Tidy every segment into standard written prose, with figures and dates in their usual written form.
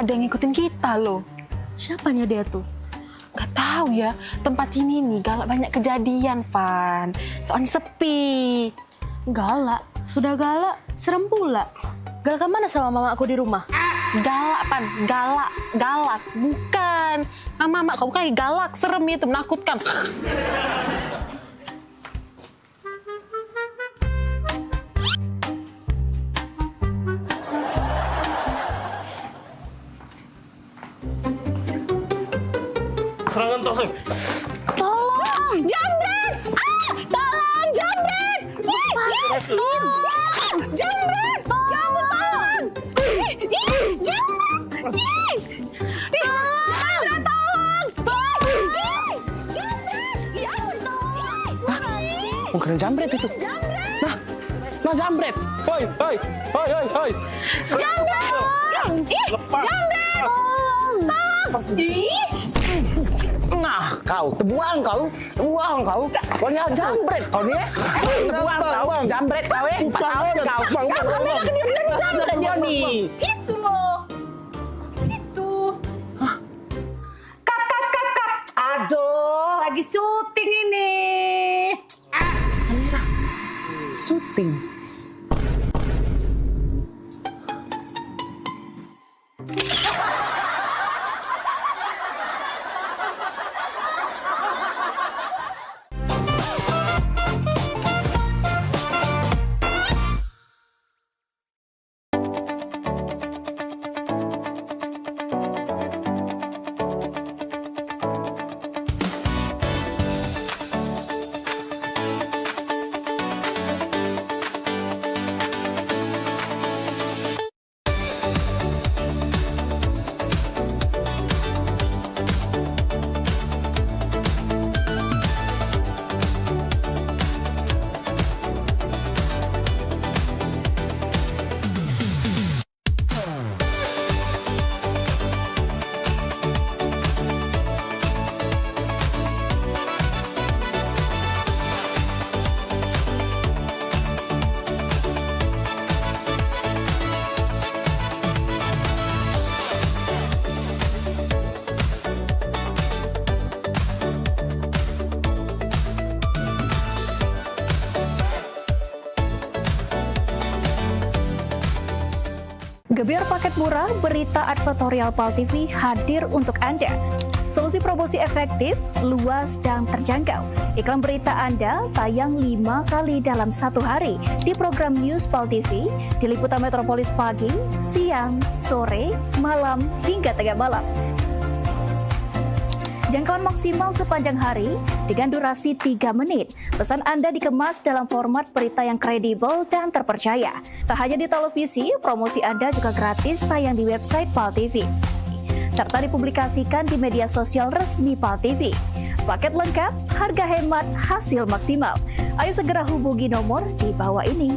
ada yang ngikutin kita loh. Siapanya dia tuh? Gak tahu ya, tempat ini nih galak banyak kejadian, Van. Soalnya sepi. Galak? Sudah galak, serem pula. Galak kemana sama mama aku di rumah? Galak, Pan. Galak. Bukan. Mama kau bukan galak, serem itu, menakutkan. Serangan terus. Tolong, jambret! Tolong, jambret! Tolong, jambret! Ya ampun, tolong! Jambret! Jambret, tolong! Jambret! Ya ampun, tolong! Bukan jambret itu. Nah jambret. Hoi. Jambret! Jambret! Nah, kau terbuang kau. Kau ni jambret kau ni. Terbuang kau, jambret kau 4 tahun kau. Kami nak dia jambret dia ni. Itu loh. Itu. Kat. Aduh, lagi syuting ini. Syuting. Gebyar paket murah, berita advertorial PAL TV hadir untuk Anda. Solusi promosi efektif, luas, dan terjangkau. Iklan berita Anda tayang 5 kali dalam 1 hari di program News PAL TV, di liputan metropolis pagi, siang, sore, malam, hingga tengah malam. Jangkauan maksimal sepanjang hari dengan durasi 3 menit. Pesan Anda dikemas dalam format berita yang kredibel dan terpercaya. Tak hanya di televisi, promosi Anda juga gratis tayang di website PAL TV, serta dipublikasikan di media sosial resmi PAL TV. Paket lengkap, harga hemat, hasil maksimal. Ayo segera hubungi nomor di bawah ini.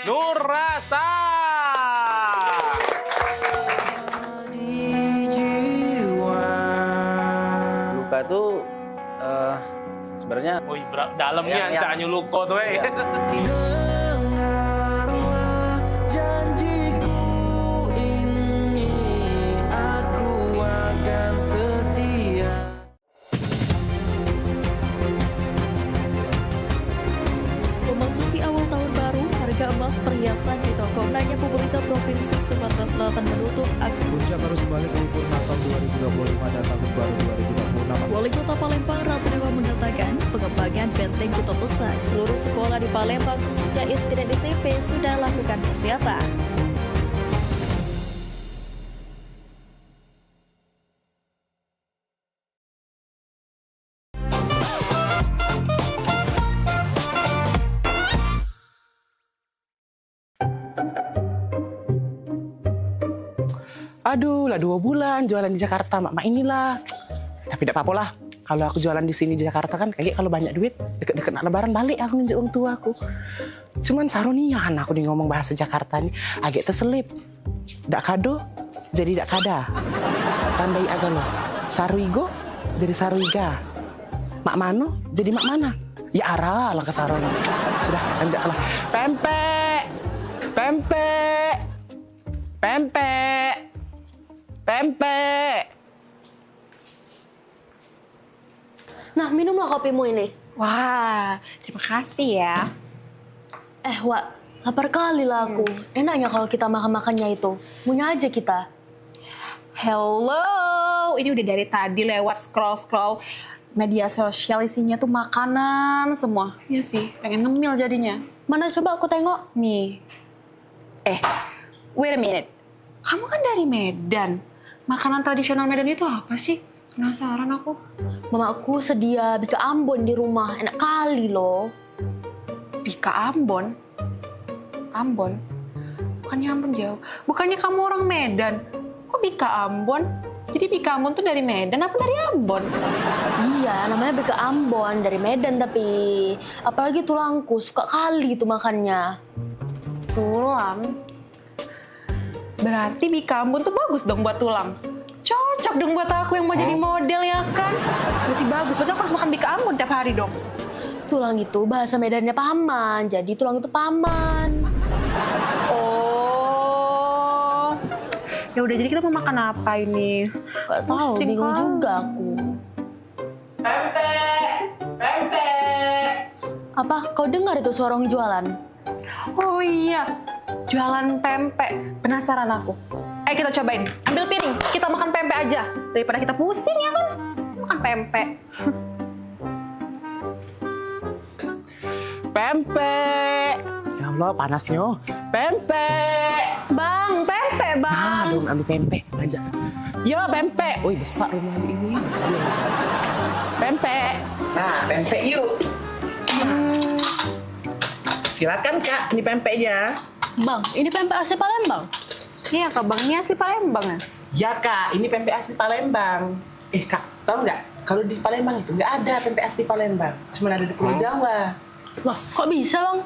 Nur Rasa. Luka tuh sebenarnya Dalamnya Yang- ancanyu luko tuh. Iya. Dengarlah janjiku ini, aku akan setia. Memasuki awal tahun baru, harga emas perhiasan di toko Nanya Pemerintah Provinsi Sumatera Selatan menutup Puncak arus balik libur Natal 2025 dan Tahun Baru 2026. Wali Kota Palembang Ratu Dewa mengatakan pengembangan benteng Kota Besar seluruh sekolah di Palembang khususnya SD dan SMP sudah lakukan persiapan. Aduh lah 2 bulan jualan di Jakarta mak inilah. Tapi tidak apa-apa lah. Kalau aku jualan di sini di Jakarta kan kayak kalau banyak duit deket-deket nak lebaran balik aku nunjuk orang tua aku. Cuman sarunian aku nih ngomong bahasa Jakarta nih agak terselip. Dak kado jadi dak kada. Tandai agak lo. Saruigo jadi saruiga. Mak mano jadi mak mana. Ya arah lah ke sarona. Sudah anjaklah. Pempek. Pempek. Pempek. Pempek. Nah, minumlah kopimu ini. Wah, terima kasih ya. Wak, lapar kali lah aku. Enaknya kalau kita makan-makannya itu. Punya aja kita. Hello, ini udah dari tadi lewat scroll media sosial isinya tuh makanan semua. Iya sih, pengen ngemil jadinya. Mana coba aku tengok. Nih. Wait a minute. Kamu kan dari Medan. Makanan tradisional Medan itu apa sih? Penasaran aku. Mamaku sedia bika Ambon di rumah. Enak kali loh. Bika Ambon? Ambon? Bukannya Ambon jauh. Bukannya kamu orang Medan. Kok Bika Ambon? Jadi Bika Ambon tuh dari Medan apa dari Ambon? Iya, namanya bika Ambon dari Medan tapi apalagi tulangku suka kali itu makannya. Tulang? Berarti Bika Ambon tuh bagus dong buat tulang. Cocok dong buat aku yang mau jadi model ya kan? Berarti bagus, berarti aku harus makan Bika Ambon tiap hari dong. Tulang itu bahasa Medannya paman, jadi tulang itu paman. Oh, ya udah jadi kita mau makan apa ini? Gak tahu, Pusing bingung kan? juga aku. Pempek. Pempek. Apa? Kau dengar itu suara orang jualan? Oh iya, jualan pempek. Penasaran aku. Ayo kita cobain. Ambil piring, kita makan pempek aja. Daripada kita pusing ya kan? Makan pempek. Pempek. Ya Allah panasnya. Pempek. Bang, pempek bang. Belum ambil pempek aja. Yo pempek. Wih besar rumah ini. Pempek. Nah pempek yuk. Silakan kak, ini pempeknya. Bang, ini pempek asli Palembang. Iya kak bang, ini asli Palembang ya? Ya kak, ini pempek asli Palembang. Kak, tahu nggak? Kalau di Palembang itu nggak ada pempek asli Palembang. Cuma ada di Pulau Jawa. Loh, kok bisa bang?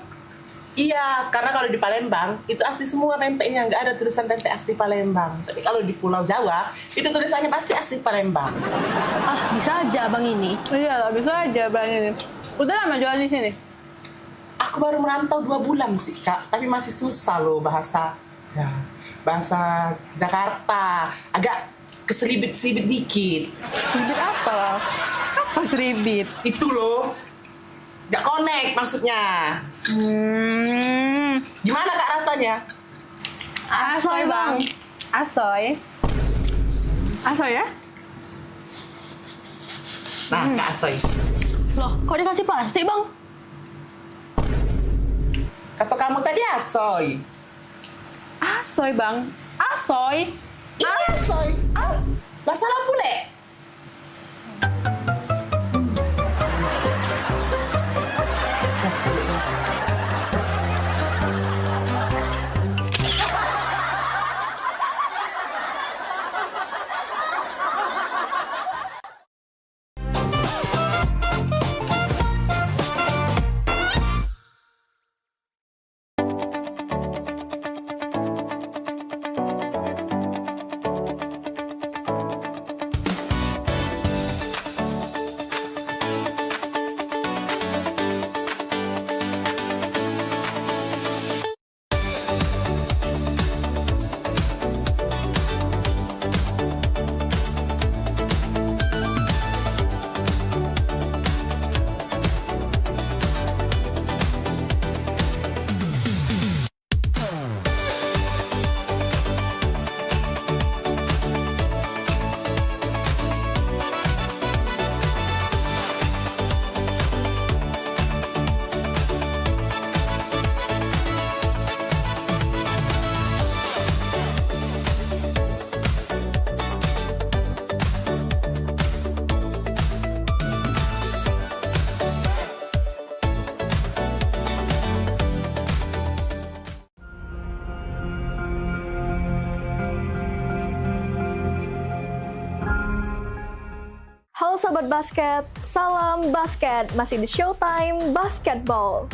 Iya, karena kalau di Palembang itu asli semua pempeknya, nggak ada tulisan pempek asli Palembang. Tapi kalau di Pulau Jawa itu tulisannya pasti asli Palembang. Ah, bisa aja bang ini. Iya lah, bisa aja bang ini. Udah lama jualan di sini? Aku baru merantau 2 bulan sih kak, tapi masih susah loh bahasa Jakarta, agak keselibit-selibit dikit. Seribit apa? Apa seribit? Itu loh, nggak connect maksudnya. Gimana kak rasanya? Asoy bang. Asoy. Asoy ya? Nah kak Asoy, Loh, kok dikasih plastik bang? kata kamu tadi Asoy. Asoy bang. Asoy. Ini Asoy. Lah salah pule. Halo Sobat Basket, salam basket, masih di Showtime Basketball.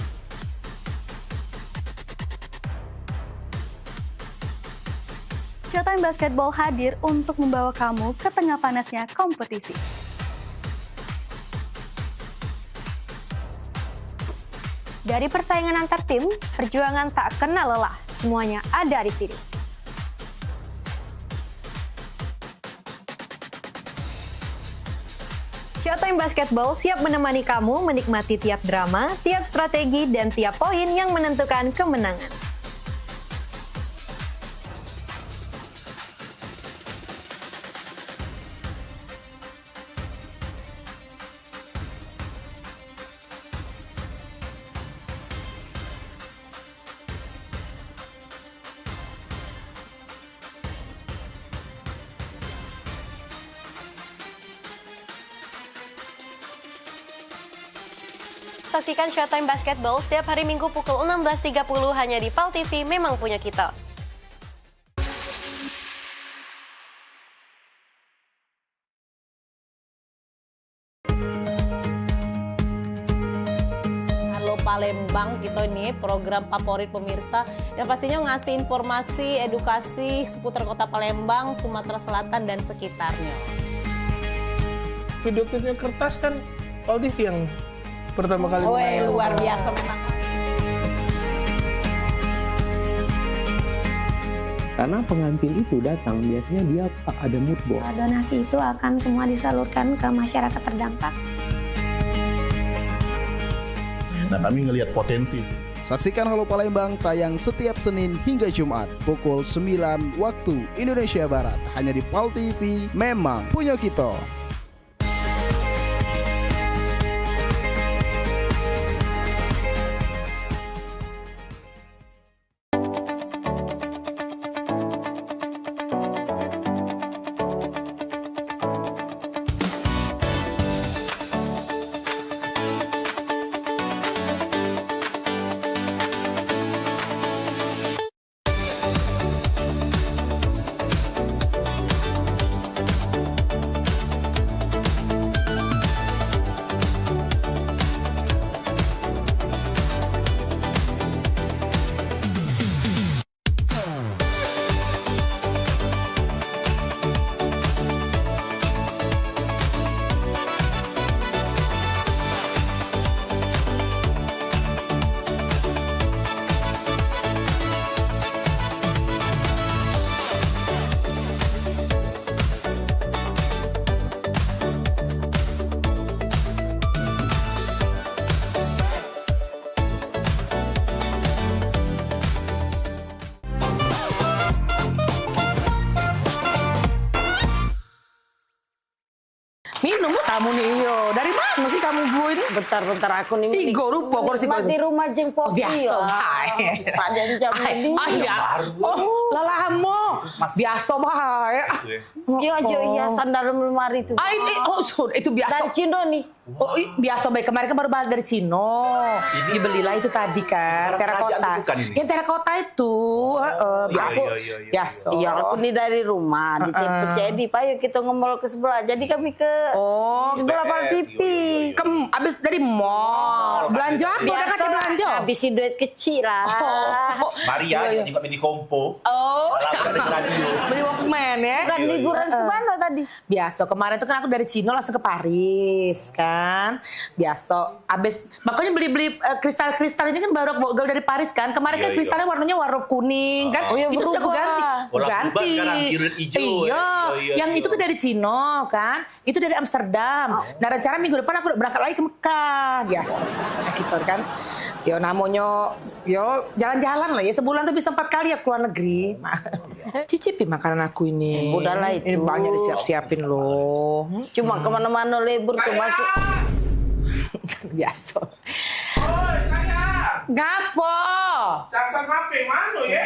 Showtime Basketball hadir untuk membawa kamu ke tengah panasnya kompetisi. Dari persaingan antar tim, perjuangan tak kenal lelah, semuanya ada di sini. Showtime Basketball siap menemani kamu menikmati tiap drama, tiap strategi, dan tiap poin yang menentukan kemenangan. Saksikan Showtime Basketball setiap hari Minggu pukul 16.30 hanya di PAL TV, memang punya kita. Halo Palembang, kita ini program favorit pemirsa yang pastinya ngasih informasi, edukasi seputar kota Palembang, Sumatera Selatan dan sekitarnya. Video klipnya kertas kan PAL TV yang pertama kali. Luar biasa memang. Karena pengantin itu datang, biasanya dia ada mood board. Donasi itu akan semua disalurkan ke masyarakat terdampak. Nah, kami ngelihat potensi. Saksikan Halo Palembang tayang setiap Senin hingga Jumat pukul 9 waktu Indonesia Barat. Hanya di PAL TV, memang punya kita. Minum kamu nih, yo. Dari mana sih kamu bu ini? Bentar aku nih. Tiga rupa kursi di rumah jeng popi. Biasa, hai. Sadan jam ini. Lalamu. Biasa bahaya. Yo aja hiasan dalam lemari itu. Itu biasa. Dan Cino nih. Oh, biasa baik. Kemarin kan baru balik dari Cino. Dibelilah itu tadi kan, terakota. Yang terakota itu, biasa. Iya, aku nih dari rumah di Cedi. Pak, yuk kita nge-mall ke sebelah. Jadi kami ke sebelah PAL TV. Abis dari mall. Belanja apa? Udah kasih belanja? Habisin duit kecil lah. Maria, di kompo. Beli Walkman ya. Bukan liburan ke mana tadi? Biasa, kemarin tuh kan aku dari Cino langsung ke Paris kan. Biasa, abis makanya beli kristal-kristal ini kan baru aku gaul dari Paris kan. Kemarin kan kristalnya warnanya warna kuning kan. Itu sudah aku ganti. Iya, yang itu kan dari Cino kan. Itu dari Amsterdam. Nah rencana minggu depan aku udah berangkat lagi ke Mekah. Biasa, gitu kan. Yo namanya, yo jalan-jalan lah ya. Sebulan tuh bisa 4 kali ya keluar negeri. Cicipi makanan aku ini. Udahlah itu. Ini banyak disiap-siapin loh. Cuma kemana-mana libur tuh masuk. Biasa. Oi, saya. Gapo? Casan HP mana ya?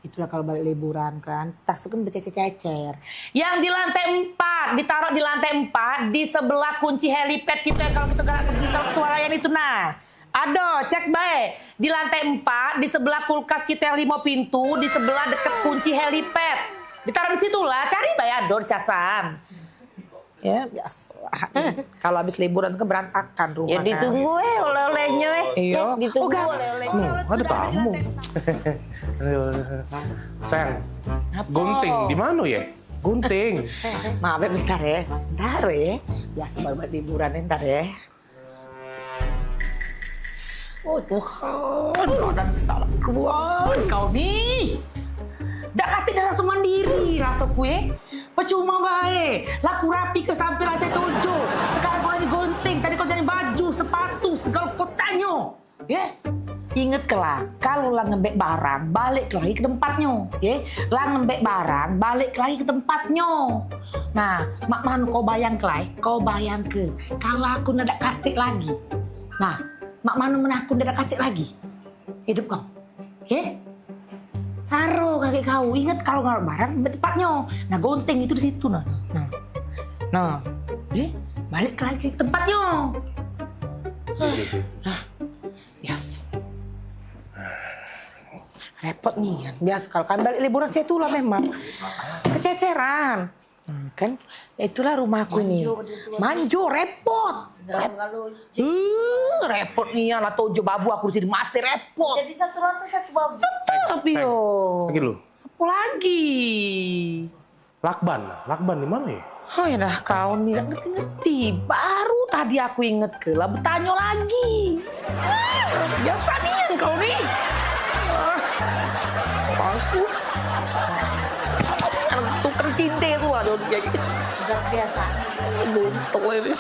Itulah kalau balik liburan kan, tas itu kan bercecer-cecer. Yang di lantai 4, ditaruh di lantai 4, di sebelah kunci helipad kita kalau kita pergi ke Sualayan itu nah. Aduh, cek baik. Di lantai 4, di sebelah kulkas kita yang 5 pintu, di sebelah deket kunci helipad. Ditaruh di situ lah, cari baik ador casan. Ya biasa. Kalau habis liburan ke berantakan rumah. Ya ditunggu oleh-olehnya Iya. Ditunggu Gak. oleh-olehnya. Ada tamu. Sayang, gunting di mana ya? Gunting. Maaf ya, bentar ya. Bentar ya. Biasa baru buat liburan ntar ya. Oh Tuhan, udah bisa keluar kau nih. Dak kati dah rasa mandiri rasa kue. Percuma baik. Laku rapi ke sampai lantai 7. Sekarang kau lagi gunting. Tadi kau jadi baju, sepatu, segala kau tanya. Ya? Ingat kelak, kalau lah ngembek barang, balik lagi ke tempatnya. Ya? Lah ngembek barang, balik lagi ke tempatnya. Nah, mak manu kau bayang kelai, kau bayang ke. Kalau aku nak katik lagi. Nah, mak manu mana aku nak katik lagi. Hidup kau. Ya? Taruh kaki kau, ingat kalau nggak barang tempatnya. Nah gunting itu di situ nah. Balik lagi ke tempatnya. Nah, biasa. Repot nih kan, biasa kalau kan balik liburan saya itulah memang kececeran. Kan itulah rumahku nih. Manjo repot. Repot nih lah tojo babu aku di masih repot. Jadi satu lantai satu babu. Tetap yo. Lagi lu. Apa lagi? Lakban di mana ya? Oh ya dah kau nih gak ngerti-ngerti. Baru tadi aku inget ke lah bertanya lagi. Biasa nih kau nih. Aku tukar cinta itu lah dong jadi. Udah biasa. Buntung ini.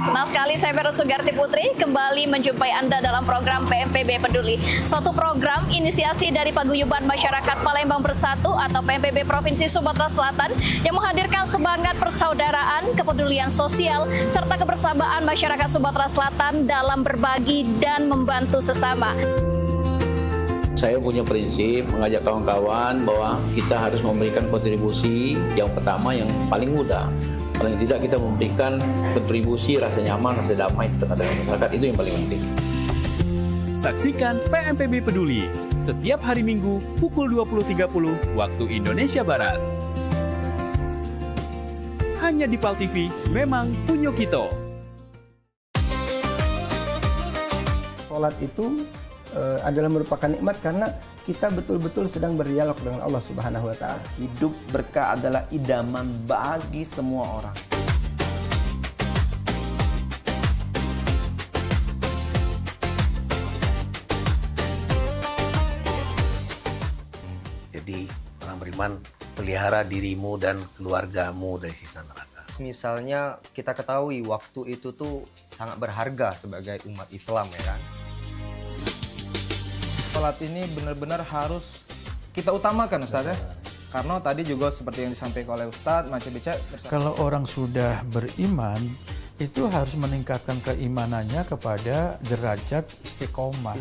Senang sekali saya Vera Sugarti Putri kembali menjumpai Anda dalam program PMPB Peduli. Suatu program inisiasi dari Paguyuban Masyarakat Palembang Bersatu atau PMPB Provinsi Sumatera Selatan yang menghadirkan semangat persaudaraan, kepedulian sosial, serta kebersamaan masyarakat Sumatera Selatan dalam berbagi dan membantu sesama. Saya punya prinsip mengajak kawan-kawan bahwa kita harus memberikan kontribusi yang pertama yang paling mudah. Paling tidak kita memberikan kontribusi rasa nyaman, rasa damai di tengah-tengah masyarakat, itu yang paling penting. Saksikan PMPB Peduli setiap hari Minggu pukul 20.30 waktu Indonesia Barat. Hanya di PAL TV, memang punya kita. Sholat itu adalah merupakan nikmat karena kita betul-betul sedang berdialog dengan Allah Subhanahu wa Ta'ala. Hidup berkah adalah idaman bagi semua orang. Jadi orang beriman, pelihara dirimu dan keluargamu dari siksa neraka. Misalnya kita ketahui waktu itu tuh sangat berharga sebagai umat Islam ya kan. Sholat ini benar-benar harus kita utamakan Ustaz ya. Karena tadi juga seperti yang disampaikan oleh Ustaz, Mas Bica. Kalau orang sudah beriman, itu harus meningkatkan keimanannya kepada derajat istiqomah.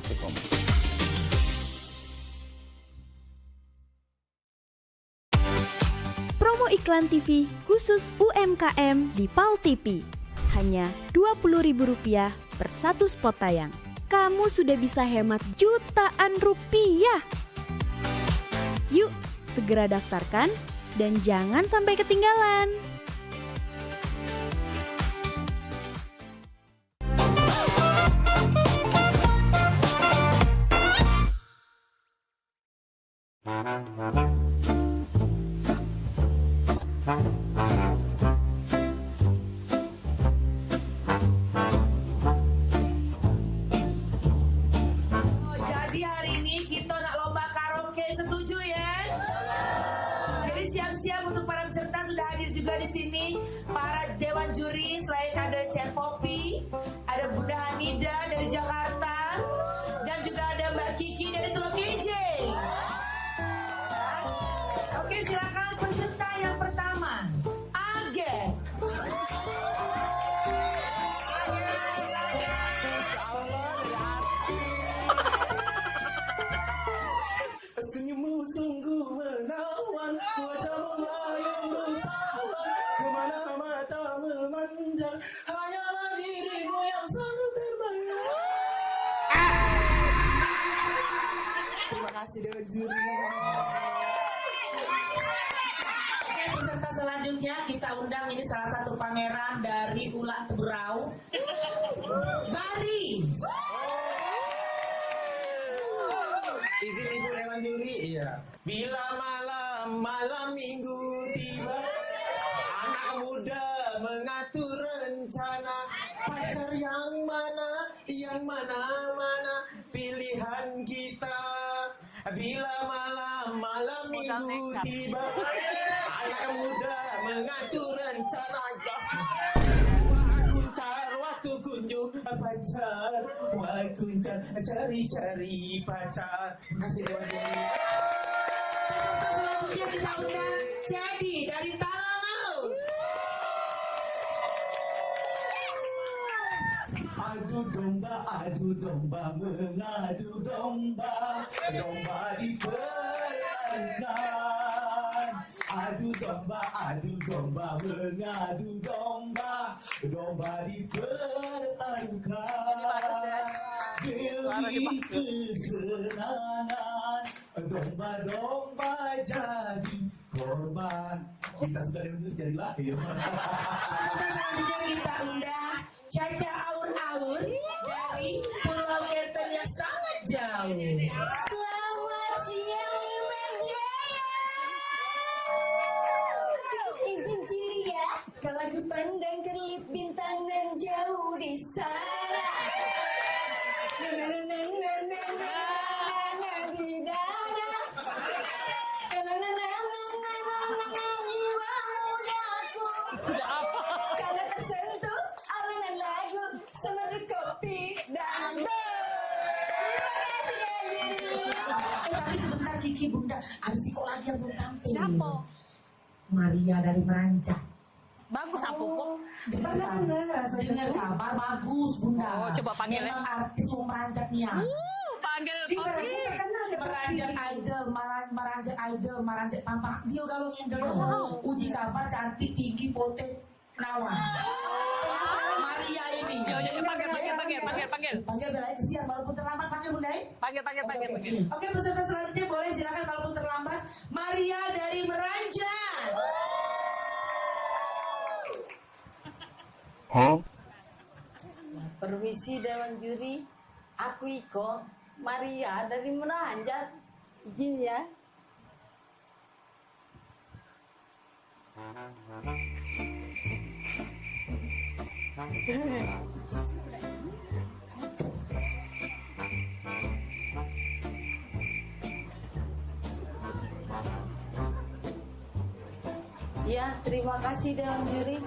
Promo iklan TV khusus UMKM di PAL TV. Hanya Rp20.000 per satu spot tayang. Kamu sudah bisa hemat jutaan rupiah. Yuk, segera daftarkan dan jangan sampai ketinggalan. Jadi hari ini kita nak lomba karaoke, setuju ya? Jadi siap-siap untuk para peserta, sudah hadir juga di sini para dewan juri. Selain ada Cek Popi, ada Bunda Hanida dari Jakarta, dan juga ada Mbak Kiki dari Teluk Kijing. Oke, silakan peserta yang pertama, Agen. Senyummu sungguh menawan, wajahmu yang bertawan, kemana mata memandang, hanyalah dirimu yang selalu terbayang. Terima kasih Dewan Juri. Oke, peserta selanjutnya kita undang, ini salah satu pangeran dari Ulat Berau, Bari. Izin Ibu Dewan Juri, iya. Bila malam minggu tiba, anak muda mengatur rencana, pacar yang mana pilihan kita. Bila malam minggu tiba, anak muda mengatur rencana. Waktu kunjung pacar, waktu cari pacar. Terima kasih Dewan Juri. Selanjutnya kita undang Jadi dari Talau. Adu domba, mengadu domba, domba dipertahankan. Adu domba, mengadu domba, domba dipertahankan. Demi kesenangan, domba-domba jadi korban. Kita sudah jadi lahir. Selanjutnya kita undang Caca Aur-Aur dari Pulau Keten yang sangat jauh. Selamat siang Imran Jaya. Izin juri ya, kalau ku pandang kerlip bintang dan jauh di sana. Di dada. Jiwa mudaku. Karena tersentuh alunan lagu semeru kopi dan Tapi sebentar Kiki Bunda, ada si kok lagi yang belum tampil. Siapa? Maria dari Meranjak. Bagus apa kok? Dengar kabar bagus Bunda. Oh, coba panggil ya. Memang artis mau Meranjak nih ya. Panggil Kopi. Meranjak idol, Meranjak Pampak. Dia kalau ngindel uji kabar cantik, tinggi, poten, perawan. Maria ini. Jadi panggil. Panggil Bella kesian walaupun terlambat, panggil Bunda. Panggil. Oke, peserta selanjutnya boleh silakan walaupun terlambat. Maria dari Meranjak. Permisi Dewan Juri, aku Iko, Maria dari Meranjak. Izin ya. Ya, terima kasih Dewan Juri.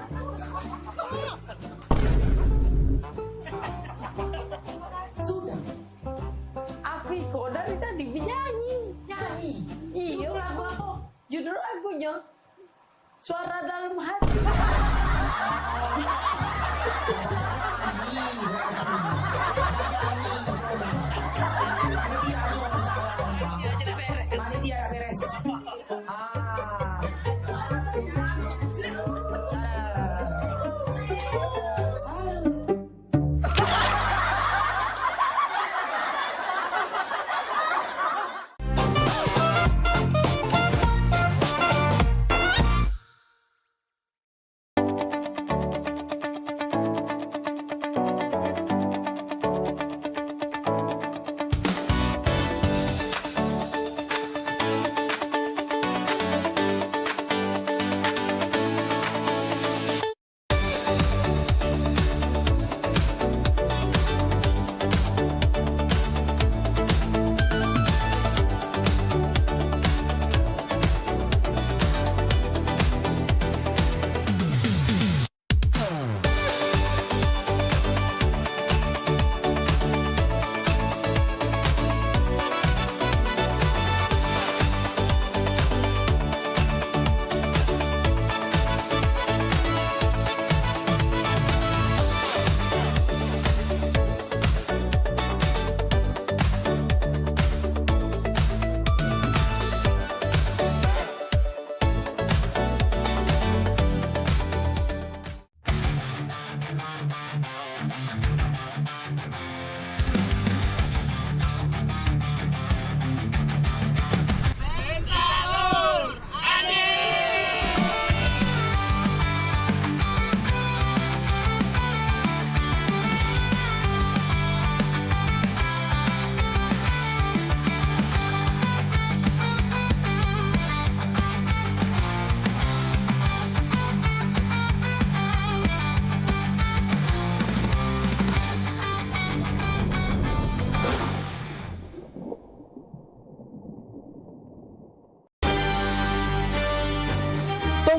Sudah. Aku Iko dari tadi nyanyi. Nyanyi? Iya. Judul lagu apa? Judul lagunya Suara Dalam Hati. Panitia beres.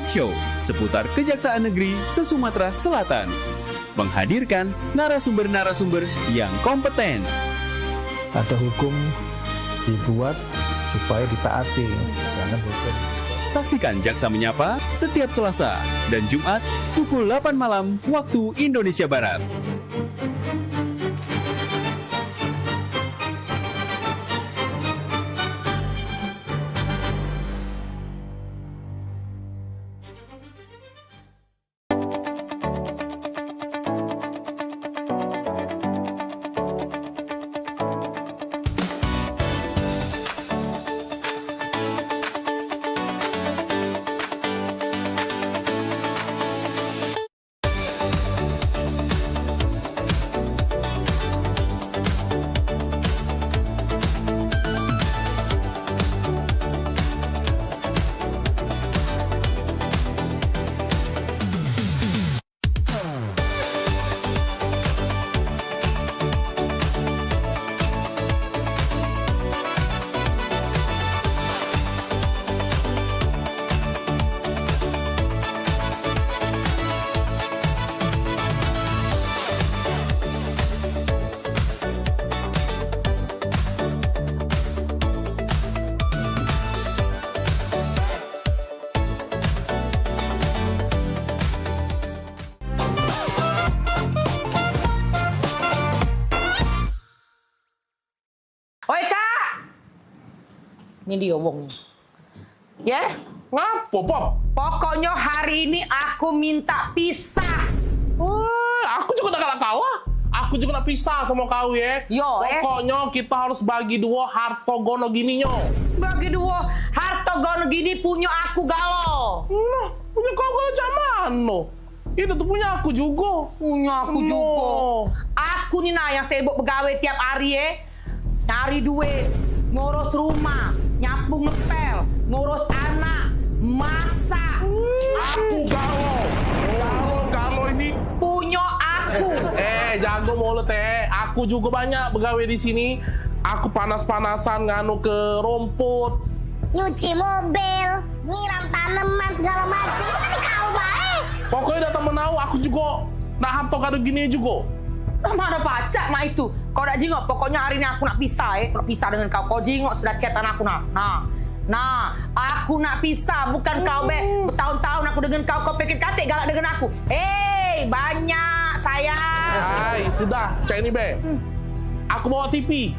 talk show seputar Kejaksaan Negeri se-Sumatera Selatan. Menghadirkan narasumber-narasumber yang kompeten. Ada hukum dibuat supaya ditaati, jangan hukum. Saksikan Jaksa Menyapa setiap Selasa dan Jumat pukul 8 malam waktu Indonesia Barat. Oi Kak, ini dia wong. Ya, Ngapa, Pop? pokoknya hari ini aku minta pisah. Aku juga gak kalah. Aku juga nak pisah sama kau ya. Pokoknya kita harus bagi dua harta gono gininya. Bagi dua harta gono gini punya aku galo. Nah, punya kau galo mana? Itu tuh punya aku juga. Punya aku juga. Aku nih nah yang sibuk begawe tiap hari ya. Cari duit, ngurus rumah, nyapu ngepel, ngurus anak, masak. Aku galo ini punya aku. Jago mulut Aku juga banyak begawe di sini. Aku panas-panasan nganu ke rumput, Nyuci mobil, nyiram tanaman segala macam. Kan kau baik. pokoknya datang menau. Aku juga nak harta kado gini juga. Mana pacak mak itu? Kau nak jengok, pokoknya hari ini aku nak pisah nak pisah dengan kau. Kau jengok sudah chatan aku Nah, aku nak pisah, bukan kau bertahun-tahun aku dengan kau pikir katik galak dengan aku. Banyak sayang. Sudah, cak ini Aku bawa TV.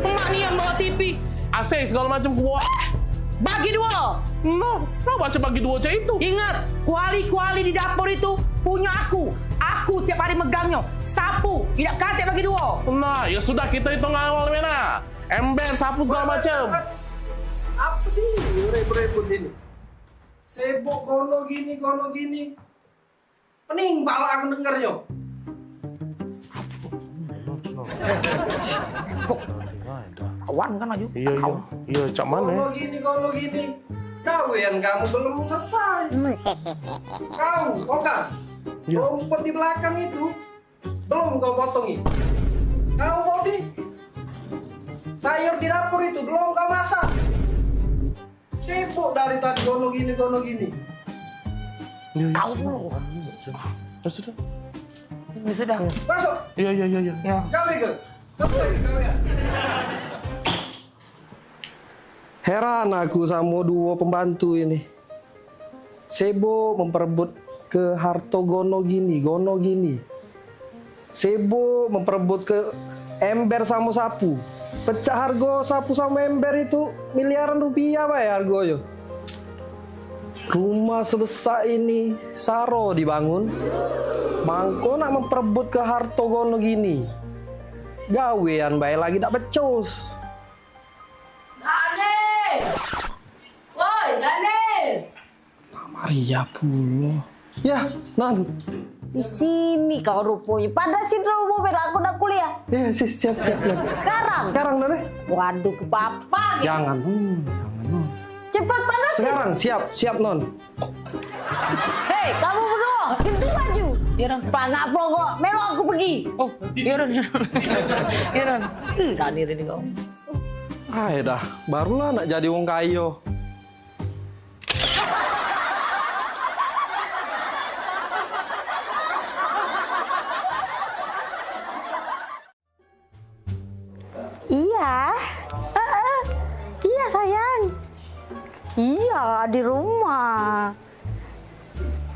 Emak ni yang bawa TV. AC segala macam aku bawa. Bagi dua. Kenapa macam bagi dua cak itu? Ingat, kuali-kuali di dapur itu punya aku. Aku tiap hari megangnya. Sapu, tidak katik bagi dua. Nah, ya sudah kita hitung awal mana. Ember, sapu segala macam. Apa nih repot-repot ini? Sibuk gono gini. Pening pala aku dengarnya. Kawan kan Aju? Iya, cak mana? Gono gini. Kawian kamu belum selesai. Kau, Oka, rumput di belakang itu belum kau potongi. Kau Bodi, sayur di dapur itu belum kau masak. Sibuk dari tadi gono gini. Kau dulu. Sudah. Sudah. Masuk. Iya. Kau ikut. Heran aku sama dua pembantu ini. Sibuk memperebut ke harto gono gini. Sibuk memperebut ke ember sama sapu. Pecah harga sapu sama ember itu miliaran rupiah Pak ya harganya. Rumah sebesar ini saro dibangun. Mangko nak memperebut ke harto gono gini. Gawean baik lagi tak becus. Dane! Woi, Dane! Maria pula. Ya, Nan. Di sini kau rupanya. Pada sini mobil aku nak kuliah. Ya, siap. Sekarang? Sekarang, Dane. Waduh, ke papa. Jangan. Cepat panasin. Sekarang, siap, Non. Hei, kamu berdua, ganti baju. Iya, Ron. Pelangak pelongo, melo aku pergi. Oh, iya, Ron. Dani ini kau. Dah, barulah nak jadi wong kayo. Iya. Iya sayang. Iya di rumah.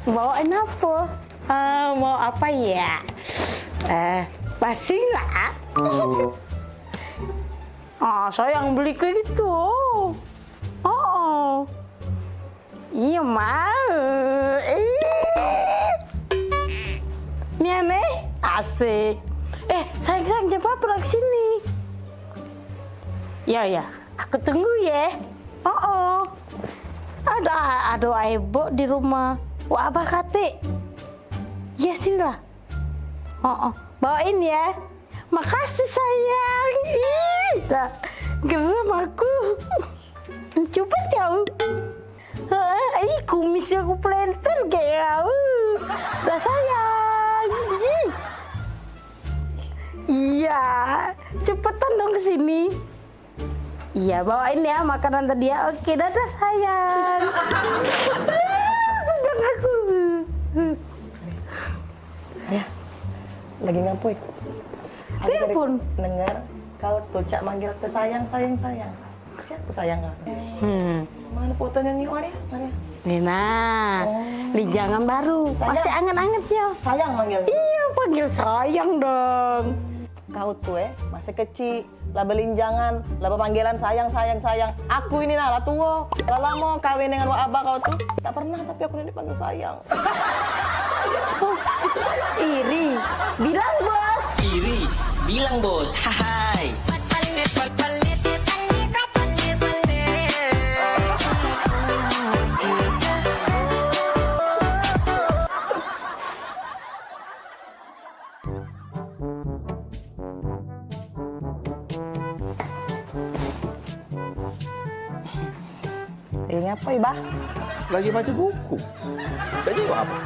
Bawain apa? Mau apa ya? Pasing lah. Sayang beli kayak gitu. Oh. Iya mau. Nih, asik. Sayang jam berapa ke sini? Ya, aku tunggu ya. Ada ibu di rumah. Wah, abah kate. Ya sini lah. Bawain ya. Makasih sayang. Lah, geram aku. Coba tahu. Kumisnya aku planter kayak dah sayang. Iya, cepetan dong kesini. Iya, bawain ya makanan tadi ya. Oke, dadah sayang. Sedang aku. Ya, lagi ngapain? Telepon. Dengar kau tuh cak manggil ke sayang. Siapa sayang kamu? Mana fotonya nih, Maria? Nina, di jangan baru. Masih anget-anget ya. Sayang manggil. Iya, panggil sayang dong. Kau tuh masih kecil, lah belinjangan, lah panggilan sayang. Aku ini lah tua, lah lama kawin dengan wak abah kau tuh. Tak pernah tapi aku ini panggil sayang. Iri, bilang bos. Hai. Ini apa, Bah? Lagi baca buku. Jadi apa?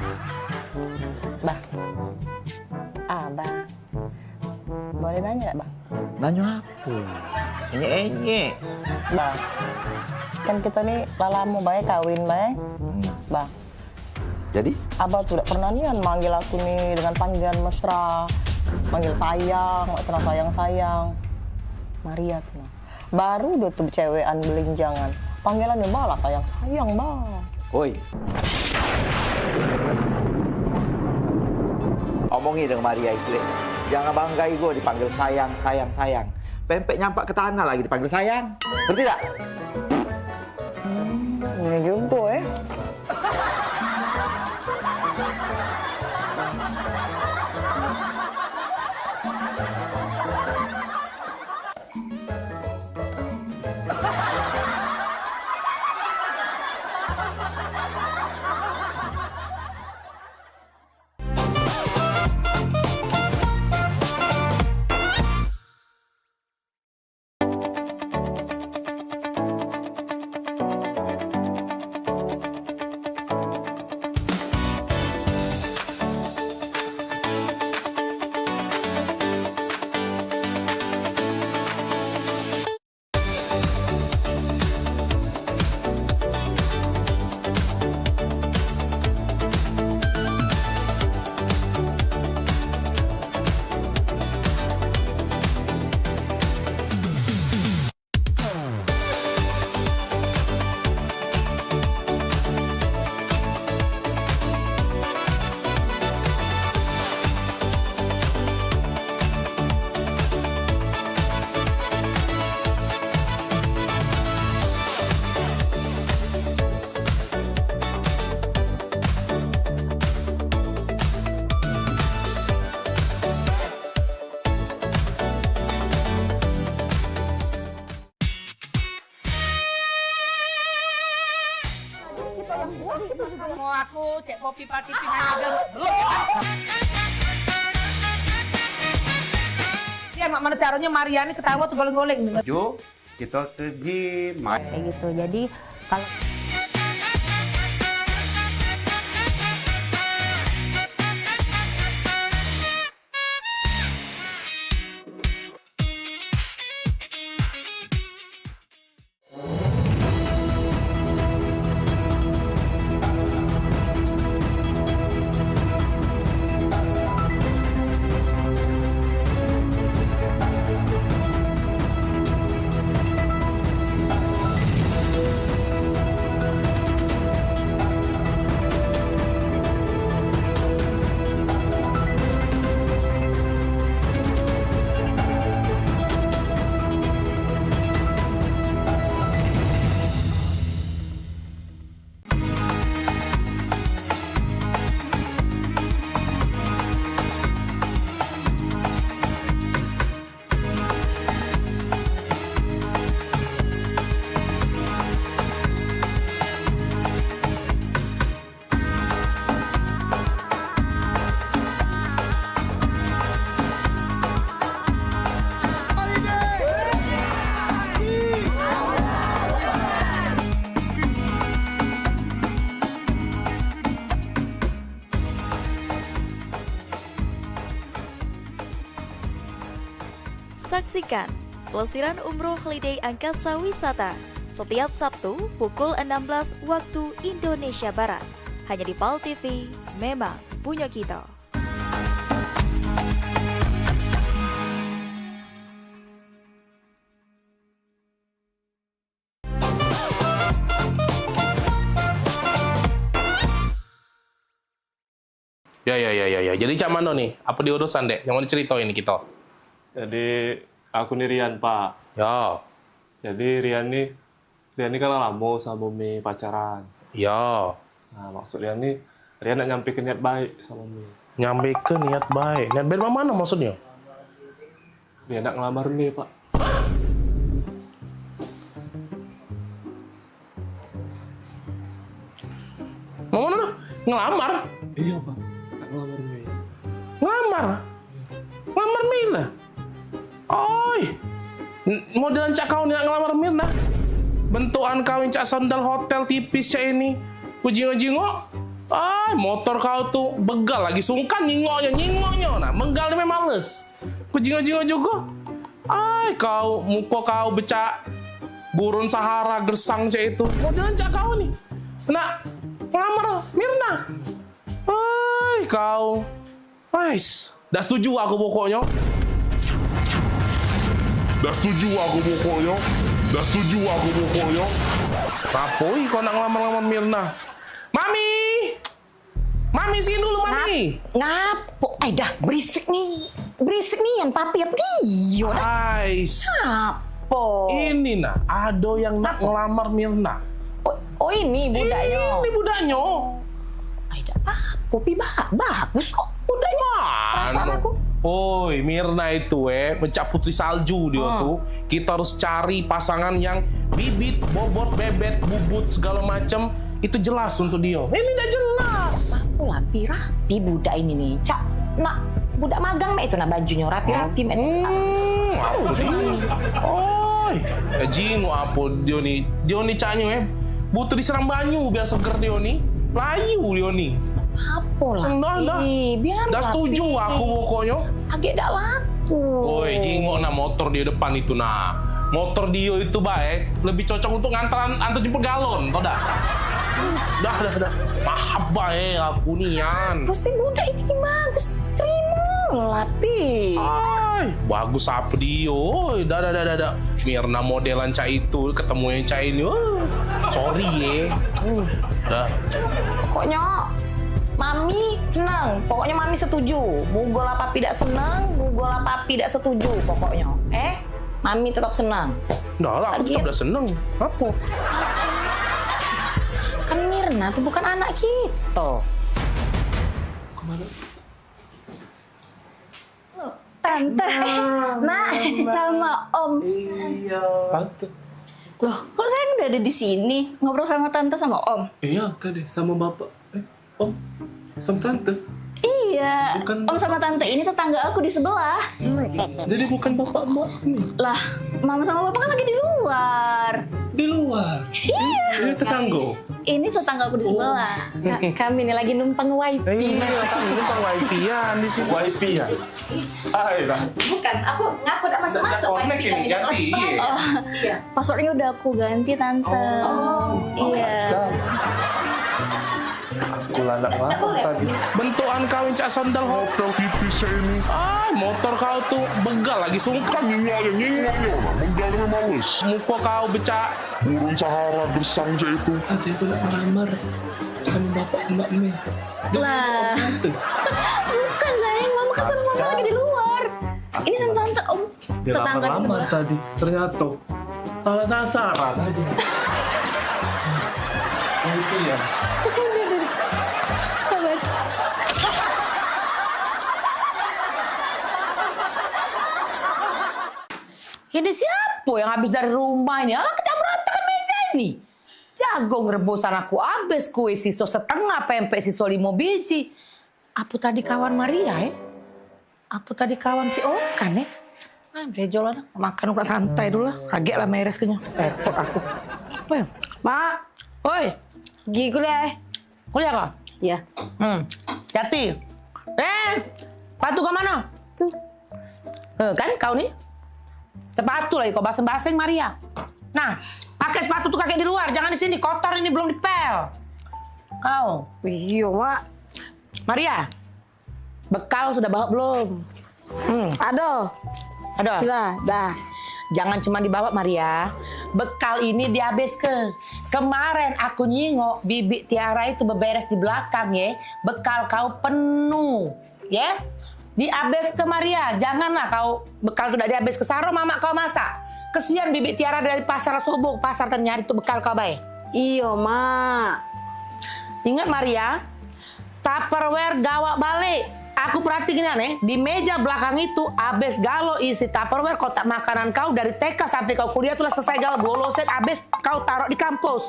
Bah. Bah. Boleh nanya nggak, Bang? Nanya apa? Enye. Bang, kan kita nih lama baik kawin baik. Bang. Jadi? Abah tuh tidak pernah nih manggil aku nih dengan panggilan mesra, manggil sayang, sayang. Maria tuh. Baru udah tuh cewekan belinjangan. Panggilannya balas sayang, Bang. Oi. Omongi dengan Maria itu. Jangan banggai gue dipanggil sayang. Pempek nyampak ke tanah lagi dipanggil sayang. Ngerti tak? Ini juga ya. Mau aku cek kopi pati pindah Ya mak mana caranya Mariani ketawa tuh goleng-goleng. Jo, kita pergi main. Kayak gitu. Jadi kalau Saksikan Pelesiran Umroh Holiday Angkasa Wisata setiap Sabtu pukul 16 waktu Indonesia Barat. Hanya di PAL TV, memang punya kita. Ya. Jadi Cak Mano nih, apa diurusan dek? Yang mau diceritain ini kita? Jadi aku nih Rian Pak. Ya. Jadi Rian ini kan lama sama Mami pacaran. Ya. Nah maksud Rian nak nyampein niat baik sama Mami. Nyampein niat baik? Niat baik mana maksudnya? Dia nak ngelamar Mami Pak. Mau mana? Ngelamar? Iya Pak, nak ngelamar Mami. Ngelamar? Ngelamar Mirna? Oi, modelan Cak kau nih nak ngelamar Mirna? Bentukan kau yang Cak sandal hotel tipis Cak ini. Kujingo-jingo. Motor kau tuh begal lagi sungkan nyingoknya. Nah, menggal memang males. Kujingo-jingo juga. Kau muka kau becak gurun Sahara gersang Cak itu. Modelan Cak kau nih. Nak ngelamar Mirna. Kau. Dah setuju aku pokoknya. Rapoi kau nak ngelamar Mirna. Mami sini dulu Mami. Ngapo? Dah berisik nih yang papi ya dia. Ngapo? Ini nah, ada yang nak ngelamar Mirna. Oh ini budaknya. Ini budaknya. Popi bagus kok budaknya. Perasaan aku. Oi, Mirna itu mencak putri salju dia tuh. Kita harus cari pasangan yang bibit, bobot, bebet, bubut segala macam itu jelas untuk dia. Ini enggak jelas. Aku rapi budak ini nih. Cak, nak budak magang itu nah bajunya rapi-rapi mek. Oi, jingo apa dia nih? Dia nih caknya butuh diserang banyu biar seger dia nih. Layu dia nih. Apa lah? Biar dah setuju aku pokoknya. Agak dak laku. Woi, jingok nah motor di depan itu nah. Motor dia itu baik, lebih cocok untuk antar jemput galon, tau dah? Dah. Mahab baik aku nian. Pasti budak ini bagus. Terima lah, Pi. Bagus apa dia? Dah. Mirna modelan Cak itu ketemu yang Cak ini. Sorry Dah. Pokoknya Mami senang, pokoknya Mami setuju. Mugola papi tidak senang, mugola papi tidak setuju pokoknya. Mami tetap senang. Dah lah, aku tetap udah senang. Apa? Kan Mirna tuh bukan anak kita. Kemana? Tante, sama Om. Iya. Tante. Loh, kok saya udah ada di sini ngobrol sama Tante sama Om? Iya, tadi sama Bapak. Om, sama Tante. Iya, Om sama Tante ini tetangga aku di sebelah. Jadi bukan Bapak Mbak nih? Lah, Mama sama Bapak kan lagi di luar. Di luar? Iya. Ini tetangga? Ini tetangga aku di sebelah. Kami ini lagi numpang wifi. Numpang wifi-an di sini. Wifi-an? Bukan, aku ngaku udah masuk-masuk wifi kami. Iya. Passwordnya udah aku ganti, Tante. Iya. Aku lanak lama tadi. Bentukan kau yang Cak sandal hotel tipis ini. Motor kau tuh begal lagi sungkan nyingoknya. Begal memang males. Muka kau becak gurun Sahara gersang Cak itu. Tadi aku nak melamar sama Bapak Mbak Mei. Lah. Bukan sayang, Mama kan sama Mama lagi di luar. Ini sama Tante, Om. Tetangga di sebelah. Tadi ternyata salah sasaran tadi. Itu ya. Sabar. Ini siapa yang habis dari rumah ini? Alah, kita berantakan meja ini. Jagung rebusan aku habis, kue siso setengah, pempek siso 5 biji. Apa tadi kawan Maria Apa tadi kawan si Okan Brejolan, makan udah santai dulu lah. Kaget lah meres kenyang. Repot aku. Apa ya? Mak, oi, pergi kuliah Kuliah kah? Iya. Jati. Patu ke mana? Tuh. Kan kau nih? Sepatu lagi kau baseng-baseng Maria. Nah, pakai sepatu tuh kaki di luar, jangan di sini, kotor ini belum dipel. Kau. Iya, Mak. Maria, bekal sudah bawa belum? Ada. Sudah, dah. Jangan cuma dibawa Maria. Bekal ini dihabis ke. Kemarin aku nyingok Bibi Tiara itu beberes di belakang ya. Bekal kau penuh, ya. Dihabis ke Maria. Janganlah kau bekal sudah dihabis ke Saro mama kau masak. Kesian Bibi Tiara dari pasar subuh, pasar ternyari itu bekal kau baik. Iya, Mak. Ingat Maria, Tupperware gawak balik. Aku perhatiin nih, di meja belakang itu abis galo isi Tupperware kotak makanan kau dari TK sampai kau kuliah tuh selesai galo boloset abis kau taruh di kampus.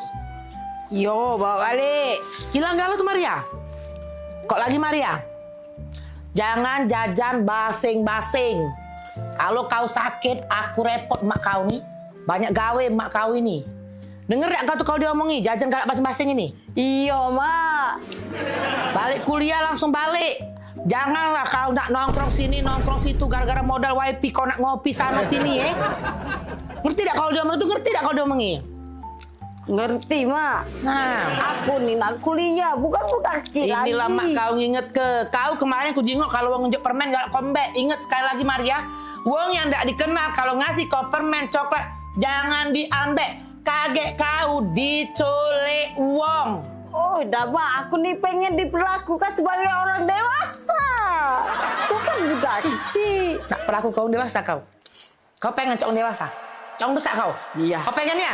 Yo, bawa balik. Hilang galo tuh Maria. Kok lagi Maria? Jangan jajan basing-basing. Kalau kau sakit, aku repot mak kau nih. Banyak gawe mak kau ini. Denger gak kau tuh kalau diomongi jajan galak basing-basing ini? Iya, Mak. Balik kuliah langsung balik. Janganlah kau nak nongkrong sini, nongkrong situ gara-gara modal wifi kau nak ngopi sana sini ya. Ngerti tak kalau diomongi itu? Ngerti tak kalau diomongi? Ngerti, Mak. Nah, aku nih nak kuliah, bukan budak kecil lagi. Inilah mak kau nginget ke. Kau kemarin aku jenguk kalau wong ngunjuk permen galak kombek. Ingat sekali lagi Maria, wong yang tak dikenal kalau ngasih kau permen coklat jangan diambek. Kaget kau diculik wong. Oh, dah Mak, aku nih pengen diperlakukan sebagai orang dewasa. Bukan budak kecil. Nak perlaku kau dewasa kau. Kau pengen cowok dewasa? Cowok besar kau? Iya. Kau pengennya?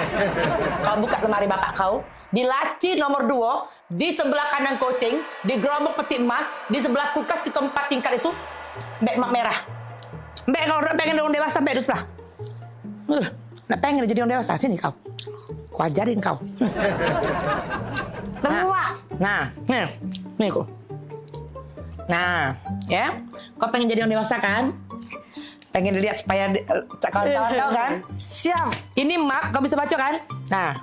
Kau buka lemari bapak kau, di laci nomor 2, di sebelah kanan kucing, di gerobak peti emas, di sebelah kulkas kita 4 tingkat itu, beg mak merah. Beg kalau nak pengen orang dewasa, beg di sebelah. Nak pengen jadi orang dewasa, sini kau. Ku ajarin kau. Nah, nih kok. Nah, ya, kau pengen jadi orang dewasa kan? Pengen dilihat supaya kawan-kawan kau kan? Siap. Ini mak, kau bisa baca kan? Nah,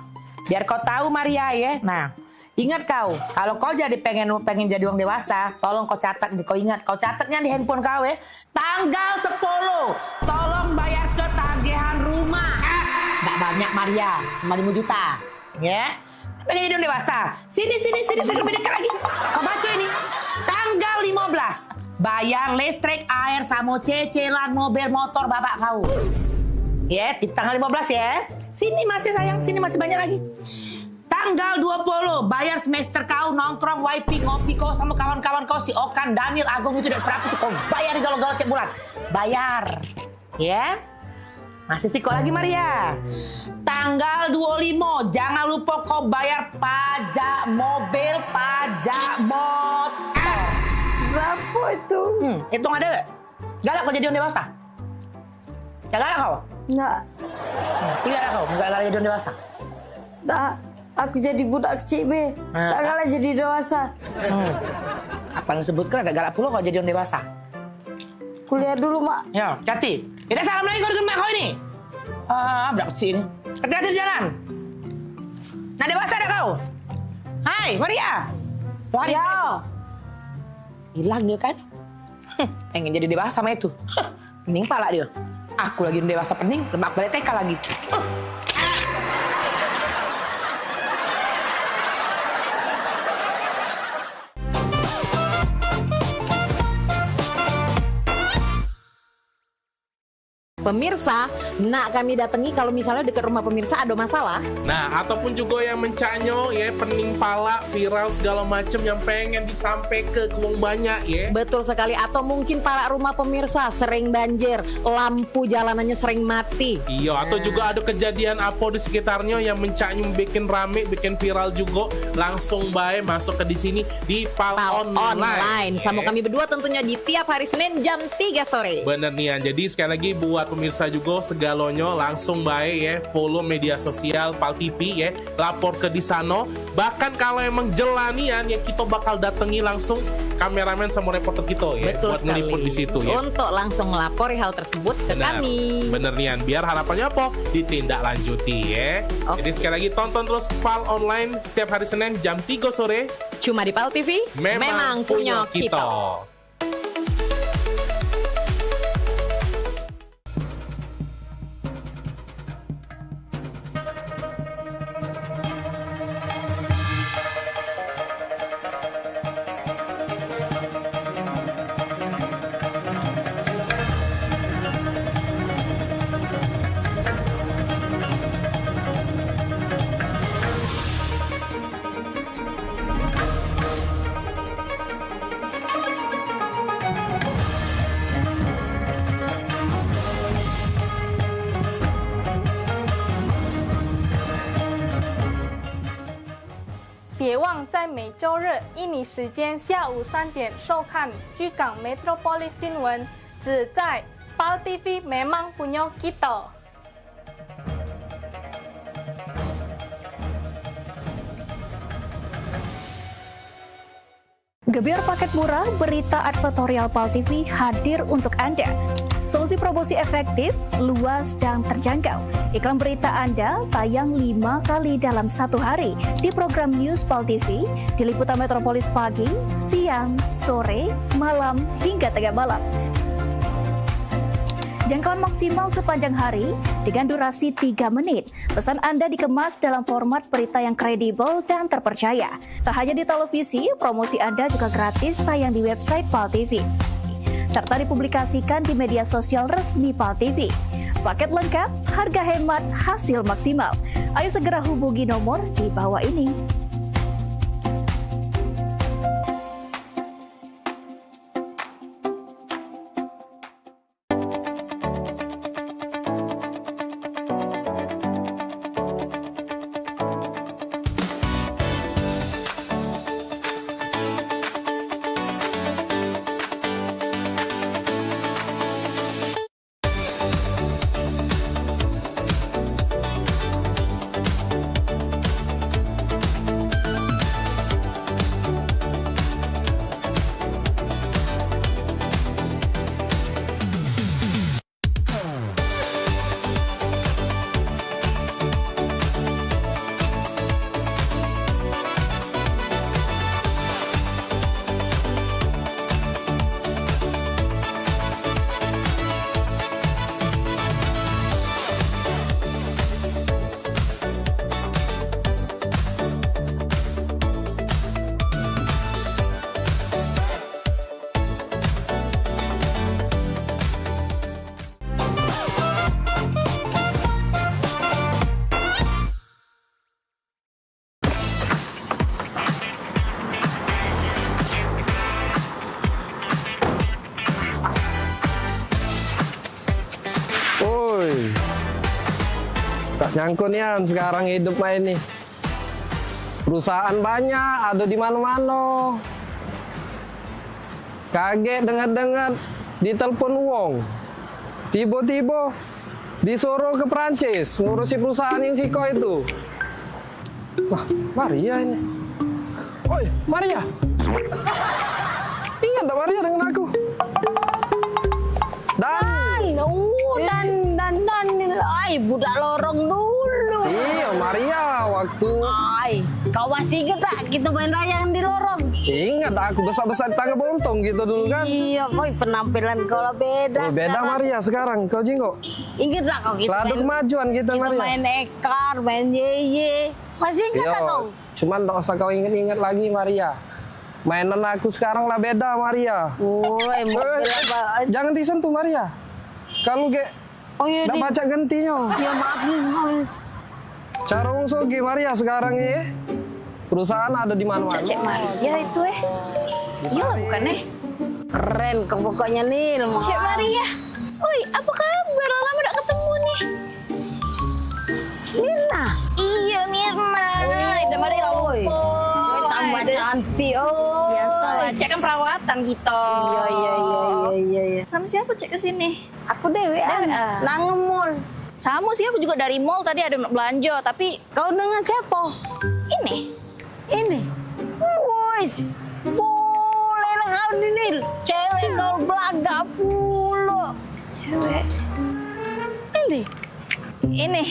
biar kau tahu Maria ya. Nah, ingat kau, kalau kau jadi pengen jadi orang dewasa, tolong kau catat, kau ingat, kau catatnya di handphone kau ya. Tanggal 10, tolong bayar ketagihan rumah. Gak banyak Maria, cuma 5 juta, ya. Pengen jadi orang dewasa. Sini, lebih dekat lagi. Kau baca ini. Tanggal 15. Bayar listrik, air, sama cicilan mobil motor bapak kau. Ya, di tanggal 15 ya. Sini masih sayang, sini masih banyak lagi. Tanggal 20, bayar semester kau, nongkrong, wifi, ngopi kau sama kawan-kawan kau. Si Okan, Daniel, Agung itu tidak seberapa tuh. Kau bayar di galau-galau tiap bulan. Bayar. Ya. Masih siko lagi Maria. Tanggal 25, jangan lupa kau bayar pajak mobil, pajak motor. Berapa itu? Hitung ada. Galak kau jadi orang dewasa? Ya galak kau? Enggak. Tidak kau, enggak galak jadi orang dewasa? Nah, aku jadi budak kecil, Be. Tak galak jadi dewasa. Apa yang sebutkan ada galak pula kau jadi orang dewasa? Kuliah dulu, Mak. Ya, hati. Kita salam lagi kau dengan mak kau ini. Budak kecil ini. Hati-hati di jalan. Nah, dewasa ada kau? Hai, Maria. Lari. Hilang dia kan? Pengen jadi dewasa sama itu. Pening pala dia. Aku lagi dewasa pening, lemak balik TK lagi. Pemirsa, nak kami datangi kalau misalnya dekat rumah pemirsa ada masalah. Nah, ataupun juga yang mencanyo ya, pening pala, viral segala macam yang pengen disampaikan ke wong banyak ya. Betul sekali, atau mungkin para rumah pemirsa sering banjir, lampu jalanannya sering mati. Iya, atau juga ada kejadian apa di sekitarnya yang mencanyo bikin rame, bikin viral juga, langsung baik masuk ke di sini di Pal Online. Sama kami berdua tentunya di tiap hari Senin jam 3 sore. Bener nih, jadi sekali lagi buat pemirsa juga segalonyo langsung baik ya, follow media sosial Pal TV ya, lapor ke di sana. Bahkan kalau emang jelanian ya, kita bakal datangi langsung kameramen sama reporter kita ya. Betul buat meliput di situ ya. Untuk langsung melapori hal tersebut ke kami. Bener nian, biar harapannya apa? Ditindaklanjuti ya. Jadi sekali lagi tonton terus Pal Online setiap hari Senin jam 3 sore. Cuma di Pal TV. Memang punya kita. 别忘在每周日印尼时间下午3点收看居港 Metropolis 新闻，只在PAL TV memang punya kita。Gebyar paket murah, berita advertorial PAL TV hadir untuk Anda. Solusi promosi efektif, luas, dan terjangkau. Iklan berita Anda tayang 5 kali dalam 1 hari di program News PAL TV, di liputan Metropolis pagi, siang, sore, malam, hingga tengah malam. Jangkauan maksimal sepanjang hari dengan durasi 3 menit. Pesan Anda dikemas dalam format berita yang kredibel dan terpercaya. Tak hanya di televisi, promosi Anda juga gratis tayang di website PAL TV, serta dipublikasikan di media sosial resmi PAL TV. Paket lengkap, harga hemat, hasil maksimal. Ayo segera hubungi nomor di bawah ini. Tak nyangkut Yan, sekarang hidup mah ini. Perusahaan banyak, ada di mana-mana. Kaget dengar-dengar ditelepon wong. Tiba-tiba disuruh ke Perancis ngurusi perusahaan yang Siko itu. Wah, Maria ini. Oi, Maria. Ingat tak Maria dengan aku? Ay, budak lorong dulu. Iya, Maria, waktu... Ay, kau masih ingat tak kita main layang di lorong? Ingat, aku besar-besar tangga bontong gitu dulu kan? Iya, boy, penampilan kau lah beda. Oh, beda Maria sekarang, kau jinggo. Ingat tak kau kita Ladu kemajuan kita Maria. main ekar, main yeye. Masih ingat tak kau? Cuman tak usah kau ingat-ingat lagi Maria. Mainan aku sekarang lah beda Maria. Jangan disentuh Maria. Kalau iya, dah baca gentinya. Ya maaf nih. Cara Sogi Maria sekarang ini perusahaan ada di mana-mana. Cek Maria itu Iya bukan Keren kau pokoknya nih. Cek Maria. Oi, apa kabar? Lama gak ketemu nih. Mirna. Iya Mirna. Udah Maria lupa. Tambah cantik. Oh. Biasa lah, Cek kan perawatan gitu. Iya. Sama siapa Cek kesini? Aku dewean. Nang mall. Sama sih, aku juga dari mall tadi ada belanja, tapi... Kau dengan siapa? Ini. Wis. Boleh lah kau Nil. Cewek kau belaga pula. Cewek. Ini.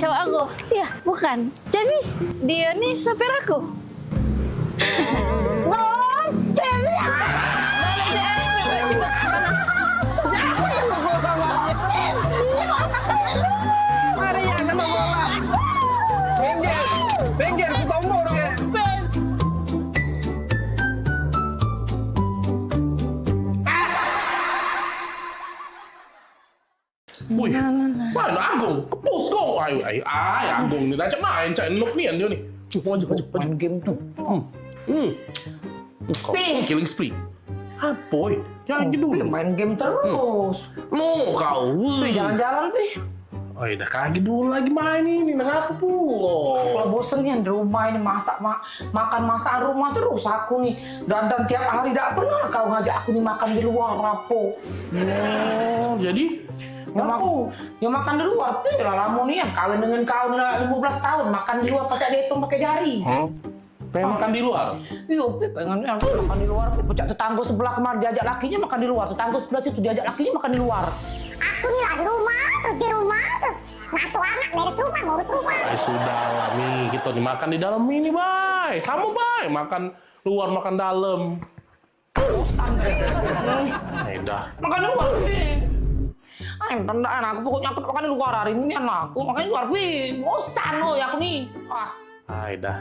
Cowok aku. Iya. Bukan. Jadi? Dia nih sopir aku. Sopir ya? Maria kena bola. Minggir, ku tombol ke. Wih, mana Agung? Kepus kau. Ayo, Agung ni dah cak main, cak nuk ni dia ni. Maju. Main game tu. Killing spree. Apa? Jangan gitu. Main game terus. No, kau. Jalan-jalan, Pi. Oh udah kaget dulu lagi main ini, kenapa pula? Kalau bosen nih di rumah ini makan masakan rumah terus aku nih. Dan tiap hari tidak pernah kau ngajak aku nih makan di luar, Rapo. Oh, jadi? Ya makan di luar, lah lama nih yang kawin dengan kau 15 tahun makan di luar pakai dihitung pakai jari. Pengen makan di luar? Iya, pengen makan di luar. Pecah tetangga sebelah kemarin diajak lakinya makan di luar, tetangga sebelah situ diajak lakinya makan di luar. Aku nih lah di rumah, terus ngasuh anak, beres rumah, ngurus rumah. Sudah lah nih, kita nih makan di dalam ini, Bay. Sama, Bay. Makan luar, makan dalam. Bosan deh. Udah. Makan di luar, Pi. Tandaan aku pokoknya aku makan di luar hari ini anakku. Makan di luar, Pi. Bosan loh ya aku nih. Udah.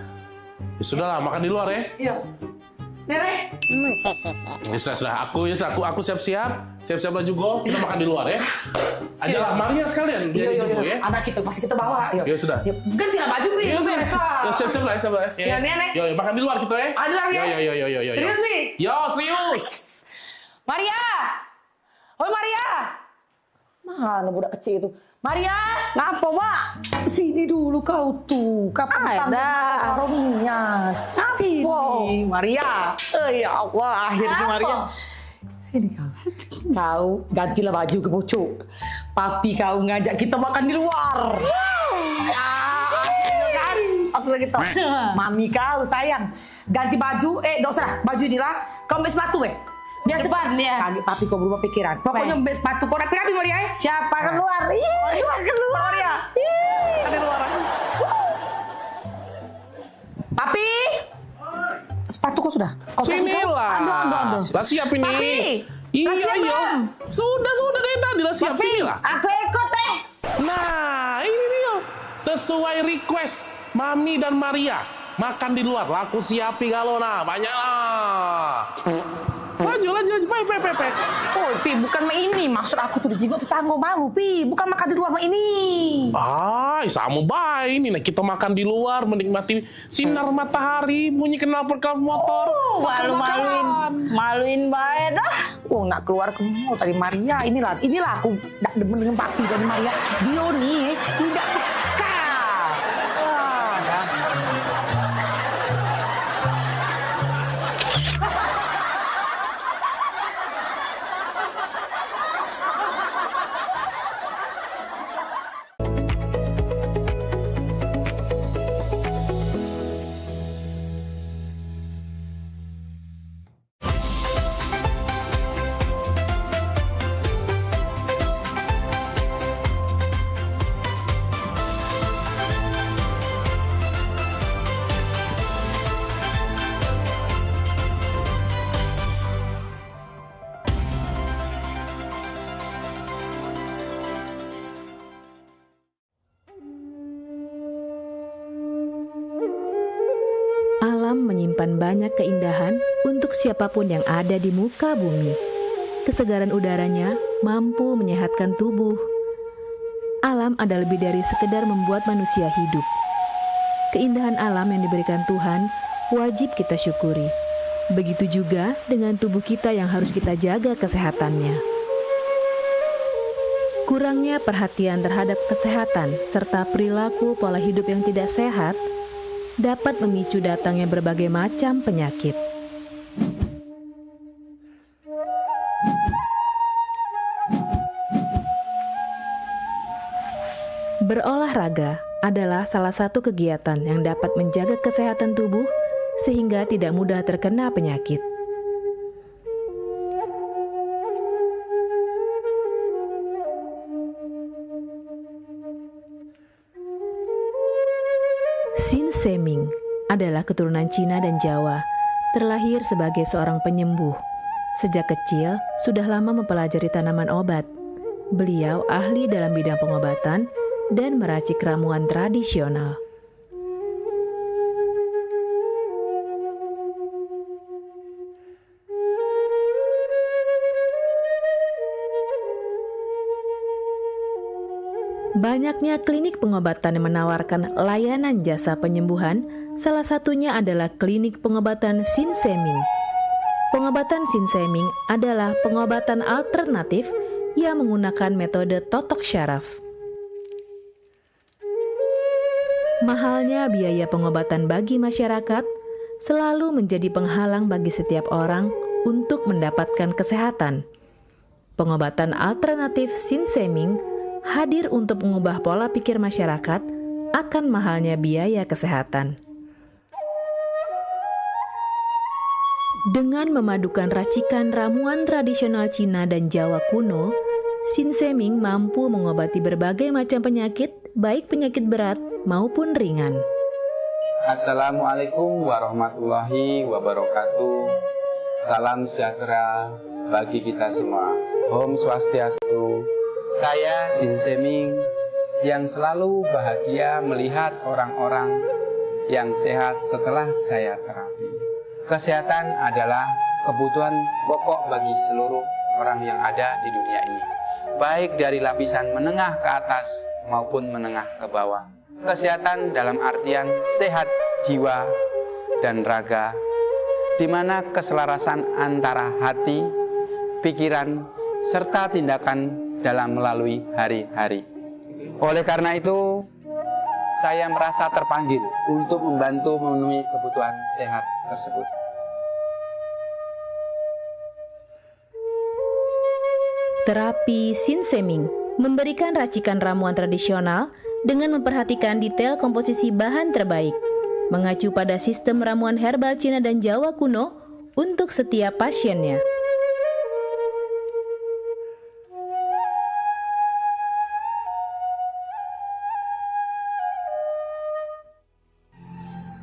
Ya sudah lah, makan di luar ya. Iya. Nenek. Sudah. Aku siap-siap baju go. Kita makan di luar ya. Ajalah Maria sekalian. Iya. Ya. Anak kita pasti kita bawa. Ya sudah. Gantilah baju, Pi. Siap-siap lah. Ya, Nenek. Yo, makan di luar kita ya. Ada ya. Yo. Serius, Pi? Yo, serius. Maria. Oi, Maria. Mana budak kecil itu? Maria. Ngapa, Mak? Sini dulu kau tuh. Kapan Ada. Sarominya? Sini, Maria. Ya Allah, akhirnya Maria. Sini kau gantilah baju ke pucuk. Papi kau ngajak kita makan di luar. Akhirnya kan. Asal kita. Mami kau sayang. Ganti baju. Tidak usah. Baju inilah. Kau ambil sepatu, Biar cepat ya. Kaget papi kau berubah pikiran. Pokoknya ambil sepatu kau rapi-rapi, Maria. Siapa keluar? Keluar, Maria. Keluar. Papi. Sepatu kau sudah? Sini lah. Ada. Lah siap ini. Papi. Iya. Sudah dari tadi lah siap. Sini lah. Aku ikut Nah, ini dia. Sesuai request Mami dan Maria. Makan di luar. Laku siapi kalau banyak lah. Laju, Pe. Oh, Pi, bukan main ini. Maksud aku tuh dijigo tetangga malu, Pi. Bukan makan di luar main ini. Sama baik ini. Nah, kita makan di luar, menikmati sinar matahari, bunyi knalpot motor. Maluin baik dah. Nak keluar ke mall tadi Maria. Inilah aku tak demen dengan papi dari Maria. Dia nih, tidak peka. Alam menyimpan banyak keindahan untuk siapapun yang ada di muka bumi. Kesegaran udaranya mampu menyehatkan tubuh. Alam ada lebih dari sekedar membuat manusia hidup. Keindahan alam yang diberikan Tuhan wajib kita syukuri. Begitu juga dengan tubuh kita yang harus kita jaga kesehatannya. Kurangnya perhatian terhadap kesehatan serta perilaku pola hidup yang tidak sehat dapat memicu datangnya berbagai macam penyakit. Berolahraga adalah salah satu kegiatan yang dapat menjaga kesehatan tubuh sehingga tidak mudah terkena penyakit. Sin Seming adalah keturunan Cina dan Jawa, terlahir sebagai seorang penyembuh. Sejak kecil, sudah lama mempelajari tanaman obat. Beliau ahli dalam bidang pengobatan dan meracik ramuan tradisional. Banyaknya klinik pengobatan yang menawarkan layanan jasa penyembuhan, salah satunya adalah klinik pengobatan Sin Seming. Pengobatan Sin Seming adalah pengobatan alternatif yang menggunakan metode totok syaraf. Mahalnya biaya pengobatan bagi masyarakat selalu menjadi penghalang bagi setiap orang untuk mendapatkan kesehatan. Pengobatan alternatif Sinseming hadir untuk mengubah pola pikir masyarakat akan mahalnya biaya kesehatan. Dengan memadukan racikan ramuan tradisional Cina dan Jawa kuno, Sinseming mampu mengobati berbagai macam penyakit, baik penyakit berat maupun ringan. Assalamualaikum warahmatullahi wabarakatuh. Salam sejahtera bagi kita semua. Om Swastiastu. Saya Sinseming yang selalu bahagia melihat orang-orang yang sehat setelah saya terapi. Kesehatan adalah kebutuhan pokok bagi seluruh orang yang ada di dunia ini, baik dari lapisan menengah ke atas maupun menengah ke bawah. Kesehatan dalam artian sehat jiwa dan raga, di mana keselarasan antara hati, pikiran, serta tindakan dalam melalui hari-hari. Oleh karena itu, saya merasa terpanggil untuk membantu memenuhi kebutuhan sehat tersebut. Terapi Sinseming memberikan racikan ramuan tradisional dengan memperhatikan detail komposisi bahan terbaik, mengacu pada sistem ramuan herbal Cina dan Jawa kuno untuk setiap pasiennya.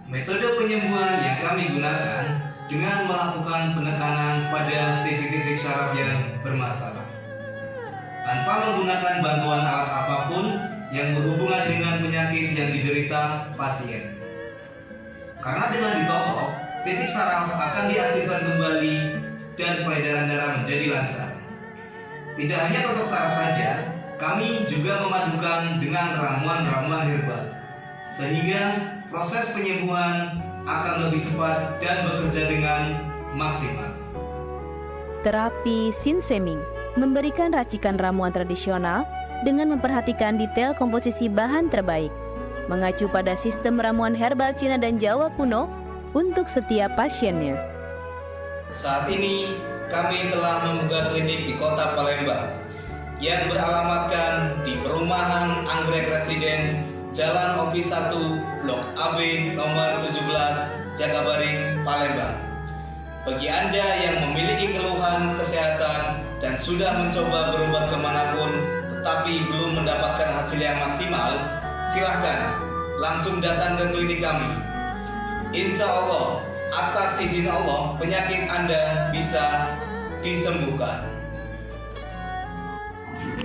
Metode penyembuhan yang kami gunakan dengan melakukan penekanan pada titik-titik syaraf yang bermasalah, tanpa menggunakan bantuan alat apapun yang berhubungan dengan penyakit yang diderita pasien. Karena dengan ditotok, titik saraf akan diaktifkan kembali dan peredaran darah menjadi lancar. Tidak hanya totok saraf saja, kami juga memadukan dengan ramuan-ramuan herbal, sehingga proses penyembuhan akan lebih cepat dan bekerja dengan maksimal. Terapi Sinseming memberikan racikan ramuan tradisional dengan memperhatikan detail komposisi bahan terbaik, mengacu pada sistem ramuan herbal Cina dan Jawa kuno untuk setiap pasiennya. Saat ini kami telah membuka klinik di Kota Palembang yang beralamatkan di Perumahan Anggrek Residence, Jalan Opi 1, Blok AB nomor 17, Jakabaring, Palembang. Bagi Anda yang memiliki keluhan kesehatan dan sudah mencoba berobat kemanapun tetapi belum mendapatkan hasil yang maksimal, silahkan langsung datang ke klinik kami. Insya Allah, atas izin Allah, penyakit Anda bisa disembuhkan.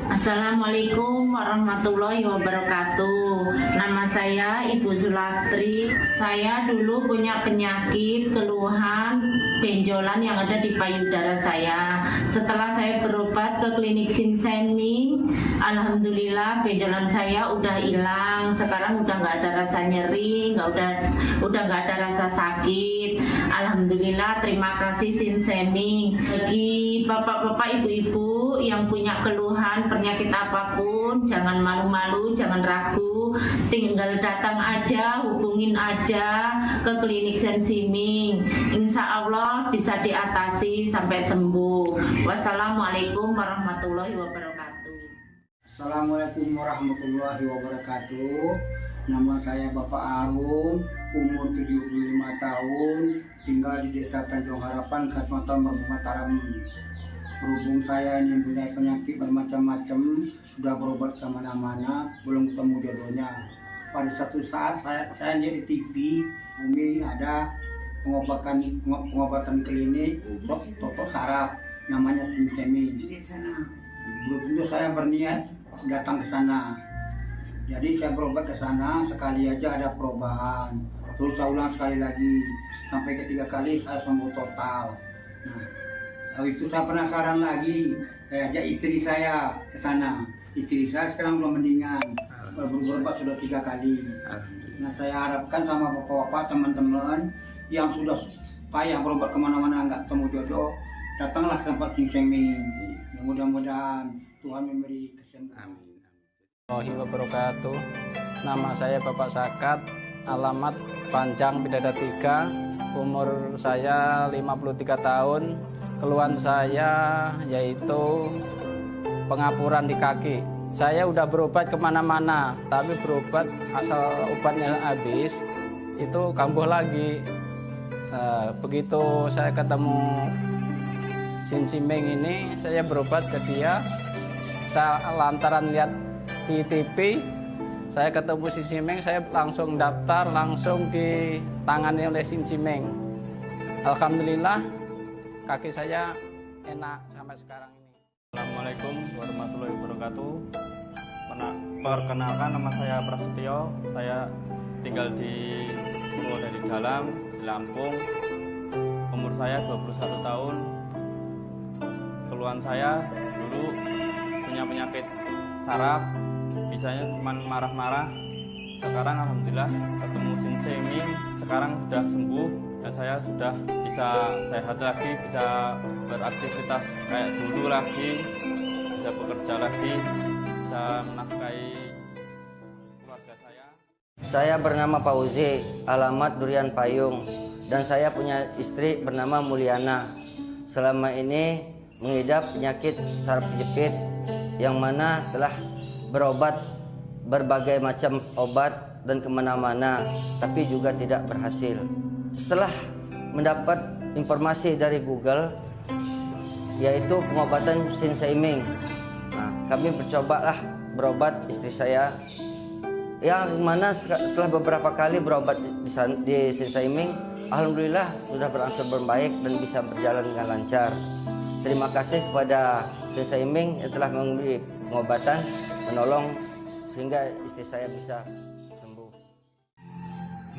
Assalamualaikum warahmatullahi wabarakatuh. Nama saya Ibu Sulastri. Saya dulu punya penyakit keluhan benjolan yang ada di payudara saya. Setelah saya berobat ke klinik Sinseming, alhamdulillah benjolan saya udah hilang. Sekarang udah nggak ada rasa nyeri, udah nggak ada rasa sakit. Alhamdulillah, terima kasih Sinseming. Bagi bapak-bapak, ibu-ibu yang punya keluhan penyakit apapun, jangan malu-malu, jangan ragu, tinggal datang aja, hubungin aja ke klinik Sinseming. Insya Allah bisa diatasi sampai sembuh. Wassalamualaikum warahmatullahi wabarakatuh. Assalamualaikum warahmatullahi wabarakatuh. Nama saya Bapak Arun, umur 75 tahun, tinggal di Desa Tanjung Harapan, Kecamatan Mataram. Berhubung saya ini mempunyai penyakit bermacam-macam, sudah berobat kemana-mana, belum ketemu jodohnya. Pada satu saat saya lihat di TV, Bumi ada pengobatan klinik totok saraf, namanya Sinseming. Belum itu saya berniat datang ke sana. Jadi saya berobat ke sana, sekali aja ada perubahan. Terus saya ulang sekali lagi, sampai ketiga kali saya sembuh total. Nah, habis itu saya penasaran lagi, saya ajak istri saya ke sana. Istri saya sekarang belum mendingan, berobat sudah 3 kali. Nah, saya harapkan sama bapak-bapak, teman-teman yang sudah payah berobat kemana-mana nggak ketemu jodoh, datanglah ke tempat Sinseming. Mudah-mudahan Tuhan memberi kesembuhan. Warahmatullahi wabarakatuh. Nama saya Bapak Sakat, alamat Panjang Bidada 3, umur saya 53 tahun. Keluhan saya yaitu pengapuran di kaki. Saya udah berobat kemana-mana, tapi berobat asal obatnya habis, itu kambuh lagi. Begitu saya ketemu Sin Simeng ini, saya berobat ke dia. Saya lantaran lihat di TV, saya ketemu Sin Simeng, saya langsung daftar, langsung ditangani oleh Sin Simeng. Alhamdulillah, kaki saya enak sampai sekarang ini. Assalamualaikum warahmatullahi wabarakatuh. Perkenalkan, nama saya Prasetyo. Saya tinggal di Pulau Dari Dalam, di Lampung. Umur saya 21 tahun. Keluhan saya dulu punya penyakit saraf, bisanya cuma marah-marah. Sekarang alhamdulillah ketemu Sin Simeng, sekarang sudah sembuh dan saya sudah bisa sehat lagi, bisa beraktivitas kayak dulu lagi, bisa bekerja lagi, bisa menafkahi keluarga saya. Saya bernama Fauzi, alamat Durian Payung, dan saya punya istri bernama Mulyana. Selama ini mengidap penyakit saraf kejepit yang mana telah berobat berbagai macam obat dan kemana-mana, tapi juga tidak berhasil. Setelah mendapat informasi dari Google, yaitu pengobatan Sin Simeng, kami mencobalah berobat istri saya, yang mana setelah beberapa kali berobat di Sin Simeng, alhamdulillah sudah berangsur membaik dan bisa berjalan dengan lancar. Terima kasih kepada Sin Simeng yang telah memberi pengobatan, menolong sehingga istri saya bisa sembuh.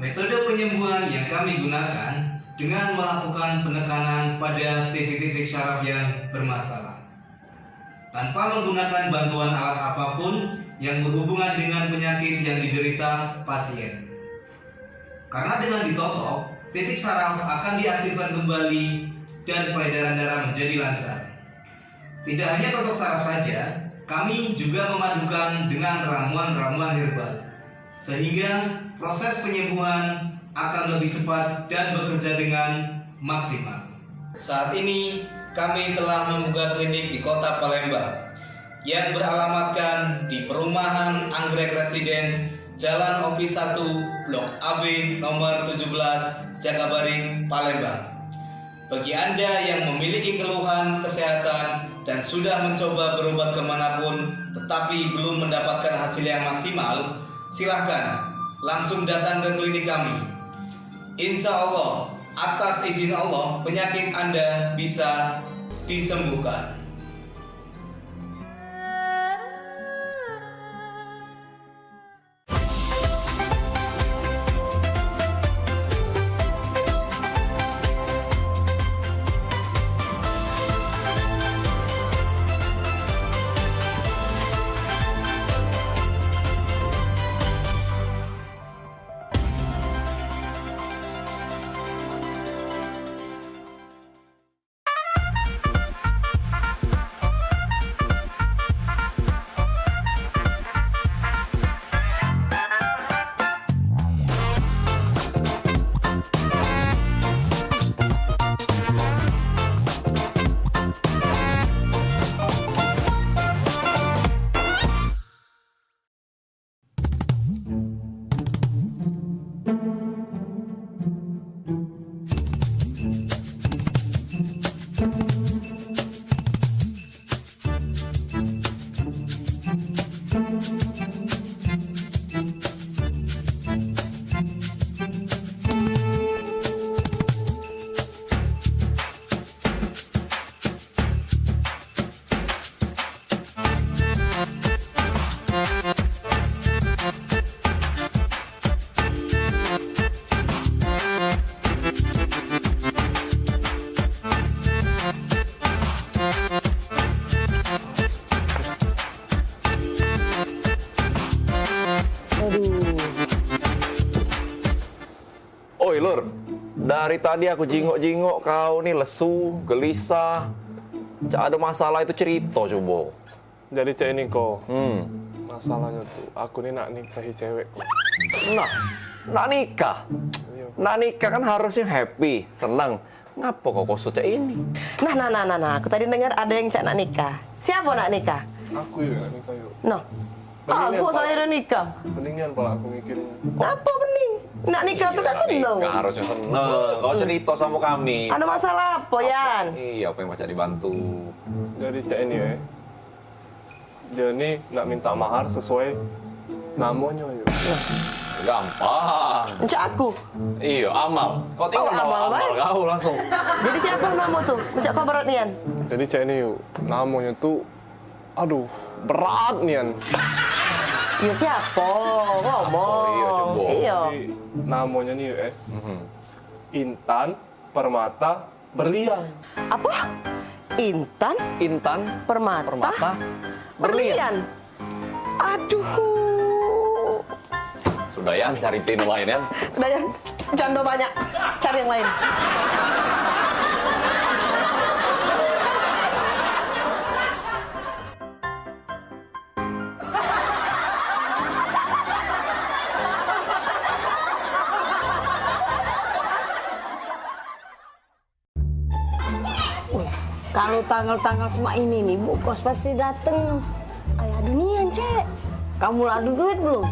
Metode penyembuhan yang kami gunakan dengan melakukan penekanan pada titik-titik syaraf yang bermasalah, tanpa menggunakan bantuan alat apapun yang berhubungan dengan penyakit yang diderita pasien. Karena dengan ditotok, titik syaraf akan diaktifkan kembali dan peredaran darah menjadi lancar. Tidak hanya totok saraf saja, kami juga memadukan dengan ramuan-ramuan herbal, sehingga proses penyembuhan akan lebih cepat dan bekerja dengan maksimal. Saat ini kami telah membuka klinik di Kota Palembang yang beralamatkan di Perumahan Anggrek Residence, Jalan Opi 1, Blok AB nomor 17, Jagabaring, Palembang. Bagi Anda yang memiliki keluhan kesehatan dan sudah mencoba berobat kemanapun tetapi belum mendapatkan hasil yang maksimal, silahkan langsung datang ke klinik kami. Insya Allah, atas izin Allah, penyakit Anda bisa disembuhkan. Oi Lur, dari tadi aku jingok-jingok kau nih lesu, gelisah. Cak ada masalah itu cerita coba. Jadi cak ini kok, Masalahnya tuh, aku nih nak nikahi cewek. Nah, nak nikah. Nak nikah kan harusnya happy, senang. Ngapa kok kosutnya ini? Nah, aku tadi dengar ada yang cak nak nikah. Siapa nak nikah? Aku yuk nak nikah yuk. Nah, aku saya udah nikah. Mendingan pala aku mikirin. Ngapa bening? Nak nikah tuh kan seneng. Nikah harusnya seneng. Kau cerita sama kami. Ada masalah apa, Yan? Iya, apa yang baca dibantu? Jadi cak ini ya. Dia nih nak minta mahar sesuai namanya yuk. Gampang. Cak aku. Iya, Amal. Kau tinggal nama Amal kau langsung. Jadi siapa nama tuh? Cak kau berat Nian. Jadi cak ini yuk, namanya tuh, aduh, berat Nian. Ya siapa? Ngomong. Iya. Jadi, namanya nih yuk Intan Permata Berlian. Apa? Intan Permata Berlian. Aduh. Sudah Yan, cari pin lain Yan. Udah Yan, jando banyak. Cari yang lain. Kalau tanggal-tanggal semua ini nih, Bu Kos pasti dateng. Ayah dunian, Cek. Kamu adu duit belum?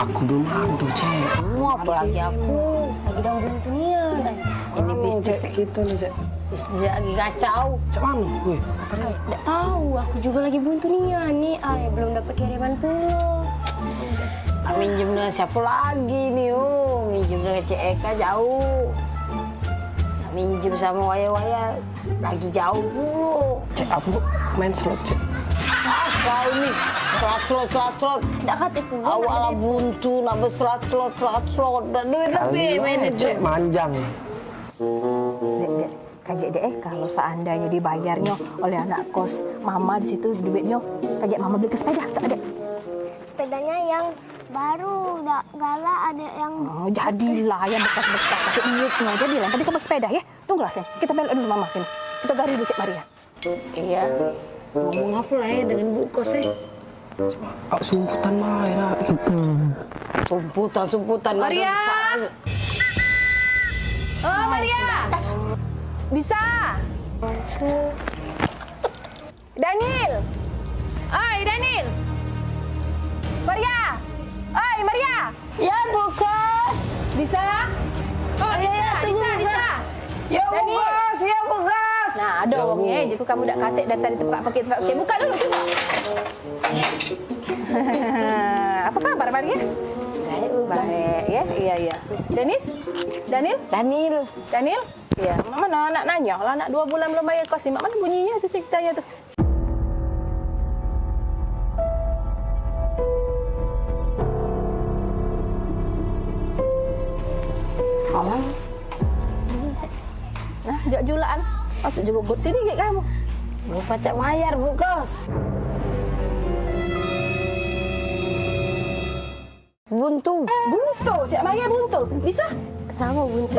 Aku belum adu, Cek. Kamu apalagi aku. Lagi dalam dunian. Ini bisnis kita nih, Cek. Bisnis lagi kacau. Cek mana? Wih, Nggak tahu, aku juga lagi buntu nian nih. Ayah belum dapat kiriman pulau. Minjem dengan siapa lagi nih? Minjem dengan Cek Eka jauh. Minjem sama waya-waya lagi jauh dulu. Cek, aku main slot, Cek. Kau nih, slot. Nggak katiku. Awalnya buntu, nambah slot. Dan duit lebih main itu. Cek, manjang. Kayak deh, kalau seandainya dibayarnya oleh anak kos mama di situ duitnya, kayak mama beli ke sepeda, tak ada. Sepedanya yang baru, nggak galak ada yang... Oh, jadilah yang bekas-bekas pakai duitnya, jadilah. Tadi kamu sepeda ya, tunggulah sini. Kita balik dulu mama sini. Kita gari dulu Cik Maria. Iya. Ngomong apa lah ya dengan Bu Kos ya? Sumputan mah ya. Sumputan. Maria! Oh, Maria! Bisa? Daniel! Oi, Daniel! Maria! Oi, Maria! Ya, Bu Kos! Bisa? Oh, bisa. Ya, Bu Kos! Ya, Bu Kos! Nah, ada orangnya. Jadi kamu dah katik dari tadi tempat pakai. Buka dulu, coba. Apa kabar, Maria? Baik, ya? Iya. Daniel? Iya, Mak mana nak nanya lah, nak 2 bulan belum bayar kos. Mak mana bunyinya tu ceritanya tu? Oh. Nah, jak julaan. Masuk juga gut sedikit kamu. Lupa Cak Mayar, Bu Kos. Buntu, Cak Maya buntu. Bisa? Sama buntu.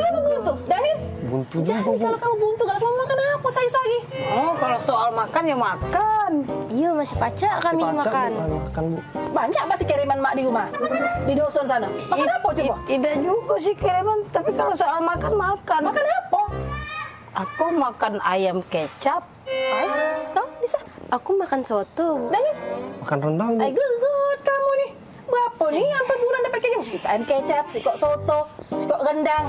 Daniel? Buntu juga. Jadi kalau kamu buntu, kalau kamu makan apa sayur lagi? Oh, kalau soal makan ya makan. Iya, masih pacak kami makan. Makan, Bu. Banyak berarti kiriman mak di rumah? Di dusun sana. Makan apa coba? Tidak juga sih kiriman, tapi kalau soal makan. Makan apa? Aku makan ayam kecap. Kau bisa? Aku makan soto. Daniel? Makan rendang, Bu. Good kamu nih. Berapa nih sampai bulan dapat kayak si ayam kecap, si kok soto, si kok rendang.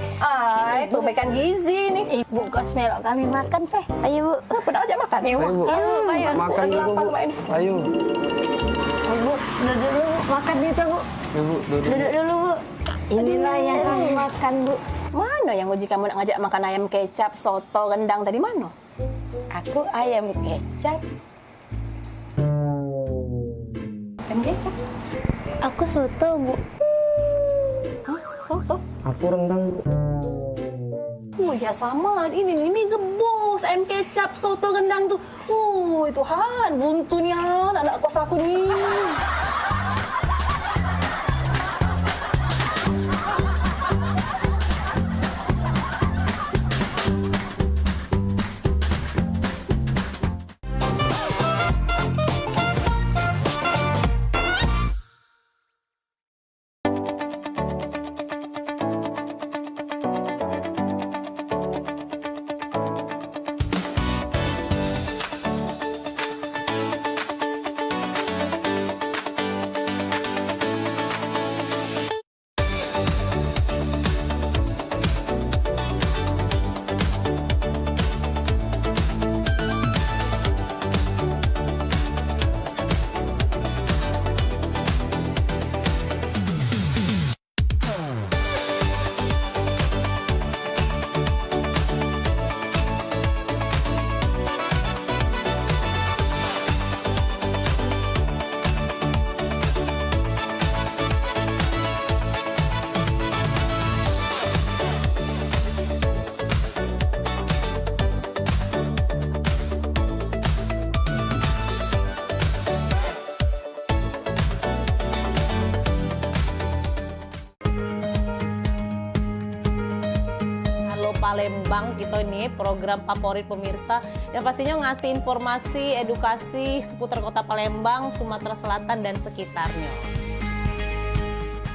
Perbaikan gizi nih. Ibu Kos melok kami makan, Peh. Ayo, Bu. Kenapa nak ajak makan? Ayo, Bu. Ayo. Makan juga, Bu. Ayo. Bu, duduk dulu, makan itu, Bu. Ibu, Duduk dulu, Bu. Inilah yang kami makan, Bu. Mana yang uji kamu nak ngajak makan ayam kecap, soto, rendang tadi mana? Aku ayam kecap. Ayam kecap? Aku soto, Bu. Hah? Soto? Aku rendang, Bu. Oh ya sama, ini gebos, ayam kecap, soto, rendang tuh. Oh Tuhan, buntu nih anak kos aku nih. Palembang kita ini program favorit pemirsa yang pastinya ngasih informasi, edukasi seputar kota Palembang, Sumatera Selatan dan sekitarnya.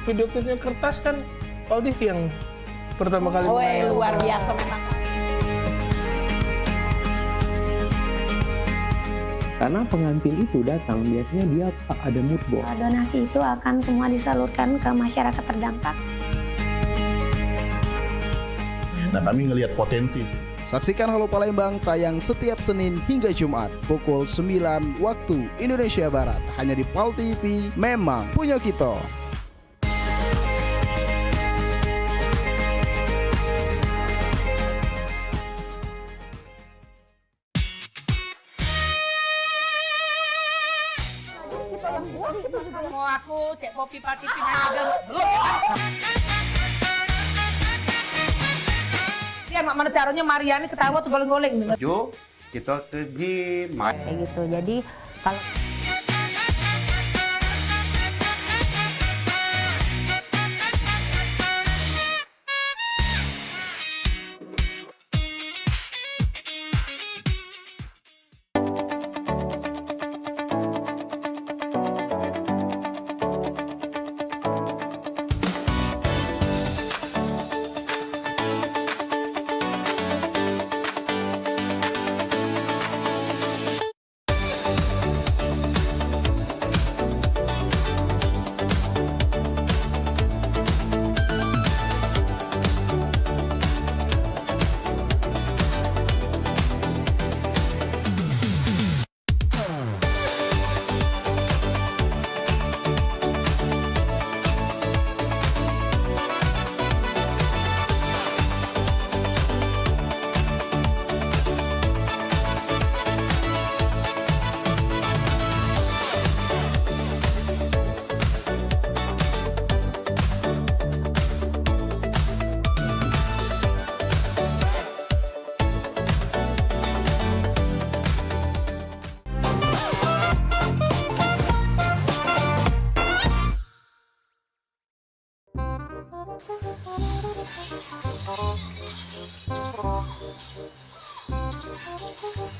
Video klipnya Kertas kan Pal TV yang pertama kali. Luar biasa memang. Karena pengantin itu datang, biasanya dia ada mood board. Donasi itu akan semua disalurkan ke masyarakat terdampak. Nah, kami ngelihat potensi. Saksikan Halo Palembang tayang setiap Senin hingga Jumat pukul 9 waktu Indonesia Barat. Hanya di PAL TV, memang punya kita. Mau aku cek kopi pati pindah belum. Dia mana caranya Mariani ketawa tuh goleng-goleng. Jo, kita pergi main. Kayak gitu. Jadi kalau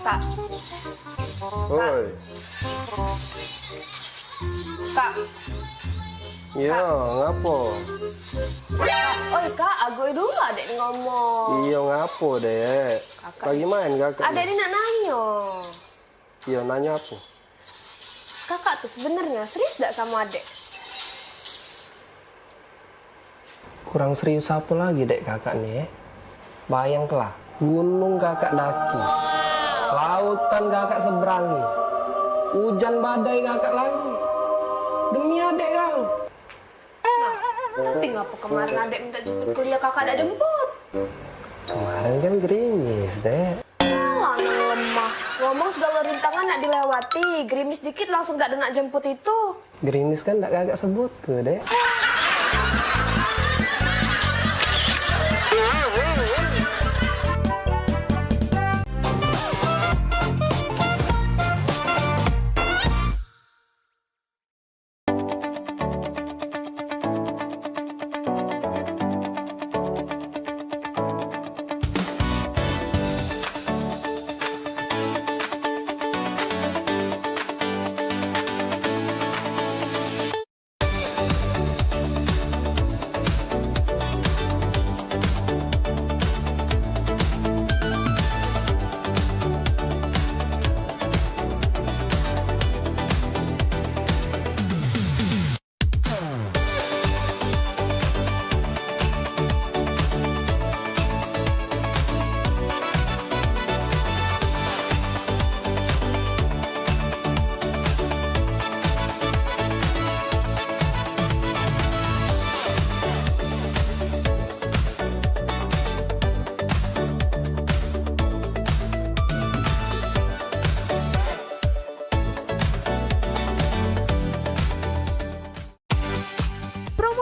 Kak. Oi. Kak. Iya, ngapo? Oi kak, aku dulu adek ngomong. Iya, ngapo dek? Lagi main kakak? Adek ini nak nanya. Iya, nanya apa? Kakak tuh sebenarnya serius gak sama adek? Kurang serius apa lagi dek kakak nih? Bayanglah, gunung kakak daki, lautan kakak seberangi, hujan badai kakak lagi. Demi adek kau. Tapi ngapa kemarin adek minta jemput kuliah kakak ada jemput? Kemarin kan gerimis dek. Anak lemah. Ngomong segala rintangan nak dilewati, gerimis dikit langsung gak ada nak jemput itu. Gerimis kan tak kakak sebut ke dek.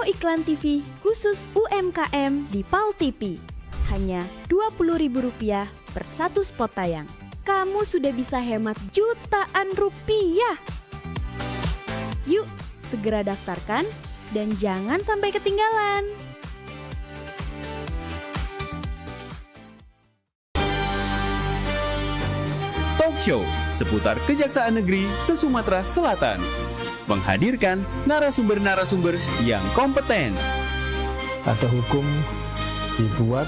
Iklan TV khusus UMKM di PAL TV. Hanya Rp20.000 per satu spot tayang. Kamu sudah bisa hemat jutaan rupiah. Yuk, segera daftarkan dan jangan sampai ketinggalan. talk show seputar Kejaksaan Negeri se-Sumatera Selatan. Menghadirkan narasumber-narasumber yang kompeten. Ada hukum dibuat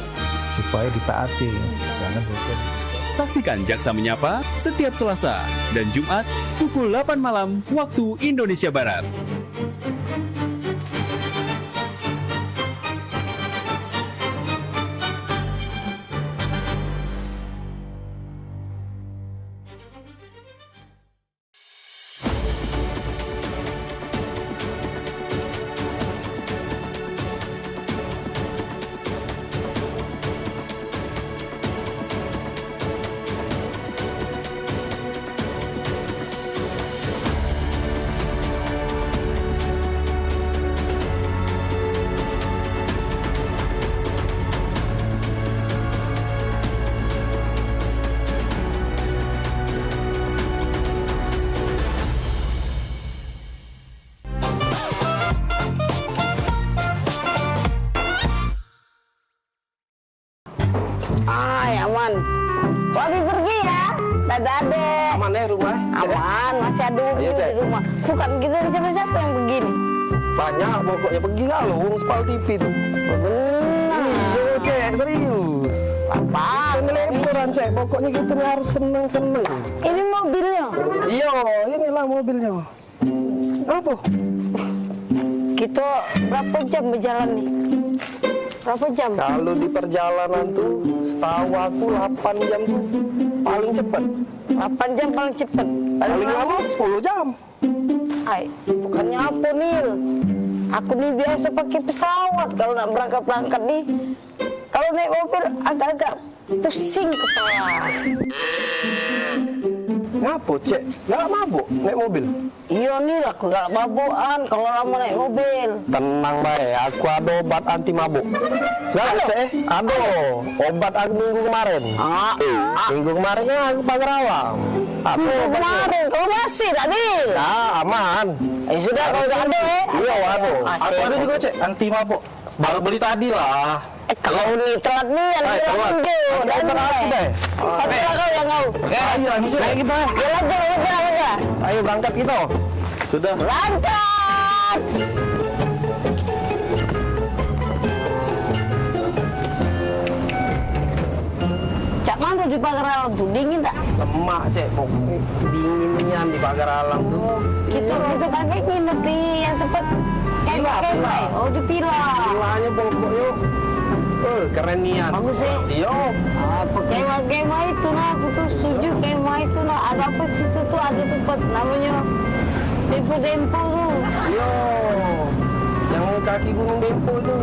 supaya ditaati, jangan hukum. Saksikan Jaksa Menyapa setiap Selasa dan Jumat pukul 8 malam waktu Indonesia Barat. Aman. Wabi pergi ya. Dadah adek. Aman ya rumah? Aman, masih ada Ayo, Cek. di rumah. Bukan gitu siapa-siapa yang begini. Banyak pokoknya pergi kalau urus Pal TV tuh. Benar. Iya, Cek, serius. Apa? Lebaran, Cek. Pokoknya kita harus seneng-seneng. Ini mobilnya. Iya, inilah mobilnya. Apa? Kita berapa jam berjalan nih? Berapa jam? Kalau di perjalanan tuh, setahu aku 8 jam tuh paling cepat. 8 jam paling cepat. Paling lama 10 jam. Ay, bukannya apa Nil? Aku nih biasa pakai pesawat kalau nak berangkat nih. Kalau naik mobil agak-agak pusing kepala. Ngapa, Cek? Gak mabuk naik mobil? Iya Nil, aku gak mabukan kalau lama naik mobil. Tenang baik, aku ada obat anti mabuk. Gak ada, Cek? Ada. Obat aku minggu kemarin. Minggu kemarinnya aku pagar awam. Minggu kemarin, kalau masih tadi? Ya, aman. Sudah, kalau gak ada Iya, ada. Asik. Aku ada juga, Cek, anti mabuk. Baru beli tadi lah. Kalau nih telat nih, yang bilang dulu. Dan berarti deh. Oke lah kau yang kau. Ayo lagi, Cek. Ayo kita. Ya lanjut. Ayo berangkat kita. Sudah. Berangkat. Cak mana di pagar alam tuh, dingin tak? Lemak, Cek. Pokoknya dinginnya di pagar alam tuh. Kita kakek nginep di yang tempat kemah. Oh di Pila. Pilanya pokoknya keren nian. Bagus sih. Iya. Apa kemah itu nah, aku tuh setuju kemah itu nah. Ada apa situ tuh ada tempat namanya Dempo tuh. Iya. Yang kaki Gunung Dempo itu,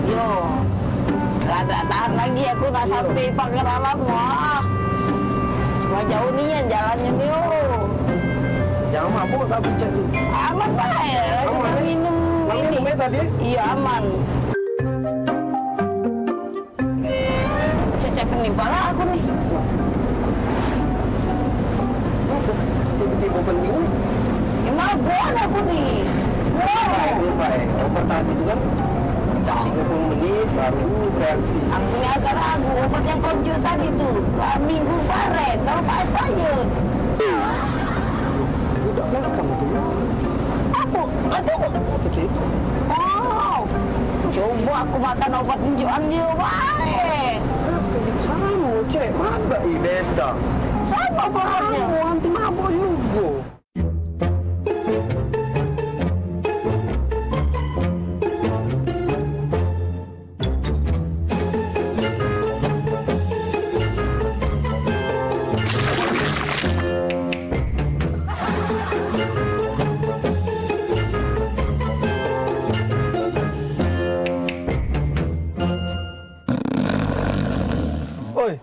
Iya. Rada tahan lagi aku nak sampai pagar alam wah. Cuma jauh nih yang jalannya nih Jangan mabuk tapi Cek tuh. Aman baik. Langsung minum ini. Tadi? Iya aman. Cecep penimpa lah aku nih. Tiba-tiba penting nih. Ya mabuan aku nih. Baik. Obat tadi itu kan 30 menit baru reaksi. Aku ini agak ragu obat yang konjo tadi tuh. Minggu kemarin kalau Pak Espanyol. Udah belakang tuh. Aku? Itu. Oh, coba aku makan obat tunjukan dia baik. Sama, Cek. Mana beda? Sama obatnya. Anti mabuk juga. Oi,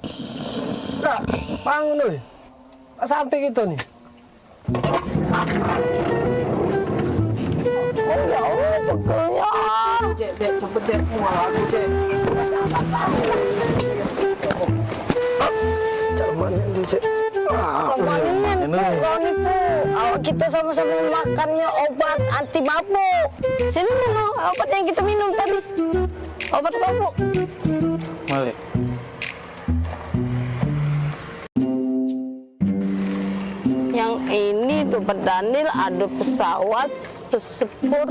Kak, bangun oi. Sampai kita nih. Oh ya Allah, pegelnya. Cek, cepet Cek. Wah, aku Cek. Cek mana itu Cek? Kau nipu. Awak kita sama-sama makannya obat anti mabuk. Sini minum obat yang kita minum tadi. Obat mabuk. Malik. Pak Daniel ada pesawat pesepur.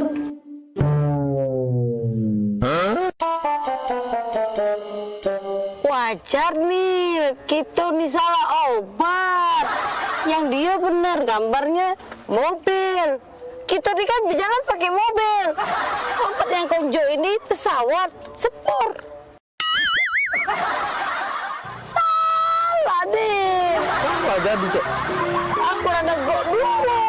Wajar nih, kita nih salah obat. Yang dia benar gambarnya mobil. Kita nih kan berjalan pakai mobil. Obat yang konjo ini pesawat sepur. Salah deh. Salah jadi, Cek. Aku ada gok dulu.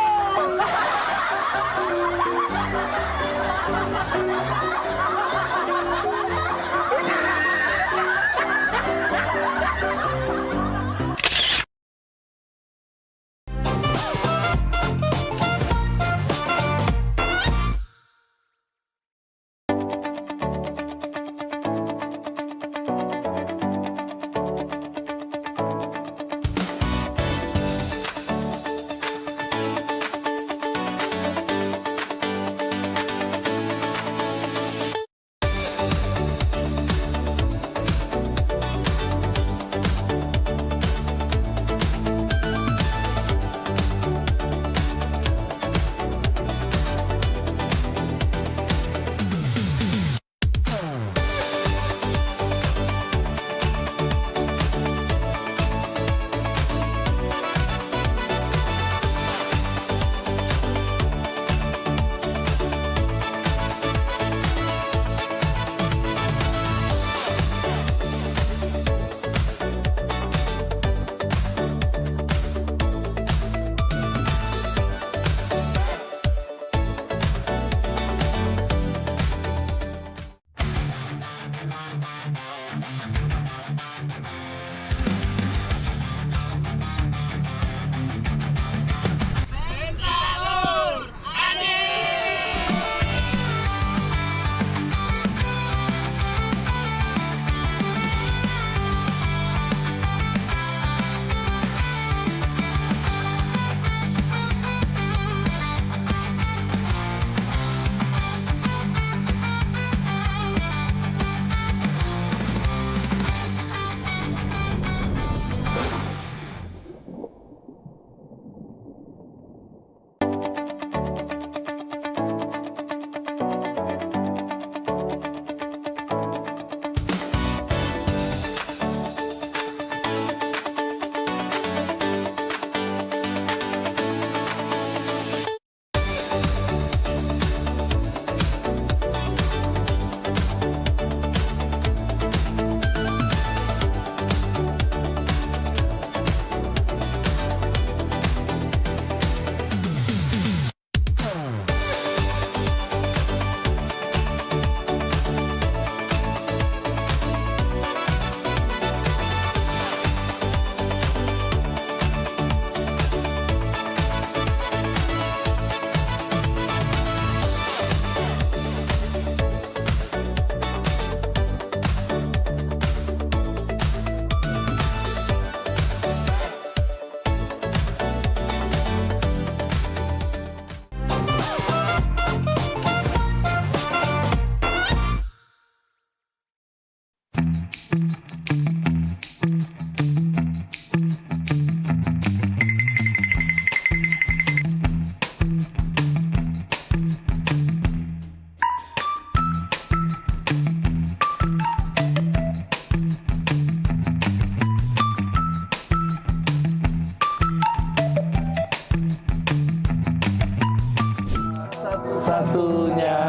Satunya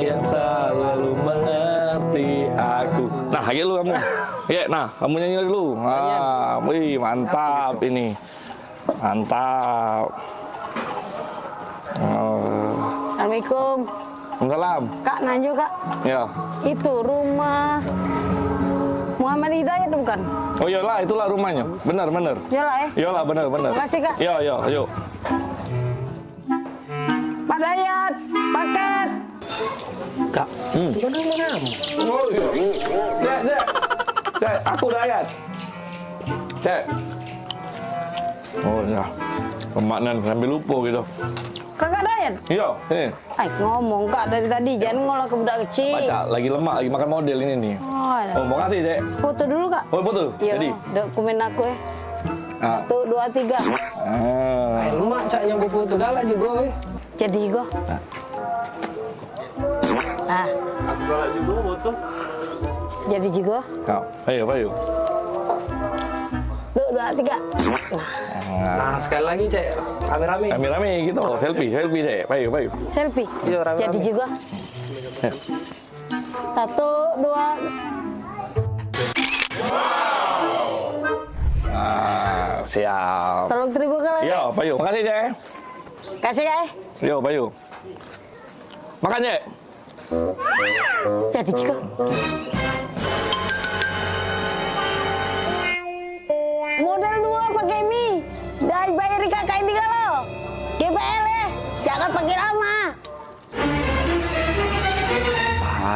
yang selalu mengerti aku. Nah, kayak lu kamu. Ya, nah, kamu nyanyi lagi lu. Ah, wih, mantap ini. Mantap. Assalamualaikum. Salam. Kak, Nanjo Kak. Ya. Itu rumah Muhammad Hidayat bukan? Oh iyalah, itulah rumahnya. Benar, benar. Iyalah ya. Iyalah, benar, benar. Makasih Kak. Iya, iya, yuk. Pak Dayat, paket. Kak. Oh iya. Cek, cek. Cek, aku Dayat. Cek. Oh ya. Pemaknan sambil lupa gitu. Kakak Dayat? Iya, ini. Ay, ngomong Kak dari tadi, jangan ngolah ke budak kecil. Baca, lagi lemak, lagi makan model ini nih. Oh, Oh, mau kasih, Cek. foto dulu Kak. Oh, foto? Iya, Jadi? dokumen aku ya. 1, 2, 3. Lemak caknya buku itu galak juga. Jadi go. Aku galak juga foto. Jadi juga. Ayo, ayo. 1, 2, 3. Nah, sekali lagi cek, rame-rame. Rame-rame gitu, selfie, Cek. Ayo, ayo. Selfie. Iya, rame-rame. Jadi juga. 1, 2. Siap. Tolong terima kasih. Yo, Bayu. Makasih, Cek. Kasih ya. Yo, Bayu. Makan, Cek. Jadi juga. Modal 2 pakai mie. Dan bayari kakak ini kalau. GPL ya. Jangan pakai lama.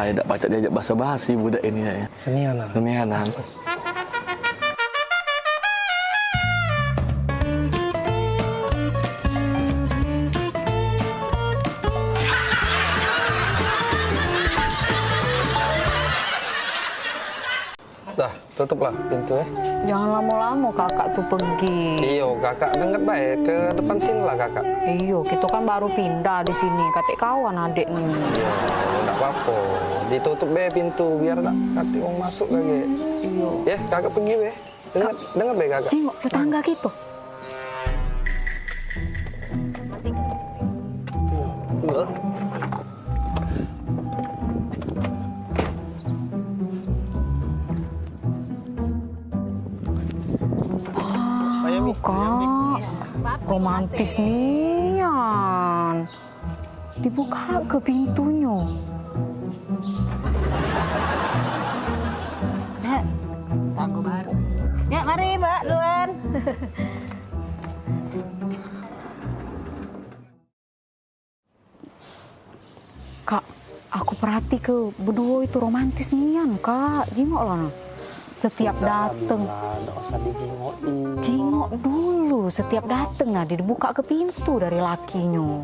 Tidak baca diajak basa-basi budak ini ya. Senianan. Senianan. Dah, tutuplah pintu ya. Jangan lama-lama kakak tuh pergi. Iyo, kakak dengar baik ke depan sini lah kakak. Iyo, kita kan baru pindah di sini. Katik kawan adik nih. Iya, enggak apa-apa. Ditutup be pintu biar nak kati mau masuk kage. Iya. Ya, kakak pergi be. Dengar be kakak. Jengok tetangga gitu. Iya. Kak, romantis nian. Dibuka ke pintunya. Tanggo baru. Ya, mari Mbak Luan. Kak, aku perhati ke berdua itu romantis nian, Kak. Jengok lah. Setiap dateng, Enggak usah dijingokin. jengok dulu. Setiap dateng nah dibuka ke pintu dari lakinya.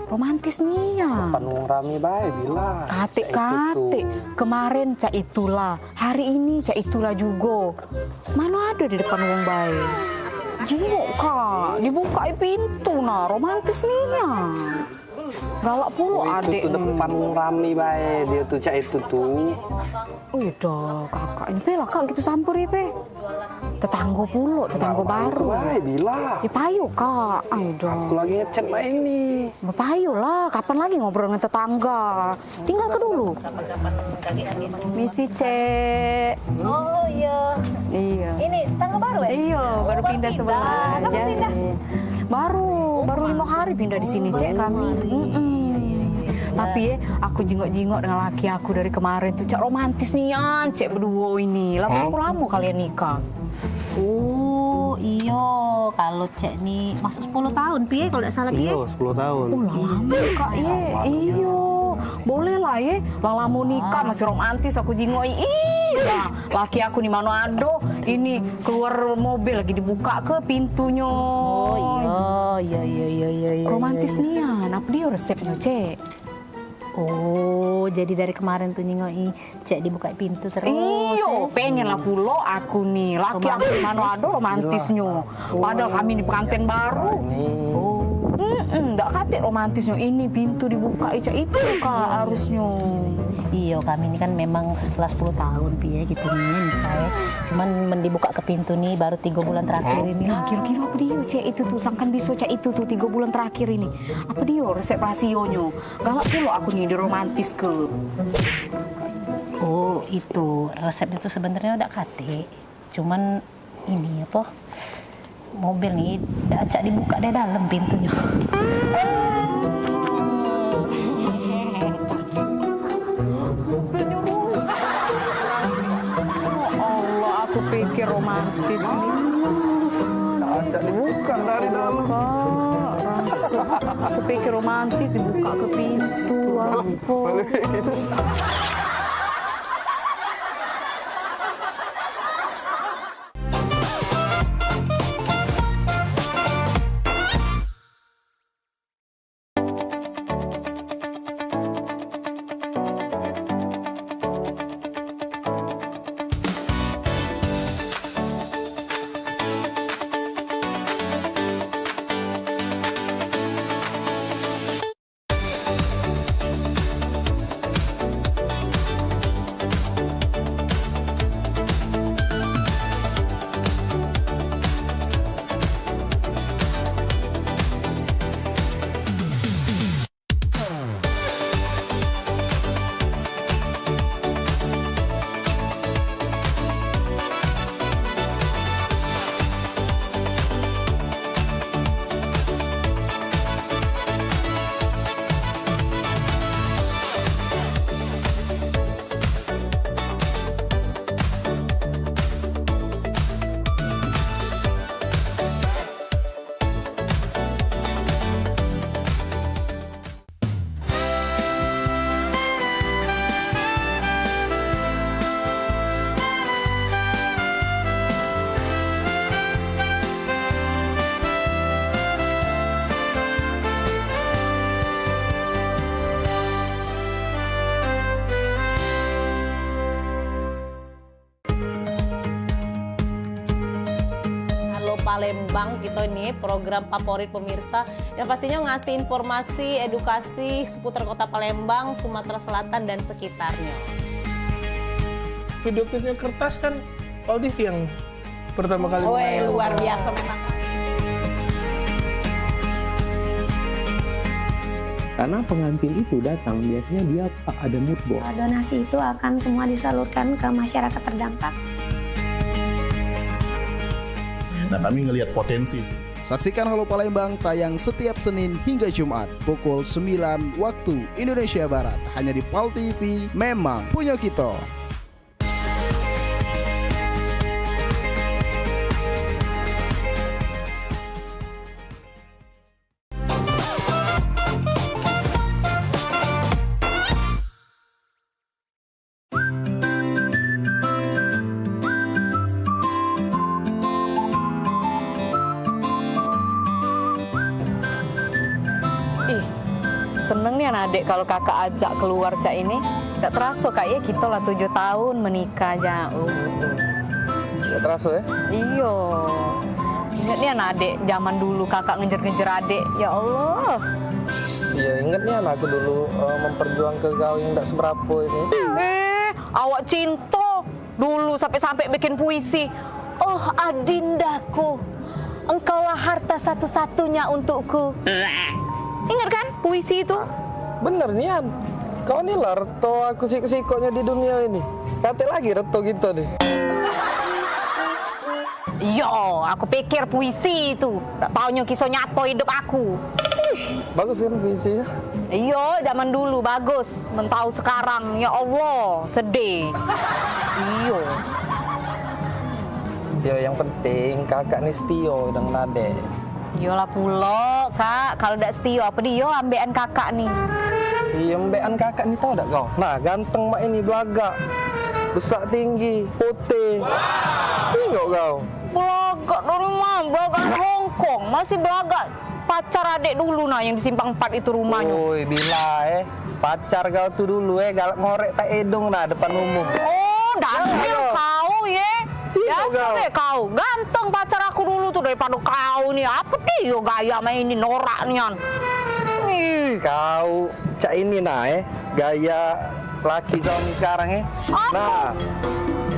Romantis nian. Depan wong rame bae bilang. Kate, kemarin cak itulah, hari ini cak itulah juga. Mana ada di depan wong baik. Jengok Kak, dibuka pintu nah, romantis nian. Galak pula adek. Itu depan wong rame bae, dia tuh cak itu tuh. Udah kakak, ini pe lah kak gitu samperi pe. Tetangga pula, tetangga baru. Bae bilang. Di payu kak, udah. Aku lagi ngechat mbak ini. Payu lah, kapan lagi ngobrol dengan tetangga? Tinggal ke dulu. Misi Cek. Oh iya. Iya. Ini tangga baru ya? Iya, baru pindah sebelah. Kamu pindah? Baru 5 hari pindah di sini Cek kami. Tapi ya, aku jengok-jengok dengan laki aku dari kemarin tuh, Cek romantis nian, Cek berdua ini. Lama kalian nikah. Oh iyo, kalau Cek nih masuk 10 tahun, piye kalau tidak salah piye? Iya, 10 tahun. Lama kak ye, iyo. Boleh lah ye, lama nikah masih romantis aku jengoi. Nah, laki aku di Manado ini keluar mobil lagi dibuka ke pintunya. Oh iya. Romantis nian, apa dia resepnya Cek? Oh, jadi dari kemarin tuh nyingoi Cek dibuka pintu terus. Iyo, pengen lah pulo aku nih. Laki aku di Manado romantisnya. Padahal kami di pengantin baru. Enggak kate romantisnya. Ini pintu dibuka itu kak harusnya. Iya, kami ini kan memang setelah 10 tahun piye gitu nih nikah ya. Cuman dibuka ke pintu nih baru 3 bulan terakhir ini. Nah, kira-kira apa dia Cek itu tuh sangkan bisa Cek itu tuh 3 bulan terakhir ini. Apa dia resep rasionya? Galak pulo aku nih di romantis ke. Oh, itu resepnya tuh sebenarnya udah kate. Cuman ini apa? Mobil nih acak dibuka dari dalam pintunya. Allah, aku pikir romantis nih. Acak dibuka dari dalam. Aku pikir romantis dibuka ke pintu. Balik kayak gitu. Palembang kita ini program favorit pemirsa yang pastinya ngasih informasi, edukasi seputar kota Palembang, Sumatera Selatan dan sekitarnya. Video klipnya kertas kan Pal TV yang pertama kali main. Luar biasa memang. Karena pengantin itu datang biasanya dia ada mood board. Donasi itu akan semua disalurkan ke masyarakat terdampak. Nah, kami ngelihat potensi. Saksikan Halo Palembang tayang setiap Senin hingga Jumat pukul 9 waktu Indonesia Barat hanya di PAL TV. Memang punya kita. Seneng nih anak adik kalau kakak ajak keluar cak ini. Gak terasa kayaknya kita lah 7 tahun menikah jauh. Gak terasa ya? Iya. Ingat nih anak adik zaman dulu kakak ngejar-ngejar adik. Ya Allah. Iya, ingat nih anakku dulu memperjuangkan kau yang gak seberapa ini. Awak cinta dulu sampai-sampai bikin puisi. Oh adindaku, engkaulah harta satu-satunya untukku. Ingat kan puisi itu? Bener Nian, kau nih lah reto aku siko-sikonya di dunia ini. Kate lagi reto gitu deh. Yo, aku pikir puisi itu. Gak taunya kisah nyato hidup aku. Bagus kan puisinya? Iya, zaman dulu bagus. Mentau sekarang, ya Allah, sedih. Iya. Ya yang penting kakak nih setio dengan adek. Iyalah pula, Kak. Kalau ndak setia apa dia ambekan kakak nih. Iya, ambekan kakak nih tau tak kau? Nah, ganteng mak ini belagak. Besar tinggi, putih. Tengok kau. Belagak dari mana? Belagak Hongkong. Masih belagak. Pacar adik dulu nah yang di Simpang 4 itu rumahnya. Woi, bila pacar kau tuh dulu galak ngorek tak edong nah depan umum. Oh, daniel kau ya. Biasa deh kau. Ganteng pacar aku dulu tuh daripada kau nih. Apa dia gaya mainin norak nian. Kau cak ini nah gaya laki kau nih sekarang Nah,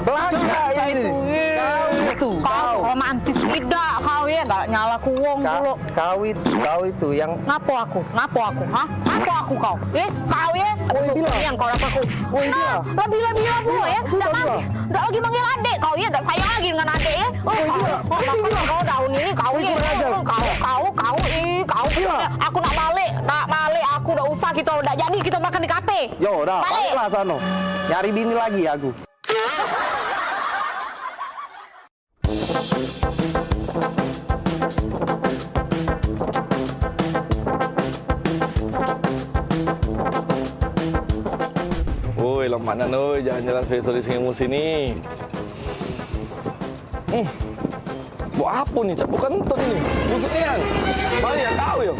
belakang ini. Kau itu, kau romantis tidak kau ya, gak nyala kuwong dulu. Kau itu yang ngapo aku, hah? Ngapo aku kau? Kau ya? Yang kau dapat aku. Bila pula ya. Udah lagi manggil adik kau ya, udah sayang lagi dengan adik ya. Kau daun ini kau ya. Kau. Aku nak balik, aku udah usah kita udah jadi kita makan di kafe. Yo, udah baliklah sana. Nyari bini lagi aku. Woi, lemanan oi, jalan-jalan spesialis emosi nih. Buat apa nih, Cak? Bukan kentut ini. Busuknya. Mari ya kau yo.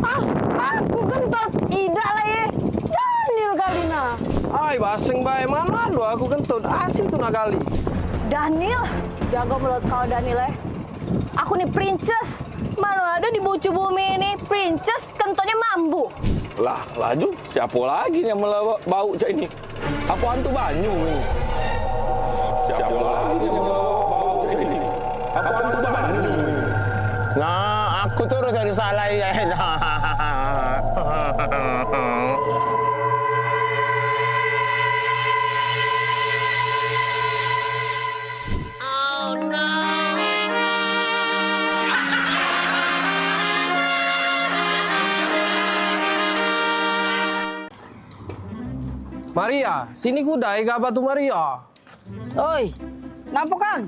Aku kentut. Tidak lah ya. Daniel kali nah. Ay, basing bae mana aduh aku kentut. Asik tuh nak kali. Daniel, jago mulut kau Daniel ya. Aku nih princess. Mana ada di bucu bumi ini princess kentutnya mambu. Lah, laju. Siapa lagi yang bau Cak ini? Apa hantu banyu ini? Siapa lagi yang bau Cak ini? Apa hantu banyu ini? Nah, aku terus jadi salah ya. Oh no. Maria, sini kudai kabar tuh Maria. Oi, ngapa Kang?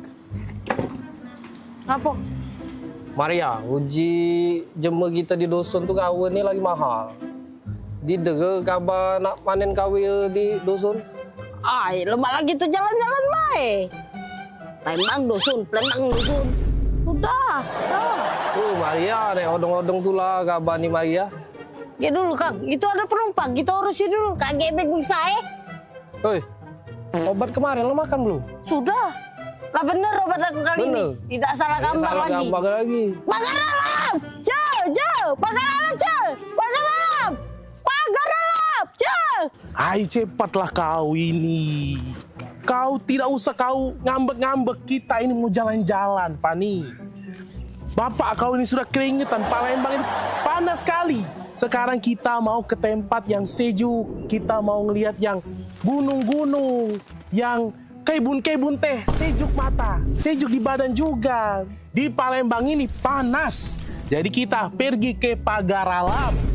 Ngapa? Maria, uji jemur kita di dusun tuh kawin ini lagi mahal. Didengar kabar nak panen kawin di dusun? Ay, lemak lagi tuh jalan-jalan baik. Palembang dusun. Udah. Maria, nih odong-odong tuh lah kabar nih Maria. Ya dulu Kang, itu ada penumpang, kita urusin dulu. Kagak bisa Hei, obat kemarin lo makan belum? Sudah. Lah bener obat aku kali ini. Tidak salah gambar lagi. Pagar alam. Pagar alam, Pagar alam. Pagar alam. Hai, cepatlah kau ini. Kau tidak usah kau ngambek-ngambek. Kita ini mau jalan-jalan, Fani. Bapak kau ini sudah keringetan. Palembang ini panas sekali. Sekarang kita mau ke tempat yang sejuk. Kita mau ngelihat yang gunung-gunung, yang kebun-kebun teh, sejuk mata, sejuk di badan juga. Di Palembang ini panas. Jadi kita pergi ke Pagar Alam.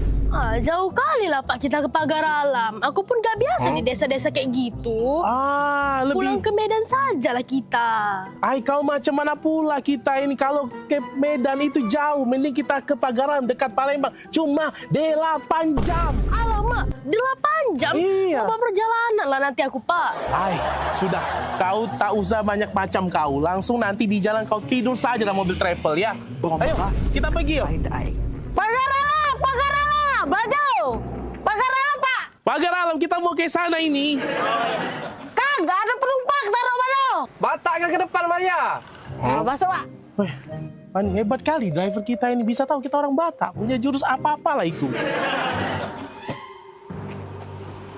Jauh kali lah Pak kita ke Pagar Alam. Aku pun gak biasa di desa-desa kayak gitu. Pulang ke Medan sajalah kita. Kau macam mana pula kita ini, kalau ke Medan itu jauh. Mending kita ke Pagar Alam dekat Palembang. Cuma 8 jam. Alamak, 8 jam? Iya. Coba perjalanan lah nanti aku Pak. Sudah. Kau tak usah banyak macam kau. Langsung nanti di jalan kau tidur saja dalam mobil travel ya. Ayo, kita pergi yuk. Pagar alam, Pagar alam. Baju. Pagar alam, Pak. Pagar Alam, kita mau ke sana ini. Kang, gak ada penumpang, taruh mana? Batak ke depan, Maria. Masuk, Pak. Pani, hebat kali driver kita ini, bisa tahu kita orang Batak. Punya jurus apa-apa lah itu.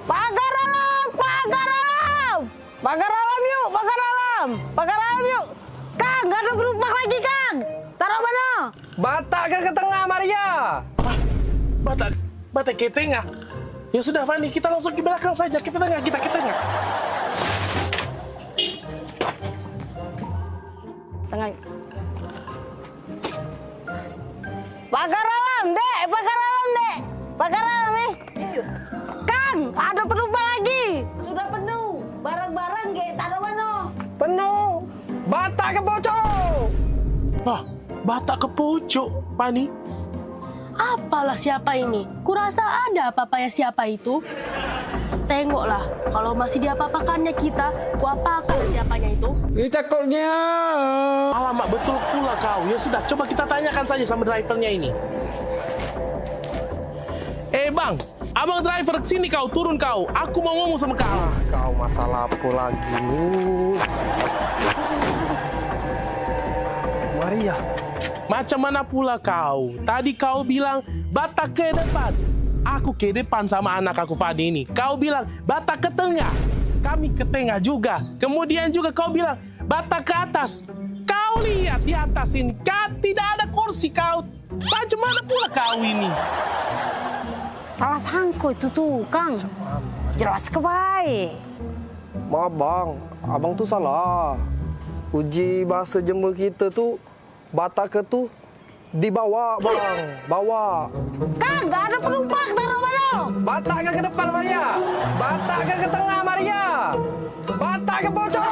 Pagar alam, Pagar alam. Pagar alam yuk, Pagar alam. Pagar alam yuk. Kang, gak ada penumpang lagi, Kang. Taruh mana? Batak ke tengah, Maria. Batak ke tengah. Ya sudah, Fani, kita langsung ke belakang saja. Ke tengah, kita ke tengah. Tengah. Pagar alam, Dek. Pagar alam, Dek. Pagar alam, Kang, ada penumpang lagi. Sudah penuh. Barang-barang, Dek. Taruh mana? Penuh. Batak ke pojok. Batak ke pojok, Fani. Apalah siapa ini? Kurasa ada apa-apanya siapa itu. Tengoklah, kalau masih diapa-apakannya kita, kuapakan siapanya itu. Cakoknya. Alamak, betul pula kau. Ya sudah, coba kita tanyakan saja sama drivernya ini. Bang, abang driver, sini kau, turun kau. Aku mau ngomong sama kau. Kau masalah apa lagi nih? Maria, macam mana pula kau? Tadi kau bilang Batak ke depan. Aku ke depan sama anak aku Fadi ini. Kau bilang Batak ke tengah. Kami ke tengah juga. Kemudian juga kau bilang Batak ke atas. Kau lihat di atas ini, tidak ada kursi kau. Macam mana pula kau ini? Salah sangko itu tuh, Kang. Jelas ke baik. Maaf bang, abang tuh salah. Uji bahasa Jember kita tuh Batak ke tuh dibawa bang, bawa. Kang, gak ada penumpang, taruh mana? Batak ke depan Maria, Batak ke tengah Maria, Batak ke pojok.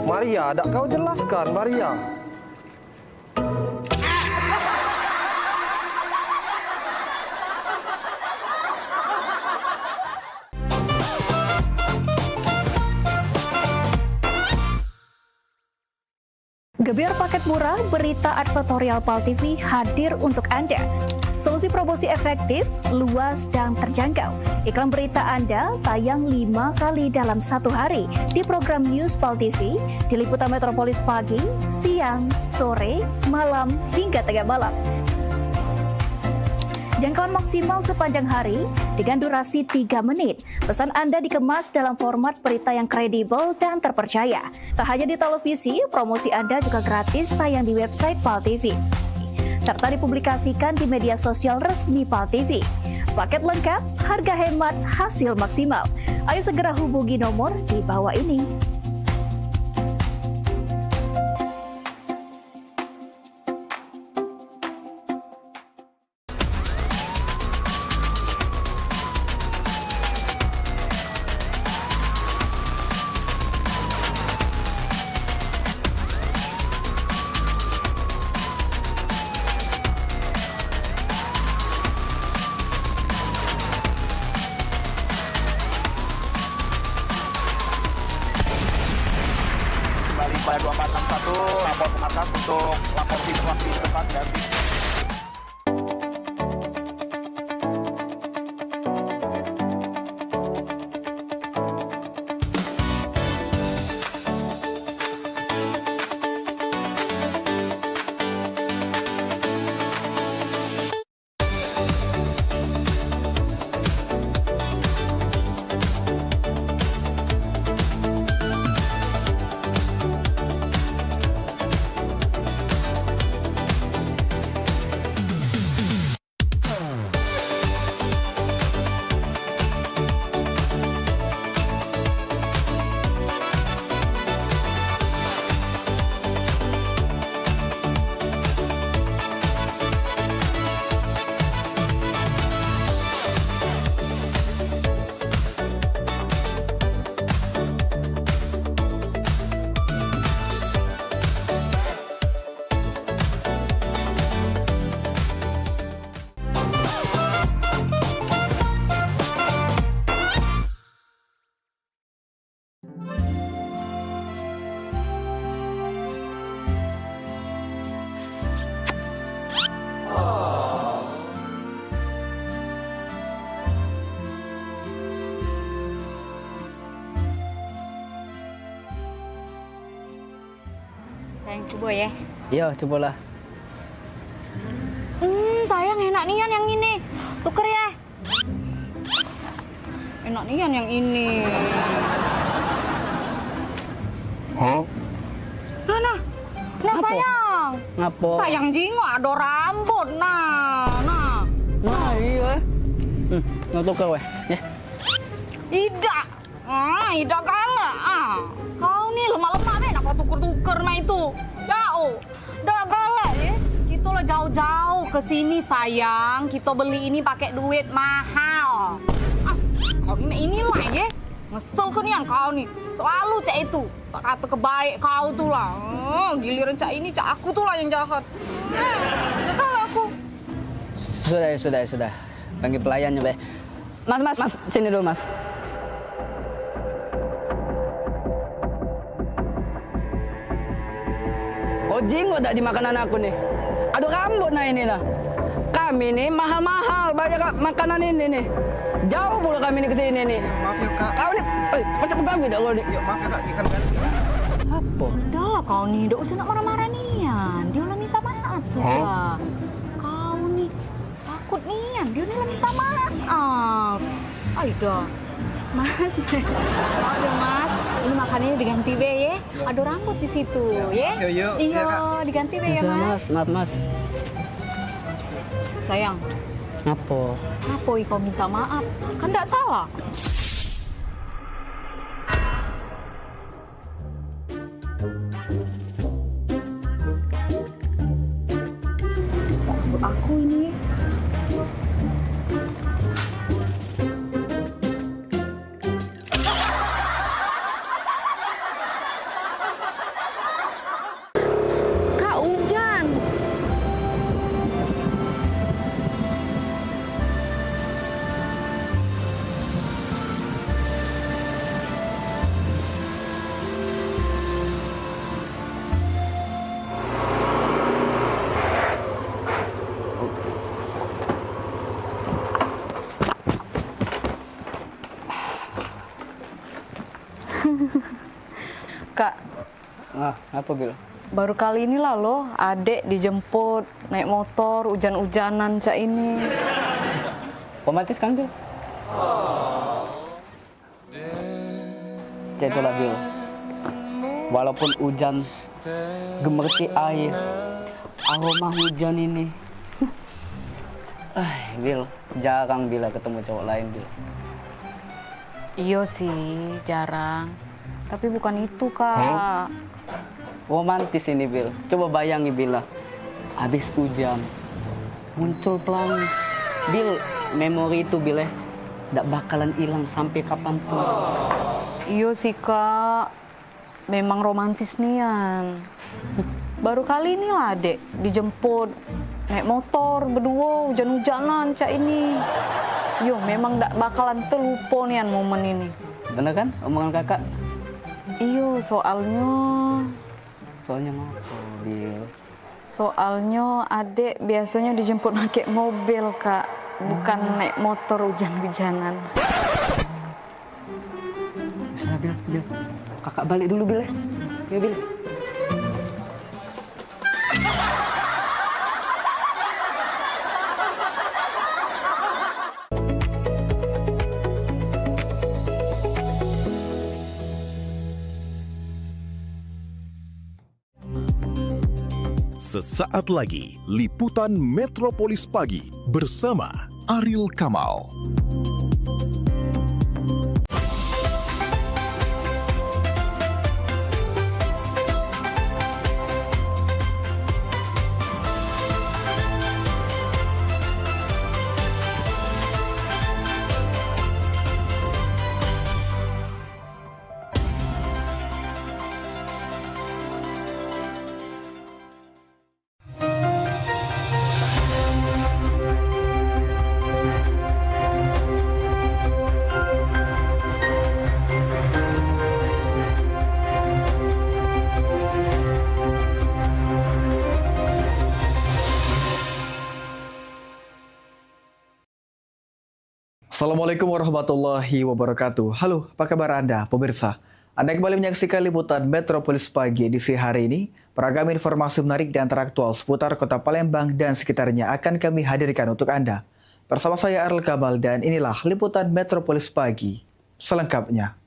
Maria, tak kau jelaskan Maria. Gebyar paket murah, berita advertorial PAL TV hadir untuk Anda. Solusi promosi efektif, luas, dan terjangkau. Iklan berita Anda tayang 5 kali dalam 1 hari di program News PAL TV, di liputan Metropolis pagi, siang, sore, malam, hingga tengah malam. Jangkauan maksimal sepanjang hari dengan durasi 3 menit. Pesan Anda dikemas dalam format berita yang kredibel dan terpercaya. Tak hanya di televisi, promosi Anda juga gratis tayang di website PAL TV, serta dipublikasikan di media sosial resmi PAL TV. Paket lengkap, harga hemat, hasil maksimal. Ayo segera hubungi nomor di bawah ini. Pada 2461 lapor ke markas untuk lapor situasi depan dan coba ya. Iya, cobalah. Sayang enak nian yang ini. Tuker ya. Enak nian yang ini. Hah? Nah, sayang. Ngapo? Sayang jingok ada rambut. Nah. Iya. Tuker weh. Ya. Ida. Ida galak. Kau nih lemak-lemak nih, nak tuker-tuker mah itu. Jauh. Dah galak ya. Kita lah jauh-jauh ke sini sayang. Kita beli ini pakai duit mahal. Kau ini lah ya. Ngesel ke nian kau nih. Selalu cak itu. Tak kata kebaik kau tuh lah. Giliran cak ini, cak aku tuh lah yang jahat. Jahat aku. Sudah. Panggil pelayannya, Be. Mas, sini dulu, Mas. Oh, jinggo tak di makanan aku nih. Aduh, rambut nah ini nah. Kami nih mahal-mahal banyak makanan ini nih. Jauh pula kami nih ke sini nih. Maaf ya, Kak. Kau nih, macam pengganggu dah kau nih. Yuk, maaf ya, Kak. Ikan kan. Apa? Udah lah kau nih, udah usah nak marah-marah nian. Dia lah minta maaf sudah. Kau nih takut nian, dia lah minta maaf. Aida, Mas, maaf ya Mas. Ini makanannya diganti be ya. Ada rambut di situ ya. Yuk. Iya, diganti be ya Mas. Maaf, Mas. Sayang. Apa? Apa kau minta maaf? Kan tidak salah. Jambut aku ini. Kak, hujan. Kak, Apa, Bil? baru kali ini lah loh, adek dijemput naik motor hujan-hujanan cak ini. Romantis kan, Bil? Cek itulah, Bil. Walaupun hujan gemerci air, aroma hujan ini. Bil, jarang Bila ketemu cowok lain, Bil. Iya sih, jarang. Tapi bukan itu, Kak. Romantis ini, Bil. Coba bayangi, Bila. Habis hujan, muncul pelangi. Bil, memori itu, Bil, nggak bakalan hilang sampai kapanpun. Iya sih, Kak. Memang romantis nian. Baru kali ini lah, Dek, dijemput naik motor berdua hujan-hujanan cak ini. Yo, memang nggak bakalan terlupa nian momen ini. Bener kan omongan kakak? Iyo, soalnya ngapa, Bil? Soalnya adek biasanya dijemput pakai mobil, Kak. Bukan naik motor hujan-hujanan. Bisa, Bil. Kakak balik dulu, Bil. Ya, Bil. Sesaat lagi, Liputan Metropolis Pagi bersama Ariel Kamal. Assalamualaikum warahmatullahi wabarakatuh. Halo, apa kabar Anda, pemirsa? Anda kembali menyaksikan Liputan Metropolis Pagi edisi hari ini Beragam informasi menarik dan teraktual seputar Kota Palembang dan sekitarnya akan kami hadirkan untuk Anda. Bersama saya Ariel Kamal dan inilah Liputan Metropolis Pagi selengkapnya.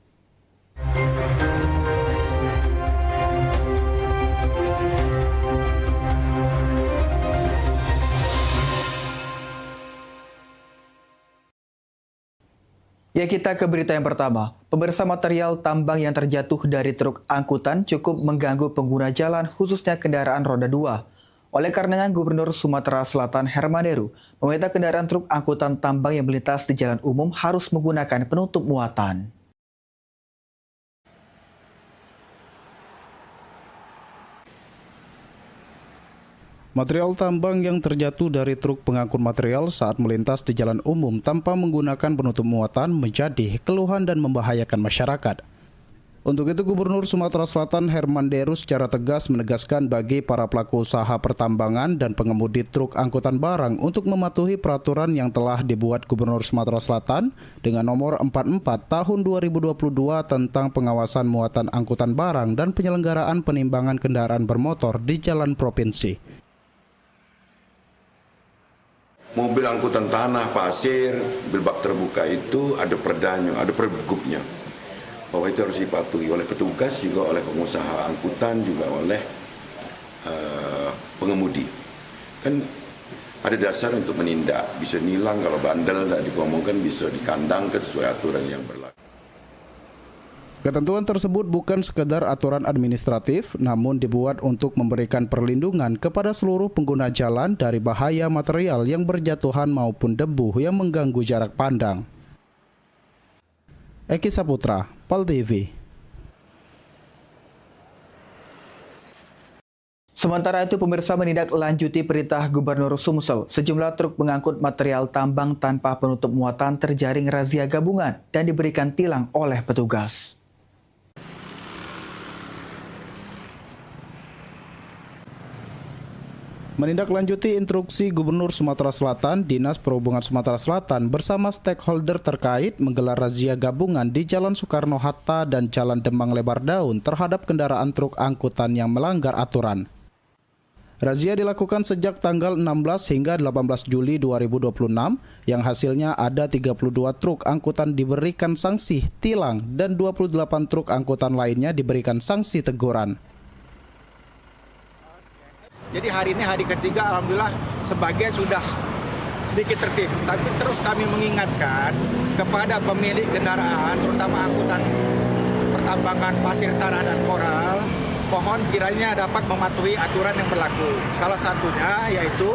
Ya, kita ke berita yang pertama. Pemirsa, material tambang yang terjatuh dari truk angkutan cukup mengganggu pengguna jalan, khususnya kendaraan roda 2. Oleh karenanya, Gubernur Sumatera Selatan Hermanderu meminta kendaraan truk angkutan tambang yang melintas di jalan umum harus menggunakan penutup muatan. Material tambang yang terjatuh dari truk pengangkut material saat melintas di jalan umum tanpa menggunakan penutup muatan menjadi keluhan dan membahayakan masyarakat. Untuk itu, Gubernur Sumatera Selatan Hermanderu secara tegas menegaskan bagi para pelaku usaha pertambangan dan pengemudi truk angkutan barang untuk mematuhi peraturan yang telah dibuat Gubernur Sumatera Selatan dengan nomor 44 tahun 2022 tentang pengawasan muatan angkutan barang dan penyelenggaraan penimbangan kendaraan bermotor di jalan provinsi. Mobil angkutan tanah, pasir, mobil bak terbuka itu ada perdanya, ada pergubnya. Bahwa itu harus dipatuhi oleh petugas, juga oleh pengusaha angkutan, juga oleh pengemudi. Kan ada dasar untuk menindak, bisa nilang kalau bandel, dan dikomongkan bisa dikandangkan sesuai aturan yang berlaku. Ketentuan tersebut bukan sekedar aturan administratif, namun dibuat untuk memberikan perlindungan kepada seluruh pengguna jalan dari bahaya material yang berjatuhan maupun debu yang mengganggu jarak pandang. Eki Saputra, PAL TV. Sementara itu, pemirsa, menindaklanjuti perintah Gubernur Sumsel, sejumlah truk pengangkut material tambang tanpa penutup muatan terjaring razia gabungan dan diberikan tilang oleh petugas. Menindaklanjuti instruksi Gubernur Sumatera Selatan, Dinas Perhubungan Sumatera Selatan bersama stakeholder terkait menggelar razia gabungan di Jalan Soekarno-Hatta dan Jalan Demang Lebar Daun terhadap kendaraan truk angkutan yang melanggar aturan. Razia dilakukan sejak tanggal 16 hingga 18 Juli 2026 yang hasilnya ada 32 truk angkutan diberikan sanksi tilang dan 28 truk angkutan lainnya diberikan sanksi teguran. Jadi hari ini hari ketiga, alhamdulillah sebagian sudah sedikit tertib. Tapi terus kami mengingatkan kepada pemilik kendaraan, terutama angkutan pertambangan pasir tanah dan koral, mohon kiranya dapat mematuhi aturan yang berlaku. Salah satunya yaitu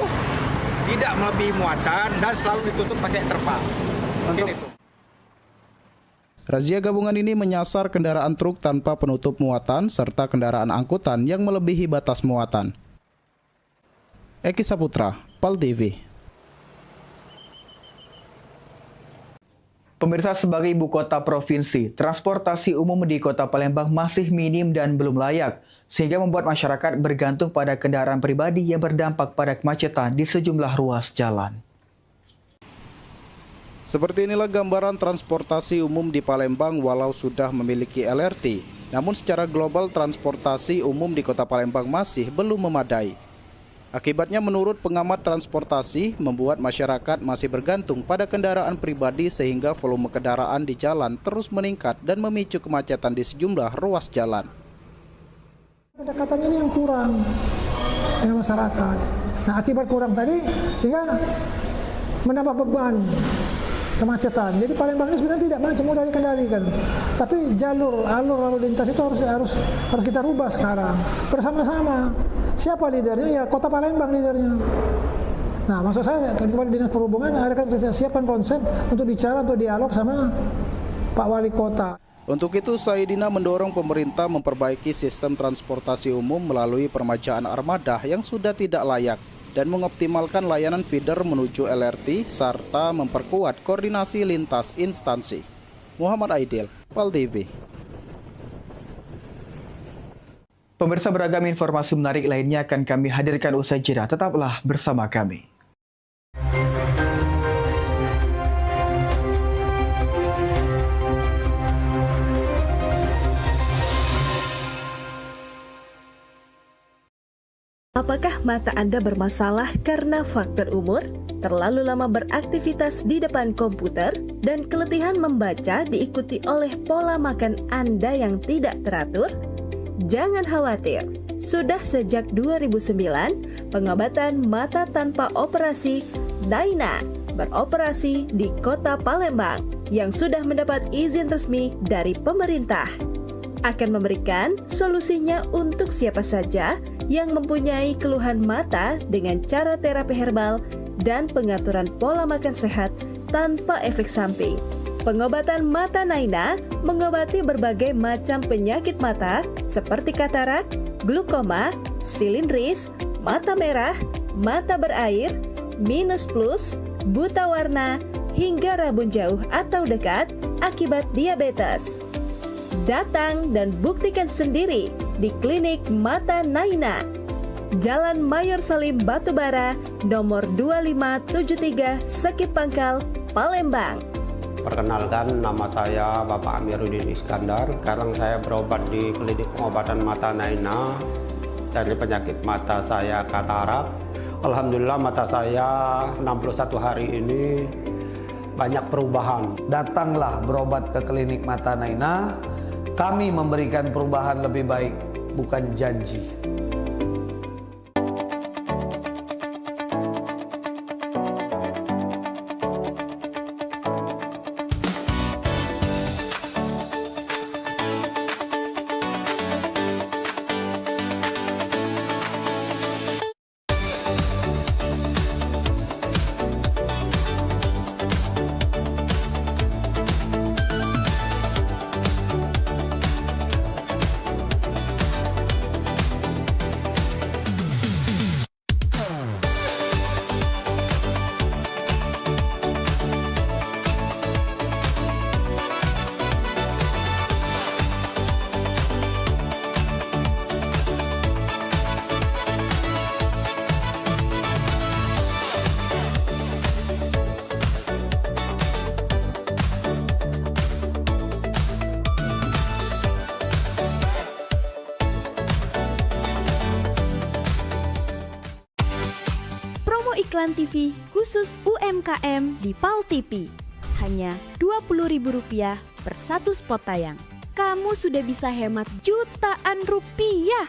tidak melebihi muatan dan selalu ditutup pakai terpal. Mungkin itu. Razia gabungan ini menyasar kendaraan truk tanpa penutup muatan serta kendaraan angkutan yang melebihi batas muatan. Eki Saputra, PAL TV. Pemirsa, sebagai ibu kota provinsi, transportasi umum di Kota Palembang masih minim dan belum layak, sehingga membuat masyarakat bergantung pada kendaraan pribadi yang berdampak pada kemacetan di sejumlah ruas jalan. Seperti inilah gambaran transportasi umum di Palembang walau sudah memiliki LRT. Namun secara global transportasi umum di Kota Palembang masih belum memadai. Akibatnya menurut pengamat transportasi membuat masyarakat masih bergantung pada kendaraan pribadi sehingga volume kendaraan di jalan terus meningkat dan memicu kemacetan di sejumlah ruas jalan. Pendekatannya ini yang kurang dengan masyarakat. Nah, akibat kurang tadi sehingga menambah beban kemacetan. Jadi Palembang ini sebenarnya tidak mudah dikendalikan. Tapi alur lalu lintas itu harus kita rubah sekarang bersama-sama. Siapa lidernya? Ya Kota Palembang lidernya. Nah, maksud saya kepada Dinas Perhubungan ada siapkan konsep untuk bicara, untuk dialog sama Pak Wali Kota. Untuk itu, Saidina mendorong pemerintah memperbaiki sistem transportasi umum melalui permajaan armada yang sudah tidak layak dan mengoptimalkan layanan feeder menuju LRT serta memperkuat koordinasi lintas instansi. Muhammad Aidil, PAL TV. Pemirsa, beragam informasi menarik lainnya akan kami hadirkan usai jeda. Tetaplah bersama kami. Apakah mata Anda bermasalah karena faktor umur, terlalu lama beraktivitas di depan komputer, dan keletihan membaca diikuti oleh pola makan Anda yang tidak teratur? Jangan khawatir, sudah sejak 2009, pengobatan mata tanpa operasi Naina beroperasi di Kota Palembang yang sudah mendapat izin resmi dari pemerintah. Akan memberikan solusinya untuk siapa saja yang mempunyai keluhan mata dengan cara terapi herbal dan pengaturan pola makan sehat tanpa efek samping. Pengobatan mata Naina mengobati berbagai macam penyakit mata seperti katarak, glukoma, silindris, mata merah, mata berair, minus plus, buta warna, hingga rabun jauh atau dekat akibat diabetes. Datang dan buktikan sendiri di Klinik Mata Naina, Jalan Mayor Salim Batubara, nomor 2573, Sekip Pangkal, Palembang. Perkenalkan, nama saya Bapak Amiruddin Iskandar. Sekarang saya berobat di Klinik Pengobatan Mata Naina. Dari penyakit mata saya katarak. Alhamdulillah mata saya 61 hari ini banyak perubahan. Datanglah berobat ke Klinik Mata Naina. Kami memberikan perubahan lebih baik, bukan janji. Iklan TV khusus UMKM di PAL TV. Hanya Rp20.000 per satu spot tayang. Kamu sudah bisa hemat jutaan rupiah.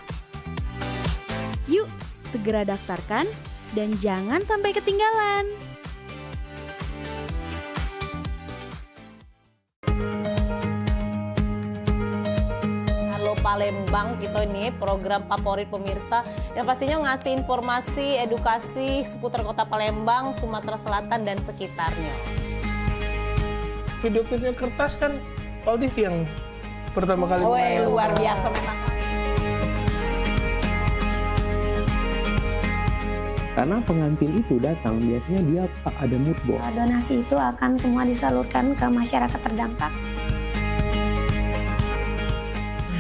Yuk, segera daftarkan dan jangan sampai ketinggalan. Palembang kita ini program favorit pemirsa yang pastinya ngasih informasi, edukasi seputar kota Palembang, Sumatera Selatan dan sekitarnya. Video-video kertas kan PAL TV yang pertama kali. Luar biasa memang. Karena pengantin itu datang biasanya dia ada mood board. Donasi itu akan semua disalurkan ke masyarakat terdampak.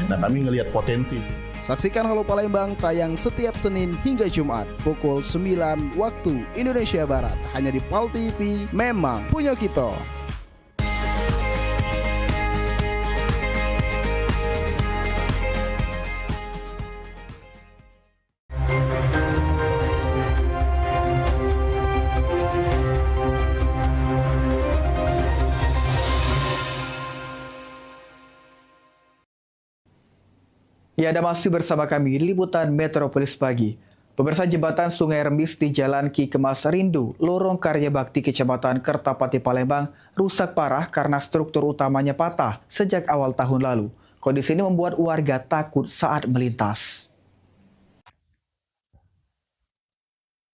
Nah, kami ngelihat potensi. Saksikan Halo Palembang tayang setiap Senin hingga Jumat pukul 9 waktu Indonesia Barat hanya di PAL TV. Memang punya kita. Ya, Anda masih bersama kami di Liputan Metropolis Pagi. Pemirsa, jembatan Sungai Rembis di Jalan Ki Kemas Rindu, Lorong Karya Bakti, Kecamatan Kertapati, Palembang, rusak parah karena struktur utamanya patah sejak awal tahun lalu. Kondisi ini membuat warga takut saat melintas.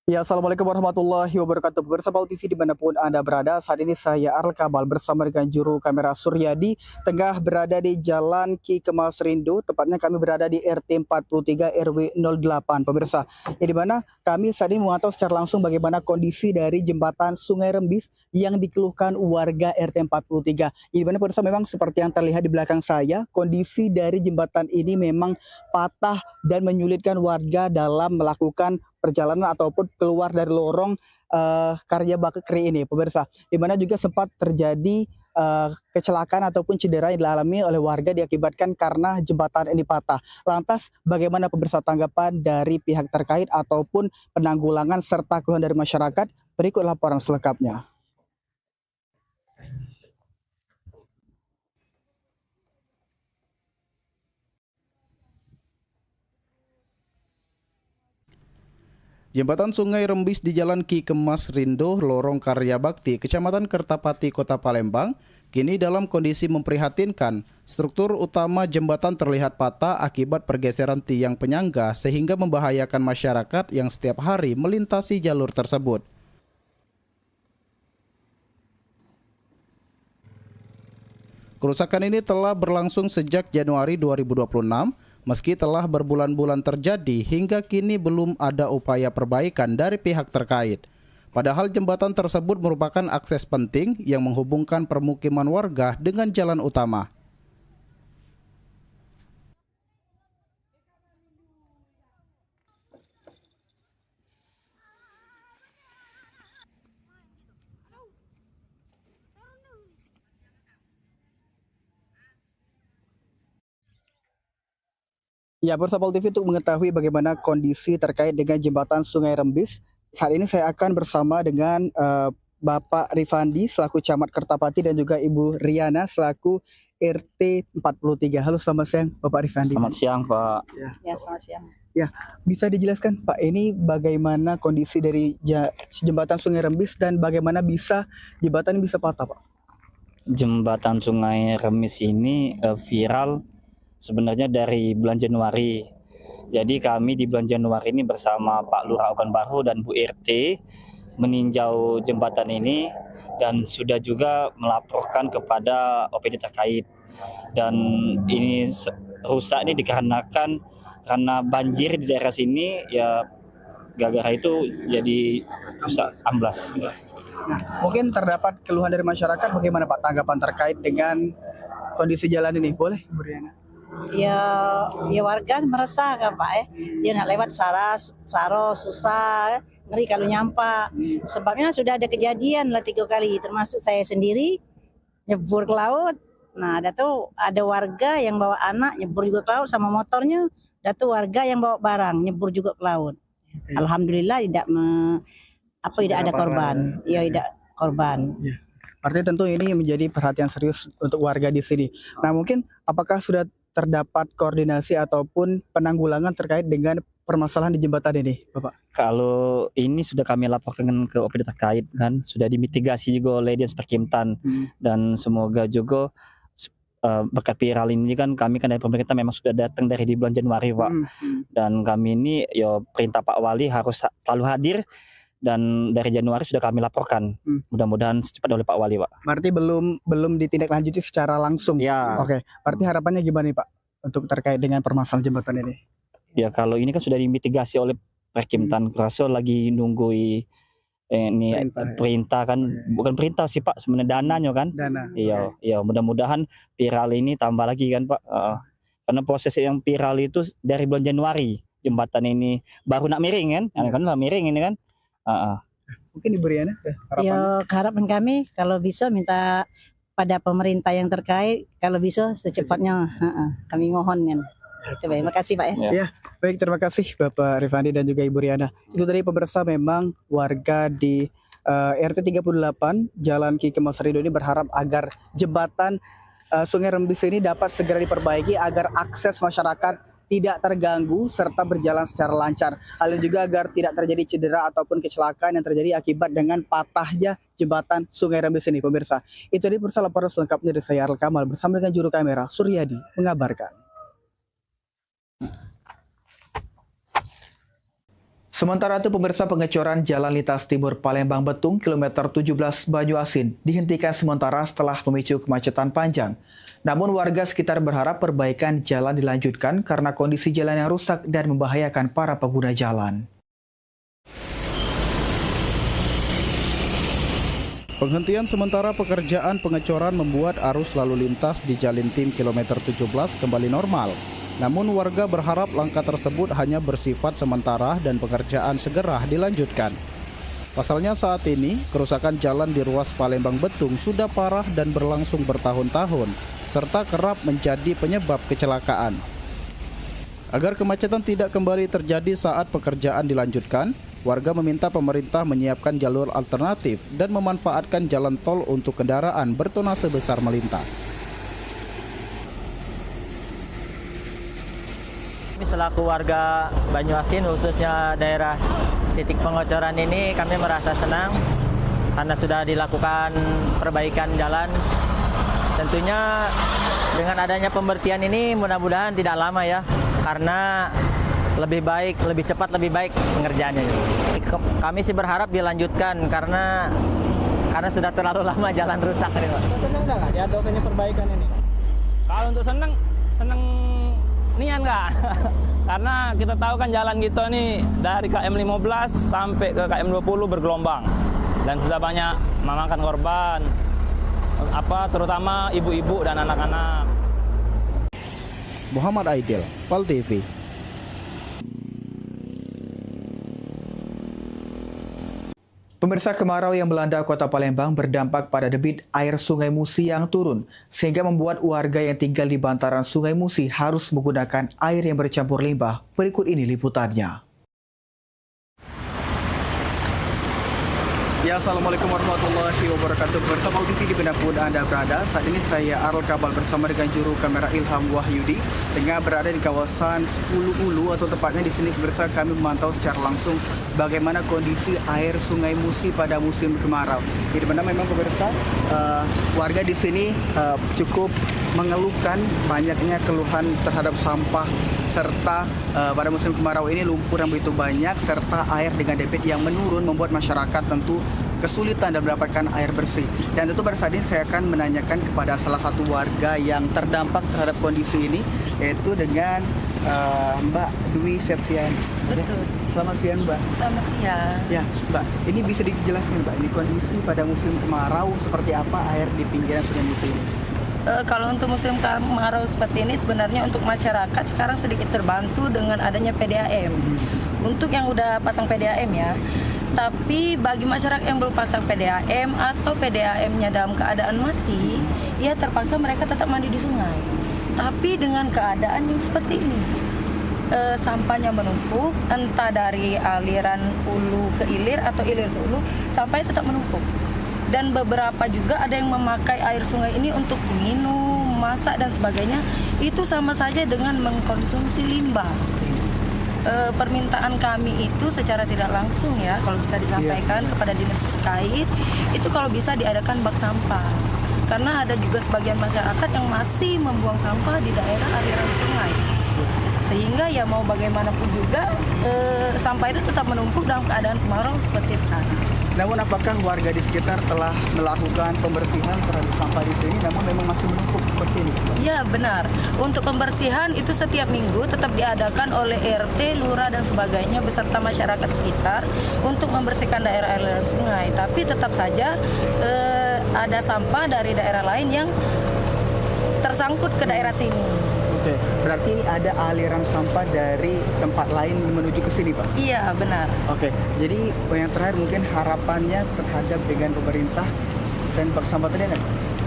Ya, Assalamualaikum warahmatullahi wabarakatuh. Pemirsa PAL TV dimanapun Anda berada, saat ini saya Arl Kamal bersama dengan juru kamera Suryadi tengah berada di Jalan Ki Kemas Rindu, tepatnya kami berada di RT 43 RW 08. Pemirsa, di mana kami saat ini memantau secara langsung bagaimana kondisi dari jembatan Sungai Rembis yang dikeluhkan warga RT 43. Di mana pemirsa memang seperti yang terlihat di belakang saya, kondisi dari jembatan ini memang patah dan menyulitkan warga dalam melakukan perjalanan ataupun keluar dari lorong Karya Bakti ini, pemirsa. Di mana juga sempat terjadi kecelakaan ataupun cedera yang dialami oleh warga diakibatkan karena jembatan ini patah. Lantas bagaimana pemirsa tanggapan dari pihak terkait ataupun penanggulangan serta keluhan dari masyarakat? Berikut laporan selengkapnya. Jembatan Sungai Rembis di Jalan Ki Kemas Rindo, Lorong Karya Bakti, Kecamatan Kertapati, Kota Palembang, kini dalam kondisi memprihatinkan. Struktur utama jembatan terlihat patah akibat pergeseran tiang penyangga sehingga membahayakan masyarakat yang setiap hari melintasi jalur tersebut. Kerusakan ini telah berlangsung sejak Januari 2026, meski telah berbulan-bulan terjadi hingga kini belum ada upaya perbaikan dari pihak terkait. Padahal jembatan tersebut merupakan akses penting yang menghubungkan permukiman warga dengan jalan utama. Ya, pemirsa Pol TV, untuk mengetahui bagaimana kondisi terkait dengan jembatan Sungai Rembis, saat ini saya akan bersama dengan Bapak Rifandi selaku Camat Kertapati dan juga Ibu Riana selaku RT 43. Halo, selamat siang Bapak Rifandi. Selamat siang Pak. Ya, selamat siang. Ya, bisa dijelaskan Pak, ini bagaimana kondisi dari jembatan Sungai Rembis dan bagaimana bisa jembatan ini bisa patah Pak? Jembatan Sungai Rembis ini viral sebenarnya dari bulan Januari. Jadi kami di bulan Januari ini bersama Pak Lurah Ogan Baru dan Bu RT meninjau jembatan ini dan sudah juga melaporkan kepada OPD terkait. Dan ini rusak ini dikarenakan karena banjir di daerah sini, ya gara-gara itu jadi rusak, amblas. Nah, mungkin terdapat keluhan dari masyarakat, bagaimana Pak tanggapan terkait dengan kondisi jalan ini? Boleh Bu Riana? Ya warga merasa kan Pak dia nak lewat Saro susah, ngeri kalau nyampak. Sebabnya sudah ada kejadian lah 3 kali, termasuk saya sendiri nyebur ke laut. Nah, ada warga yang bawa anak nyebur juga ke laut sama motornya. Ada warga yang bawa barang nyebur juga ke laut. Alhamdulillah tidak ada korban. Ya, tidak korban. Artinya tentu ini menjadi perhatian serius untuk warga di sini. Nah, mungkin apakah sudah terdapat koordinasi ataupun penanggulangan terkait dengan permasalahan di jembatan ini, Bapak? Kalau ini sudah kami laporkan ke OPD terkait kan, sudah dimitigasi juga oleh Dinas Perkimtan dan semoga juga berkat viral ini kan kami kan dari pemerintah memang sudah datang dari di bulan Januari Pak. Dan kami ini ya perintah Pak Wali harus selalu hadir. Dan dari Januari sudah kami laporkan, mudah-mudahan secepat oleh Pak Wali Pak. Berarti belum ditindaklanjuti secara langsung. Ya. Oke, berarti harapannya gimana nih Pak untuk terkait dengan permasalahan jembatan ini? Ya kalau ini kan sudah dimitigasi oleh Perkimtan, Kuraso lagi nunggu ini perintah kan, bukan perintah sih Pak, sebenarnya dananya kan. Dana. Iya, mudah-mudahan viral ini tambah lagi kan Pak. Karena proses yang viral itu dari bulan Januari, jembatan ini baru nak miring kan, kan miring ini kan. Mungkin Ibu Riana ya, harapan kami kalau bisa minta pada pemerintah yang terkait, kalau bisa secepatnya kami mohon kan. Itu baik. Terima kasih Pak ya. Baik, terima kasih Bapak Rifandi dan juga Ibu Riana. Itu tadi pemirsa, memang warga di RT 38 Jalan Ki Kemas Rindo ini berharap agar jembatan Sungai Rembis ini dapat segera diperbaiki agar akses masyarakat tidak terganggu serta berjalan secara lancar. Hal ini juga agar tidak terjadi cedera ataupun kecelakaan yang terjadi akibat dengan patahnya jembatan Sungai Rembis ini, pemirsa. Itu tadi pemirsa laporan selengkapnya dari saya Aril Kamal bersama dengan juru kamera Suryadi mengabarkan. Sementara itu pemirsa, pengecoran Jalan Lintas Timur Palembang Betung kilometer 17 Banyuasin dihentikan sementara setelah memicu kemacetan panjang. Namun warga sekitar berharap perbaikan jalan dilanjutkan karena kondisi jalan yang rusak dan membahayakan para pengguna jalan. Penghentian sementara pekerjaan pengecoran membuat arus lalu lintas di Jalan Tim kilometer 17 kembali normal. Namun warga berharap langkah tersebut hanya bersifat sementara dan pekerjaan segera dilanjutkan. Pasalnya saat ini, kerusakan jalan di ruas Palembang Betung sudah parah dan berlangsung bertahun-tahun, serta kerap menjadi penyebab kecelakaan. Agar kemacetan tidak kembali terjadi saat pekerjaan dilanjutkan, warga meminta pemerintah menyiapkan jalur alternatif dan memanfaatkan jalan tol untuk kendaraan bertonase besar melintas. Selaku warga Banyuasin, khususnya daerah titik pengocoran ini, kami merasa senang karena sudah dilakukan perbaikan jalan. Tentunya dengan adanya pemberhentian ini mudah-mudahan tidak lama ya, karena lebih baik, lebih cepat, lebih baik pengerjaannya. Kami sih berharap dilanjutkan karena sudah terlalu lama jalan rusak. Senang nggak diadakannya perbaikan ini? Kalau untuk senang nian nggak? Karena kita tahu kan jalan gitu nih dari KM 15 sampai ke KM 20 bergelombang dan sudah banyak memakan korban, terutama ibu-ibu dan anak-anak. Muhammad Aidil, PAL TV. Pemirsa, kemarau yang melanda kota Palembang berdampak pada debit air Sungai Musi yang turun, sehingga membuat warga yang tinggal di bantaran Sungai Musi harus menggunakan air yang bercampur limbah. Berikut ini liputannya. Ya, Assalamualaikum warahmatullahi wabarakatuh. Bersama TV dimanapun Anda berada, saat ini saya Arul Kamal bersama dengan juru kamera Ilham Wahyudi tengah berada di kawasan 10 Ulu, atau tepatnya di sini pemirsa kami memantau secara langsung bagaimana kondisi air Sungai Musi pada musim kemarau. Di mana memang pemirsa warga di sini cukup mengeluhkan banyaknya keluhan terhadap sampah, serta pada musim kemarau ini lumpur yang begitu banyak serta air dengan debit yang menurun membuat masyarakat tentu kesulitan dan mendapatkan air bersih. Dan tentu pada saat ini saya akan menanyakan kepada salah satu warga yang terdampak terhadap kondisi ini, yaitu dengan Mbak Dwi Septian. Betul. Selamat siang, Mbak. Selamat siang. Ya, Mbak, ini bisa dijelaskan, Mbak, ini kondisi pada musim kemarau seperti apa air di pinggiran Sungai Musi ini? Kalau untuk musim kemarau seperti ini sebenarnya untuk masyarakat sekarang sedikit terbantu dengan adanya PDAM. Untuk yang udah pasang PDAM ya. Tapi bagi masyarakat yang belum pasang PDAM atau PDAM-nya dalam keadaan mati, ya terpaksa mereka tetap mandi di sungai. Tapi dengan keadaan yang seperti ini, sampahnya menumpuk, entah dari aliran hulu ke hilir atau hilir ke hulu, sampahnya tetap menumpuk. Dan beberapa juga ada yang memakai air sungai ini untuk minum, masak dan sebagainya. Itu sama saja dengan mengkonsumsi limbah. Permintaan kami itu secara tidak langsung ya, kalau bisa disampaikan kepada dinas terkait, itu kalau bisa diadakan bak sampah. Karena ada juga sebagian masyarakat yang masih membuang sampah di daerah aliran sungai. Sehingga ya mau bagaimanapun juga sampah itu tetap menumpuk dalam keadaan kemarau seperti sekarang. Namun apakah warga di sekitar telah melakukan pembersihan terhadap sampah di sini, namun memang masih menumpuk seperti ini? Ya benar, untuk pembersihan itu setiap minggu tetap diadakan oleh RT, lurah dan sebagainya beserta masyarakat sekitar untuk membersihkan daerah aliran sungai. Tapi tetap saja ada sampah dari daerah lain yang tersangkut ke daerah sini. Oke, berarti ini ada aliran sampah dari tempat lain menuju ke sini, Pak? Iya, benar. Oke, jadi yang terakhir mungkin harapannya terhadap dengan pemerintah selain bak sampah tadi ada?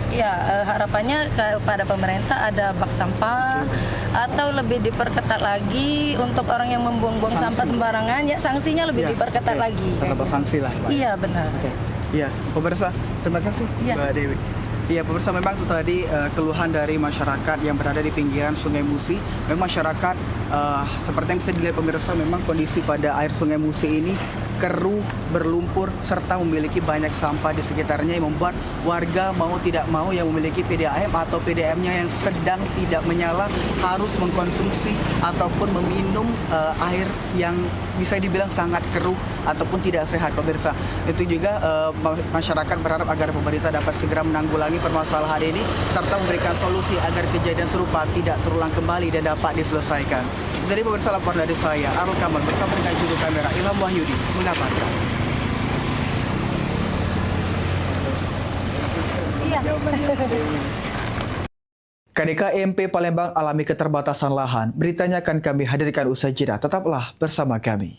Iya, harapannya kepada pemerintah ada bak sampah atau lebih diperketat lagi untuk orang yang membuang-buang sampah sembarangan, ya sanksinya lebih diperketat lagi. Terdapat sanksi lah, Pak. Iya, benar. Iya, pemirsa, terima kasih, Mbak Dewi. Iya, pemirsa, memang itu tadi keluhan dari masyarakat yang berada di pinggiran Sungai Musi. Memang masyarakat seperti yang bisa dilihat pemirsa, memang kondisi pada air Sungai Musi ini keruh, berlumpur, serta memiliki banyak sampah di sekitarnya yang membuat warga mau tidak mau yang memiliki PDAM atau PDAM-nya yang sedang tidak menyala harus mengkonsumsi ataupun meminum air yang bisa dibilang sangat keruh ataupun tidak sehat, pemirsa. Itu juga masyarakat berharap agar pemerintah dapat segera menanggulangi permasalahan ini serta memberikan solusi agar kejadian serupa tidak terulang kembali dan dapat diselesaikan. Jadi pemirsa, laporan dari saya Arul Kamal bersama dengan juru kamera Ilham Wahyudi mengabarkan. KDKMP Palembang alami keterbatasan lahan. Beritanya akan kami hadirkan usai jeda. Tetaplah bersama kami.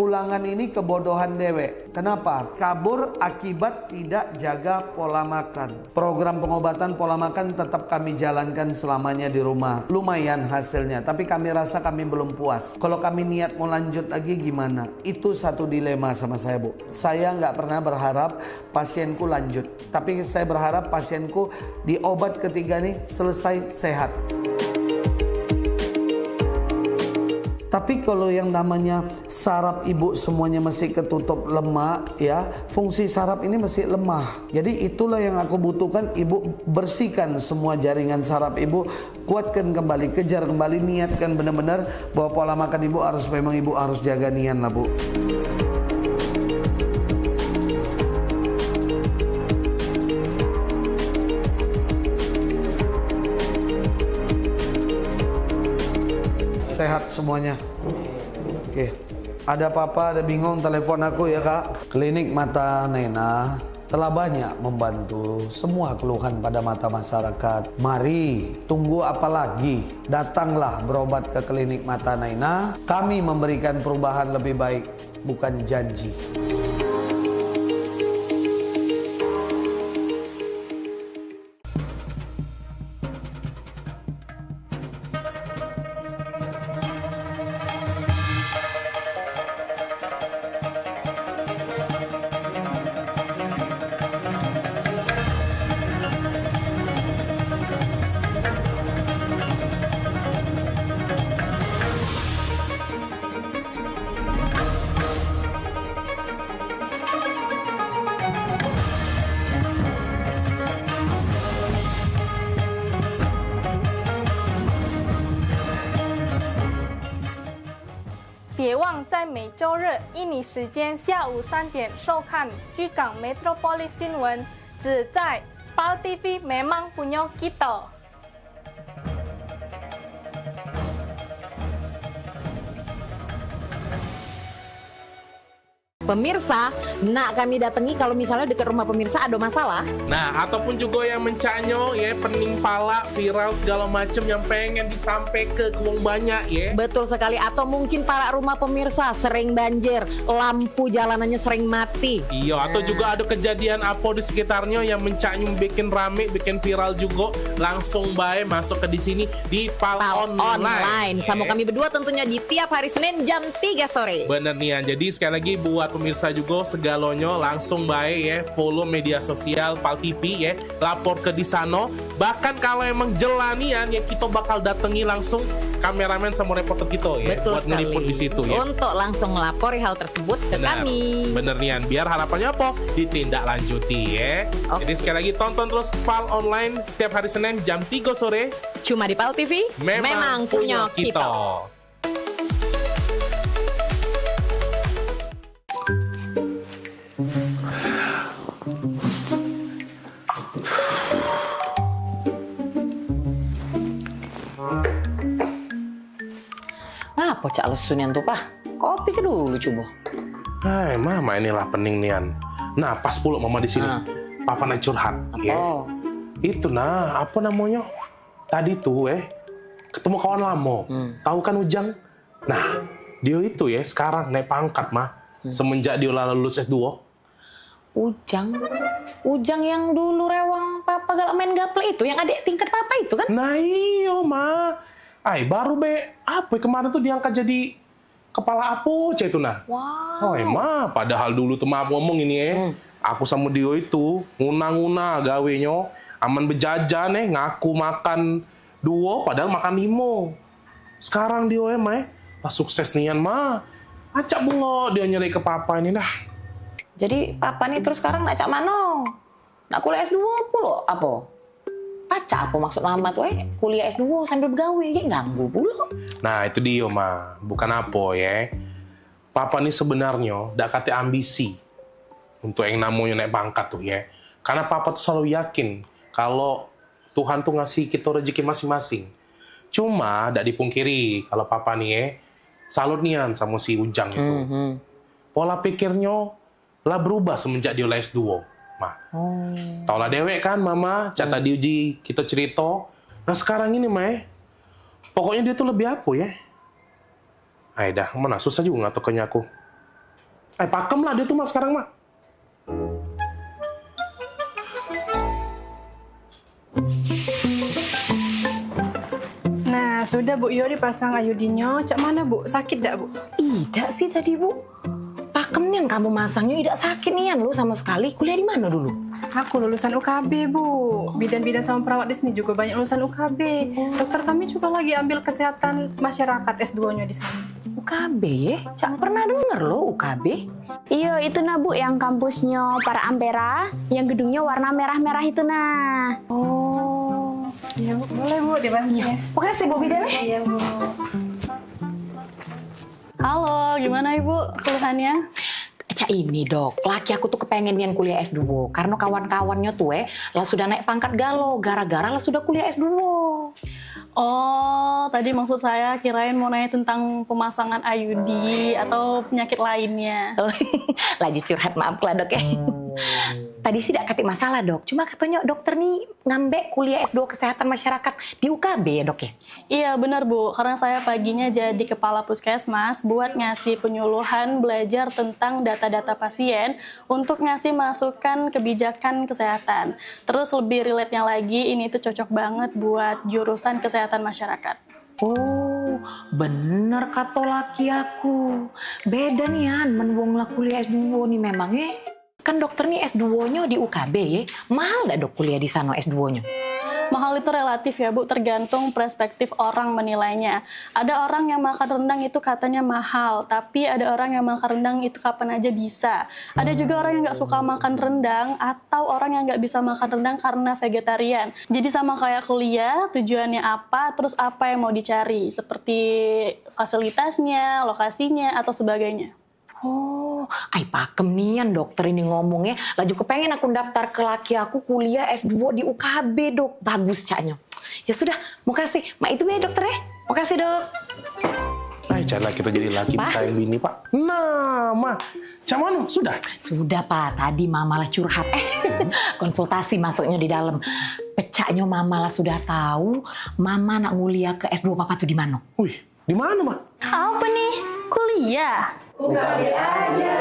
ulangan ini kebodohan dewek. Kenapa? Kabur akibat tidak jaga pola makan. Program pengobatan pola makan tetap kami jalankan selamanya di rumah. Lumayan hasilnya, tapi kami rasa kami belum puas. Kalau kami niat mau lanjut lagi gimana? Itu satu dilema sama saya, Bu. Saya nggak pernah berharap pasienku lanjut, tapi saya berharap pasienku di obat ketiga nih selesai sehat. Tapi kalau yang namanya saraf ibu semuanya masih ketutup lemak, ya, fungsi saraf ini masih lemah. Jadi itulah yang aku butuhkan, ibu bersihkan semua jaringan saraf ibu, kuatkan kembali, kejar kembali, niatkan benar-benar bahwa pola makan ibu harus jaga nian lah, Bu. Sehat semuanya. Oke. Ada apa-apa, ada bingung, telepon aku ya, Kak. Klinik Mata Naina telah banyak membantu semua keluhan pada mata masyarakat. Mari, tunggu apa lagi? Datanglah berobat ke Klinik Mata Naina. Kami memberikan perubahan lebih baik, bukan janji.别忘在每周日印尼时间下午3点收看居港 Metropolis 新闻，只在PAL TV memang punya kita。Pemirsa, nak kami datangi kalau misalnya dekat rumah pemirsa ada masalah. Nah, ataupun juga yang mencanyok ya, pening pala, viral segala macam yang pengen disampaikan ke uang banyak ya. Betul sekali, atau mungkin para rumah pemirsa sering banjir, lampu jalanannya sering mati. Iya, atau juga ada kejadian apa di sekitarnya yang mencanyum bikin rame, bikin viral juga, langsung baik masuk ke di sini di PAL Online. Sama kami berdua tentunya di tiap hari Senin jam 3 sore. Bener nih, jadi sekali lagi buat pemirsa juga segalonyo langsung baik ya, follow media sosial PAL TV ya, lapor ke di sana. Bahkan kalau emang jelanian ya, kita bakal datangi langsung kameramen sama reporter kita ya. Betul buat ngeliput di situ ya. Untuk langsung melapori hal tersebut ke kami. Bener nian, biar harapannya apa? Ditindaklanjuti ya. Jadi sekali lagi tonton terus PAL Online setiap hari Senin jam 3 sore. Cuma di PAL TV, memang punya kita. Apa cak lesun tuh, Pak? Kopi ke dulu coba. Hai, mama inilah pening nian. Nah, pas pula mama di sini. Papa nak curhat. Apa? Ya. Itu nah, apa namanya? Tadi tuh ketemu kawan lama. Tahu kan Ujang? Nah, dia itu ya sekarang naik pangkat mah. Semenjak dia lulus S2. Ujang yang dulu rewang Papa galak main gaple itu, yang adik tingkat Papa itu kan? Nah iyo ma. Baru apa kemarin tuh diangkat jadi kepala apa itu nah. Wow. Ma, padahal dulu tuh maaf ngomong ini aku sama dia itu nguna-nguna gawenya, aman bejajan ngaku makan 2 padahal makan 5. Sekarang dia sukses nian mah. Acak bungo dia nyari ke Papa ini dah. Jadi Papa nih terus sekarang nak cak mano? Nak kuliah S2 pula apa? Pacar apa maksud mama tuh kuliah S2 sambil bergawe, kayak ganggu pula. Nah itu dia mah, bukan apa ya. Papa nih sebenarnya dak kate ambisi untuk yang namanya naik pangkat tuh ya. Karena Papa tuh selalu yakin kalau Tuhan tuh ngasih kita rezeki masing-masing. Cuma dak dipungkiri kalau Papa nih salut nian sama si Ujang itu. Pola pikirnya lah berubah semenjak dia S2. Tau lah dewek kan mama, cata diuji kita cerita. Nah sekarang ini pokoknya dia tuh lebih apa ya? Dah, mana susah juga ngatuknya aku. Pakem lah dia tuh Mak sekarang Mak. Nah, sudah Bu Yo dipasang ayudinyo. Cak mana Bu? Sakit dak Bu? Tidak sih tadi Bu. Pakem yang kamu masangnya tidak sakit nian lu sama sekali. Kuliah di mana dulu? Aku lulusan UKB Bu. Bidan-bidan sama perawat di sini juga banyak lulusan UKB. Dokter kami juga lagi ambil kesehatan masyarakat S2-nya di sana. UKB ya? Cak pernah denger lo UKB? Iya, itu nah Bu, yang kampusnya para Ampera, yang gedungnya warna merah-merah itu nah. Oh, iya Bu, boleh Bu dibantu ya. Makasih Bu Bidan. Iya Bu. Halo, gimana Ibu keluhannya? Cak ini Dok, laki aku tuh kepengen nian kuliah S2 karena kawan-kawannya tuh lah sudah naik pangkat galau gara-gara lah sudah kuliah S2. Oh, tadi maksud saya kirain mau nanya tentang pemasangan IUD atau penyakit lainnya. Lagi curhat, maaf lah Dok ya. Tadi sih tidak katik masalah Dok, cuma katanya dokter nih ngambek kuliah S2 kesehatan masyarakat di UKB ya Dok ya? Iya benar Bu, karena saya paginya jadi kepala puskesmas buat ngasih penyuluhan belajar tentang data-data pasien untuk ngasih masukan kebijakan kesehatan. Terus lebih relate-nya lagi, ini tuh cocok banget buat jurusan kesehatan masyarakat. Oh, bener kata laki aku. Beda nih An, menwong lah kuliah S2 nih memangnya. Kan dokter nih S2-nya di UKB ya. Mahal gak Dok kuliah di sana S2-nya? Mahal itu relatif ya Bu, tergantung perspektif orang menilainya. Ada orang yang makan rendang itu katanya mahal, tapi ada orang yang makan rendang itu kapan aja bisa. Ada juga orang yang nggak suka makan rendang, atau orang yang nggak bisa makan rendang karena vegetarian. Jadi sama kayak kuliah, tujuannya apa, terus apa yang mau dicari, seperti fasilitasnya, lokasinya, atau sebagainya. Oh, pakem nian dokter ini ngomongnya. Laju kepengen aku daftar ke laki aku kuliah S2 di UKB Dok. Bagus caknya. Ya sudah, makasih. Itu ya dokter ya. Makasih Dok. Cari kita jadi laki sayang bini Pak. Nah, Ma. Cak mana? Sudah? Sudah Pak, tadi Mama lah curhat. Konsultasi masuknya di dalam. Pecahnya Mama lah sudah tahu. Mama nak nguliah ke S2 Papa tuh di mana? Wih, di mana Ma? Apa nih? Kuliah? UKB aja.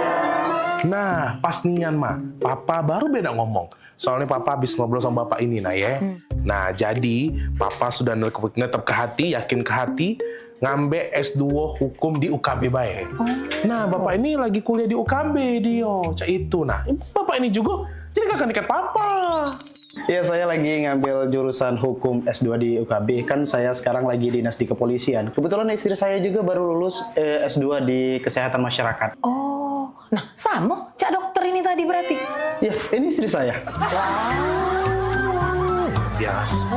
Nah, pas nian Ma, Papa baru beda ngomong. Soalnya Papa habis ngobrol sama Bapak ini nah ya. Nah, jadi Papa sudah netep ke hati, yakin ke hati, ngambil S2 hukum di UKB bae. Nah, Bapak ini lagi kuliah di UKB dia, cak itu. Nah, Bapak ini juga jadi kakak dekat Papa. Iya, saya lagi ngambil jurusan hukum S2 di UKB. Kan saya sekarang lagi dinas di kepolisian. Kebetulan istri saya juga baru lulus S2 di kesehatan masyarakat. Oh, nah sama cak dokter ini tadi berarti? Iya, ini istri saya. Biasa.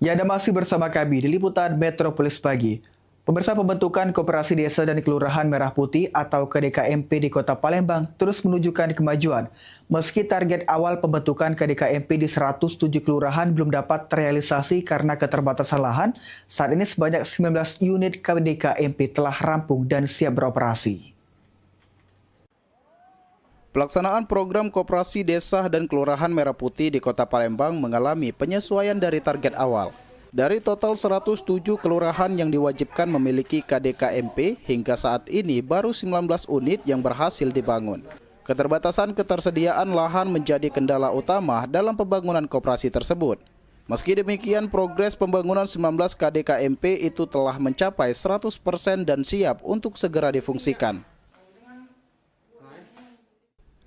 Ya, Anda masih bersama kami di Liputan Metropolis Pagi. Pemirsa, pembentukan Koperasi Desa dan Kelurahan Merah Putih atau KDKMP di Kota Palembang terus menunjukkan kemajuan. Meski target awal pembentukan KDKMP di 107 kelurahan belum dapat terrealisasi karena keterbatasan lahan, saat ini sebanyak 19 unit KDKMP telah rampung dan siap beroperasi. Pelaksanaan program Koperasi Desa dan Kelurahan Merah Putih di Kota Palembang mengalami penyesuaian dari target awal. Dari total 107 kelurahan yang diwajibkan memiliki KDKMP, hingga saat ini baru 19 unit yang berhasil dibangun. Keterbatasan ketersediaan lahan menjadi kendala utama dalam pembangunan koperasi tersebut. Meski demikian, progres pembangunan 19 KDKMP itu telah mencapai 100% dan siap untuk segera difungsikan.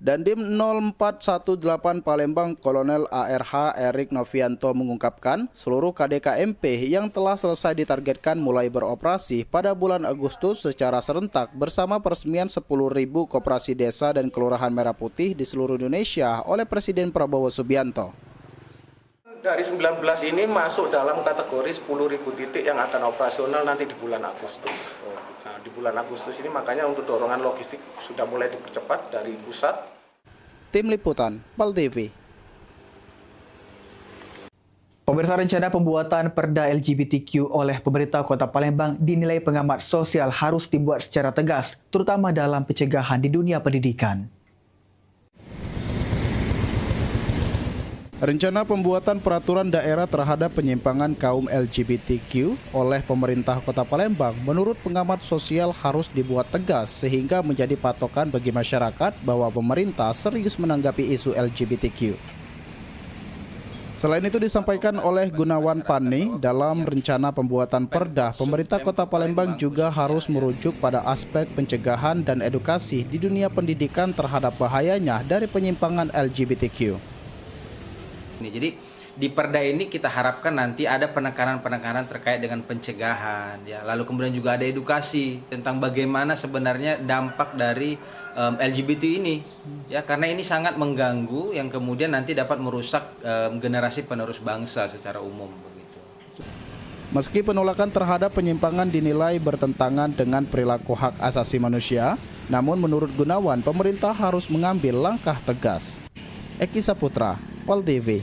Dandim 0418 Palembang Kolonel ARH Erik Novianto mengungkapkan seluruh KDKMP yang telah selesai ditargetkan mulai beroperasi pada bulan Agustus secara serentak bersama peresmian 10.000 koperasi desa dan kelurahan merah putih di seluruh Indonesia oleh Presiden Prabowo Subianto. Dari 19 ini masuk dalam kategori 10.000 titik yang akan operasional nanti di bulan Agustus. Nah, di bulan Agustus ini makanya untuk dorongan logistik sudah mulai dipercepat dari pusat. Tim Liputan, PAL TV. Pemirsa, rencana pembuatan perda LGBTQ oleh pemerintah Kota Palembang dinilai pengamat sosial harus dibuat secara tegas, terutama dalam pencegahan di dunia pendidikan. Rencana pembuatan peraturan daerah terhadap penyimpangan kaum LGBTQ oleh pemerintah Kota Palembang menurut pengamat sosial harus dibuat tegas sehingga menjadi patokan bagi masyarakat bahwa pemerintah serius menanggapi isu LGBTQ. Selain itu disampaikan oleh Gunawan Pani, dalam rencana pembuatan perda, pemerintah Kota Palembang juga harus merujuk pada aspek pencegahan dan edukasi di dunia pendidikan terhadap bahayanya dari penyimpangan LGBTQ. Jadi di perda ini kita harapkan nanti ada penekanan-penekanan terkait dengan pencegahan, ya. Lalu kemudian juga ada edukasi tentang bagaimana sebenarnya dampak dari LGBT ini, ya, karena ini sangat mengganggu yang kemudian nanti dapat merusak generasi penerus bangsa secara umum. Begitu. Meski penolakan terhadap penyimpangan dinilai bertentangan dengan perilaku hak asasi manusia, namun menurut Gunawan, pemerintah harus mengambil langkah tegas. Eki Saputra, PAL TV.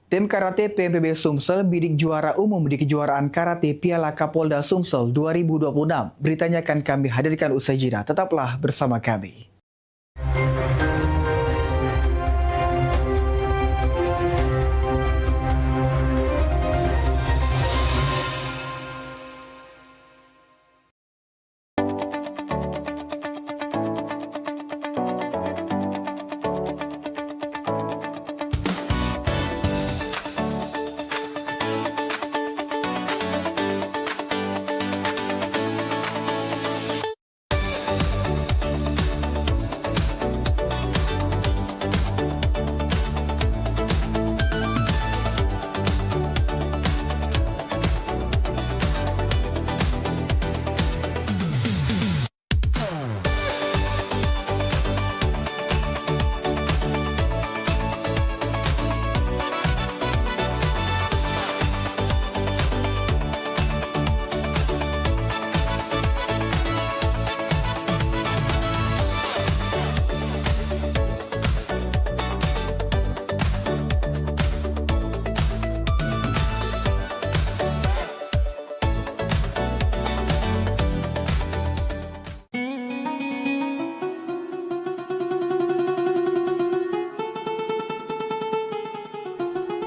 Tim Karate PMPB Sumsel bidik juara umum di kejuaraan Karate Piala Kapolda Sumsel 2026. Beritanya akan kami hadirkan usai jeda. Tetaplah bersama kami.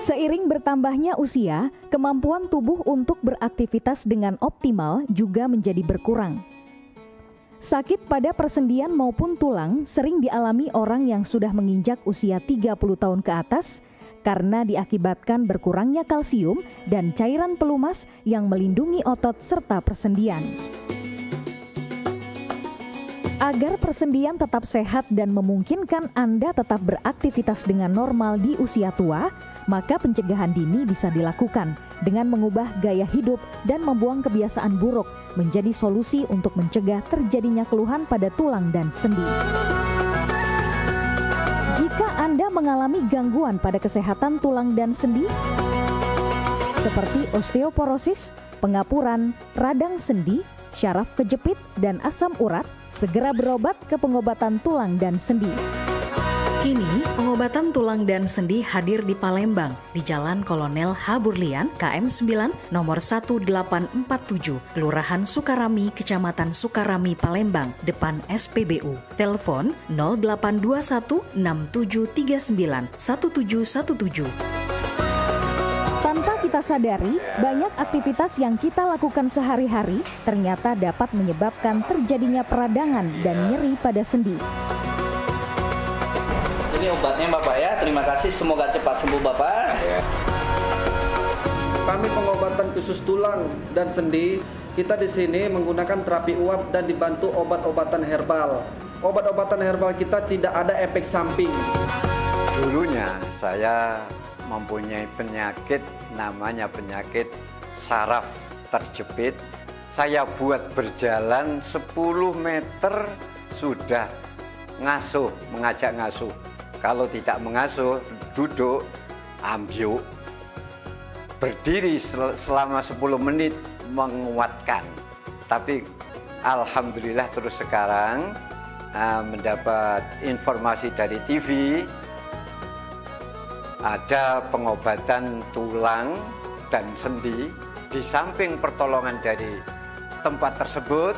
Seiring bertambahnya usia, kemampuan tubuh untuk beraktivitas dengan optimal juga menjadi berkurang. Sakit pada persendian maupun tulang sering dialami orang yang sudah menginjak usia 30 tahun ke atas karena diakibatkan berkurangnya kalsium dan cairan pelumas yang melindungi otot serta persendian. Agar persendian tetap sehat dan memungkinkan Anda tetap beraktivitas dengan normal di usia tua, maka pencegahan dini bisa dilakukan dengan mengubah gaya hidup dan membuang kebiasaan buruk menjadi solusi untuk mencegah terjadinya keluhan pada tulang dan sendi. Jika Anda mengalami gangguan pada kesehatan tulang dan sendi, seperti osteoporosis, pengapuran, radang sendi, syaraf kejepit, dan asam urat, segera berobat ke pengobatan tulang dan sendi. Kini, pengobatan tulang dan sendi hadir di Palembang, di Jalan Kolonel H. Burlian, KM 9, nomor 1847, Kelurahan Sukarami, Kecamatan Sukarami, Palembang, depan SPBU. Telepon 0821 6739 1717. kita sadari, banyak aktivitas yang kita lakukan sehari-hari ternyata dapat menyebabkan terjadinya peradangan dan nyeri pada sendi. Ini obatnya Bapak ya, terima kasih, semoga cepat sembuh Bapak. Kami pengobatan khusus tulang dan sendi, kita di sini menggunakan terapi uap dan dibantu obat-obatan herbal. Obat-obatan herbal kita tidak ada efek samping. Dulunya saya mempunyai penyakit namanya penyakit saraf terjepit. Saya buat berjalan 10 meter sudah ngasuh, mengajak ngasuh. Kalau tidak mengasuh, duduk, ambyuk. Berdiri selama 10 menit menguatkan. Tapi alhamdulillah terus sekarang mendapat informasi dari TV, ada pengobatan tulang dan sendi. Di samping pertolongan dari tempat tersebut,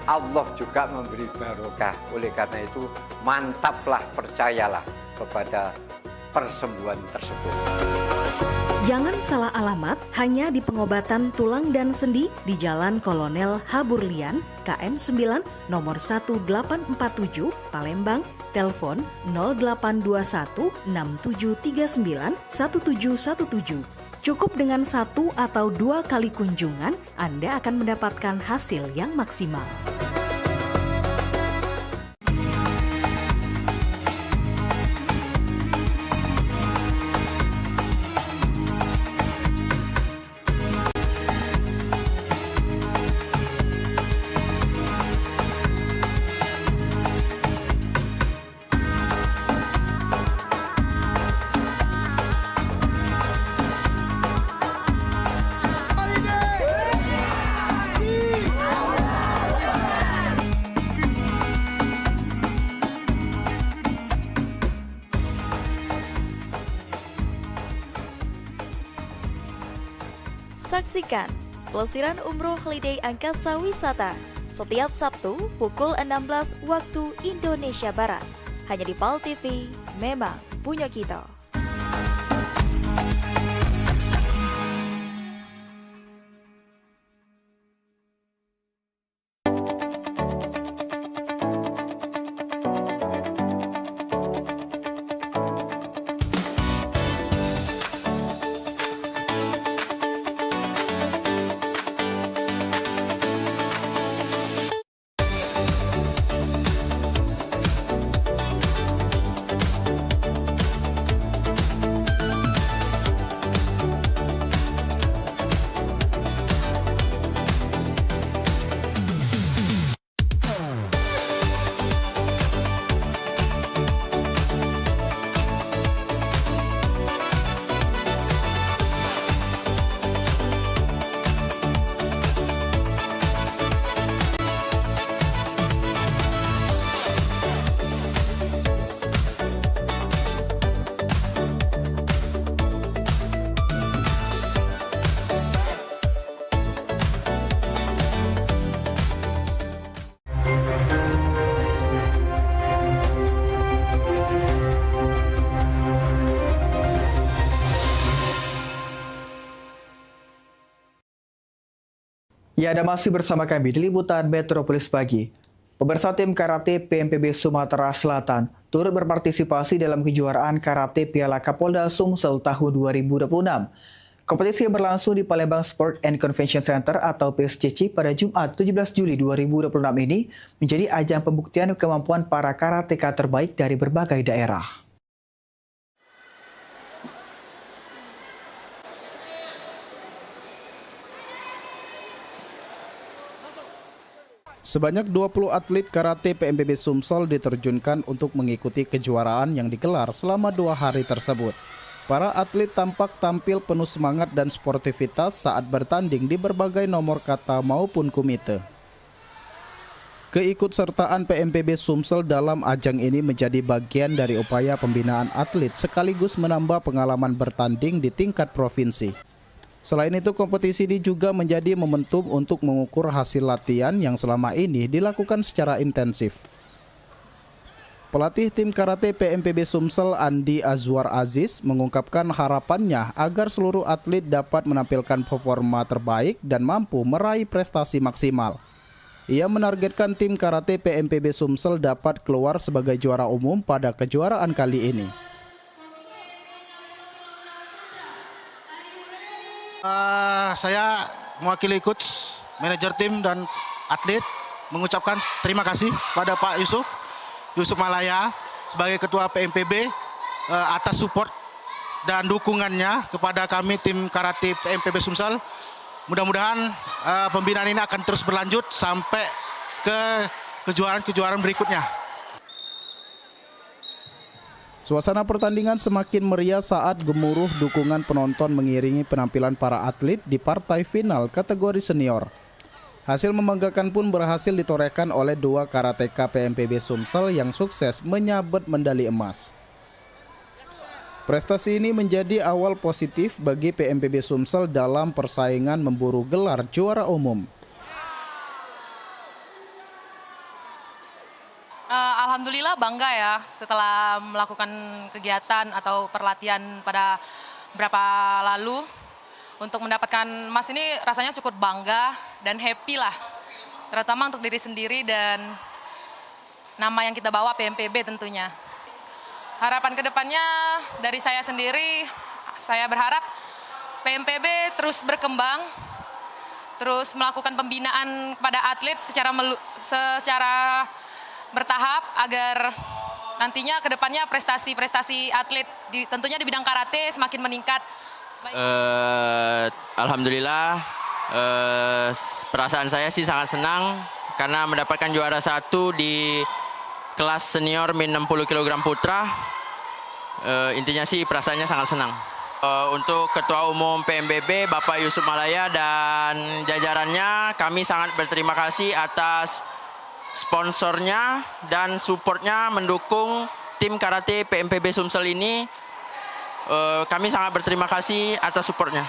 Allah juga memberi barokah. Oleh karena itu, mantaplah, percayalah kepada persembuhan tersebut. Jangan salah alamat, hanya di pengobatan tulang dan sendi di Jalan Kolonel Haburlian, KM 9, nomor 1847, Palembang, telepon 0821 6739 1717. Cukup dengan 1 atau 2 kali kunjungan, Anda akan mendapatkan hasil yang maksimal. Saksikan pelesiran umroh holiday Angkasa Wisata setiap Sabtu pukul 16 waktu Indonesia Barat. Hanya di PAL TV, memang punya kita. Ya, Anda masih bersama kami di Liputan Metropolis Pagi. Pemirsa, tim karate PMPB Sumatera Selatan turut berpartisipasi dalam kejuaraan karate Piala Kapolda Sumsel tahun 2026. Kompetisi yang berlangsung di Palembang Sport and Convention Center atau PSCC pada Jumat 17 Juli 2026 ini menjadi ajang pembuktian kemampuan para karateka terbaik dari berbagai daerah. Sebanyak 20 atlet karate PMPB Sumsel diterjunkan untuk mengikuti kejuaraan yang digelar selama 2 hari tersebut. Para atlet tampak tampil penuh semangat dan sportivitas saat bertanding di berbagai nomor kata maupun kumite. Keikutsertaan PMPB Sumsel dalam ajang ini menjadi bagian dari upaya pembinaan atlet sekaligus menambah pengalaman bertanding di tingkat provinsi. Selain itu, kompetisi ini juga menjadi momentum untuk mengukur hasil latihan yang selama ini dilakukan secara intensif. Pelatih tim karate PMPB Sumsel Andi Azwar Aziz mengungkapkan harapannya agar seluruh atlet dapat menampilkan performa terbaik dan mampu meraih prestasi maksimal. Ia menargetkan tim karate PMPB Sumsel dapat keluar sebagai juara umum pada kejuaraan kali ini. Saya mewakili coach, manajer tim dan atlet mengucapkan terima kasih pada Pak Yusuf Malaya sebagai Ketua PMPB atas support dan dukungannya kepada kami tim karate PMPB Sumsel. Mudah-mudahan pembinaan ini akan terus berlanjut sampai ke kejuaraan-kejuaraan berikutnya. Suasana pertandingan semakin meriah saat gemuruh dukungan penonton mengiringi penampilan para atlet di partai final kategori senior. Hasil membanggakan pun berhasil ditorehkan oleh dua karateka PMPB Sumsel yang sukses menyabet medali emas. Prestasi ini menjadi awal positif bagi PMPB Sumsel dalam persaingan memburu gelar juara umum. Alhamdulillah bangga ya setelah melakukan kegiatan atau perlatihan pada beberapa lalu. Untuk mendapatkan emas ini rasanya cukup bangga dan happy lah. Terutama untuk diri sendiri dan nama yang kita bawa PMPB tentunya. Harapan kedepannya dari saya sendiri, saya berharap PMPB terus berkembang, terus melakukan pembinaan kepada atlet secara bertahap agar nantinya kedepannya prestasi-prestasi atlet tentunya di bidang karate semakin meningkat. Alhamdulillah, perasaan saya sih sangat senang karena mendapatkan juara 1 di kelas senior min 60 kg putra. Intinya sih perasaannya sangat senang. Untuk Ketua Umum PMPB Bapak Yusuf Malaya dan jajarannya, kami sangat berterima kasih atas sponsornya dan supportnya mendukung tim karate PMPB Sumsel ini. Kami sangat berterima kasih atas supportnya.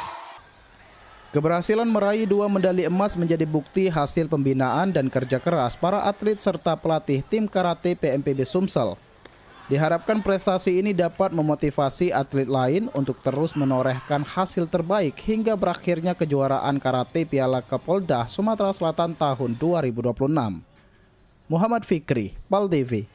Keberhasilan meraih 2 medali emas menjadi bukti hasil pembinaan dan kerja keras para atlet serta pelatih tim karate PMPB Sumsel. Diharapkan prestasi ini dapat memotivasi atlet lain untuk terus menorehkan hasil terbaik hingga berakhirnya kejuaraan karate Piala Kapolda Sumatera Selatan tahun 2026. Muhammad Fikri, PAL TV.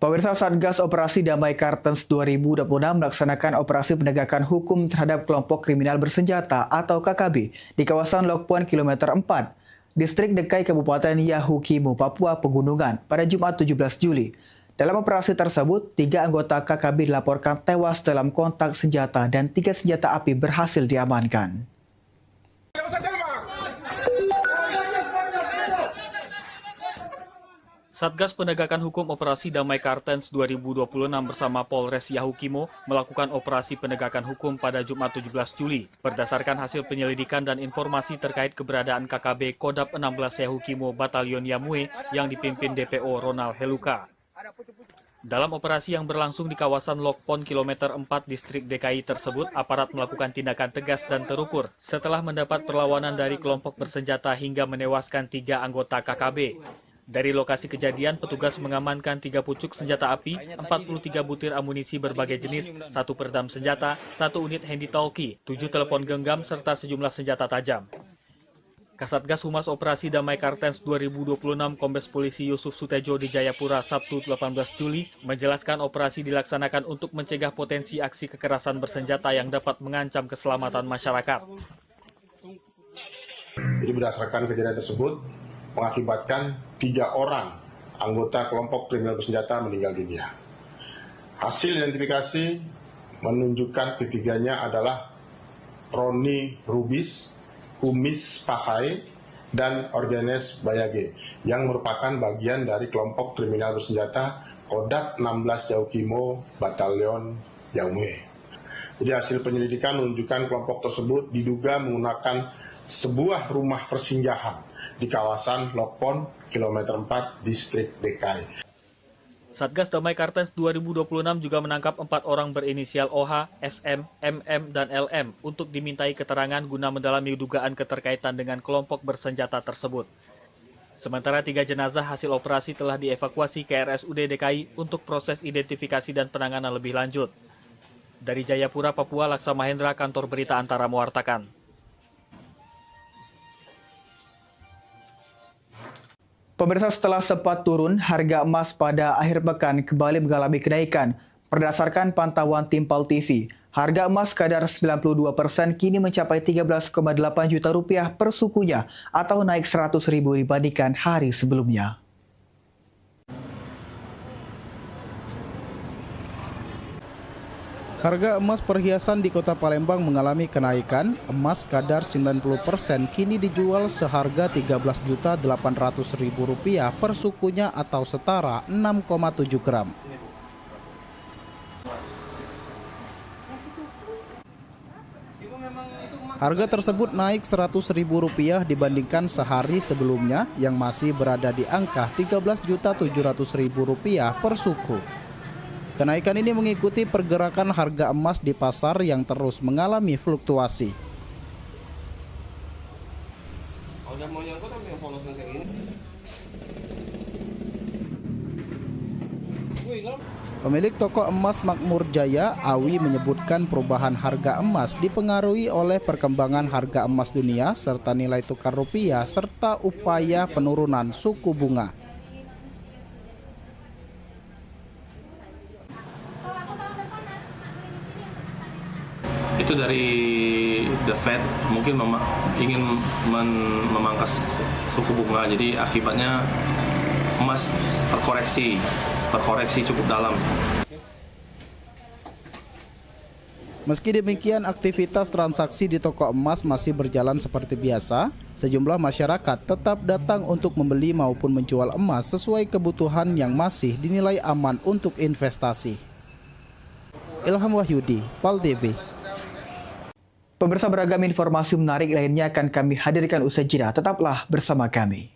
Pemirsa, Satgas Operasi Damai Kartens 2026 melaksanakan operasi penegakan hukum terhadap kelompok kriminal bersenjata atau KKB di kawasan Lokpon Kilometer 4, Distrik Dekai Kabupaten Yahukimo, Papua Pegunungan pada Jumat 17 Juli. Dalam operasi tersebut, 3 anggota KKB dilaporkan tewas dalam kontak senjata dan 3 senjata api berhasil diamankan. Satgas Penegakan Hukum Operasi Damai Kartens 2026 bersama Polres Yahukimo melakukan operasi penegakan hukum pada Jumat 17 Juli. Berdasarkan hasil penyelidikan dan informasi terkait keberadaan KKB Kodap 16 Yahukimo Batalion Yamue yang dipimpin DPO Ronald Heluka. Dalam operasi yang berlangsung di kawasan Lokpon Kilometer 4 Distrik DKI tersebut, aparat melakukan tindakan tegas dan terukur setelah mendapat perlawanan dari kelompok bersenjata hingga menewaskan 3 anggota KKB. Dari lokasi kejadian, petugas mengamankan 3 pucuk senjata api, 43 butir amunisi berbagai jenis, 1 peredam senjata, 1 unit handy-talkie, 7 telepon genggam, serta sejumlah senjata tajam. Kasatgas Humas Operasi Damai Kartens 2026 Kombes Polisi Yusuf Sutejo di Jayapura Sabtu 18 Juli menjelaskan operasi dilaksanakan untuk mencegah potensi aksi kekerasan bersenjata yang dapat mengancam keselamatan masyarakat. Jadi berdasarkan kejadian tersebut, mengakibatkan 3 orang anggota kelompok kriminal bersenjata meninggal dunia. Hasil identifikasi menunjukkan ketiganya adalah Roni Rubis, Kumis Pasai, dan Orgenes Bayage yang merupakan bagian dari kelompok kriminal bersenjata Kodap 16 Yahukimo Batalion Yamue. Jadi hasil penyelidikan menunjukkan kelompok tersebut diduga menggunakan sebuah rumah persinggahan di kawasan Lokpon Kilometer 4 Distrik DKI. Satgas Damai Kartens 2026 juga menangkap 4 orang berinisial OH, SM, MM, dan LM untuk dimintai keterangan guna mendalami dugaan keterkaitan dengan kelompok bersenjata tersebut. Sementara 3 jenazah hasil operasi telah dievakuasi ke RSUD DKI untuk proses identifikasi dan penanganan lebih lanjut. Dari Jayapura, Papua, Laksa Mahendra, Kantor Berita Antara mewartakan. Pemirsa, setelah sempat turun, harga emas pada akhir pekan kembali mengalami kenaikan. Berdasarkan pantauan tim PAL TV, harga emas kadar 92% kini mencapai 13,8 juta rupiah per sukunya atau naik 100.000 dibandingkan hari sebelumnya. Harga emas perhiasan di Kota Palembang mengalami kenaikan. Emas kadar 90% kini dijual seharga Rp13.800.000 per sukunya atau setara 6,7 gram. Harga tersebut naik Rp100.000 dibandingkan sehari sebelumnya yang masih berada di angka Rp13.700.000 per suku. Kenaikan ini mengikuti pergerakan harga emas di pasar yang terus mengalami fluktuasi. Pemilik toko emas Makmur Jaya, Awi, menyebutkan perubahan harga emas dipengaruhi oleh perkembangan harga emas dunia serta nilai tukar rupiah serta upaya penurunan suku bunga. Itu dari The Fed mungkin ingin memangkas suku bunga, jadi akibatnya emas terkoreksi cukup dalam. Meski demikian, aktivitas transaksi di toko emas masih berjalan seperti biasa. Sejumlah masyarakat tetap datang untuk membeli maupun menjual emas sesuai kebutuhan yang masih dinilai aman untuk investasi. Ilham Wahyudi, PAL TV. Pemirsa, beragam informasi menarik lainnya akan kami hadirkan usai jeda. Tetaplah bersama kami.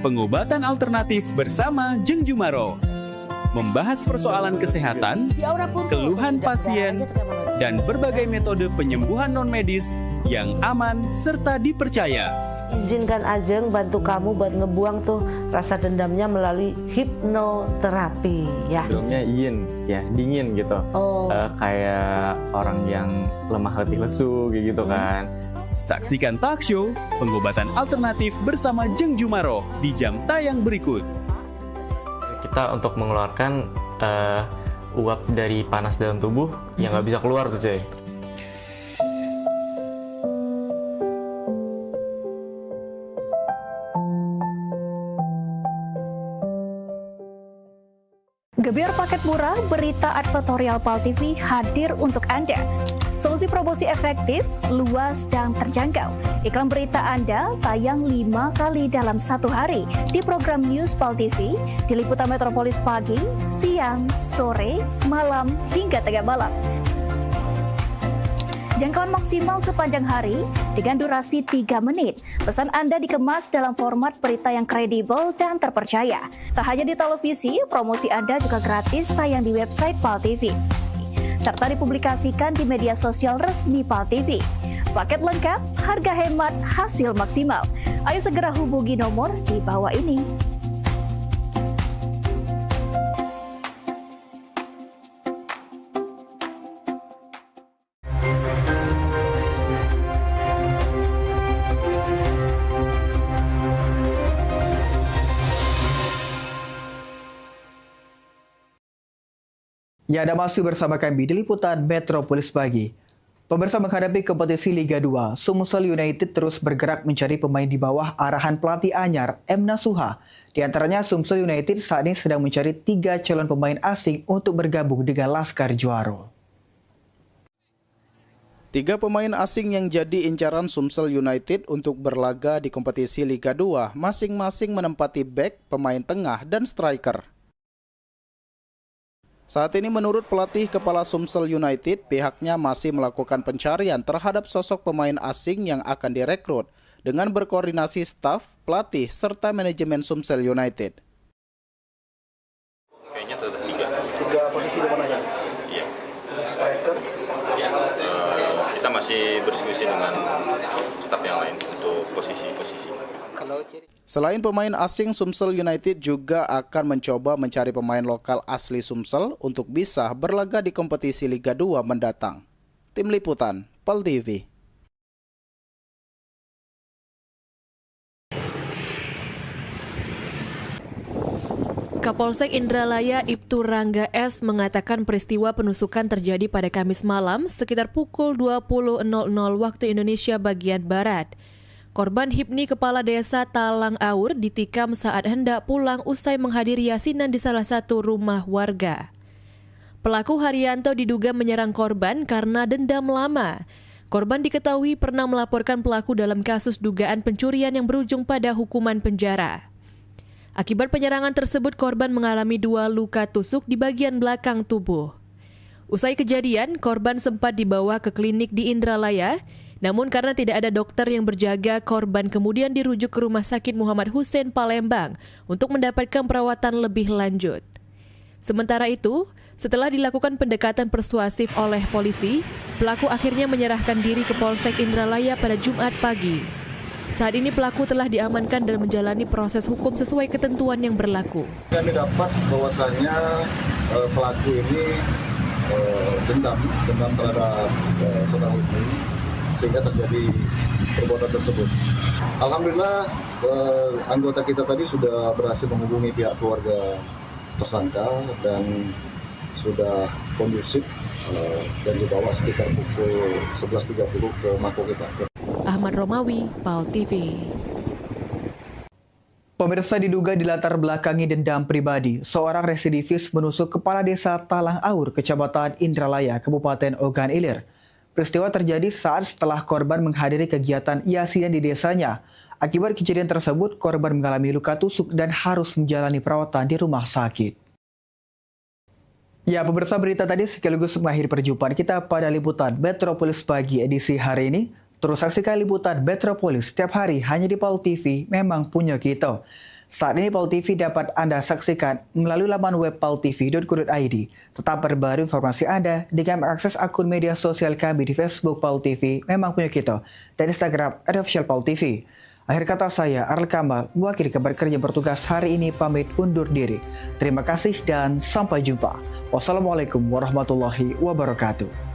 Pengobatan alternatif bersama Jeng Jumaro. Membahas persoalan kesehatan, keluhan pasien, dan berbagai metode penyembuhan non-medis yang aman serta dipercaya. Izinkan Ajeng bantu kamu buat ngebuang tuh rasa dendamnya melalui hipnoterapi ya. Sebelumnya ya dingin gitu. Kayak orang yang lemah letih lesu gitu kan. Saksikan talk show Pengobatan Alternatif bersama Jeng Jumaro di jam tayang berikut. Kita untuk mengeluarkan uap dari panas dalam tubuh yang nggak bisa keluar tuh cuy. Gebyar paket murah, berita advertorial PAL TV hadir untuk Anda. Solusi promosi efektif, luas, dan terjangkau. Iklan berita Anda tayang 5 kali dalam satu hari di program News PAL TV, di liputan metropolis pagi, siang, sore, malam, hingga tengah malam. Jangkauan maksimal sepanjang hari dengan durasi 3 menit. Pesan Anda dikemas dalam format berita yang kredibel dan terpercaya. Tak hanya di televisi, promosi Anda juga gratis tayang di website PAL TV, serta dipublikasikan di media sosial resmi PAL TV. Paket lengkap, harga hemat, hasil maksimal. Ayo segera hubungi nomor di bawah ini. Ya, Anda masih bersama kami di Liputan Metropolis Pagi. Pemirsa, menghadapi kompetisi Liga 2, Sumsel United terus bergerak mencari pemain di bawah arahan pelatih anyar M. Nasuha. Di antaranya, Sumsel United saat ini sedang mencari 3 calon pemain asing untuk bergabung dengan Laskar Juaro. 3 pemain asing yang jadi incaran Sumsel United untuk berlaga di kompetisi Liga 2, masing-masing menempati bek, pemain tengah, dan striker. Saat ini menurut pelatih kepala Sumsel United, pihaknya masih melakukan pencarian terhadap sosok pemain asing yang akan direkrut dengan berkoordinasi staf, pelatih, serta manajemen Sumsel United. Kayaknya tetap 3. 3 posisi di mana ya? Iya. Posisi striker? Ya, kita masih berdiskusi dengan staf yang lain untuk posisi-posisi. Selain pemain asing, Sumsel United juga akan mencoba mencari pemain lokal asli Sumsel untuk bisa berlaga di kompetisi Liga 2 mendatang. Tim Liputan, PAL TV. Kapolsek Indralaya Ibtu Rangga S. mengatakan peristiwa penusukan terjadi pada Kamis malam sekitar pukul 20.00 waktu Indonesia bagian Barat. Korban Hipni kepala desa Talang Aur ditikam saat hendak pulang usai menghadiri yasinan di salah satu rumah warga. Pelaku Haryanto diduga menyerang korban karena dendam lama. Korban diketahui pernah melaporkan pelaku dalam kasus dugaan pencurian yang berujung pada hukuman penjara. Akibat penyerangan tersebut, korban mengalami 2 luka tusuk di bagian belakang tubuh. Usai kejadian, korban sempat dibawa ke klinik di Indralaya, namun karena tidak ada dokter yang berjaga, korban kemudian dirujuk ke Rumah Sakit Muhammad Hussein Palembang untuk mendapatkan perawatan lebih lanjut. Sementara itu, setelah dilakukan pendekatan persuasif oleh polisi, pelaku akhirnya menyerahkan diri ke Polsek Indralaya pada Jumat pagi. Saat ini pelaku telah diamankan dan menjalani proses hukum sesuai ketentuan yang berlaku. Kami dapat bahwasanya pelaku ini dendam terhadap saudara ini sehingga terjadi perbuatan tersebut. Alhamdulillah anggota kita tadi sudah berhasil menghubungi pihak keluarga tersangka dan sudah kondusif dan dibawa sekitar pukul 11.30 ke Mako kita. Ahmad Romawi, PAL TV. Pemirsa, diduga dilatar belakangi dendam pribadi, seorang residivis menusuk kepala desa Talang Aur, Kecamatan Indralaya, Kabupaten Ogan Ilir. Peristiwa terjadi saat setelah korban menghadiri kegiatan yasinan di desanya. Akibat kejadian tersebut, korban mengalami luka tusuk dan harus menjalani perawatan di rumah sakit. Ya, pemirsa, berita tadi sekaligus mengakhiri perjumpaan kita pada Liputan Metropolis Pagi edisi hari ini. Terus saksikan Liputan Metropolis setiap hari hanya di PAL TV, memang punya kita. Saat ini PAL TV dapat Anda saksikan melalui laman web paltv.co.id. Tetap berbaru informasi Anda dengan mengakses akun media sosial kami di Facebook PAL TV, memang punya kita, dan Instagram @officialpaltv. Akhir kata saya, Arl Kamal, mewakili kabar kerja bertugas hari ini pamit undur diri. Terima kasih dan sampai jumpa. Wassalamualaikum warahmatullahi wabarakatuh.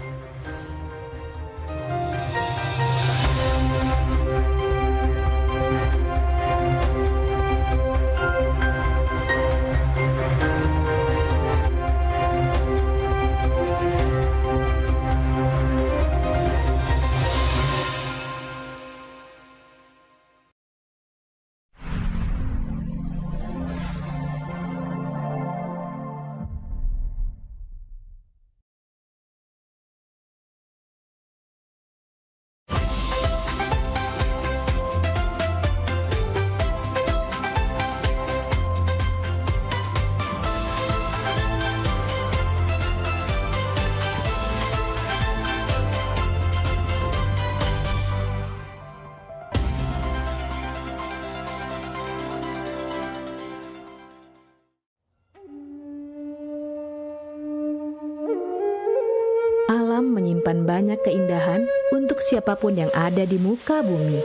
menyimpan banyak keindahan untuk siapapun yang ada di muka bumi.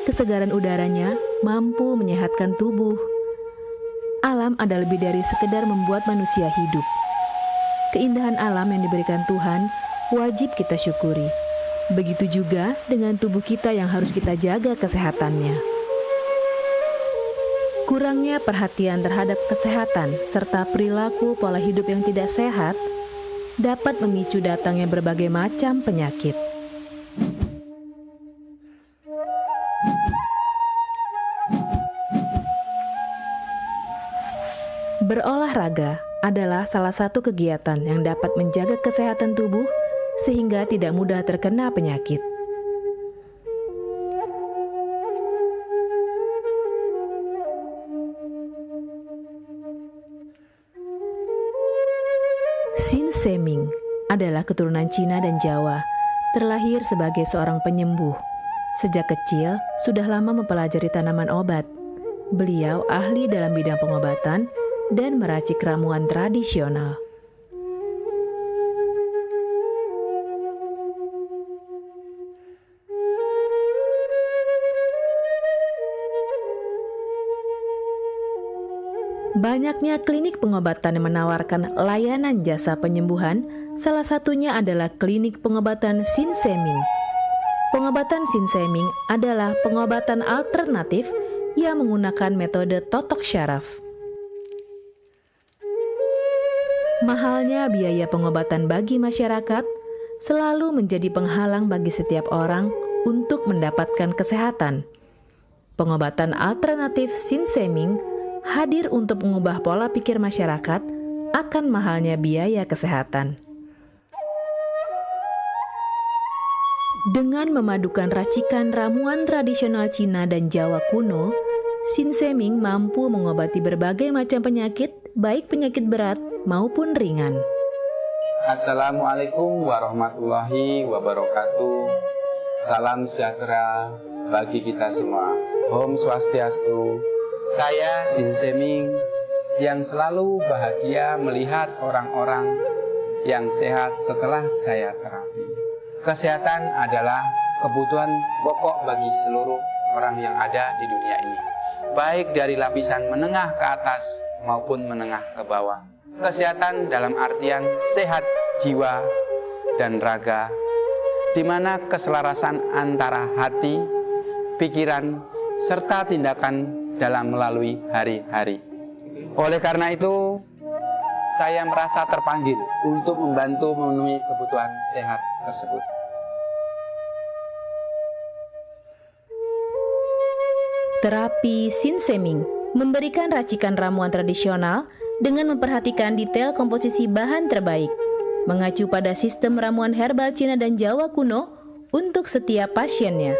Kesegaran udaranya mampu menyehatkan tubuh. Alam ada lebih dari sekedar membuat manusia hidup. Keindahan alam yang diberikan Tuhan wajib kita syukuri. Begitu juga dengan tubuh kita yang harus kita jaga kesehatannya. Kurangnya perhatian terhadap kesehatan serta perilaku pola hidup yang tidak sehat dapat memicu datangnya berbagai macam penyakit. Berolahraga adalah salah satu kegiatan yang dapat menjaga kesehatan tubuh sehingga tidak mudah terkena penyakit. Sin Seming adalah keturunan Cina dan Jawa, terlahir sebagai seorang penyembuh. Sejak kecil, sudah lama mempelajari tanaman obat. Beliau ahli dalam bidang pengobatan dan meracik ramuan tradisional. Banyaknya klinik pengobatan yang menawarkan layanan jasa penyembuhan, salah satunya adalah klinik pengobatan Sin Seming. Pengobatan Sin Seming adalah pengobatan alternatif yang menggunakan metode totok syaraf. Mahalnya biaya pengobatan bagi masyarakat selalu menjadi penghalang bagi setiap orang untuk mendapatkan kesehatan. Pengobatan alternatif Sin Seming hadir untuk mengubah pola pikir masyarakat akan mahalnya biaya kesehatan. Dengan memadukan racikan ramuan tradisional Cina dan Jawa kuno, Sin Seming mampu mengobati berbagai macam penyakit, baik penyakit berat maupun ringan. Assalamualaikum warahmatullahi wabarakatuh. Salam sejahtera bagi kita semua. Om Swastiastu. Saya Sin Seming yang selalu bahagia melihat orang-orang yang sehat setelah saya terapi. Kesehatan adalah kebutuhan pokok bagi seluruh orang yang ada di dunia ini, baik dari lapisan menengah ke atas maupun menengah ke bawah. Kesehatan dalam artian sehat jiwa dan raga, di mana keselarasan antara hati, pikiran, serta tindakan dalam melalui hari-hari. Oleh karena itu, saya merasa terpanggil untuk membantu memenuhi kebutuhan sehat tersebut. Terapi Sin Seming memberikan racikan ramuan tradisional dengan memperhatikan detail komposisi bahan terbaik, mengacu pada sistem ramuan herbal Cina dan Jawa kuno untuk setiap pasiennya.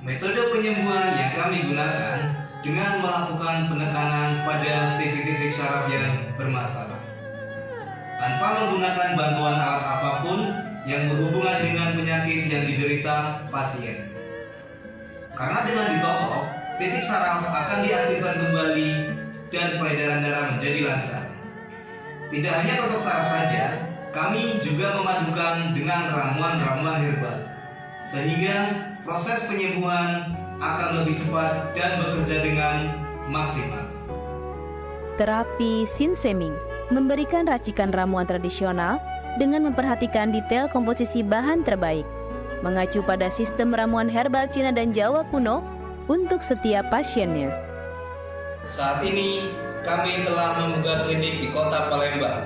Metode penyembuhan yang kami gunakan dengan melakukan penekanan pada titik-titik syaraf yang bermasalah, tanpa menggunakan bantuan alat apapun yang berhubungan dengan penyakit yang diderita pasien. Karena dengan ditotok, titik syaraf akan diaktifkan kembali dan peredaran darah menjadi lancar. Tidak hanya totok syaraf saja, kami juga memadukan dengan ramuan-ramuan herbal, sehingga proses penyembuhan akan lebih cepat dan bekerja dengan maksimal. Terapi Sin Seming memberikan racikan ramuan tradisional dengan memperhatikan detail komposisi bahan terbaik, mengacu pada sistem ramuan herbal Cina dan Jawa kuno untuk setiap pasiennya. Saat ini kami telah membuka klinik di Kota Palembang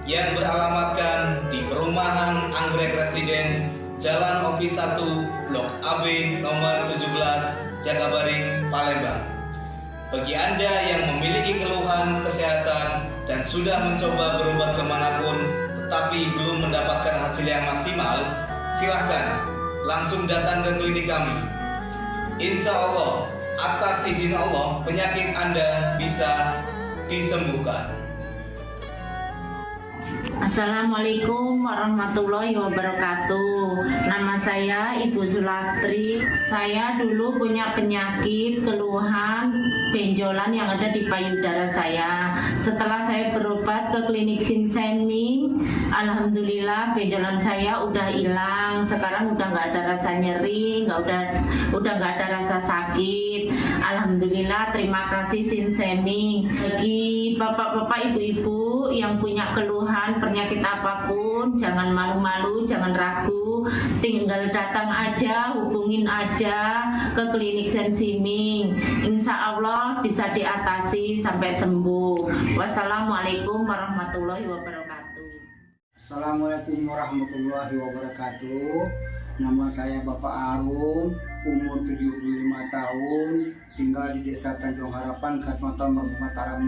yang beralamatkan di Perumahan Anggrek Residence, Jalan Opis 1, Blok AB nomor 17, Jagabaring, Palembang. Bagi Anda yang memiliki keluhan kesehatan dan sudah mencoba berobat kemanapun tetapi belum mendapatkan hasil yang maksimal, silahkan langsung datang ke klinik kami. Insya Allah, atas izin Allah, penyakit Anda bisa disembuhkan. Assalamualaikum warahmatullahi wabarakatuh. Nama saya Ibu Sulastri. Saya dulu punya penyakit keluhan benjolan yang ada di payudara saya. Setelah saya berobat ke klinik Sinseming, alhamdulillah benjolan saya udah hilang. Sekarang udah nggak ada rasa nyeri, udah nggak ada rasa sakit. Alhamdulillah, terima kasih Sinseming. Bagi bapak-bapak, ibu-ibu yang punya keluhan penyakit apapun, jangan malu-malu, jangan ragu, tinggal datang aja, hubungin aja ke klinik Sinseming. Insya Allah bisa diatasi sampai sembuh. Wassalamualaikum warahmatullahi wabarakatuh. Assalamualaikum warahmatullahi wabarakatuh. Nama saya Bapak Arum, umur 75 tahun, tinggal di Desa Tanjung Harapan, Kecamatan Mataram.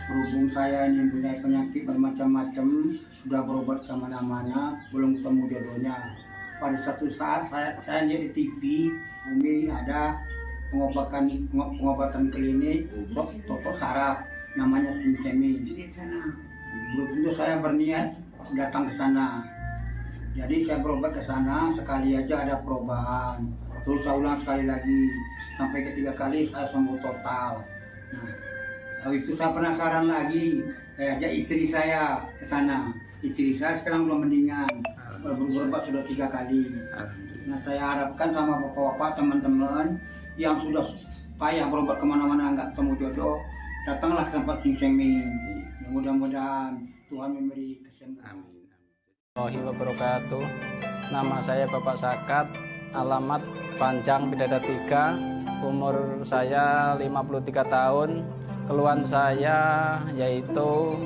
Berhubung saya ini mempunyai penyakit bermacam-macam, sudah berobat kemana-mana, belum ketemu jodohnya. Pada satu saat saya lihat di TV, Umi ada pengobatan klinik, totok saraf, namanya Sinseming. Belum tentu saya berniat datang ke sana. Jadi saya berobat ke sana, sekali aja ada perubahan. Terus saya ulang sekali lagi, sampai ketiga kali saya sembuh total. Nah, kalau itu saya penasaran lagi, saya ajak istri saya ke sana. Istri saya sekarang belum mendingan, berobat sudah 3 kali. Nah, saya harapkan sama bapak-bapak, teman-teman yang sudah payah berobat kemana-mana nggak ketemu jodoh, datanglah ke tempat Sinseming. Mudah-mudahan Tuhan memberi kesembuhan. Warahmatullahi wabarakatuh. Nama saya Bapak Sakat, alamat Panjang Bidada 3, umur saya 53 tahun. Keluhan saya yaitu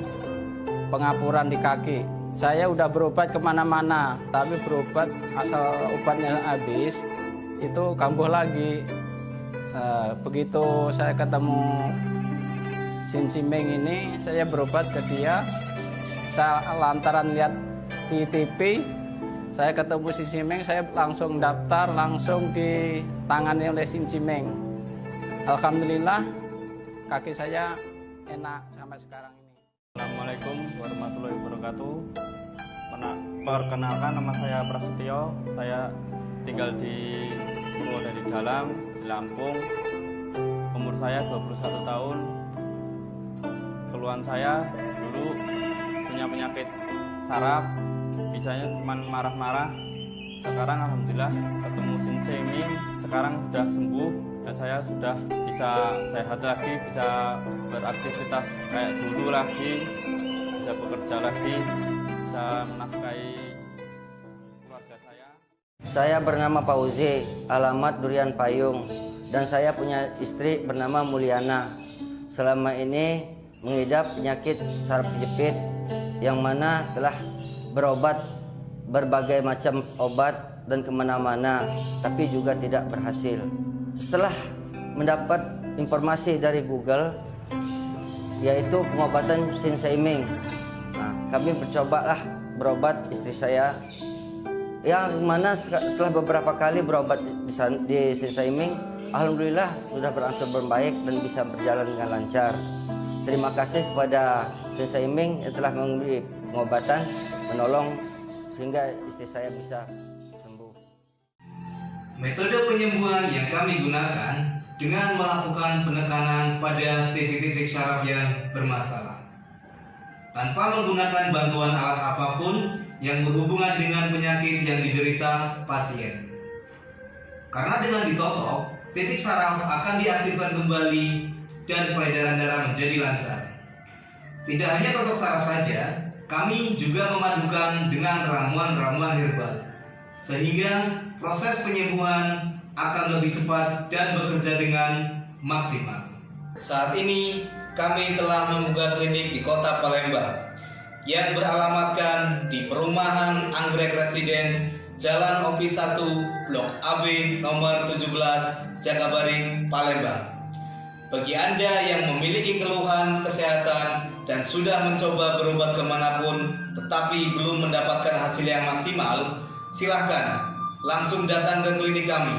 pengapuran di kaki. Saya udah berobat kemana-mana, tapi berobat asal obatnya habis, itu kambuh lagi. Begitu saya ketemu Sinseming ini, saya berobat ke dia. Saya lantaran lihat di TV, saya ketemu Sinseming, saya langsung daftar, langsung ditangani oleh Sinseming. Alhamdulillah, kaki saya enak sampai sekarang ini. Assalamualaikum warahmatullahi wabarakatuh. Perkenalkan, nama saya Prasetyo. Saya tinggal di Purwodadi Dalam, di Lampung. Umur saya 21 tahun. Keluhan saya dulu punya penyakit saraf, bisanya cuma marah-marah. Sekarang alhamdulillah ketemu Sinseming, sekarang sudah sembuh dan saya sudah bisa sehat lagi, bisa beraktivitas kayak dulu lagi, bisa bekerja lagi, bisa menafkahi keluarga saya. Saya bernama Fauzi, alamat Durian Payung, dan saya punya istri bernama Mulyana. Selama ini mengidap penyakit saraf kejepit yang mana telah berobat berbagai macam obat dan kemana-mana, tapi juga tidak berhasil. Setelah mendapat informasi dari Google, yaitu pengobatan Sinseming, nah, kami mencobalah berobat istri saya, yang mana setelah beberapa kali berobat di Sinseming, alhamdulillah sudah berangsur membaik dan bisa berjalan dengan lancar. Terima kasih kepada Sinseming yang telah memberi pengobatan, menolong sehingga istri saya bisa sembuh. Metode penyembuhan yang kami gunakan dengan melakukan penekanan pada titik-titik syaraf yang bermasalah, tanpa menggunakan bantuan alat apapun yang berhubungan dengan penyakit yang diderita pasien. Karena dengan ditotok, titik syaraf akan diaktifkan kembali dan peredaran darah menjadi lancar. Tidak hanya totok saraf saja, kami juga memadukan dengan ramuan-ramuan herbal, sehingga proses penyembuhan akan lebih cepat dan bekerja dengan maksimal. Saat ini kami telah membuka klinik di Kota Palembang yang beralamatkan di Perumahan Anggrek Residence, Jalan OP 1, Blok AB nomor 17, Jakabaring, Palembang. Bagi Anda yang memiliki keluhan kesehatan dan sudah mencoba berobat kemanapun tetapi belum mendapatkan hasil yang maksimal, silahkan langsung datang ke klinik kami.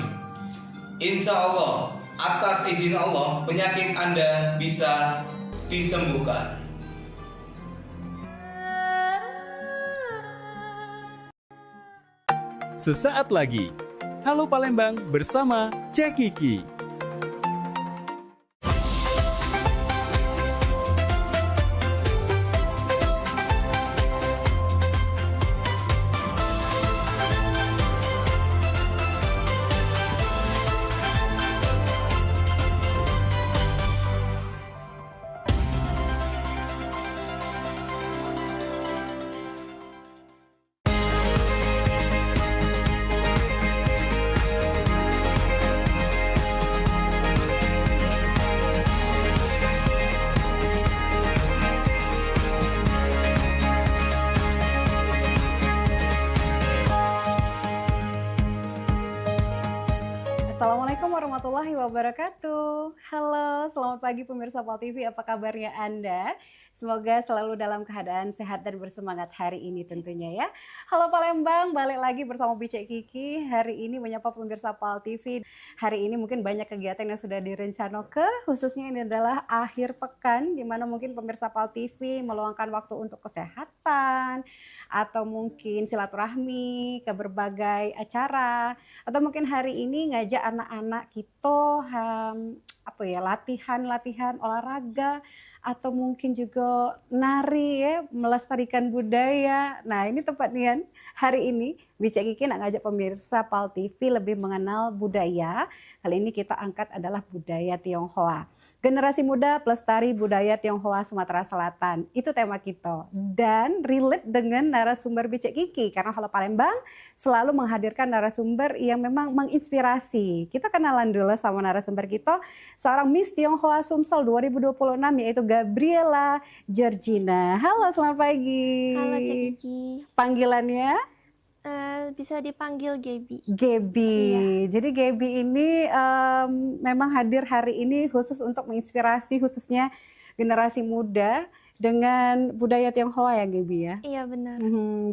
Insya Allah, atas izin Allah, penyakit Anda bisa disembuhkan. sesaat lagi. Halo Palembang bersama Cek Kiki. Assalamualaikum warahmatullahi wabarakatuh. Halo, selamat pagi pemirsa PAL TV. Apa kabarnya Anda? Semoga selalu dalam keadaan sehat dan bersemangat hari ini tentunya ya. Halo Palembang, balik lagi bersama Bicek Kiki. Hari ini menyapa pemirsa PAL TV. Hari ini mungkin banyak kegiatan yang sudah direncanakan. Khususnya ini adalah akhir pekan, di mana mungkin pemirsa PAL TV meluangkan waktu untuk kesehatan, atau mungkin silaturahmi ke berbagai acara, atau mungkin hari ini ngajak anak-anak kita latihan olahraga, atau mungkin juga nari ya, melestarikan budaya. Nah ini tepat nih kan, hari ini Bicek Kiki nak ngajak pemirsa PAL TV lebih mengenal budaya. Kali ini kita angkat adalah budaya Tionghoa. Generasi muda pelestari budaya Tionghoa Sumatera Selatan. Itu tema kita. Dan relate dengan narasumber Bicek Kiki. Karena Halo Palembang selalu menghadirkan narasumber yang memang menginspirasi. Kita kenalan dulu sama narasumber kita. Seorang Miss Tionghoa Sumsel 2026 yaitu Gabriela Georgina. Halo, selamat pagi. Halo Cek Kiki. Panggilannya? Bisa dipanggil Gaby. Gaby. Iya. Jadi Gaby ini memang hadir hari ini khusus untuk menginspirasi khususnya generasi muda dengan budaya Tionghoa ya Gaby ya? Iya benar.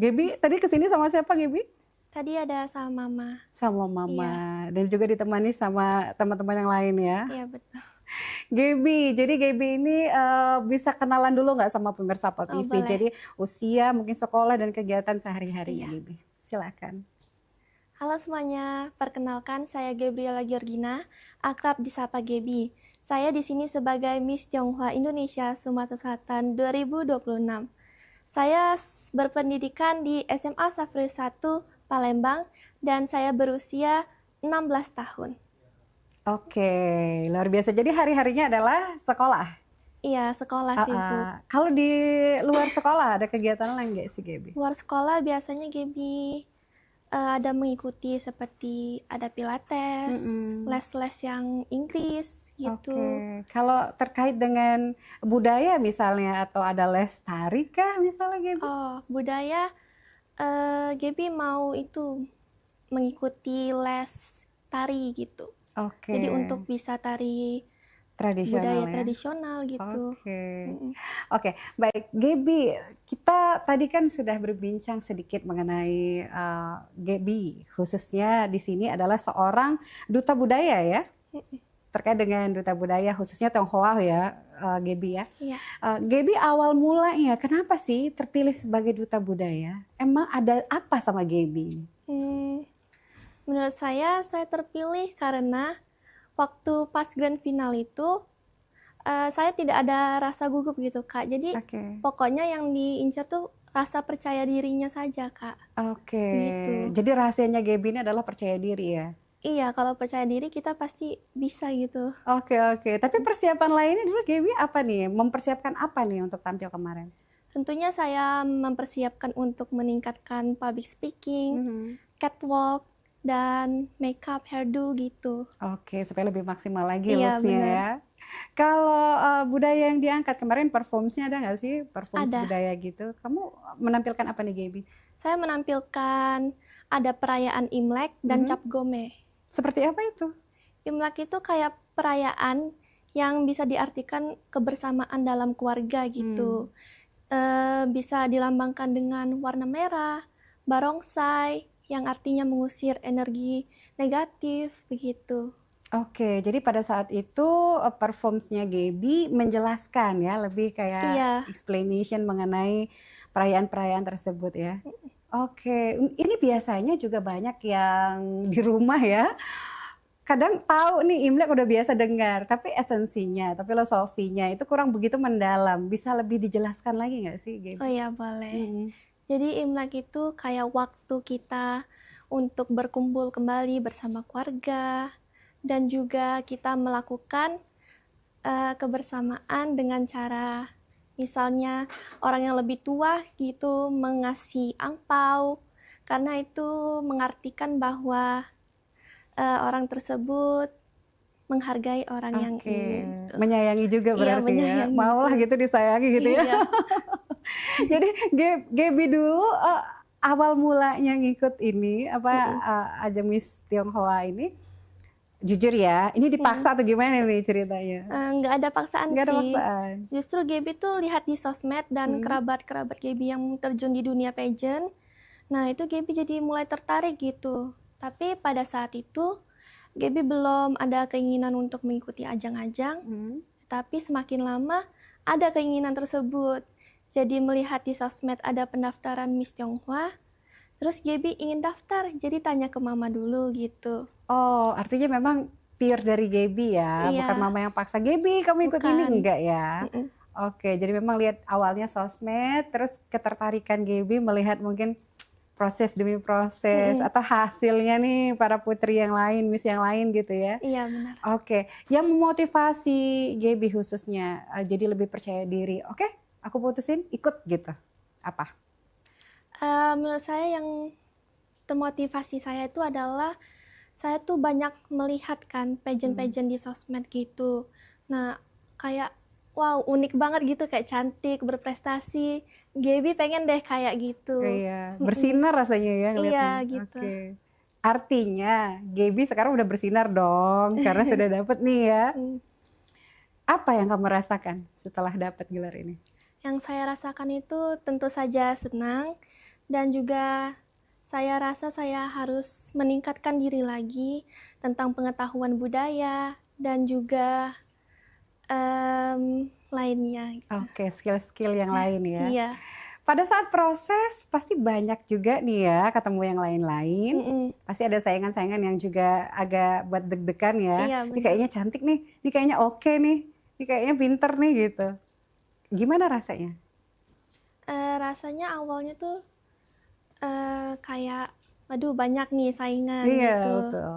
Gaby tadi kesini sama siapa Gaby? Tadi ada sama Mama. Sama Mama. Iya. Dan juga ditemani sama teman-teman yang lain ya? Iya betul. Gaby, jadi Gaby ini bisa kenalan dulu nggak sama pemirsa PAL TV? Boleh. Jadi usia, mungkin sekolah dan kegiatan sehari-harinya Iya. Gaby. Silakan. Halo semuanya, perkenalkan saya Gabriela Georgina, akrab disapa Gaby. Saya di sini sebagai Miss Tionghoa Indonesia Sumatera Selatan 2026. Saya berpendidikan di SMA Safri 1 Palembang dan saya berusia 16 tahun. Oke, luar biasa. Jadi hari-harinya adalah sekolah? Iya, sekolah sih Bu. Kalau di luar sekolah ada kegiatan lain nggak sih Gaby? Luar sekolah biasanya Gaby ada mengikuti seperti ada pilates, les-les yang Inggris gitu. Oke. Kalau terkait dengan budaya misalnya atau ada les tari kah misalnya Gaby? Oh, budaya Gaby mau itu mengikuti les tari gitu. Oke. Jadi untuk bisa tari tradisional budaya ya? tradisional gitu. Oke, baik Gaby, kita tadi kan sudah berbincang sedikit mengenai Gaby, khususnya di sini adalah seorang duta budaya ya, terkait dengan duta budaya khususnya Tionghoa ya, Gaby ya. Iya. Gaby awal mulanya kenapa sih terpilih sebagai duta budaya? Emang ada apa sama Gaby? Menurut saya terpilih karena waktu pas grand final itu saya tidak ada rasa gugup gitu Kak. Jadi pokoknya yang diincar tuh rasa percaya dirinya saja Kak. Oke. Gitu. Jadi rahasianya Gaby ini adalah percaya diri ya? Iya, kalau percaya diri kita pasti bisa gitu. Oke. Tapi persiapan lainnya dulu Gaby apa nih? Mempersiapkan apa nih untuk tampil kemarin? Tentunya saya mempersiapkan untuk meningkatkan public speaking, catwalk, dan makeup, hairdo gitu. Oke, supaya lebih maksimal lagi Iya, looks-nya benar. ya. Kalau budaya yang diangkat kemarin performance-nya ada nggak sih? Performance Ada. budaya gitu. Kamu menampilkan apa nih Gaby? Saya menampilkan ada perayaan Imlek dan Cap Gome. Seperti apa itu? Imlek itu kayak perayaan yang bisa diartikan kebersamaan dalam keluarga gitu. Bisa dilambangkan dengan warna merah, barongsai, yang artinya mengusir energi negatif begitu. Oke, jadi pada saat itu performance-nya Gaby menjelaskan ya, lebih kayak explanation mengenai perayaan-perayaan tersebut ya. Oke, ini Ini biasanya juga banyak yang di rumah ya, kadang tahu nih Imlek udah biasa dengar, tapi esensinya, tapi filosofinya itu kurang begitu mendalam. Bisa lebih dijelaskan lagi nggak sih, Gaby? Oh ya, boleh. Jadi Imlek itu kayak waktu kita untuk berkumpul kembali bersama keluarga, dan juga kita melakukan kebersamaan dengan cara misalnya orang yang lebih tua gitu mengasih angpau, karena itu mengartikan bahwa orang tersebut menghargai orang yang ini. Menyayangi juga berarti ya, menyayangi. maulah gitu disayangi gitu ya. Iya. Jadi Gaby dulu awal mulanya ngikut ini Ajamis Tionghoa ini, jujur ya, ini dipaksa atau gimana nih ceritanya? Nggak ada paksaan Nggak ada sih. paksaan. Justru Gaby tuh lihat di sosmed dan kerabat-kerabat Gaby yang terjun di dunia pageant. Nah itu Gaby jadi mulai tertarik gitu. Tapi pada saat itu Gaby belum ada keinginan untuk mengikuti ajang-ajang. Tapi semakin lama ada keinginan tersebut. Jadi melihat di sosmed ada pendaftaran Miss Tionghoa, terus Gaby ingin daftar, jadi tanya ke mama dulu gitu. Oh, artinya memang pure dari Gaby ya, Iya. bukan mama yang paksa, Gaby kamu ikut ini, Bukan. enggak ya? Oke, jadi memang lihat awalnya sosmed, terus ketertarikan Gaby melihat mungkin proses demi proses, atau hasilnya nih para putri yang lain, Miss yang lain gitu ya? Iya benar. Oke, yang memotivasi Gaby khususnya jadi lebih percaya diri, oke, aku putusin ikut gitu, apa? Menurut saya yang termotivasi saya itu adalah saya tuh banyak melihat kan pageant-pageant di sosmed gitu. Nah kayak wow unik banget gitu, kayak cantik, berprestasi. Gaby pengen deh kayak gitu. Iya, bersinar rasanya ya ngeliatnya. Iya gitu. Oke. Artinya Gaby sekarang udah bersinar dong karena sudah dapet nih ya. Apa yang kamu rasakan setelah dapat gelar ini? Yang saya rasakan itu tentu saja senang, dan juga saya rasa saya harus meningkatkan diri lagi tentang pengetahuan budaya dan juga lainnya. Oke, skill-skill yang lain ya. Iya. Pada saat proses pasti banyak juga nih ya ketemu yang lain-lain. Pasti ada saingan-saingan yang juga agak buat deg-degan ya. Iya, Ini benar. kayaknya cantik nih, ini kayaknya oke nih, ini kayaknya pinter nih gitu. Gimana rasanya? Rasanya awalnya tuh kayak, waduh banyak nih saingan Iya, gitu. betul.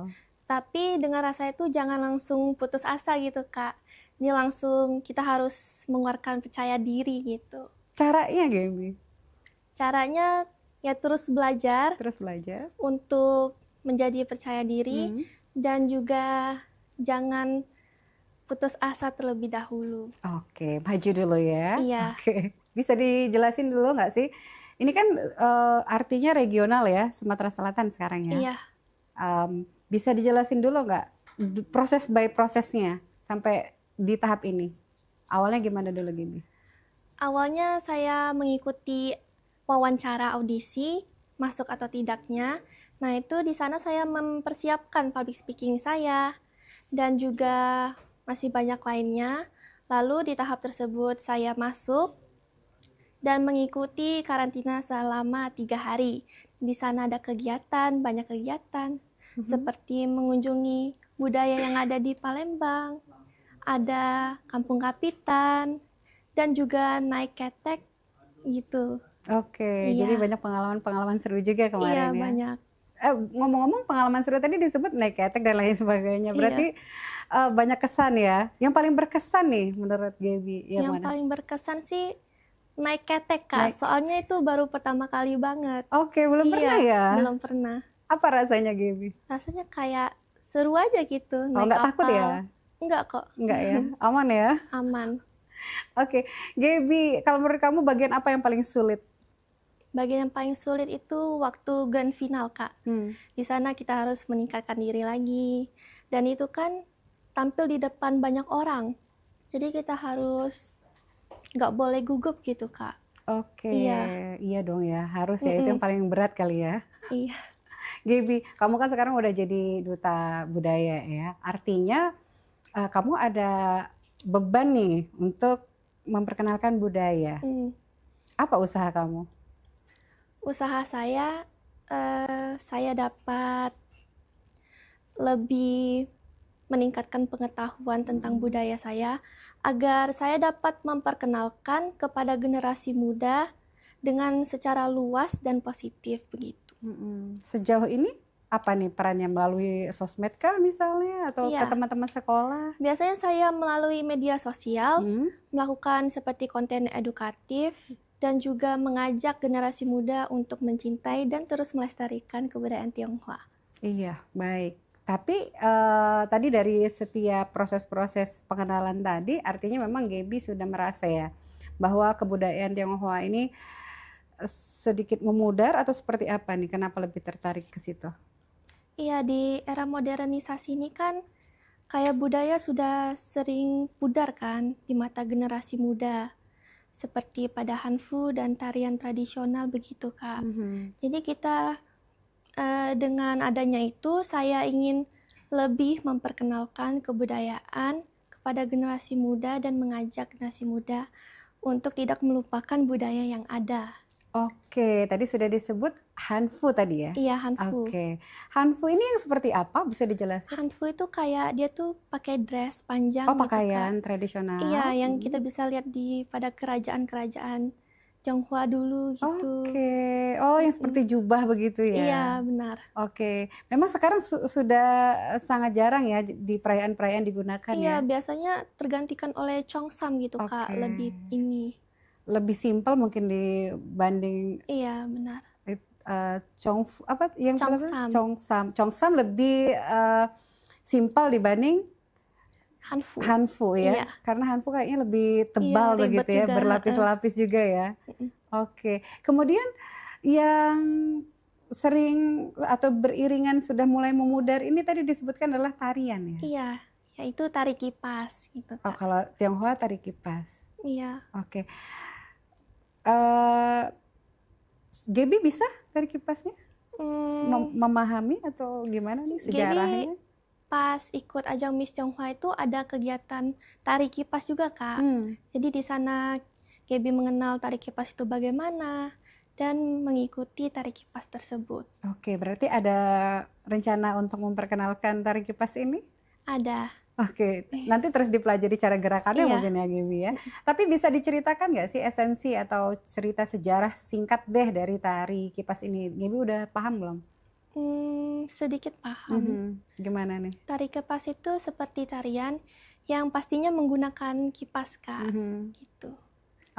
Tapi dengan rasa itu jangan langsung putus asa gitu Kak. Ini langsung kita harus mengeluarkan percaya diri gitu. Caranya Gaby? Caranya ya terus belajar. Terus belajar. Untuk menjadi percaya diri dan juga jangan putus asa terlebih dahulu. Oke, maju dulu ya. Iya. Oke, bisa dijelasin dulu nggak sih? Ini kan artinya regional ya, Sumatera Selatan sekarang ya. Iya. Bisa dijelasin dulu nggak proses by prosesnya sampai di tahap ini? Awalnya gimana dulu Gaby? Awalnya saya mengikuti wawancara audisi, masuk atau tidaknya. Nah itu di sana saya mempersiapkan public speaking saya dan juga masih banyak lainnya. Lalu di tahap tersebut saya masuk dan mengikuti karantina selama 3 hari. Di sana ada kegiatan, banyak kegiatan, seperti mengunjungi budaya yang ada di Palembang, ada Kampung Kapitan, dan juga naik ketek gitu. Oke, Iya. jadi banyak pengalaman-pengalaman seru juga kemarin Iya, ya. banyak. Ngomong-ngomong pengalaman seru tadi disebut naik ketek dan lain sebagainya. Berarti banyak kesan ya. Yang paling berkesan nih menurut Gaby yang mana? Paling berkesan sih naik ketek Kak, soalnya itu baru pertama kali banget. Oke, belum pernah ya? Belum pernah. Apa rasanya Gaby? Rasanya kayak seru aja gitu. Oh, nggak takut ya? Enggak kok. Enggak ya? Aman ya? Aman. Oke, Gaby, kalau menurut kamu bagian apa yang paling sulit? Bagian yang paling sulit itu waktu grand final Kak. Di sana kita harus meningkatkan diri lagi. Dan itu kan tampil di depan banyak orang. Jadi kita harus nggak boleh gugup gitu Kak. Oke, Iya. iya dong ya, harus ya, itu yang paling berat kali ya. Iya. Gaby, kamu kan sekarang udah jadi duta budaya ya, artinya kamu ada beban nih untuk memperkenalkan budaya. Apa usaha kamu? Usaha saya saya dapat lebih meningkatkan pengetahuan tentang budaya saya agar saya dapat memperkenalkan kepada generasi muda dengan secara luas dan positif begitu. Sejauh ini apa nih perannya, melalui sosmed kah misalnya atau ke teman-teman sekolah? Biasanya saya melalui media sosial melakukan seperti konten edukatif dan juga mengajak generasi muda untuk mencintai dan terus melestarikan kebudayaan Tionghoa. Iya, baik. Tapi tadi dari setiap proses-proses pengenalan tadi, artinya memang Gaby sudah merasa ya bahwa kebudayaan Tionghoa ini sedikit memudar atau seperti apa nih? Kenapa lebih tertarik ke situ? Iya, di era modernisasi ini kan kayak budaya sudah sering pudar kan di mata generasi muda. Seperti pada Hanfu dan tarian tradisional begitu, Kak. Jadi kita dengan adanya itu saya ingin lebih memperkenalkan kebudayaan kepada generasi muda dan mengajak generasi muda untuk tidak melupakan budaya yang ada. Oke, tadi sudah disebut Hanfu tadi ya? Iya, Hanfu. Oke. Hanfu ini yang seperti apa? Bisa dijelaskan? Hanfu itu kayak dia tuh pakai dress panjang. Oh, gitu, pakaian Kak. tradisional. Iya, yang kita bisa lihat pada kerajaan-kerajaan Tionghoa dulu gitu. Oke. Oh, yang seperti jubah begitu ya? Iya, benar. Oke. Memang sekarang sudah sangat jarang ya di perayaan-perayaan digunakan ya? Iya, biasanya tergantikan oleh Cheongsam gitu, Kak. Lebih lebih simpel mungkin dibanding Iya, benar. Cheongsam lebih simpel dibanding Hanfu ya. Karena Hanfu kayaknya lebih tebal begitu ya, berlapis-lapis juga ya. Oke. Kemudian yang sering atau beriringan sudah mulai memudar ini tadi disebutkan adalah tarian ya? Iya, yaitu tari kipas gitu, Kak. Oh, kalau Tionghoa tari kipas. Iya. Oke. Gaby bisa tari kipasnya? Memahami atau gimana nih sejarahnya? Gaby pas ikut ajang Miss Tionghoa itu ada kegiatan tari kipas juga, Kak. Jadi di sana Gaby mengenal tari kipas itu bagaimana dan mengikuti tari kipas tersebut. Oke, berarti ada rencana untuk memperkenalkan tari kipas ini? Ada. Oke, nanti terus dipelajari cara gerakannya mungkin ya Gaby ya. Tapi bisa diceritakan nggak sih esensi atau cerita sejarah singkat deh dari tari kipas ini? Gaby udah paham belum? Sedikit paham. Gimana nih? Tari kipas itu seperti tarian yang pastinya menggunakan kipas, Kak. Gitu.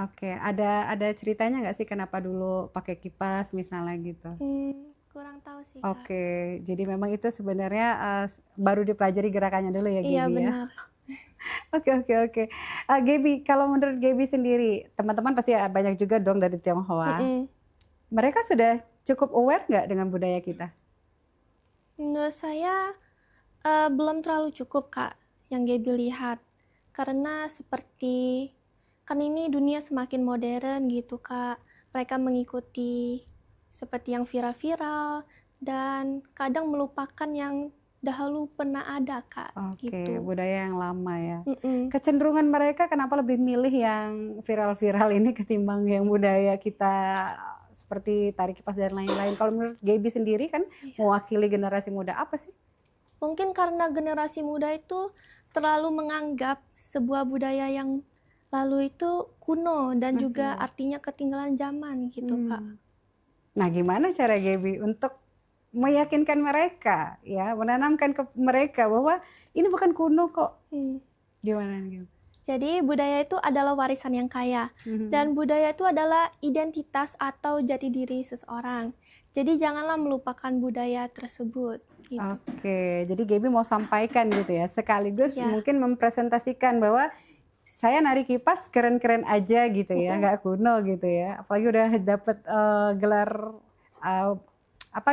Oke, ada ceritanya nggak sih kenapa dulu pakai kipas misalnya gitu? Kurang tahu sih, Kak. Oke, jadi memang itu sebenarnya baru dipelajari gerakannya dulu ya Gaby ya? Iya, benar. Oke. Gaby, kalau menurut Gaby sendiri, teman-teman pasti banyak juga dong dari Tionghoa. Mereka sudah cukup aware nggak dengan budaya kita? Menurut saya belum terlalu cukup, Kak, yang Gaby lihat. Karena seperti, kan ini dunia semakin modern gitu, Kak. Mereka mengikuti seperti yang viral-viral dan kadang melupakan yang dahulu pernah ada, Kak. Oke, gitu. budaya yang lama ya. Kecenderungan mereka kenapa lebih milih yang viral-viral ini ketimbang yang budaya kita seperti tari kipas dan lain-lain. Kalau menurut Gaby sendiri kan mewakili generasi muda, apa sih? Mungkin karena generasi muda itu terlalu menganggap sebuah budaya yang lalu itu kuno dan juga artinya ketinggalan zaman gitu, Kak. Nah, gimana cara Gaby untuk meyakinkan mereka, ya, menanamkan ke mereka bahwa ini bukan kuno kok. Gimana Gaby? Jadi budaya itu adalah warisan yang kaya dan budaya itu adalah identitas atau jati diri seseorang. Jadi janganlah melupakan budaya tersebut. Gitu. Oke, jadi Gaby mau sampaikan gitu ya, sekaligus mungkin mempresentasikan bahwa saya nari kipas keren-keren aja gitu ya, nggak kuno gitu ya. Apalagi udah dapet gelar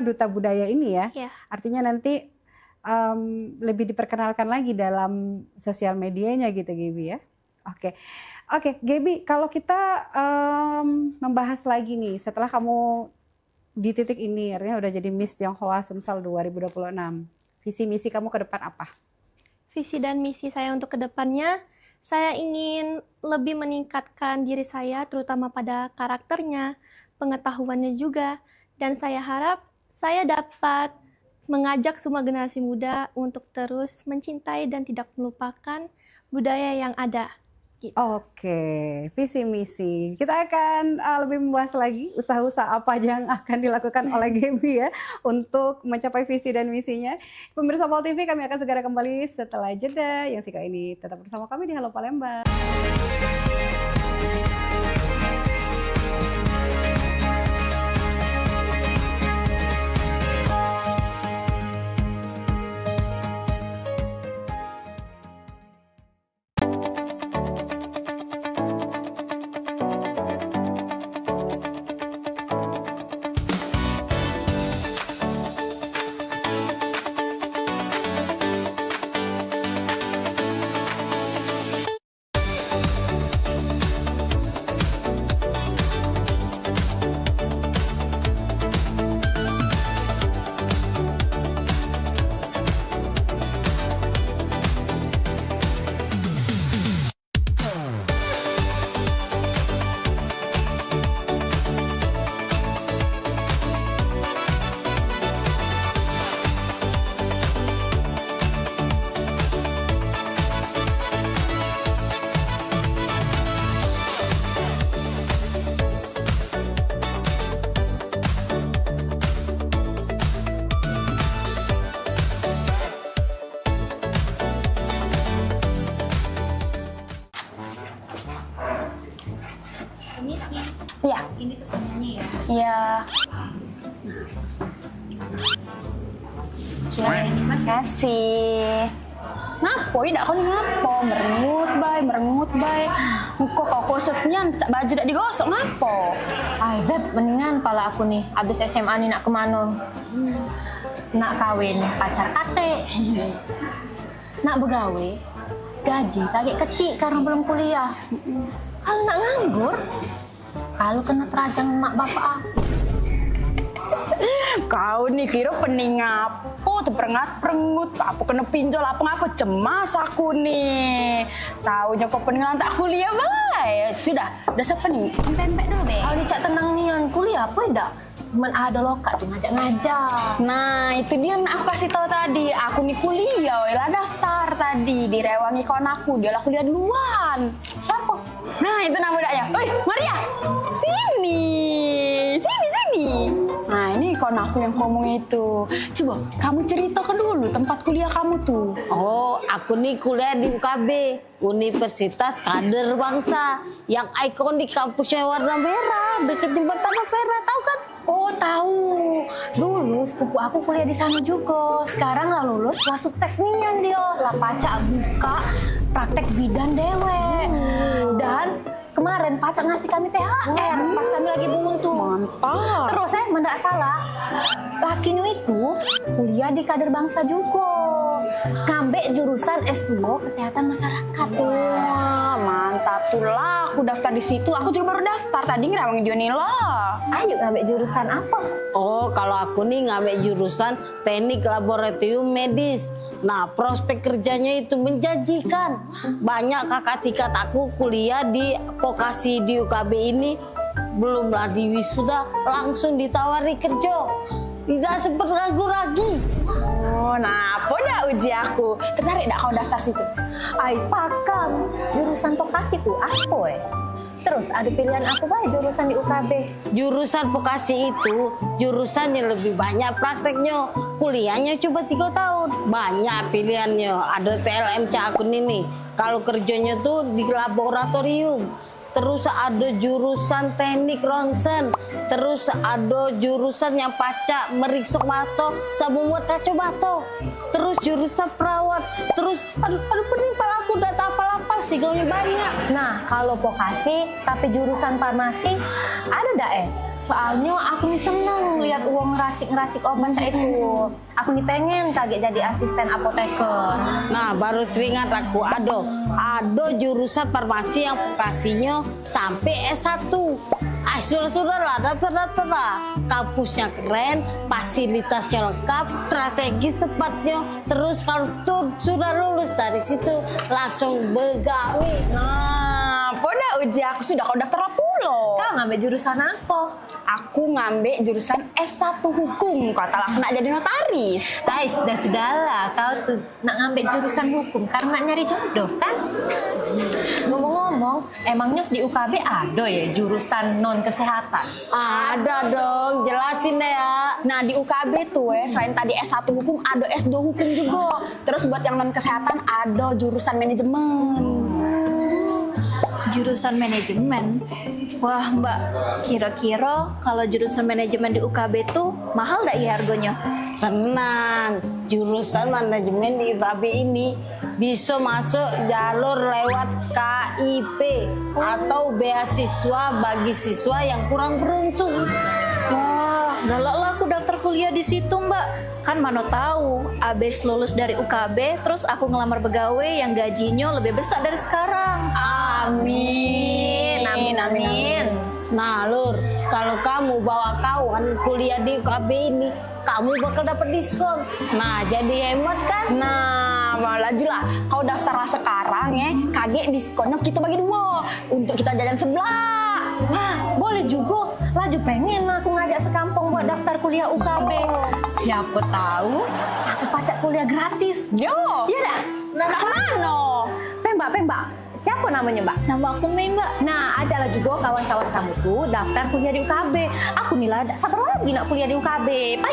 duta budaya ini ya. Artinya nanti lebih diperkenalkan lagi dalam sosial medianya gitu Gaby ya. Oke, Gaby, kalau kita membahas lagi nih setelah kamu di titik ini, artinya udah jadi Miss Tionghoa Sumsel 2026. Visi misi kamu ke depan apa? Visi dan misi saya untuk ke depannya, saya ingin lebih meningkatkan diri saya terutama pada karakternya, pengetahuannya juga, dan saya harap Saya dapat mengajak semua generasi muda untuk terus mencintai dan tidak melupakan budaya yang ada. Oke, visi misi. Kita akan lebih membahas lagi usaha-usaha apa yang akan dilakukan oleh Gaby ya untuk mencapai visi dan misinya. Pemirsa PAL TV, kami akan segera kembali setelah jeda. Yang singkat ini tetap bersama kami di Halo Palembang. Permisi. Ya. Ini pesanannya ya. Iya. Terima kasih. Ngapo ya kau ni ngapo? Merengut bay. Muka kau kosotnya cak baju dak digosok ngapo? Ay beb, mendingan pala aku nih abis SMA nih nak kemana? Nak kawin pacar kate. Nak begawe, gaji kagak kecil karena belum kuliah. Kalau nak nganggur, kalau kena terajang mak bapak aku. Kau nih kira pening apa tuh perengut apa kena pinjol apa ngapa cemas aku nih. Taunya kok pening tak kuliah bay. Sudah siapa nih? Empek dulu be. Kalau dicak tenang nian kuliah apa dah? Cuman ada loka tuh ngajak-ngajak. Nah itu dia yang aku kasih tahu tadi. Aku nih kuliah, lah daftar tadi direwangi kawan aku. Dia lah kuliah duluan. Siapa? Nah itu nama budaknya. Oi Maria, sini. Nah ini kawan aku yang ngomong itu. Coba kamu ceritakan dulu tempat kuliah kamu tuh. Oh, aku nih kuliah di UKB, Universitas Kader Bangsa, yang ikon di kampusnya warna merah, dekat jembatan Ampera, tahu kan? Oh tahu, dulu sepupu aku kuliah di sana juga. Sekarang lah lulus, lah sukses nian dia. Lah pacak buka praktek bidan dewe. Dan kemarin pacak ngasih kami THR pas kami lagi buntu. Mantap. Terus mendak salah, lakinya itu kuliah di Kader Bangsa juga. Ngambek jurusan S2 Kesehatan Masyarakat. Wah, mantap tuh lah. Aku daftar di situ. Aku juga baru daftar tadi ngerawang Dionila. Ayo ngambek jurusan apa? Oh, kalau aku nih ngambil jurusan Teknik Laboratorium Medis. Nah, prospek kerjanya itu menjanjikan. Banyak kakak tingkat aku kuliah di vokasi di UKB ini, belumlah di wisuda langsung ditawari kerja. Tidak sempat ragu lagi. Oh, nah apa dah uji aku? Tertarik dah kau daftar situ? Ay, pakam. Jurusan vokasi tuh apa Terus ada pilihan apa baik jurusan di UKB? Jurusan vokasi itu jurusan yang lebih banyak prakteknya. Kuliahnya cuma 3 tahun. Banyak pilihannya. Ada TLMC aku ini. Kalau kerjanya tuh di laboratorium. Terus ada jurusan teknik ronsen. Terus ada jurusan yang pacak meriksok bato sama membuat kacau bato. Terus jurusan perawat. Terus aduh pening pala aku udah tak apal-apal sih gaunya banyak. Nah kalau vokasi tapi jurusan farmasi ada dak Soalnya aku nih seneng lihat uang ngeracik obat cak itu. Aku nih pengen kaget jadi asisten apoteker. Nah baru teringat aku ada jurusan farmasi yang vokasinya sampai S1. Sudah lah, daftar lah. Kampusnya keren, fasilitasnya lengkap, strategis tepatnya. Terus kalau tuh sudah lulus dari situ langsung begawe. Nah, pada uji aku sudah kau daftar pula. loh. Kau ngambil jurusan apa? Aku ngambil jurusan S1 Hukum. Katalah aku nak jadi notaris. Sudahlah. Kau tuh nak ngambil jurusan hukum karena nak nyari jodoh, kan? Ngomong-ngomong, emangnya di UKB ada ya jurusan non kesehatan? Ada dong, jelasin deh ya. Nah di UKB tuh selain tadi S1 Hukum, ada S2 Hukum juga. Terus buat yang non kesehatan ada jurusan manajemen. Jurusan manajemen? Wah Mbak, kira-kira kalau jurusan manajemen di UKB tuh mahal gak ya harganya? Tenang, jurusan manajemen di UKB ini bisa masuk jalur lewat KIP atau beasiswa bagi siswa yang kurang beruntung. Wah, galak lah aku daftar kuliah di situ Mbak. Kan mana tahu, abis lulus dari UKB, terus aku ngelamar pegawai yang gajinya lebih besar dari sekarang. Amin. Nah Lur, kalau kamu bawa kawan kuliah di UKB ini, kamu bakal dapat diskon. Nah, jadi hemat kan? Nah, malah lah. Kau daftarlah sekarang ya, kaget diskonnya kita bagi 2 untuk kita jajan sebelah. Wah, boleh juga. Laju pengen aku ngajak sekampung buat daftar kuliah UKB. Siapa tahu aku pacak kuliah gratis. Yo. Iya dah. Nah, mana? Pembak. Siapa namanya Mbak? Nama aku Mei Mbak. Nah, ajaklah juga kawan-kawan kamu tuh daftar kuliah di UKB. Aku nih lah, sabar lagi nak kuliah di UKB. Iya.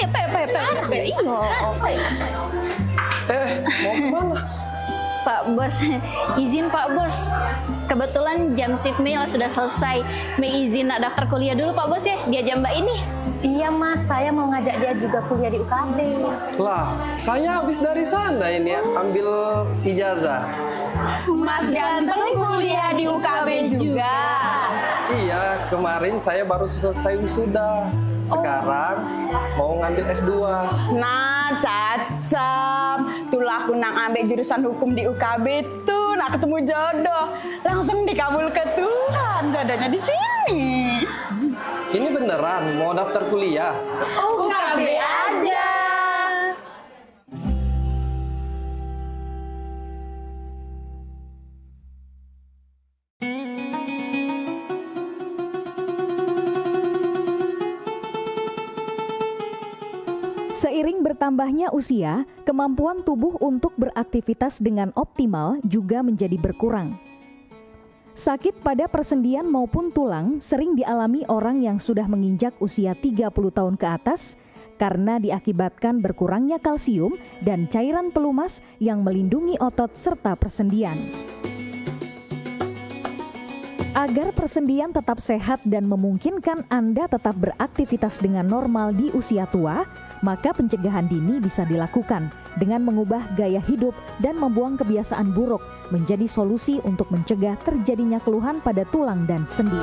Mau kemana? Pak Bos, izin Pak Bos. Kebetulan jam shift Mei sudah selesai. Mei izin nak daftar kuliah dulu Pak Bos ya, dia jam Mbak ini. Iya Mas, saya mau ngajak dia juga kuliah di UKB. Lah, saya habis dari sana ini ambil ijazah. Mas ganteng kuliah di UKB juga. Iya, kemarin saya baru selesai wisuda. Sekarang mau ngambil S2. Nah, cacam. Tulah aku nang ambil jurusan hukum di UKB tuh, nak ketemu jodoh. Langsung dikabul ke Tuhan, jodohnya di sini. Ini beneran mau daftar kuliah? UKB aja. Seiring bertambahnya usia, kemampuan tubuh untuk beraktivitas dengan optimal juga menjadi berkurang. Sakit pada persendian maupun tulang sering dialami orang yang sudah menginjak usia 30 tahun ke atas karena diakibatkan berkurangnya kalsium dan cairan pelumas yang melindungi otot serta persendian. Agar persendian tetap sehat dan memungkinkan Anda tetap beraktivitas dengan normal di usia tua, maka pencegahan dini bisa dilakukan dengan mengubah gaya hidup dan membuang kebiasaan buruk menjadi solusi untuk mencegah terjadinya keluhan pada tulang dan sendi.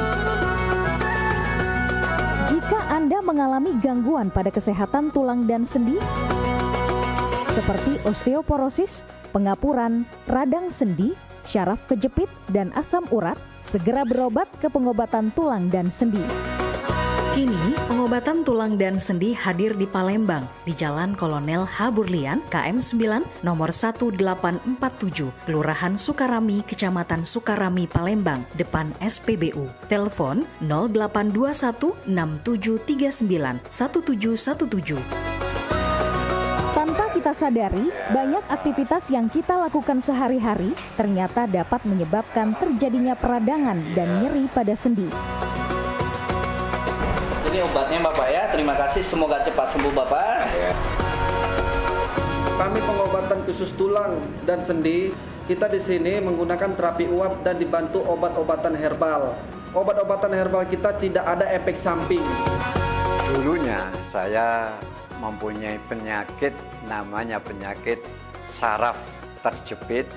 Jika Anda mengalami gangguan pada kesehatan tulang dan sendi, seperti osteoporosis, pengapuran, radang sendi, syaraf kejepit, dan asam urat, segera berobat ke pengobatan tulang dan sendi. Kini, pengobatan tulang dan sendi hadir di Palembang, di Jalan Kolonel H. Burlian, KM 9, nomor 1847, Kelurahan Sukarami, Kecamatan Sukarami, Palembang, depan SPBU. Telepon 0821 6739 1717. Tanpa kita sadari, banyak aktivitas yang kita lakukan sehari-hari ternyata dapat menyebabkan terjadinya peradangan dan nyeri pada sendi. Ini obatnya Bapak ya, terima kasih, semoga cepat sembuh Bapak. Kami pengobatan khusus tulang dan sendi, kita di sini menggunakan terapi uap dan dibantu obat-obatan herbal. Obat-obatan herbal kita tidak ada efek samping. Dulunya saya mempunyai penyakit, namanya penyakit saraf terjepit.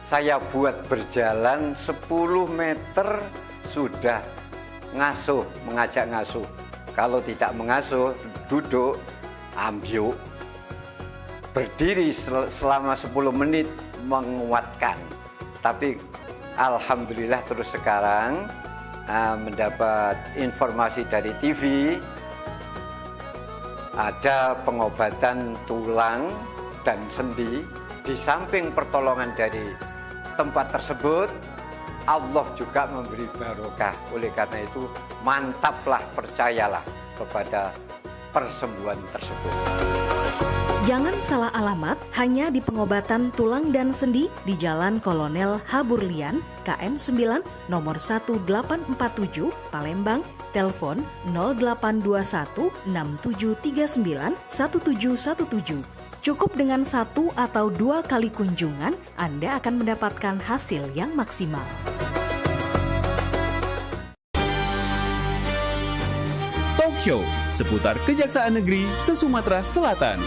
Saya buat berjalan 10 meter sudah ngasuh, mengajak ngasuh. Kalau tidak mengasuh, duduk, ambyuk, berdiri selama 10 menit menguatkan. Tapi alhamdulillah terus sekarang mendapat informasi dari TV, ada pengobatan tulang dan sendi. Di samping pertolongan dari tempat tersebut, Allah juga memberi barokah. Oleh karena itu, mantaplah, percayalah kepada persembuhan tersebut. Jangan salah alamat, hanya di pengobatan tulang dan sendi di Jalan Kolonel Haburlian, KM 9, nomor 1847, Palembang, telepon 0821 6739 1717. Cukup dengan 1 atau 2 kali kunjungan, Anda akan mendapatkan hasil yang maksimal. Talk show seputar Kejaksaan Negeri se-Sumatera Selatan.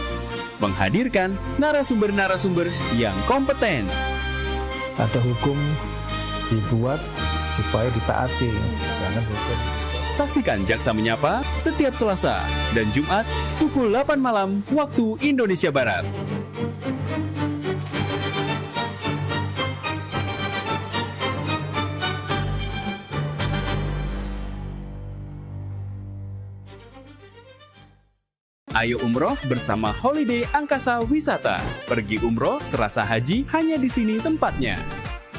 Menghadirkan narasumber-narasumber yang kompeten. Ada hukum dibuat supaya ditaati, jangan hukum. Saksikan Jaksa Menyapa setiap Selasa dan Jumat pukul 8 malam waktu Indonesia Barat. Ayo umroh bersama Holiday Angkasa Wisata. Pergi umroh serasa haji hanya di sini tempatnya.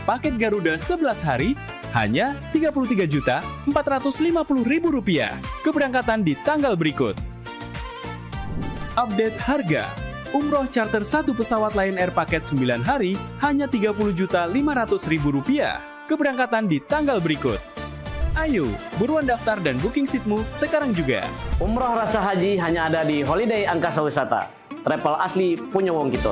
Paket Garuda 11 hari hanya Rp33.450.000. Keberangkatan di tanggal berikut. Update harga. Umroh charter 1 pesawat Lion Air paket 9 hari hanya Rp30.500.000. Keberangkatan di tanggal berikut. Ayo, buruan daftar dan booking seatmu sekarang juga. Umroh rasa haji hanya ada di Holiday Angkasa Wisata. Travel asli punya wong gitu.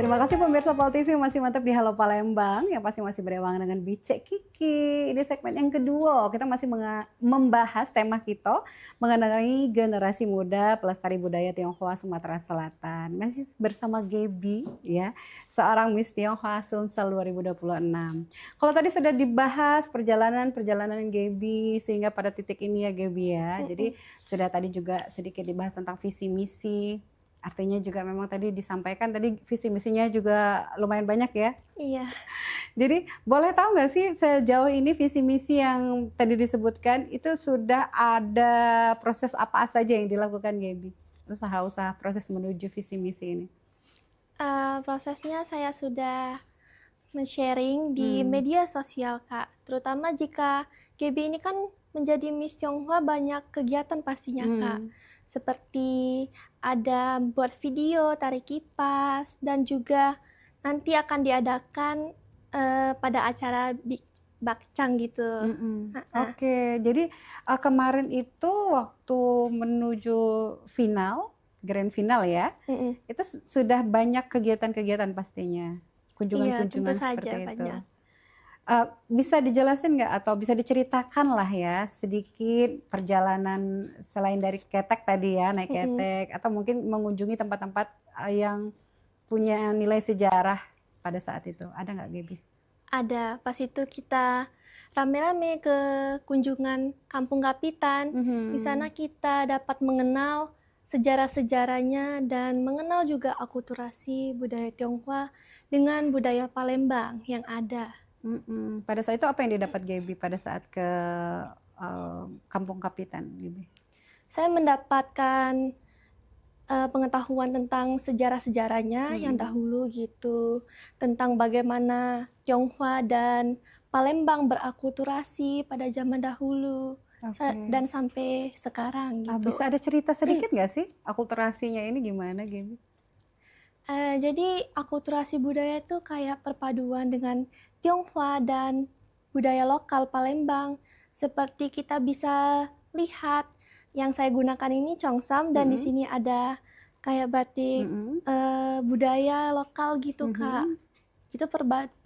Terima kasih pemirsa Pal TV masih mantap di Halo Palembang yang pasti masih berewangan dengan Bicek Kiki. Ini segmen yang kedua, kita masih membahas tema kita mengenai generasi muda pelestari budaya Tionghoa Sumatera Selatan. Masih bersama Gaby ya, seorang Miss Tionghoa Sumsel 2026. Kalau tadi sudah dibahas perjalanan Gaby sehingga pada titik ini ya Gaby ya. Jadi sudah tadi juga sedikit dibahas tentang visi misi. Artinya juga memang tadi disampaikan tadi visi misinya juga lumayan banyak ya. Iya. Jadi boleh tahu nggak sih sejauh ini visi misi yang tadi disebutkan itu sudah ada proses apa saja yang dilakukan Gaby? Usaha-usaha proses menuju visi misi ini. Prosesnya saya sudah men-sharing di media sosial Kak. Terutama jika Gaby ini kan menjadi Miss Tionghoa banyak kegiatan pastinya Kak. Seperti ada buat video, tarik kipas, dan juga nanti akan diadakan pada acara bakcang gitu. Oke, jadi kemarin itu waktu menuju final, grand final ya, itu sudah banyak kegiatan-kegiatan pastinya, kunjungan-kunjungan seperti itu. Banyak. Bisa dijelasin nggak atau bisa diceritakan lah ya sedikit perjalanan selain dari ketek tadi ya, naik ketek atau mungkin mengunjungi tempat-tempat yang punya nilai sejarah pada saat itu, ada nggak Gaby? Ada, pas itu kita rame-rame ke kunjungan Kampung Kapitan. Di sana kita dapat mengenal sejarah-sejarahnya dan mengenal juga akulturasi budaya Tionghoa dengan budaya Palembang yang ada. Pada saat itu apa yang didapat Gaby pada saat ke Kampung Kapitan Gaby? Saya mendapatkan pengetahuan tentang sejarah-sejarahnya yang dahulu gitu, tentang bagaimana Tionghoa dan Palembang berakulturasi pada zaman dahulu dan sampai sekarang gitu. Bisa ada cerita sedikit nggak sih akulturasinya ini gimana Gaby? Jadi akulturasi budaya itu kayak perpaduan dengan Tionghoa dan budaya lokal Palembang. Seperti kita bisa lihat yang saya gunakan ini Cheongsam dan di sini ada kayak batik budaya lokal gitu Kak. Itu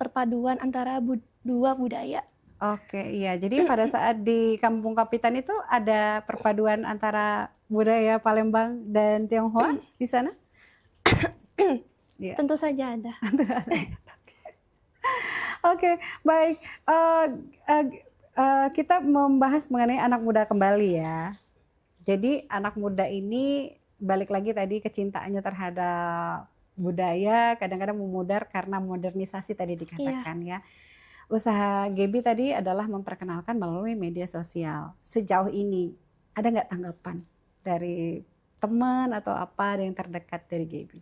perpaduan antara dua budaya. Oke, iya. Jadi pada saat di Kampung Kapitan itu ada perpaduan antara budaya Palembang dan Tionghoa di sana? Ya. Tentu saja ada. Oke, baik. Kita membahas mengenai anak muda kembali ya. Jadi anak muda ini balik lagi tadi kecintaannya terhadap budaya, kadang-kadang memudar karena modernisasi tadi dikatakan ya. Usaha Gaby tadi adalah memperkenalkan melalui media sosial. Sejauh ini ada nggak tanggapan dari teman atau apa yang terdekat dari Gaby?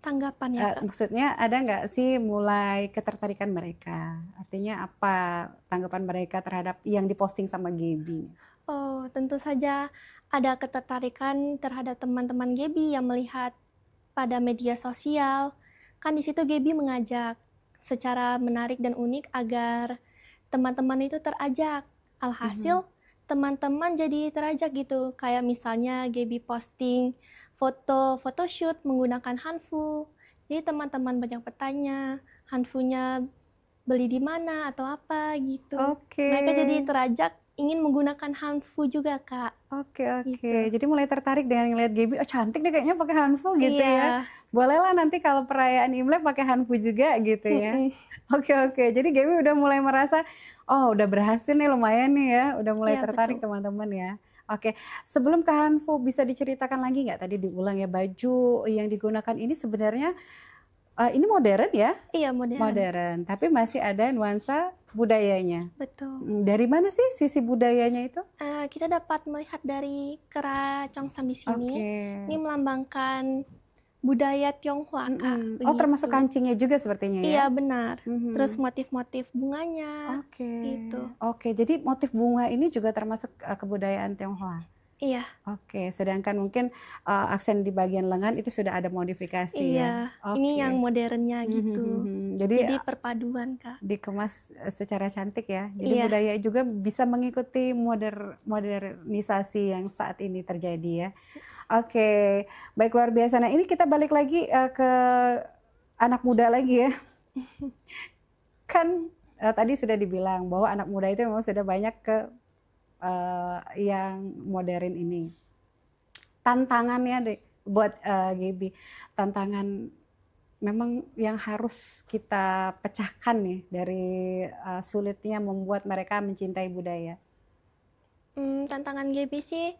Tanggapan ya Kak? Maksudnya ada nggak sih mulai ketertarikan mereka? Artinya apa tanggapan mereka terhadap yang diposting sama Gaby? Oh, tentu saja ada ketertarikan terhadap teman-teman Gaby yang melihat pada media sosial. Kan di situ Gaby mengajak secara menarik dan unik agar teman-teman itu terajak. Alhasil teman-teman jadi terajak gitu. Kayak misalnya Gaby posting photoshoot menggunakan hanfu. Jadi teman-teman banyak bertanya, hanfunya beli di mana atau apa gitu. Mereka jadi terajak ingin menggunakan hanfu juga Kak. Oke. Jadi mulai tertarik dengan ngeliat Gaby, oh cantik deh kayaknya pakai hanfu gitu ya. Bolehlah nanti kalau perayaan Imlek pakai hanfu juga gitu ya. Oke. Jadi Gaby udah mulai merasa, oh udah berhasil nih lumayan nih ya, udah mulai tertarik teman-teman ya. Oke, sebelum ke hanfu bisa diceritakan lagi nggak tadi diulang ya, baju yang digunakan ini sebenarnya ini modern ya? Iya modern. Modern, tapi masih ada nuansa budayanya. Betul. Dari mana sih sisi budayanya itu? Kita dapat melihat dari kera Cheongsam di sini. Ini melambangkan budaya Tionghoa Kak. Oh termasuk kancingnya juga sepertinya ya? Iya benar. Terus motif-motif bunganya. Gitu. Oke, jadi motif bunga ini juga termasuk kebudayaan Tionghoa? Iya. Oke, sedangkan mungkin aksen di bagian lengan itu sudah ada modifikasi ya? Ini yang modernnya gitu. Jadi perpaduan Kak. Dikemas secara cantik ya. Jadi budaya juga bisa mengikuti modernisasi yang saat ini terjadi ya. Oke, baik luar biasa. Nah ini kita balik lagi ke anak muda lagi ya. Kan tadi sudah dibilang bahwa anak muda itu memang sudah banyak ke yang modern ini. Tantangannya buat Gaby, tantangan memang yang harus kita pecahkan nih dari sulitnya membuat mereka mencintai budaya. Tantangan Gaby sih,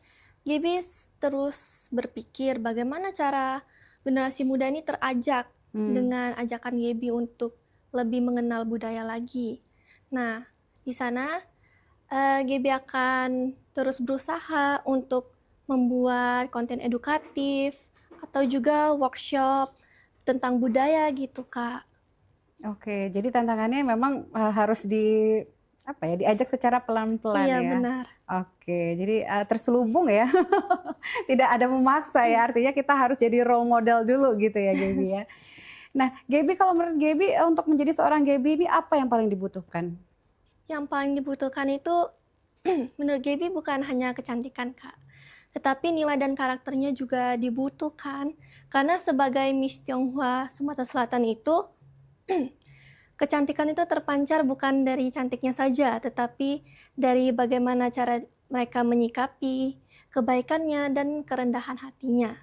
Gaby terus berpikir bagaimana cara generasi muda ini terajak dengan ajakan Gaby untuk lebih mengenal budaya lagi. Nah, di sana Gaby akan terus berusaha untuk membuat konten edukatif atau juga workshop tentang budaya gitu Kak. Oke, jadi tantangannya memang harus diajak secara pelan-pelan ya. Iya benar. Oke, jadi terselubung ya, tidak ada memaksa ya. Artinya kita harus jadi role model dulu gitu ya Gaby ya. Nah Gaby, kalau menurut Gaby untuk menjadi seorang Gaby ini apa yang paling dibutuhkan? Yang paling dibutuhkan itu menurut Gaby bukan hanya kecantikan Kak, tetapi nilai dan karakternya juga dibutuhkan. Karena sebagai Miss Tionghoa Sumatera Selatan itu kecantikan itu terpancar bukan dari cantiknya saja, tetapi dari bagaimana cara mereka menyikapi kebaikannya dan kerendahan hatinya,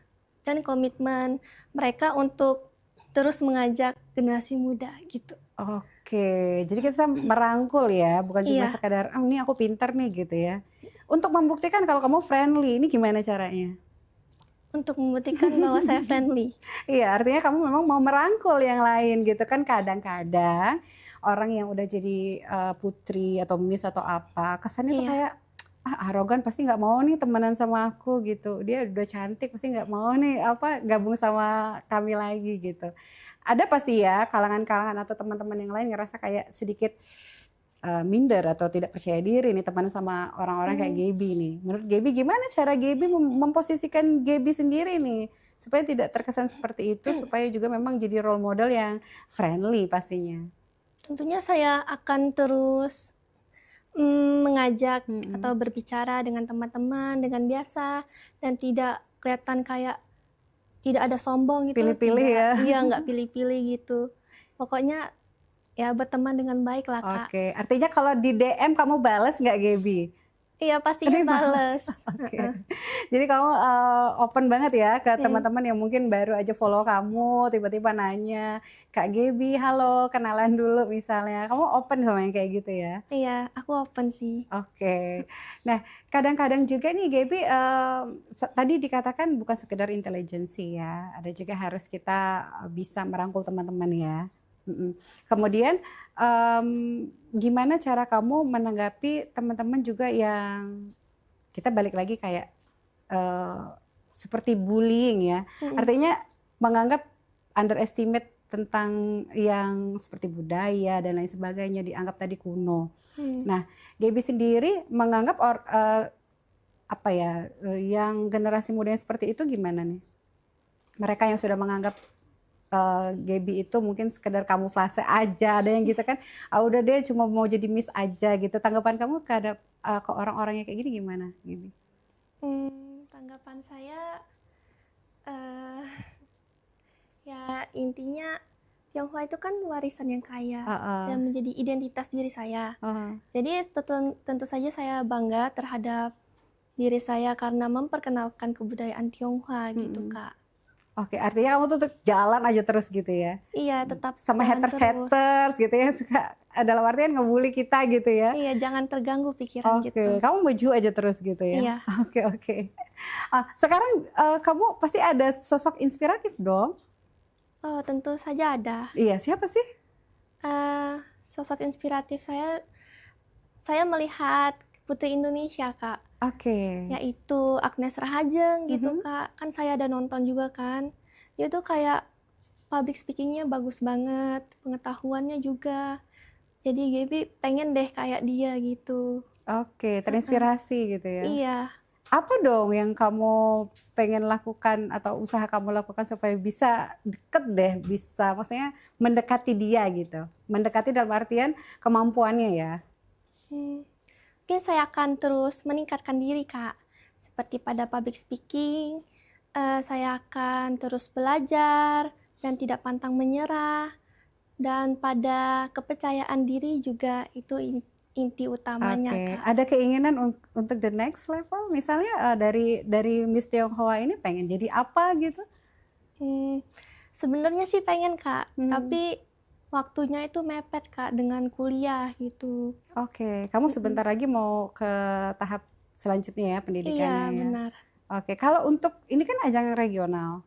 dan komitmen mereka untuk terus mengajak generasi muda gitu. Oke, jadi kita merangkul ya, bukan cuma sekadar ini aku pintar nih gitu ya. Untuk membuktikan kalau kamu friendly, ini gimana caranya? Untuk membuktikan bahwa saya friendly. Iya, artinya kamu memang mau merangkul yang lain gitu kan. Kadang-kadang orang yang udah jadi putri atau miss atau apa, kesannya tuh kayak arogan pasti nggak mau nih temenan sama aku gitu. Dia udah cantik pasti nggak mau nih gabung sama kami lagi gitu. Ada pasti ya kalangan-kalangan atau teman-teman yang lain ngerasa kayak sedikit minder atau tidak percaya diri nih teman sama orang-orang kayak Gaby nih. Menurut Gaby gimana cara Gaby memposisikan Gaby sendiri nih supaya tidak terkesan seperti itu, supaya juga memang jadi role model yang friendly pastinya. Tentunya saya akan terus mengajak atau berbicara dengan teman-teman dengan biasa dan tidak kelihatan kayak tidak ada sombong gitu. Pilih-pilih ya. Iya, nggak pilih-pilih gitu. Pokoknya ya berteman dengan baik lah, Kak. Oke, artinya kalau di DM kamu bales nggak Gaby? Iya, pastinya bales. Oke. Jadi kamu open banget ya ke teman-teman yang mungkin baru aja follow kamu, tiba-tiba nanya, Kak Gaby, halo, kenalan dulu misalnya. Kamu open sama yang kayak gitu ya? Iya, aku open sih. Oke. Nah, kadang-kadang juga nih Gaby, tadi dikatakan bukan sekedar intelijensi ya, ada juga harus kita bisa merangkul teman-teman ya. Kemudian gimana cara kamu menanggapi teman-teman juga yang kita balik lagi kayak seperti bullying ya, artinya menganggap underestimate tentang yang seperti budaya dan lain sebagainya, dianggap tadi kuno. Nah, Gaby sendiri menganggap yang generasi muda yang seperti itu gimana nih? Mereka yang sudah menganggap Gaby itu mungkin sekedar kamuflase aja, ada yang gitu kan, udah deh cuma mau jadi miss aja gitu. Tanggapan kamu ke orang-orang yang kayak gini gimana? Gini. Tanggapan saya ya intinya Tionghoa itu kan warisan yang kaya dan menjadi identitas diri saya. Jadi tentu saja saya bangga terhadap diri saya karena memperkenalkan kebudayaan Tionghoa gitu, Kak. Oke, artinya kamu tuh jalan aja terus gitu ya? Iya, tetap sama haters gitu ya, suka dalam artian ngebully kita gitu ya? Iya, jangan terganggu pikiran gitu. Kamu maju aja terus gitu ya? Iya. Oke. Sekarang kamu pasti ada sosok inspiratif dong? Oh, tentu saja ada. Iya, siapa sih? Sosok inspiratif saya melihat Putri Indonesia, Kak. Oke. Yaitu Agnes Rahajeng gitu, Kak. Kan saya ada nonton juga kan. Dia tuh kayak public speakingnya bagus banget, pengetahuannya juga. Jadi Gaby pengen deh kayak dia gitu. Oke, terinspirasi gitu ya? Iya. Apa dong yang kamu pengen lakukan atau usaha kamu lakukan supaya bisa deket deh, bisa maksudnya mendekati dia gitu? Mendekati dalam artian kemampuannya ya? Mungkin saya akan terus meningkatkan diri, Kak. Seperti pada public speaking, saya akan terus belajar dan tidak pantang menyerah. Dan pada kepercayaan diri juga itu inti utamanya, Oke. Kak. Ada keinginan untuk the next level? Misalnya dari Miss Tionghoa ini pengen jadi apa gitu? Sebenarnya sih pengen, Kak. Tapi waktunya itu mepet, Kak, dengan kuliah gitu. Oke, kamu sebentar lagi mau ke tahap selanjutnya ya pendidikannya. Iya, ya? benar. Oke, kalau untuk ini kan ajang regional,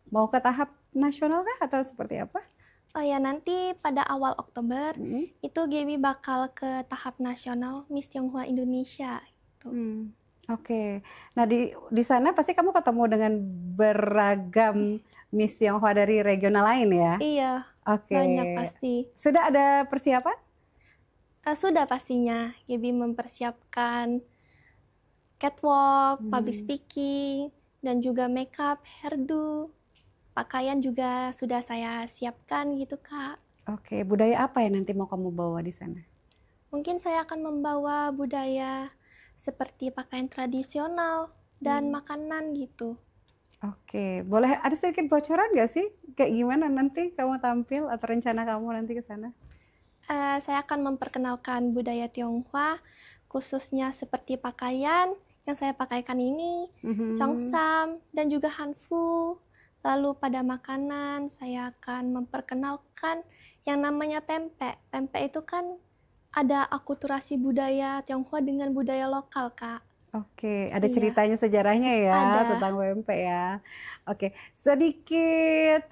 mau ke tahap nasional kah atau seperti apa? Oh ya, nanti pada awal Oktober itu Gaby bakal ke tahap nasional Miss Tionghoa Indonesia. Gitu. Oke, nah di sana pasti kamu ketemu dengan beragam Miss Tionghoa dari regional lain ya? Iya. Oke. Banyak pasti. Sudah ada persiapan? Sudah pastinya. Gaby mempersiapkan catwalk, public speaking, dan juga makeup, hairdo. Pakaian juga sudah saya siapkan gitu, Kak. Oke, budaya apa yang nanti mau kamu bawa di sana? Mungkin saya akan membawa budaya seperti pakaian tradisional dan makanan gitu. Oke, boleh ada sedikit bocoran nggak sih? Kayak gimana nanti kamu tampil atau rencana kamu nanti ke sana? Saya akan memperkenalkan budaya Tionghoa, khususnya seperti pakaian yang saya pakaikan ini, cheongsam, dan juga hanfu. Lalu pada makanan, saya akan memperkenalkan yang namanya pempek. Pempek itu kan ada akulturasi budaya Tionghoa dengan budaya lokal, Kak. Oke, ada ceritanya sejarahnya ya tentang pempek ya. Oke, sedikit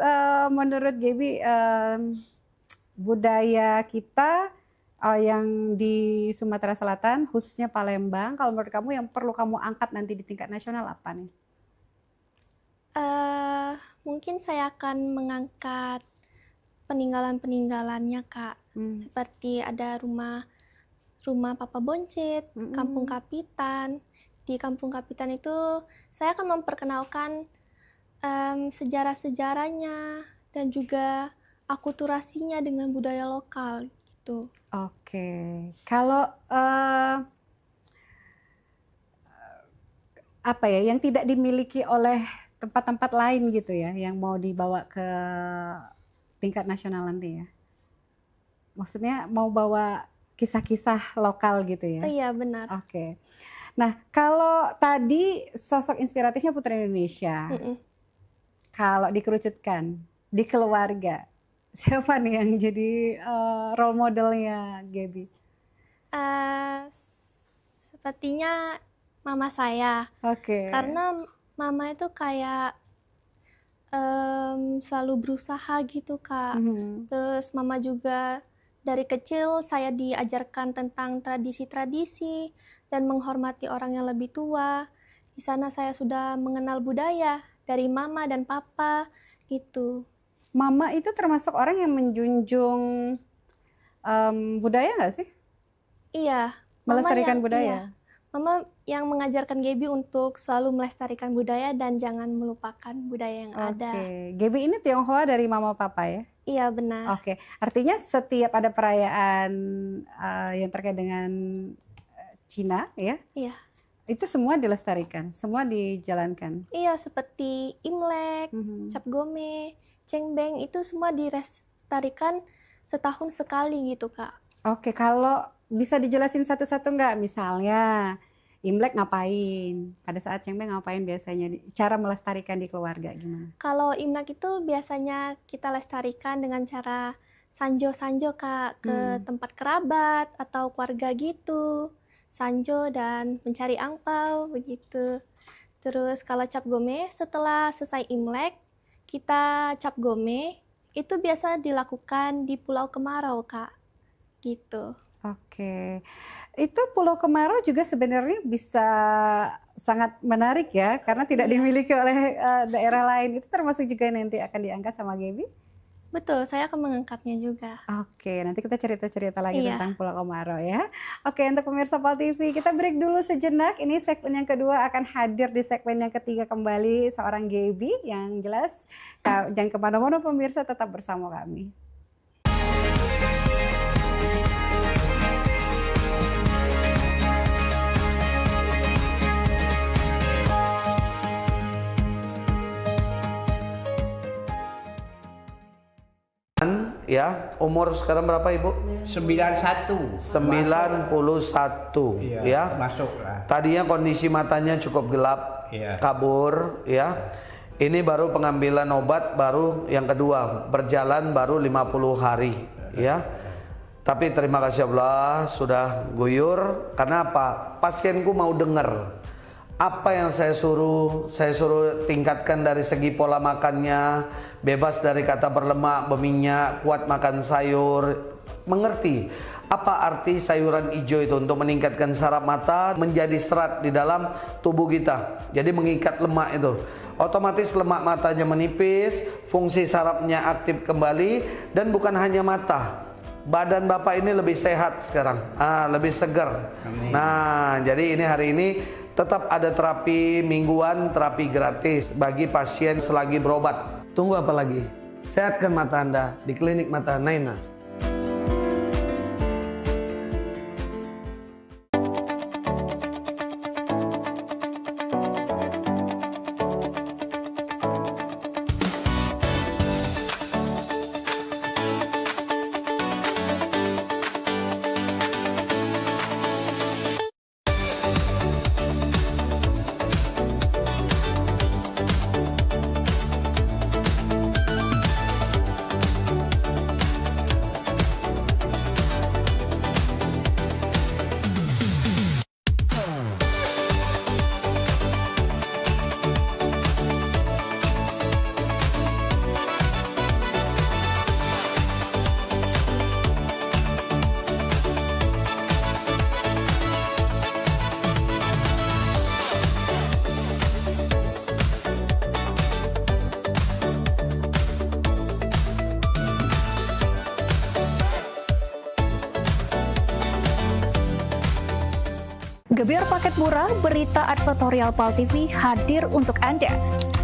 menurut Gaby budaya kita yang di Sumatera Selatan, khususnya Palembang, kalau menurut kamu yang perlu kamu angkat nanti di tingkat nasional apa nih? Mungkin saya akan mengangkat peninggalan-peninggalannya, Kak. Seperti ada rumah Papa Boncit, Kampung Kapitan. Di Kampung Kapitan itu saya akan memperkenalkan sejarah-sejarahnya dan juga akulturasinya dengan budaya lokal gitu. Oke. Kalau apa ya yang tidak dimiliki oleh tempat-tempat lain gitu ya, yang mau dibawa ke tingkat nasional nanti ya? Maksudnya mau bawa kisah-kisah lokal gitu ya? Iya, benar. Oke. Nah, kalau tadi sosok inspiratifnya Putri Indonesia, kalau dikerucutkan di keluarga, siapa nih yang jadi role modelnya Gaby? Sepertinya mama saya. Oke. Karena mama itu kayak selalu berusaha gitu, Kak. Terus mama juga dari kecil saya diajarkan tentang tradisi-tradisi dan menghormati orang yang lebih tua. Di sana saya sudah mengenal budaya dari mama dan papa gitu. Mama itu termasuk orang yang menjunjung budaya nggak sih? Iya. Melestarikan budaya? Iya. Mama yang mengajarkan Gaby untuk selalu melestarikan budaya dan jangan melupakan budaya yang ada. Oke. Gaby ini Tionghoa dari mama papa ya? Iya, benar. Oke. Artinya setiap ada perayaan yang terkait dengan Cina ya? Iya. Itu semua dilestarikan, semua dijalankan? Iya, seperti Imlek, Cap Gome, Cengbeng, itu semua dilestarikan setahun sekali gitu, Kak. Oke, kalau bisa dijelasin satu-satu nggak? Misalnya Imlek ngapain? Pada saat Cengbeng ngapain biasanya? Cara melestarikan di keluarga gimana? Kalau Imlek itu biasanya kita lestarikan dengan cara sanjo-sanjo, Kak, ke tempat kerabat atau keluarga gitu. Sanjo dan mencari angpau begitu. Terus kalau Cap Gome setelah selesai Imlek, kita Cap Gome itu biasa dilakukan di Pulau Kemarau, Kak. Gitu. Oke. Itu Pulau Kemarau juga sebenarnya bisa sangat menarik ya, karena tidak dimiliki oleh daerah lain. Itu termasuk juga nanti akan diangkat sama Gaby? Betul, saya akan mengangkatnya juga. Oke, nanti kita cerita-cerita lagi tentang Pulau Kemarau ya. Oke, untuk pemirsa PAL TV, kita break dulu sejenak. Ini segmen yang kedua akan hadir di segmen yang ketiga kembali seorang Gaby. Yang jelas, jangan kemana-mana pemirsa, tetap bersama kami. Ya, umur sekarang berapa Ibu? 91. 91 ya. Masuk lah. Tadinya kondisi matanya cukup gelap, kabur ya. Ini baru pengambilan obat baru yang kedua, berjalan baru 50 hari ya. Tapi terima kasih Allah sudah guyur. Karena apa? Pasienku mau dengar apa yang saya suruh tingkatkan dari segi pola makannya, bebas dari kata berlemak, berminyak, kuat makan sayur, mengerti apa arti sayuran hijau itu untuk meningkatkan saraf mata menjadi serat di dalam tubuh kita. Jadi mengikat lemak itu. Otomatis lemak matanya menipis, fungsi sarafnya aktif kembali, dan bukan hanya mata. Badan Bapak ini lebih sehat sekarang, lebih segar. Nah, jadi ini hari ini tetap ada terapi mingguan, terapi gratis bagi pasien selagi berobat. Tunggu apa lagi? Sehatkan mata Anda di Klinik Mata Naina. Gebyar paket murah, berita advertorial PAL TV hadir untuk Anda.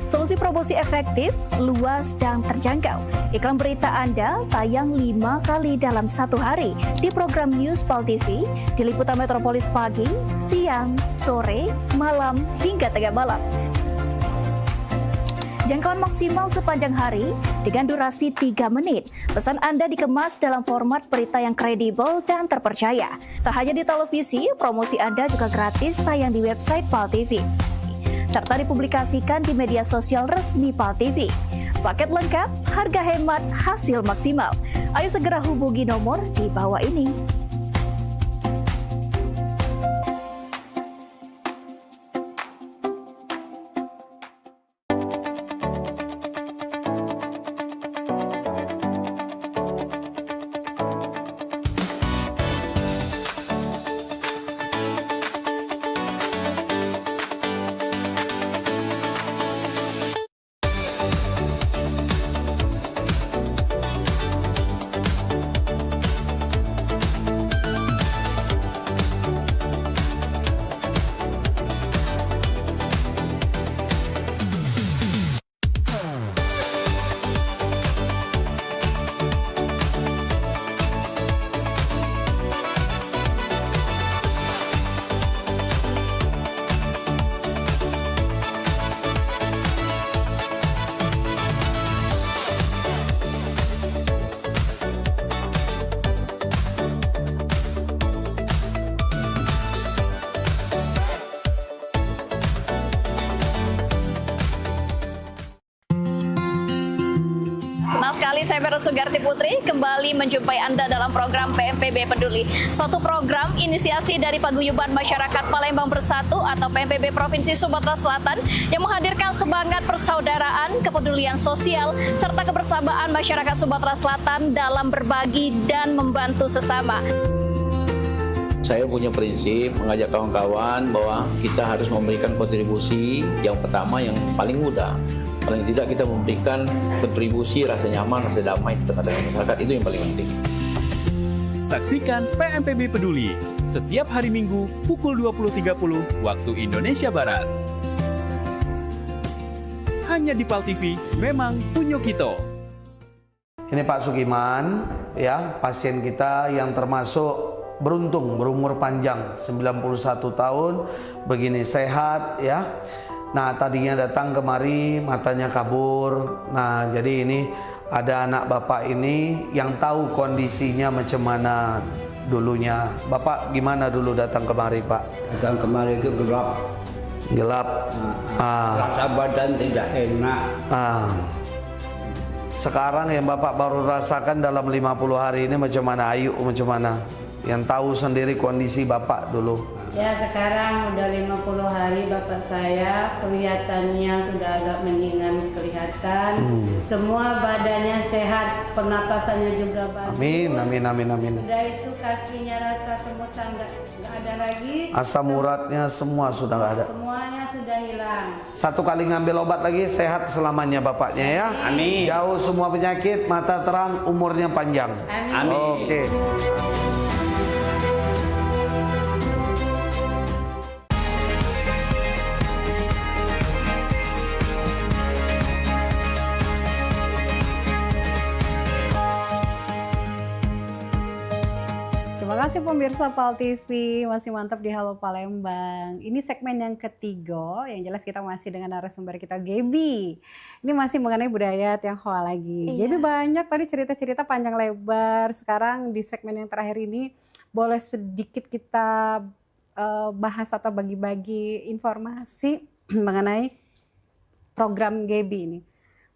Solusi promosi efektif, luas, dan terjangkau. Iklan berita Anda tayang 5 kali dalam 1 hari di program News PAL TV, di liputan Metropolis pagi, siang, sore, malam, hingga tengah malam. Jangkauan maksimal sepanjang hari dengan durasi 3 menit. Pesan Anda dikemas dalam format berita yang kredibel dan terpercaya. Tak hanya di televisi, promosi Anda juga gratis tayang di website PAL TV, serta dipublikasikan di media sosial resmi PAL TV. Paket lengkap, harga hemat, hasil maksimal. Ayo segera hubungi nomor di bawah ini. Saya Vero Sugarti Putri kembali menjumpai Anda dalam program PMPB Peduli. Suatu program inisiasi dari Paguyuban Masyarakat Palembang Bersatu atau PMPB Provinsi Sumatera Selatan yang menghadirkan semangat persaudaraan, kepedulian sosial, serta kebersamaan masyarakat Sumatera Selatan dalam berbagi dan membantu sesama. Saya punya prinsip mengajak kawan-kawan bahwa kita harus memberikan kontribusi yang pertama yang paling mudah. Paling tidak kita memberikan kontribusi rasa nyaman, rasa damai di tengah-tengah masyarakat, itu yang paling penting. Saksikan PMPB Peduli setiap hari Minggu pukul 20.30 waktu Indonesia Barat. Hanya di PAL TV, memang punya kita. Ini Pak Sugiman, ya, pasien kita yang termasuk beruntung, berumur panjang, 91 tahun, begini sehat, ya. Nah, tadinya datang kemari, matanya kabur. Nah, jadi ini ada anak bapak ini yang tahu kondisinya macam mana dulunya. Bapak gimana dulu datang kemari, Pak? Datang kemari itu gelap. Gelap. Rasa badan tidak enak. Sekarang yang Bapak baru rasakan dalam 50 hari ini macam mana? Ayu macam mana? Yang tahu sendiri kondisi Bapak dulu. Ya, sekarang udah 50 hari bapak saya kelihatannya sudah agak mendingan kelihatan. Semua badannya sehat, pernapasannya juga bagus. Amin, amin, amin, amin. Sudah itu kakinya rasa semutan nggak ada lagi. Asam uratnya semua sudah nggak ada. Semuanya sudah hilang. 1 kali ngambil obat lagi, sehat selamanya bapaknya ya. Amin. Jauh semua penyakit, mata terang, umurnya panjang. Amin. Oke. Terima kasih pemirsa PAL TV, masih mantap di Halo Palembang. Ini segmen yang ketiga, yang jelas kita masih dengan narasumber kita Gaby. Ini masih mengenai budaya Tionghoa lagi. Iya. Gaby banyak tadi cerita-cerita panjang lebar. Sekarang di segmen yang terakhir ini boleh sedikit kita bahas atau bagi-bagi informasi mengenai program Gaby ini.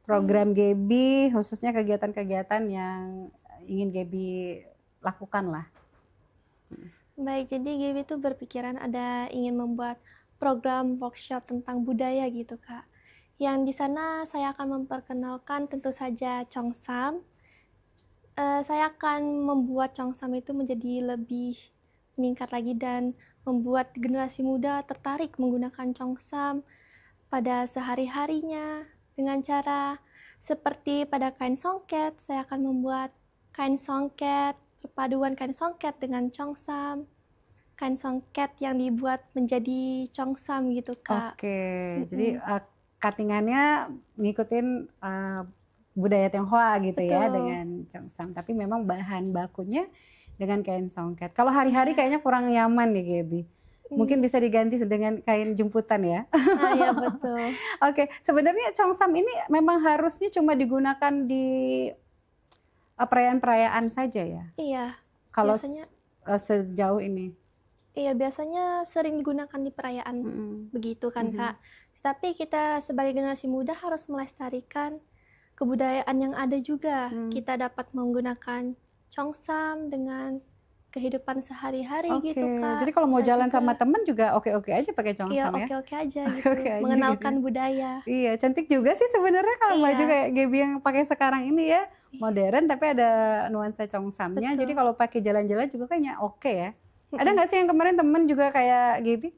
Program Gaby khususnya kegiatan-kegiatan yang ingin Gaby lakukan lah. Baik, jadi Gaby itu berpikiran ingin membuat program workshop tentang budaya gitu, Kak. Yang di sana saya akan memperkenalkan tentu saja Cheongsam. Saya akan membuat Cheongsam itu menjadi lebih meningkat lagi dan membuat generasi muda tertarik menggunakan Cheongsam pada sehari-harinya dengan cara seperti pada kain songket. Saya akan membuat kain songket, perpaduan kain songket dengan Cheongsam. kain songket yang dibuat menjadi congsam gitu Kak. Oke, jadi cuttingannya ngikutin budaya Tionghoa gitu ya Betul. dengan congsam. Tapi memang bahan bakunya dengan kain songket. Kalau hari-hari kayaknya kurang nyaman nih Gaby. Mungkin bisa diganti dengan kain jemputan ya. Ah, ya betul. Oke, sebenarnya congsam ini memang harusnya cuma digunakan di perayaan-perayaan saja ya. Iya. Kalau biasanya sejauh ini. Iya, biasanya sering digunakan di perayaan begitu kan Kak. Tapi kita sebagai generasi muda harus melestarikan kebudayaan yang ada juga. Kita dapat menggunakan congsam dengan kehidupan sehari-hari Oke, gitu Kak. jadi kalau mau Bisa jalan juga. sama temen juga oke-oke aja pakai Iya, congsam ya. oke-oke aja gitu. Oke aja Mengenalkan gitu. budaya. Iya, cantik juga sih sebenarnya kalau baju kayak Gaby yang pakai sekarang ini ya. Modern tapi ada nuansa congsamnya. Jadi kalau pakai jalan-jalan juga kayaknya oke ya. Ada nggak sih yang kemarin temen juga kayak Gaby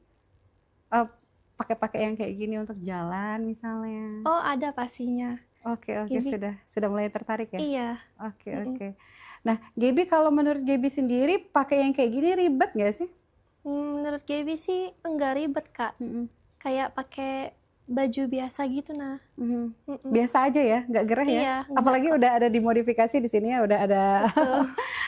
pakai-pakai yang kayak gini untuk jalan misalnya? Oh, ada pastinya. Oke, Gaby. sudah mulai tertarik ya? Iya. Oke. Nah, Gaby kalau menurut Gaby sendiri pakai yang kayak gini ribet nggak sih? Menurut Gaby sih enggak ribet Kak. Kayak pakai baju biasa gitu nah. Biasa aja ya, nggak gerah ya? Iya, nggak Apalagi kok. udah ada dimodifikasi di sini ya, udah ada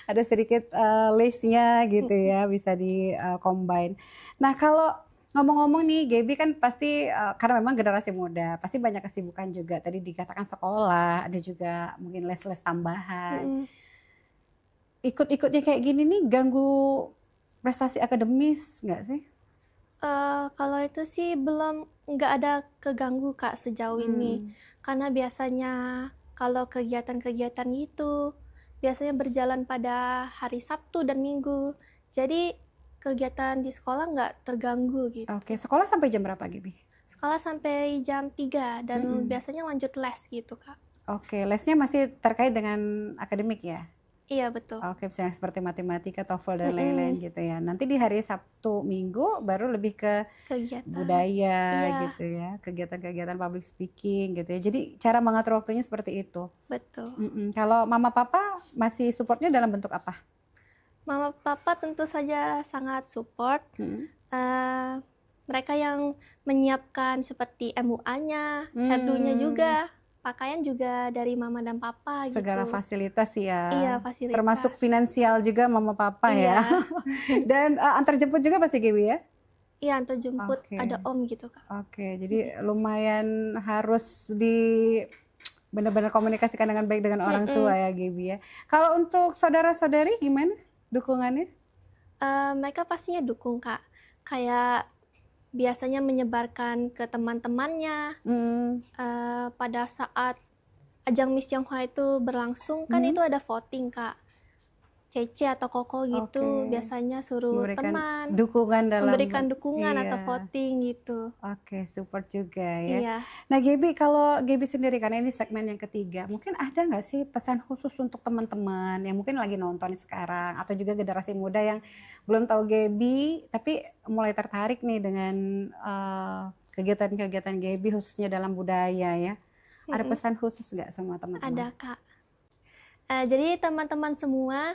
ada sedikit lace-nya gitu ya, bisa di combine. Nah, kalau ngomong-ngomong nih, Gaby kan pasti karena memang generasi muda, pasti banyak kesibukan juga. Tadi dikatakan sekolah, ada juga mungkin les-les tambahan. Ikut-ikutnya kayak gini nih ganggu prestasi akademis nggak sih? Kalau itu sih nggak ada keganggu Kak sejauh ini. Karena biasanya kalau kegiatan-kegiatan itu biasanya berjalan pada hari Sabtu dan Minggu. Jadi kegiatan di sekolah nggak terganggu gitu. Oke, sekolah sampai jam berapa Gaby? Sekolah sampai jam 3 dan biasanya lanjut les gitu Kak. Oke, lesnya masih terkait dengan akademik ya? Iya betul. Oke, misalnya seperti matematika, TOEFL dan lain-lain gitu ya. Nanti di hari Sabtu, Minggu baru lebih ke Kegiatan. budaya Iya. gitu ya, kegiatan-kegiatan public speaking gitu ya. Jadi cara mengatur waktunya seperti itu. Betul. Kalau mama papa masih supportnya dalam bentuk apa? Mama papa tentu saja sangat support. Mereka yang menyiapkan seperti MUA-nya, hairdo-nya juga, pakaian juga dari mama dan papa gitu. Segala fasilitas ya. Iya, fasilitas. Termasuk finansial juga mama papa ya. Dan antar jemput juga pasti Gaby ya? Iya, antar jemput Oke. ada om gitu Kak. Oke, jadi lumayan harus benar-benar komunikasikan dengan baik dengan orang tua ya Gaby ya. Kalau untuk saudara-saudari gimana dukungannya? Mereka pastinya dukung Kak. Kayak biasanya menyebarkan ke teman-temannya. Pada saat ajang Miss Tionghoa itu berlangsung kan itu ada voting Kak. Cece atau Koko gitu biasanya suruh Memberikan teman dukungan dalam memberikan dukungan atau iya. voting gitu. Oke, support juga ya. Iya. Nah Gaby, kalau Gaby sendiri karena ini segmen yang ketiga, mungkin ada nggak sih pesan khusus untuk teman-teman yang mungkin lagi nonton sekarang atau juga generasi muda yang belum tahu Gaby tapi mulai tertarik nih dengan kegiatan-kegiatan Gaby khususnya dalam budaya ya. Ada pesan khusus nggak sama teman-teman? Ada Kak. Jadi teman-teman semua,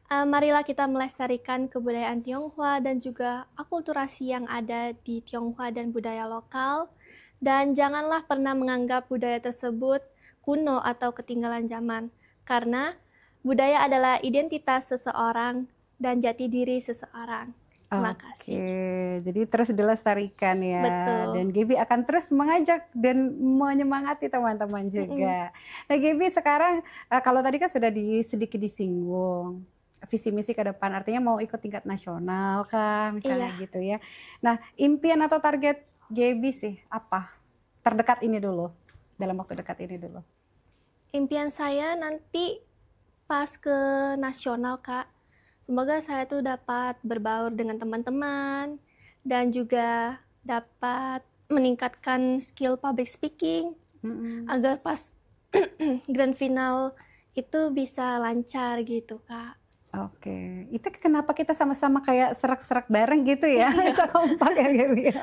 marilah kita melestarikan kebudayaan Tionghoa dan juga akulturasi yang ada di Tionghoa dan budaya lokal. Dan janganlah pernah menganggap budaya tersebut kuno atau ketinggalan zaman. Karena budaya adalah identitas seseorang dan jati diri seseorang. Terima kasih. Oke, jadi terus dilestarikan ya. Betul. Dan Gaby akan terus mengajak dan menyemangati teman-teman juga. Nah Gaby sekarang kalau tadi kan sudah sedikit disinggung visi misi ke depan, artinya mau ikut tingkat nasional kah misalnya gitu ya. Nah impian atau target Gaby sih apa? Terdekat ini dulu, dalam waktu dekat ini dulu. Impian saya nanti pas ke nasional Kak. Semoga saya tuh dapat berbaur dengan teman-teman dan juga dapat meningkatkan skill public speaking agar pas grand final itu bisa lancar gitu Kak. Oke, itu kenapa kita sama-sama kayak serak-serak bareng gitu ya, bisa kompak ya Gaby.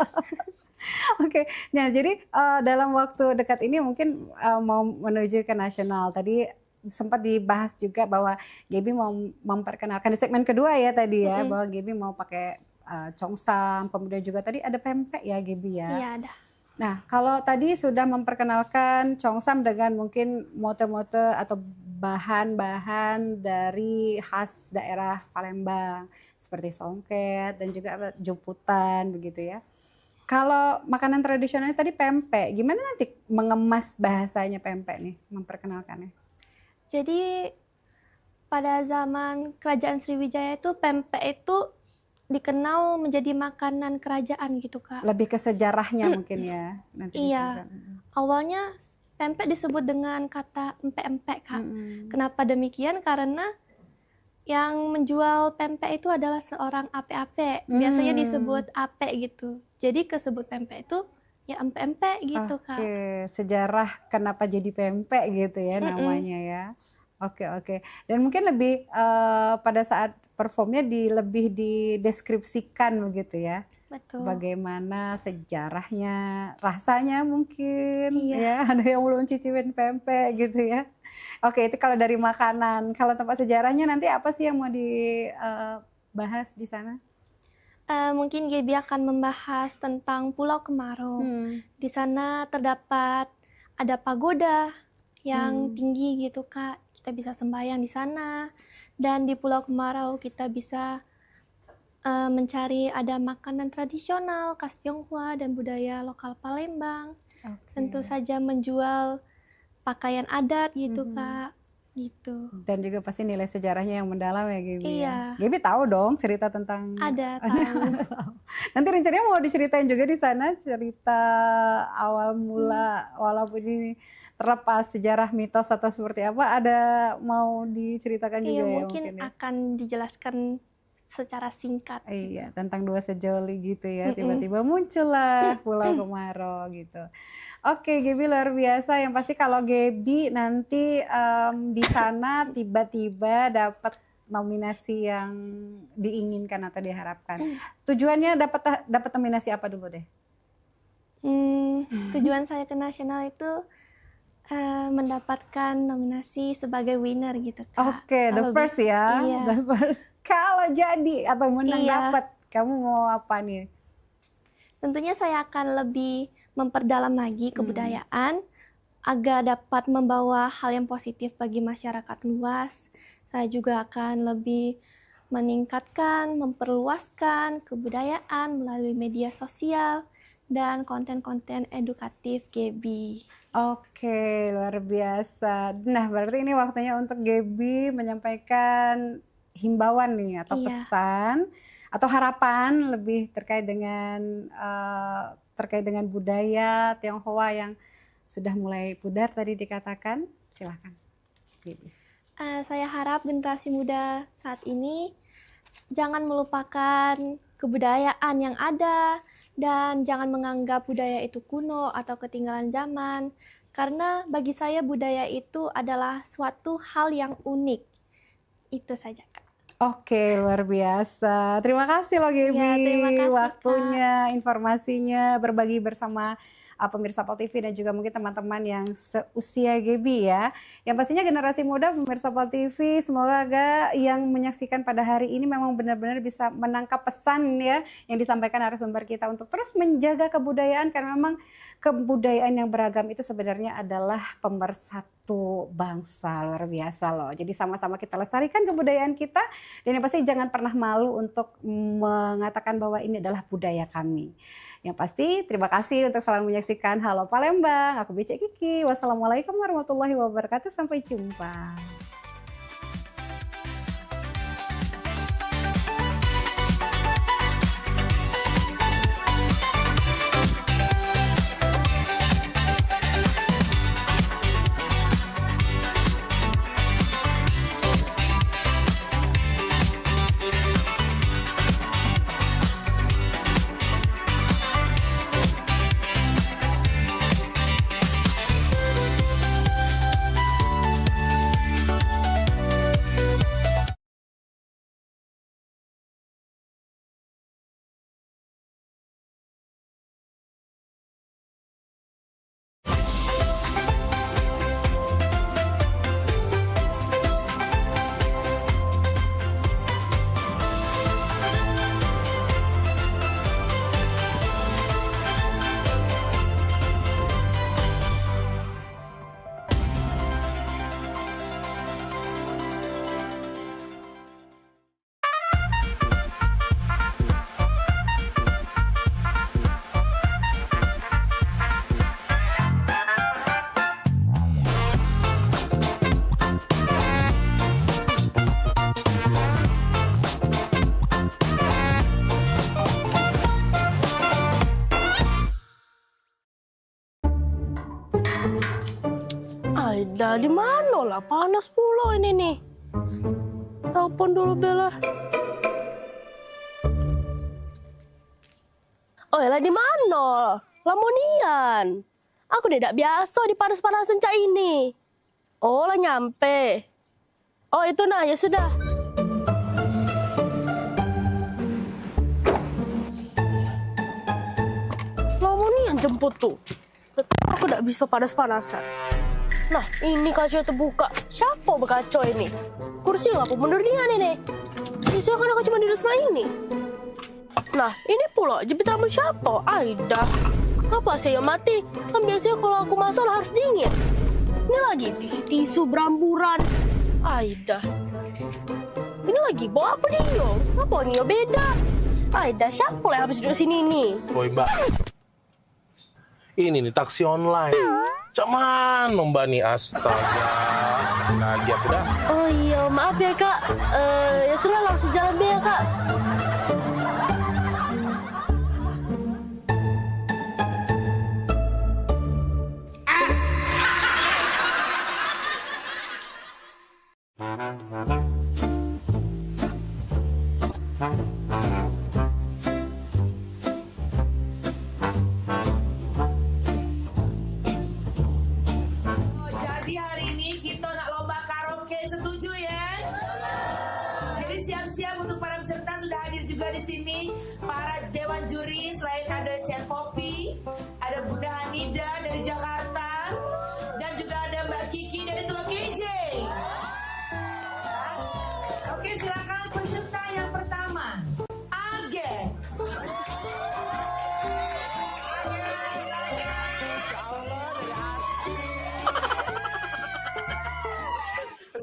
Oke, nah jadi dalam waktu dekat ini mungkin mau menuju ke nasional. Tadi sempat dibahas juga bahwa Gaby mau memperkenalkan di segmen kedua ya tadi ya, bahwa Gaby mau pakai congsam, kemudian juga tadi ada pempek ya Gibi ya. Iya ada. Nah kalau tadi sudah memperkenalkan congsam dengan mungkin mote-mote atau bahan-bahan dari khas daerah Palembang seperti songket dan juga jumputan begitu ya. Kalau makanan tradisionalnya tadi pempek, gimana nanti mengemas bahasanya pempek nih, memperkenalkannya? Jadi pada zaman Kerajaan Sriwijaya itu pempek itu dikenal menjadi makanan kerajaan gitu Kak. Lebih ke sejarahnya mungkin ya. Nanti Iya, awalnya pempek disebut dengan kata empek-empek Kak. Kenapa demikian? Karena yang menjual pempek itu adalah seorang ape-ape. Biasanya disebut ape gitu. Jadi kesebut pempek itu ya empek-empek gitu Kak. Oke, sejarah kenapa jadi pempek gitu ya namanya ya. Oke. Dan mungkin lebih pada saat performnya lebih dideskripsikan begitu ya. Betul. Bagaimana sejarahnya, rasanya mungkin ya. Ada yang belum cicipin pempek gitu ya. Oke, itu kalau dari makanan. Kalau tempat sejarahnya nanti apa sih yang mau dibahas di sana? Mungkin Gaby akan membahas tentang Pulau Kemarau. Di sana terdapat ada pagoda yang tinggi gitu Kak. Kita bisa sembahyang di sana. Dan di Pulau Kemarau kita bisa mencari ada makanan tradisional khas Tionghoa dan budaya lokal Palembang. Tentu saja menjual pakaian adat gitu Kak. Gitu. Dan juga pasti nilai sejarahnya yang mendalam ya Gaby. Iya. Gaby tahu dong cerita tentang. Ada tahu. Nanti rencananya mau diceritain juga di sana cerita awal mula walaupun ini terlepas sejarah mitos atau seperti apa, ada mau diceritakan juga ya mungkin ya? Akan dijelaskan secara singkat. Iya, tentang dua sejoli gitu ya. Tiba-tiba muncullah Pulau Kemarau gitu. Oke, Gaby luar biasa. Yang pasti kalau Gaby nanti di sana tiba-tiba dapat nominasi yang diinginkan atau diharapkan. Tujuannya dapat nominasi apa dulu deh? Tujuan saya ke nasional itu mendapatkan nominasi sebagai winner gitu Kak. Oke, the first ya. Iya. The first. Kalau jadi atau menang dapat, kamu mau apa nih? Tentunya saya akan lebih memperdalam lagi kebudayaan agar dapat membawa hal yang positif bagi masyarakat luas. Saya juga akan lebih meningkatkan, memperluaskan kebudayaan melalui media sosial dan konten-konten edukatif Gaby. Oke, luar biasa. Nah, berarti ini waktunya untuk Gaby menyampaikan himbauan nih atau pesan atau harapan lebih terkait dengan budaya Tionghoa yang sudah mulai pudar tadi dikatakan. Silakan. Saya harap generasi muda saat ini jangan melupakan kebudayaan yang ada dan jangan menganggap budaya itu kuno atau ketinggalan zaman, karena bagi saya budaya itu adalah suatu hal yang unik. Itu saja Kak. Oke, luar biasa. Terima kasih loh Gaby. Ya, terima kasih, waktunya, informasinya, berbagi bersama pemirsa PAL TV dan juga mungkin teman-teman yang seusia Gaby ya. Yang pastinya generasi muda pemirsa PAL TV, semoga yang menyaksikan pada hari ini memang benar-benar bisa menangkap pesan ya yang disampaikan narasumber kita untuk terus menjaga kebudayaan, karena memang kebudayaan yang beragam itu sebenarnya adalah pemersatu bangsa. Luar biasa loh. Jadi sama-sama kita lestarikan kebudayaan kita, dan yang pasti jangan pernah malu untuk mengatakan bahwa ini adalah budaya kami. Yang pasti terima kasih untuk selalu menyaksikan Halo Palembang. Aku BC Kiki. Wassalamualaikum warahmatullahi wabarakatuh. Sampai jumpa. Bella di mana lah? Panas pula ini nih. Telepon dulu Bella. Oh, Bella di mana? Lamonian. Aku tidak biasa di panas-panasan cak ini. Oh, lah nyampe. Oh, itu nah, ya sudah. Lamonian jemput tuh. Aku tidak bisa panas-panasan. Nah, ini kaca terbuka. Siapa berkaca ini? Kursi nggak aku mundur ini. Bisa kan aku cuma di rumah ini. Nah, ini pula jepit rambut siapa? Aida. Apa saya mati? Kan biasanya kalau aku masak harus dingin. Ini lagi tisu beramburan. Aida. Ini lagi bawa apa Nio? Apa Nio beda? Aida, siapa yang habis duduk sini nih? Woi Mbak. Ini nih taksi online. Cak mana Mbak nih, astaga. Lagi aku dah. Oh iya, maaf ya Kak. Ya sudah langsung jalan deh ya Kak. Jadi hari ini kita nak lomba karaoke, setuju ya? Jadi siap-siap untuk para peserta, sudah hadir juga di sini para dewan juri. Selain ada Cen Popi, ada Bunda Hanida dari Jakarta, dan juga ada Mbak Kiki dari Teluk KJ. Oke, silakan peserta yang pertama, Age.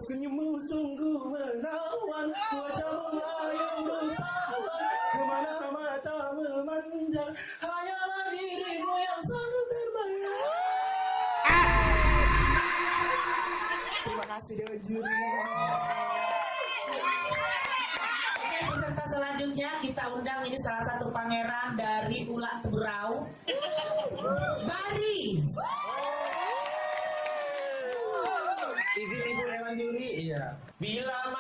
Senyummu sungguh menawan, wajahmu yang bertahan, kemana mata memandang, hanyalah dirimu yang selalu terbayang. Terima kasih Dewan Juri. Peserta selanjutnya kita undang, ini salah satu pangeran dari Ulak Teberau, Bari. Izin Ibu Dewan Juri, iya. Bila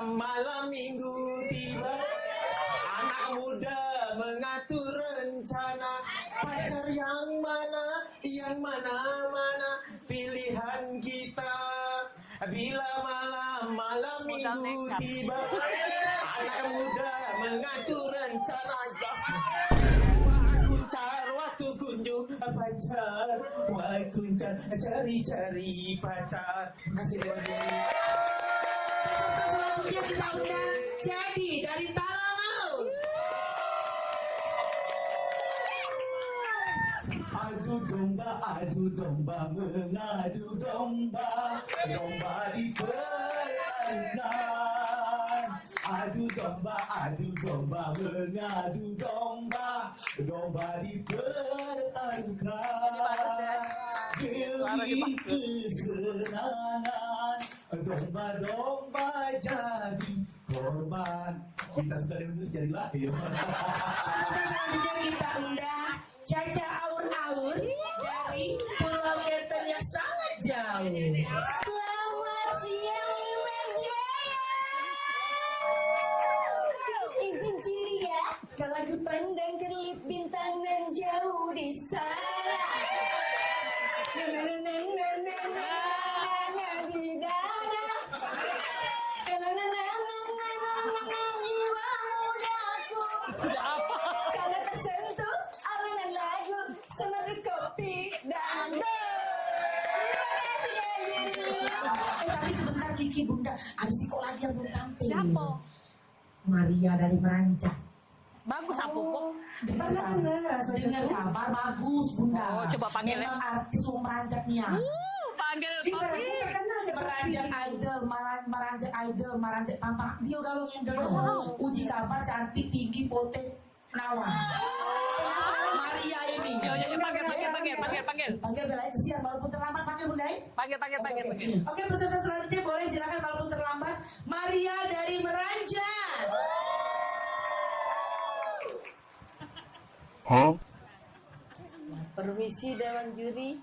malam minggu tiba, anak muda mengatur rencana, pacar yang mana pilihan kita. Bila malam minggu tiba, anak muda mengatur rencana. Kuncar waktu kunjung pacar, wah kuncar cari pacar. Kasih Dewan Juri. Selanjutnya kita undang Jadi dari Talangaut. Adu domba mengadu domba, domba dipertahankan. Adu domba mengadu domba, domba dipertahankan. Demi kesenangan, domba-domba jadi korban. Kita sudah lulus, jadilah. Selanjutnya kita undang Caca Aur-Aur dari Pulau Keten yang sangat jauh. Selamat siang Imam Jaya. Izin ciri ya, kalau aku pandang kelip bintang dan jauh di sana. Di darah. Jiwa mudaku. Karena tersentuh alunan lagu semeru kopi dan Tapi sebentar Kiki Bunda, ada si kok lagi yang belum tampil. Siapa? Maria dari Meranjak. Bagus apa kok? Dengar kabar bagus Bunda. Oh, coba panggil ya. Memang artis wong Meranjak nih ya. Panggil papi. Meranjak idol, Meranjak Pampak. Dia kalau ngedel uji kabar cantik, tinggi, potek, perawan. Maria ini. Panggil. Panggil Bella itu siap, walaupun terlambat panggil Bunda. Panggil. Oke, peserta selanjutnya boleh silakan walaupun terlambat. Maria dari Meranjak. Permisi Dewan Juri,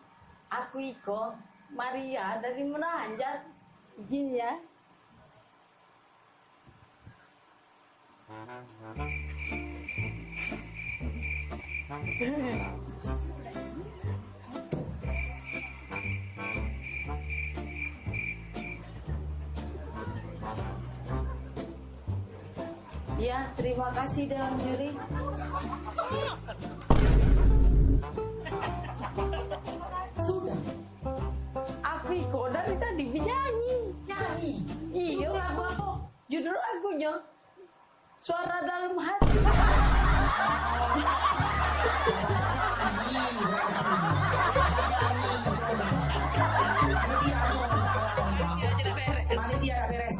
aku Iko Maria dari Menanjak. Izin ya. Ya, terima kasih Dewan Juri. Sudah. Aku ikut dari tadi nyanyi. Nyanyi? Iya, lagu apa? Judul lagunya Suara Dalam Hati. Panitia beres.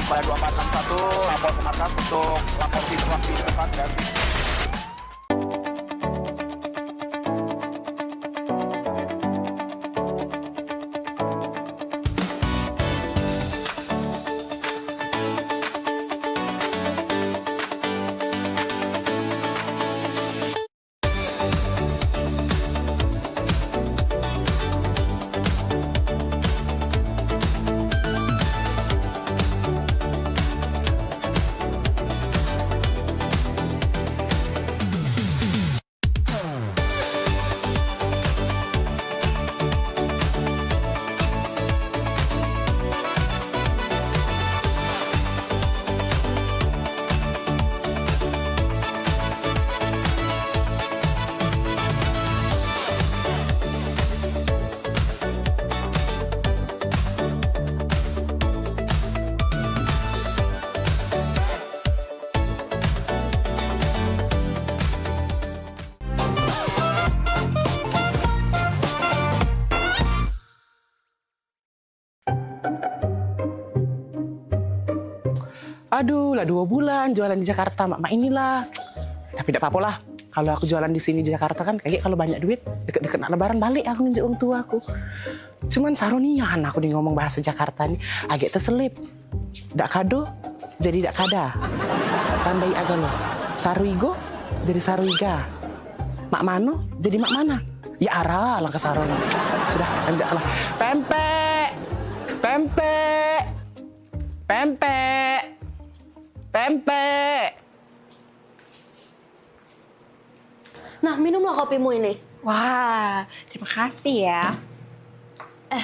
Pada 2461 lapor ke markas untuk lapor situasi depan dan Aduh, lah 2 bulan jualan di Jakarta, mak inilah. Tapi tidak apa-apa lah. Kalau aku jualan di sini di Jakarta kan, kayak kalau banyak duit, deket-deket lebaran balik aku nginjek orang tua aku. Cuman saronian aku nih ngomong bahasa Jakarta nih, agak terselip. Dak kado, jadi dak kada. Tambahi agak lo. Saruigo, jadi saruiga. Mak mano, jadi mak mana. Ya arah, langkah saroni. Sudah, lanjutlah. Pempek, pempek, pempek. Pempek. Nah, minumlah kopimu ini. Wah, terima kasih ya.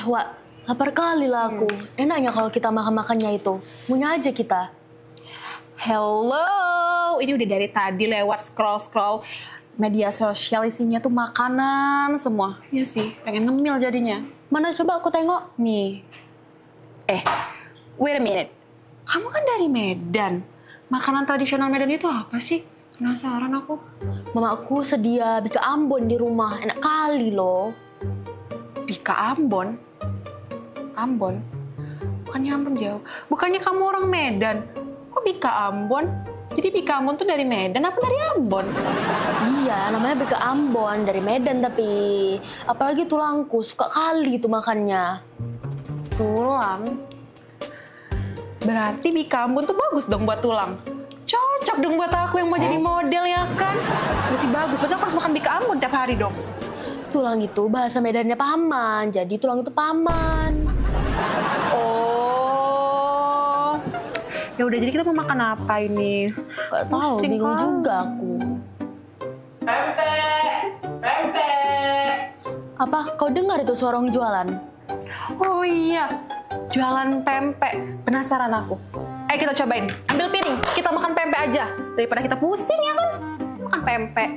Wak, lapar kali lah aku. Enaknya kalau kita makan-makannya itu. Punya aja kita. Hello, ini udah dari tadi lewat scroll media sosial isinya tuh makanan semua. Iya sih, pengen ngemil jadinya. Mana coba aku tengok? Nih. Wait a minute. Kamu kan dari Medan. Makanan tradisional Medan itu apa sih? Penasaran aku. Mamaku sedia bika Ambon di rumah. Enak kali loh. Bika Ambon? Ambon? Bukannya Ambon jauh. Bukannya kamu orang Medan. Kok Bika Ambon? Jadi Bika Ambon tuh dari Medan apa dari Ambon? Iya, namanya Bika Ambon. Dari Medan tapi. Apalagi tulangku. Suka kali itu makannya. Tulang? Berarti Bika Ambon tuh bagus dong buat tulang. Cocok dong buat aku yang mau jadi model ya kan? Berarti bagus. Berarti aku harus makan Bika Ambon tiap hari dong. Tulang itu bahasa Medannya paman. Jadi tulang itu paman. Oh. Ya udah, jadi kita mau makan apa ini? Gak tahu, bingung juga aku. Pempek. Apa? Kau dengar itu suara orang jualan? Oh iya, jualan pempek. Penasaran aku. Ayo kita cobain. Ambil piring, kita makan pempek aja. Daripada kita pusing ya kan? Makan pempek.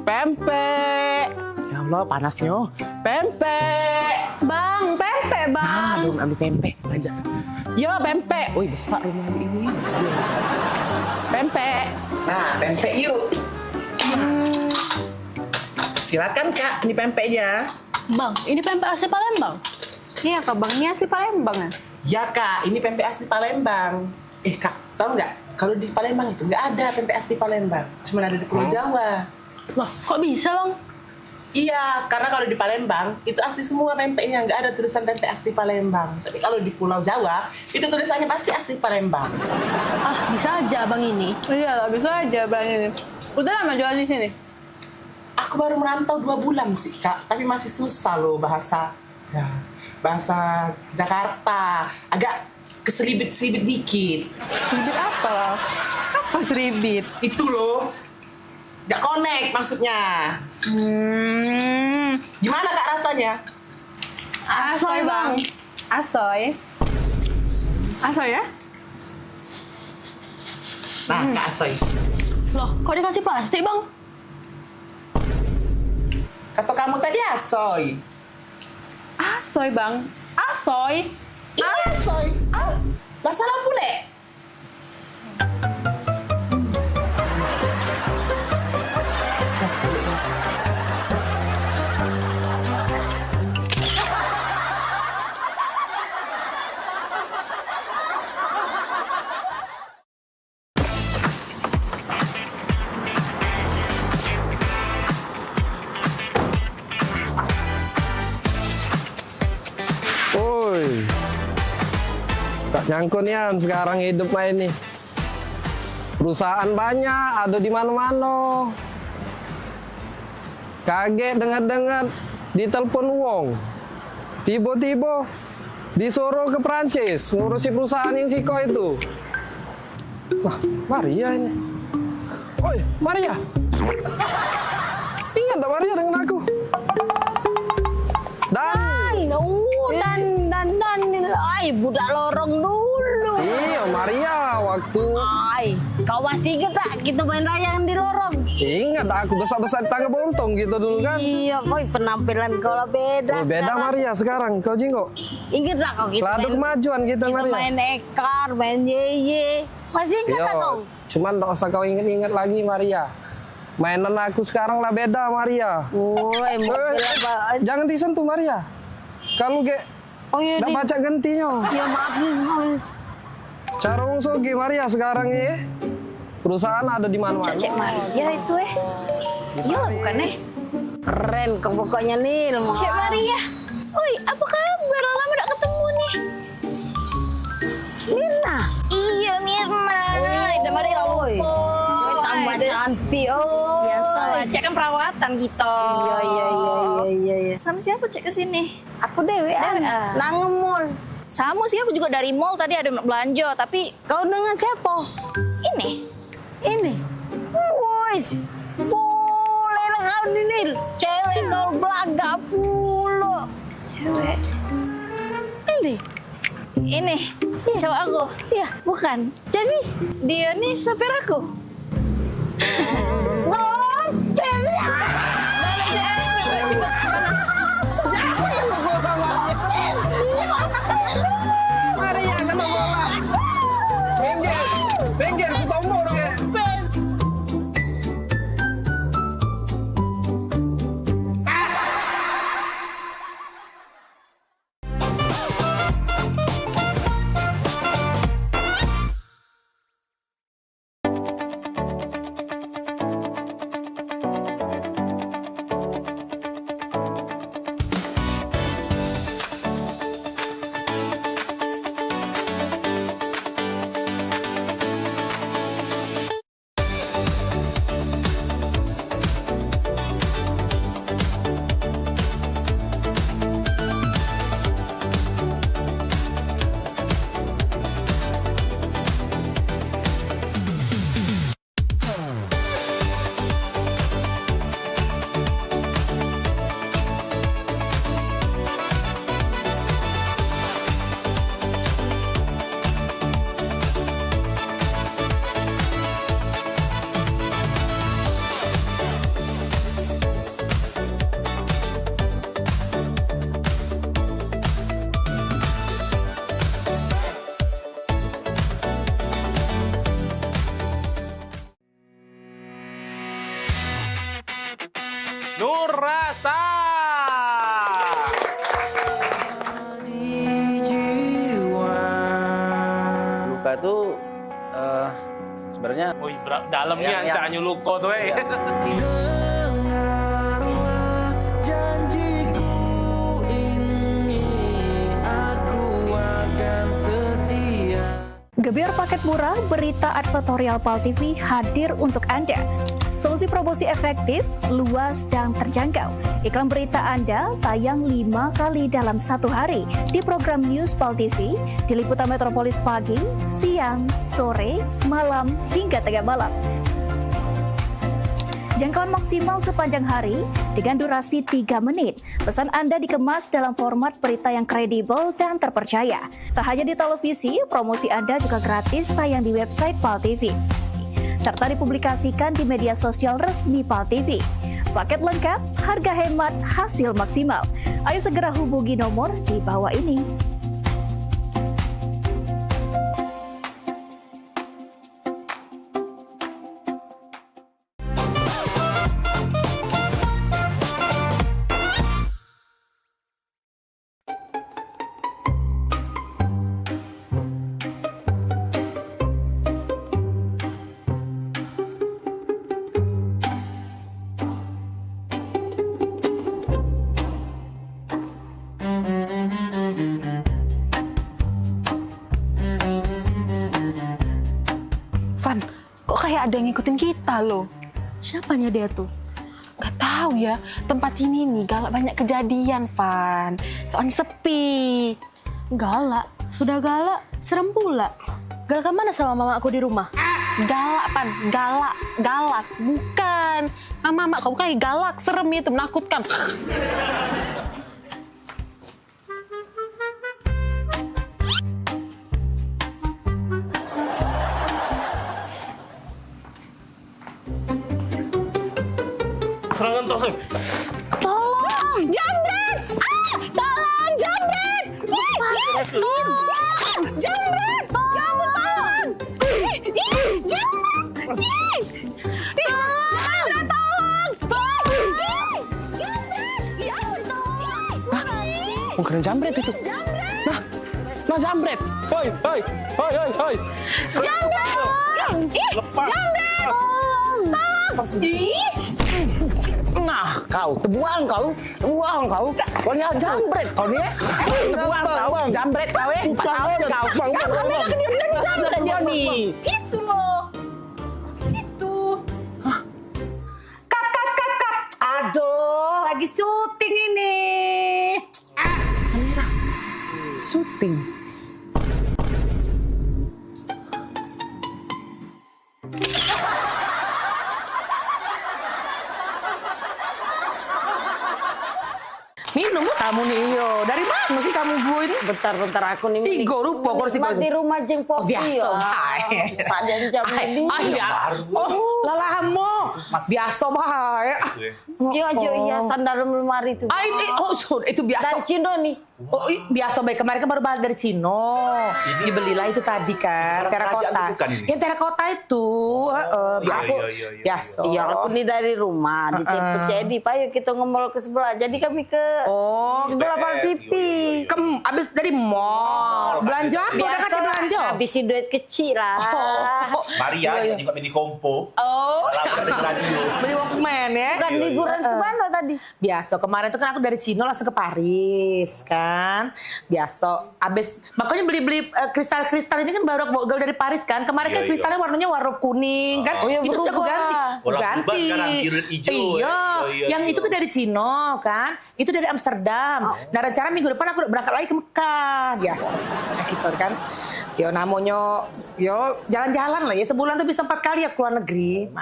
Pempek. Ya Allah, panasnya. Pempek. Bang, pempek bang. Nah, belum ambil pempek. Belanja. Yo, pempek. Wih, besar rumah ini. Pempek. Nah, pempek yuk. Silakan Kak, ini pempeknya. Bang, ini pempek asli Palembang. Iya Kak, Bang, ini asli Palembang ya? Ya Kak, ini pempek asli Palembang. Kak, tahu nggak? Kalau di Palembang itu nggak ada pempek asli Palembang. Cuma ada di Pulau Jawa. Loh, kok bisa Bang? Iya, karena kalau di Palembang itu asli semua pempeknya, nggak ada tulisan pempek asli Palembang. Tapi kalau di Pulau Jawa itu tulisannya pasti asli Palembang. Ah, bisa aja Bang ini. Iya lah, bisa aja Bang ini. Udah lama jualan di sini? Aku baru merantau 2 bulan sih Kak, tapi masih susah loh bahasa Jakarta. Agak keselibit-selibit dikit. Seribit apa? Apa seribit? Itu loh. Gak connect maksudnya. Gimana Kak rasanya? Asoy Bang. Asoy. Asoy ya? Nah, Kak Asoy. Loh, kok dikasih plastik Bang? Kata kamu tadi asoy. Asoy Bang. Asoy. Ini asoy. Lah salah pule. Woi, tak nyangkut nian sekarang hidup mah ini. Perusahaan banyak, ada di mana-mana. Kaget dengar-dengar ditelepon wong. Tiba-tiba disuruh ke Prancis ngurusi perusahaan yang Siko itu. Wah, Maria ini. Oi, Maria. Ingat tak Maria dengan aku? Ay, budak lorong dulu. Iya, Maria, waktu... Ay, kau masih ingat tak kita main layangan di lorong? Ingat, aku besar-besar tangga bontong gitu dulu kan? Iya, boy, penampilan kau lah beda Oh, beda sekarang. Maria sekarang, kau jinggo? Ingat tak kau kita Ladu kemajuan kita Maria. main ekar, main yeye. Masih ingat tak kau? Cuman tak usah kau ingat-ingat lagi Maria. Mainan aku sekarang lah beda Maria. Woi, jangan disentuh Maria. Kalau iya, udah baca gantinya. Ya maaf nih. Cara sogi Maria sekarang ini perusahaan ada di mana-mana. Cek Maria itu Iya lah bukan Keren kok pokoknya nih. Cek Maria. Oi, apa kabar? Lama udah ketemu nih. Mirna. Iya Mirna. Udah Maria lupa. Tambah cantik. Oh. Biasa lah, cek kan perawatan gitu. Iya. Sama siapa cek kesini? Aku Dewi. Nangemul. Sama sih, aku juga dari mall tadi ada belanja, tapi... Kau dengan siapa? Ini. Wis, boleh lah kau ini. Cewek kau belaga pula. Cewek? Ini, cowok aku. Iya. Bukan. Jadi? Dia nih sopir aku. Maria kena bola. Minggir, kutombor ke. Nur Rasa. Luka itu sebenarnya dalamnya ancaknya luka tuh. Gebyar paket murah, berita advertorial PAL TV hadir untuk Anda. Solusi promosi efektif, luas, dan terjangkau. Iklan berita Anda tayang 5 kali dalam 1 hari di program News PAL TV, di liputan Metropolis pagi, siang, sore, malam, hingga tengah malam. Jangkauan maksimal sepanjang hari dengan durasi 3 menit. Pesan Anda dikemas dalam format berita yang kredibel dan terpercaya. Tak hanya di televisi, promosi Anda juga gratis tayang di website PAL TV, serta dipublikasikan di media sosial resmi PAL TV. Paket lengkap, harga hemat, hasil maksimal. Ayo segera hubungi nomor di bawah ini. Van, kok kayak ada yang ngikutin kita loh? Siapanya dia tuh? Gak tahu ya, tempat ini nih galak banyak kejadian, Van. Soalnya sepi. Galak? Sudah galak, serem pula. Galak mana sama mama aku di rumah? Galak, Van. Galak. Bukan. Mama kamu kayak galak, serem itu, menakutkan. Serangan tos. Tolong, jambret! Tolong, jambret! Tolong, jambret! Ya ampun, tolong! Jambret! Jambret, tolong! Jambret! Ya ampun, tolong! Bukan jambret itu. Nah jambret. Hoi. Jambret! Lepas. Jambret! Nah, kau tebuang kau. Kau ni jambret kau ni. Tebuang kau, jambret kau 4 tahun kau. Kami nak kena jambret dia ni. Itu loh. Itu. Kat. Aduh, lagi syuting ini. Syuting. Minum kamu nih, iyo. Dari mana sih kamu bu ini? Bentar aku nih. 3 rupiah kursi kau. Di rumah jeng Popi. Biasa, bae. Sadan jam ini. Lalahmu. Biasa bae. Iya, sandal lemari itu. Itu biasa. Dan Cino nih. Oh, biasa baik. Kemarin kan baru balik dari Cino. Dibelilah itu tadi kan, terakota. Yang terakota itu biasa. Iya, aku nih dari rumah di Tempo Cedi. Pak, yuk kita nge-mall ke sebelah. Jadi kami ke sebelah Pal TV. Abis dari mall. Belanja apa? Udah kasih belanja? Habisin duit kecil lah. Maria, juga beli kompo. Beli Walkman ya. Bukan liburan kemana tadi? Biasa, kemarin tuh kan aku dari Cino langsung ke Paris kan. Biasa, abis makanya beli kristal-kristal ini kan baru aku dari Paris kan. Kemarin kan kristalnya warnanya warna kuning kan. Itu sudah aku ganti. Iya, yang itu kan dari Cino kan. Itu dari Amsterdam. Nah rencana minggu depan aku udah berangkat lagi ke Mekah. Biasa, gitu kan. Yo namanya, yo jalan-jalan lah ya. Sebulan tuh bisa 4 kali ya keluar negeri.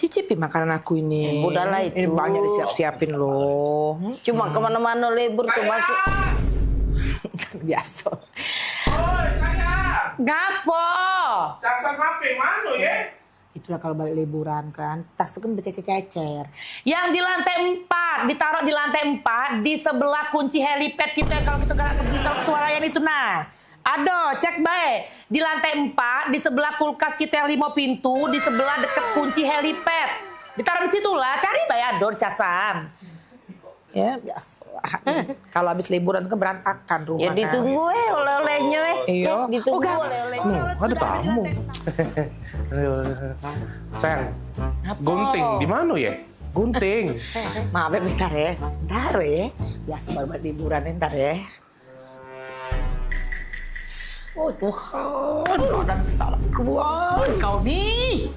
Cicipi makanan aku ini. Udahlah itu. Ini banyak disiap-siapin loh. Cuma kemana-mana libur tuh masuk. Biasa. Oi, saya. Gapo? Casan HP mana ya? Itulah kalau balik liburan kan, tas itu kan bercecer-cecer. Yang di lantai 4, ditaruh di lantai 4, di sebelah kunci helipad kita kalau kita pergi ke Sualayan itu nah. Aduh, cek baik. Di lantai 4, di sebelah kulkas kita yang 5 pintu, di sebelah deket kunci helipad. Ditaruh di situ lah, cari baik ador casan. Ya, biasa. Kalau habis liburan kan berantakan rumah. Ya ditunggu oleh-olehnya Iya. Ditunggu oleh-olehnya. Ada tamu. Sayang, gunting di mana ya? Gunting. Maaf bentar ya. Bentar ya. Biasa baru balik liburan ntar ya. Oh Tuhan, ada salah keluar kau nih.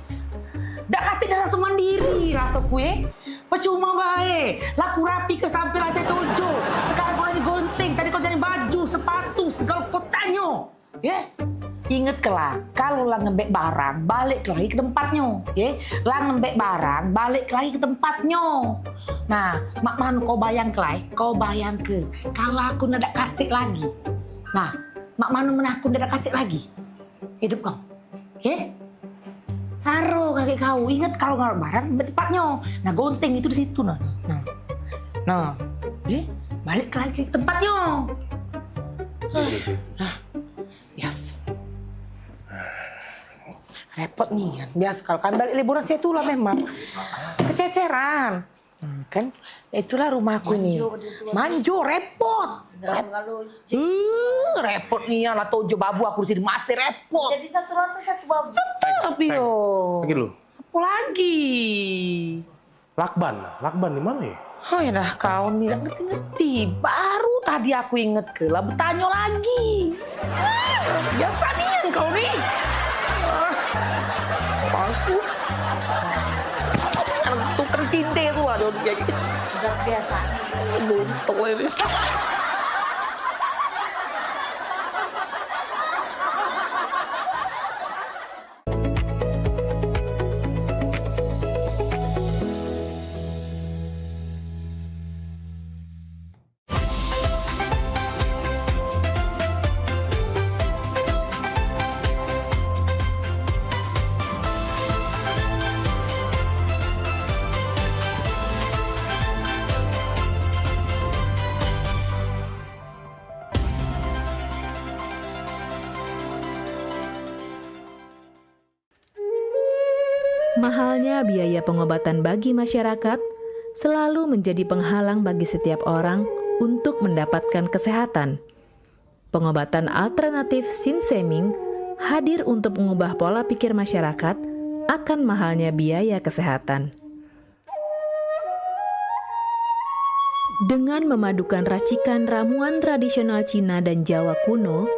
Dak kati dah langsung mandiri rasa kue. Percuma baik. Laku rapi ke sampai lantai 7. Sekarang kau lagi gunting. Tadi kau jadi baju, sepatu, segala kau tanya. Ya? Ingat kelak, kalau lah ngembek barang, balik lagi ke tempatnya. Ya? Lah ngembek barang, balik lagi ke tempatnya. Nah, mak man kau bayang kelai, kau bayang ke. Kalau aku nak katik lagi. Nah, mak manu menakut nak katik lagi. Hidup kau. Ya? Taruh kaki kau, ingat kalau nggak barang tempatnya. Nah gunting itu di situ nah. Balik lagi ke tempatnya. Nah, biasa. Repot nih kan, biasa kalau kan balik liburan saya itulah memang kececeran. Kan itulah rumahku nih. Manjo repot. Repot nih lah tojo babu aku di sini masih repot. Jadi satu lantai satu babu. Tapi yo. Lagi lu. Apa lagi? Lakban di mana ya? Oh ya dah kau nih nggak ngerti-ngerti. Baru tadi aku inget ke lah bertanya lagi. Biasa nih kau nih. Aku tukar cinde tuh ada kayak gitu. Udah biasa. Buntung ini. Mahalnya biaya pengobatan bagi masyarakat selalu menjadi penghalang bagi setiap orang untuk mendapatkan kesehatan. Pengobatan alternatif Sinseming hadir untuk mengubah pola pikir masyarakat akan mahalnya biaya kesehatan. Dengan memadukan racikan ramuan tradisional Cina dan Jawa kuno,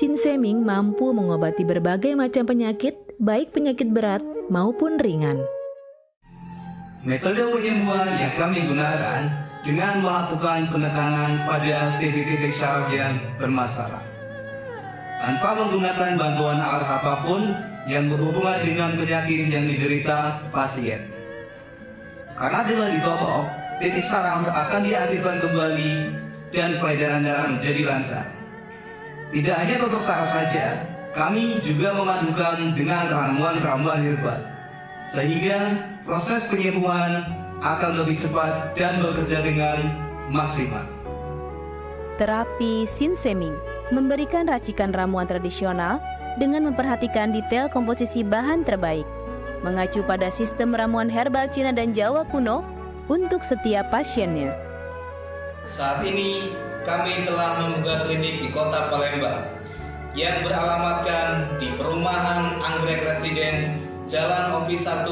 Sinseming mampu mengobati berbagai macam penyakit, baik penyakit berat maupun ringan. Metode penyembuhan yang kami gunakan dengan melakukan penekanan pada titik-titik syaraf yang bermasalah, tanpa menggunakan bantuan alat apapun yang berhubungan dengan penyakit yang diderita pasien. Karena dengan ditolong, titik saraf akan diaktifkan kembali dan peredaran darah menjadi lancar. Tidak hanya totok saraf saja, kami juga memadukan dengan ramuan-ramuan herbal, sehingga proses penyembuhan akan lebih cepat dan bekerja dengan maksimal. Terapi Sinseming memberikan racikan ramuan tradisional dengan memperhatikan detail komposisi bahan terbaik, mengacu pada sistem ramuan herbal Cina dan Jawa kuno untuk setiap pasiennya. Saat ini kami telah membuka klinik di Kota Palembang yang beralamatkan di Perumahan Anggrek Residence, Jalan Opi 1,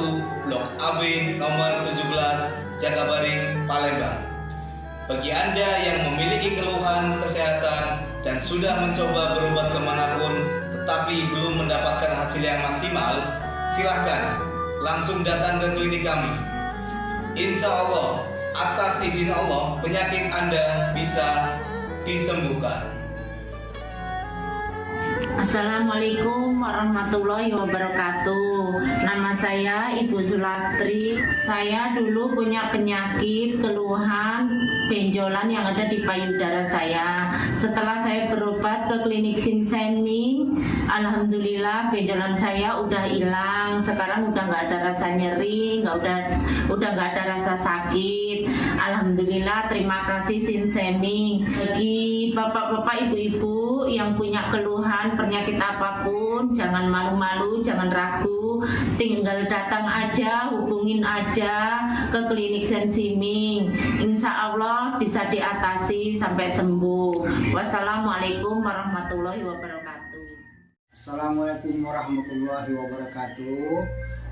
Blok AB nomor 17, Jagabaring, Palembang. Bagi Anda yang memiliki keluhan kesehatan dan sudah mencoba berobat kemanapun tetapi belum mendapatkan hasil yang maksimal, silahkan langsung datang ke klinik kami. Insya Allah, atas izin Allah, penyakit Anda bisa disembuhkan. Assalamualaikum warahmatullahi wabarakatuh. Nama saya Ibu Sulastri. Saya dulu punya penyakit keluhan benjolan yang ada di payudara saya. Setelah saya berobat ke klinik Sinseming, alhamdulillah benjolan saya udah hilang. Sekarang udah nggak ada rasa nyeri, udah nggak ada rasa sakit. Alhamdulillah, terima kasih Sinseming. Bagi bapak-bapak, ibu-ibu yang punya keluhan penyakit apapun, jangan malu-malu, jangan ragu, tinggal datang aja, hubungin aja ke klinik Sinseming. Insya Allah bisa diatasi sampai sembuh. Wassalamualaikum warahmatullahi wabarakatuh. Assalamualaikum warahmatullahi wabarakatuh.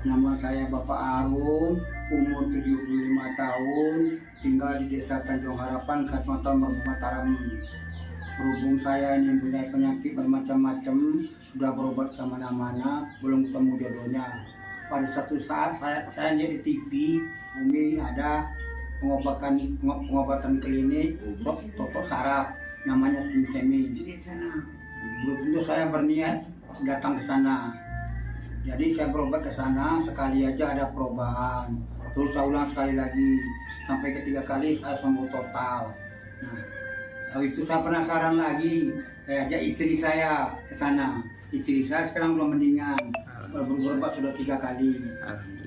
Nama saya Bapak Arun, umur 75 tahun, tinggal di Desa Tanjung Harapan, Kecamatan Merbau Mataram. Berhubung saya ini punya penyakit bermacam-macam, sudah berobat kemana-mana, belum ketemu jodohnya. Pada satu saat saya lihat di TV, Umi ada pengobatan klinik totok saraf, namanya Sinseming. Belum tentu saya berniat datang ke sana. Jadi saya berobat ke sana, sekali aja ada perubahan. Terus saya ulang sekali lagi, sampai ketiga kali saya sembuh total. Nah, lalu itu saya penasaran lagi, saya ajak istri saya ke sana. Istri saya sekarang belum mendingan, berobat sudah 3 kali.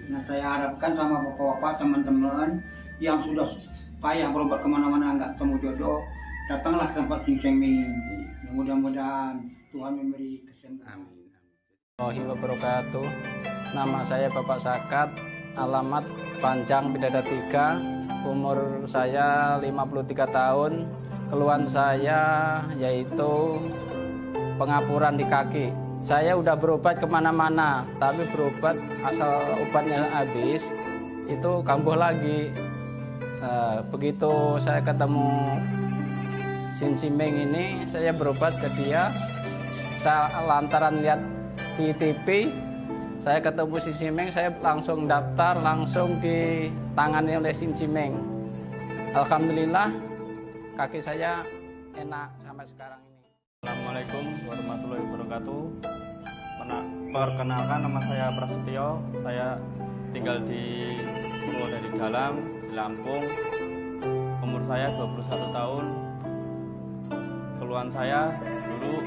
Nah, saya harapkan sama bapak-bapak, teman-teman yang sudah payah berobat kemana-mana nggak ketemu jodoh, datanglah ke tempat Sinseming. Mudah-mudahan Tuhan memberi kesembuhan. Warahmatullahi wabarakatuh. Nama saya Bapak Sakat, alamat Panjang Bidada 3, umur saya 53 tahun. Keluhan saya yaitu pengapuran di kaki. Saya udah berobat kemana-mana, tapi berobat asal obatnya habis, itu kambuh lagi. Begitu saya ketemu Sinseming ini, saya berobat ke dia. Saya lantaran lihat di TV, saya ketemu Sinseming, saya langsung daftar, langsung ditangani oleh Sinseming. Alhamdulillah, kaki saya enak sampai sekarang ini. Assalamualaikum warahmatullahi wabarakatuh. Perkenalkan, nama saya Prasetyo, saya tinggal di Purwodadi Dalam, di Lampung. Umur saya 21 tahun. Keluhan saya dulu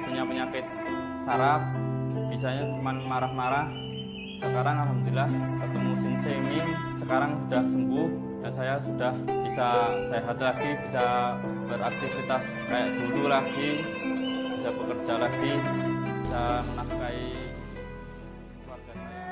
punya penyakit saraf, bisanya cuma marah-marah. Sekarang alhamdulillah ketemu Sinseming, sekarang sudah sembuh dan saya sudah bisa sehat lagi, bisa beraktivitas kayak dulu lagi, bisa bekerja lagi, bisa menafkahi keluarga saya.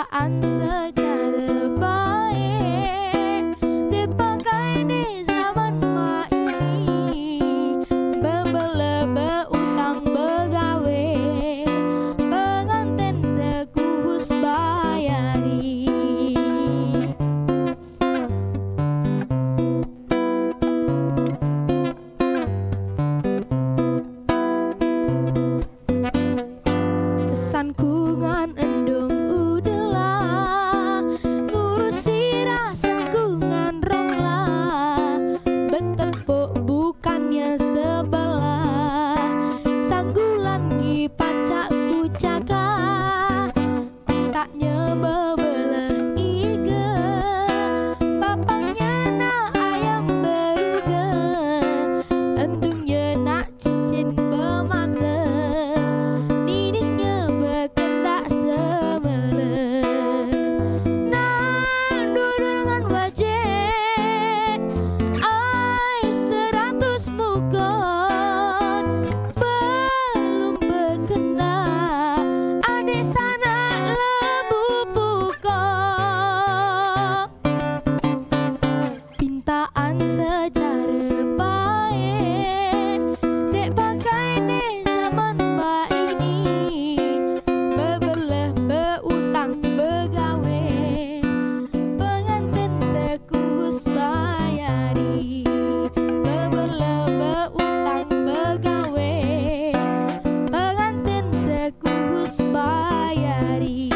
Pintaan secara baik dipakai di zaman mak ini, berbela berutang begawe, pengantin tekus bayari. Pesanku ngan endung udahlah, ngurusi rasaku ngan ronglah, betepuk bukannya sebelah, sanggulan gi pacakku jaga, taknya bebelah iga, bapaknya nak ayam beruga, entungnya nak cincin bermata, dirinya berkendak semula. Nak duduk dengan wajah ai 100 mukon, belum berkendak adik sanak lebu pukon. Pintaan secara baik dek pakai di zaman mak ini, berbelah berutang begawe, pengantin tekus bayari, berbelah berutang begawe, pengantin tekus bayari.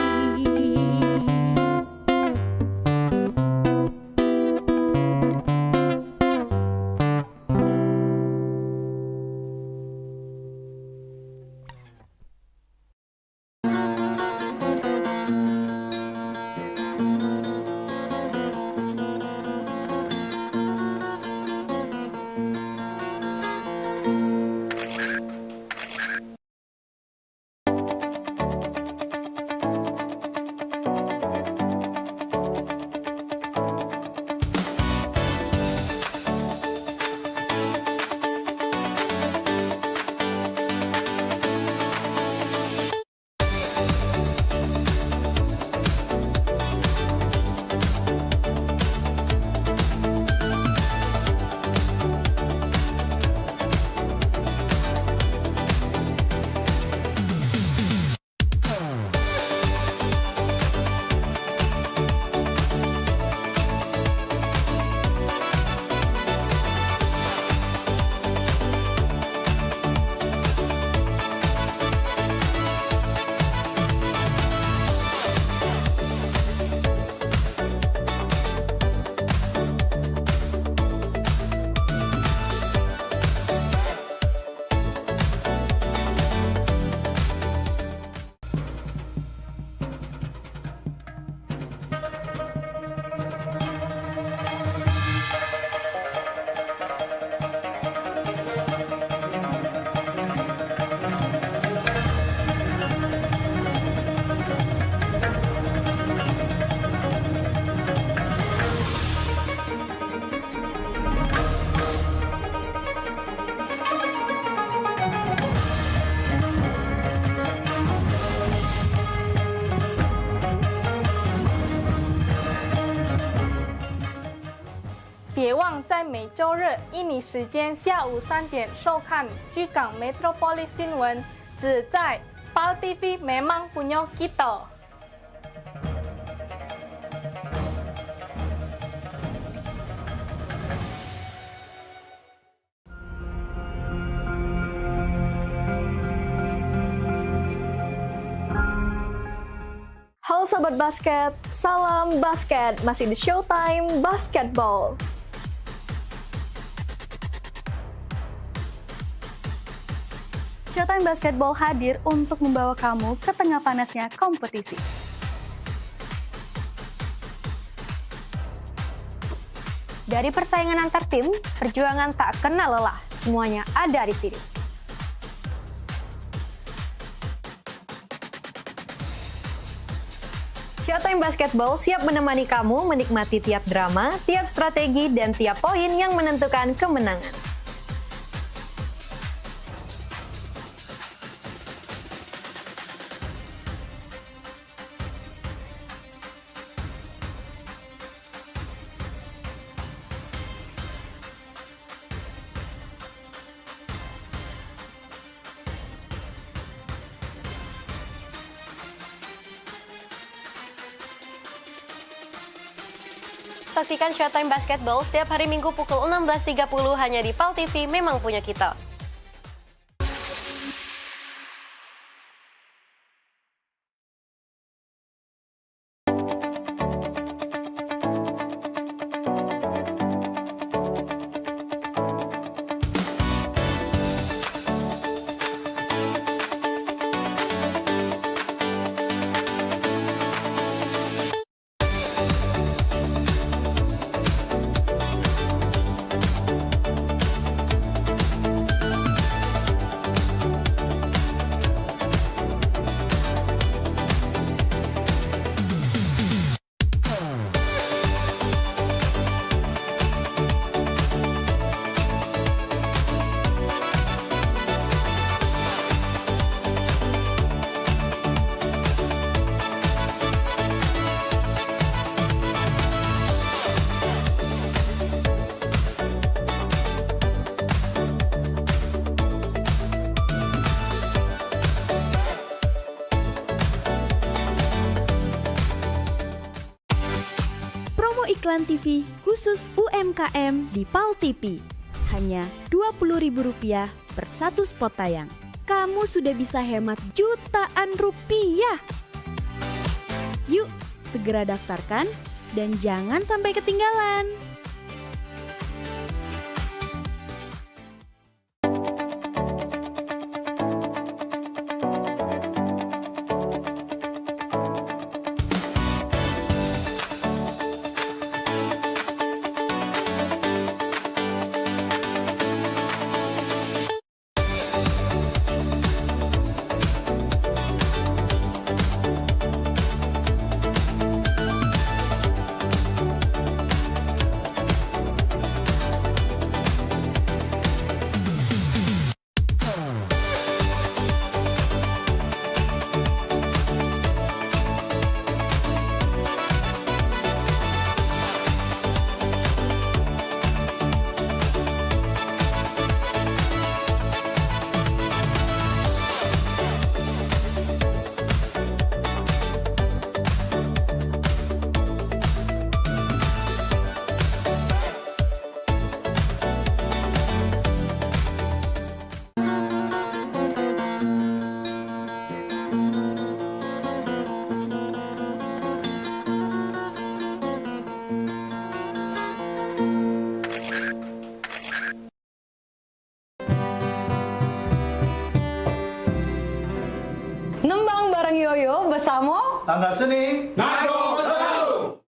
别忘在每周日印尼时间下午3点收看居港 Metropolis 新闻，只在 PAL TV memang punya kita。Halo Sobat Basket, salam basket, masih di Showtime Basketball. Showtime Basketball hadir untuk membawa kamu ke tengah panasnya kompetisi. Dari persaingan antar tim, perjuangan tak kenal lelah, semuanya ada di sini. Showtime Basketball siap menemani kamu menikmati tiap drama, tiap strategi, dan tiap poin yang menentukan kemenangan. saksikan Showtime Basketball setiap hari Minggu pukul 16.30 hanya di PAL TV, memang punya kita. Iklan TV khusus UMKM di PAL TV. Hanya Rp20.000 per satu spot tayang. Kamu sudah bisa hemat jutaan rupiah. Yuk, segera daftarkan dan jangan sampai ketinggalan. Nembang bareng Yoyo bersama Tanggal Seni Nado Bersatu.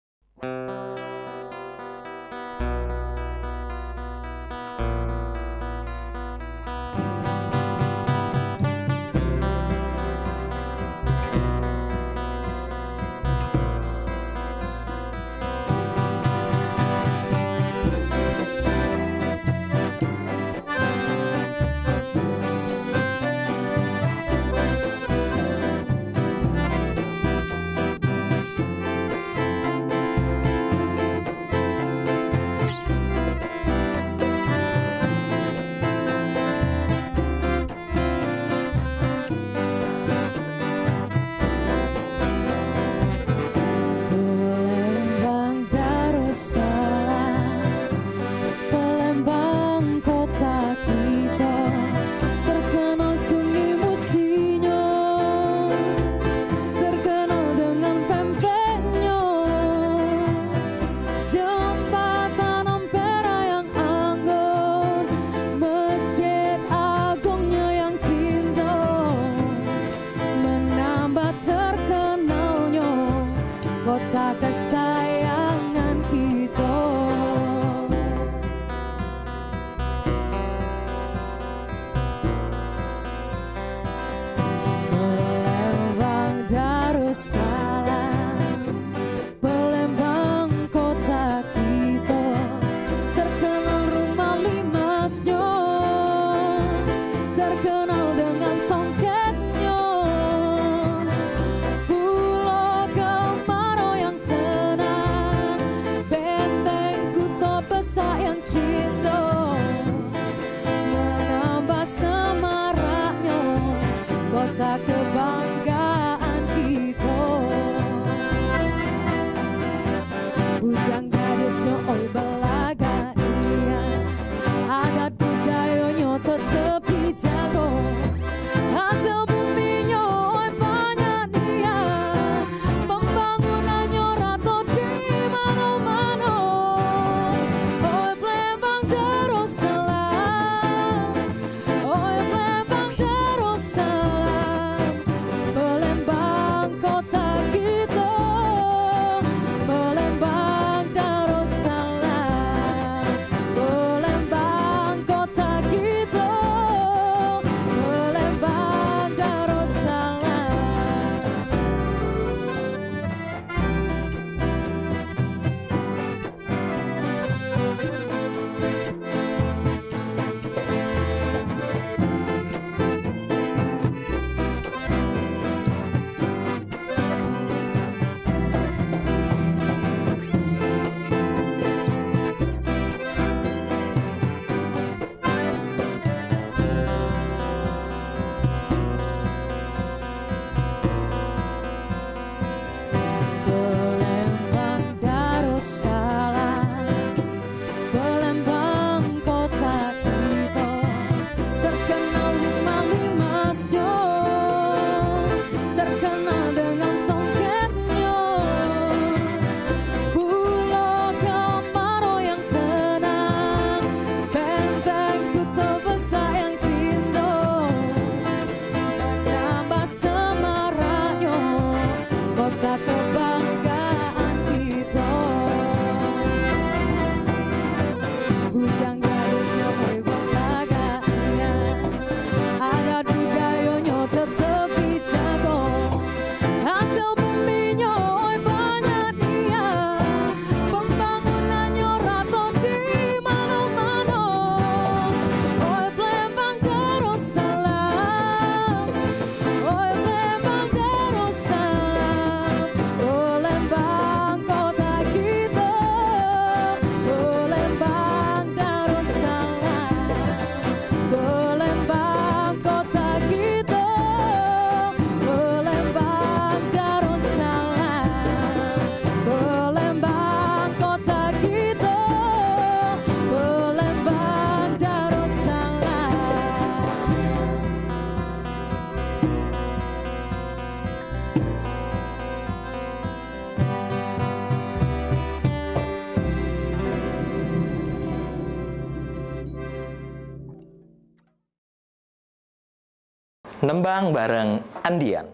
Nembang bareng Andian.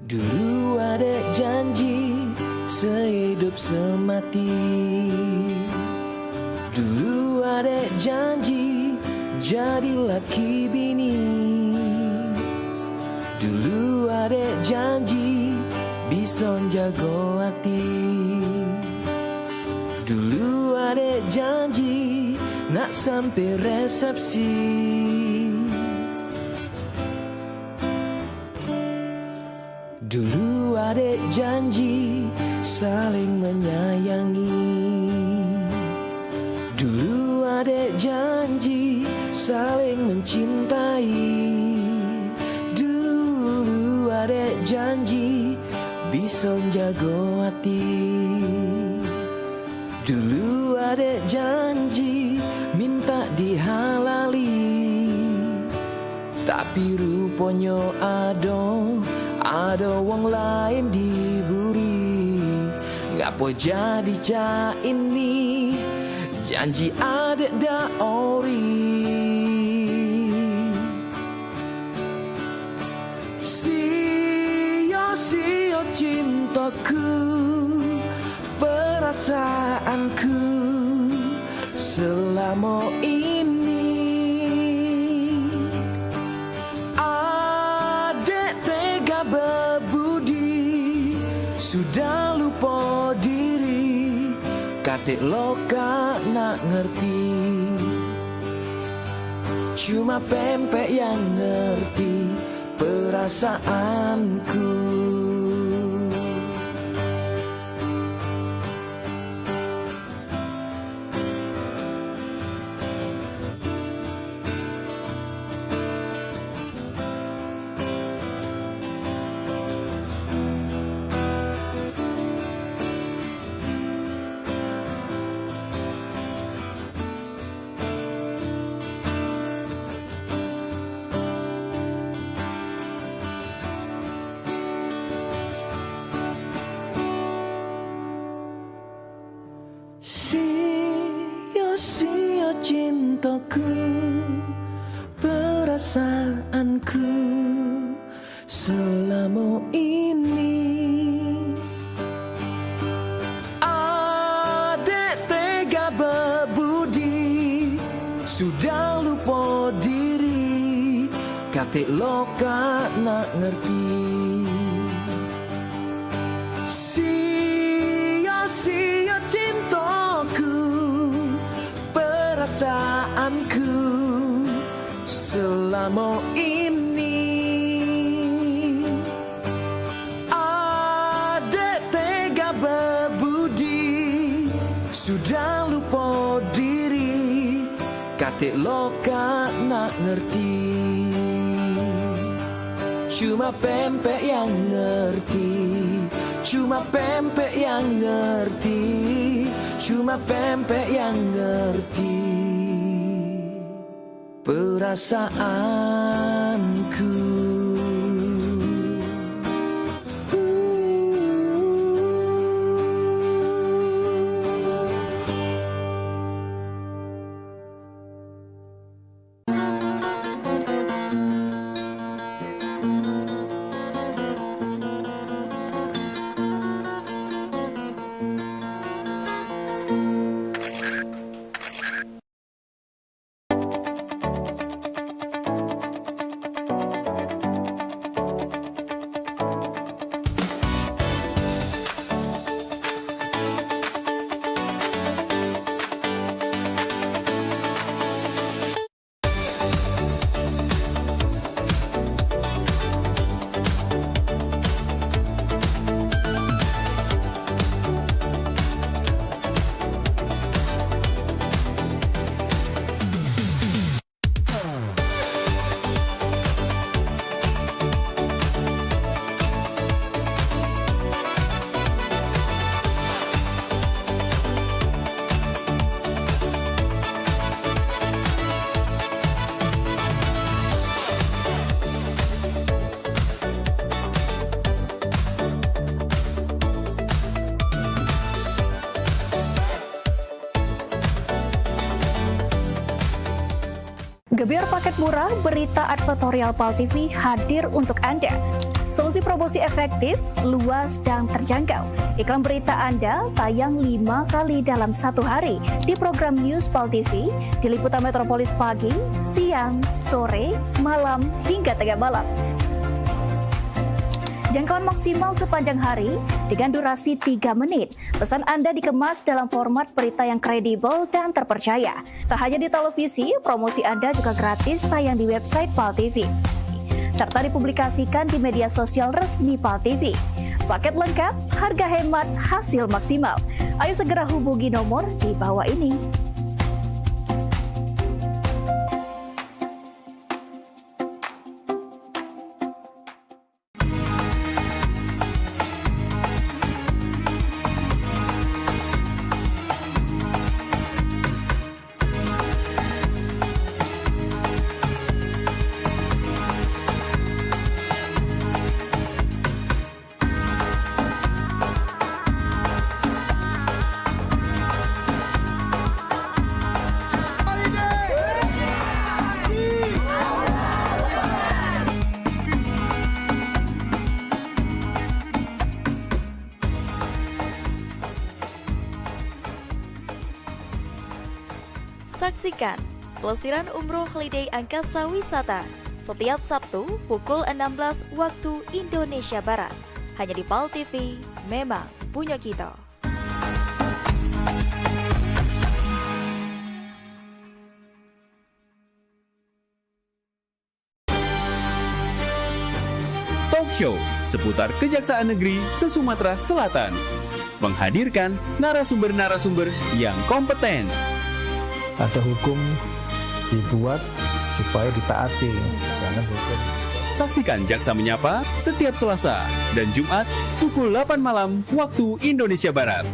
Dulu ada janji sehidup semati. Dulu ada janji jadi laki bini. Dulu ada janji bisa jago hati. Dulu ada janji nak sampai resepsi. Dulu ada janji saling menyayangi. Dulu ada janji saling mencintai. Dulu ada janji bisa jago hati. Dulu ada janji minta dihalali. Tapi rupanya ada wong lain diburi. Ngapo jadi cah ini janji ada ori. Sia-sia cintaku, perasaanku selama ini. Sudah lupa diri, katik loka nak ngerti. Cuma pempek yang ngerti perasaanku. Sia-sia cintaku, perasaanku selama ini. Adek tega berbudi, sudah lupa diri, katik loka nak ngerti. Sia-sia cintaku, perasaanku selama ini. Adek tega berbudi, sudah lupa diri, katik loka nak ngerti. Cuma pempek yang ngerti, cuma pempek yang ngerti, cuma pempek yang ngerti perasaanku. Gebyar paket murah, berita advertorial PAL TV hadir untuk Anda. Solusi promosi efektif, luas, dan terjangkau. Iklan berita Anda tayang 5 kali dalam 1 hari di program News PAL TV, di liputan Metropolis pagi, siang, sore, malam, hingga tengah malam. Jangkauan maksimal sepanjang hari dengan durasi 3 menit. Pesan Anda dikemas dalam format berita yang kredibel dan terpercaya. Tak hanya di televisi, promosi Anda juga gratis tayang di website PAL TV, serta dipublikasikan di media sosial resmi PAL TV. Paket lengkap, harga hemat, hasil maksimal. Ayo segera hubungi nomor di bawah ini. Saksikan pelesiran umroh holiday Angkasa Wisata setiap Sabtu pukul 16 waktu Indonesia Barat. Hanya di PAL TV, memang punya kita. Talk show seputar Kejaksaan Negeri se-Sumatera Selatan. Menghadirkan narasumber-narasumber yang kompeten. Ada hukum dibuat supaya ditaati, jangan hukum. Saksikan Jaksa Menyapa setiap Selasa dan Jumat pukul 8 malam waktu Indonesia Barat.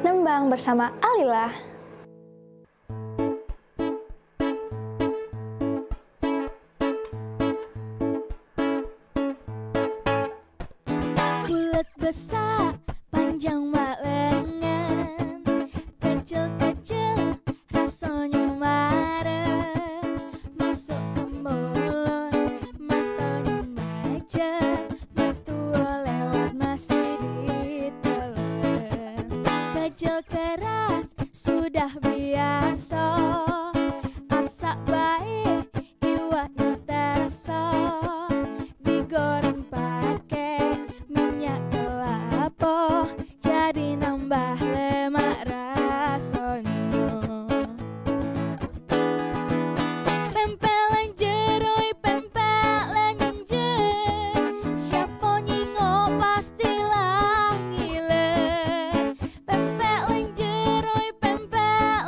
Nembang bersama Alila. Bulat besar, panjang mak lengan, kecil-kecil rasanya marah, masuk ke mulut, matanya majak, metua lewat masih ditelan. Kecil keras sudah biasa, asak baik iwaknya terasa, digoreng pakai minyak kelapa, jadi nambah lemak rasanya. Pempelan jeroi, pempelan nyenjer, siapa nyingok pastilah ngiler. Pempelan jeroi, pempelan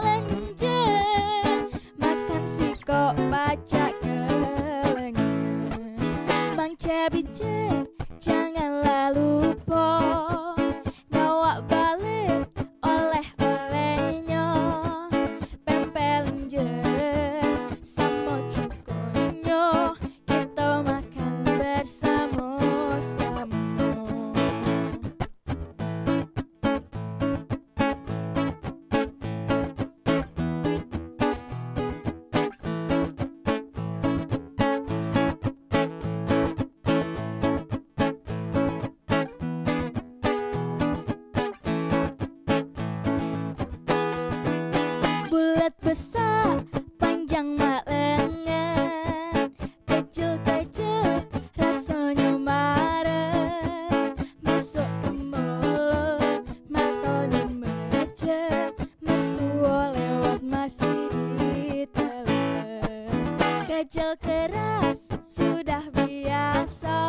kerja keras sudah biasa,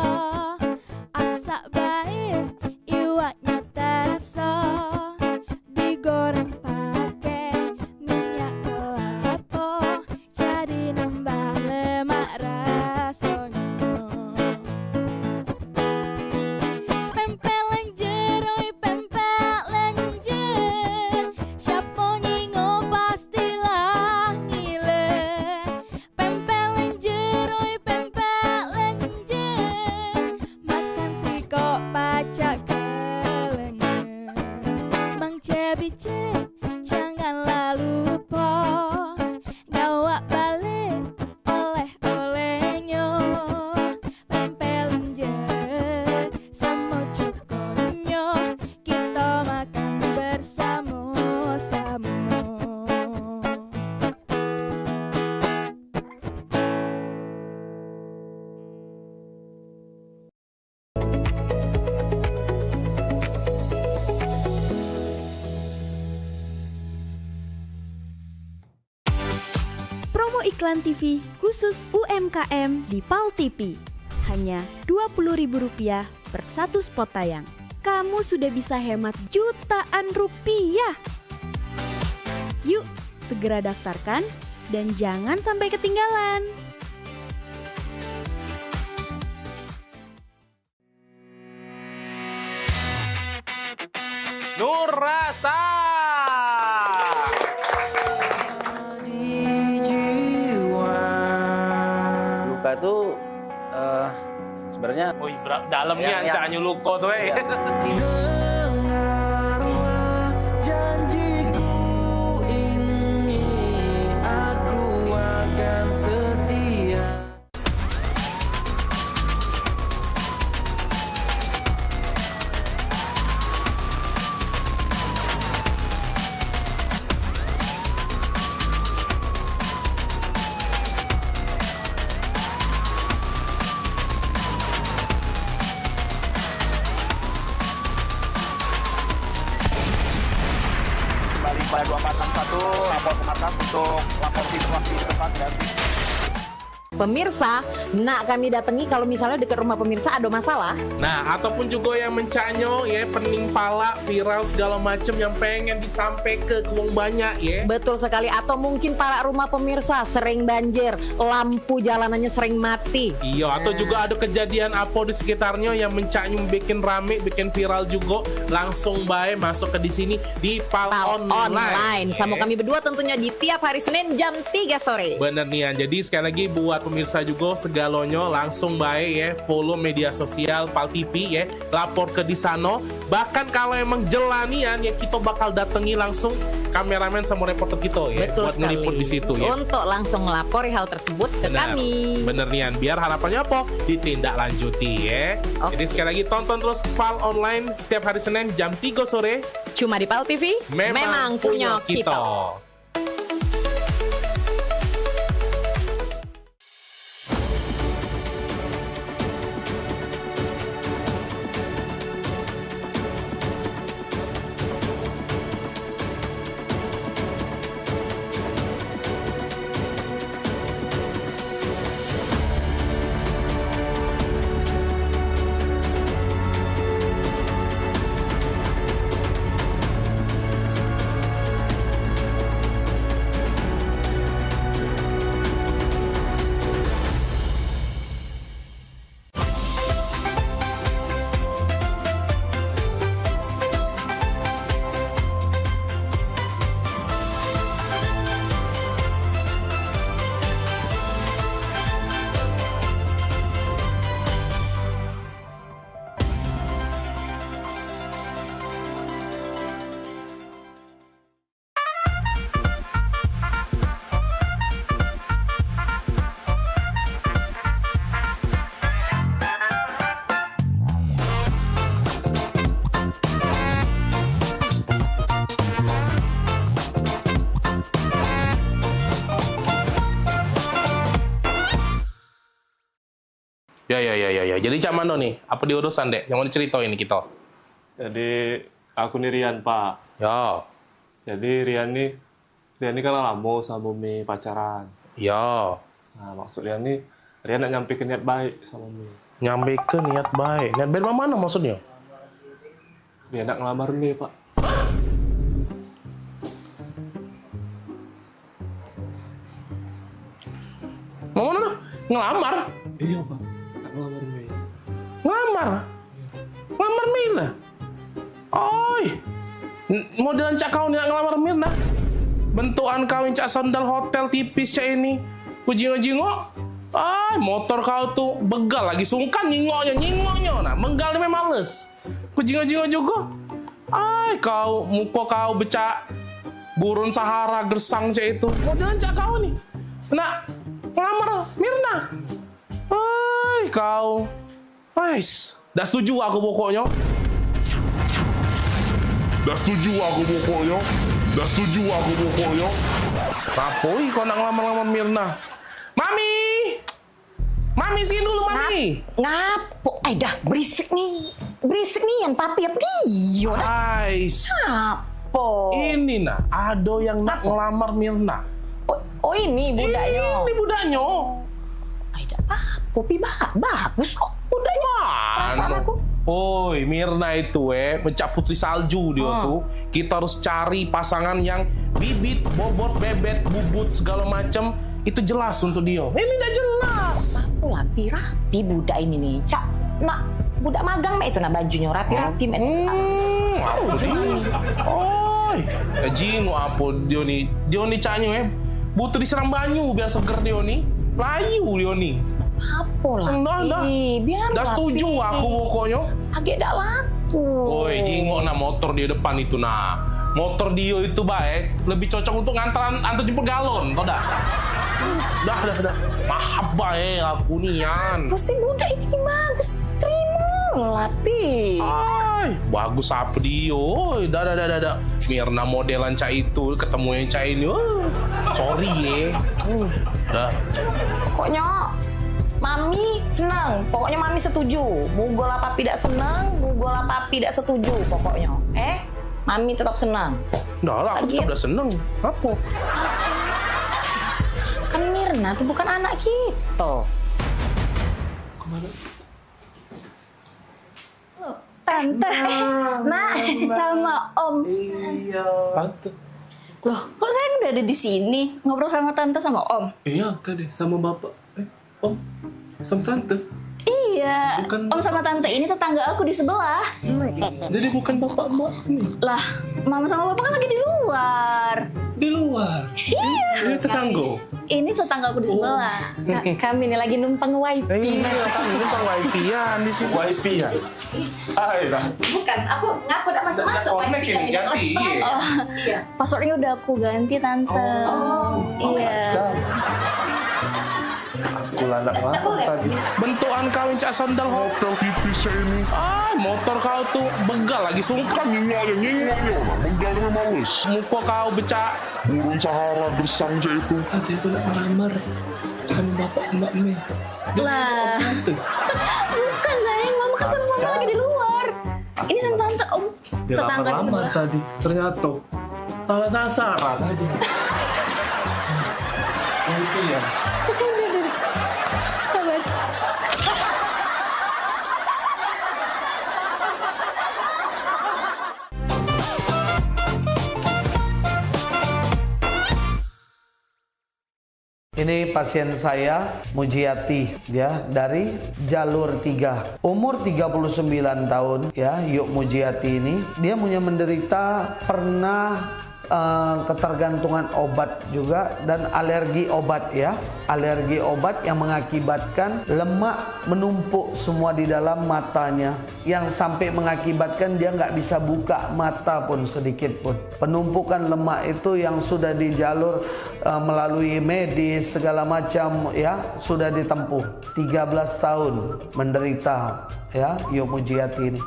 asak baik iwaknya terasa, digoreng pakai minyak kelapa, jadi nambah lemak rasanya. Pempek lenjer, oi pempek lenjer, siapa nyingo pastilah ngiler. Pempek lenjer, oi pempek lenjer, makan si kok pacak kelenjer. Mang cebice janganlah lupa, gawak balik oleh-olehnya. Pempek lenjer sama cukonya, kita makan bersama-sama. Promo iklan TV khusus UMKM di PAL TV. Hanya Rp20.000 per satu spot tayang. Kamu sudah bisa hemat jutaan rupiah. Yuk, segera daftarkan dan jangan sampai ketinggalan. Nur Rasa. Luka tuh sebenarnya Dalamnya yang Cak Nyuluko tuh Janjiku ini aku akan setia. Kembali pada 2461 lapor ke atas untuk lapor situasi tempat dan Pemirsa, nak kami datangi kalau misalnya dekat rumah pemirsa ada masalah. Nah, ataupun juga yang mencanyo ya, pening pala, viral segala macam yang pengen disampaikan ke wong banyak ya. Betul sekali, atau mungkin para rumah pemirsa sering banjir, lampu jalanannya sering mati. Iya, atau juga ada kejadian apa di sekitarnya yang mencanyo bikin rame, bikin viral juga, langsung baik masuk ke di sini di PAL Online. Sama kami berdua tentunya di tiap hari Senin jam 3 sore. Bener nih, jadi sekali lagi buat pemirsa juga segalonyo langsung baik ya, follow media sosial PAL TV ya, lapor ke di sana. Bahkan kalau emang jelanian ya, kita bakal datangi langsung kameramen sama reporter kita ya. Betul buat sekali. ngeliput di situ ya. Untuk langsung melapori hal tersebut ke kami. Bener nian, biar harapannya apa? Ditindaklanjuti ya. Jadi sekali lagi tonton terus PAL Online setiap hari Senin jam 3 sore. Cuma di PAL TV, memang punya kita. Ya. Jadi cak mano nih? Apa diurusan dek? Yang mau diceritain kita? Jadi aku nih Rian Pak. Ya. Jadi Rian nih kan lama sama Bumi pacaran. Ya. Nah, maksudnya nih, dia nak nyampe ke niat baik sama Mi. Nyampe ke niat baik. Niat baik mana maksudnya? Dia nak ngelamar Mi, Pak. Mau mana? Ngelamar? Iya, Pak. Nak ngelamar Mi. Ngelamar? Ngelamar Mirna? Oi, modelan cak kau nak ngelamar Mirna? Bentukan kau yang cak sandal hotel tipis cak ini. Ku jingok-jingok. Motor kau tuh begal lagi sungkan nyingoknya. Nah, menggal memang males. Ku jingok-jingok juga. Kau muka kau becak gurun Sahara gersang cak itu. Modelan cak kau nih. Nak ngelamar Mirna. Kau. Dah setuju aku pokoknya. Rapoi kau nak ngelamar Mirna. Mami sini dulu, Mami. Ngapo? Dah berisik nih yang papi apa dia? Ngapo? Ini nah, ada yang nak ngelamar Mirna. Oh ini budaknya. Ini budaknya. Popi bagus kok budaknya. Perasaan aku. Oi, Mirna itu pecah putri salju dia tuh. Kita harus cari pasangan yang bibit, bobot, bebet, bubut segala macam itu jelas untuk dia. Ini udah jelas. Aku rapi budak ini nih. Cak, nak budak magang mek itu nak bajunya rapi-rapi mek. Oi, jingok apa dia nih caknya butuh disiram banyu biar seger dia nih. Layu dia nih. Apa lah? Biar dah setuju aku pokoknya. Agak dak laku. Oi, jingok nah motor di depan itu nah. Motor dia itu baik, lebih cocok untuk antar jemput galon, tau dah? Dah. Maaf baik aku nian. Pasti budak ini bagus. Terima lah, Pi. Bagus apa dia? Oi, dah. Mirna modelan cak itu ketemu yang cak ini. Sorry dah. Pokoknya Mami senang, pokoknya Mami setuju. Mugol apa tidak senang, mugol apa tidak setuju pokoknya. Mami tetap senang. Dah lah, aku tetap senang. Apa? Kan Mirna tuh bukan anak kita. Kemana? Tante, Nak sama Om. Iya. Tante. Loh, kok saya udah ada di sini ngobrol sama Tante sama Om? Iya, tadi sama Bapak. Om, sama Tante. Iya, bukan. Om sama Tante ini tetangga aku di sebelah. Jadi bukan Bapak Mbak nih? Lah, Mama sama Bapak kan lagi di luar. Di luar? Iya. Ini tetangga? Ini tetangga aku di sebelah. Kami ini lagi numpang wifi. Kami numpang wifi-an di sini. Wifi-an? Bukan, aku ngaku udah masuk-masuk. Connect ini ganti. Iya. Passwordnya udah aku ganti, Tante. Iya. Aku lanak tadi. Bentukan kau yang cak sandal hotel tipis ini. Motor kau tuh begal lagi sungkan nyingoknya. Menggal memang males. Muka kau becak gurun Sahara gersang cak itu. Tadi aku nak melamar sama Bapak Mbak Mi. Lah. Bukan sayang, Mama kan sama Mama lagi di luar. Ini sama Tante, Om. Tetangga di sebelah. Tadi ternyata salah sasaran tadi. Itu ya. Sabar. Ini pasien saya, Mujiati, ya, dari jalur 3. Umur 39 tahun, ya, Yuk Mujiati ini. Dia punya menderita pernah ketergantungan obat juga dan alergi obat, ya. Alergi obat yang mengakibatkan lemak menumpuk semua di dalam matanya, yang sampai mengakibatkan dia nggak bisa buka mata pun sedikit pun. Penumpukan lemak itu yang sudah di jalur melalui medis segala macam, ya, sudah ditempuh. 13 tahun menderita, ya, Yuk Mujiati ini.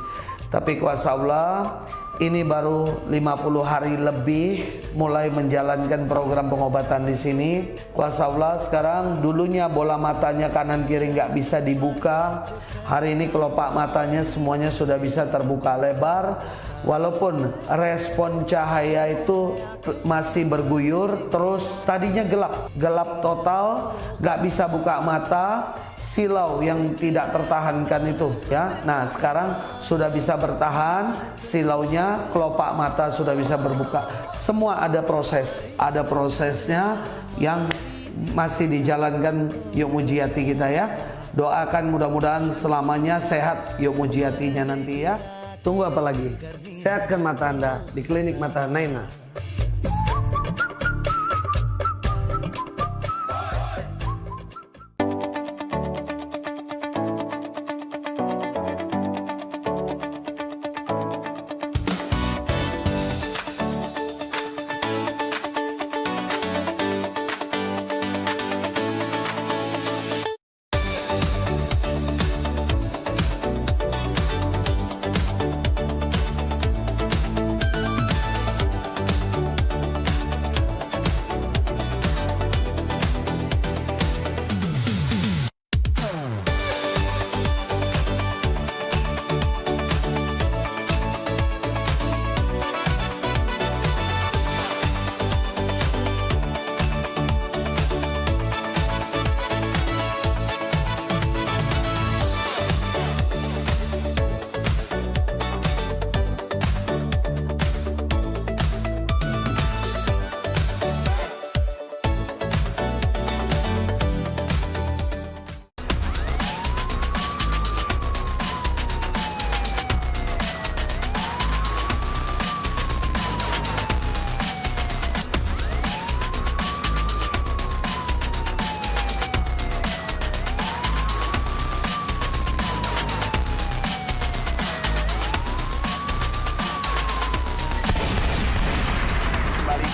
Tapi kuasa Allah, ini baru 50 hari lebih mulai menjalankan program pengobatan di sini. Kuasa Allah sekarang, dulunya bola matanya kanan kiri nggak bisa dibuka. Hari ini kelopak matanya semuanya sudah bisa terbuka lebar. walaupun respon cahaya itu masih berguyur, terus tadinya gelap total, nggak bisa buka mata, silau yang tidak tertahankan itu ya. Nah sekarang sudah bisa bertahan, silaunya, kelopak mata sudah bisa berbuka. Semua ada prosesnya yang masih dijalankan Yuk Mujiati kita ya. Doakan mudah-mudahan selamanya sehat Yuk Mujiatinya nanti ya. Tunggu apa lagi? Sehatkan mata Anda di klinik mata Naina.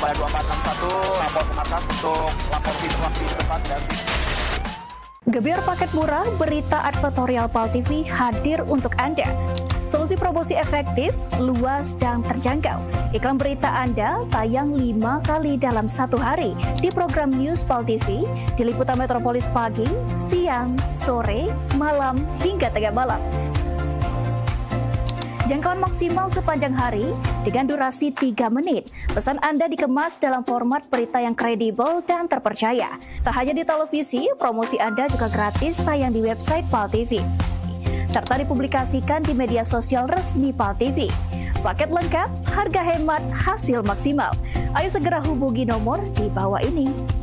Pada 2461 lapor ke atas untuk lapor di tempat dan Gebyar paket murah, berita advertorial PAL TV hadir untuk Anda. Solusi promosi efektif, luas, dan terjangkau. Iklan berita Anda tayang 5 kali dalam 1 hari di program News PAL TV, di liputan Metropolis pagi, siang, sore, malam, hingga tengah malam. Jangkauan maksimal sepanjang hari dengan durasi 3 menit. Pesan Anda dikemas dalam format berita yang kredibel dan terpercaya. Tak hanya di televisi, promosi Anda juga gratis tayang di website PAL TV, serta dipublikasikan di media sosial resmi PAL TV. Paket lengkap, harga hemat, hasil maksimal. Ayo segera hubungi nomor di bawah ini.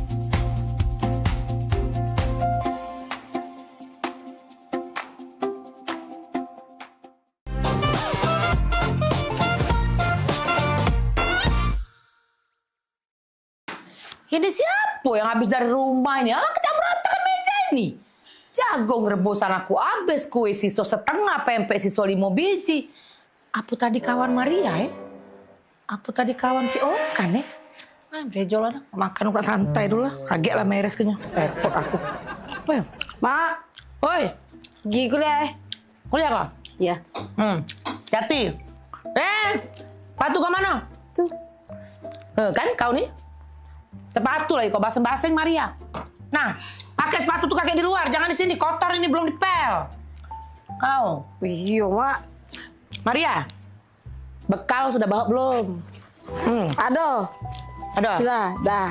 Ini siapa yang habis dari rumah ini? Alah, kecamberantakan meja ini. Jagung rebusan aku habis, kue siso setengah, pempek siso 5 biji. Apa tadi kawan Maria ya? Apa tadi kawan si Okan ya? Brejolan, makan udah santai dulu lah. Kaget lah meres kenya. Repot aku. Woi, Mak. Woi, pergi kuliah. Kuliah kok? Iya. Jati. Patu ke mana? Tuh. Kan kau nih? Sepatu lagi kok baseng-baseng Maria. Nah, pakai sepatu tuh kakek di luar, jangan di sini, kotor ini belum dipel. Kau. Iya, Mak. Maria, bekal sudah bawa belum? Ada. Sudah, dah.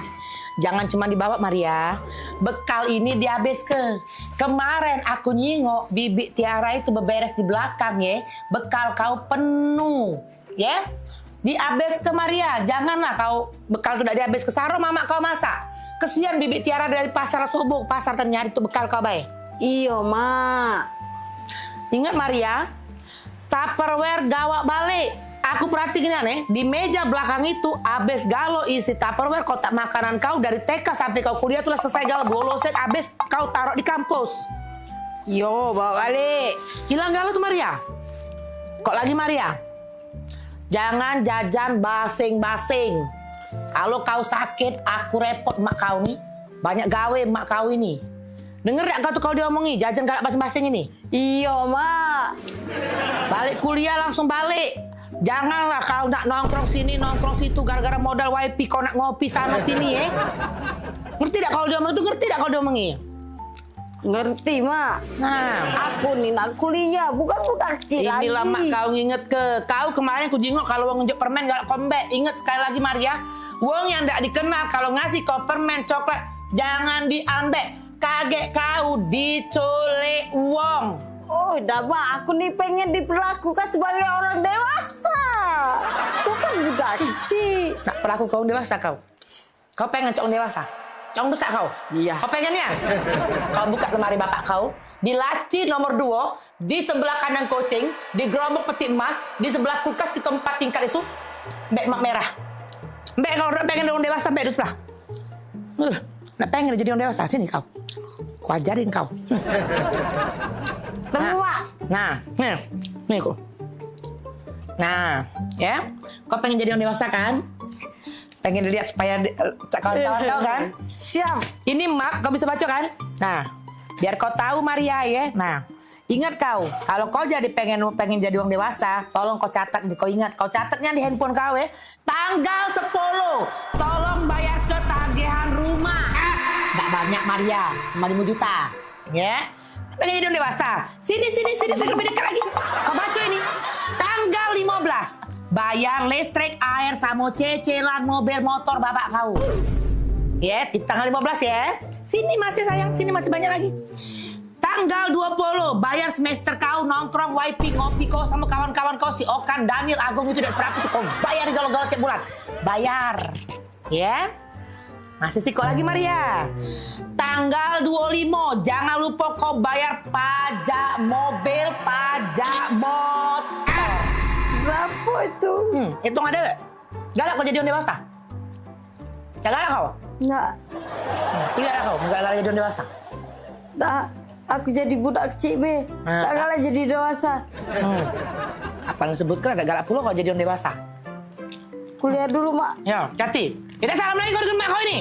Jangan cuma dibawa Maria. Bekal ini dihabis ke. Kemarin aku nyingok Bibi Tiara itu beberes di belakang ya. Bekal kau penuh, ya. Dihabis ke Maria, janganlah kau bekal sudah dihabis ke Saro, mama kau masak. Kesian Bibi Tiara dari pasar subuh, pasar ternyari itu bekal kau baik. Iya, Mak. Ingat Maria, Tupperware gawak balik. Aku perhatiin nih, di meja belakang itu habis galo isi Tupperware kotak makanan kau dari TK sampai kau kuliah tuh selesai galo boloset habis kau taruh di kampus. Yo, bawa balik. Hilang galo tuh Maria. Kok lagi Maria? Jangan jajan basing-basing. Kalau kau sakit, aku repot mak kau nih. Banyak gawe mak kau ini. Denger gak kau tuh kalau diomongi, jajan galak basing-basing ini? Iya, Mak. Balik kuliah langsung balik. Janganlah kau nak nongkrong sini, nongkrong situ, gara-gara modal wifi kau nak ngopi sana sini ya. Ngerti gak kalau diomongi itu? Ngerti gak kalau diomongi? Ngerti, Mak. Nah, aku nih nak kuliah, bukan budak kecil lagi. inilah mak kau nginget ke. Kau kemarin ku jenguk kalau wong ngunjuk permen galak kombek. Ingat sekali lagi Maria, wong yang ndak dikenal kalau ngasih kau permen coklat jangan diambek. Kaget kau diculik wong. Oh, dah Mak, aku nih pengen diperlakukan sebagai orang dewasa. Bukan budak kecil. Nak perlaku kau dewasa kau. Kau pengen cowok dewasa? Cowok besar kau? Iya. Kau pengennya? Kau buka lemari bapak kau, di laci nomor 2, di sebelah kanan kucing, di gerobak peti emas, di sebelah kulkas kita 4 tingkat itu, beg mak merah. Beg kalau pengen orang dewasa, beg itu sebelah. Nak pengen jadi orang dewasa, sini kau. Ku ajarin kau. Nah, nih kau. Nah, ya, kau pengen jadi orang dewasa kan? Pengen dilihat supaya kawan-kawan kau kan? Siap. Ini mak, kau bisa baca kan? Nah, biar kau tahu Maria ya. Nah, ingat kau, kalau kau jadi pengen jadi orang dewasa, tolong kau catat, kau ingat, kau catatnya di handphone kau ya. Tanggal 10, tolong bayar ketagihan rumah. Gak banyak Maria, cuma 5 juta, ya. Pengen jadi orang dewasa. Sini, lebih dekat lagi. Kau baca ini. Tanggal 15. Bayar listrik, air, sama cicilan mobil motor bapak kau. Ya, di tanggal 15 ya. Sini masih sayang, sini masih banyak lagi. Tanggal 20, bayar semester kau, nongkrong, wifi, ngopi kau sama kawan-kawan kau, si Okan, Daniel, Agung itu tidak seberapa itu kau bayar galau-galau tiap bulan. Bayar. Ya. Masih sih kau lagi Maria. Tanggal 25, jangan lupa kau bayar pajak mobil, pajak motor. Berapa itu? Hitung ada gak? Galak kau jadi orang dewasa? Gak galak kau? Enggak. Tidak ada kau? Gak galak jadi orang dewasa? Tak, aku jadi budak kecil be. Tak galak jadi dewasa. Apa yang sebutkan ada galak pula kau jadi orang dewasa? Kuliah dulu mak. Ya, hati. Kita salam lagi kau dengan mak kau ini.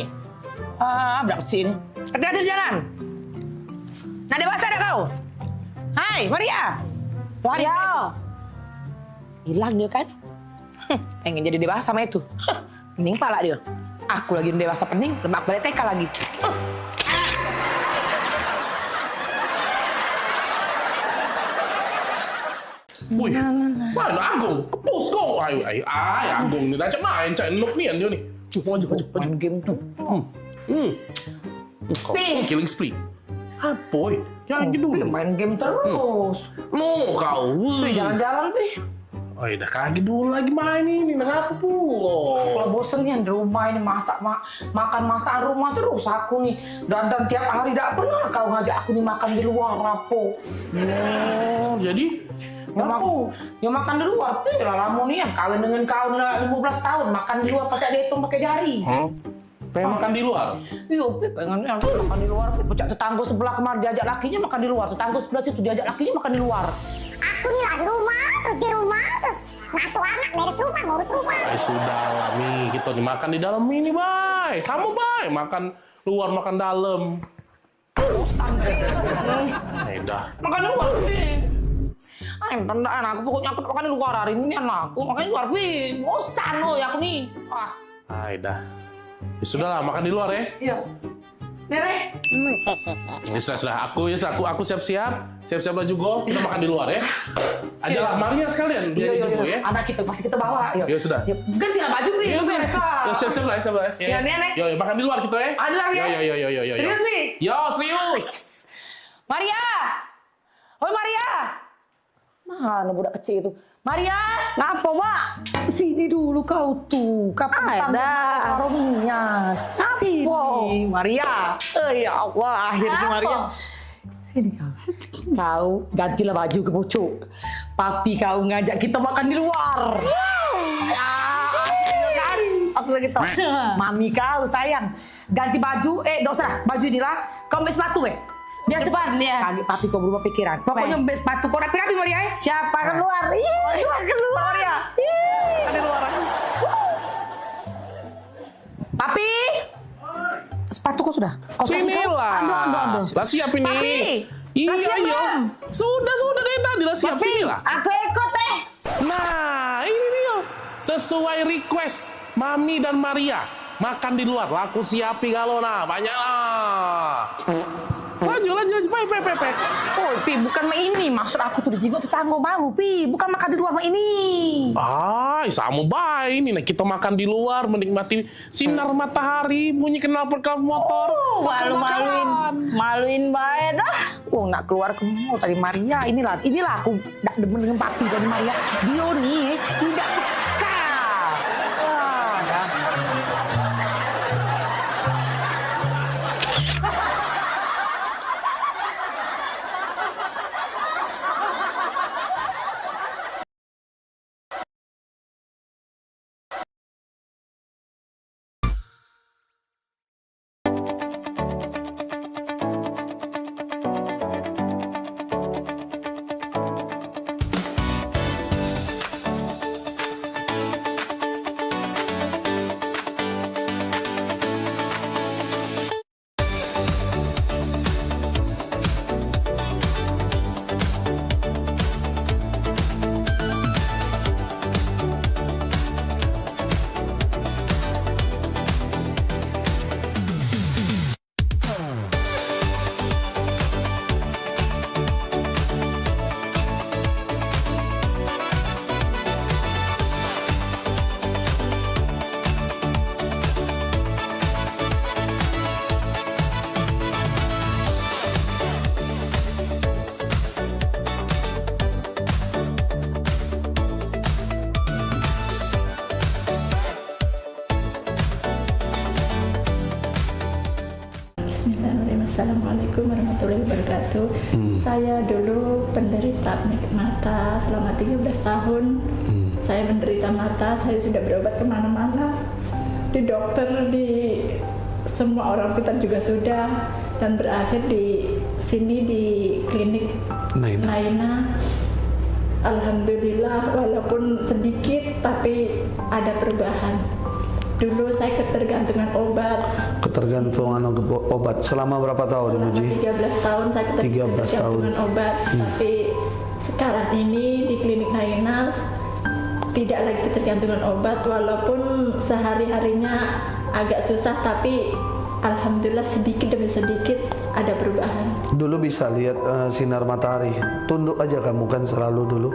Budak kecil ini. Hati-hati di jalan. Nah dewasa ada kau? Hai Maria. Ya. Hilang dia kan? Pengen jadi dewasa sama itu. Pening pala dia. Aku lagi dewasa pening, lemak balik TK lagi. Wih, mana Agung? Kepus kau. Ayo, Agung ni dah macam main cak nuk ni dia ni. Maju. Game tu. Killing spree. Apa? Jangan gitu. Main game terus. Mau kau. Jalan-jalan pi. Oh, dah kaget dulu lagi main ini, kenapa pula? Kalau bosen nih di rumah ini makan masakan rumah terus aku nih dan tiap hari tidak pernah kau ngajak aku nih makan di luar rapo. Jadi? Ya makan di luar, lama nih yang kawin dengan kau 15 tahun makan di luar pakai dihitung pakai jari. Pengen makan di luar? Iya, pengen makan di luar. Pecah tetangga sebelah kemarin diajak lakinya makan di luar, tetangga sebelah situ diajak lakinya makan di luar. Aku nih lagi di rumah terus ngasuh anak, beres rumah, ngurus rumah. Sudah lah Mi, kita nih makan di dalam ini, Bay. Sama Bay, makan luar, makan dalam. Bosan deh. Dah. Makan di luar, Pi. Aku pokoknya aku makan di luar hari ini anakku, makan di luar, Pi. Bosan loh ya aku nih. Dah. Ya sudahlah, makan di luar ya. Iya. Nere. Ya sudah. Aku siap-siap lah juga. Kita makan di luar ya. Ajalah Maria sekalian. Iya. Ya. Anak kita pasti kita bawa. Ya sudah. Gantilah baju Pi. Ya siap lah. Ya, Nenek. Yo, makan di luar kita ya. Ada lagi ya. Yo. Serius Pi? Yo, serius. Maria. Hoi Maria. Mana budak kecil itu? Maria. Ngapa, Mak? Sini dulu kau tuh. Kapan ada Rominya? Sini, Maria. Ya Allah, akhirnya Maria. Sini kau. Kau gantilah baju ke pucuk. Papi kau ngajak kita makan di luar. Akhirnya kan? Langsung kita. Mami kau sayang. Ganti baju. Tidak usah. Baju inilah. Kau ambil sepatu biar cepat ya. Kaki papi kau berubah pikiran. Pokoknya sepatu kau rapi-rapi Maria. Siapa keluar? Keluar Maria. Ada luar. Papi. Sepatu kau sudah. Sini lah. Ada. Lah siap ini. Papi. Iya. Sudah dari tadi lah siap sini lah. Aku ikut Nah, ini dia. Sesuai request Mami dan Maria. Makan di luar, laku siapi kalau nah, banyak lah. Laju, pe. Oh, Pi, bukan mah ini. Maksud aku tuh dijigo tetanggo mamu, Pi. Bukan makan di luar mah ini. Sama baik ini. Nah, kita makan di luar, menikmati sinar matahari, bunyi knalpot motor. Maluin bae dah. Nak keluar ke mall tadi Maria. Inilah aku tak demen dengan papi tadi Maria. Dia nih tidak peka. Dah. Assalamualaikum warahmatullahi wabarakatuh. Saya dulu penderita penyakit mata selama 13 tahun. Saya menderita mata, saya sudah berobat kemana-mana. Di dokter, di semua orang pintar juga sudah. Dan berakhir di sini di klinik Naina. Alhamdulillah walaupun sedikit tapi ada perubahan. Dulu saya ketergantungan obat. Ketergantungan obat selama berapa tahun, Ibu Ji? 13 tahun saya ketergantungan obat. Tapi sekarang ini di klinik Nainas tidak lagi ketergantungan obat, walaupun sehari-harinya agak susah, tapi alhamdulillah sedikit demi sedikit ada perubahan. Dulu bisa lihat sinar matahari, tunduk aja kamu kan selalu dulu.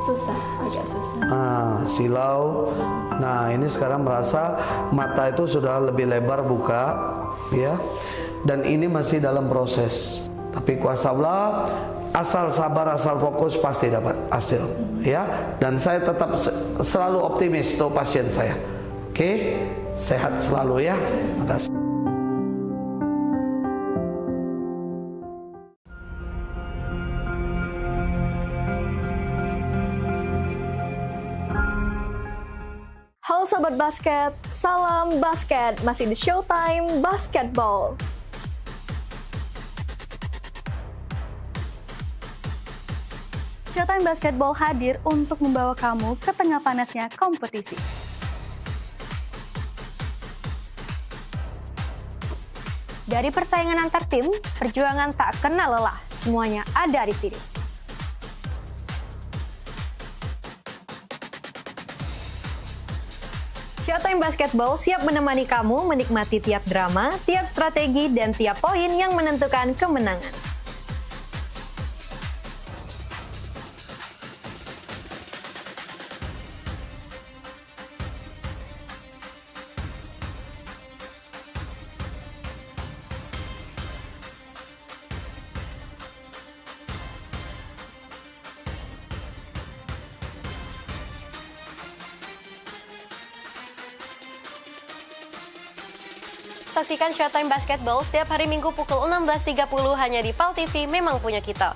Susah, agak susah. Silau. Nah, ini sekarang merasa mata itu sudah lebih lebar buka, ya. Dan ini masih dalam proses. Tapi kuasa Allah, asal sabar, asal fokus pasti dapat hasil, ya. Dan saya tetap selalu optimis tuh pasien saya. Oke, sehat selalu ya. Makasih. Halo Sobat Basket, salam basket, masih di Showtime Basketball. Showtime Basketball hadir untuk membawa kamu ke tengah panasnya kompetisi. Dari persaingan antar tim, perjuangan tak kenal lelah, semuanya ada di sini. Showtime Basketball siap menemani kamu menikmati tiap drama, tiap strategi, dan tiap poin yang menentukan kemenangan. Saksikan Showtime Basketball setiap hari Minggu pukul 16.30 hanya di PAL TV, memang punya kita.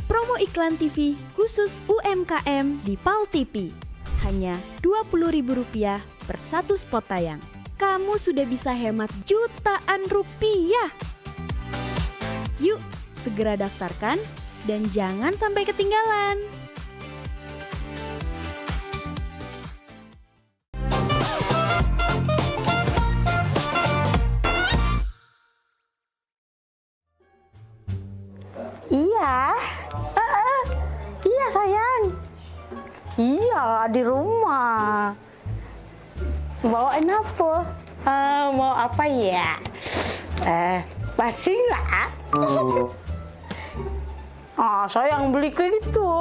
Promo iklan TV khusus UMKM di PAL TV. Hanya Rp20.000 per satu spot tayang. Kamu sudah bisa hemat jutaan rupiah. Yuk, segera daftarkan dan jangan sampai ketinggalan. Iya, sayang? Iya, di rumah. Bawain apa? Mau apa ya? Pasing lah. Sayang beli ke itu.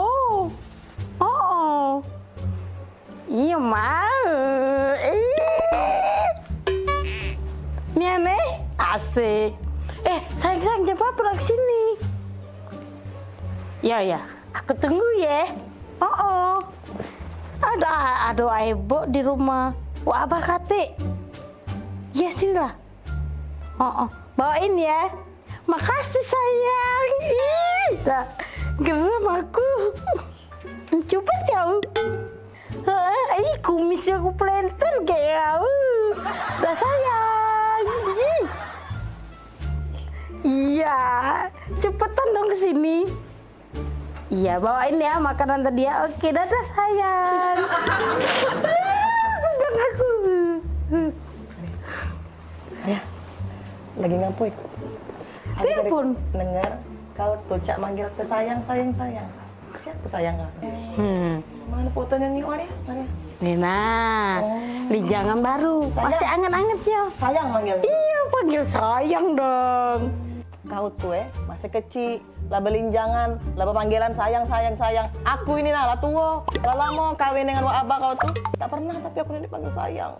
Oh. Iya mau. Ini aneh, asik. Sayang jangan apa-apa ke sini. Ya, aku tunggu ya. Ada ibu di rumah. Wah, abah kate. Ya sinilah. Bawain ya. Makasih sayang. Dah, geram aku. Coba kau. Kumisnya aku planter kayak kau. Dah sayang. Iya, cepetan dong kesini. Iya, bawain ya makanan tadi ya. Oke, dadah sayang. Sedang aku. Ya, lagi ngapain? Telepon. Dengar kau tuh cak manggil ke sayang. Siapa sayang aku? Mana fotonya nih Maria? Nina, di jangan baru. Masih anget-anget ya. Sayang manggil. Iya, panggil sayang dong. Kau tuh masih kecil, lah belinjangan, lah panggilan sayang. Aku ini lah tua, lah lama kawin dengan wak abah kau tuh. Tak pernah tapi aku ini dipanggil sayang.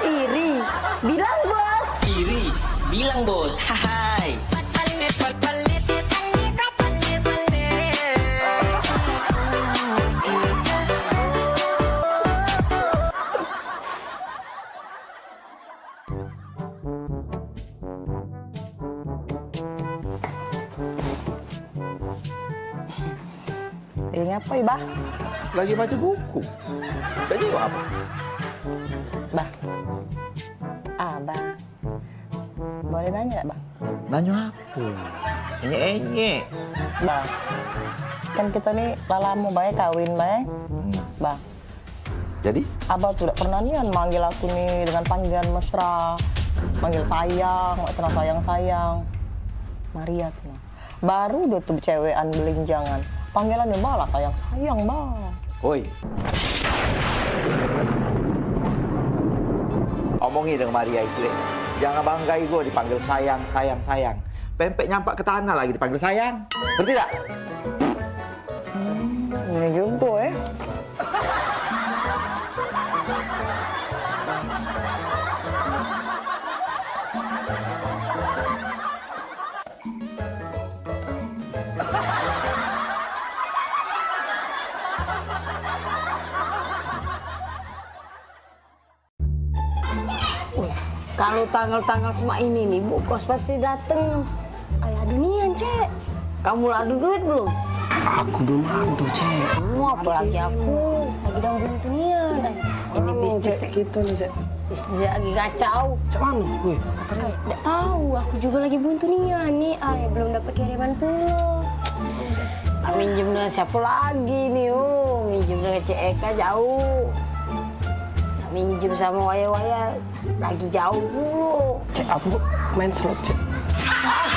Iri, bilang bos. Iri, bilang bos. Hai. Ini apa ya, Bah? Lagi baca buku. Tadi apa? Bah. Abah. Boleh nanya, Bang? Nanya apa? Enye. Bang, kan kita nih lama baik kawin baik. Bang. Jadi? Abah tuh tidak pernah nian manggil aku nih dengan panggilan mesra. Manggil sayang, sayang. Maria tuh. Baru udah tuh cewekan belinjangan. Panggilannya malah sayang, Bang. Oi. Omongin dengan Maria itu deh. Jangan banggai gue dipanggil sayang. Pempek nyampak ke tanah lagi dipanggil sayang. Berarti tak? Ini juga ya. Kalau tanggal-tanggal semua ini nih, Bu Kos pasti dateng. Ayah dunian, Cek. Kamu adu duit belum? Aku belum adu, Cek. Apalagi aku. Lagi dalam dunian. Ini bisnis gitu nih, Cek. Bisnis lagi kacau. Cek mana? Wih, Nggak tahu, aku juga lagi buntu nih. Ayah belum dapat kiriman pulau. Nah, minjem dengan siapa lagi nih? Minjem dengan Cek Eka jauh. Minjem sama waya-waya lagi jauh dulu. Cek, aku main slot, Cek.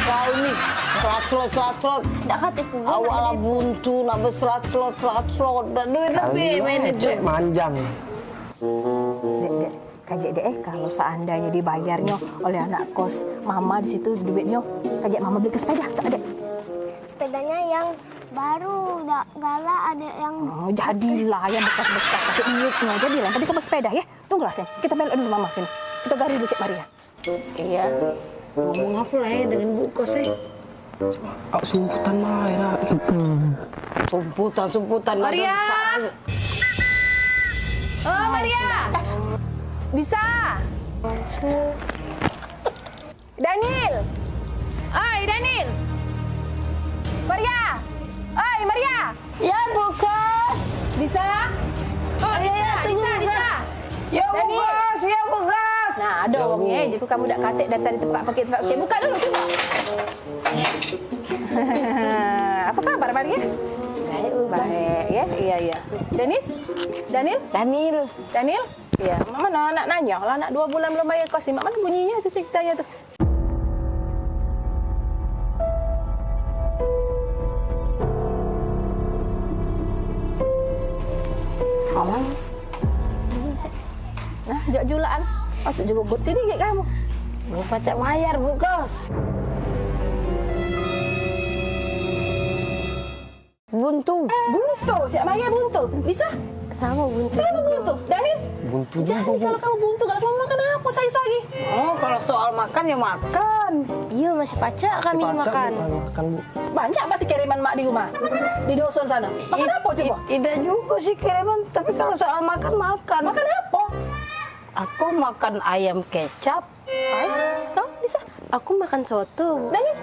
Kau nih, slot. Nggak kata awal buntu, nambah slot. Dan duit lebih main itu. Cek, manjang. Dek, kaget deh kalau seandainya dibayarnya oleh anak kos mama di situ duitnya, kaget mama beli ke sepeda, tak ada. Sepedanya yang baru, gala ada yang... Oh, jadilah yang bekas-bekas pakai duitnya. Jadilah, tadi kamu sepeda ya. Tunggulah, Sen. Kita balik dulu mama, Sen. Kita gari dulu, Cek Maria. Iya. Ngomong apa lah ya dengan Bu Kos ya? Sumputan Maria. Sumputan. Maria! Oh, Maria! Bisa? Daniel! Daniel! Maria! Maria! Ya, Bu Kos. Bisa? Oh, bisa. Ya, Bu Kos. Nah, ada orangnya. Jadi kamu dak katik dari tadi tempat pakai. Buka dulu, coba. Apa kabar, Maria? Baik, ya? Iya. Daniel? Iya. Mana anak nanya? Lah anak 2 bulan belum bayar kos. Mak mana bunyinya tu ceritanya tu? Aman. Nah, jak julaan. Masuk juga gut sini kayak kamu. Lupa cak mayar, Bu Kos. Buntu. Buntu, cak mayar buntu. Bisa? Sama buntu. Sama buntu. Daniel? Buntu Jadi kalau kamu buntu, kalau kamu makan apa saya lagi? Oh, kalau soal makan ya makan. Iya, masih pacak kami makan. Makan, Bu. Banyak berarti kiriman mak di rumah. Di dusun sana. Makan apa coba? Tidak juga sih kiriman, tapi kalau soal makan. Makan apa? Aku makan ayam kecap. Kau bisa? Aku makan soto. Daniel?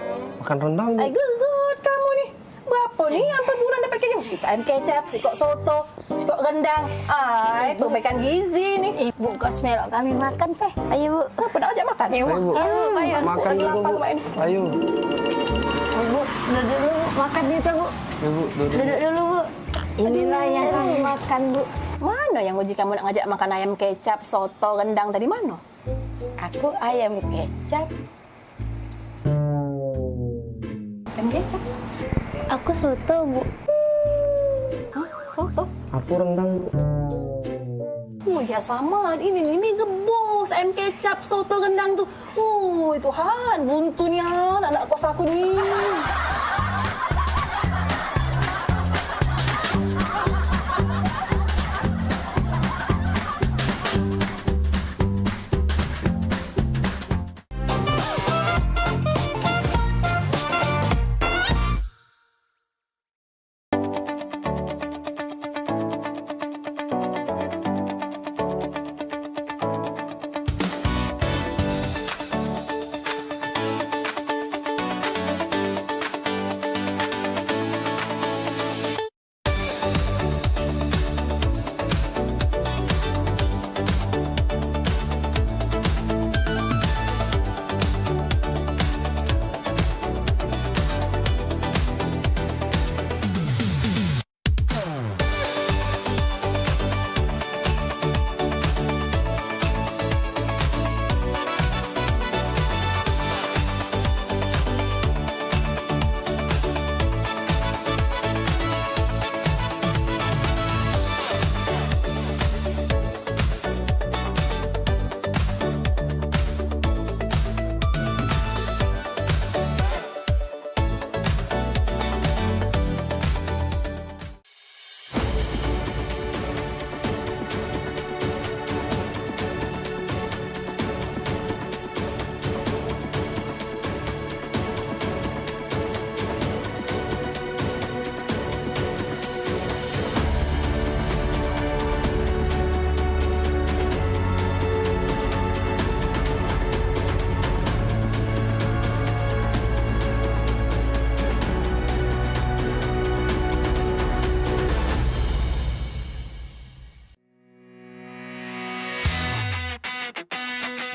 Makan rendang, Bu. Ay, good kamu nih. Berapa nih sampai bulan dapat kayak si ayam kecap, si kok soto, si kok rendang. Ay, perbaikan gizi nih. Ibu Kos melok kami makan, Peh. Ayo, Bu. Apa nak ajak makan? Ayo, Bu. Ayo. Makan juga, Bu. Ayo. Bu, duduk dulu, Bu. Makan itu, Bu. Ibu, Duduk dulu, Bu. Inilah yang kami makan, Bu. Mana yang uji kamu nak ngajak makan ayam kecap, soto, rendang tadi mana? Aku ayam kecap. Ayam kecap? Aku soto, Bu. Hah? Soto? Aku rendang, Bu. Oh ya sama, ini gebos ayam kecap, soto, rendang tuh. Oh Tuhan, buntunya anak kos aku nih.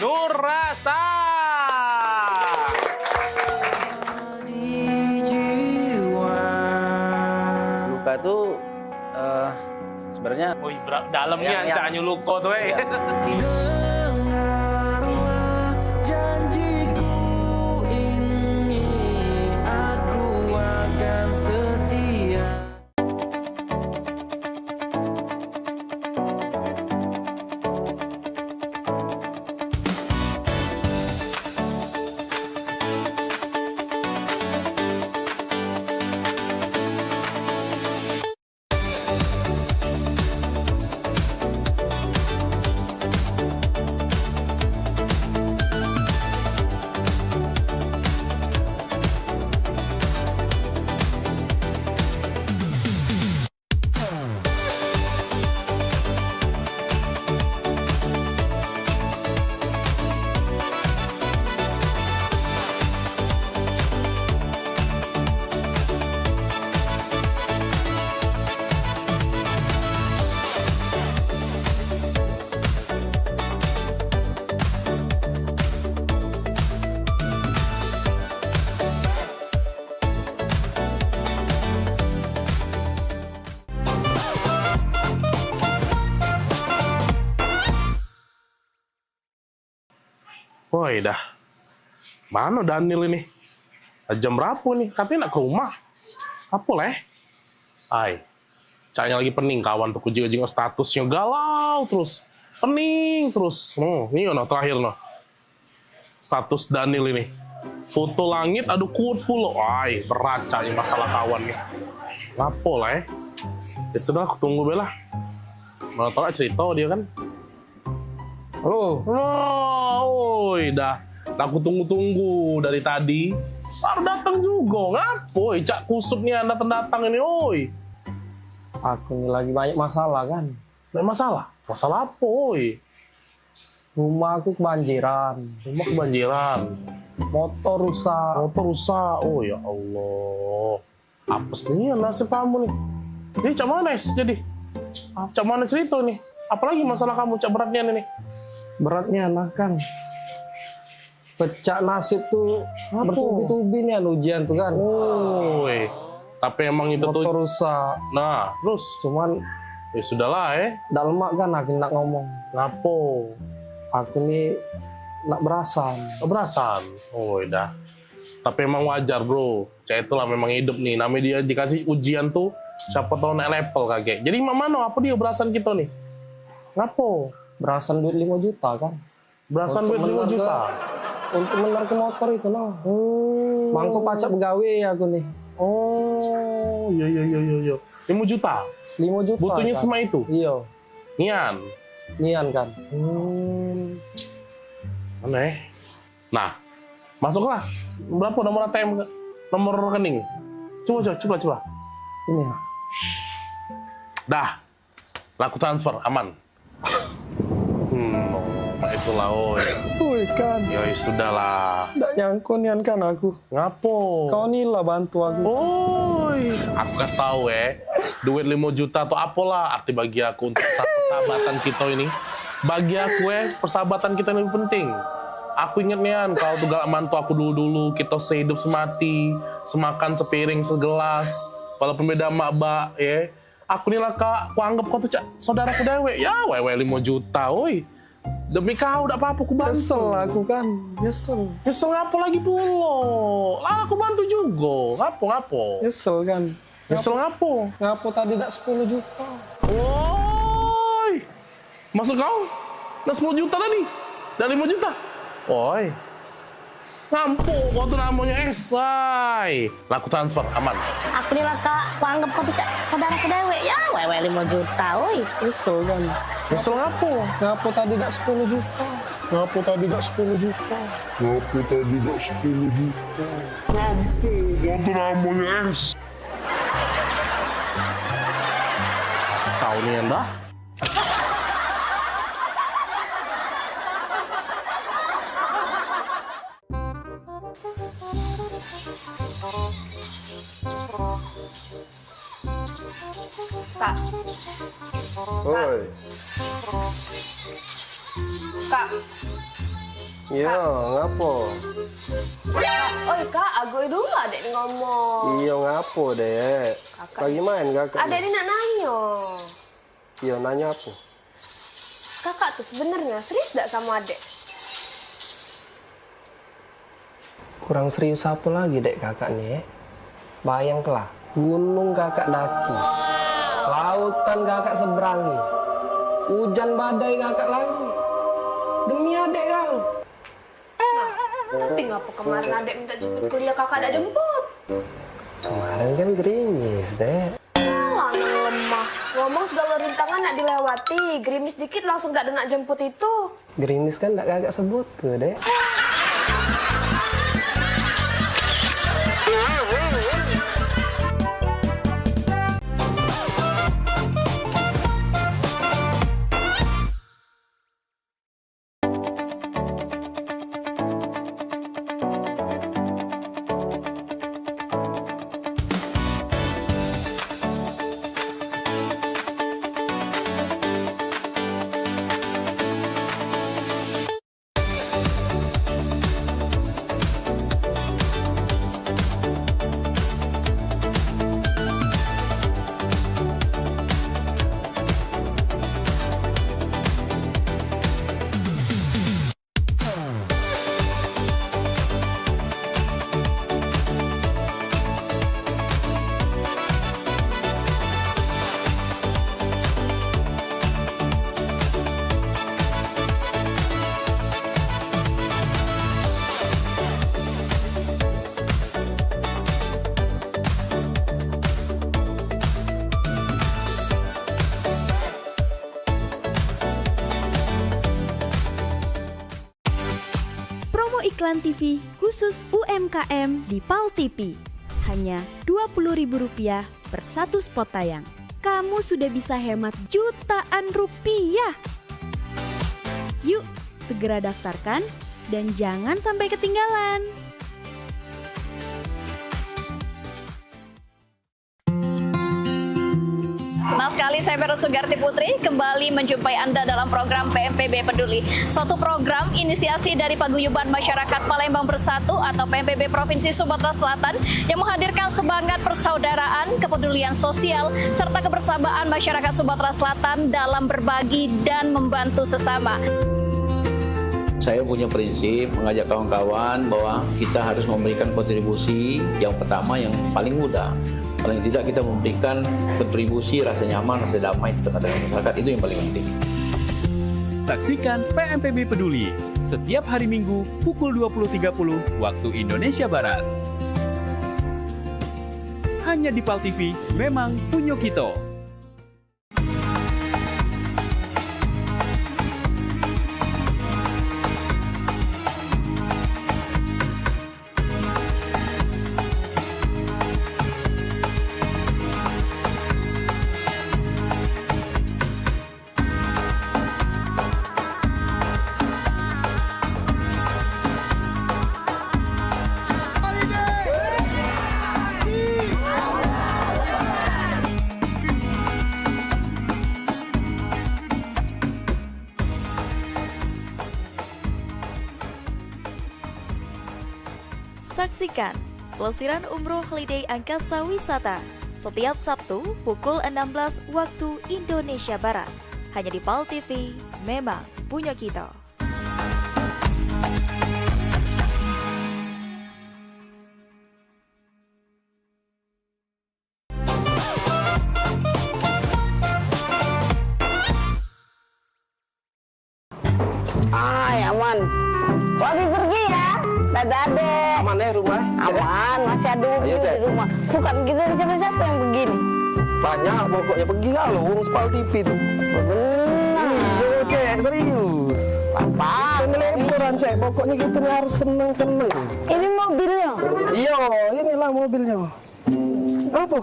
Nur Rasa. Luka tuh sebenarnya dalamnya ancanya luka tuh. Janjiku ini aku akan setia. Woi dah, mana Daniel ini? Jam berapa nih? Katanya nak ke rumah. Apa leh? Ay, Caknya lagi pening, kawan tuh kujing-kujing statusnya galau terus. Pening terus. Ini no, terakhir no. Status Daniel ini. Foto langit, aduh kuat pula. Ay, berat caknya masalah kawan nih. Lapo lah ya sudah, aku tunggu Bella. Mana tau cerita dia kan. Halo. Oi, dah aku tunggu-tunggu dari tadi. Baru datang juga, ngapoi? Cak kusut nih Anda datang ini, oi. Aku ini lagi banyak masalah kan. Banyak masalah? Masalah apa, oi? Rumah aku kebanjiran. Rumah kebanjiran. Motor rusak. Motor rusak. Oh ya Allah. Apes nih nasib kamu nih. Jadi cak mana jadi? Cak mana cerita nih? Apalagi masalah kamu cak beratnya nih? Beratnya nah kan. Pecah nasib tuh bertubi-tubi nih ujian tuh kan. Oi. Tapi emang itu motor tuh rusak. Nah, terus cuman ya sudahlah Dak lemak kan aku nak ngomong. Ngapo? Aku nih nak berasan. Berasan. Oh, dah. Tapi emang wajar, Bro. Cak itulah memang hidup nih. Namanya dia dikasih ujian tuh siapa tahu naik level kakek. Jadi mana apa dia berasan kita nih? Ngapo? Berasan duit 5 juta kan. Berasan duit 5 juta. Untuk bener ke motor itu noh. Mangko pacak begawe aku nih. Oh, iya. 5 juta? 5 juta. Butuhnya kan? semua itu? Iya. Nian kan? Aneh. Nah, masuklah. Berapa nomor ATM? Nomor rekening? Coba. Ini ya. Dah. Laku transfer, aman. Itulah, oi kan. Ya sudahlah. Nggak nyangko nian kan aku. Ngapo? Kau nih lah bantu aku. Oi, aku kasih tahu duit 5 juta tuh apalah arti bagi aku untuk persahabatan kita ini. Bagi aku persahabatan kita lebih penting. Aku inget nian kalau tuh galak mantu aku dulu kita sehidup semati, semakan sepiring segelas, walaupun beda mak ya. Aku nih lah kak, aku anggap kau tuh saudaraku dewe. Ya wewe 5 juta, oi. Demi kau, udah apa-apa aku bantu. Nyesel aku kan, nyesel. Nyesel ngapo lagi pulo? Lah aku bantu juga. Ngapo? Nyesel kan. Nyesel ngapo? Ngapo tadi dak 10 juta. Woi. Maksud kau? Dah 10 juta tadi? Dah 5 juta? Woi. Ngapo? Kau tuh namanya esai. Laku transfer, aman. Aku nih lah kak, aku anggap kau tuh saudara kedewe. Ya wewe 5 juta, woi. Nyesel kan. Nyesel ngapo? Ngapo tadi dak 10 juta. Ngapo tadi dak 10 juta. Ngapo tadi dak 10 juta. Ngapo? Kau tuh namanya es. Kau nih anda? Kak. Oi. Kak. Iya, ngapo? Oi kak, aku dulu adek ngomong. Iya, ngapo dek? Lagi main kakak? Adek ini nak nanya. Iya, nanya apa? Kakak tuh sebenarnya serius gak sama adek? Kurang serius apa lagi dek kakak nih? Bayanglah, gunung kakak daki. Lautan kakak seberangi. Hujan badai kakak lagi. Demi adek kau. Tapi ngapa kemarin adek minta jemput kuliah kakak ada jemput? Kemarin kan gerimis dek. Anak lemah. Ngomong segala rintangan nak dilewati. Gerimis dikit langsung gak ada nak jemput itu. Gerimis kan tak kakak sebut ke dek. iklan TV khusus UMKM di PAL TV. Hanya Rp20.000 per satu spot tayang. Kamu sudah bisa hemat jutaan rupiah. Yuk, segera daftarkan dan jangan sampai ketinggalan. Senang sekali saya Vero Sugarti Putri kembali menjumpai Anda dalam program PMPB Peduli. Suatu program inisiasi dari Paguyuban Masyarakat Palembang Bersatu atau PMPB Provinsi Sumatera Selatan yang menghadirkan semangat persaudaraan, kepedulian sosial, serta kebersamaan masyarakat Sumatera Selatan dalam berbagi dan membantu sesama. Saya punya prinsip mengajak kawan-kawan bahwa kita harus memberikan kontribusi yang pertama yang paling mudah. Paling tidak kita memberikan kontribusi rasa nyaman, rasa damai di tengah-tengah masyarakat, itu yang paling penting. Saksikan PMPB Peduli setiap hari Minggu pukul 20.30 waktu Indonesia Barat. Hanya di PAL TV, memang punya kita. Saksikan pelesiran umroh holiday Angkasa Wisata setiap Sabtu pukul 16 waktu Indonesia Barat. Hanya di PAL TV, memang punya kita. Aman. Wabi pergi ya. Dadah adek. Aman ya rumah? Aman, masih ada Wabi di rumah. Bukan kita siapa-siapa yang begini. Banyak pokoknya pergi kalau urus PAL TV tuh. Iya, Cek, serius. Apa? Teleponan, Cek. Pokoknya kita nih harus seneng-seneng. Ini mobilnya? Iya, inilah mobilnya. Apa?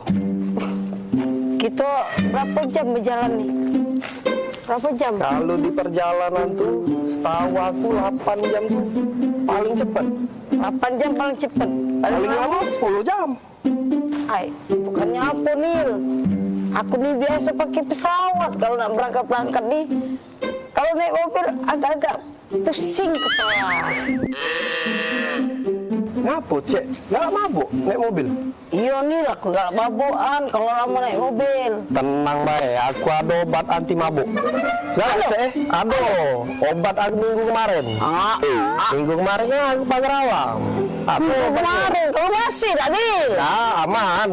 Kita berapa jam berjalan nih? Berapa jam? Kalau di perjalanan tuh, setahu aku 8 jam tuh paling cepat. 8 jam paling cepat. Paling lama 10 jam. Ay, bukannya apa Nil? Aku nih biasa pakai pesawat kalau nak berangkat nih. Kalau naik mobil agak-agak pusing kepala. Ngapa, Cek? Nggak mabuk naik mobil? Iya Nil, aku gak mabukan kalau lama naik mobil. Tenang baik, aku ada obat anti mabuk. Nggak, Cek? Ada. Obat aku minggu kemarin. Minggu kemarin kan aku pagar awam. Minggu kemarin, kalau masih tadi? Nah, aman.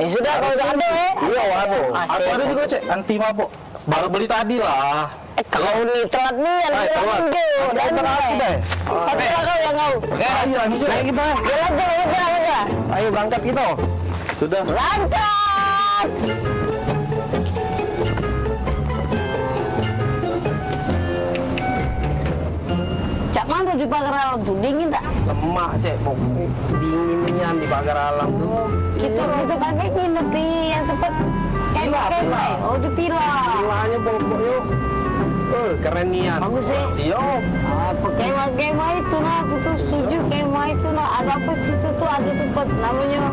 Sudah kalau gak ada Iya, waduh. Aku ada juga, Cek, anti mabuk. Baru beli tadi lah. Kalau nih telat nih, telat. Dan berarti deh. Pakai kau yang kau. Ayo kita. Jalan. Ayo berangkat kita. Sudah. Berangkat. Cak mana di pagar alam tuh dingin tak? Lemak, Cek. Pokoknya dinginnya di pagar alam tuh. Kita kakek nginep di yang tempat kemah. Oh di Pila. Pilanya pokoknya. Keren nian. Bagus sih. Iya. Kemah itu nah, aku tuh setuju kemah itu nah. Ada apa situ tuh ada tempat namanya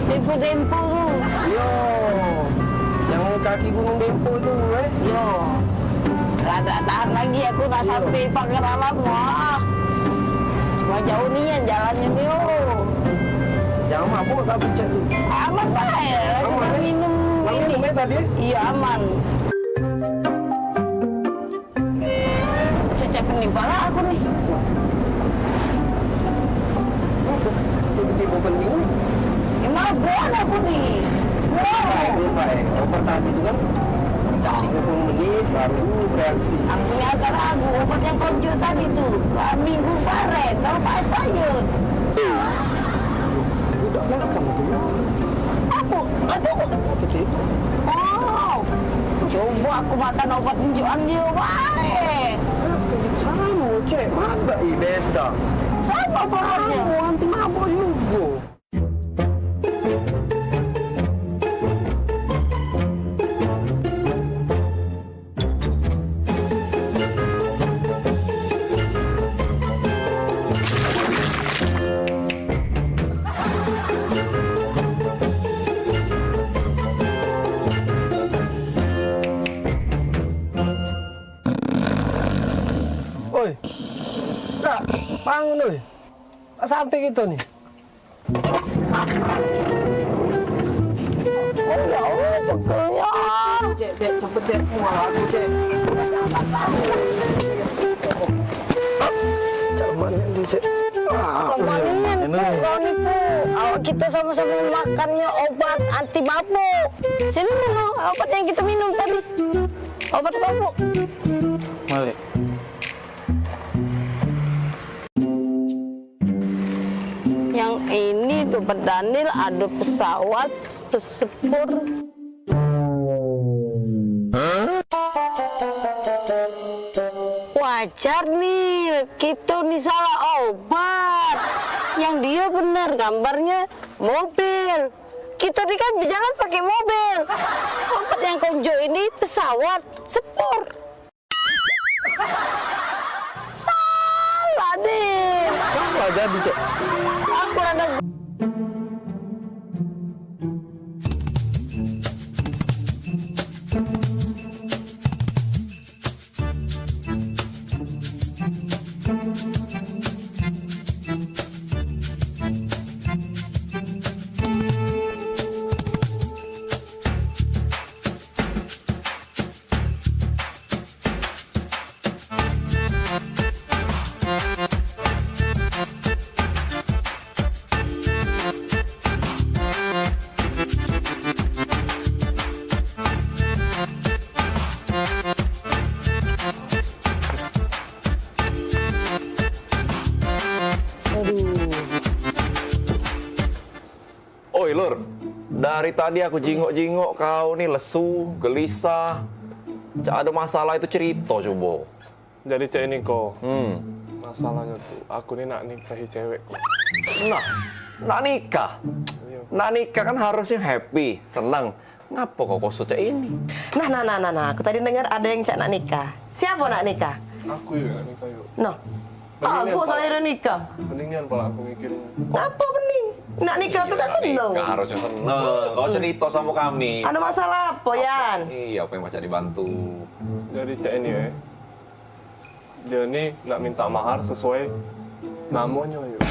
Dempo tuh. Iya. Yang kaki gunung Dempo itu, Iya. Rada tahan lagi aku nak sampai pagar alam wah. Cuma jauh nih ya jalannya nih. Jangan mabuk tapi Cek tuh. Aman baik. Langsung minum ini. Tadi? Iya aman. Pala aku nih. Tiba-tiba penting nih. Emang gue aku nih. Baik. Obat tadi itu kan 30 menit baru bereaksi. Aku ini agak ragu obat yang konjo tadi tuh. Minggu kemarin kalau pas payun. Udah belakang tuh. Aku. Oh. Coba aku makan obat injuan dia baik. Sama, Cek. Mana beda. Sama perannya. Anti mabuk juga. Oi, Kak, bangun oi. Sampai kita nih. Oh ya Allah, pegelnya. Cek, cepet cek. Wah, aku cek. Cuman yang cek. Kembalian, kau nipu. Awak kita sama-sama makannya obat anti mabuk. Sini mana obat yang kita minum tadi? Obat mabuk. Balik. Yang ini dompet Daniel, ada pesawat, pesepur. Wajar nih, kita nih salah obat. Yang dia benar gambarnya mobil. Kita nih kan berjalan pakai mobil. Obat yang konjo ini pesawat, sepur. Salah deh. Wah, jadi cek. Aku ada. Oi Lur, dari tadi aku jingok-jingok kau nih lesu, gelisah. Cak ada masalah itu cerita coba. Jadi cek ini kok. Masalahnya tuh, aku nih nak nikahi cewek. Nah, nak nikah. Nak nikah kan harusnya happy, senang. Ngapa kok cek ini? Nah, aku tadi dengar ada yang cak nak nikah. Siapa nak nikah? Aku yuk nak nikah yuk. Nah, aku saya udah nikah. Mendingan pala aku mikirin. Apa bening? Nak nikah tuh kan seneng. Nikah harusnya seneng. Kau cerita sama kami. Ada masalah apa, Yan? Iya, apa yang baca dibantu. Jadi cek ini ya. Dia nih nak minta mahar sesuai namanya yuk.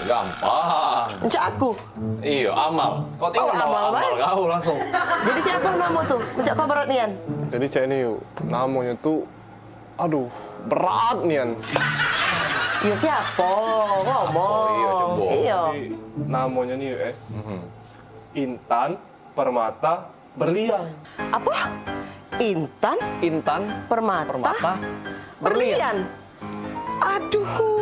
Gampang. Cak aku. Iya, Amal. Kau tinggal Amal, Amal kau langsung. Jadi siapa nama tuh? Cak kau berat nih, Yan? Jadi cek ini yuk. Namanya tuh, aduh, berat nih Yan. Iya siapa? Ngomong. Iya, coba. Iya. Jadi, namanya nih yuk Intan Permata Berlian. Apa? Intan Permata Berlian. Aduh.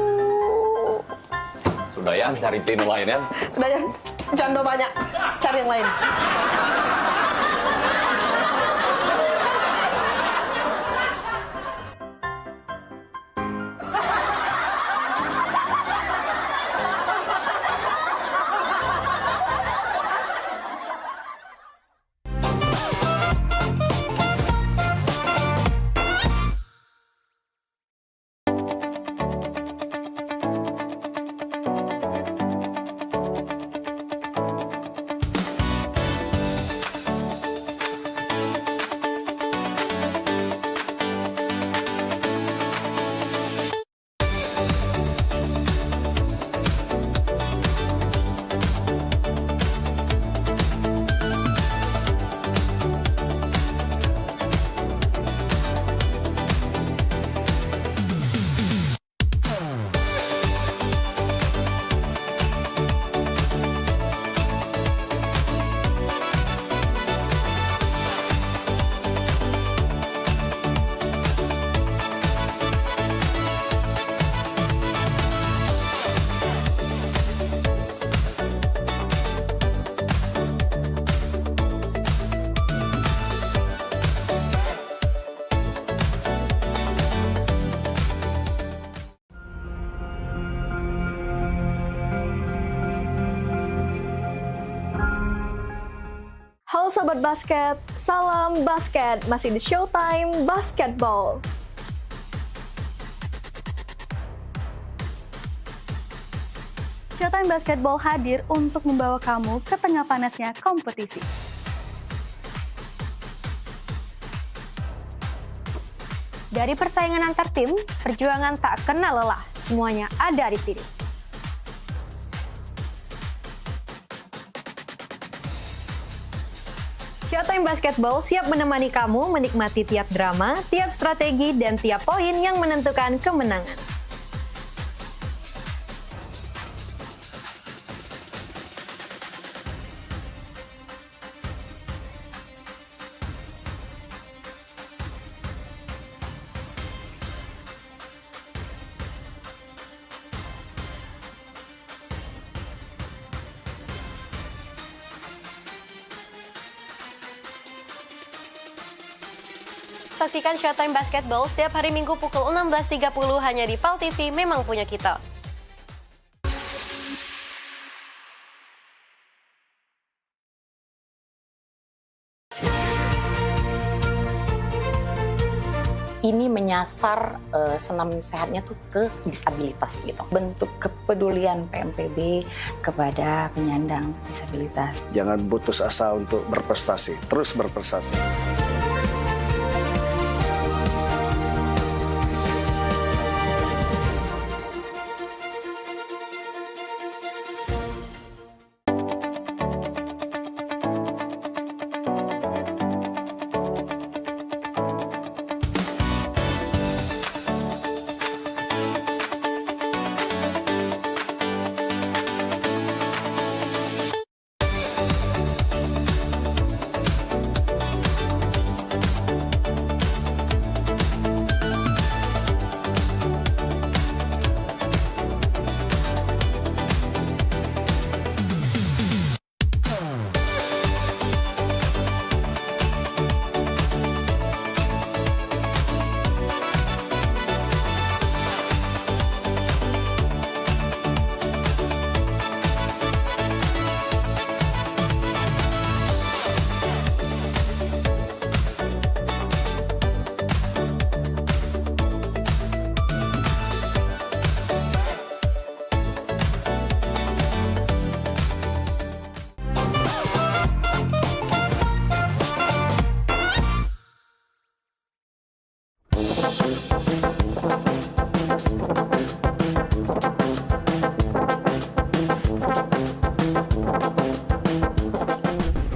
Sudah Yan, cari pin lain Yan. Udah Yan, canda banyak. Cari yang lain. Halo Sobat Basket, salam basket, masih di Showtime Basketball. Showtime Basketball hadir untuk membawa kamu ke tengah panasnya kompetisi. Dari persaingan antar tim, perjuangan tak kenal lelah, semuanya ada di sini. Showtime Basketball siap menemani kamu menikmati tiap drama, tiap strategi, dan tiap poin yang menentukan kemenangan. Saksikan Showtime Basketball setiap hari Minggu pukul 16.30 hanya di PAL TV, memang punya kita. Ini menyasar senam sehatnya tuh ke disabilitas gitu. Bentuk kepedulian PMPB kepada penyandang disabilitas. Jangan putus asa untuk berprestasi, terus berprestasi.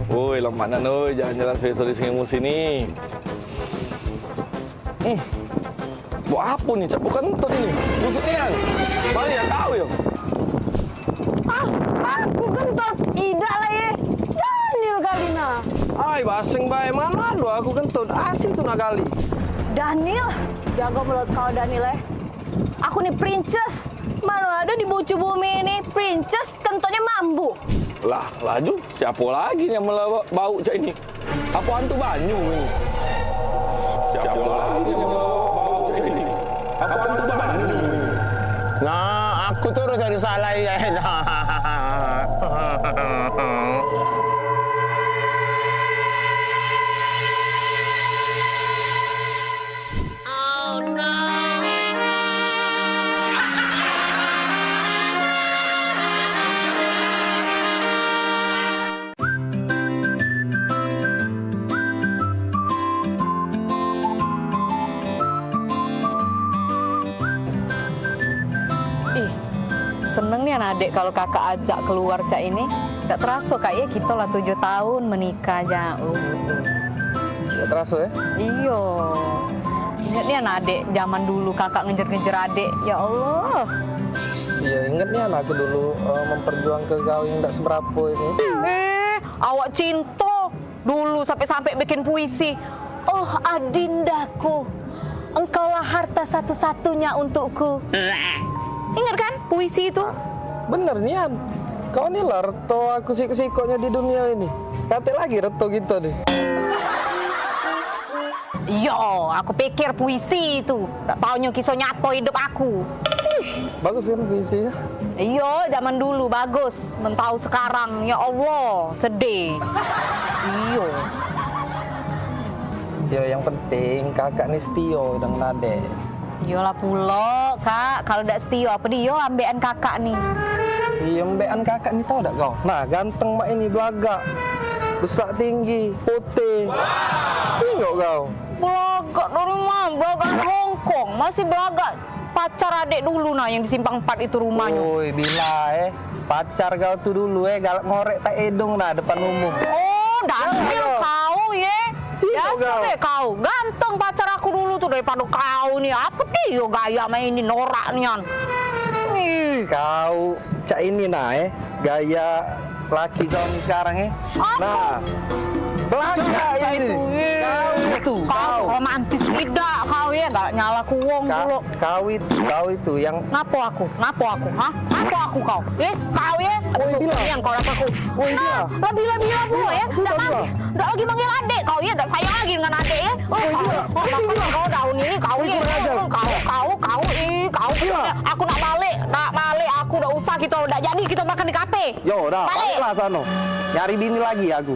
Woi, lemak nan oi, jalan-jalan spesial di Sungai Musi nih. Buat apa nih? Cak bukan kentut ini. Maksudnya kan? Balik ya kau yo. Aku kentut. Tidak lah ya. Daniel kali na. Ay, basing bae mana do aku kentut. Asin tuh nakali. Daniel, jago mulut kau Daniel ya. Aku nih princess. Mana ada di bucu bumi ini princess kentutnya mambu. Lah, laju siapa lagi yang bau cak ini? Apa hantu banyu ini? Siapa lagi yang bau cak ini? Apa hantu banyu ini? Nah, aku terus jadi salah ya. Oh no! Seneng nih anak adik kalau kakak ajak keluar cak ini. Gak terasa kayaknya kita lah 7 tahun menikah jauh. Gak terasa ya? Iyo. Ingat nih anak adik zaman dulu kakak ngejar-ngejar adik. Ya Allah. Iya, ingat nih anakku dulu memperjuangkan kau yang gak seberapa ini. Awak cinta dulu sampai-sampai bikin puisi. Oh adindaku, engkaulah harta satu-satunya untukku. Ingat kan puisi itu? Bener Nian, kau nih lah reto aku siko-sikonya di dunia ini. Kate lagi reto gitu nih. Yo, aku pikir puisi itu. Gak taunya kisah nyata hidup aku. Bagus kan puisinya? Iya, zaman dulu bagus. Mentau sekarang, ya Allah, sedih. Iya. Ya yang penting kakak nih setio dengan adek. Iyalah pula, Kak. Kalau ndak setia apa dia ambekan kakak nih. Iya, ambekan kakak nih tau tak kau? Nah, ganteng mak ini belagak. Besar tinggi, putih. Tengok kau. Belagak dari mana? Belagak Hongkong. Masih belagak pacar adik dulu nah yang di Simpang 4 itu rumahnya. Woi, bila pacar kau tuh dulu galak ngorek tak edong nah depan umum. Oh, daniel kau ya. Biasa deh kau. Ganteng pacar aku dulu tuh daripada kau nih. Apa dia gaya main ini noraknya? Kau cak ini nah gaya laki kau nih sekarang Nah, belakang ini. Kau itu, kau romantis tidak kau ya, gak nyala kuwong dulu. Kau itu yang ngapo aku, hah? Ngapo aku kau? Kau ya? Yang kau dapat aku. Bila pula ya. Nggak lagi manggil adik kau ya, nggak sayang lagi dengan adik ya. Kau daun ini kau ya. Kau. Aku nak balik, aku udah usah kita udah jadi kita makan di kafe. Yo, dah, baliklah sana. Nyari bini lagi aku.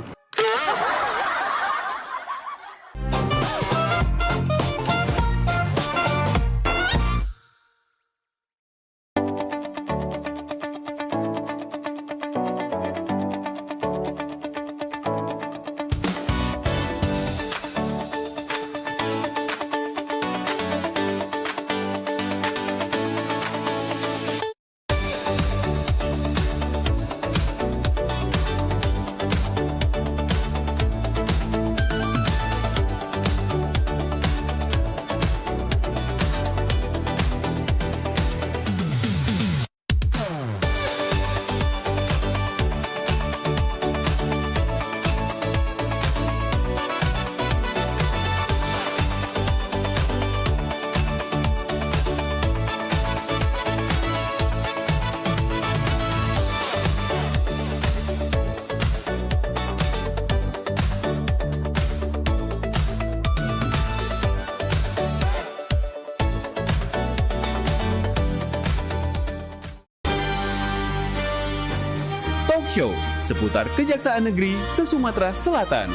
Talk Show seputar Kejaksaan Negeri se-Sumatera Selatan.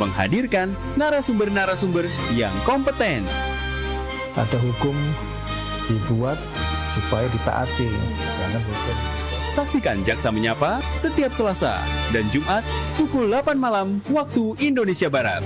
Menghadirkan narasumber-narasumber yang kompeten. Ada hukum dibuat supaya ditaati, jangan hukum. Saksikan Jaksa Menyapa setiap Selasa dan Jumat pukul 8 malam waktu Indonesia Barat.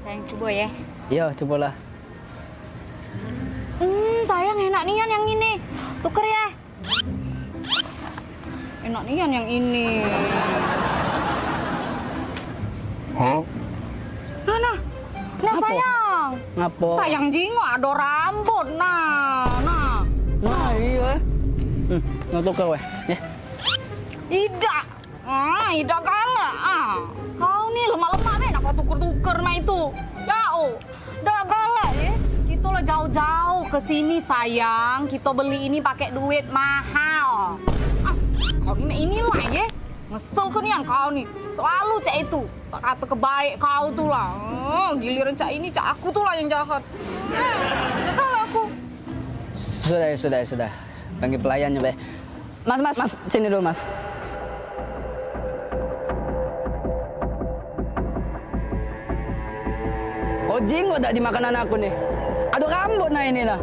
Sayang coba ya. Iya, cobalah. Sayang enak nian yang ini. Tuker ya. Enak nian yang ini. Hah? Nah sayang. Ngapo? Sayang jingo ada rambut. Nah. Iya. Nggak tuker weh. Ya. Ida kalah. Kau nih lemah-lemah men, apa tuker-tuker mah itu? Jauh. Dah kalah ya. Kita lah jauh-jauh ke sini sayang. Kita beli ini pakai duit mahal. Kau ini lah ya. Ngesel ke nih yang kau nih. Selalu cak itu. Tak kata kebaik kau tuh lah. Giliran cak ini, cak aku tuh lah yang jahat. Ya kalah aku. Sudah. Panggil pelayannya, Be. Mas, sini dulu, Mas. Oh, jinggo tak di makanan aku nih. Ada rambut nah ini nah.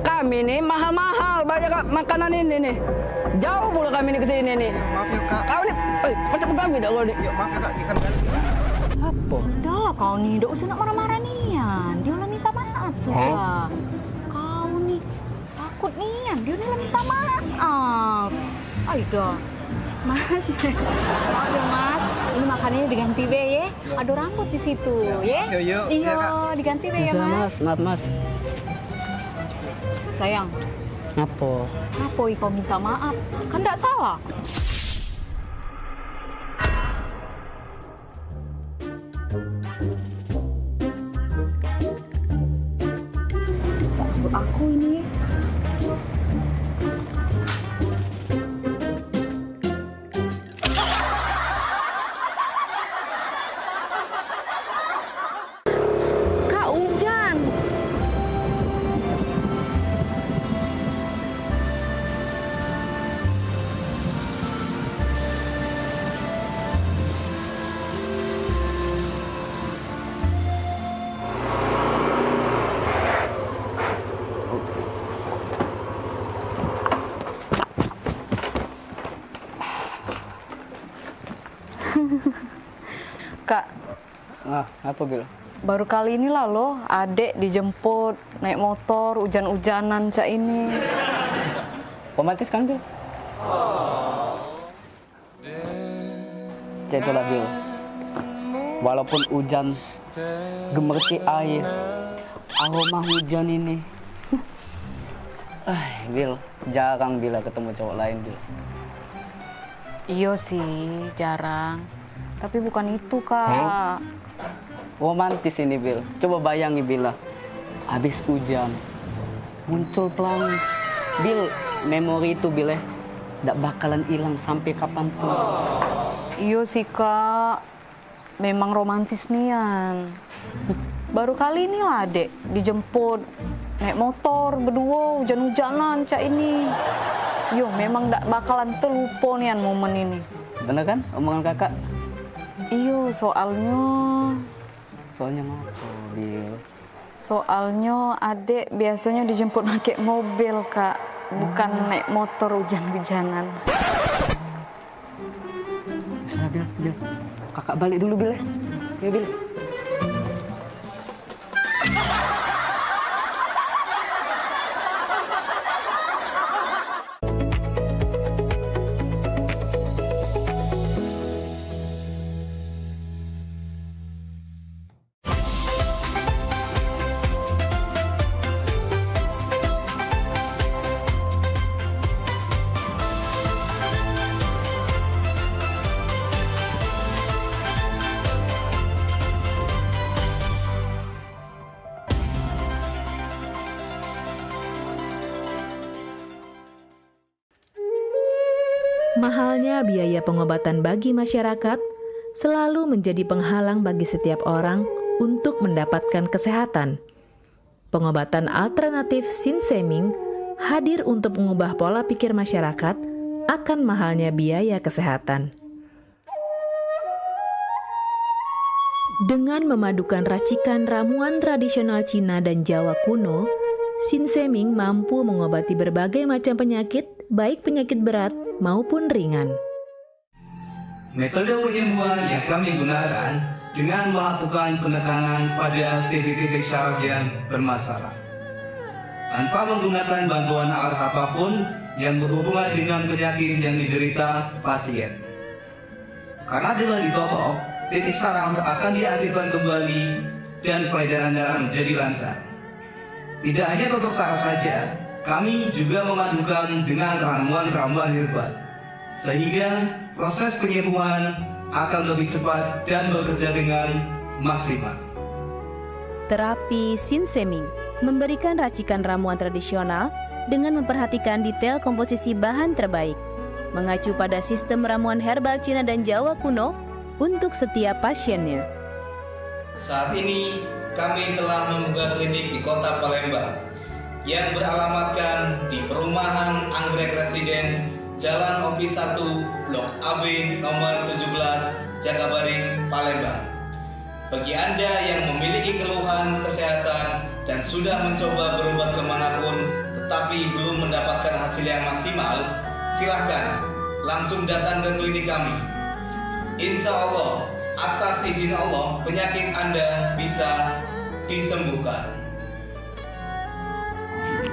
Kami nih mahal-mahal banyak makanan ini nih. Jauh pula kami nih ke sini nih. Maaf ya, Kak. Kau nih, macam ganggu dah kau nih. Yuk, maaf ya, Kak. Ikan kan. Apa? Sudah lah kau nih, tidak usah nak marah-marah nian. Dia lah minta maaf sudah. Kau nih takut nian, dia lah minta maaf. Aida, Mas, maaf ya Mas. Ini makanannya diganti be ya. Ada rambut di situ ya. Yuk. Iya, diganti be ya Mas. Maaf Mas. Sayang. Apa? Apa kau minta maaf? Kan tidak salah. Cabut aku ini. Kak hujan. Kak, Apa Bil? baru kali ini lah loh, adek dijemput naik motor hujan-hujanan cak ini. Romantis kan Bil? Cek itulah Bil. Walaupun hujan gemerci air, aroma hujan ini. Bil, jarang Bila ketemu cowok lain Bil. Iya sih, jarang. Tapi bukan itu, Kak. Romantis ini Bil. Coba bayangi Bila. Habis hujan, muncul pelangi. Bil, memori itu Bil nggak bakalan hilang sampai kapanpun. Iya sih, Kak. Memang romantis nian. Baru kali ini lah, Dek, dijemput naik motor berdua hujan-hujanan cak ini. Yo, memang nggak bakalan terlupa nian momen ini. Bener kan omongan kakak? Iyo, soalnya apa, Bil? Soalnya adek biasanya dijemput pakai mobil, Kak. Bukan naik motor hujan-hujanan. Bisa, Bil. Kakak balik dulu, Bil. Ya, Bil. Mahalnya biaya pengobatan bagi masyarakat selalu menjadi penghalang bagi setiap orang untuk mendapatkan kesehatan. Pengobatan alternatif Sinseming hadir untuk mengubah pola pikir masyarakat akan mahalnya biaya kesehatan. Dengan memadukan racikan ramuan tradisional Cina dan Jawa kuno, Sinseming mampu mengobati berbagai macam penyakit, baik penyakit berat maupun ringan. Metode penyembuhan yang kami gunakan dengan melakukan penekanan pada titik-titik syaraf yang bermasalah. Tanpa menggunakan bantuan alat apapun yang berhubungan dengan penyakit yang diderita pasien. Karena dengan ditotok, titik saraf akan diaktifkan kembali dan peredaran darah menjadi lancar. Tidak hanya totok saraf saja, kami juga memadukan dengan ramuan-ramuan herbal, sehingga proses penyembuhan akan lebih cepat dan bekerja dengan maksimal. Terapi Sinseming memberikan racikan ramuan tradisional dengan memperhatikan detail komposisi bahan terbaik, mengacu pada sistem ramuan herbal Cina dan Jawa kuno untuk setiap pasiennya. Saat ini kami telah membuka klinik di Kota Palembang yang beralamatkan di Perumahan Anggrek Residence, Jalan Opi 1, Blok AB nomor 17, Jakabaring, Palembang. Bagi Anda yang memiliki keluhan kesehatan dan sudah mencoba berobat kemanapun tetapi belum mendapatkan hasil yang maksimal, silahkan langsung datang ke klinik kami. Insya Allah, atas izin Allah, penyakit Anda bisa disembuhkan.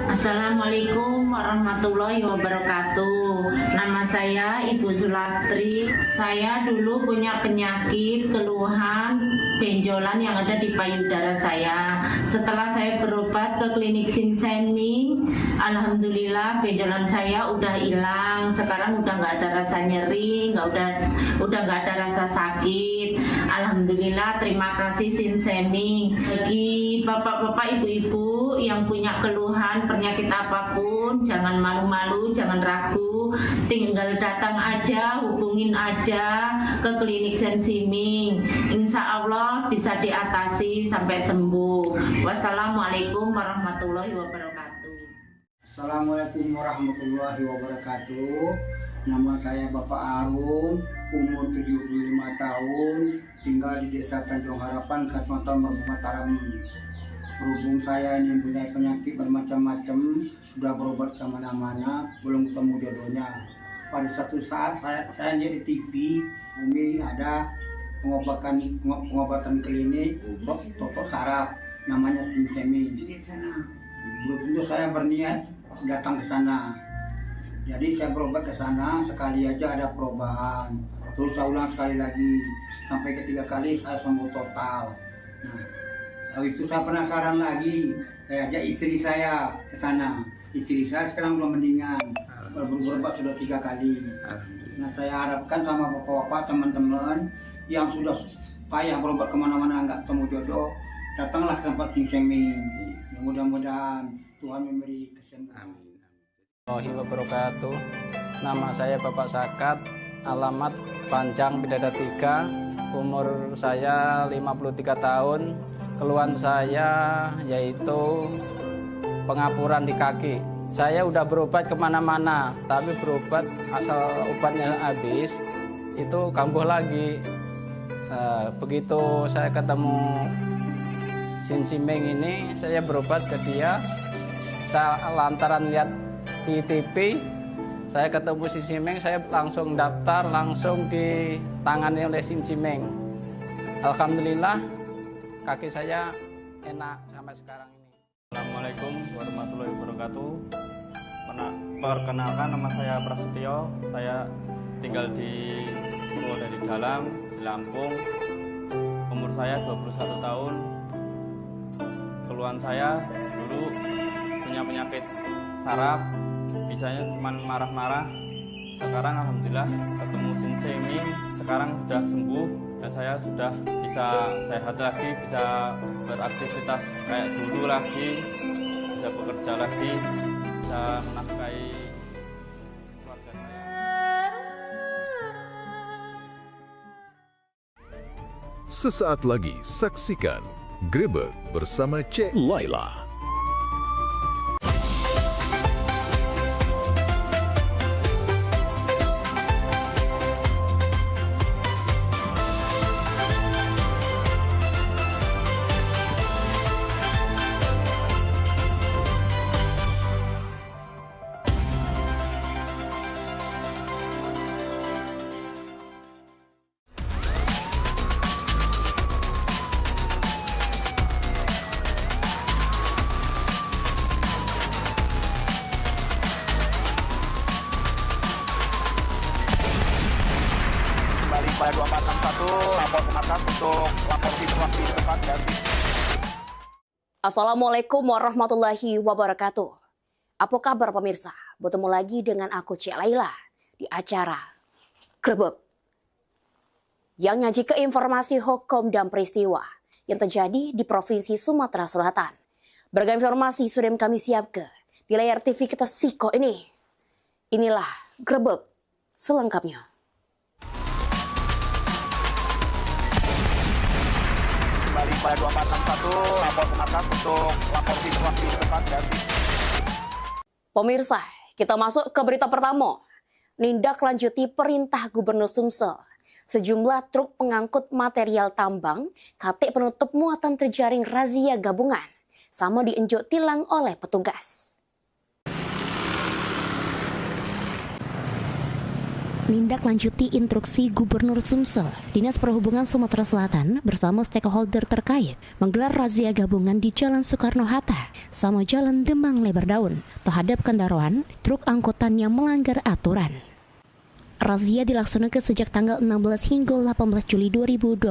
Assalamualaikum warahmatullahi wabarakatuh. Nama saya Ibu Sulastri. Saya dulu punya penyakit keluhan benjolan yang ada di payudara saya. Setelah saya berobat ke klinik Sinseming, alhamdulillah benjolan saya udah hilang. Sekarang udah nggak ada rasa nyeri, udah nggak ada rasa sakit. Alhamdulillah, terima kasih Sinseming. Bagi bapak-bapak, ibu-ibu yang punya keluhan penyakit apapun, jangan malu-malu, jangan ragu, tinggal datang aja, hubungin aja ke klinik Sinseming. Insya Allah bisa diatasi sampai sembuh. Wassalamualaikum warahmatullahi wabarakatuh. Assalamualaikum warahmatullahi wabarakatuh. Nama saya Bapak Arum, umur 75 tahun, tinggal di Desa Tanjung Harapan, Kecamatan Mataram. Berhubung saya ini mempunyai penyakit bermacam-macam, sudah berobat kemana-mana, belum ketemu jodohnya. Pada satu saat saya lihat di TV, Umi ada pengobatan klinik untuk totok saraf, namanya Sinseming. Belum tentu saya berniat datang ke sana. Jadi saya berobat ke sana, sekali aja ada perubahan. Terus saya ulang sekali lagi, sampai ketiga kali saya sembuh total. Nah, habis itu saya penasaran lagi, saya ajak istri saya ke sana. Istri saya sekarang belum mendingan, berobat sudah 3 kali. Nah, saya harapkan sama bapak-bapak, teman-teman yang sudah payah berobat kemana-mana nggak ketemu jodoh, datanglah ke tempat Sinseming. Mudah-mudahan Tuhan memberi kesembuhan. Warahmatullahi wabarakatuh. Nama saya Bapak Sakat, alamat Panjang Bidada 3, umur saya 53 tahun. Keluhan saya yaitu pengapuran di kaki. Saya udah berobat kemana-mana, tapi berobat asal obatnya habis, itu kambuh lagi. Begitu saya ketemu Sinseming ini, saya berobat ke dia. Saya lantaran lihat di TV, saya ketemu Sinseming, saya langsung daftar, langsung ditangani oleh Sinseming. Alhamdulillah, kaki saya enak sampai sekarang ini. Assalamualaikum warahmatullahi wabarakatuh. Perkenalkan, nama saya Prasetyo. Saya tinggal di Purwodadi Dalam, di Lampung. Umur saya 21 tahun. Keluhan saya dulu punya penyakit saraf, bisanya cuma marah-marah. Sekarang alhamdulillah ketemu Sinseming, sekarang sudah sembuh dan saya sudah bisa sehat lagi, bisa beraktivitas kayak dulu lagi, bisa bekerja lagi, bisa menafkahi keluarga saya. Sesaat lagi saksikan Grebek bersama Cek Laila. lapor ke atas untuk lapor situasi di tempat dan Assalamualaikum warahmatullahi wabarakatuh. Apa kabar pemirsa? Bertemu lagi dengan aku Cik Laila di acara Grebek yang nyaji ke informasi hukum dan peristiwa yang terjadi di Provinsi Sumatera Selatan. Beragam informasi sudah kami siapkan di layar TV kita Siko ini. Inilah Grebek selengkapnya. kembali pada 2461 lapor ke atas untuk lapor situasi di tempat dan Pemirsa, kita masuk ke berita pertama. Nindaklanjuti perintah Gubernur Sumsel. Sejumlah truk pengangkut material tambang, katik penutup muatan terjaring razia gabungan, sama diinjuk tilang oleh petugas. Nindaklanjuti instruksi Gubernur Sumsel, Dinas Perhubungan Sumatera Selatan bersama stakeholder terkait menggelar razia gabungan di Jalan Soekarno-Hatta sama Jalan Demang Lebar Daun terhadap kendaraan truk angkutan yang melanggar aturan. Razia dilaksanakan sejak tanggal 16 hingga 18 Juli 2026.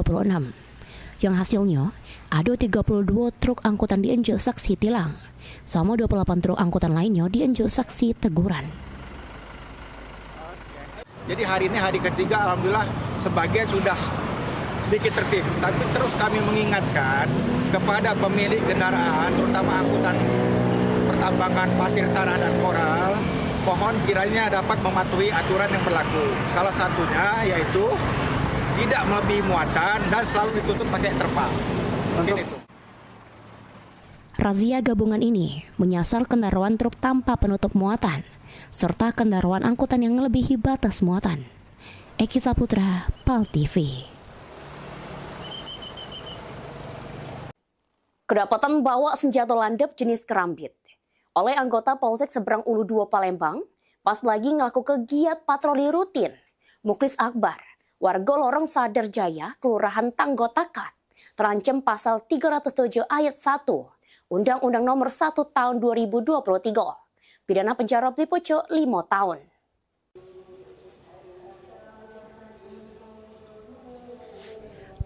Yang hasilnya, ada 32 truk angkutan diinjak saksi tilang, sama 28 truk angkutan lainnya diinjak saksi teguran. Jadi hari ini hari ketiga, alhamdulillah sebagian sudah sedikit tertib. Tapi terus kami mengingatkan kepada pemilik kendaraan, terutama angkutan pertambangan pasir tanah dan koral, mohon kiranya dapat mematuhi aturan yang berlaku. Salah satunya yaitu tidak melebihi muatan dan selalu ditutup pakai terpal. Mungkin itu. Razia gabungan ini menyasar kendaraan truk tanpa penutup muatan, serta kendaraan angkutan yang melebihi batas muatan. Eki Saputra, PAL TV. Kedapatan bawa senjata landep jenis kerambit oleh anggota Polsek Seberang Ulu 2 Palembang pas lagi ngelakukan kegiatan patroli rutin. Muklis Akbar, warga Lorong Sadar Jaya, Kelurahan Tanggotakat, terancam pasal 307 ayat 1 Undang-Undang Nomor 1 Tahun 2023. Pidana penjara Blipoco 5 tahun.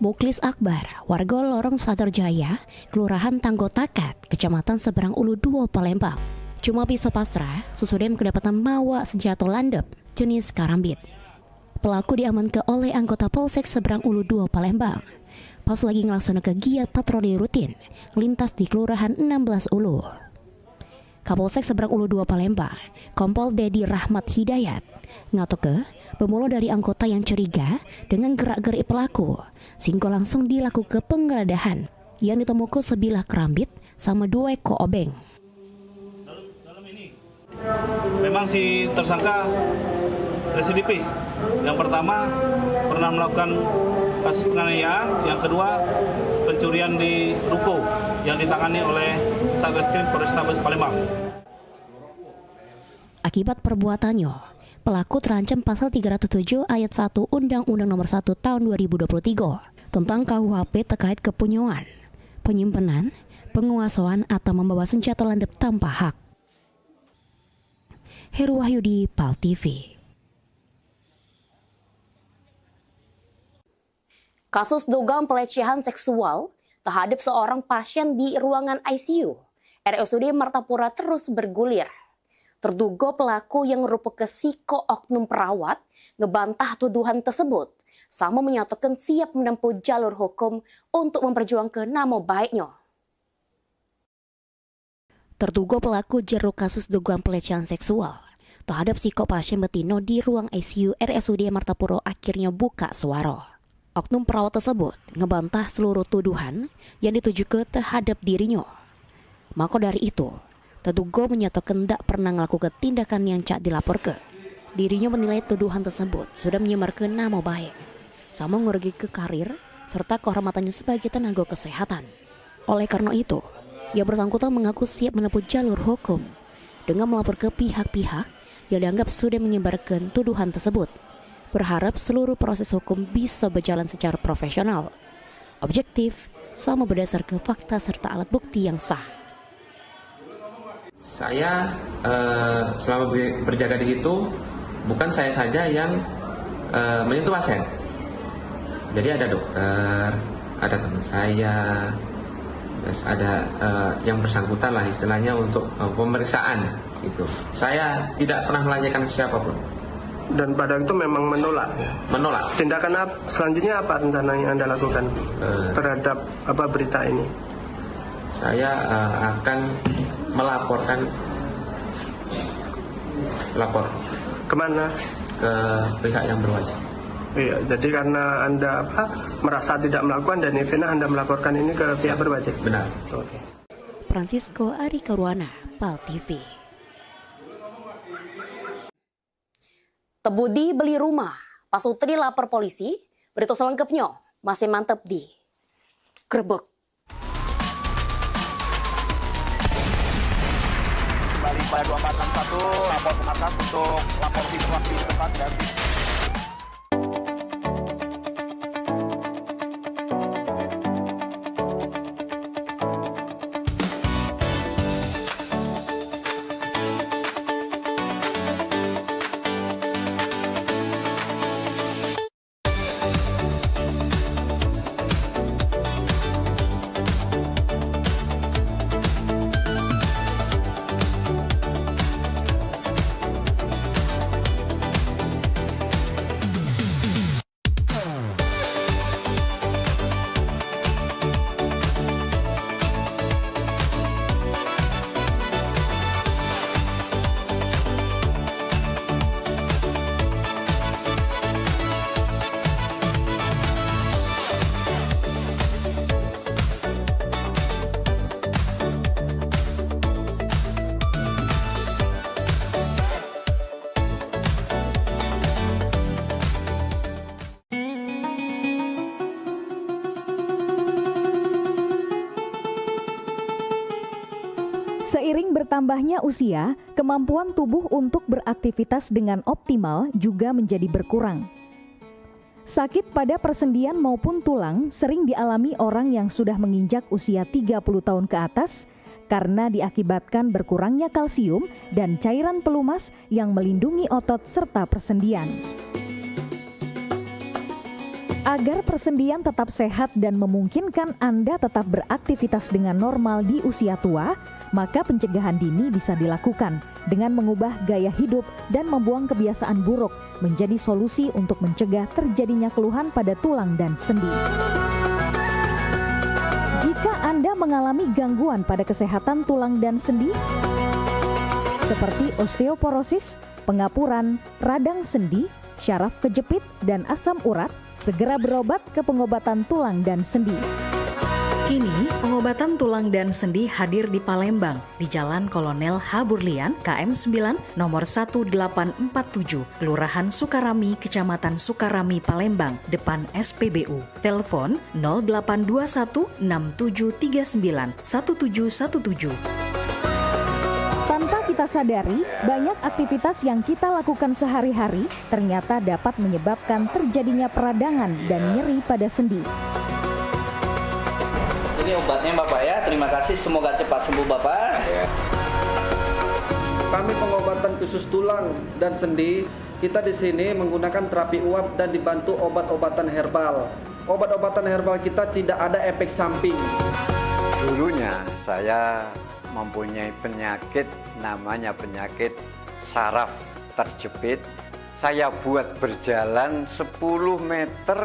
Muklis Akbar, warga Lorong Sadar Jaya, Kelurahan Tanggotakat, Kecamatan Seberang Ulu 2 Palembang, cuma pisau pasrah sesudah kedapatan bawa senjata landep jenis karambit. Pelaku diamankan oleh anggota Polsek Seberang Ulu 2 Palembang pas lagi ngelaksanakan kegiatan patroli rutin lintas di Kelurahan 16 Ulu. Kapolsek Seberang Ulu 2 Palembang, Kompol Dedi Rahmat Hidayat, ngatoke bermula dari anggota yang curiga dengan gerak-gerik pelaku, sehingga langsung dilakukan penggeledahan yang ditemukan sebilah kerambit sama 2 ekor obeng. Memang si tersangka residipis. Yang pertama pernah melakukan kasus penganiayaan, yang kedua pencurian di ruko yang ditangani oleh Satreskrim Polrestabes Palembang. Akibat perbuatannya, pelaku terancam pasal 307 ayat 1 Undang-Undang Nomor 1 Tahun 2023 tentang KUHP terkait kepunyaan, penyimpanan, penguasaan atau membawa senjata landep tanpa hak. Heru Wahyudi, PAL TV. Kasus dugaan pelecehan seksual terhadap seorang pasien di ruangan ICU RSUD Martapura terus bergulir. Terduga pelaku yang merupakan psiko oknum perawat ngebantah tuduhan tersebut, sama menyatakan siap menempuh jalur hukum untuk memperjuangkan nama baiknya. Terduga pelaku jeruk kasus dugaan pelecehan seksual terhadap psiko pasien betina di ruang ICU RSUD Martapura akhirnya buka suara. Oknum perawat tersebut ngebantah seluruh tuduhan yang ditujukan terhadap dirinya. Maka dari itu, terduga menyatakan tidak pernah melakukan tindakan yang cak dilaporkan. Dirinya menilai tuduhan tersebut sudah menyemarkan nama baik, sama merugikan karir serta kehormatannya sebagai tenaga kesehatan. Oleh karena itu, yang bersangkutan mengaku siap menempuh jalur hukum dengan melapor ke pihak-pihak yang dianggap sudah menyebarkan tuduhan tersebut. Berharap seluruh proses hukum bisa berjalan secara profesional, objektif, sama berdasarkan fakta serta alat bukti yang sah. Saya selama berjaga di situ, bukan saya saja yang menyentuh pasien. Jadi ada dokter, ada teman saya, terus ada yang bersangkutan lah istilahnya untuk pemeriksaan itu. Saya tidak pernah menanyakan ke siapapun. Dan pada itu memang menolak. Menolak. Tindakan selanjutnya apa rencana yang Anda lakukan terhadap berita ini? Saya akan melaporkan kemana? Ke pihak yang berwajib. Iya, jadi karena Anda merasa tidak melakukan dan Ivina Anda melaporkan ini ke pihak berwajib. Benar. Oke. Francisco Ari Karuana, PAL TV. Tebudi beli rumah, Pasutri lapor polisi, berita selengkapnya masih mantep di Grebek. Kembali pada 2461, lapor ke atas untuk lapor situasi tempat dan Seiring bertambahnya usia, kemampuan tubuh untuk beraktivitas dengan optimal juga menjadi berkurang. Sakit pada persendian maupun tulang sering dialami orang yang sudah menginjak usia 30 tahun ke atas karena diakibatkan berkurangnya kalsium dan cairan pelumas yang melindungi otot serta persendian. Agar persendian tetap sehat dan memungkinkan Anda tetap beraktivitas dengan normal di usia tua, maka pencegahan dini bisa dilakukan dengan mengubah gaya hidup dan membuang kebiasaan buruk menjadi solusi untuk mencegah terjadinya keluhan pada tulang dan sendi. Jika Anda mengalami gangguan pada kesehatan tulang dan sendi, seperti osteoporosis, pengapuran, radang sendi, syaraf kejepit, dan asam urat, segera berobat ke pengobatan tulang dan sendi. Kini, pengobatan tulang dan sendi hadir di Palembang, di Jalan Kolonel H. Burlian, KM 9, nomor 1847, Kelurahan Sukarami, Kecamatan Sukarami, Palembang, depan SPBU. Telepon 0821 6739 1717. Tanpa kita sadari, banyak aktivitas yang kita lakukan sehari-hari ternyata dapat menyebabkan terjadinya peradangan dan nyeri pada sendi. Ini obatnya Bapak ya, terima kasih, semoga cepat sembuh Bapak. Kami pengobatan khusus tulang dan sendi, kita di sini menggunakan terapi uap dan dibantu obat-obatan herbal. Obat-obatan herbal kita tidak ada efek samping. Dulunya saya mempunyai penyakit namanya penyakit saraf terjepit. Saya buat berjalan 10 meter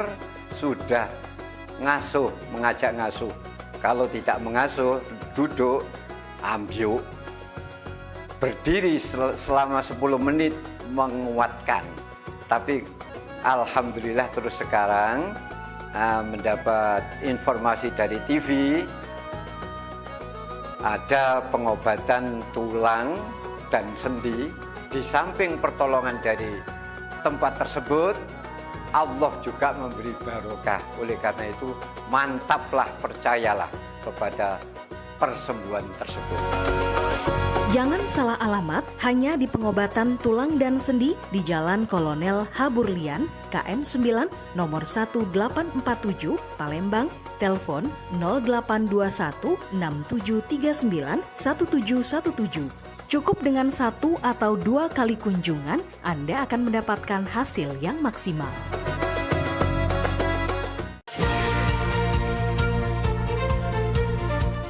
sudah ngasuh, mengajak ngasuh. Kalau tidak mengasuh, duduk, ambyuk, berdiri selama 10 menit menguatkan. Tapi alhamdulillah terus sekarang mendapat informasi dari TV, ada pengobatan tulang dan sendi. Di samping pertolongan dari tempat tersebut, Allah juga memberi barokah. Oleh karena itu, mantaplah, percayalah kepada persembuhan tersebut. Jangan salah alamat hanya di pengobatan tulang dan sendi di Jalan Kolonel H. Burlian, KM 9, nomor 1847, Palembang. Telepon 0821 6739 1717. Cukup dengan 1 atau 2 kali kunjungan, Anda akan mendapatkan hasil yang maksimal.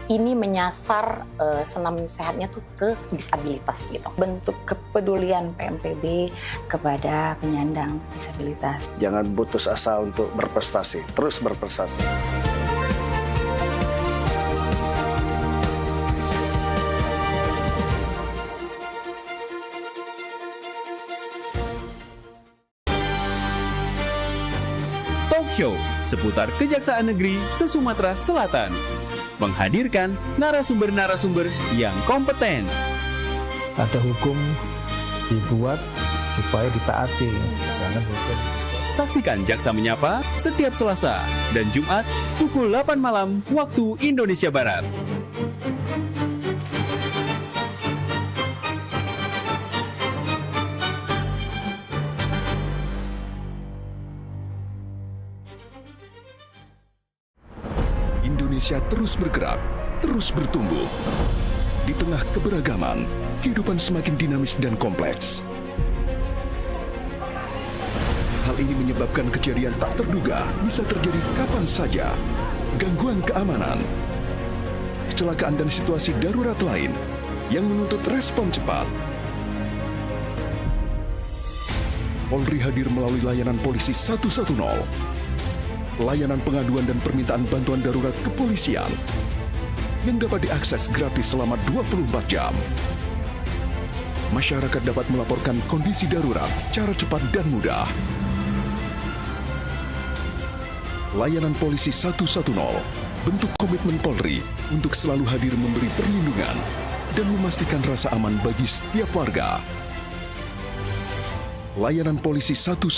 ini menyasar senam sehatnya tuh ke disabilitas gitu. Bentuk kepedulian PMPB kepada penyandang disabilitas. Jangan putus asa untuk berprestasi, terus berprestasi. Talk Show seputar Kejaksaan Negeri se-Sumatera Selatan. Menghadirkan narasumber-narasumber yang kompeten. Ada hukum dibuat supaya ditaati, jangan hukum. Saksikan Jaksa Menyapa setiap Selasa dan Jumat pukul 8 malam waktu Indonesia Barat. Indonesia terus bergerak, terus bertumbuh. Di tengah keberagaman, kehidupan semakin dinamis dan kompleks. Hal ini menyebabkan kejadian tak terduga bisa terjadi kapan saja. Gangguan keamanan, kecelakaan dan situasi darurat lain yang menuntut respon cepat. Polri hadir melalui layanan polisi 110. Layanan pengaduan dan permintaan bantuan darurat kepolisian yang dapat diakses gratis selama 24 jam. Masyarakat dapat melaporkan kondisi darurat secara cepat dan mudah. Layanan polisi 110 bentuk komitmen Polri untuk selalu hadir memberi perlindungan dan memastikan rasa aman bagi setiap warga. Layanan polisi 110,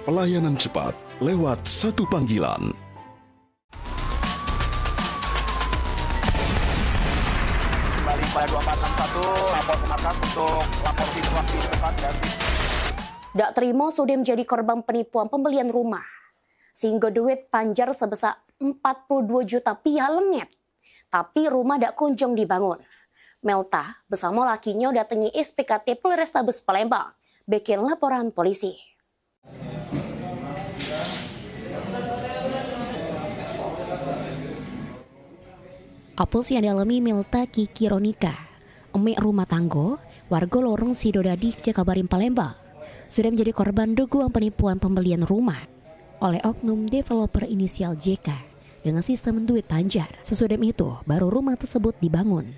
pelayanan cepat lewat satu panggilan. Kembali pada 2461, lapor ke markas untuk lapor situasi depan dan Dak terima sudah menjadi korban penipuan pembelian rumah. Sehingga duit panjar sebesar 42 juta rupiah lengket. Tapi rumah dak kunjung dibangun. Melta bersama lakinya datangi SPKT Polrestabes Palembang. Bikin laporan polisi. Apus yang dialami Melta Kiki Ronika, emek rumah tangga, warga lorong Sidodadi, Jakabaring Palembang, sudah menjadi korban dugaan penipuan pembelian rumah oleh oknum developer inisial JK dengan sistem duit panjar. Sesudah itu, baru rumah tersebut dibangun.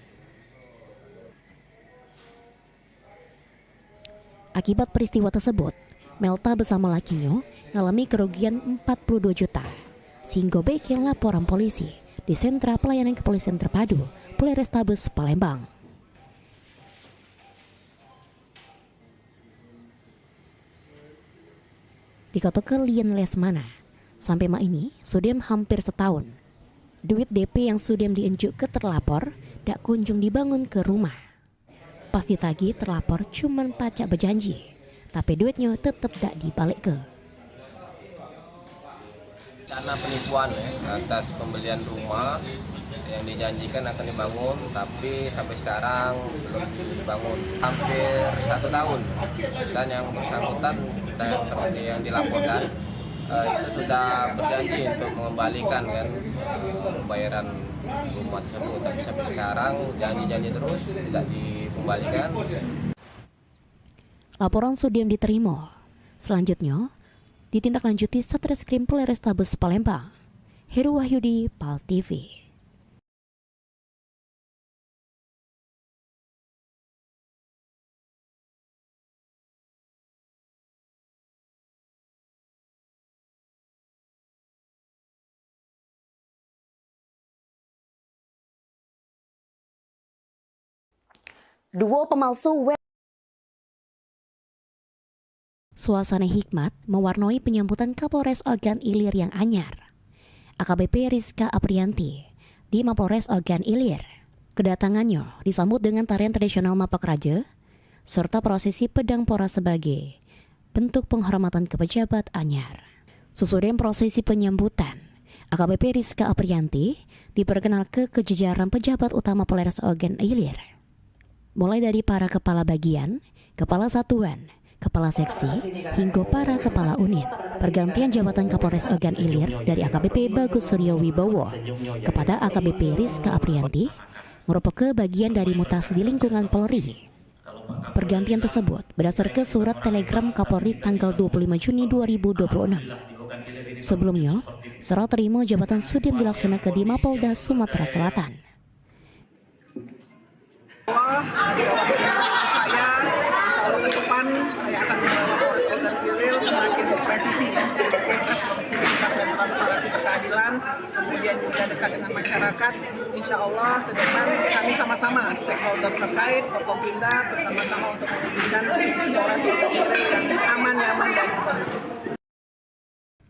Akibat peristiwa tersebut, Melta bersama lakinya mengalami kerugian 42 juta, sehingga bikin laporan polisi di Sentra Pelayanan Kepolisian Terpadu Polrestabes Palembang. Dikatakan Lian Lesmana, sampai mak ini sudah hampir setahun. Duit DP yang sudah dienjuk ke terlapor tak kunjung dibangun ke rumah. Pas ditagih terlapor cuman pacak berjanji, tapi duitnya tetap tak dibalik ke. Karena penipuan atas pembelian rumah yang dijanjikan akan dibangun, tapi sampai sekarang belum dibangun hampir 1 tahun. Dan yang bersangkutan dan yang dilaporkan itu sudah berjanji untuk mengembalikan kan pembayaran rumah tersebut, tapi sampai sekarang janji-janji terus tidak dikembalikan. Laporan sudah diterima. Selanjutnya ditindaklanjuti Satreskrim Polrestabes Palembang. Heru Wahyudi, PAL TV. Dua pemalsu web. Suasana hikmat mewarnai penyambutan Kapolres Ogan Ilir yang anyar. AKBP Rizka Aprianti di Mapolres Ogan Ilir. Kedatangannya disambut dengan tarian tradisional Mapak Raja serta prosesi pedang pora sebagai bentuk penghormatan ke pejabat anyar. Sesudah prosesi penyambutan, AKBP Rizka Aprianti diperkenal ke kejajaran pejabat utama Polres Ogan Ilir. Mulai dari para kepala bagian, kepala satuan, kepala seksi, hingga para kepala unit. Pergantian jabatan Kapolres Ogan Ilir dari AKBP Bagus Suryo Wibowo kepada AKBP Rizka Aprianti merupakan bagian dari mutasi di lingkungan Polri. Pergantian tersebut berdasarkan surat telegram Kapolri tanggal 25 Juni 2026. Sebelumnya, serah terima jabatan Sudin dilaksanakan di Mapolda Sumatera Selatan. Saya insya Allah ke depan saya akan membawa Polres Ogan Ilir semakin presisi dan transparansi keadilan, kemudian juga dekat dengan masyarakat. Insya Allah ke depan kami sama-sama stakeholder terkait Forkompinda bersama-sama untuk mewujudkan Polres Ogan Ilir yang aman, nyaman dan kondusif.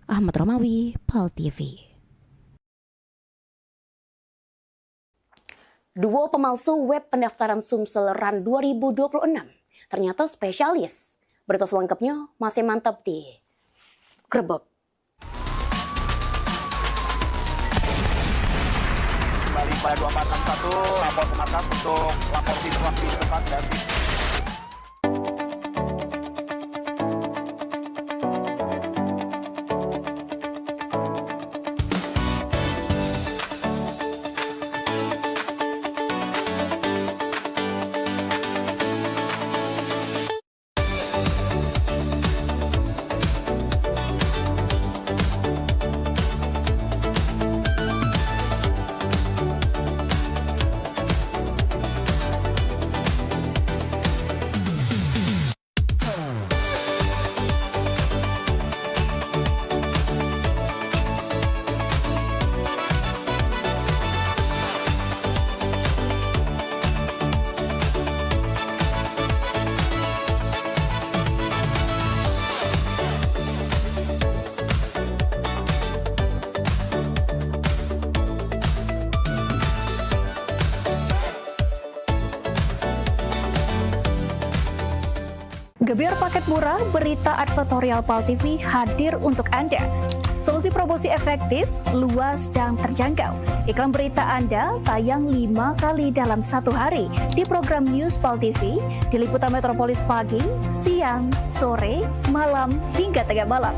Ahmad Romawi, PAL TV. Duo pemalsu web pendaftaran Sumsel RAN 2026 ternyata spesialis. Berita selengkapnya masih mantap di Grebek. Kembali pada 2461, lapor ke markas untuk lapor situasi tempat dan Gebyar paket murah berita advertorial PAL TV hadir untuk Anda. Solusi promosi efektif, luas, dan terjangkau. Iklan berita Anda tayang 5 kali dalam 1 hari di program News PAL TV, di liputan Metropolis pagi, siang, sore, malam, hingga tengah malam.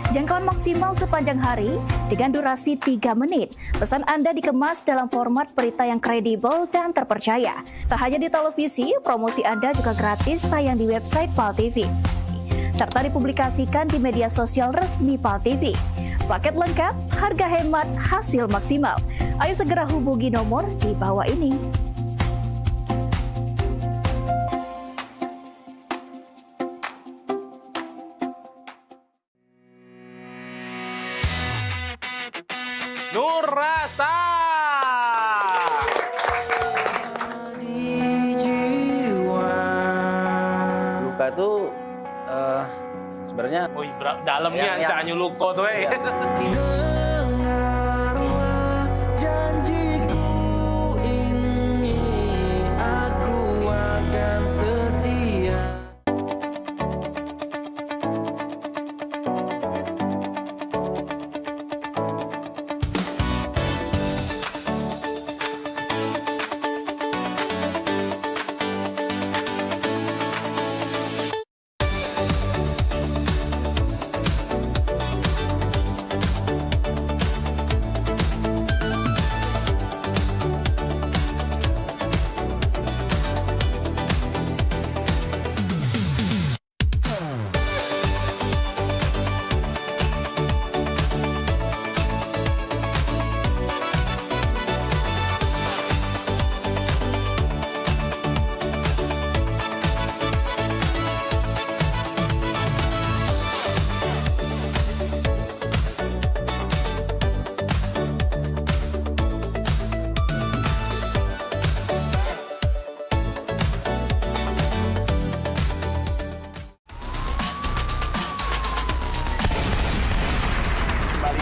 Jangkauan maksimal sepanjang hari dengan durasi 3 menit. Pesan Anda dikemas dalam format berita yang kredibel dan terpercaya. Tak hanya di televisi, promosi Anda juga gratis tayang di website PAL TV, serta dipublikasikan di media sosial resmi PAL TV. Paket lengkap, harga hemat, hasil maksimal. Ayo segera hubungi nomor di bawah ini. Nur Rasa. Luka tuh sebenarnya dalamnya yang luka tuh.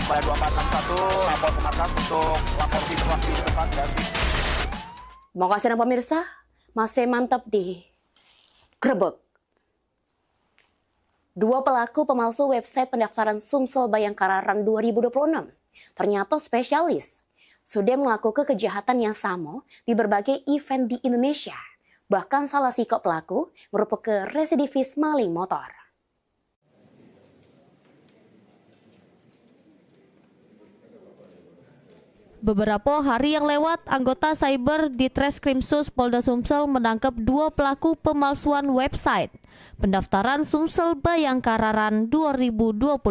pada 2461 lapor ke markas untuk lapor situasi tempat dan Mau kasih nama pemirsa, masih mantap di Grebek. Dua pelaku pemalsu website pendaftaran Sumsel Bayangkara RAN 2026 ternyata spesialis sudah melakukan kejahatan yang sama di berbagai event di Indonesia. Bahkan salah sikok pelaku merupakan residivis maling motor. Beberapa hari yang lewat, anggota cyber di Treskrimsus Polda Sumsel menangkap 2 pelaku pemalsuan website pendaftaran Sumsel Bayangkararan 2026.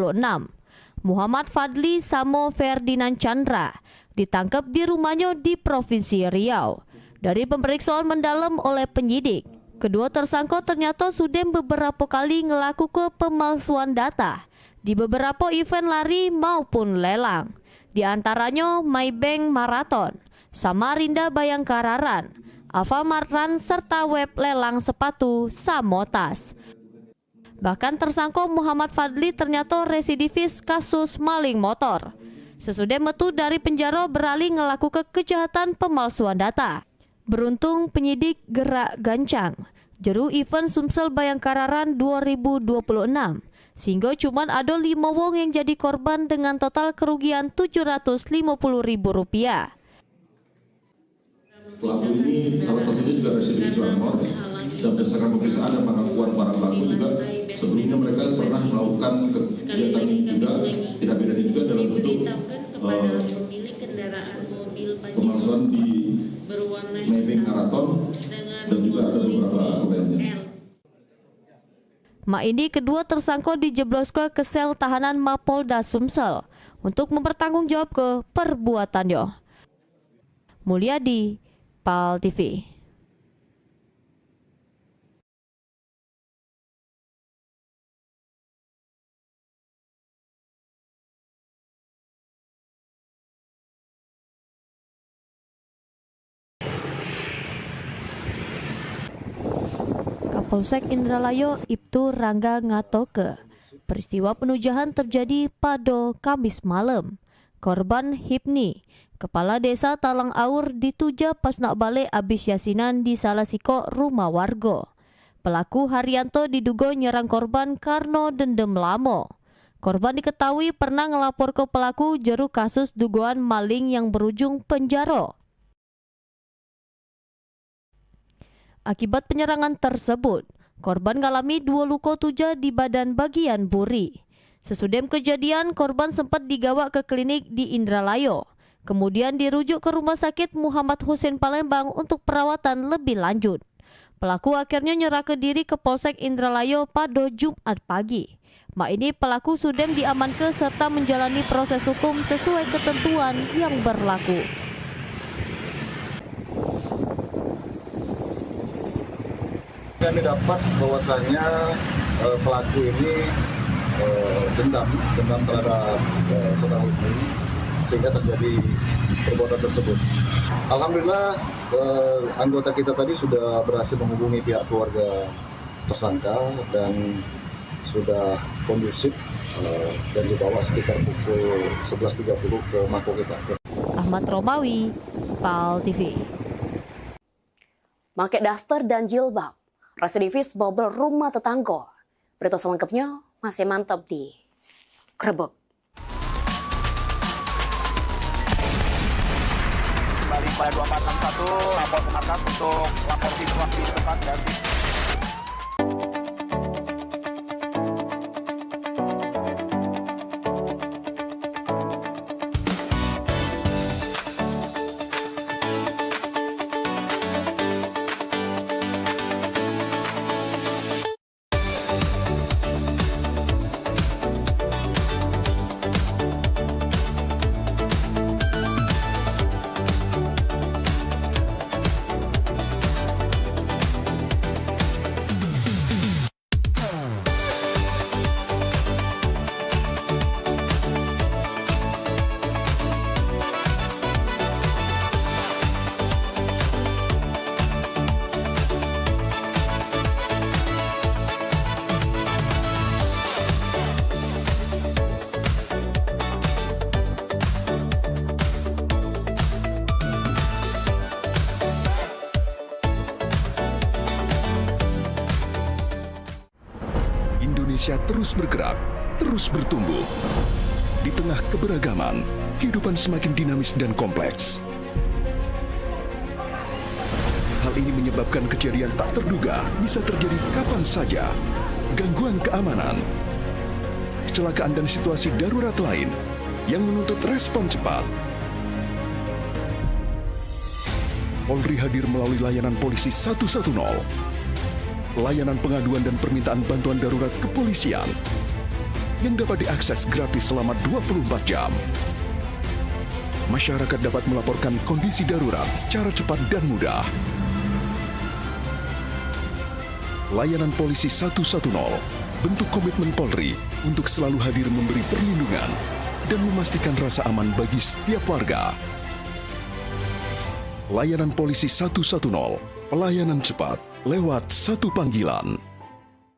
Muhammad Fadli Samo Ferdinand Chandra ditangkap di rumahnya di Provinsi Riau. Dari pemeriksaan mendalam oleh penyidik, kedua tersangka ternyata sudah beberapa kali melakukan pemalsuan data di beberapa event lari maupun lelang. Di antaranya Maybank Marathon, Samarinda Bayangkararan, Alfamart Run, serta web lelang sepatu Samotas. Bahkan tersangka Muhammad Fadli ternyata residivis kasus maling motor. Sesudah metu dari penjara beralih melakukan kejahatan pemalsuan data. Beruntung penyidik gerak gancang, jeru event Sumsel Bayangkararan 2026. Sehingga cuma ada 5 wong yang jadi korban dengan total kerugian Rp750.000. Pelaku ini salah satunya juga residivis curanmor, dan berdasarkan pemeriksaan dan pengakuan para pelaku juga sebelumnya mereka pernah melakukan kegiatan juga tidak bedanya juga dalam bentuk pemalsuan di Maybank Marathon dan juga ada beberapa akun lainnya. Mak ini kedua tersangka dijebloskan ke sel tahanan Mapolda Sumsel untuk mempertanggungjawab ke perbuatannya. Mulyadi, PAL TV. Kapolsek Indralayo Ibtu Rangga ngatoke, peristiwa penujahan terjadi pada Kamis malam. Korban Hipni, kepala desa Talang Aur, dituja pas nak balik abis yasinan di salah siko rumah warga. Pelaku Haryanto diduga nyerang korban karena dendam lama. Korban diketahui pernah ngelapor ke pelaku jeru kasus dugaan maling yang berujung penjara. Akibat penyerangan tersebut, korban ngalami 2 luka tuja di badan bagian buri. Sesudah kejadian, korban sempat digawa ke klinik di Indralayo. Kemudian dirujuk ke Rumah Sakit Muhammad Hussein Palembang untuk perawatan lebih lanjut. Pelaku akhirnya nyerah ke diri ke Polsek Indralayo pada Jumat pagi. Mak ini pelaku sudah diamankan serta menjalani proses hukum sesuai ketentuan yang berlaku. Kami dapat bahwasanya pelaku ini dendam terhadap saudara Hipni sehingga terjadi perbuatan tersebut. Alhamdulillah anggota kita tadi sudah berhasil menghubungi pihak keluarga tersangka dan sudah kondusif dan dibawa sekitar pukul 11.30 ke mako kita. Ahmad Romawi, PAL TV. Pakai daster dan jilbab, residivis bobol rumah tetangga. Berita selengkapnya masih mantap di Grebek. Kembali pada 2461, lapor ke markas untuk lapor situasi depan dan Indonesia terus bergerak, terus bertumbuh. Di tengah keberagaman, kehidupan semakin dinamis dan kompleks. Hal ini menyebabkan kejadian tak terduga bisa terjadi kapan saja. Gangguan keamanan, kecelakaan dan situasi darurat lain yang menuntut respon cepat. Polri hadir melalui layanan polisi 110. Layanan pengaduan dan permintaan bantuan darurat kepolisian yang dapat diakses gratis selama 24 jam. Masyarakat dapat melaporkan kondisi darurat secara cepat dan mudah. Layanan polisi 110 bentuk komitmen Polri untuk selalu hadir memberi perlindungan dan memastikan rasa aman bagi setiap warga. Layanan polisi 110, pelayanan cepat lewat satu panggilan.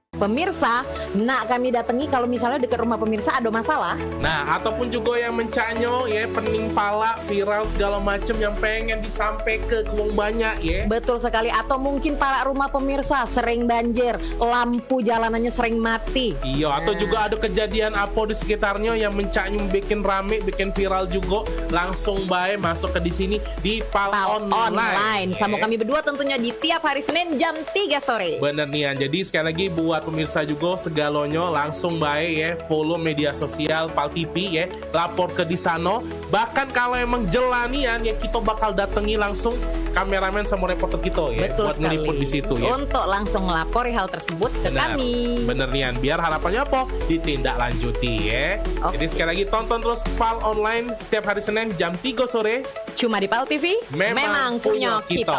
Pemirsa, nak kami datangi kalau misalnya dekat rumah pemirsa ada masalah. Nah, ataupun juga yang mencanyo ya, pening pala, viral segala macam yang pengen disampaikan ke wong banyak ya. Betul sekali, atau mungkin para rumah pemirsa sering banjir, lampu jalanannya sering mati. Iya, atau juga ada kejadian apa di sekitarnya yang mencanyo bikin rame, bikin viral juga, langsung baik masuk ke di sini di Pal Online. Sama kami berdua tentunya di tiap hari Senin jam 3 sore. Bener nih, jadi sekali lagi buat pemirsa juga segalonyo langsung baik ya, follow media sosial Pal TV ya, lapor ke di sana. Bahkan kalau emang jelanian ya, kita bakal datangi langsung kameramen sama reporter kita ya. Betul buat sekali. ngeliput di situ ya. Untuk langsung melapori hal tersebut ke kami. Bener nih, biar harapannya apa? Ditindaklanjuti ya. Jadi sekali lagi tonton terus Pal Online setiap hari Senin jam 3 sore. Cuma di Pal TV, memang punya kita.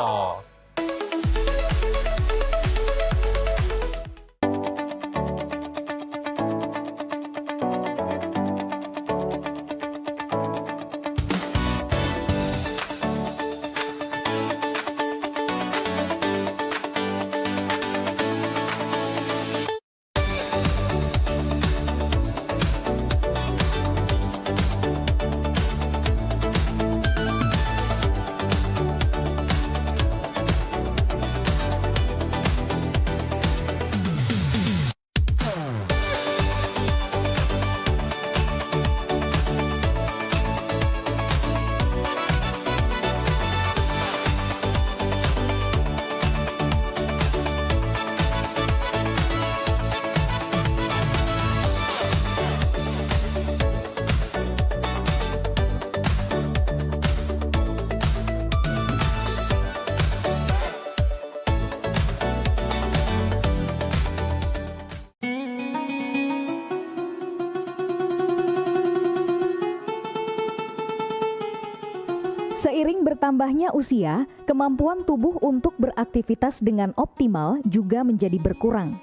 Seiring bertambahnya usia, kemampuan tubuh untuk beraktivitas dengan optimal juga menjadi berkurang.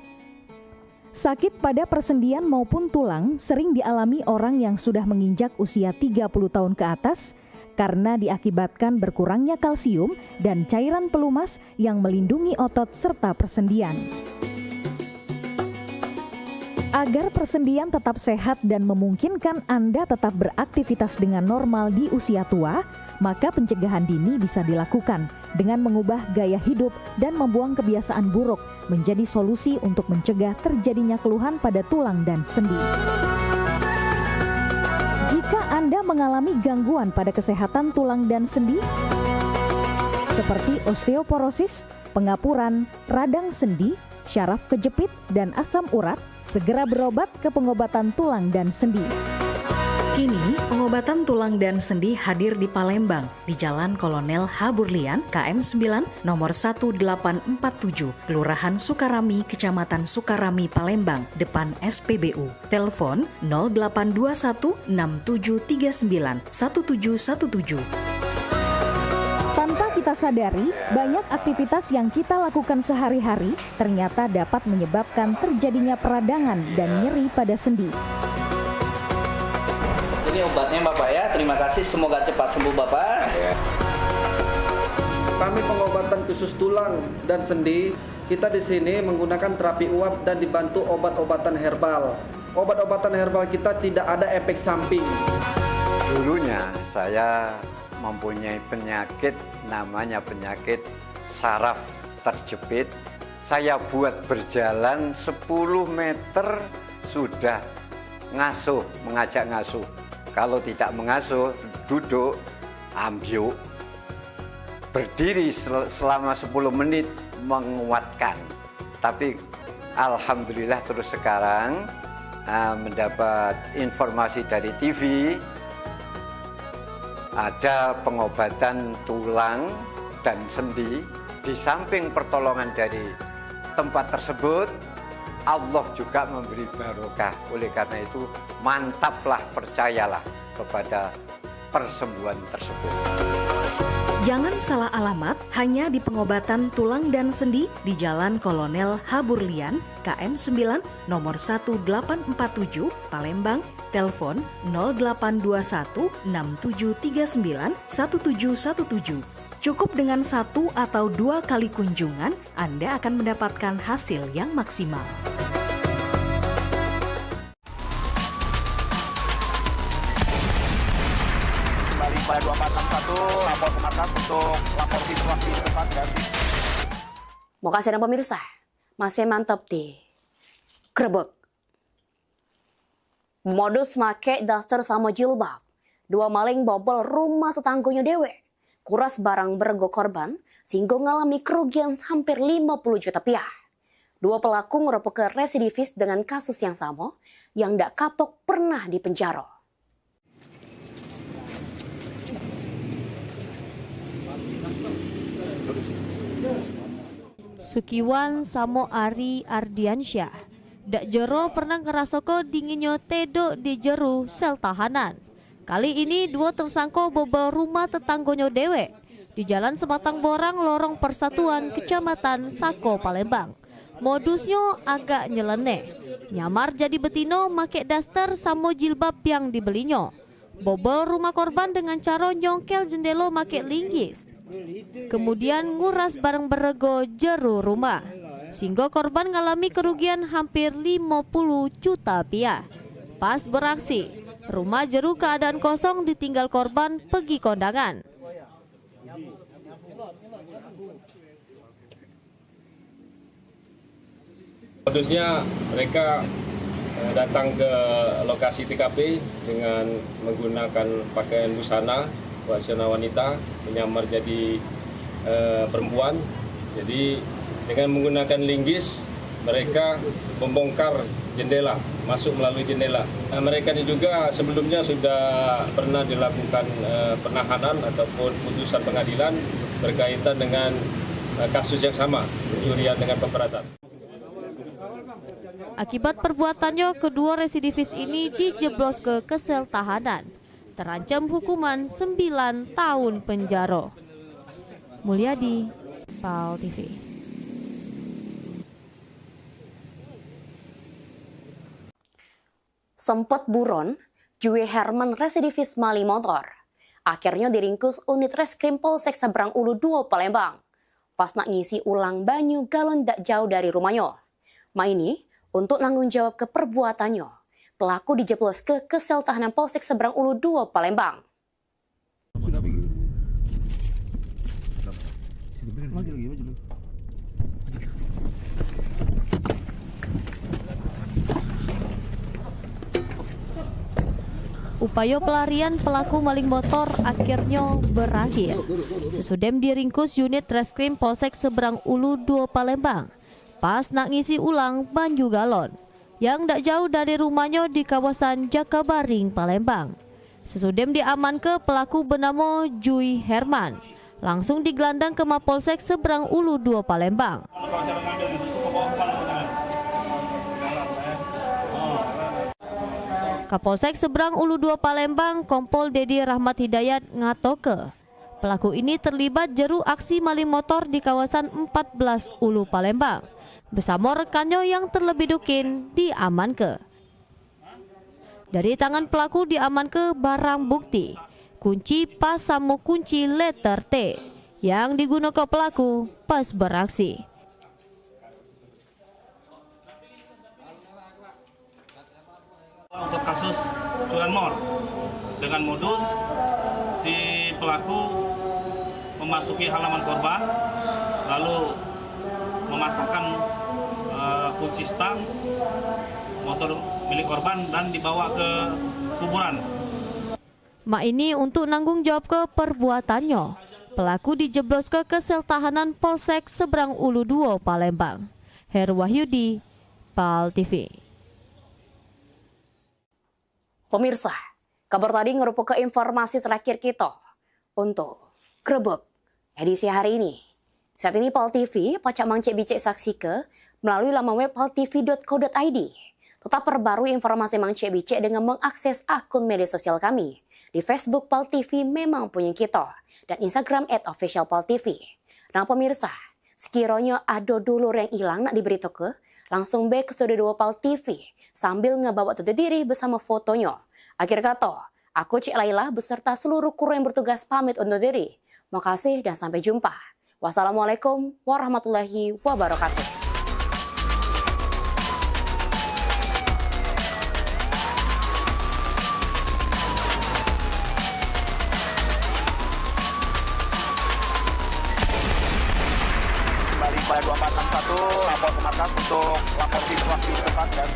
Sakit pada persendian maupun tulang sering dialami orang yang sudah menginjak usia 30 tahun ke atas karena diakibatkan berkurangnya kalsium dan cairan pelumas yang melindungi otot serta persendian. Agar persendian tetap sehat dan memungkinkan Anda tetap beraktivitas dengan normal di usia tua, maka pencegahan dini bisa dilakukan dengan mengubah gaya hidup dan membuang kebiasaan buruk menjadi solusi untuk mencegah terjadinya keluhan pada tulang dan sendi. Jika Anda mengalami gangguan pada kesehatan tulang dan sendi, seperti osteoporosis, pengapuran, radang sendi, syaraf kejepit, dan asam urat, segera berobat ke pengobatan tulang dan sendi. Kini, pengobatan tulang dan sendi hadir di Palembang, di Jalan Kolonel Haburlian, KM 9, nomor 1847, Kelurahan Sukarami, Kecamatan Sukarami, Palembang, depan SPBU. Telepon 0821 6739 1717. Tanpa kita sadari, banyak aktivitas yang kita lakukan sehari-hari ternyata dapat menyebabkan terjadinya peradangan dan nyeri pada sendi. Ini obatnya Bapak ya, terima kasih, semoga cepat sembuh Bapak. Kami pengobatan khusus tulang dan sendi. Kita di sini menggunakan terapi uap dan dibantu obat-obatan herbal. Obat-obatan herbal kita tidak ada efek samping. Dulunya saya mempunyai penyakit namanya penyakit saraf terjepit. Saya buat berjalan 10 meter sudah ngasuh, mengajak ngasuh. Kalau tidak mengasuh, duduk, ambyuk. berdiri selama 10 menit menguatkan. Tapi alhamdulillah terus sekarang mendapat informasi dari TV, ada pengobatan tulang dan sendi. Di samping pertolongan dari tempat tersebut, Allah juga memberi barokah. Oleh karena itu, mantaplah, percayalah kepada persembuhan tersebut. Jangan salah alamat hanya di pengobatan tulang dan sendi di Jalan Kolonel Haburlian, KM 9, nomor 1847, Palembang, telepon 0821 6739 1717. Cukup dengan 1 atau 2 kali kunjungan, Anda akan mendapatkan hasil yang maksimal. Kembali pada 2461, lapor ke markas untuk lapor situasi tempat dan Mau kasih dan pemirsa, masih mantap di Grebek. Modus make daster sama jilbab. 2 maling bobol rumah tetangganya dewe. Kuras barang bergo korban, sehingga ngalami kerugian hampir 50 juta rupiah. 2 pelaku merupakan residivis dengan kasus yang sama, yang ndak kapok pernah dipenjara. Sukiwan samo Ari Ardiansyah, dak jero pernah ngerasoko dinginnya tedok di jeru sel tahanan. Kali ini 2 tersangka bobol rumah tetanggonya dewe di Jalan Sematang Borang, Lorong Persatuan, Kecamatan Sako, Palembang. Modusnya agak nyeleneh, nyamar jadi betino make daster samo jilbab yang dibelinya. Bobol rumah korban dengan cara nyongkel jendela make linggis. Kemudian nguras barang berego jeru rumah, sehingga korban ngalami kerugian hampir 50 juta rupiah. Pas beraksi, rumah jeru keadaan kosong ditinggal korban pergi kondangan. Modusnya mereka datang ke lokasi TKP dengan menggunakan pakaian busana wanita, menyamar jadi perempuan. Jadi dengan menggunakan linggis mereka membongkar jendela, masuk melalui jendela. Mereka ini juga sebelumnya sudah pernah dilakukan penahanan ataupun putusan pengadilan berkaitan dengan kasus yang sama, pencurian dengan pemberatan. Akibat perbuatannya, kedua residivis ini dijeblos ke sel tahanan, terancam hukuman 9 tahun penjara. Mulyadi, PAL TV. Sempat buron, Juwe Herman residivis mali motor. Akhirnya diringkus unit reskrim Polsek Seberang Ulu 2 Palembang. Pas nak ngisi ulang banyu galon dak jauh dari rumahnya. Ini untuk nanggung jawab ke perbuatannya, pelaku dijeblos ke sel tahanan Polsek Seberang Ulu 2 Palembang. Upaya pelarian pelaku maling motor akhirnya berakhir. Sesudem diringkus unit reskrim Polsek Seberang Ulu 2 Palembang. Pas nak ngisi ulang banyu galon yang tak jauh dari rumahnya di kawasan Jakabaring, Palembang. Sesudem diaman ke pelaku bernama Juwe Herman, langsung digelandang ke Mapolsek Seberang Ulu 2 Palembang. Kapolsek Seberang Ulu 2 Palembang, Kompol Dedi Rahmat Hidayat ngatoke, pelaku ini terlibat jeru aksi maling motor di kawasan 14 Ulu Palembang. Bersama rekannya yang terlebih dukin diamanke. Dari tangan pelaku diamanke barang bukti, kunci pas sama kunci letter T yang digunakan pelaku pas beraksi. Untuk kasus curanmor dengan modus si pelaku memasuki halaman korban lalu mematahkan kunci stang motor milik korban dan dibawa ke kuburan. Ini untuk nanggung jawab ke perbuatannya. Pelaku dijeblos ke sel tahanan Polsek Seberang Ulu 2 Palembang. Heru Wahyudi, PAL TV. Pemirsa, kabar tadi ngerupa ke informasi terakhir kita untuk Grebek edisi hari ini. Saat ini PAL TV, pacak mangcek bicek saksi ke melalui laman web paltv.co.id. Tetap perbarui informasi mangcek bicek dengan mengakses akun media sosial kami. Di Facebook PAL TV memang punya kita dan Instagram @officialpaltv. Nah pemirsa, sekiranya ada dulur yang hilang nak diberitahu, langsung back ke studio 2 PAL TV sambil ngebawa tutup diri bersama fotonya. Akhir kata, aku Cik Laila beserta seluruh kru yang bertugas pamit undur diri. Makasih dan sampai jumpa. Wassalamualaikum warahmatullahi wabarakatuh. Pada 2461 lapor ke markas untuk lapor situasi depan dan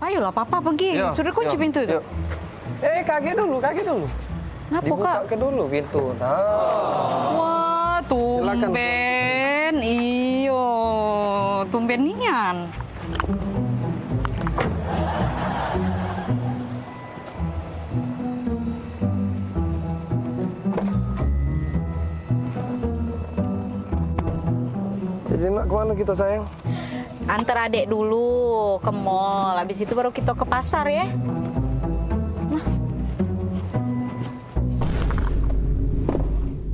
Ayolah, Papa pergi. Sudah kunci pintu tu. Kaget dulu. Kenapa, Dibuka Kak? ke dulu pintu. Wah, tumben. Iyo, tumben nian. Jadi nak ke mana kita sayang? Antar adik dulu ke mall. Habis itu baru kita ke pasar ya.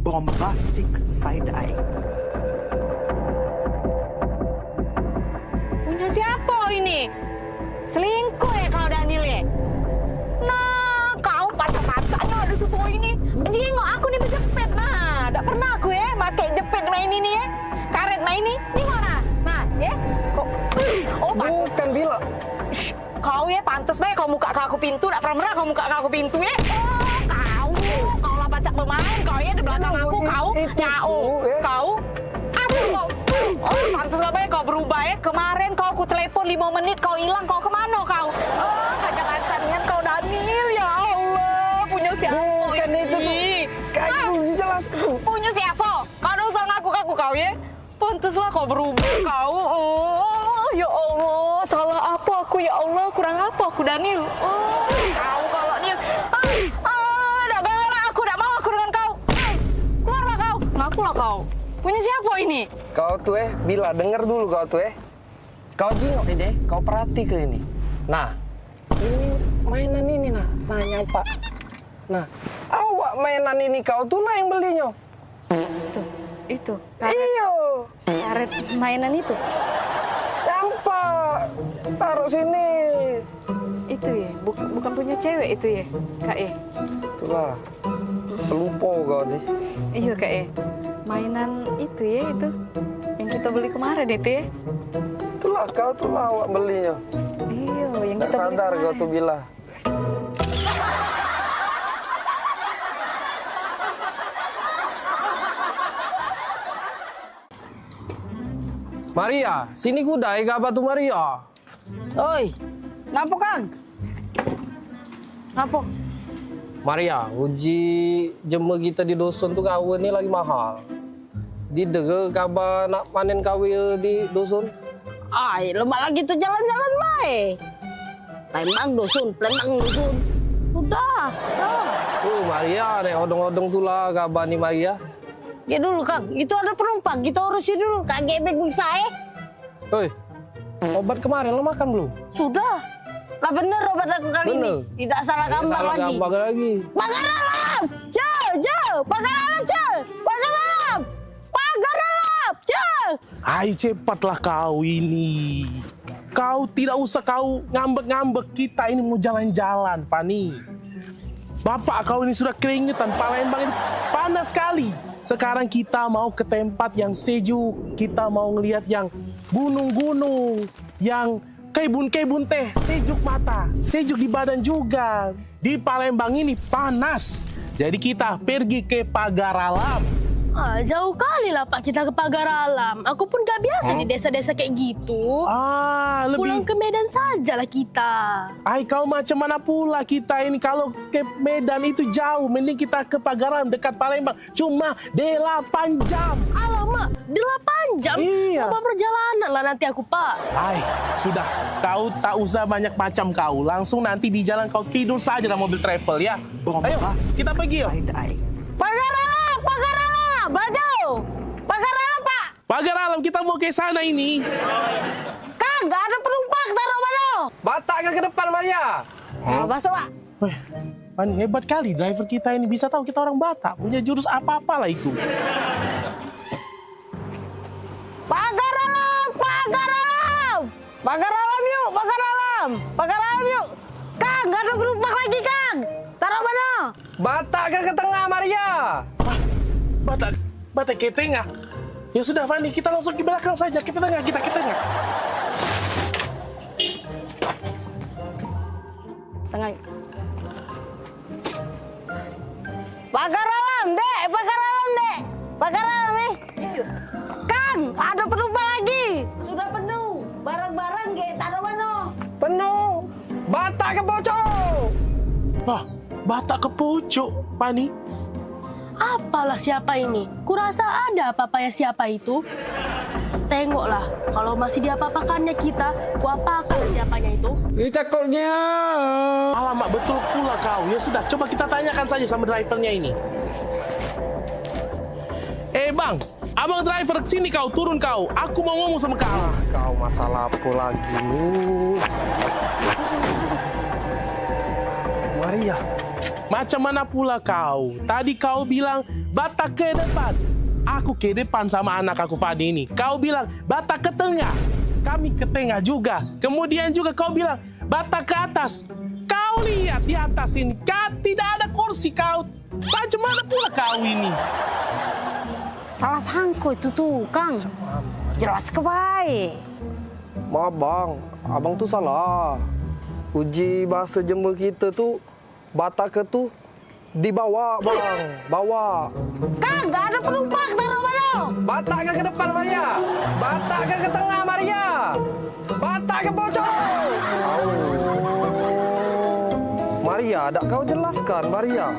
Bombastic side-eye. Punya siapa ini? Selingkuh ya kalau Daniel ya? Nah, kau pacar-pacarnya ada semua ini. Jengok aku nih berjepit. Nah, tak pernah aku ya pakai jepit main ini ya. Karet main ini. Ini mana? Nah, ya. Kok? Oh, bukan Bila. Shh, kau ya pantas baik kau muka aku pintu. Tak pernah kau muka aku pintu ya. Oh, kau lah pacak pemain. Kau ya di belakang aku. Kau nyau. Kau. Kau. Oh, pantas lah baik kau berubah ya. Kemarin kau aku telepon 5 menit kau hilang. Kau kemana kau? Oh, kacang-kacangan kau Daniel. Ya Allah. Punya siapa? Bukan itu tuh. Kau jelas tuh. Punya siapa? Kau dah usah ngaku-ngaku kau ya. Pantaslah kau berubah kau. Oh, ya Allah. Salah apa aku ya Allah? Kurang apa aku Daniel? Oh, kau kalau ni. Dah galak aku. Tak mau aku dengan kau. Keluarlah kau. Ngakulah kau. Punya siapa ini? Kau tuh Bila, dengar dulu kau tuh Kau jengok ini kau perhati ke ini. Nah, ini mainan ini nah nyampak. Nah, awak mainan ini kau tuh lah yang belinya. Itu. Iyo. Karet mainan itu. Nyampak. Taruh sini. Itu ya, bukan punya cewek itu ya, Kak ya. Itulah. Pelupo kau nih. Iya Kak ya. Mainan itu ya itu yang kita beli kemarin itu ya. Itulah kau tuh lah awak belinya. Iya, yang tak kita beli sadar kemarin. kau tuh Bila. Maria, sini kuda apa tuh Maria? Oi, ngapa Kang? Ngapa? Maria, uji jema kita di dusun tuh kawin ini lagi mahal. Didege kabar nak panen kawin di dusun? Ay, lemak lagi tuh jalan-jalan baik. Lembang dusun. Udah. Maria, nek odong-odong tuh lah kabar nih Maria. Ya dulu Kang, itu ada penumpang. Kita urusin dulu. Kak gebek saya. Hei, obat kemarin lo makan belum? Sudah. Lah bener obat aku kali ini. Tidak salah gambar Salah lagi. gambar lagi. Pagar alam! Pagar alam, Pagar alam! Pagar alam! Ayo cepatlah kau ini. Kau tidak usah kau ngambek-ngambek. Kita ini mau jalan-jalan, Fani. Bapak kau ini sudah keringetan. Palembang ini panas sekali. Sekarang kita mau ke tempat yang sejuk. Kita mau ngelihat yang gunung-gunung. Yang kebun-kebun teh. Sejuk mata. Sejuk di badan juga. Di Palembang ini panas. Jadi kita pergi ke Pagar Alam. Jauh kali lah Pak kita ke Pagar Alam. Aku pun gak biasa di desa-desa kayak gitu. Pulang ke Medan saja lah kita. Kau macam mana pula kita ini kalau ke Medan itu jauh. Mending kita ke Pagar Alam dekat Palembang. Cuma 8 jam. Alamak, 8 jam? Iya. Apa perjalanan lah nanti aku Pak. Sudah. Kau tak usah banyak macam kau. Langsung nanti di jalan kau tidur saja dalam mobil travel ya. Ayo, kita pergi yuk. Pagar alam! Pagar alam! Baju! Pagar alam, Pak! Pagar Alam, kita mau ke sana ini. Kang, gak ada penumpang, taruh mana? Batak ke depan, Maria. Masuk, Pak. Pani, hebat kali driver kita ini. Bisa tahu kita orang Batak. Punya jurus apa-apalah itu. Pagar alam! Pagar alam! Pagar alam yuk! Pagar alam! Pagar alam yuk! Kang, gak ada penumpang lagi, Kang! Taruh mana? Batak ke tengah, Maria. Batak ke tengah. Ya sudah, Fani, kita langsung ke belakang saja. Ke tengah, kita ke tengah. Tengah. Pagar alam, Dek! Pagar alam, Dek! Pagar alam, Kang, ada penumpang lagi. Sudah penuh. Barang-barang, Ge, taruh mana? Penuh. Batak ke pojok. Batak ke pojok, Pani. Apalah siapa ini? Kurasa ada apa-apanya siapa itu. Tengoklah, kalau masih diapa-apakannya kita, kuapakan siapanya itu. Cakotnya. Alamak, betul pula kau. Ya sudah, coba kita tanyakan saja sama drivernya ini. Bang, abang driver sini kau, turun kau. Aku mau ngomong sama kau. Kau masalah apa lagi nih? Maria. Macam mana pula kau? Tadi kau bilang Batak ke depan. Aku ke depan sama anak aku Fadi ini. Kau bilang Batak ke tengah. Kami ke tengah juga. Kemudian juga kau bilang Batak ke atas. Kau lihat di atas ini. Tidak ada kursi kau. Macam mana pula kau ini? Salah sangko itu tuh, Kang. Jelas ke baik. Maaf bang, abang tuh salah. Uji bahasa Jember kita tuh Batak tuh dibawa bang, bawa. Kang, gak ada penumpang, taruh mana? Batak ke depan Maria, Batak ke tengah Maria, Batak ke pojok. Maria, ada kau jelaskan Maria.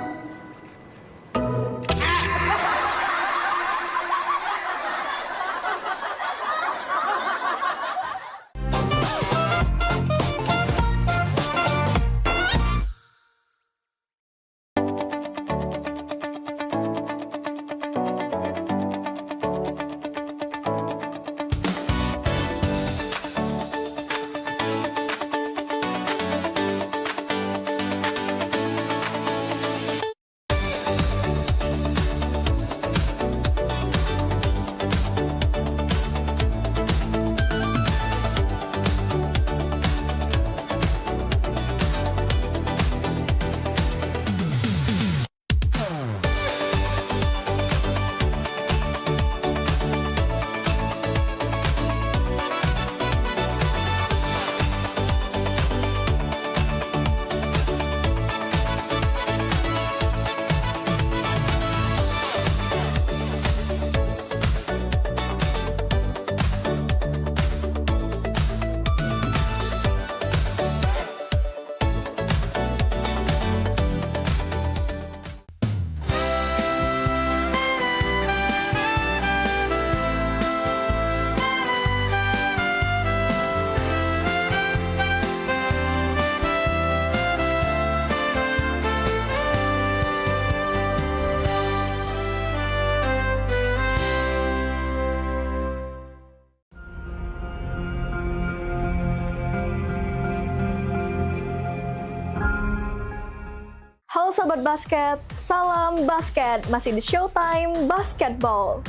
Halo Sobat Basket, salam basket, masih di Showtime Basketball.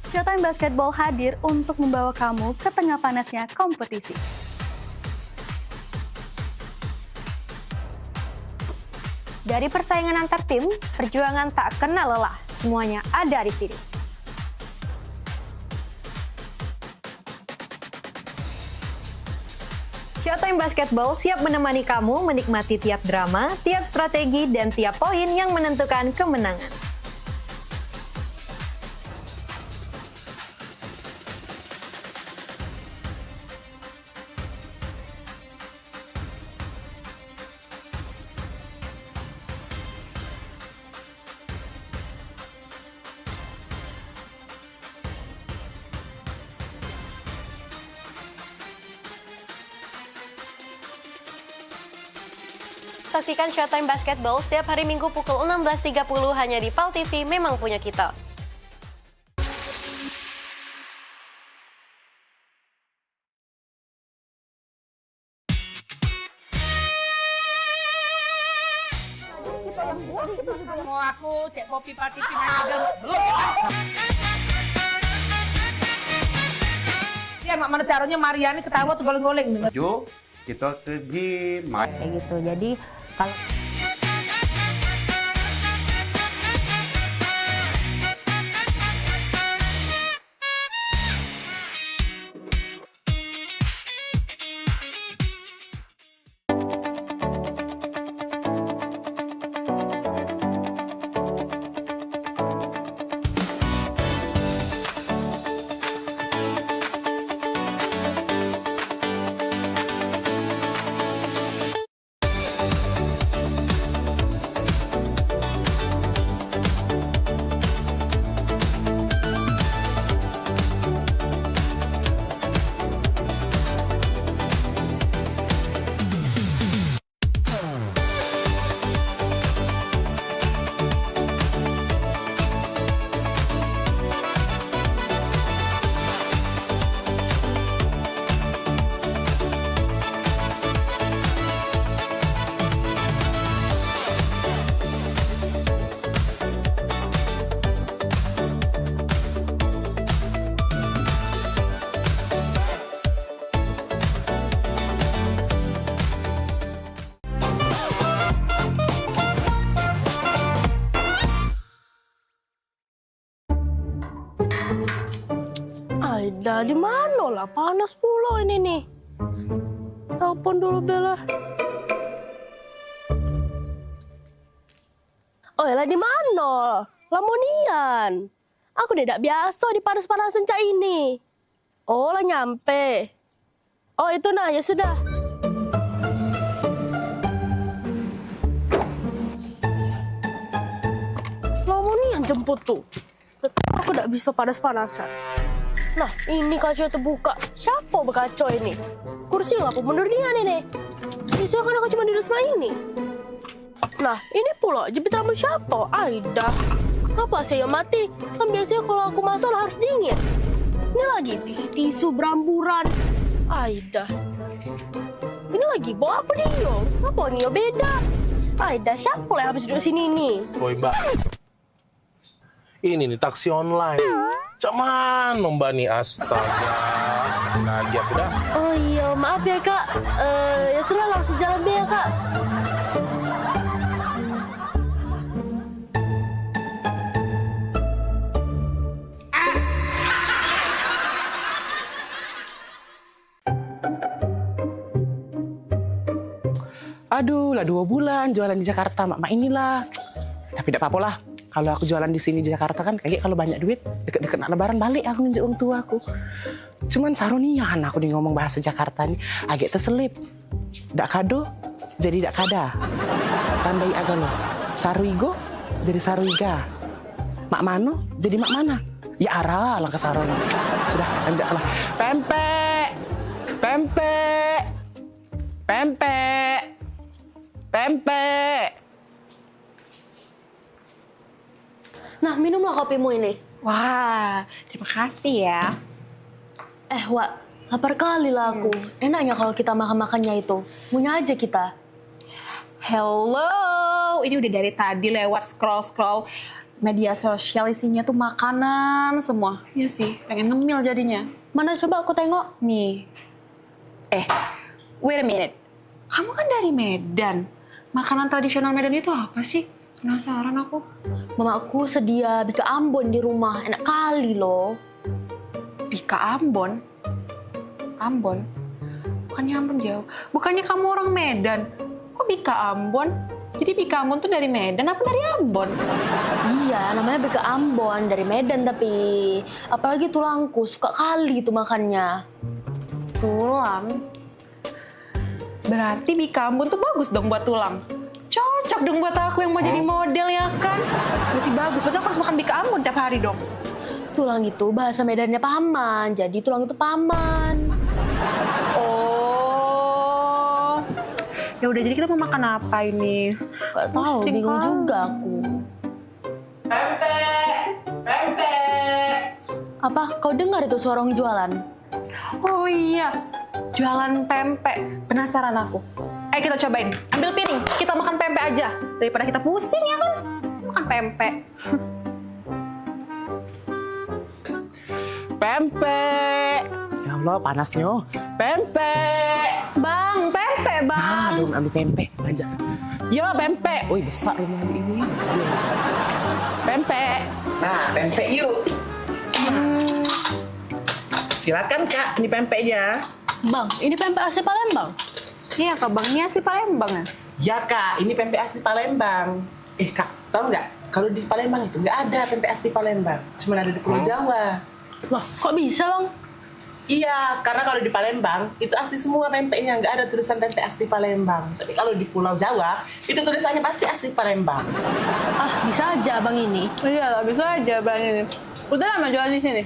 Showtime Basketball hadir untuk membawa kamu ke tengah panasnya kompetisi. Dari persaingan antar tim, perjuangan tak kenal lelah, semuanya ada di sini. Showtime Basketball siap menemani kamu menikmati tiap drama, tiap strategi, dan tiap poin yang menentukan kemenangan. Saksikan Showtime Basketball setiap hari Minggu pukul 16.30 hanya di PAL TV, memang punya kita. Mau aku cek kopi pati pindah belum. Dia mak mana caranya Mariani ketawa tuh goleng-goleng. Yuk kita pergi main. Kayak gitu. Jadi kalau Aida di mana lah? Panas pula ini nih. Telepon dulu Bella. Oh lah di mana? Lamonian. Aku tidak biasa di panas-panasan cak ini. Oh lah nyampe. Oh itu nah ya sudah. Lamonian jemput tuh. Aku tidak bisa panas-panasan. Nah, ini kaca terbuka. Siapa berkaca ini? Kursi ngapa mundur dia nih? Bisa kan aku cuma duduk sama ini. Nah, ini pula jepit rambut siapa? Aida. Apa saya mati? Kan biasanya kalau aku masak harus dingin. Ini lagi tisu beramburan. Aida. Ini lagi bawa apa dia? Apa nih beda? Aida, siapa lah yang habis duduk sini nih? Woi mbak, ini nih taksi online. Cak mana mbak nih, astaga. Lagi aku dah. Oh iya, maaf ya kak. Ya sudah langsung jalan deh ya kak. Aduh, lah 2 bulan jualan di Jakarta, mak inilah. Tapi tidak apa-apa lah. Kalau aku jualan di sini di Jakarta kan kayak kalau banyak duit, deket-deket nak lebaran balik aku nunjuk orang tua aku. Cuman sarunian aku nih ngomong bahasa Jakarta nih agak terselip. Dak kado jadi dak kada. Tambahi agak lo. Saruigo jadi saruiga. Mak mano jadi mak mana? Ya arah lah ke sarona. Sudah anjaklah. Pempek. Pempek. Pempek. Pempek. Nah, minumlah kopimu ini. Wah, terima kasih ya. Wak, Lapar kali lah aku. Enaknya kalau kita makan-makannya itu. Punya aja kita. Hello, ini udah dari tadi lewat scroll media sosial isinya tuh makanan semua. Iya sih, pengen ngemil jadinya. Mana coba aku tengok. Nih. Wait a minute. Kamu kan dari Medan. Makanan tradisional Medan itu apa sih? Penasaran aku. Mamaku sedia bika Ambon di rumah. Enak kali loh. Bika Ambon? Ambon? Bukannya Ambon jauh. Bukannya kamu orang Medan. Kok Bika Ambon? Jadi Bika Ambon tuh dari Medan apa dari Ambon? Iya, namanya bika Ambon. Dari Medan tapi. Apalagi tulangku. Suka kali itu makannya. Tulang? Berarti Bika Ambon tuh bagus dong buat tulang. Cocok dong buat aku yang mau jadi model ya kan? Berarti bagus. Berarti aku harus makan Bika Ambon tiap hari dong. Tulang itu bahasa Medannya paman. Jadi tulang itu paman. Oh. Ya udah, jadi kita mau makan apa ini? Gak tahu, bingung juga aku. Pempek. Apa? Kau dengar itu suara orang jualan? Oh iya, jualan pempek. Penasaran aku. Ayo kita cobain. Ambil piring, kita makan pempek aja. Daripada kita pusing ya kan? Makan pempek. Pempek. Ya Allah, panasnya. Pempek. Bang, pempek bang. Belum ambil pempek, aja. Yo, pempek. Wih, besar rumah ini. Pempek. Nah, pempek yuk. Silakan Kak, ini pempeknya. Bang, ini pempek asli Palembang. Iya Kak Bang, ini asli Palembang ya? Ya Kak, ini pempek asli Palembang. Kak, tahu nggak? Kalau di Palembang itu nggak ada pempek asli Palembang. Cuma ada di Pulau Jawa. Loh, kok bisa Bang? Iya, karena kalau di Palembang itu asli semua pempeknya, nggak ada tulisan pempek asli Palembang. Tapi kalau di Pulau Jawa itu tulisannya pasti asli Palembang. Ah, bisa aja Bang ini. Iya lah, bisa aja Bang ini. Udah lama jualan di sini?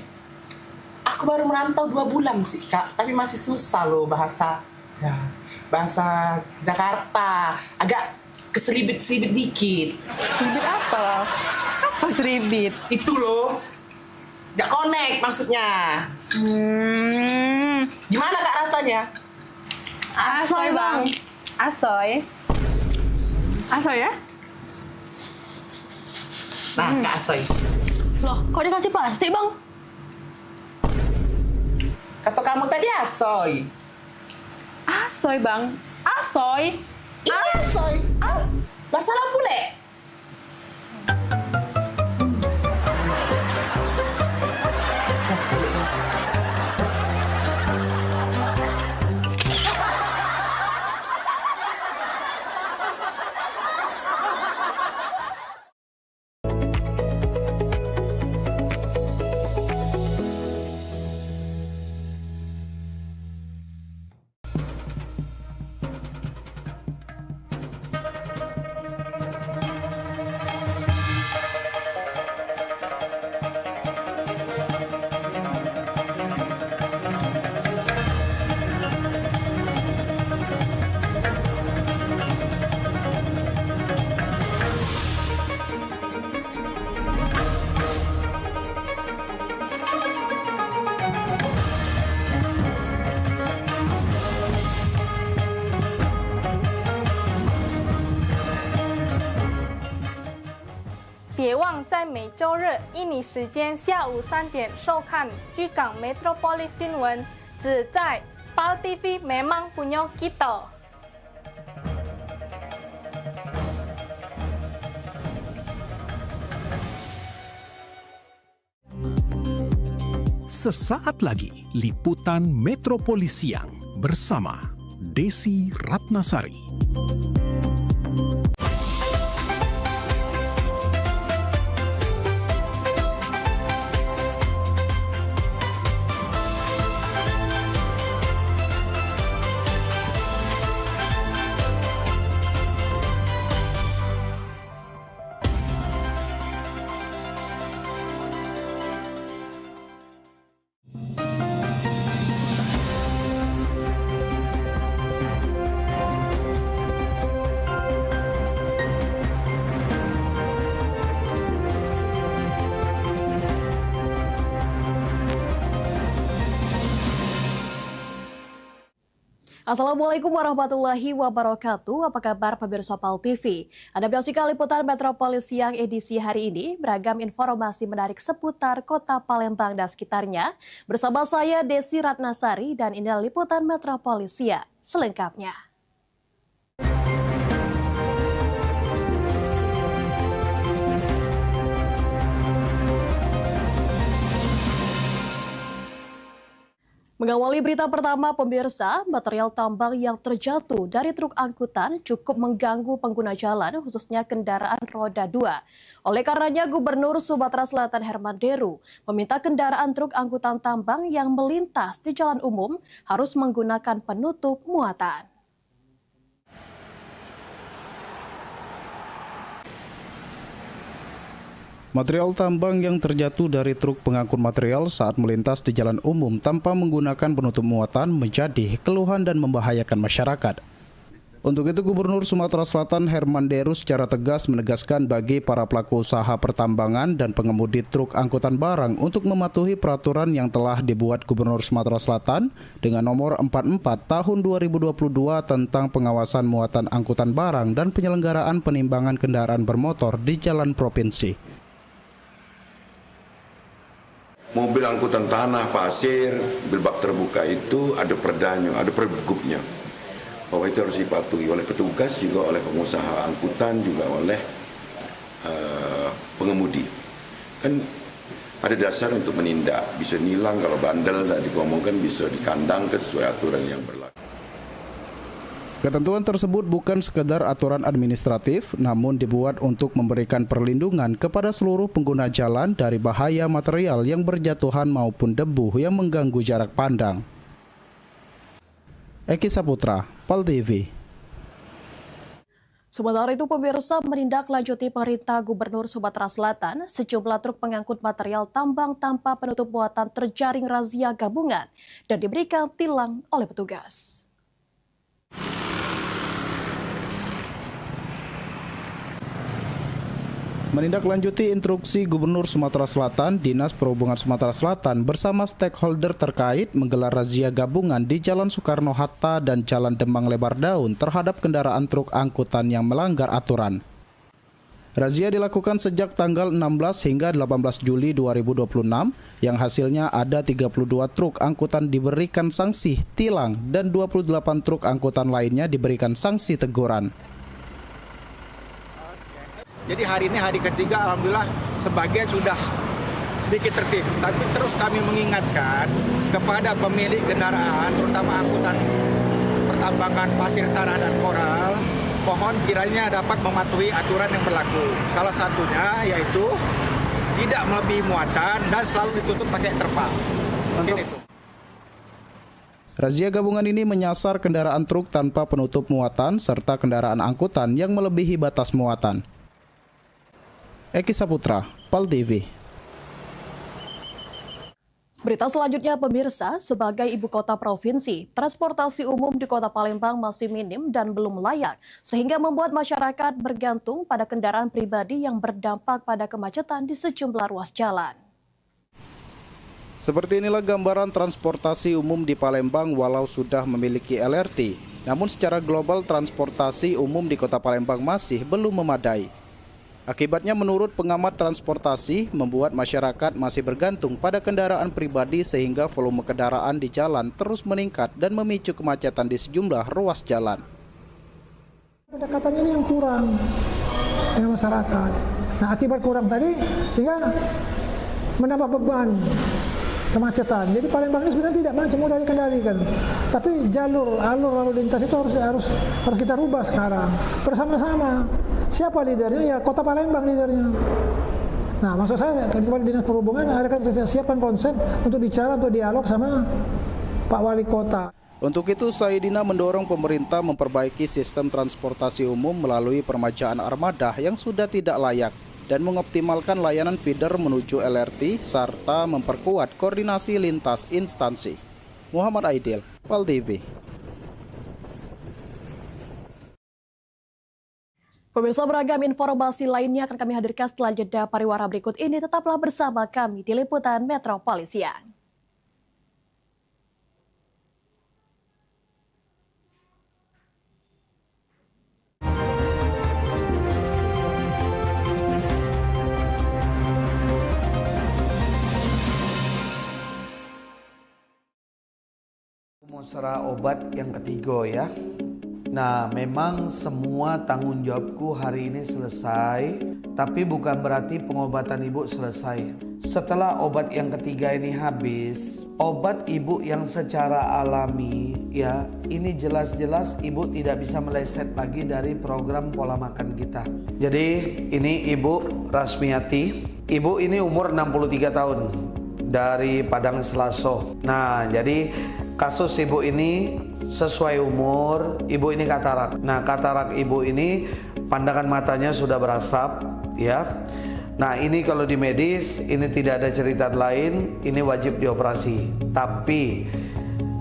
Aku baru merantau 2 bulan sih Kak, tapi masih susah loh bahasa Jakarta. Agak keseribit-seribit dikit. Seribit apa? Apa seribit? Itu loh. Gak connect maksudnya. Gimana Kak rasanya? Asoy Bang. Asoy. Asoy ya? Nah, Kak Asoy. Loh, kok dikasih plastik Bang? Kata kamu tadi asoy. Asoy Bang. Asoy. Ini asoy. Lah salah pule.别忘在每周日印尼时间下午3点收看居港 Metropolis 新闻，只在PAL TV memang punya kita。Sesaat lagi liputan Metropolis Siang bersama Desi Ratnasari. Assalamualaikum warahmatullahi wabarakatuh. Apa kabar pemirsa PAL TV? Anda menyaksikan liputan Metropolis Siang edisi hari ini. Beragam informasi menarik seputar kota Palembang dan sekitarnya. Bersama saya Desi Ratnasari dan inilah liputan Metropolis Siang selengkapnya. Mengawali berita pertama, pemirsa, material tambang yang terjatuh dari truk angkutan cukup mengganggu pengguna jalan, khususnya kendaraan roda 2. Oleh karenanya, Gubernur Sumatera Selatan Herman Deru meminta kendaraan truk angkutan tambang yang melintas di jalan umum harus menggunakan penutup muatan. Material tambang yang terjatuh dari truk pengangkut material saat melintas di jalan umum tanpa menggunakan penutup muatan menjadi keluhan dan membahayakan masyarakat. Untuk itu, Gubernur Sumatera Selatan Herman Deru secara tegas menegaskan bagi para pelaku usaha pertambangan dan pengemudi truk angkutan barang untuk mematuhi peraturan yang telah dibuat Gubernur Sumatera Selatan dengan nomor 44 tahun 2022 tentang pengawasan muatan angkutan barang dan penyelenggaraan penimbangan kendaraan bermotor di jalan provinsi. Mobil angkutan tanah, pasir, mobil bak terbuka itu ada perdanya, ada pergubnya. Bahwa itu harus dipatuhi oleh petugas, juga oleh pengusaha angkutan, juga oleh pengemudi. Kan ada dasar untuk menindak, bisa nilang kalau bandel, dan dikomongkan bisa dikandang sesuai aturan yang berlaku. Ketentuan tersebut bukan sekedar aturan administratif, namun dibuat untuk memberikan perlindungan kepada seluruh pengguna jalan dari bahaya material yang berjatuhan maupun debu yang mengganggu jarak pandang. Eki Saputra, PAL TV. Sementara itu, pemirsa, menindaklanjuti perintah Gubernur Sumatera Selatan, sejumlah truk pengangkut material tambang tanpa penutup muatan terjaring razia gabungan dan diberikan tilang oleh petugas. Menindaklanjuti instruksi Gubernur Sumatera Selatan, Dinas Perhubungan Sumatera Selatan bersama stakeholder terkait menggelar razia gabungan di Jalan Soekarno-Hatta dan Jalan Demang Lebar Daun terhadap kendaraan truk angkutan yang melanggar aturan. Razia dilakukan sejak tanggal 16 hingga 18 Juli 2026 yang hasilnya ada 32 truk angkutan diberikan sanksi tilang dan 28 truk angkutan lainnya diberikan sanksi teguran. Jadi hari ini hari ketiga, alhamdulillah sebagian sudah sedikit tertib. Tapi terus kami mengingatkan kepada pemilik kendaraan, terutama angkutan pertambangan pasir tanah dan koral, mohon kiranya dapat mematuhi aturan yang berlaku. Salah satunya yaitu tidak melebihi muatan dan selalu ditutup pakai terpal. Mungkin itu. Razia gabungan ini menyasar kendaraan truk tanpa penutup muatan serta kendaraan angkutan yang melebihi batas muatan. Eki Saputra, PAL TV. Berita selanjutnya, pemirsa, sebagai ibu kota provinsi, transportasi umum di kota Palembang masih minim dan belum layak, sehingga membuat masyarakat bergantung pada kendaraan pribadi yang berdampak pada kemacetan di sejumlah ruas jalan. Seperti inilah gambaran transportasi umum di Palembang walau sudah memiliki LRT, namun secara global transportasi umum di kota Palembang masih belum memadai. Akibatnya menurut pengamat transportasi membuat masyarakat masih bergantung pada kendaraan pribadi sehingga volume kendaraan di jalan terus meningkat dan memicu kemacetan di sejumlah ruas jalan. Pendekatannya ini yang kurang dengan masyarakat. Nah, akibat kurang tadi sehingga menambah beban kemacetan. Jadi Palembang ini sebenarnya tidak macam mudah dikendalikan. Tapi alur lalu lintas itu harus kita rubah sekarang bersama-sama. Siapa lidernya? Ya Kota Palembang lidernya. Nah, maksud saya kepada Dinas Perhubungan ada siapkan konsep untuk bicara, untuk dialog sama Pak Wali Kota. Untuk itu, Saidina mendorong pemerintah memperbaiki sistem transportasi umum melalui permajaan armada yang sudah tidak layak dan mengoptimalkan layanan feeder menuju LRT serta memperkuat koordinasi lintas instansi. Muhammad Aidil, PAL TV. Pemirsa, beragam informasi lainnya akan kami hadirkan setelah jeda pariwara berikut ini. Tetaplah bersama kami di Liputan Metropolis Siang. Serah obat yang ketiga ya. Nah, memang semua tanggung jawabku hari ini selesai, tapi bukan berarti pengobatan ibu selesai. Setelah obat yang ketiga ini habis, obat ibu yang secara alami ya, ini jelas-jelas ibu tidak bisa meleset lagi dari program pola makan kita. Jadi ini Ibu Rasmiati. Ibu ini umur 63 tahun dari Padang Selaso. Nah, jadi kasus ibu ini sesuai umur, ibu ini katarak. Nah, katarak ibu ini pandangan matanya sudah berasap ya. Nah, ini kalau di medis ini tidak ada cerita lain, ini wajib dioperasi. Tapi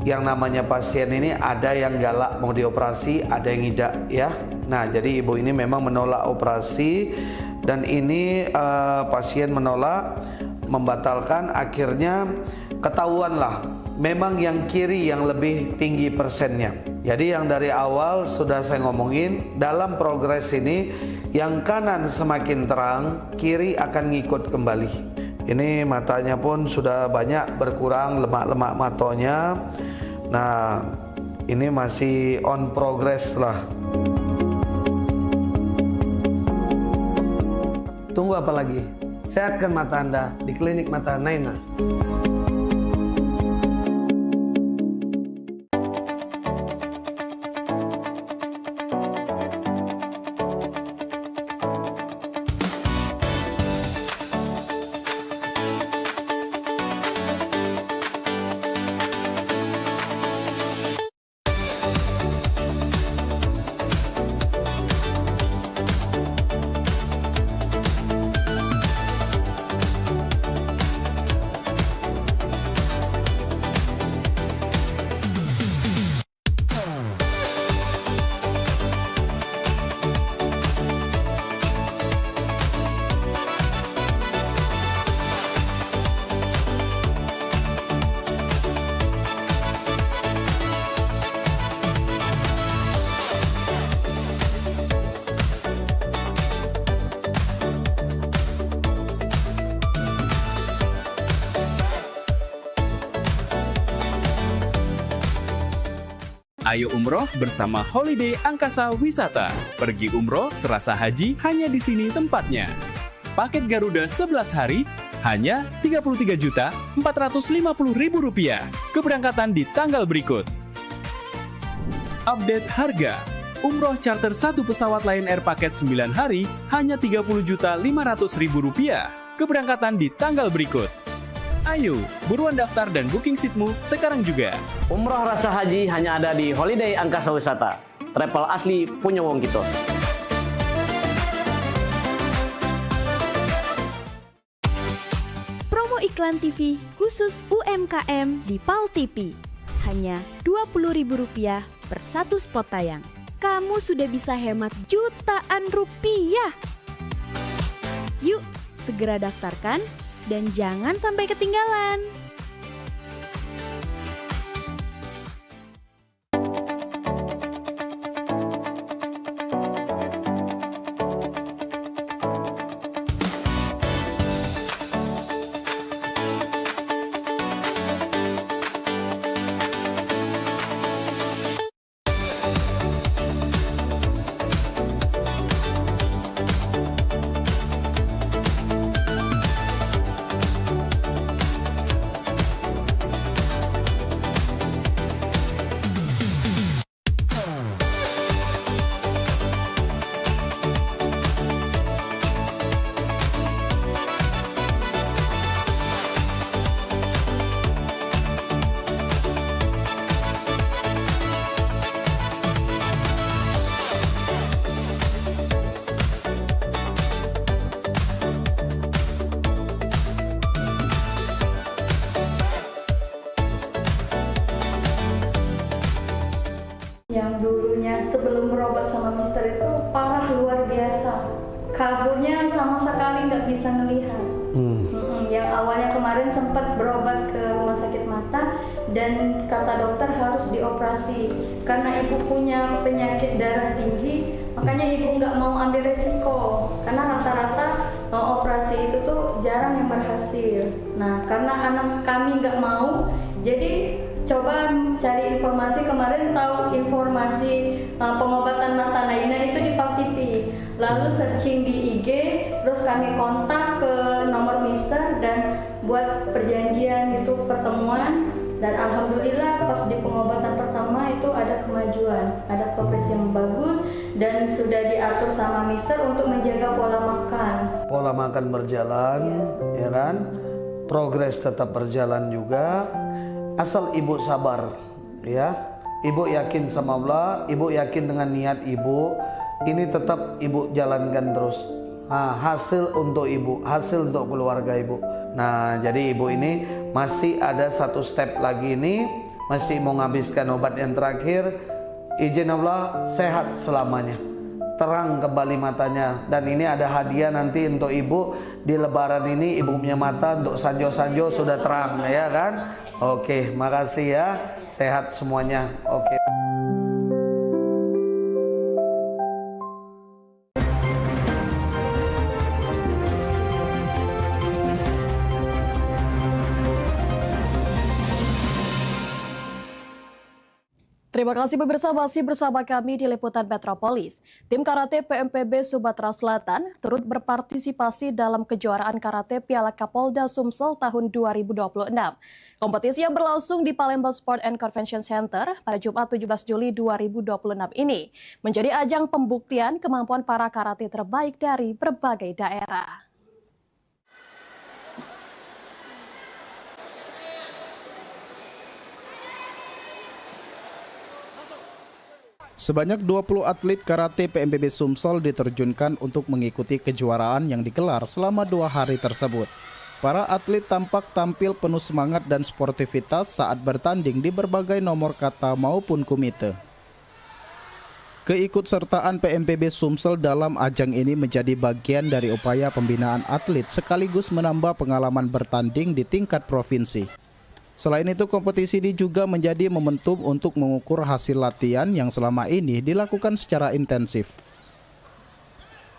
yang namanya pasien ini ada yang galak mau dioperasi, ada yang tidak ya. Nah, jadi ibu ini memang menolak operasi dan ini pasien menolak, membatalkan, akhirnya ketahuanlah memang yang kiri yang lebih tinggi persennya. Jadi yang dari awal sudah saya ngomongin, dalam progres ini yang kanan semakin terang, kiri akan ngikut kembali. Ini matanya pun sudah banyak berkurang lemak-lemak matanya. Nah, ini masih on progress lah. Tunggu apa lagi? Sehatkan mata Anda di klinik mata Naina. Ayo umroh bersama Holiday Angkasa Wisata. Pergi umroh serasa haji hanya di sini tempatnya. Paket Garuda 11 hari hanya Rp33.450.000. Keberangkatan di tanggal berikut. Update harga. Umroh charter 1 pesawat Lion Air paket 9 hari hanya Rp30.500.000. Keberangkatan di tanggal berikut. Ayo, buruan daftar dan booking seatmu sekarang juga. Umroh rasa haji hanya ada di Holiday Angkasa Wisata. Travel asli punya wong kita. Promo iklan TV khusus UMKM di PAL TV. Hanya Rp20.000 per satu spot tayang. Kamu sudah bisa hemat jutaan rupiah. Yuk, segera daftarkan dan jangan sampai ketinggalan. Yang dulunya sebelum berobat sama Mister itu parah luar biasa. Kaburnya sama sekali nggak bisa ngelihat. Yang awalnya kemarin sempat berobat ke rumah sakit mata dan kata dokter harus dioperasi karena ibu punya penyakit darah tinggi, makanya ibu nggak mau ambil resiko karena rata-rata operasi itu tuh jarang yang berhasil. Nah, karena anak kami nggak mau, jadi coba cari informasi, kemarin tahu informasi pengobatan mata lainnya itu di Pal TV. Lalu searching di IG, terus kami kontak ke nomor Mister dan buat perjanjian itu pertemuan. Dan alhamdulillah pas di pengobatan pertama itu ada kemajuan, ada progres yang bagus dan sudah diatur sama Mister untuk menjaga pola makan. Pola makan berjalan, ya kan? Progres tetap berjalan juga. Asal ibu sabar, ya. Ibu yakin sama Allah, ibu yakin dengan niat ibu, ini tetap ibu jalankan terus. Hasil untuk ibu, hasil untuk keluarga ibu. Nah, jadi ibu ini masih ada satu step lagi ini, masih mau menghabiskan obat yang terakhir. Izin Allah sehat selamanya, terang kembali matanya. Dan ini ada hadiah nanti untuk ibu di Lebaran ini, ibu punya mata untuk sanjo-sanjo sudah terang, ya kan? Oke, makasih ya, sehat semuanya. Oke. Terima kasih pemirsa, masih bersama kami di Liputan Metropolis. Tim Karate PMPB Sumatera Selatan turut berpartisipasi dalam kejuaraan Karate Piala Kapolda Sumsel tahun 2026. Kompetisi yang berlangsung di Palembang Sport and Convention Center pada Jumat 17 Juli 2026 ini menjadi ajang pembuktian kemampuan para karate terbaik dari berbagai daerah. Sebanyak 20 atlet karate PMPB Sumsel diterjunkan untuk mengikuti kejuaraan yang digelar selama 2 hari tersebut. Para atlet tampak tampil penuh semangat dan sportivitas saat bertanding di berbagai nomor kata maupun kumite. Keikutsertaan PMPB Sumsel dalam ajang ini menjadi bagian dari upaya pembinaan atlet sekaligus menambah pengalaman bertanding di tingkat provinsi. Selain itu, kompetisi ini juga menjadi momentum untuk mengukur hasil latihan yang selama ini dilakukan secara intensif.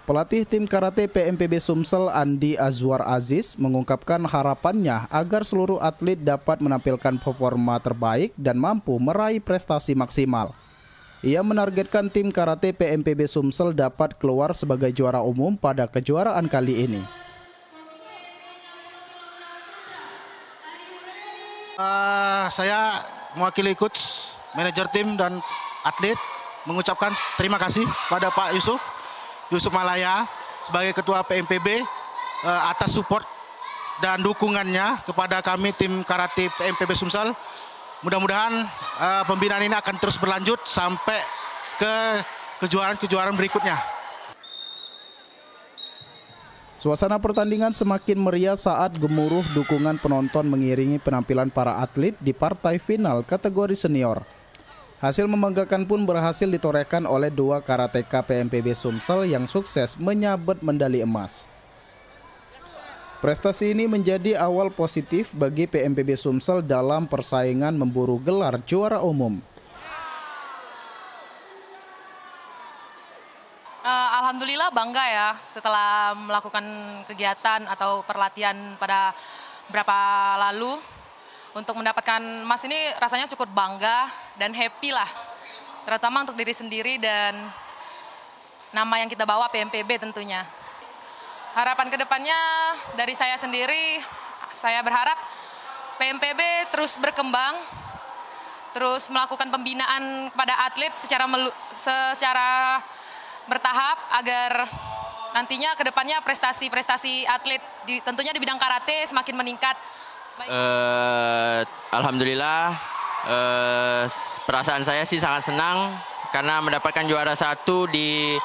Pelatih tim karate PMPB Sumsel Andi Azwar Aziz mengungkapkan harapannya agar seluruh atlet dapat menampilkan performa terbaik dan mampu meraih prestasi maksimal. Ia menargetkan tim karate PMPB Sumsel dapat keluar sebagai juara umum pada kejuaraan kali ini. Saya mewakili coach, manajer tim dan atlet mengucapkan terima kasih pada Pak Yusuf Malaya sebagai ketua PMPB atas support dan dukungannya kepada kami tim karate PMPB Sumsel. Mudah-mudahan pembinaan ini akan terus berlanjut sampai ke kejuaraan-kejuaraan berikutnya. Suasana pertandingan semakin meriah saat gemuruh dukungan penonton mengiringi penampilan para atlet di partai final kategori senior. Hasil membanggakan pun berhasil ditorehkan oleh 2 karateka PMPB Sumsel yang sukses menyabet medali emas. Prestasi ini menjadi awal positif bagi PMPB Sumsel dalam persaingan memburu gelar juara umum. Alhamdulillah bangga ya setelah melakukan kegiatan atau perlatihan pada beberapa lalu untuk mendapatkan emas ini rasanya cukup bangga dan happy lah, terutama untuk diri sendiri dan nama yang kita bawa PMPB tentunya. Harapan kedepannya dari saya sendiri, saya berharap PMPB terus berkembang, terus melakukan pembinaan kepada atlet secara bertahap agar nantinya kedepannya prestasi atlet tentunya di bidang karate semakin meningkat. Alhamdulillah perasaan saya sih sangat senang karena mendapatkan juara 1 di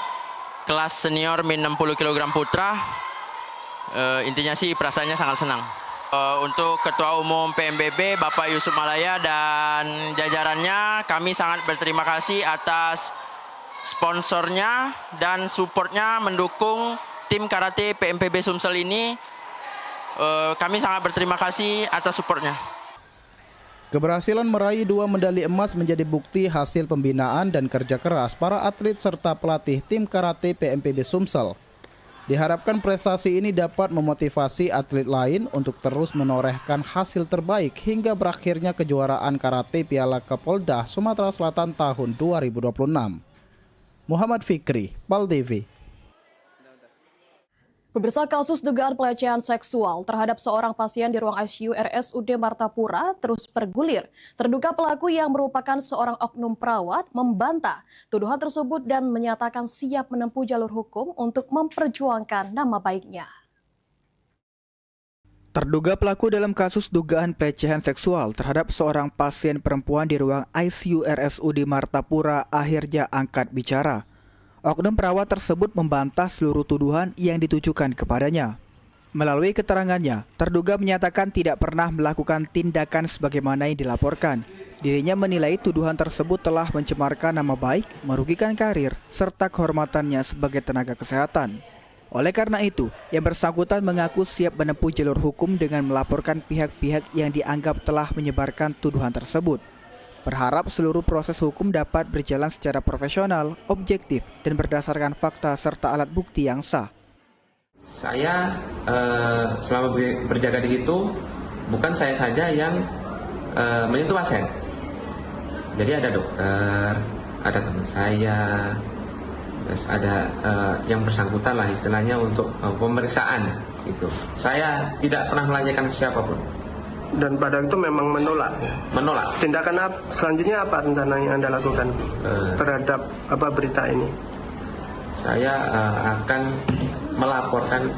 kelas senior min 60 kg putra. Intinya sih perasaannya sangat senang. Untuk Ketua Umum PMPB Bapak Yusuf Malaya dan jajarannya, kami sangat berterima kasih atas sponsornya dan supportnya mendukung tim karate PMPB Sumsel ini. Kami sangat berterima kasih atas supportnya. Keberhasilan meraih 2 medali emas menjadi bukti hasil pembinaan dan kerja keras para atlet serta pelatih tim karate PMPB Sumsel. Diharapkan prestasi ini dapat memotivasi atlet lain untuk terus menorehkan hasil terbaik hingga berakhirnya kejuaraan karate Piala Kapolda Sumatera Selatan tahun 2026. Muhammad Fikri, PAL TV. Pemirsa, kasus dugaan pelecehan seksual terhadap seorang pasien di ruang ICU RSUD Martapura terus bergulir. Terduga pelaku yang merupakan seorang oknum perawat membantah tuduhan tersebut dan menyatakan siap menempuh jalur hukum untuk memperjuangkan nama baiknya. Terduga pelaku dalam kasus dugaan pelecehan seksual terhadap seorang pasien perempuan di ruang ICU RSUD Martapura akhirnya angkat bicara. Oknum perawat tersebut membantah seluruh tuduhan yang ditujukan kepadanya. Melalui keterangannya, terduga menyatakan tidak pernah melakukan tindakan sebagaimana yang dilaporkan. Dirinya menilai tuduhan tersebut telah mencemarkan nama baik, merugikan karir, serta kehormatannya sebagai tenaga kesehatan. Oleh karena itu, yang bersangkutan mengaku siap menempuh jalur hukum dengan melaporkan pihak-pihak yang dianggap telah menyebarkan tuduhan tersebut. Berharap seluruh proses hukum dapat berjalan secara profesional, objektif, dan berdasarkan fakta serta alat bukti yang sah. Saya selama berjaga di situ, bukan saya saja yang menyentuh pasien. Jadi ada dokter, ada teman saya, terus ada yang bersangkutan lah istilahnya untuk pemeriksaan. Itu. Saya tidak pernah melanjutkan siapapun. Dan pada itu memang menolak. Menolak. Tindakan selanjutnya apa rencana yang Anda lakukan terhadap berita ini? Saya akan melaporkan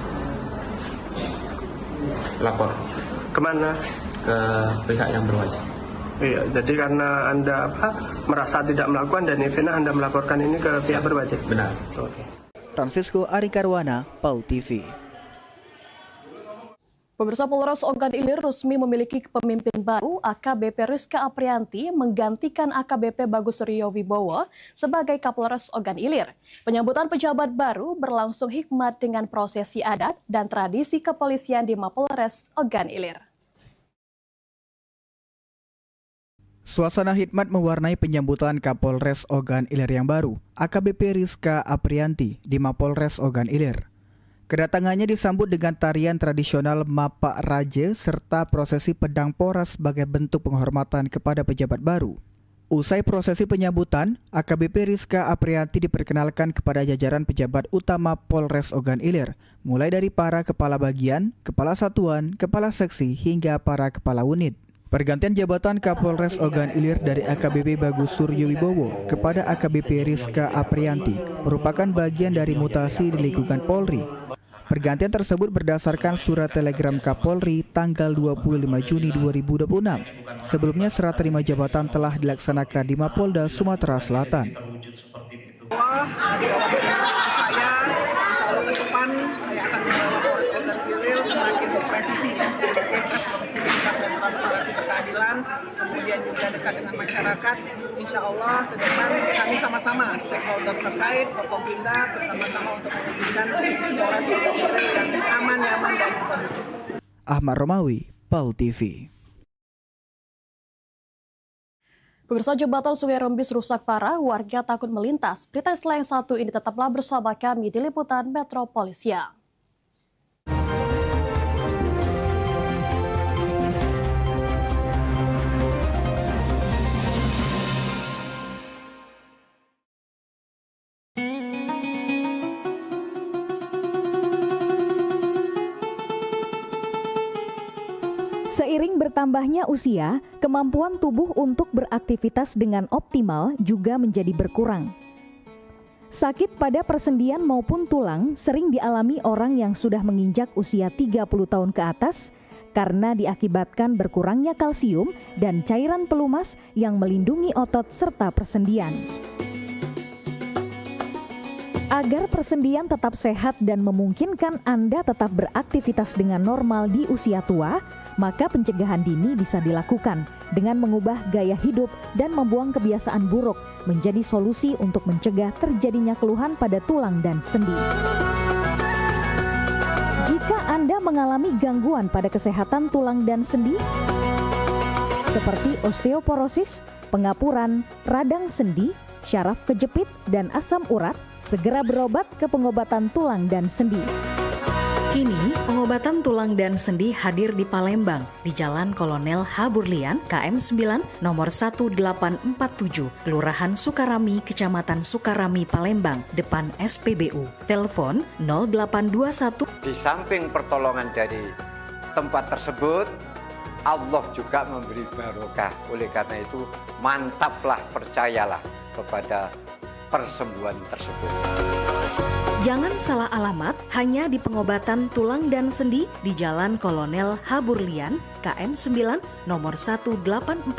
kemana? Ke pihak yang berwajib. Iya, jadi karena Anda merasa tidak melakukan dan akhirnya Anda melaporkan ini ke pihak berwajib. Benar. Oke. Francisco Arikarwana, PAL TV. Pemirsa, Polres Ogan Ilir resmi memiliki pemimpin baru. AKBP Rizka Aprianti menggantikan AKBP Bagus Suryo Wibowo sebagai Kapolres Ogan Ilir. Penyambutan pejabat baru berlangsung hikmat dengan prosesi adat dan tradisi kepolisian di Mapolres Ogan Ilir. Suasana hikmat mewarnai penyambutan Kapolres Ogan Ilir yang baru, AKBP Rizka Aprianti di Mapolres Ogan Ilir. Kedatangannya disambut dengan tarian tradisional Mapak Raja serta prosesi pedang pora sebagai bentuk penghormatan kepada pejabat baru. Usai prosesi penyambutan, AKBP Rizka Aprianti diperkenalkan kepada jajaran pejabat utama Polres Ogan Ilir, mulai dari para kepala bagian, kepala satuan, kepala seksi, hingga para kepala unit. Pergantian jabatan Kapolres Ogan Ilir dari AKBP Bagus Suryo Wibowo kepada AKBP Rizka Aprianti merupakan bagian dari mutasi di lingkungan Polri. Pergantian tersebut berdasarkan surat telegram Kapolri tanggal 25 Juni 2026. Sebelumnya serah terima jabatan telah dilaksanakan di Mapolda Sumatera Selatan. Saya, insya Allah ke depan saya akan membawa Polres Ogan Ilir semakin berpresisi dan transparansi keadilan, kemudian juga dekat dengan masyarakat. Insya Allah ke depan kami sama-sama stakeholder terkait, Forkompinda bersama-sama untuk mewujudkan Polres Ogan Ilir yang aman, nyaman, dan kondusif. Ahmad Romawi, PAL TV. Pemirsa, jembatan Sungai Rembis rusak parah, warga takut melintas. Berita setelah yang satu ini tetaplah bersama kami di Liputan Metropolisian. Seiring bertambahnya usia, kemampuan tubuh untuk beraktivitas dengan optimal juga menjadi berkurang. Sakit pada persendian maupun tulang sering dialami orang yang sudah menginjak usia 30 tahun ke atas karena diakibatkan berkurangnya kalsium dan cairan pelumas yang melindungi otot serta persendian. Agar persendian tetap sehat dan memungkinkan Anda tetap beraktivitas dengan normal di usia tua, maka pencegahan dini bisa dilakukan dengan mengubah gaya hidup dan membuang kebiasaan buruk menjadi solusi untuk mencegah terjadinya keluhan pada tulang dan sendi. Jika Anda mengalami gangguan pada kesehatan tulang dan sendi, seperti osteoporosis, pengapuran, radang sendi, syaraf kejepit, dan asam urat, Segera berobat ke pengobatan tulang dan sendi. Kini, pengobatan tulang dan sendi hadir di Palembang, di Jalan Kolonel H. Burlian, KM 9, nomor 1847, Kelurahan Sukarami, Kecamatan Sukarami, Palembang, depan SPBU. Telepon 0821. Di samping pertolongan dari tempat tersebut, Allah juga memberi barokah. Oleh karena itu, mantaplah, percayalah kepada persembuhan tersebut. Jangan salah alamat, hanya di pengobatan tulang dan sendi di Jalan Kolonel H. Burlian, KM 9, nomor 1847,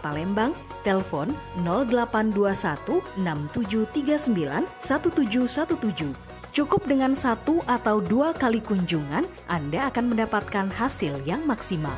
Palembang, telepon 0821 6739 1717. Cukup dengan 1 atau 2 kali kunjungan, Anda akan mendapatkan hasil yang maksimal.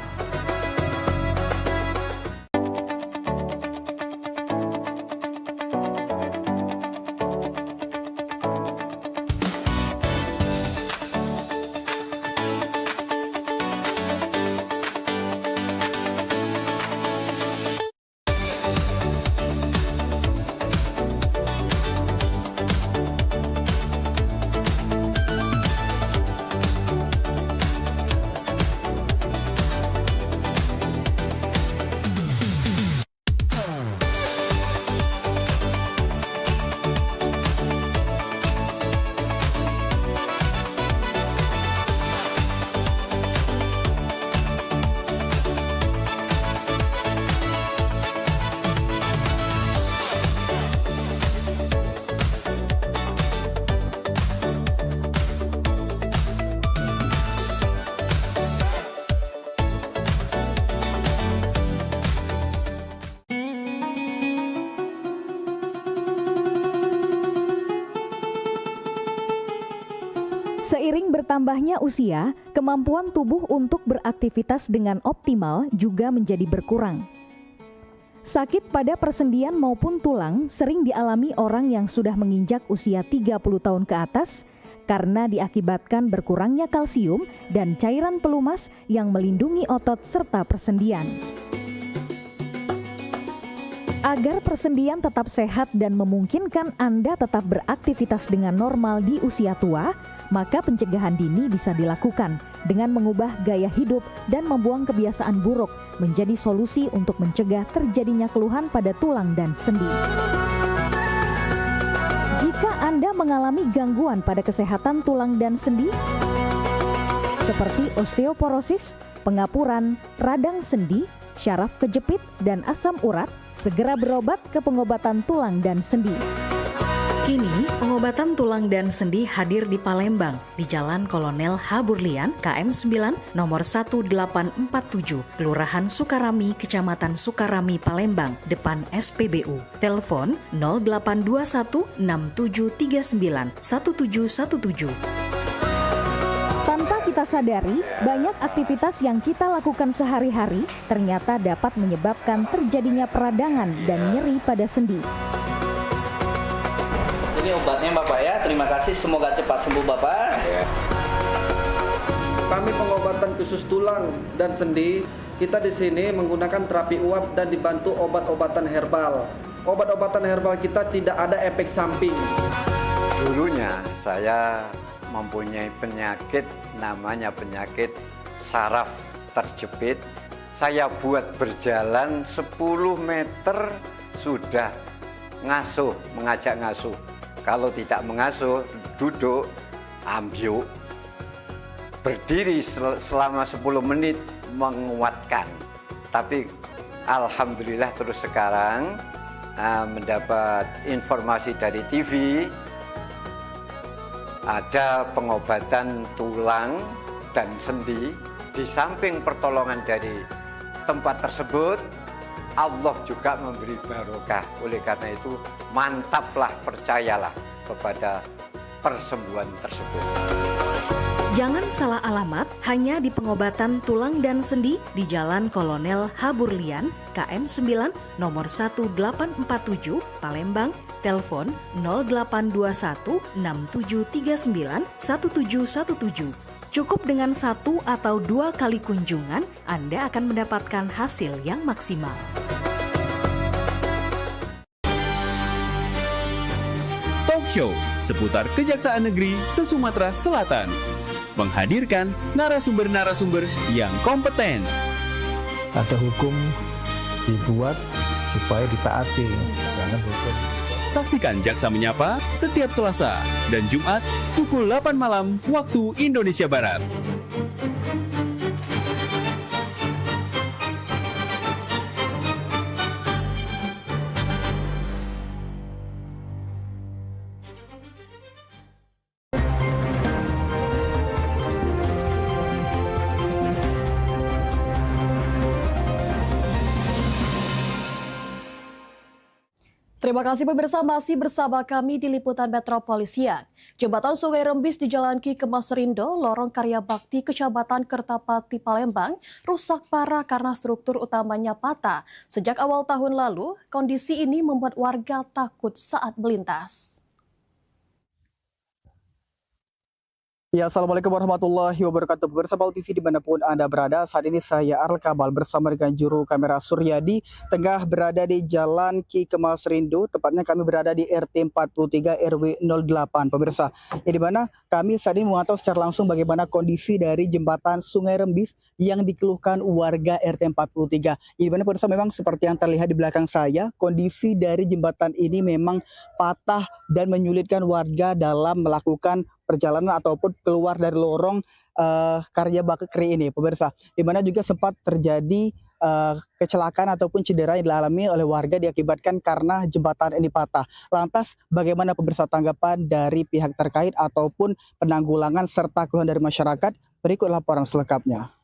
Seiring bertambahnya usia, kemampuan tubuh untuk beraktivitas dengan optimal juga menjadi berkurang. Sakit pada persendian maupun tulang sering dialami orang yang sudah menginjak usia 30 tahun ke atas karena diakibatkan berkurangnya kalsium dan cairan pelumas yang melindungi otot serta persendian. Agar persendian tetap sehat dan memungkinkan Anda tetap beraktivitas dengan normal di usia tua, maka pencegahan dini bisa dilakukan dengan mengubah gaya hidup dan membuang kebiasaan buruk menjadi solusi untuk mencegah terjadinya keluhan pada tulang dan sendi. Jika Anda mengalami gangguan pada kesehatan tulang dan sendi, seperti osteoporosis, pengapuran, radang sendi, syaraf kejepit, dan asam urat, segera berobat ke pengobatan tulang dan sendi. Kini, pengobatan tulang dan sendi hadir di Palembang, di Jalan Kolonel H. Burlian, KM 9, nomor 1847, Kelurahan Sukarami, Kecamatan Sukarami, Palembang, depan SPBU. Telepon 0821 6739 1717. Tanpa kita sadari, banyak aktivitas yang kita lakukan sehari-hari ternyata dapat menyebabkan terjadinya peradangan dan nyeri pada sendi. Ini obatnya Bapak ya, terima kasih, semoga cepat sembuh Bapak. Kami pengobatan khusus tulang dan sendi, kita di sini menggunakan terapi uap dan dibantu obat-obatan herbal. Obat-obatan herbal kita tidak ada efek samping. Dulunya saya mempunyai penyakit namanya penyakit saraf terjepit. Saya buat berjalan 10 meter sudah ngasuh, mengajak ngasuh. Kalau tidak mengasuh, duduk, ambyuk, berdiri selama 10 menit menguatkan. Tapi alhamdulillah terus sekarang mendapat informasi dari TV, ada pengobatan tulang dan sendi. Di samping pertolongan dari tempat tersebut, Allah juga memberi barokah. Oleh karena itu, mantaplah, percayalah kepada persembuhan tersebut. Jangan salah alamat, hanya di pengobatan tulang dan sendi di Jalan Kolonel H. Burlian, KM 9, nomor 1847, Palembang, telepon 0821 6739 1717. Cukup dengan 1 atau 2 kali kunjungan, Anda akan mendapatkan hasil yang maksimal. Talkshow seputar Kejaksaan Negeri se-Sumatera Selatan. Menghadirkan narasumber-narasumber yang kompeten. Ada hukum dibuat supaya ditaati, jangan hukum. Saksikan Jaksa Menyapa setiap Selasa dan Jumat pukul 8 malam waktu Indonesia Barat. Terima kasih pemirsa, masih bersama kami di Liputan Metropolisian. Jembatan Sungai Rembis di Jalan Ki Kemas Rindo, Lorong Karya Bakti, Kecamatan Kertapati, Palembang, rusak parah karena struktur utamanya patah. Sejak awal tahun lalu, kondisi ini membuat warga takut saat melintas. Ya, Assalamualaikum warahmatullahi wabarakatuh. Pemirsa PAL TV dimanapun Anda berada, saat ini saya Arl Kabal bersama dengan juru kamera Suryadi tengah berada di Jalan Ki Kemas Rindu, tepatnya kami berada di RT 43 RW 08. Pemirsa, di mana kami saat ini memantau secara langsung bagaimana kondisi dari jembatan Sungai Rembis yang dikeluhkan warga RT 43. Di mana pemirsa memang seperti yang terlihat di belakang saya, kondisi dari jembatan ini memang patah dan menyulitkan warga dalam melakukan perjalanan ataupun keluar dari lorong Karya Bakti ini, pemirsa. Di mana juga sempat terjadi kecelakaan ataupun cedera yang dialami oleh warga diakibatkan karena jembatan ini patah. Lantas bagaimana pemirsa tanggapan dari pihak terkait ataupun penanggulangan serta keluhan dari masyarakat? Berikut laporan selengkapnya.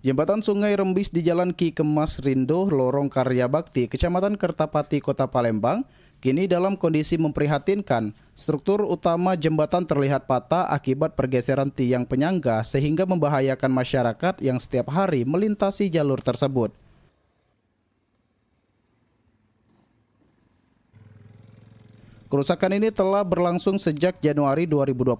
Jembatan Sungai Rembis di Jalan Ki Kemas Rindo, Lorong Karya Bakti, Kecamatan Kertapati, Kota Palembang, kini dalam kondisi memprihatinkan. Struktur utama jembatan terlihat patah akibat pergeseran tiang penyangga sehingga membahayakan masyarakat yang setiap hari melintasi jalur tersebut. Kerusakan ini telah berlangsung sejak Januari 2026,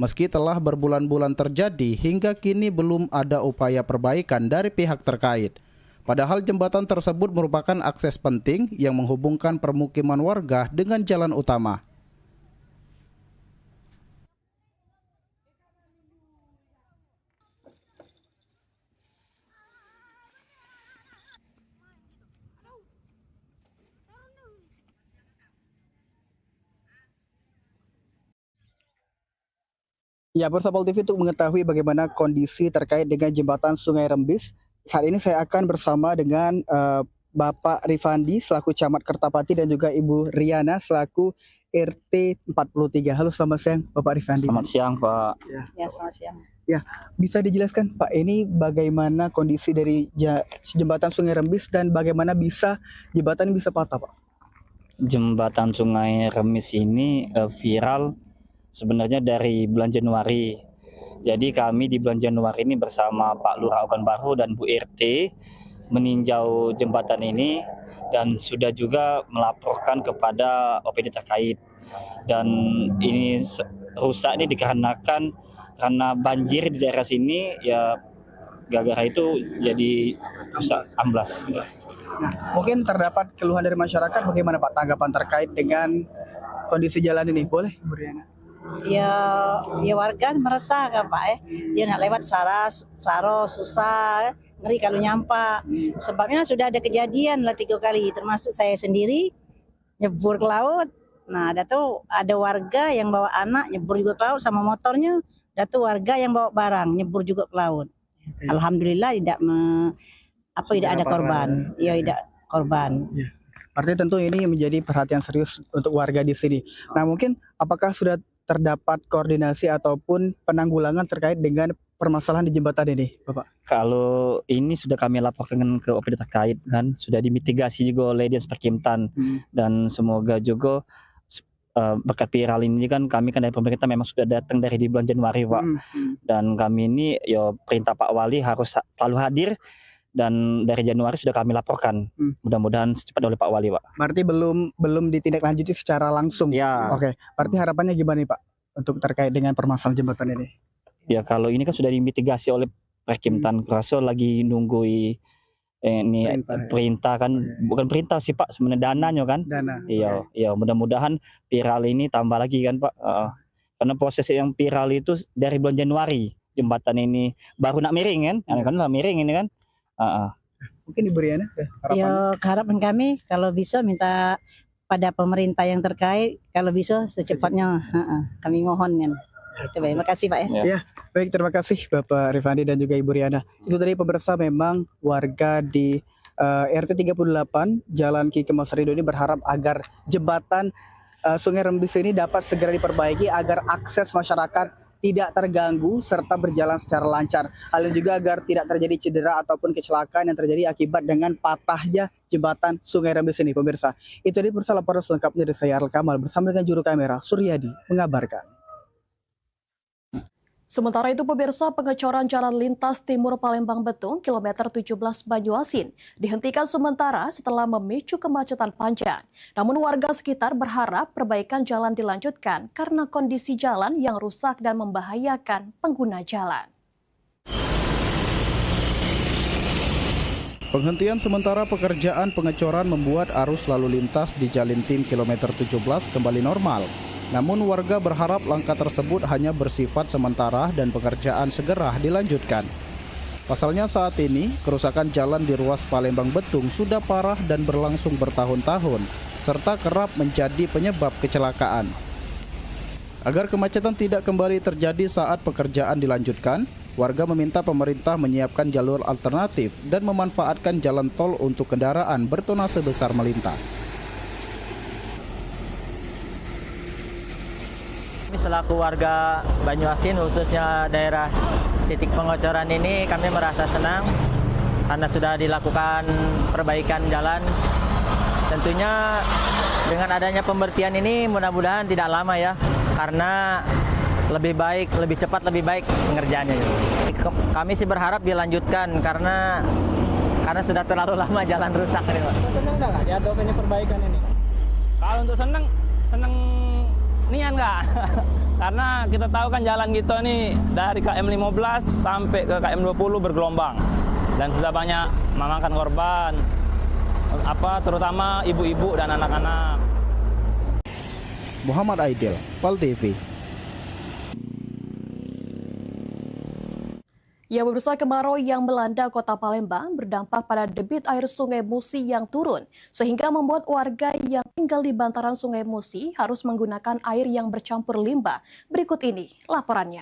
meski telah berbulan-bulan terjadi, hingga kini belum ada upaya perbaikan dari pihak terkait. Padahal jembatan tersebut merupakan akses penting yang menghubungkan permukiman warga dengan jalan utama. Ya, pemirsa PAL TV, untuk mengetahui bagaimana kondisi terkait dengan jembatan Sungai Rembis, saat ini saya akan bersama dengan Bapak Rifandi selaku Camat Kertapati dan juga Ibu Riana selaku RT 43. Halo, selamat siang Bapak Rifandi. Selamat siang Pak. Ya, selamat siang. Ya, bisa dijelaskan Pak, ini bagaimana kondisi dari jembatan Sungai Rembis dan bagaimana bisa jembatan ini bisa patah Pak? Jembatan Sungai Rembis ini viral sebenarnya dari bulan Januari. Jadi kami di bulan Januari ini bersama Pak Lurah Ogan Baru dan Bu RT meninjau jembatan ini dan sudah juga melaporkan kepada OPD terkait. Dan ini rusak ini dikarenakan karena banjir di daerah sini, ya gara-gara itu jadi rusak amblas. Nah, mungkin terdapat keluhan dari masyarakat, bagaimana Pak tanggapan terkait dengan kondisi jalan ini? Boleh Bu Riana? Ya warga meresah kan Pak dia nak lewat Saro susah, ngeri kalau nyampak. Sebabnya sudah ada kejadian lah 3 kali, termasuk saya sendiri nyebur ke laut. Nah ada warga yang bawa anak nyebur juga ke laut sama motornya. Ada tuh warga yang bawa barang nyebur juga ke laut. Alhamdulillah tidak ada korban. Ya tidak korban. Ya. Artinya tentu ini menjadi perhatian serius untuk warga di sini. Nah, mungkin apakah sudah terdapat koordinasi ataupun penanggulangan terkait dengan permasalahan di jembatan ini, Bapak? Kalau ini sudah kami laporkan ke OPD terkait kan, sudah dimitigasi juga oleh Dinas Perkimtan dan semoga juga berkat viral ini kan kami kan dari pemerintah memang sudah datang dari di bulan Januari Pak. Dan kami ini ya perintah Pak Wali harus selalu hadir. Dan dari Januari sudah kami laporkan, mudah-mudahan secepat oleh Pak Wali Pak. Berarti belum ditindaklanjuti secara langsung. Ya. Oke, berarti harapannya gimana nih Pak untuk terkait dengan permasalahan jembatan ini? Ya kalau ini kan sudah dimitigasi oleh Perkim-Tan Kraso, lagi nunggu ini perintah kan, bukan perintah sih Pak, sebenarnya dananya kan. Dana. Iya, mudah-mudahan viral ini tambah lagi kan Pak. Karena proses yang viral itu dari bulan Januari, jembatan ini baru nak miring kan, kan miring ini kan. Mungkin Ibu Riana Ya, harapan kami kalau bisa minta pada pemerintah yang terkait, kalau bisa secepatnya, kami mohon kan. Itu baik. Terima kasih Pak ya. Ya, baik, terima kasih Bapak Rifandi dan juga Ibu Riana. Itu tadi pemirsa, memang warga di RT 38 Jalan Ki Kemas Rido ini berharap agar jembatan Sungai Rembis ini dapat segera diperbaiki agar akses masyarakat tidak terganggu serta berjalan secara lancar. Hal ini juga agar tidak terjadi cedera ataupun kecelakaan yang terjadi akibat dengan patahnya jembatan Sungai Rembis ini, pemirsa. Itu tadi pemirsa laporan selengkapnya dari saya Arl Kamal bersama dengan juru kamera Suryadi mengabarkan. Sementara itu pemirsa, pengecoran jalan lintas timur Palembang Betung kilometer 17 Banyuasin dihentikan sementara setelah memicu kemacetan panjang. Namun warga sekitar berharap perbaikan jalan dilanjutkan karena kondisi jalan yang rusak dan membahayakan pengguna jalan. Penghentian sementara pekerjaan pengecoran membuat arus lalu lintas di Jalintim kilometer 17 kembali normal. Namun warga berharap langkah tersebut hanya bersifat sementara dan pekerjaan segera dilanjutkan. Pasalnya saat ini, kerusakan jalan di ruas Palembang Betung sudah parah dan berlangsung bertahun-tahun, serta kerap menjadi penyebab kecelakaan. Agar kemacetan tidak kembali terjadi saat pekerjaan dilanjutkan, warga meminta pemerintah menyiapkan jalur alternatif dan memanfaatkan jalan tol untuk kendaraan bertonase besar melintas. Selaku warga Banyuasin, khususnya daerah titik pengecoran ini, kami merasa senang karena sudah dilakukan perbaikan jalan. Tentunya dengan adanya pemberhentian ini mudah-mudahan tidak lama ya, karena lebih baik, lebih cepat, lebih baik pengerjaannya. Kami sih berharap dilanjutkan karena sudah terlalu lama jalan rusak ini, Pak. Senang nggak diadakannya perbaikan ini? Kalau untuk senang nian nggak? Karena kita tahu kan jalan gitu nih dari KM 15 sampai ke KM 20 bergelombang dan sudah banyak memakan korban, terutama ibu-ibu dan anak-anak. Muhammad Aidil, PAL TV. Ya pemirsa, kemarau yang melanda kota Palembang berdampak pada debit air Sungai Musi yang turun, sehingga membuat warga yang tinggal di bantaran Sungai Musi harus menggunakan air yang bercampur limbah. Berikut ini laporannya.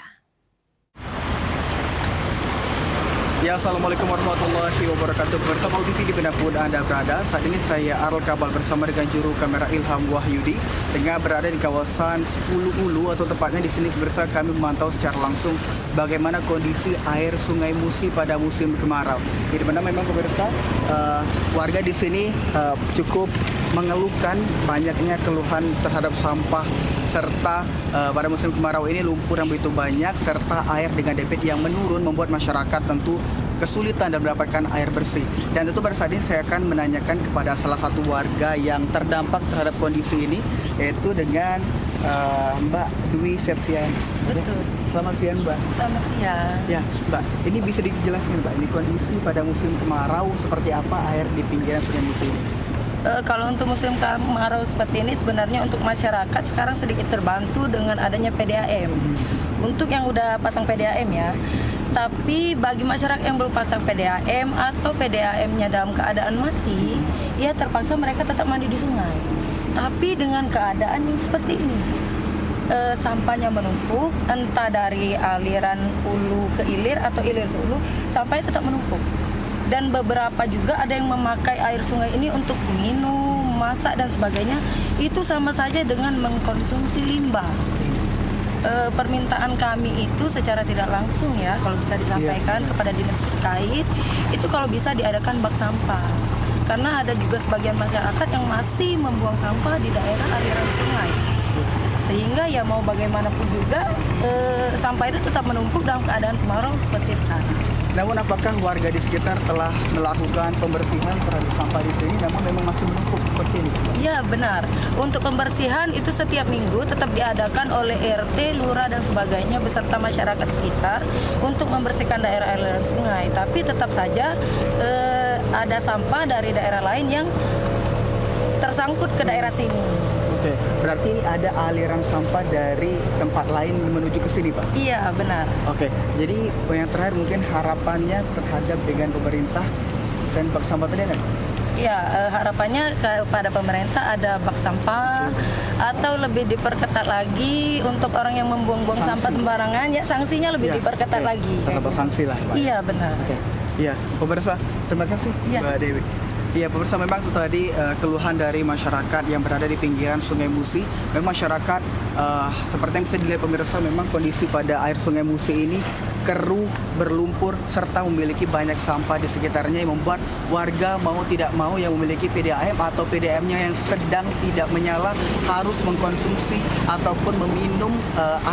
Ya, Assalamualaikum warahmatullahi wabarakatuh. Bersama TV dimanapun Anda berada, saat ini saya Arl Kabal bersama dengan juru kamera Ilham Wahyudi tengah berada di kawasan 10 Ulu, atau tepatnya di sini pemirsa kami memantau secara langsung bagaimana kondisi air Sungai Musi pada musim kemarau. Di mana memang pemirsa warga di sini cukup mengeluhkan banyaknya keluhan terhadap sampah serta pada musim kemarau ini lumpur yang begitu banyak serta air dengan debit yang menurun membuat masyarakat tentu kesulitan dan mendapatkan air bersih. Dan tentu pada saat ini saya akan menanyakan kepada salah satu warga yang terdampak terhadap kondisi ini, yaitu dengan Mbak Dwi Septian. Betul. Selamat siang Mbak. Selamat siang. Ya Mbak, ini bisa dijelaskan Mbak, ini kondisi pada musim kemarau seperti apa air di pinggiran Sungai Musi ini? Kalau untuk musim kemarau seperti ini sebenarnya untuk masyarakat sekarang sedikit terbantu dengan adanya PDAM. Untuk yang udah pasang PDAM ya. Tapi bagi masyarakat yang belum pasang PDAM atau PDAM-nya dalam keadaan mati, ya terpaksa mereka tetap mandi di sungai. Tapi dengan keadaan yang seperti ini, sampahnya menumpuk, entah dari aliran hulu ke hilir atau hilir ke hulu, sampai tetap menumpuk. Dan beberapa juga ada yang memakai air sungai ini untuk minum, masak dan sebagainya. Itu sama saja dengan mengkonsumsi limbah. Permintaan kami itu secara tidak langsung ya, kalau bisa disampaikan kepada dinas terkait, itu kalau bisa diadakan bak sampah. Karena ada juga sebagian masyarakat yang masih membuang sampah di daerah aliran sungai. Sehingga ya mau bagaimanapun juga sampah itu tetap menumpuk dalam keadaan kemarau seperti sekarang. Namun apakah warga di sekitar telah melakukan pembersihan terhadap sampah di sini, namun memang masih menumpuk seperti ini? Iya benar. Untuk pembersihan itu setiap minggu tetap diadakan oleh RT, lurah dan sebagainya beserta masyarakat sekitar untuk membersihkan daerah aliran sungai. Tapi tetap saja ada sampah dari daerah lain yang tersangkut ke daerah sini. Oke, berarti ini ada aliran sampah dari tempat lain menuju ke sini, Pak? Iya, benar. Oke, jadi yang terakhir mungkin harapannya terhadap dengan pemerintah selain bak sampah tadi ada? Iya, harapannya kepada pemerintah ada bak sampah atau lebih diperketat lagi untuk orang yang membuang-buang sampah sembarangan, ya sanksinya lebih diperketat lagi. Terdapat sanksi lah, Pak. Iya, benar. Iya, pemirsa, terima kasih Mbak Dewi. Iya, pemirsa, memang itu tadi keluhan dari masyarakat yang berada di pinggiran Sungai Musi. Memang masyarakat seperti yang bisa dilihat pemirsa, memang kondisi pada air Sungai Musi ini keruh, berlumpur, serta memiliki banyak sampah di sekitarnya yang membuat warga mau tidak mau yang memiliki PDAM atau PDAM-nya yang sedang tidak menyala harus mengkonsumsi ataupun meminum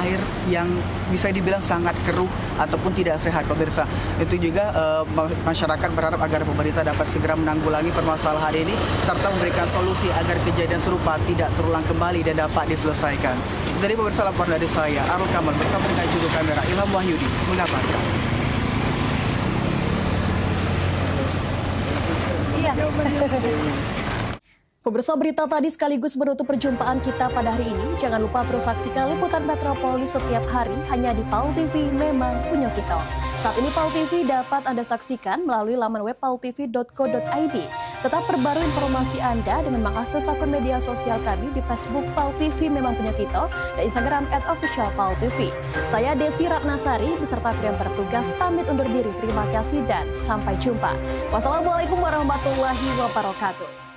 air yang bisa dibilang sangat keruh ataupun tidak sehat, pemirsa. Itu juga masyarakat berharap agar pemerintah dapat segera menanggulangi permasalahan ini serta memberikan solusi agar kejadian serupa tidak terulang kembali dan dapat diselesaikan. Jadi pemirsa, laporan dari saya, Arul Kamal bersama dengan juru kamera Ilham Wahyudi mengabarkan. Pemirsa, berita tadi sekaligus menutup perjumpaan kita pada hari ini. Jangan lupa terus saksikan liputan Metropolis setiap hari hanya di PAL TV, memang punya kita. Saat ini PAL TV dapat Anda saksikan melalui laman web paltv.co.id. Tetap perbarui informasi Anda dengan mengakses akun media sosial kami di Facebook PAL TV memang punya kita dan Instagram @officialpaltv. Saya Desi Ratnasari beserta kru yang bertugas pamit undur diri. Terima kasih dan sampai jumpa. Wassalamualaikum warahmatullahi wabarakatuh.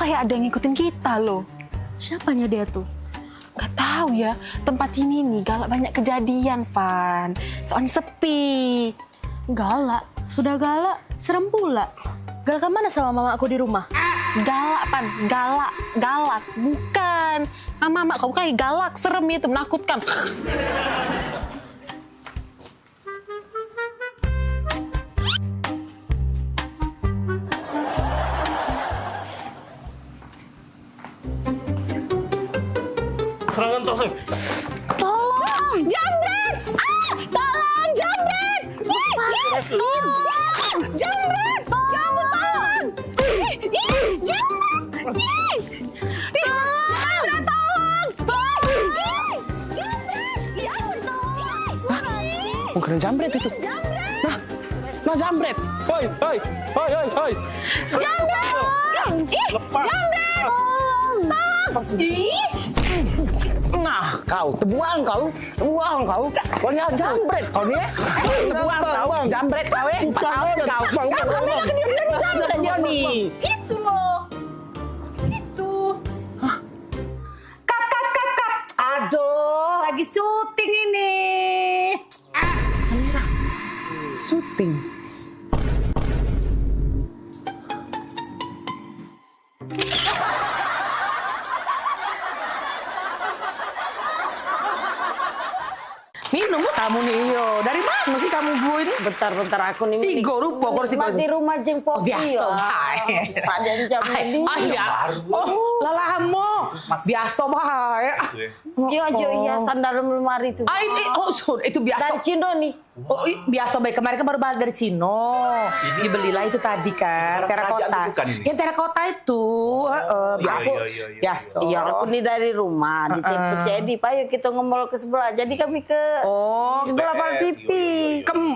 Kayak ada yang ngikutin kita loh. Siapanya dia tuh? Gak tahu ya. Tempat ini nih galak banyak kejadian, Van. Soalnya sepi. Galak? Sudah galak, serem pula. Galak mana sama mama aku di rumah? Galak, Van. Galak. Galak. Bukan. Mama kamu kayak galak, serem itu, menakutkan. Serangan toseng. Tolong, jambret! Tolong, jambret! Tolong, jambret! Ya ampun, tolong! Jambret! Jambret, tolong! Jambret! Ya ampun, tolong! Bukan jambret itu. Nah jambret. Hoi. Jambret! Lepas. Jambret! Tolong! Nah, kau terbuang kau. Kau jambret kau ni. Terbuang kau, jambret kau 4 tahun kau. Kami nak dia jambret dia ni. Itu loh. Itu. Kat. Aduh, lagi syuting ini. Syuting. Minum kamu nih, yo. Dari mana sih kamu bu ini? Bentar aku nih. Tiga rupa kursi di rumah jeng Popi. Biasa, hai. Sadan jam ini. Oh, lalamo. Biasa bahaya. Jo hiasan dalam lemari itu. Itu biasa. Dan Cino nih. Oh, biasa baik. Kemarin kan baru balik dari Cino. Dibelilah itu tadi kan, terakota. Yang terakota itu, biasa. Iya, aku nih dari rumah di Tempe Cedi. Pak, yuk kita nge-mall ke sebelah. Jadi kami ke sebelah Pal TV.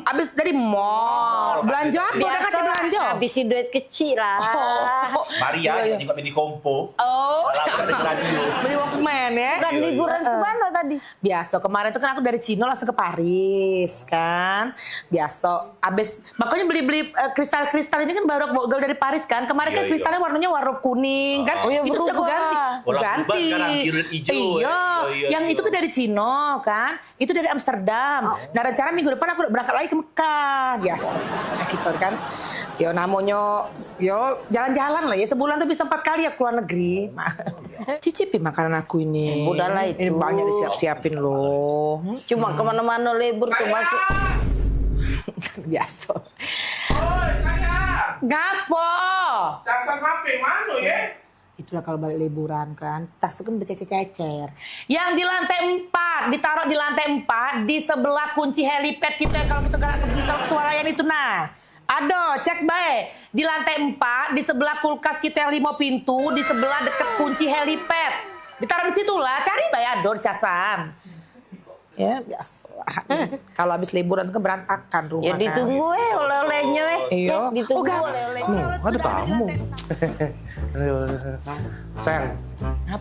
Abis dari mall. Belanja apa? Udah kasih belanja? Habisin duit kecil lah. Maria, juga beli kompo. Beli Walkman ya. Bukan liburan ke mana tadi? Biasa, kemarin tuh kan aku dari Cino langsung ke Paris kan. Biasa, abis makanya beli kristal-kristal ini kan baru aku bawa dari Paris kan. Kemarin kan kristalnya warnanya warna kuning kan. Itu sudah aku ganti. Ganti. Iya, yang itu kan dari Cino kan. Itu dari Amsterdam. Nah rencana minggu depan aku udah berangkat lagi ke Mekah. Biasa, gitu kan. Yo namanya, yo jalan-jalan lah ya. Sebulan tuh bisa 4 kali ya keluar negeri. Cicipin makanan aku ini. Udahlah itu. Ini banyak disiap-siapin loh. Cuma kemana-mana libur tuh masuk. Biasa. Oi, saya. Gapo? Casan HP mana ya? Itulah kalau balik liburan kan, tas itu kan bercecer-cecer. Yang di lantai 4, ditaruh di lantai 4, di sebelah kunci helipad kita kalau kita pergi ke Sualayan itu nah. Aduh, cek baik. Di lantai 4, di sebelah kulkas kita yang 5 pintu, di sebelah deket kunci helipad. Ditaruh di situ lah, cari baik ador casan. Ya, biasa. Kalau habis liburan kan berantakan rumah. Ya ditunggu oleh-olehnya Iya. Ditunggu oleh-olehnya. Ada tamu. Sayang,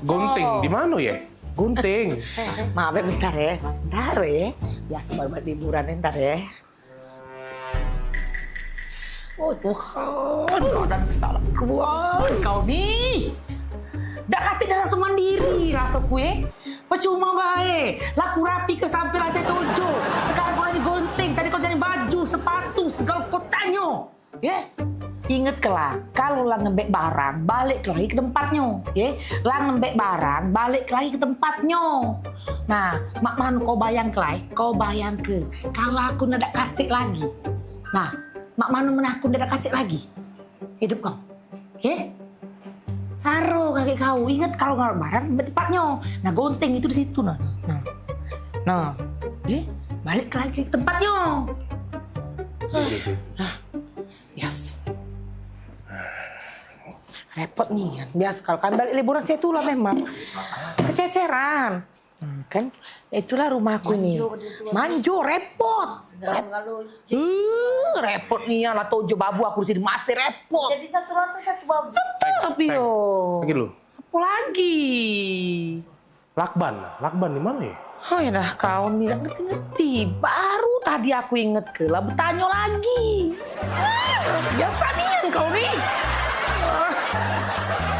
gunting di mana ya? Gunting. Maaf ya, bentar ya. Bentar ya. Biasa baru balik liburan ntar ya. Oh Tuhan, kau dan salah keluar kau nih. Dak kata dah langsung mandiri rasa kue. Percuma baik. Laku rapi ke sampai lantai 7. Sekarang kau lagi gonting. Tadi kau jadi baju, sepatu, segala kau tanya. Ya? Ingat kelak, kalau lah ngembek barang, balik lagi ke tempatnya. Ya? Lah ngembek barang, balik lagi ke tempatnya. Nah, mak manu kau bayang kelai, kau bayang ke. Kalau aku nak katik lagi. Nah, mak manu menakut nak katik lagi. Hidup kau. Ya? Taruh kaki kau, ingat kalau nggak barang tempatnya. Nah gonting itu di situ nah. Balik lagi ke tempatnya. Nah, biasa. Repot nih kan, biasa kalau kan balik liburan saya itulah memang kececeran. Kan itulah rumahku nih. Manjo repot. Repot nih ya lah tojo babu aku di sini masih repot. Jadi satu lantai satu babu. Tetap yo. Lagi lu. Apa lagi? Lakban di mana ya? Oh ya dah kau nih nggak ngerti-ngerti. Baru tadi aku inget ke lah bertanya lagi. Biasa nih kau nih.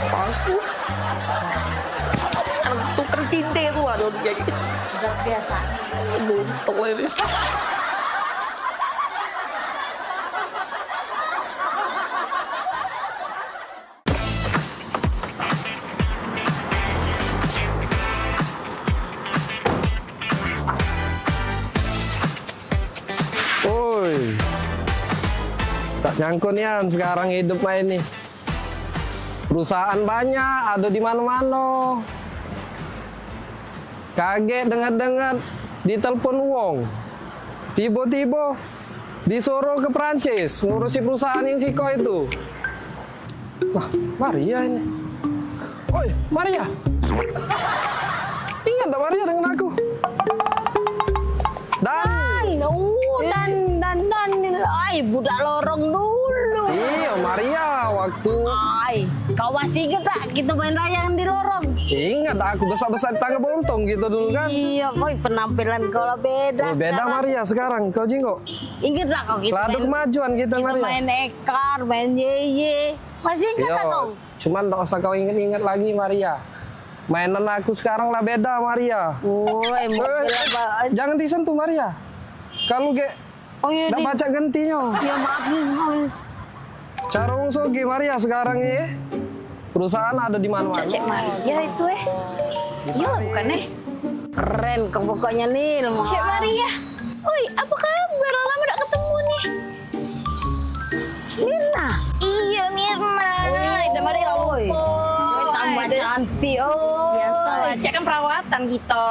Aku. Tukar cinta itu aduh jadi udah biasa buntung ini. Woi, tak nyangkut ya sekarang hidup mah ini. Perusahaan banyak, ada di mana-mana. Kaget dengar-dengar ditelepon Wong. Tiba-tiba disuruh ke Perancis ngurusi perusahaan yang Siko itu. Wah, Maria ini. Oi, Maria. Ingat tak Maria dengan aku? Dan, ay budak lorong dulu. Iya, Maria waktu Kau masih ingat tak kita main layangan di lorong? Ingat aku besar-besar di tangga Bontong gitu dulu kan? Iya, boy, penampilan kau lah beda. Beda sekarang. Maria sekarang, kau jinggo. Ingat tak kau kita Ladu kemajuan kita Maria. main ekar, main yeye. Masih ingat tak kau? Cuman tak usah kau ingat-ingat lagi Maria. Mainan aku sekarang lah beda Maria. Jangan disentuh Maria. Kalau nggak baca gantinya. Ya maaf nih. Cara wong soge Maria sekarang ini perusahaan ada di mana-mana. Cek Maria itu Iya bukan Nes? Keren kau pokoknya nih. Cek Maria. Oi, apa kabar? Lama gak ketemu nih. Mirna. Iya Mirna. Udah Maria lupa. Tambah cantik. Biasa lah, Cek kan perawatan gitu.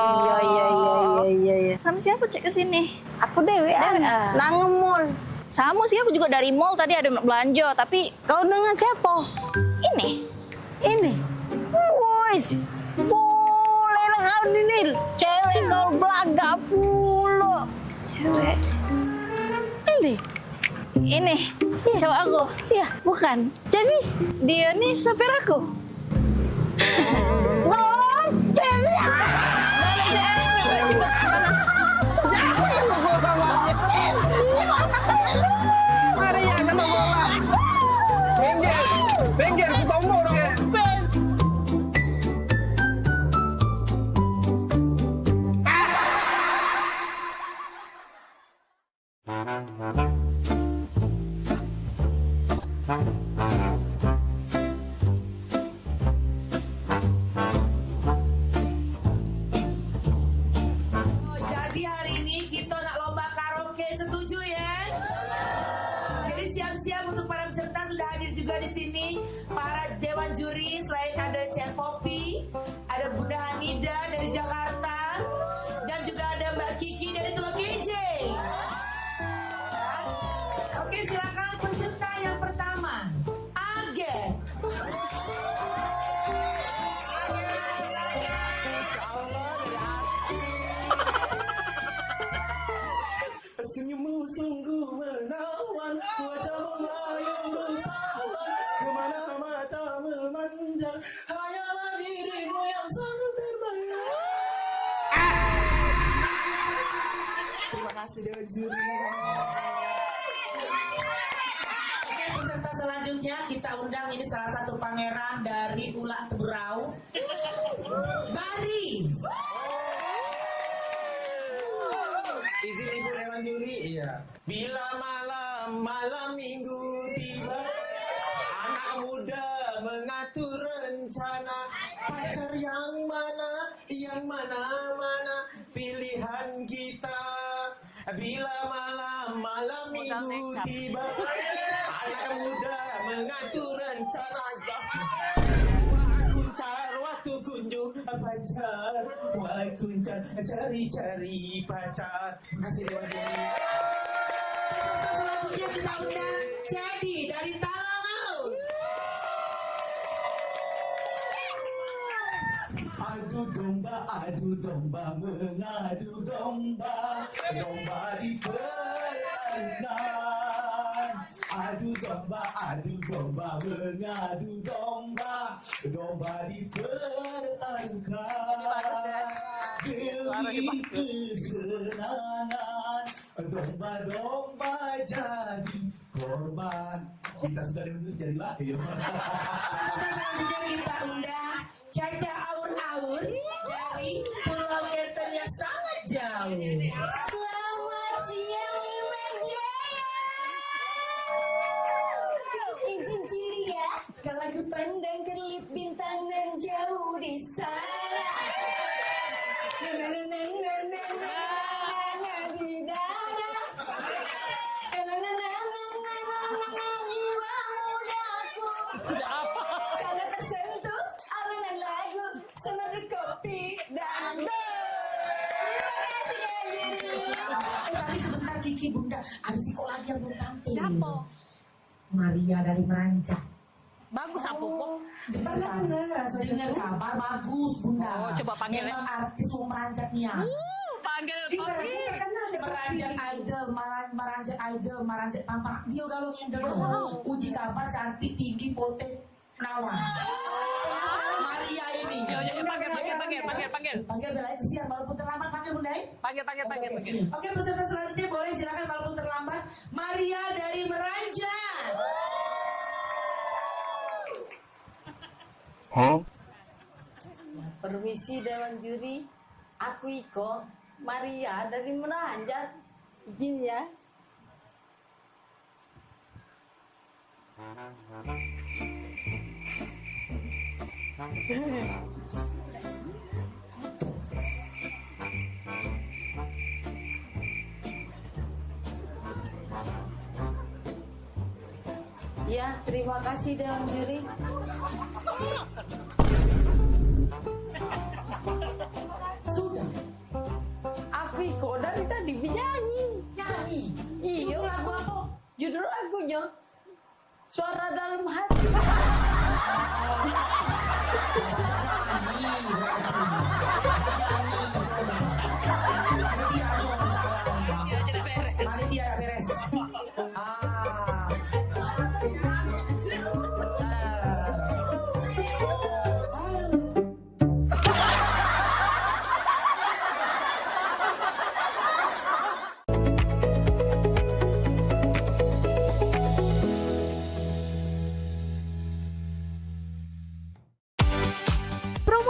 Iya. Sama siapa Cek kesini? Aku dewean. Nangemul. Sama sih, aku juga dari mall tadi ada belanja, tapi kau dengan siapa? Ini. Wis. Boleh lah kau Nil. Cewek kau belaga pula. Cewek. Ini. Cowok aku. Iya. Bukan. Jadi dia nih sopir aku. Maria kena bola. Minggir, kutombor ya. Jadi hari ini kita nak lomba karaoke, setuju ya? Jadi siap-siap untuk para peserta sudah hadir juga di sini para dewan juri. Selain ada Cek Popi, ada Bunda Hanida dari Jakarta, dan juga ada Mbak Kiki dari Teluk KJ. Oke, silakan peserta yang pertama, Agen. Senyummu sungguh menawan, wajahmu yang rupawan, kemana mata memandang, hanyalah dirimu yang selalu terbayang. Terima kasih Dewan Juri. Peserta selanjutnya kita undang, ini salah satu pangeran dari Ulak Teberau, Bari. Izin Ibu Dewan Juri, iya. Bila malam minggu tiba, anak muda mengatur rencana, pacar yang mana pilihan kita. Bila malam minggu tiba, anak muda mengatur rencana. Waktu kunjung pacar, wahai kuncar cari-cari pacar. Terima kasih Dewan Juri. Peserta selanjutnya kita undang Jadi dari Talangaut. Adu domba, mengadu domba, domba di perairan. Adu domba, mengadu domba, domba di perairan. Demi kesenangan, domba-domba jadi korban. Kita sudah diundang jadi lahir. Peserta selanjutnya kita undang Caca Aur-Aur dari Pulau Kenten yang sangat jauh. Selamat siang Liman Jaya. Izin juri ya, kalau ku pandang kelip bintang dan jauh di sana. Di dada. Jiwa mudaku. Karena tersentuh alunan lagu semeru kopi dan Tapi sebentar Kiki Bunda, ada si kok lagi yang belum tampil. Siapa? Maria dari Meranjak. Bagus apa kok? Dengar kabar bagus Bunda. Oh, coba panggil ya. Memang artis wong Meranjak nih ya. Panggil Papi. Meranjak idol, Meranjak Pampak. Dia kalau yang uji kabar cantik, tinggi, poten. Nawan. Maria ini. Panggil Bella itu siang walaupun terlambat, panggil Bunda. Panggil. Oke, peserta selanjutnya boleh silakan walaupun terlambat. Maria dari Meranjan. Permisi Dewan Juri, aku Iko, Maria dari Meranjan. Izin ya. Ya, terima kasih Dewan Juri. Sudah. Aku Iko dari tadi nyanyi. Iya, lagu apa? Judul lagunya Suara Dalam Hati. Panitia beres.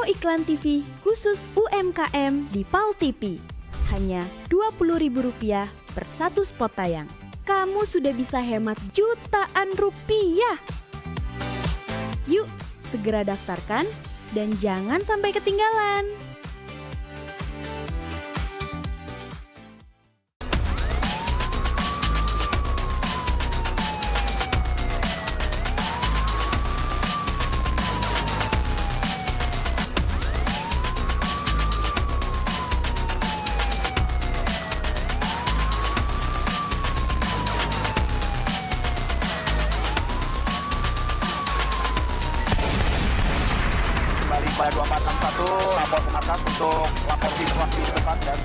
Iklan TV khusus UMKM di PAL TV. Hanya Rp20.000 per satu spot tayang. Kamu sudah bisa hemat jutaan rupiah. Yuk, segera daftarkan dan jangan sampai ketinggalan. Pada 2461 lapor ke markas untuk lapor situasi tempat dan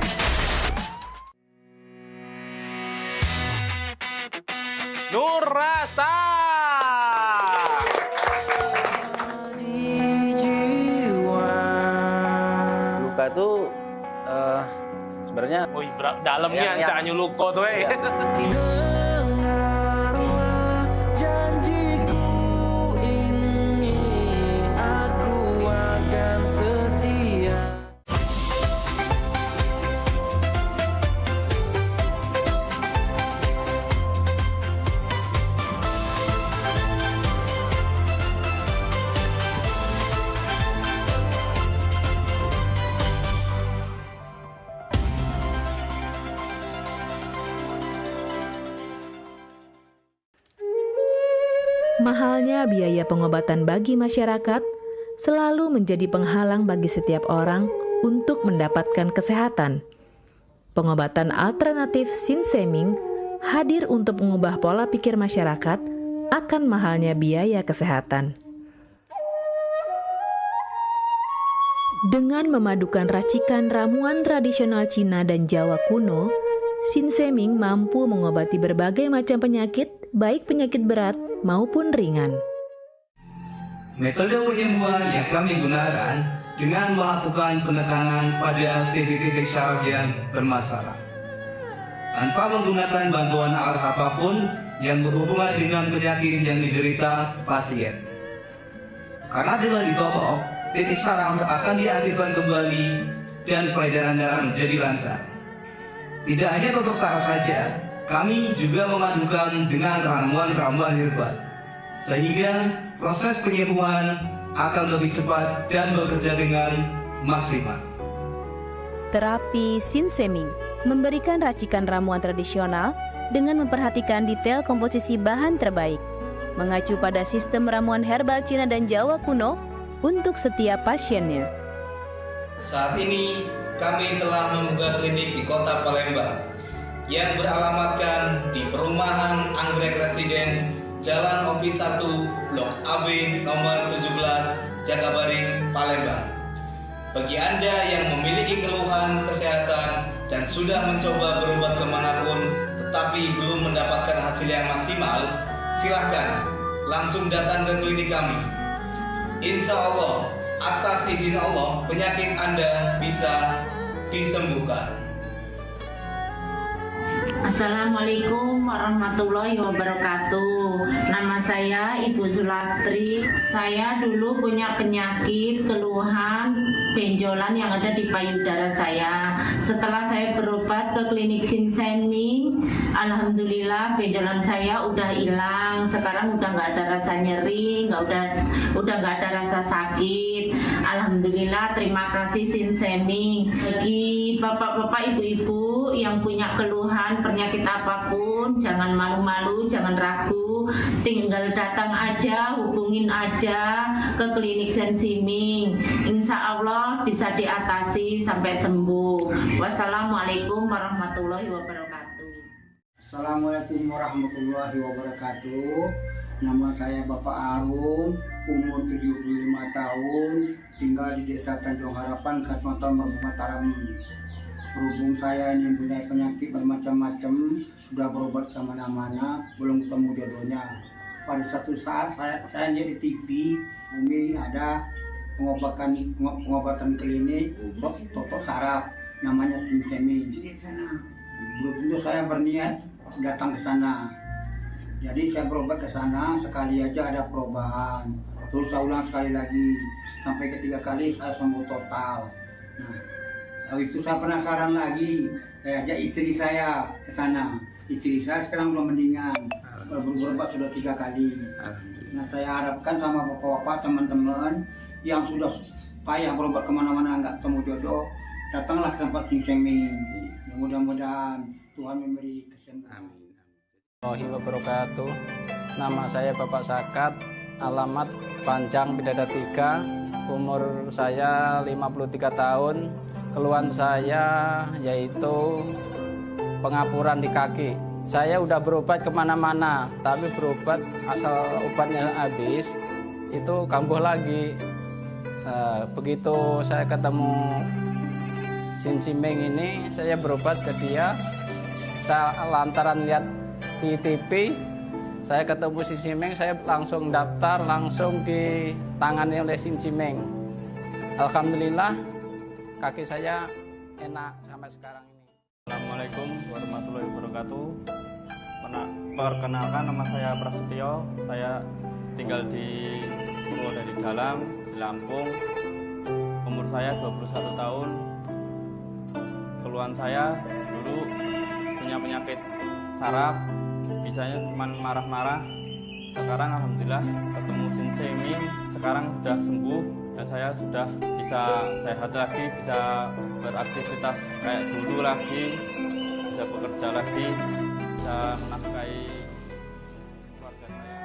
Nur Rasa. Luka tuh sebenarnya dalamnya yang- Cak Nyuluko tuh Iya. Mahalnya biaya pengobatan bagi masyarakat selalu menjadi penghalang bagi setiap orang untuk mendapatkan kesehatan. Pengobatan alternatif Sinseming hadir untuk mengubah pola pikir masyarakat akan mahalnya biaya kesehatan. Dengan memadukan racikan ramuan tradisional Cina dan Jawa kuno, Sinseming mampu mengobati berbagai macam penyakit, baik penyakit berat maupun ringan. Metode penyembuhan yang kami gunakan dengan melakukan penekanan pada titik-titik syaraf yang bermasalah. Tanpa menggunakan bantuan alat apapun yang berhubungan dengan penyakit yang diderita pasien. Karena dengan ditolong, titik syaraf akan diaktifkan kembali dan peredaran darah menjadi lancar. Tidak hanya untuk saraf saja, kami juga memadukan dengan ramuan-ramuan herbal, sehingga proses penyembuhan akan lebih cepat dan bekerja dengan maksimal. Terapi Sinseming memberikan racikan ramuan tradisional dengan memperhatikan detail komposisi bahan terbaik, mengacu pada sistem ramuan herbal Cina dan Jawa kuno untuk setiap pasiennya. Saat ini, kami telah membuka klinik di kota Palembang yang beralamatkan di Perumahan Anggrek Residence, Jalan Opi 1, Blok AB nomor 17, Jagabaring, Palembang. Bagi Anda yang memiliki keluhan kesehatan dan sudah mencoba berobat kemanapun tetapi belum mendapatkan hasil yang maksimal, silakan langsung datang ke klinik kami Insya Allah, atas izin Allah, penyakit Anda bisa disembuhkan. Assalamualaikum warahmatullahi wabarakatuh. Nama saya Ibu Sulastri. Saya dulu punya penyakit keluhan benjolan yang ada di payudara saya. Setelah saya berobat ke klinik Sinseming, alhamdulillah benjolan saya udah hilang. Sekarang udah nggak ada rasa nyeri, udah nggak ada rasa sakit. Alhamdulillah, terima kasih Sinseming. Bagi bapak-bapak, ibu-ibu yang punya keluhan penyakit apapun, jangan malu-malu, jangan ragu, tinggal datang aja, hubungin aja ke klinik Sinseming. Insya Allah bisa diatasi sampai sembuh. Wassalamualaikum warahmatullahi wabarakatuh. Assalamualaikum warahmatullahi wabarakatuh. Nama saya Bapak Arun, umur 75 tahun, tinggal di Desa Tanjung Harapan, Kecamatan Mataram. Berhubung saya ini mempunyai penyakit bermacam-macam, sudah berobat kemana-mana, belum ketemu jodohnya. Pada satu saat saya lihat di TV, Umi ada pengobatan klinik, totok saraf, namanya Sinseming. Belum tentu saya berniat datang ke sana. Jadi saya berobat ke sana, sekali aja ada perubahan. Terus saya ulang sekali lagi, sampai ketiga kali saya sembuh total. Nah, kalau itu saya penasaran lagi, saya ajak istri saya ke sana. Istri saya sekarang belum mendingan, berobat sudah 3 kali. Nah, saya harapkan sama bapak-bapak, teman-teman yang sudah payah berobat kemana-mana nggak ketemu jodoh, datanglah ke tempat Sinseming. Mudah-mudahan Tuhan memberi kesembuhan. Warahmatullahi wabarakatuh. Nama saya Bapak Sakat, alamat Panjang Bidada 3, umur saya 53 tahun. Keluhan saya yaitu pengapuran di kaki. Saya udah berobat kemana-mana, tapi berobat asal obatnya habis, itu kambuh lagi. Begitu saya ketemu Sinseming ini, saya berobat ke dia. Saya lantaran lihat di TV, saya ketemu Sinseming, saya langsung daftar, langsung ditangani oleh Sinseming. Alhamdulillah, kaki saya enak sampai sekarang ini. Assalamualaikum warahmatullahi wabarakatuh. Perkenalkan, nama saya Prasetyo. Saya tinggal di Purwodadi Dalam, di Lampung. Umur saya 21 tahun. Keluhan saya dulu punya penyakit saraf, bisanya cuma marah-marah. Sekarang alhamdulillah ketemu Sinseming, sekarang sudah sembuh dan saya sudah bisa sehat lagi, bisa beraktivitas kayak dulu lagi, bisa bekerja lagi, bisa menafkahi keluarga saya.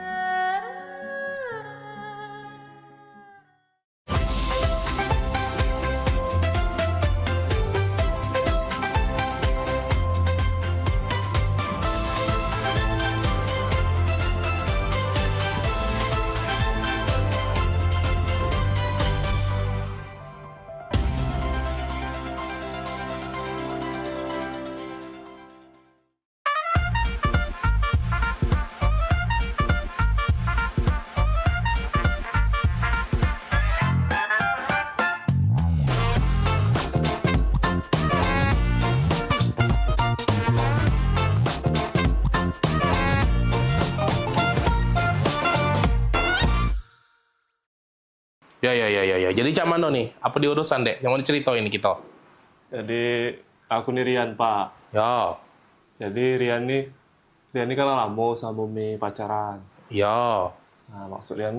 Ya. Jadi cak mano nih? Apa diurusan dek? Yang mau diceritain kita? Jadi aku nih Rian, Pak. Ya. Jadi Rian nih kan lama sama Umi pacaran. Ya. Nah, maksud Rian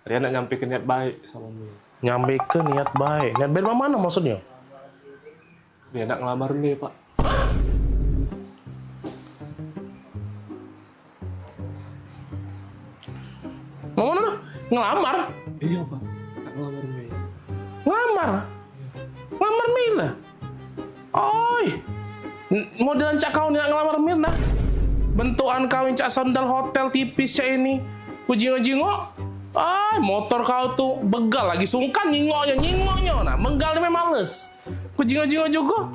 nak nyampe ke niat baik sama Umi. Nyampe ke niat baik? Niat baik mana maksudnya? Dia nak ngelamar Umi, Pak. Mau mana? Ngelamar? Iya, Pak. Nak ngelamar Umi. Ngelamar? Ngelamar Mirna? Oi! Modelan cak kau nak ngelamar Mirna? Bentukan kau yang cak sandal hotel tipis cak ini. Ku jingok-jingok. Motor kau tuh begal lagi sungkan nyingoknya. Nah, menggal memang males. Ku jingok-jingok juga.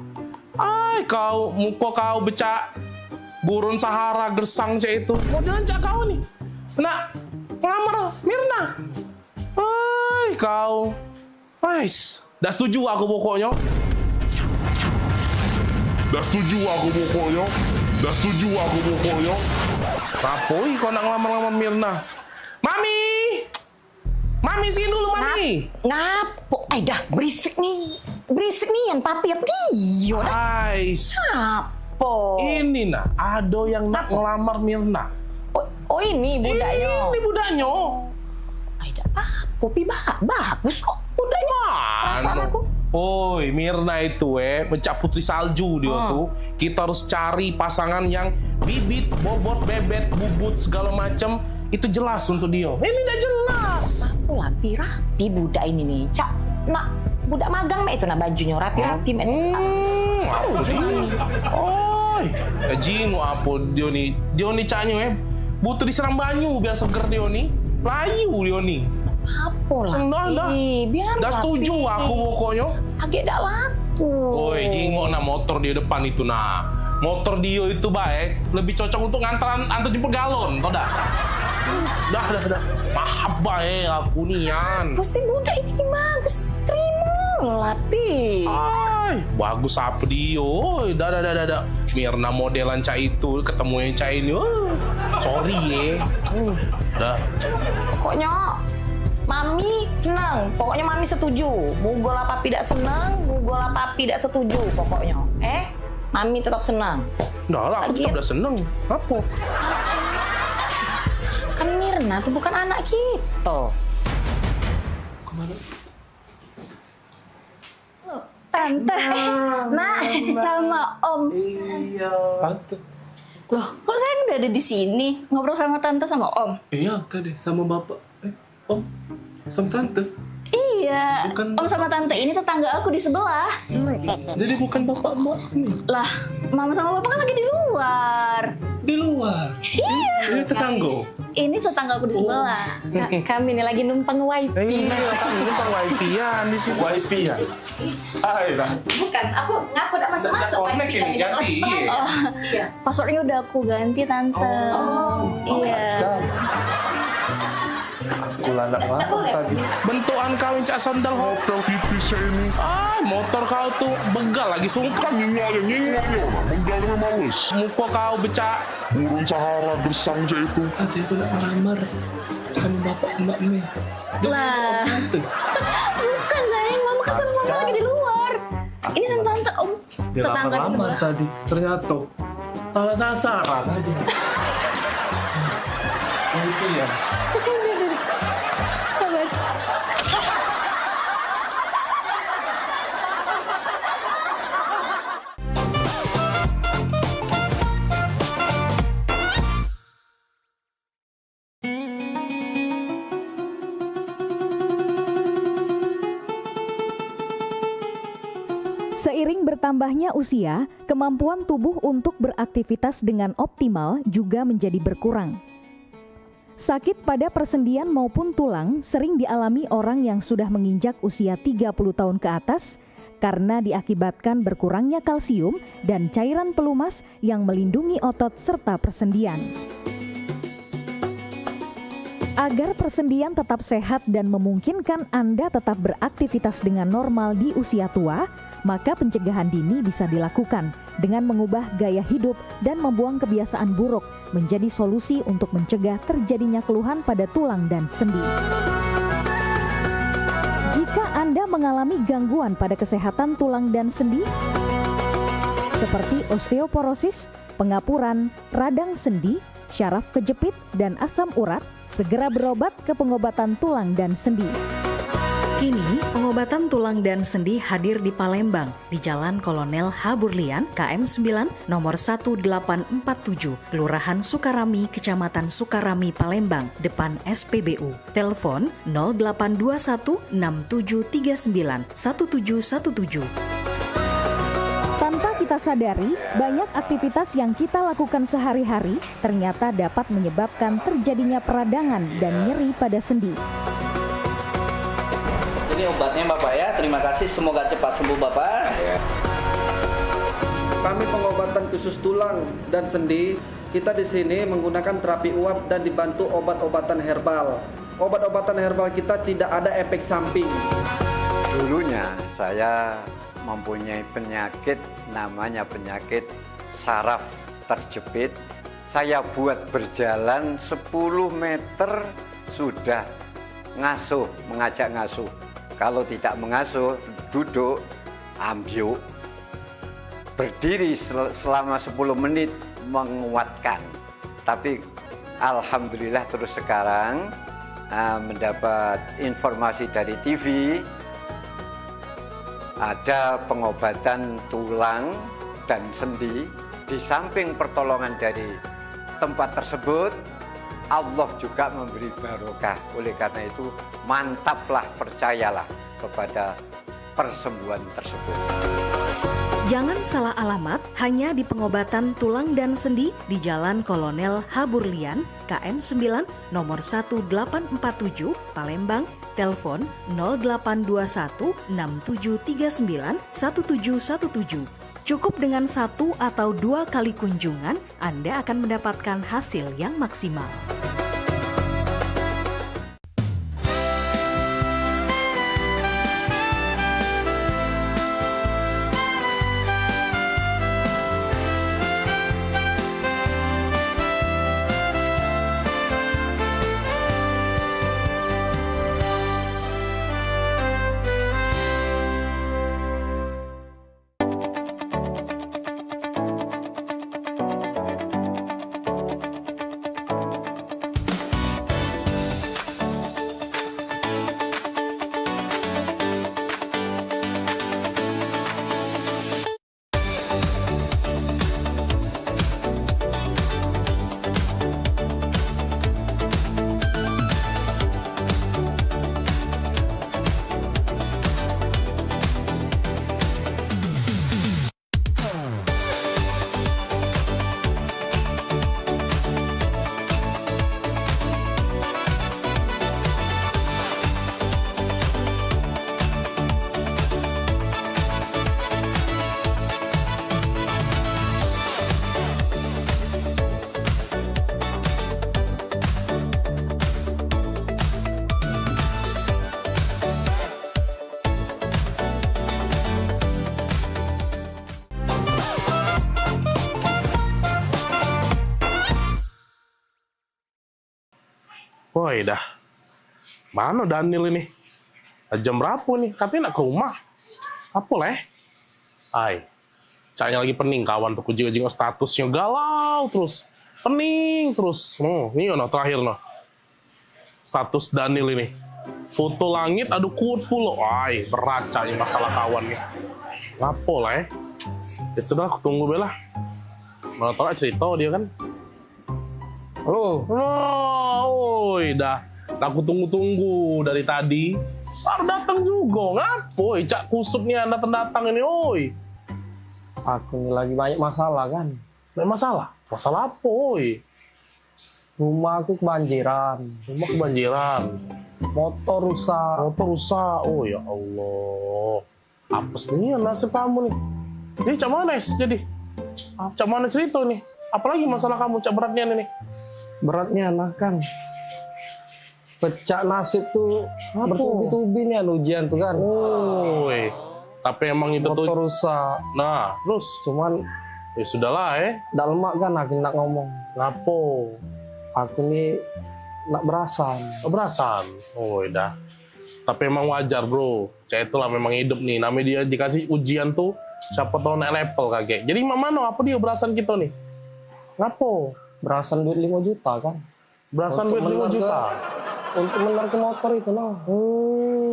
Kau muka kau becak gurun Sahara gersang cak itu. Modelan cak kau nih. Nak ngelamar Mirna. Hai kau. Ais, dah setuju aku pokoknya. Rapoi kau nak ngelamar-lamar Mirna. Mami sini dulu Mami. Ngapo? Dah berisik nih yang papi apa dia? Ais. Ngapo? Ini nah, ada yang nak ngelamar Mirna. Oh ini budaknya. Ini budaknya. Popi bagus kok budaknya. Perasaan aku. Oi, Mirna itu mencak putri salju dia tuh. Kita harus cari pasangan yang bibit, bobot, bebet, bubut segala macam itu jelas untuk dia. Ini enggak jelas. Aku rapi budak ini nih. Cak, nak budak magang mek itu nak bajunya rapi-rapi mek. Oi, jingo apa dia nih? Dia nih caknya butuh disiram banyu biar seger dia nih. Layu dia nih. Apa lah? Biar dah setuju aku pokoknya. Agak dak laku. Oi, jingok nah motor di depan itu nah. Motor dia itu baik, lebih cocok untuk antar jemput galon, tau dak? Dah. Maaf baik aku nian. Pasti budak ini bagus. Terima lah, Pi. Ay, bagus apa dia? Oi, dah. Mirna modelan cak itu ketemu yang cak ini. Sorry dah. Pokoknya Mami senang, pokoknya Mami setuju. Mugol apa tidak senang, mugol apa tidak setuju pokoknya. Mami tetap senang. Dah lah, aku tetap dah senang. Apa? Kan Mirna tuh bukan anak kita. Kemana? Tante, Mak, sama Om. Iya. Tante. Loh, kok saya nggak ada di sini ngobrol sama Tante sama Om? Iya, tadi sama Bapak. Om, sama Tante. Iya, bukan... Om sama Tante ini tetangga aku di sebelah. Jadi bukan Bapak Mbak nih? Lah, Mama sama Bapak kan lagi di luar. Di luar? Iya. Ini tetangga? Ini tetangga aku di sebelah. Kami ini lagi numpang wifi. Iya, kami numpang wifi-an di sini. Wifi-an? Ayolah. Bukan, aku ngaku udah masuk-masuk. Connect ini ganti. Iya. Passwordnya udah aku ganti, Tante. Iya. Aku lanak tadi. Bentukan kau yang cak sandal hotel tipis ini. Motor kau tuh begal lagi sungkan. Nyingok. Begal males. Muka kau becak. Burung Sahara gersang cak itu. Tadi aku nak melamar sama bapak mbak nih. Lah. Bukan sayang, Mama kan sama Mama lagi di luar. Ini sama Tante Om. Tetangga di sebelah. Tadi ternyata salah sasaran tadi. Itu ya. Sabar. Seiring bertambahnya usia, kemampuan tubuh untuk beraktivitas dengan optimal juga menjadi berkurang. Sakit pada persendian maupun tulang sering dialami orang yang sudah menginjak usia 30 tahun ke atas karena diakibatkan berkurangnya kalsium dan cairan pelumas yang melindungi otot serta persendian. Agar persendian tetap sehat dan memungkinkan Anda tetap beraktivitas dengan normal di usia tua, maka pencegahan dini bisa dilakukan dengan mengubah gaya hidup dan membuang kebiasaan buruk menjadi solusi untuk mencegah terjadinya keluhan pada tulang dan sendi. Jika Anda mengalami gangguan pada kesehatan tulang dan sendi, seperti osteoporosis, pengapuran, radang sendi, syaraf kejepit, dan asam urat, segera berobat ke pengobatan tulang dan sendi. Kini, pengobatan tulang dan sendi hadir di Palembang, di Jalan Kolonel H. Burlian, KM 9, nomor 1847, Kelurahan Sukarami, Kecamatan Sukarami, Palembang, depan SPBU. Telepon 0821 6739 1717. Tanpa kita sadari, banyak aktivitas yang kita lakukan sehari-hari ternyata dapat menyebabkan terjadinya peradangan dan nyeri pada sendi. Ini obatnya Bapak ya, terima kasih, semoga cepat sembuh Bapak. Kami pengobatan khusus tulang dan sendi, kita di sini menggunakan terapi uap dan dibantu obat-obatan herbal. obat-obatan herbal kita tidak ada efek samping. Dulunya saya mempunyai penyakit namanya penyakit saraf terjepit. Saya buat berjalan 10 meter sudah ngasuh, mengajak ngasuh. Kalau tidak mengasuh, duduk, ambyuk. Berdiri selama 10 menit menguatkan. Tapi alhamdulillah terus sekarang mendapat informasi dari TV, ada pengobatan tulang dan sendi. Di samping pertolongan dari tempat tersebut, Allah juga memberi barokah. Oleh karena itu, mantaplah, percayalah kepada persembuhan tersebut. Jangan salah alamat, hanya di pengobatan tulang dan sendi di Jalan Kolonel Haburlian, KM 9, nomor 1847, Palembang, telepon 0821 6739 1717. Cukup dengan 1 atau 2 kali kunjungan, Anda akan mendapatkan hasil yang maksimal. Woi dah, mana Daniel ini? Jam berapa nih? Katanya nak ke rumah. Apa leh? Ay, caknya lagi pening kawan tuh kucing-kucing statusnya galau terus, pening terus. Ini no terakhir no. Status Daniel ini. Foto langit, aduh kuat pula. Ay, berat caknya masalah kawan nih. Ngapa leh? Ya sudah, aku tunggu bela. Mana tahu cerita dia kan. Oi, dah. Aku tunggu-tunggu dari tadi. Baru datang juga, ngapoi? Cak kusut nih anda datang ini, oi. Aku ini lagi banyak masalah kan. Banyak masalah? Masalah apa, oi? Rumah aku kebanjiran. Rumah kebanjiran. Motor rusak. Motor rusak, oh ya Allah. Apes nih nasib kamu nih. Jadi cak mana jadi? Cak mana cerita nih? Apalagi masalah kamu, cak beratnya nih? Beratnya nah kan pecah nasib tuh bertubi-tubi nih ujian tuh kan. Woi, tapi emang itu motor tuh rusak. Nah, terus cuman ya sudahlah Nggak lemak kan aku nak ngomong. Ngapo? Aku nih nak berasan. Berasan? Oh dah. Tapi emang wajar bro. Cak itulah memang hidup nih. Namanya dia dikasih ujian tuh. Siapa tahu naik level kakek. Jadi mana apa dia berasan kita nih? Ngapo? Berasan duit 5 juta kan. Berasan duit 5 juta? Untuk bener ke motor itu noh.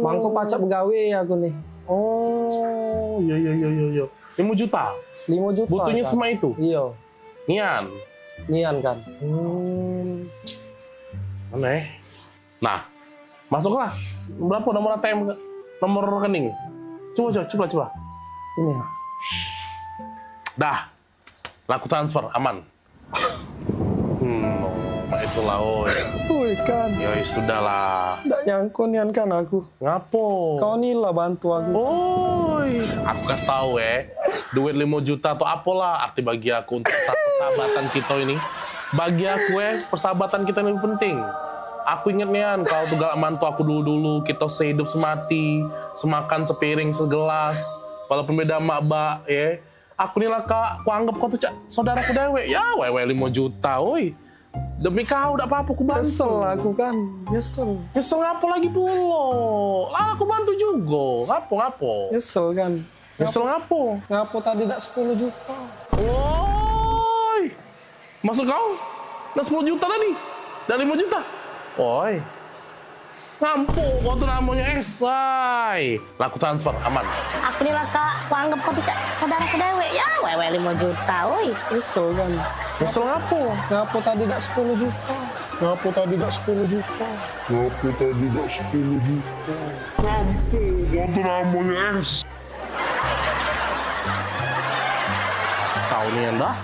Mangko pacak pegawai aku nih. Oh, iya. 5 juta? 5 juta. Butuhnya kan? semua itu? Iya. Nian kan. Aneh. Nah, masuklah. Berapa nomor ATM, nomor rekening? Coba. Ini ya. Dah. Laku transfer, aman. Itulah, Woi kan. Ya sudahlah. Nggak nyangko nian kan aku. Ngapo? Kau nih lah bantu aku. Oi, aku kasih tahu duit 5 juta atau apalah arti bagi aku untuk persahabatan kita ini. Bagi aku persahabatan kita ini penting. Aku inget nian, kau tuh galak mantu aku dulu-dulu. Kita sehidup semati, semakan sepiring segelas. Walaupun beda mak ya. Aku nih lah kak, aku anggap kau tuh saudaraku dewe. Ya wewe 5 juta, woi. Demi kau, udah apa-apa aku bantu. Nyesel aku kan, nyesel. Nyesel ngapo lagi pulo? Lah aku bantu juga, ngapo? Nyesel kan. Nyesel ngapo? Ngapo tadi dak 10 juta. Woi, maksud kau? Dah 10 juta tadi? Dah 5 juta? Woi, ngampu, kau tuh namanya esai. Laku transfer, aman. Aku nih lah kak, aku anggap kau tuh saudara kedewe. Ya wewe 5 juta, woi. Nyesel kan. Nyesel ngapo? Ngapo tadi dak 10 juta. Ngapo tadi dak 10 juta? Ngapo tadi dak 10 juta? Ngampu, kau tuh namanya es. Kau nih anda?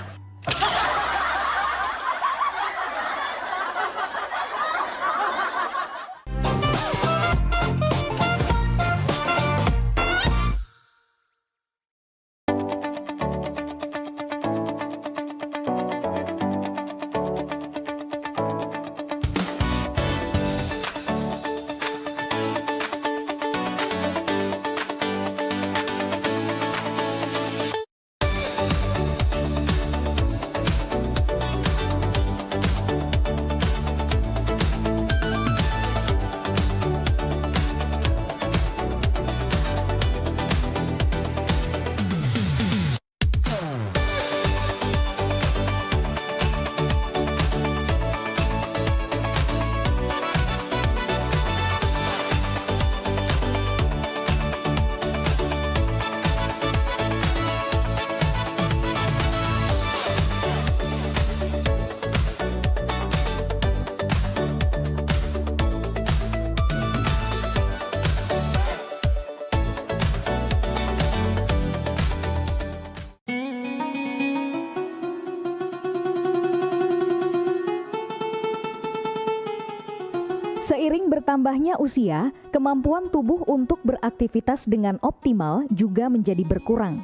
Seiring bertambahnya usia, kemampuan tubuh untuk beraktivitas dengan optimal juga menjadi berkurang.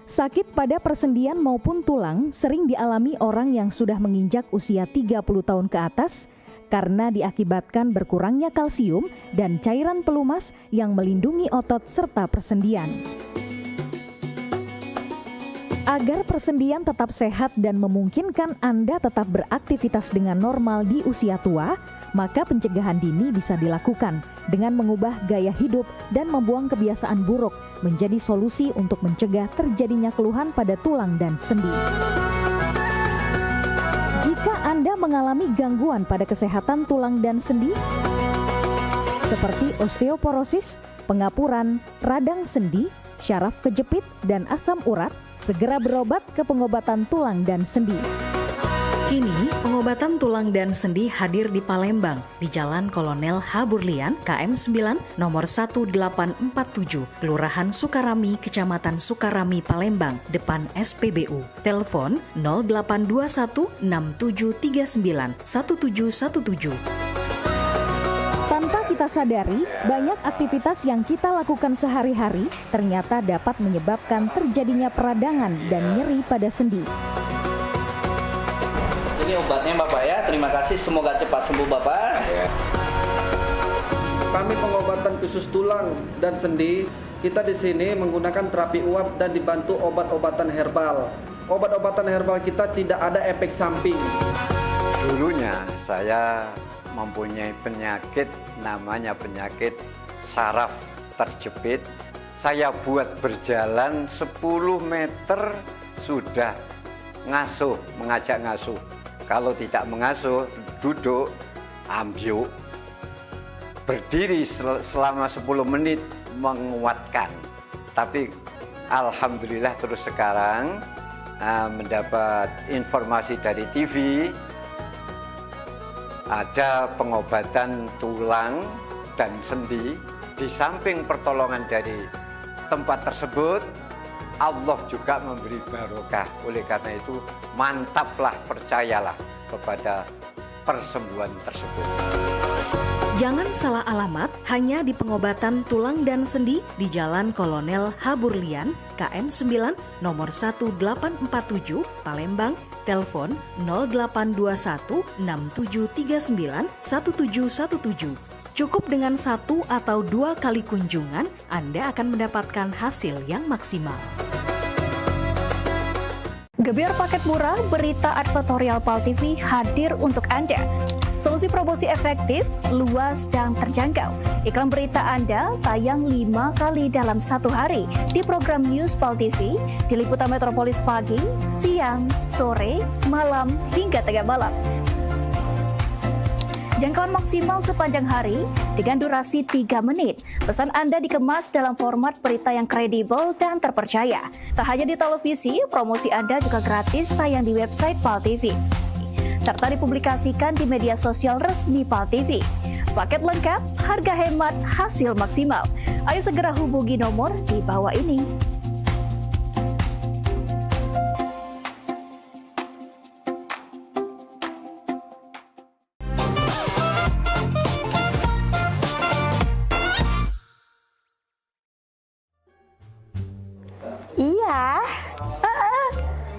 Sakit pada persendian maupun tulang sering dialami orang yang sudah menginjak usia 30 tahun ke atas karena diakibatkan berkurangnya kalsium dan cairan pelumas yang melindungi otot serta persendian. Agar persendian tetap sehat dan memungkinkan Anda tetap beraktivitas dengan normal di usia tua, maka pencegahan dini bisa dilakukan dengan mengubah gaya hidup dan membuang kebiasaan buruk menjadi solusi untuk mencegah terjadinya keluhan pada tulang dan sendi. Jika Anda mengalami gangguan pada kesehatan tulang dan sendi, seperti osteoporosis, pengapuran, radang sendi, syaraf kejepit, dan asam urat, segera berobat ke pengobatan tulang dan sendi. Kini, pengobatan tulang dan sendi hadir di Palembang, di Jalan Kolonel H. Burlian, KM 9, nomor 1847, Kelurahan Sukarami, Kecamatan Sukarami, Palembang, depan SPBU. Telepon 0821 6739 1717. Tanpa kita sadari, banyak aktivitas yang kita lakukan sehari-hari ternyata dapat menyebabkan terjadinya peradangan dan nyeri pada sendi. Ini obatnya Bapak ya, terima kasih, semoga cepat sembuh Bapak. Kami pengobatan khusus tulang dan sendi. Kita di sini menggunakan terapi uap dan dibantu obat-obatan herbal. Obat-obatan herbal kita tidak ada efek samping. Dulunya saya mempunyai penyakit, namanya penyakit saraf terjepit. Saya buat berjalan 10 meter sudah ngasuh, mengajak ngasuh. Kalau tidak mengasuh, duduk, ambyuk, berdiri selama 10 menit menguatkan. Tapi alhamdulillah terus sekarang mendapat informasi dari TV, ada pengobatan tulang dan sendi. Di samping pertolongan dari tempat tersebut, Allah juga memberi barokah. Oleh karena itu, mantaplah, percayalah kepada persembuhan tersebut. Jangan salah alamat hanya di pengobatan tulang dan sendi di Jalan Kolonel Haburlian, KM 9, nomor 1847, Palembang, telepon 0821 6739 1717. Cukup dengan 1 atau 2 kali kunjungan, Anda akan mendapatkan hasil yang maksimal. Gebyar paket murah, berita advertorial PAL TV hadir untuk Anda. Solusi promosi efektif, luas, dan terjangkau. Iklan berita Anda tayang 5 kali dalam 1 hari di program News PAL TV, di liputan Metropolis pagi, siang, sore, malam, hingga tengah malam. Jangkauan maksimal sepanjang hari dengan durasi 3 menit. Pesan Anda dikemas dalam format berita yang kredibel dan terpercaya. Tak hanya di televisi, promosi Anda juga gratis tayang di website PAL TV, serta dipublikasikan di media sosial resmi PAL TV. Paket lengkap, harga hemat, hasil maksimal. Ayo segera hubungi nomor di bawah ini. Iya,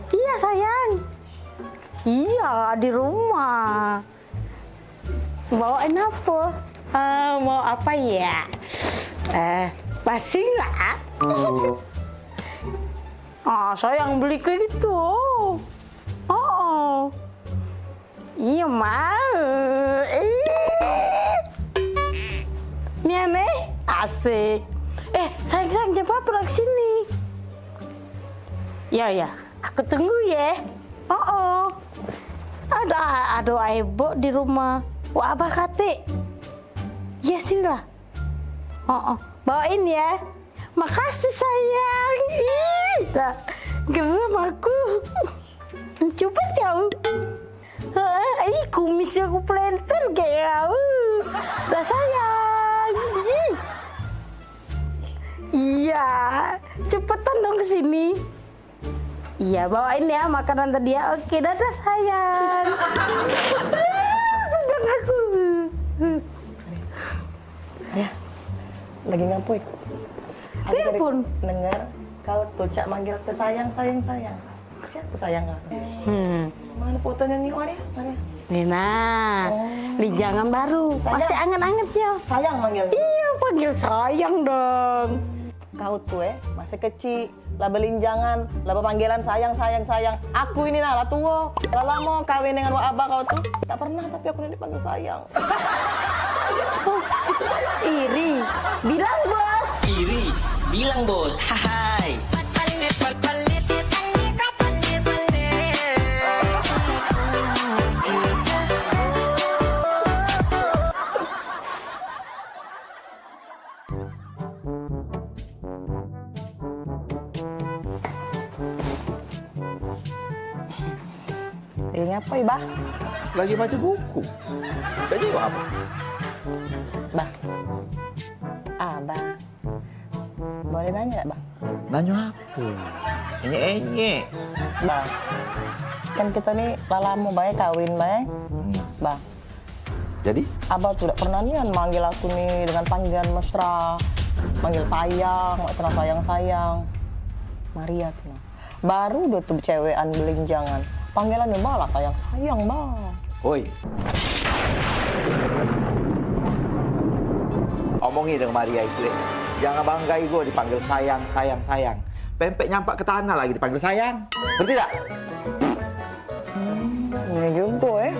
iya sayang. Iya, di rumah. Bawain apa? Mau apa ya? Pasing lah. Sayang beli ke itu. Oh. Iya, mau. Ini aneh, asik. Sayang, jam berapa ke sini? Ya, aku tunggu ya. Ada ibu di rumah. Wah, abah kate. Ya sini lah. Bawain ya. Makasih sayang. Dah, geram aku. Coba tahu. Kumisnya aku planter kayak. Dah sayang. Iya, cepetan dong kesini. Iya, bawain ya makanan tadi ya. Oke, dadah sayang. Sedang aku. Ya, lagi ngapain? Telepon. Dengar kau tuh cak manggil ke sayang. Siapa sayang aku? Mana fotonya nih, Maria? Nina, di jangan baru. Masih anget-anget ya. Sayang manggil. Iya, panggil sayang dong. Kau tuh masih kecil, lah belinjangan, lah panggilan sayang. Aku ini lah tua, lah lama kawin dengan wak abah kau tuh. Tak pernah, tapi aku ini dipanggil sayang. Iri, bilang bos. Hai. Ini apa ya, Bah? Lagi baca buku. Tadi apa? Bah. Bah. Boleh nanya Bang? Nanya apa? Enye. Bang, kan kita nih lama baik kawin baik. Bang. Jadi? Abah tuh tidak pernah nih manggil aku nih dengan panggilan mesra. Manggil sayang, sayang. Maria tuh. Baru udah tuh cewekan belinjangan. Panggilannya malah sayang, Bang. Oi. Omongi dengan Maria itu. Jangan banggai gue dipanggil sayang. Pempek nyampak ke tanah lagi dipanggil sayang. Ngerti tak? Ini juga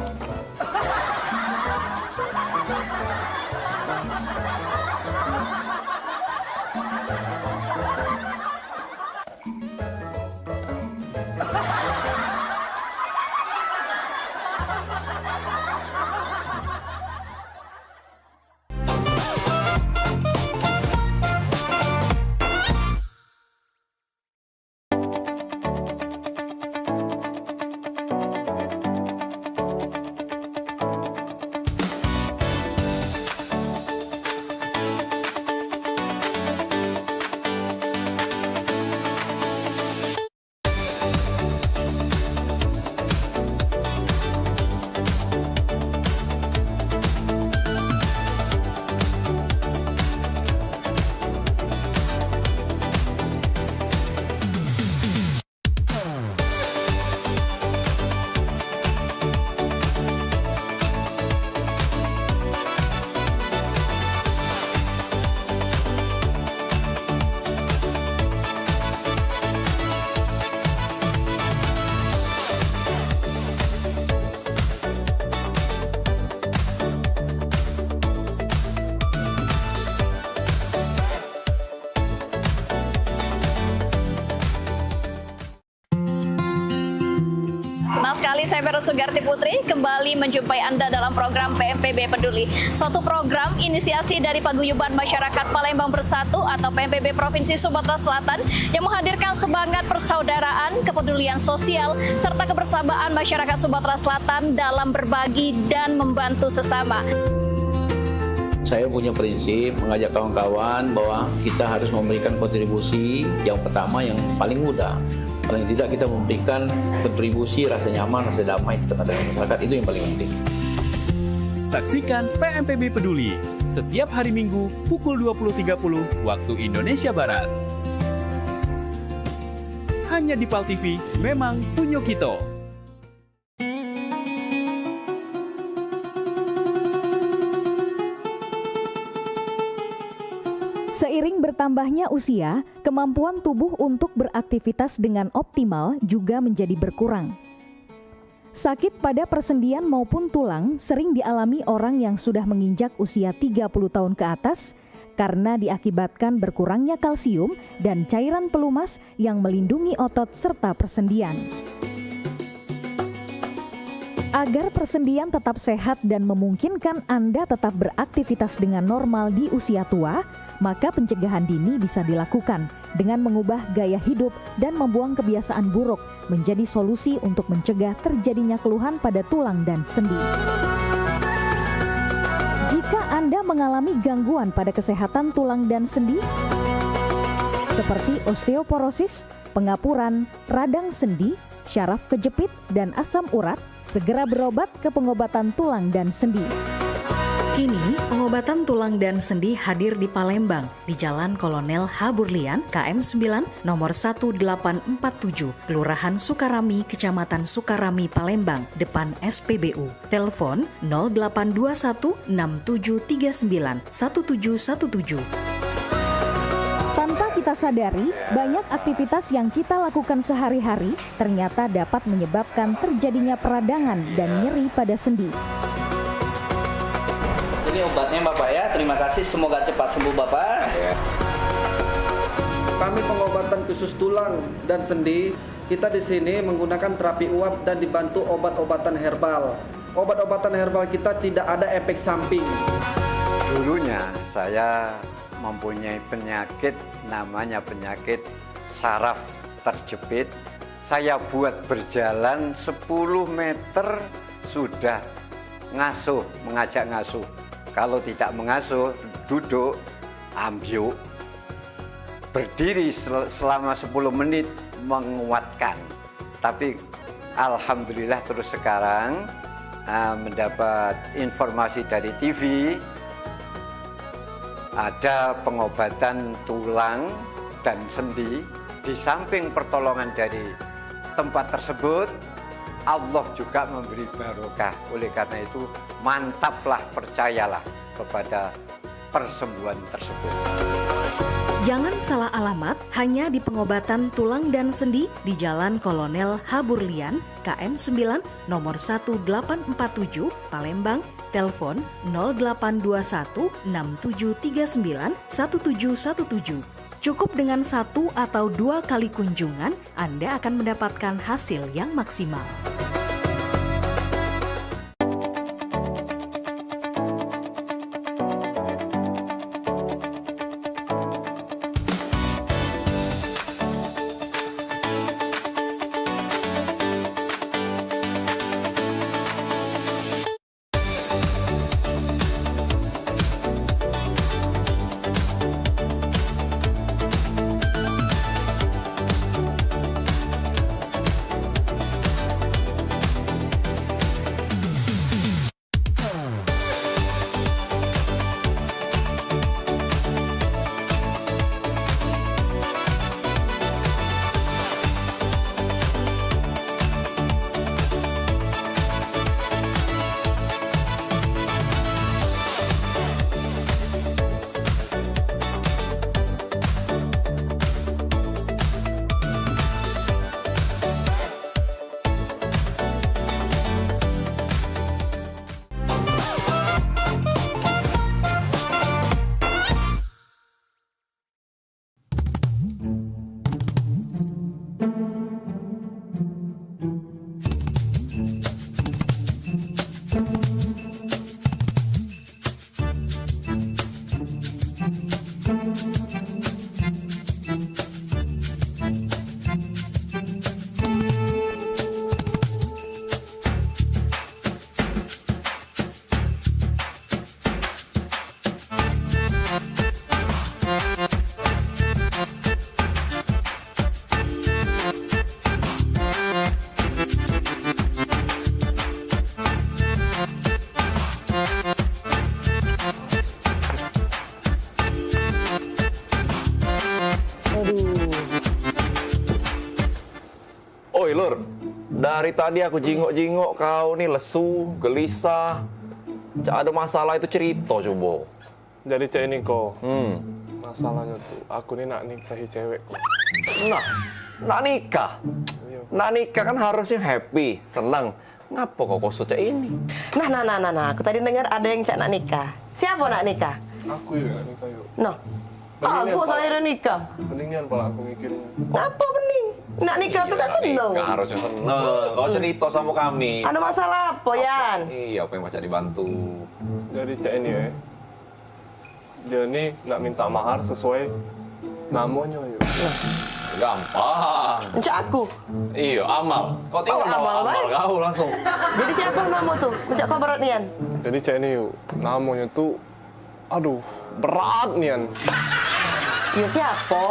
sekali, saya Vero Sugarti Putri kembali menjumpai Anda dalam program PMPB Peduli. Suatu program inisiasi dari Paguyuban Masyarakat Palembang Bersatu atau PMPB Provinsi Sumatera Selatan yang menghadirkan semangat persaudaraan, kepedulian sosial, serta kebersamaan masyarakat Sumatera Selatan dalam berbagi dan membantu sesama. Saya punya prinsip mengajak kawan-kawan bahwa kita harus memberikan kontribusi yang pertama yang paling mudah. Paling tidak kita memberikan kontribusi rasa nyaman, rasa damai di tengah-tengah masyarakat, itu yang paling penting. Saksikan PMPB Peduli setiap hari Minggu pukul 20.30 waktu Indonesia Barat. Hanya di PAL TV, memang punya kita. Seiring bertambahnya usia, kemampuan tubuh untuk beraktivitas dengan optimal juga menjadi berkurang. Sakit pada persendian maupun tulang sering dialami orang yang sudah menginjak usia 30 tahun ke atas karena diakibatkan berkurangnya kalsium dan cairan pelumas yang melindungi otot serta persendian. Agar persendian tetap sehat dan memungkinkan Anda tetap beraktivitas dengan normal di usia tua, maka pencegahan dini bisa dilakukan dengan mengubah gaya hidup dan membuang kebiasaan buruk menjadi solusi untuk mencegah terjadinya keluhan pada tulang dan sendi. Jika Anda mengalami gangguan pada kesehatan tulang dan sendi, seperti osteoporosis, pengapuran, radang sendi, syaraf kejepit, dan asam urat, segera berobat ke pengobatan tulang dan sendi. Kini, pengobatan tulang dan sendi hadir di Palembang, di Jalan Kolonel Haburlian, KM 9, nomor 1847, Kelurahan Sukarami, Kecamatan Sukarami, Palembang, depan SPBU. Telepon 0821 6739 1717. Tanpa kita sadari, banyak aktivitas yang kita lakukan sehari-hari ternyata dapat menyebabkan terjadinya peradangan dan nyeri pada sendi. Ini obatnya Bapak ya, terima kasih, semoga cepat sembuh Bapak. Kami pengobatan khusus tulang dan sendi, kita di sini menggunakan terapi uap dan dibantu obat-obatan herbal. Obat-obatan herbal kita tidak ada efek samping. Dulunya saya mempunyai penyakit namanya penyakit saraf terjepit. Saya buat berjalan 10 meter sudah ngasuh, mengajak ngasuh. Kalau tidak mengasuh, duduk, ambyuk, berdiri selama 10 menit menguatkan. Tapi alhamdulillah terus sekarang mendapat informasi dari TV, ada pengobatan tulang dan sendi. Di samping pertolongan dari tempat tersebut, Allah juga memberi barokah. Oleh karena itu, mantaplah, percayalah kepada persembuhan tersebut. Jangan salah alamat hanya di pengobatan tulang dan sendi di Jalan Kolonel Haburlian, KM 9, nomor 1847, Palembang, telepon 0821 6739 1717. Cukup dengan 1 atau 2 kali kunjungan, Anda akan mendapatkan hasil yang maksimal. Oi Lur, dari tadi aku jingok-jingok kau nih lesu, gelisah. Cak ada masalah itu cerita coba. Jadi cak ini kok. Masalahnya tuh, aku nih nak nikahi cewek kok. Nah, nak nikah? Nak nikah kan harusnya happy, senang. Ngapa kok kosot cak ini? Nah, aku tadi dengar ada yang cak nak nikah. Siapa nak nikah? Aku ya nak nikah yuk. Nah, aku saya udah nikah. Mendingan pala aku mikirin. Ngapa bening? Nak nikah tuh kan seneng. Nikah harusnya seneng. Kau cerita sama kami. Ada masalah apa, Yan? Iya, apa yang baca dibantu. Jadi cak ini ya, dia nih nak minta mahar sesuai namanya yuk. Gampang. Cak aku? Iya, Amal. Kau tinggal nama Amal kau langsung. Jadi siapa nama tuh? Cak kau berat nian? Jadi cak ini yuk, namanya tuh, aduh, berat nian. Iya siapa?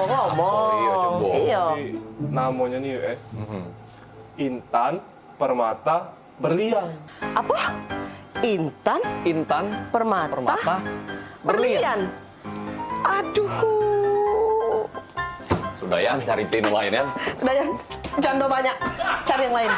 Ngomong. Iya, coba. Iya. Jadi, namanya nih yuk Intan Permata Berlian. Apa? Intan Permata Berlian. Aduh. Sudah Yan, cari pin lain Yan. Udah Yan, jando banyak. Cari yang lain.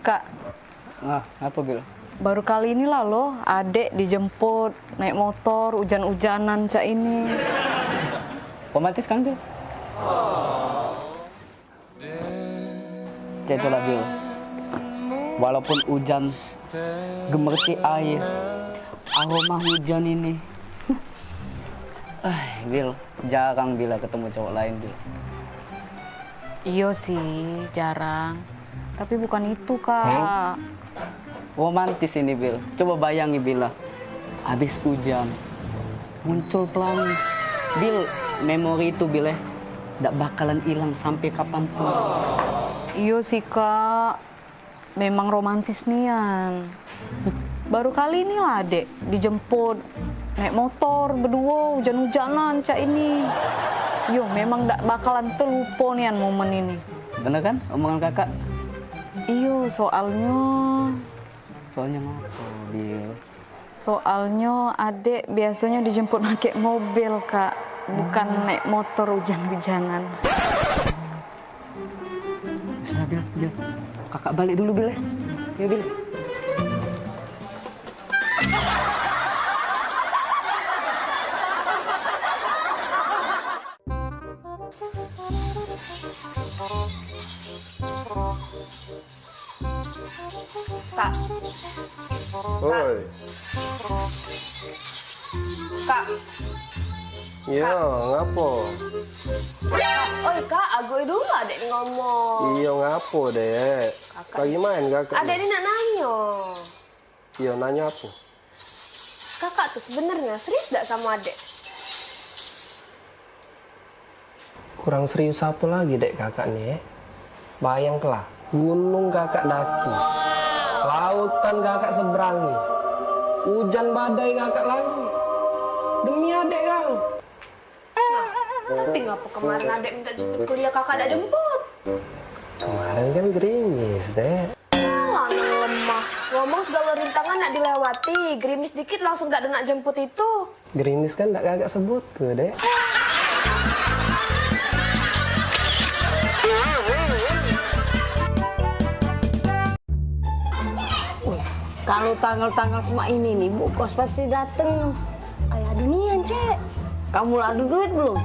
Kak. Apa Bil? Baru kali ini lah loh, adek dijemput naik motor hujan-hujanan cak ini. Romantis kan Bil? Cak itulah Bil. Walaupun hujan gemerci air, aroma hujan ini. Bil, jarang Bila ketemu cowok lain Bil. Iya sih, jarang. Tapi bukan itu, Kak. Romantis ini, Bil. Coba bayangi, Bila. Habis hujan, muncul pelangi. Bil, memori itu, Bil, nggak bakalan hilang sampai kapanpun. Iya sih, Kak. Memang romantis nian. Baru kali ini lah, Dek, dijemput. Naik motor, berdua, hujan-hujanan, cak ini. Yo, memang nggak bakalan terlupa nian momen ini. Bener kan omongan kakak? Iyo, soalnya ngapa, Bil? Soalnya adek biasanya dijemput pakai mobil, Kak. Bukan naik motor hujan-hujanan. Bisa, Bil. Kakak balik dulu, Bil. Ya, Bil. Kak. Oi. Kak. Iya, ngapo? Oi kak, agak dulu adek ngomong. Iya, ngapo dek? Lagi main kakak? Adek ini nak nanya. Iya, nanya apa? Kakak tuh sebenarnya serius gak sama adek? Kurang serius apa lagi dek kakak nih? Bayangkanlah, gunung kakak daki, lautan kakak seberangi, hujan badai kakak lagi. Demi adek kau. Tapi ngapa kemarin adek minta jemput kuliah kakak ada jemput? Kemarin kan gerimis, Dek. Alah, lemah. Ngomong segala rintangan nak dilewati. Gerimis dikit langsung gak ada nak jemput itu. Gerimis kan tak kagak sebut ke, Dek. Kalau tanggal-tanggal semua ini nih, Bu Kos pasti dateng. Ayah dunian, Cek. Kamu adu duit belum?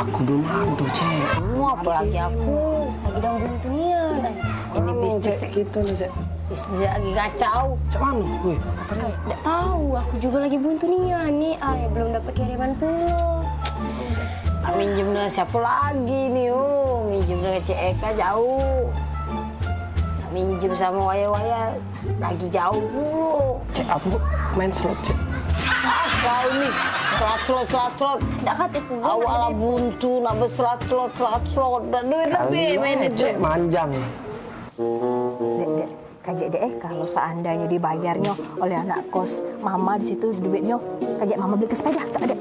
Aku belum adu, Cek. Apalagi aku. Lagi dalam dunian. Ini bisnis kita nih, Cek. Bisnis lagi kacau. Cek mana? Wih, Nggak tahu, aku juga lagi buntu nih. Ayah belum dapat kiriman tuh. Nah, minjem dengan siapa lagi nih? Minjem dengan Cek Eka jauh. Nah, minjem sama waya-waya lagi jauh dulu. Cek, aku main slot, Cek. Kau nih, slot. Nggak kata itu. Awalnya buntu, nambah slot. Dan duit lebih main itu. Cek, manjang. Dek, kayak deh kalau seandainya dibayarnya oleh anak kos mama di situ duitnya kayak mama beli ke sepeda tak ada.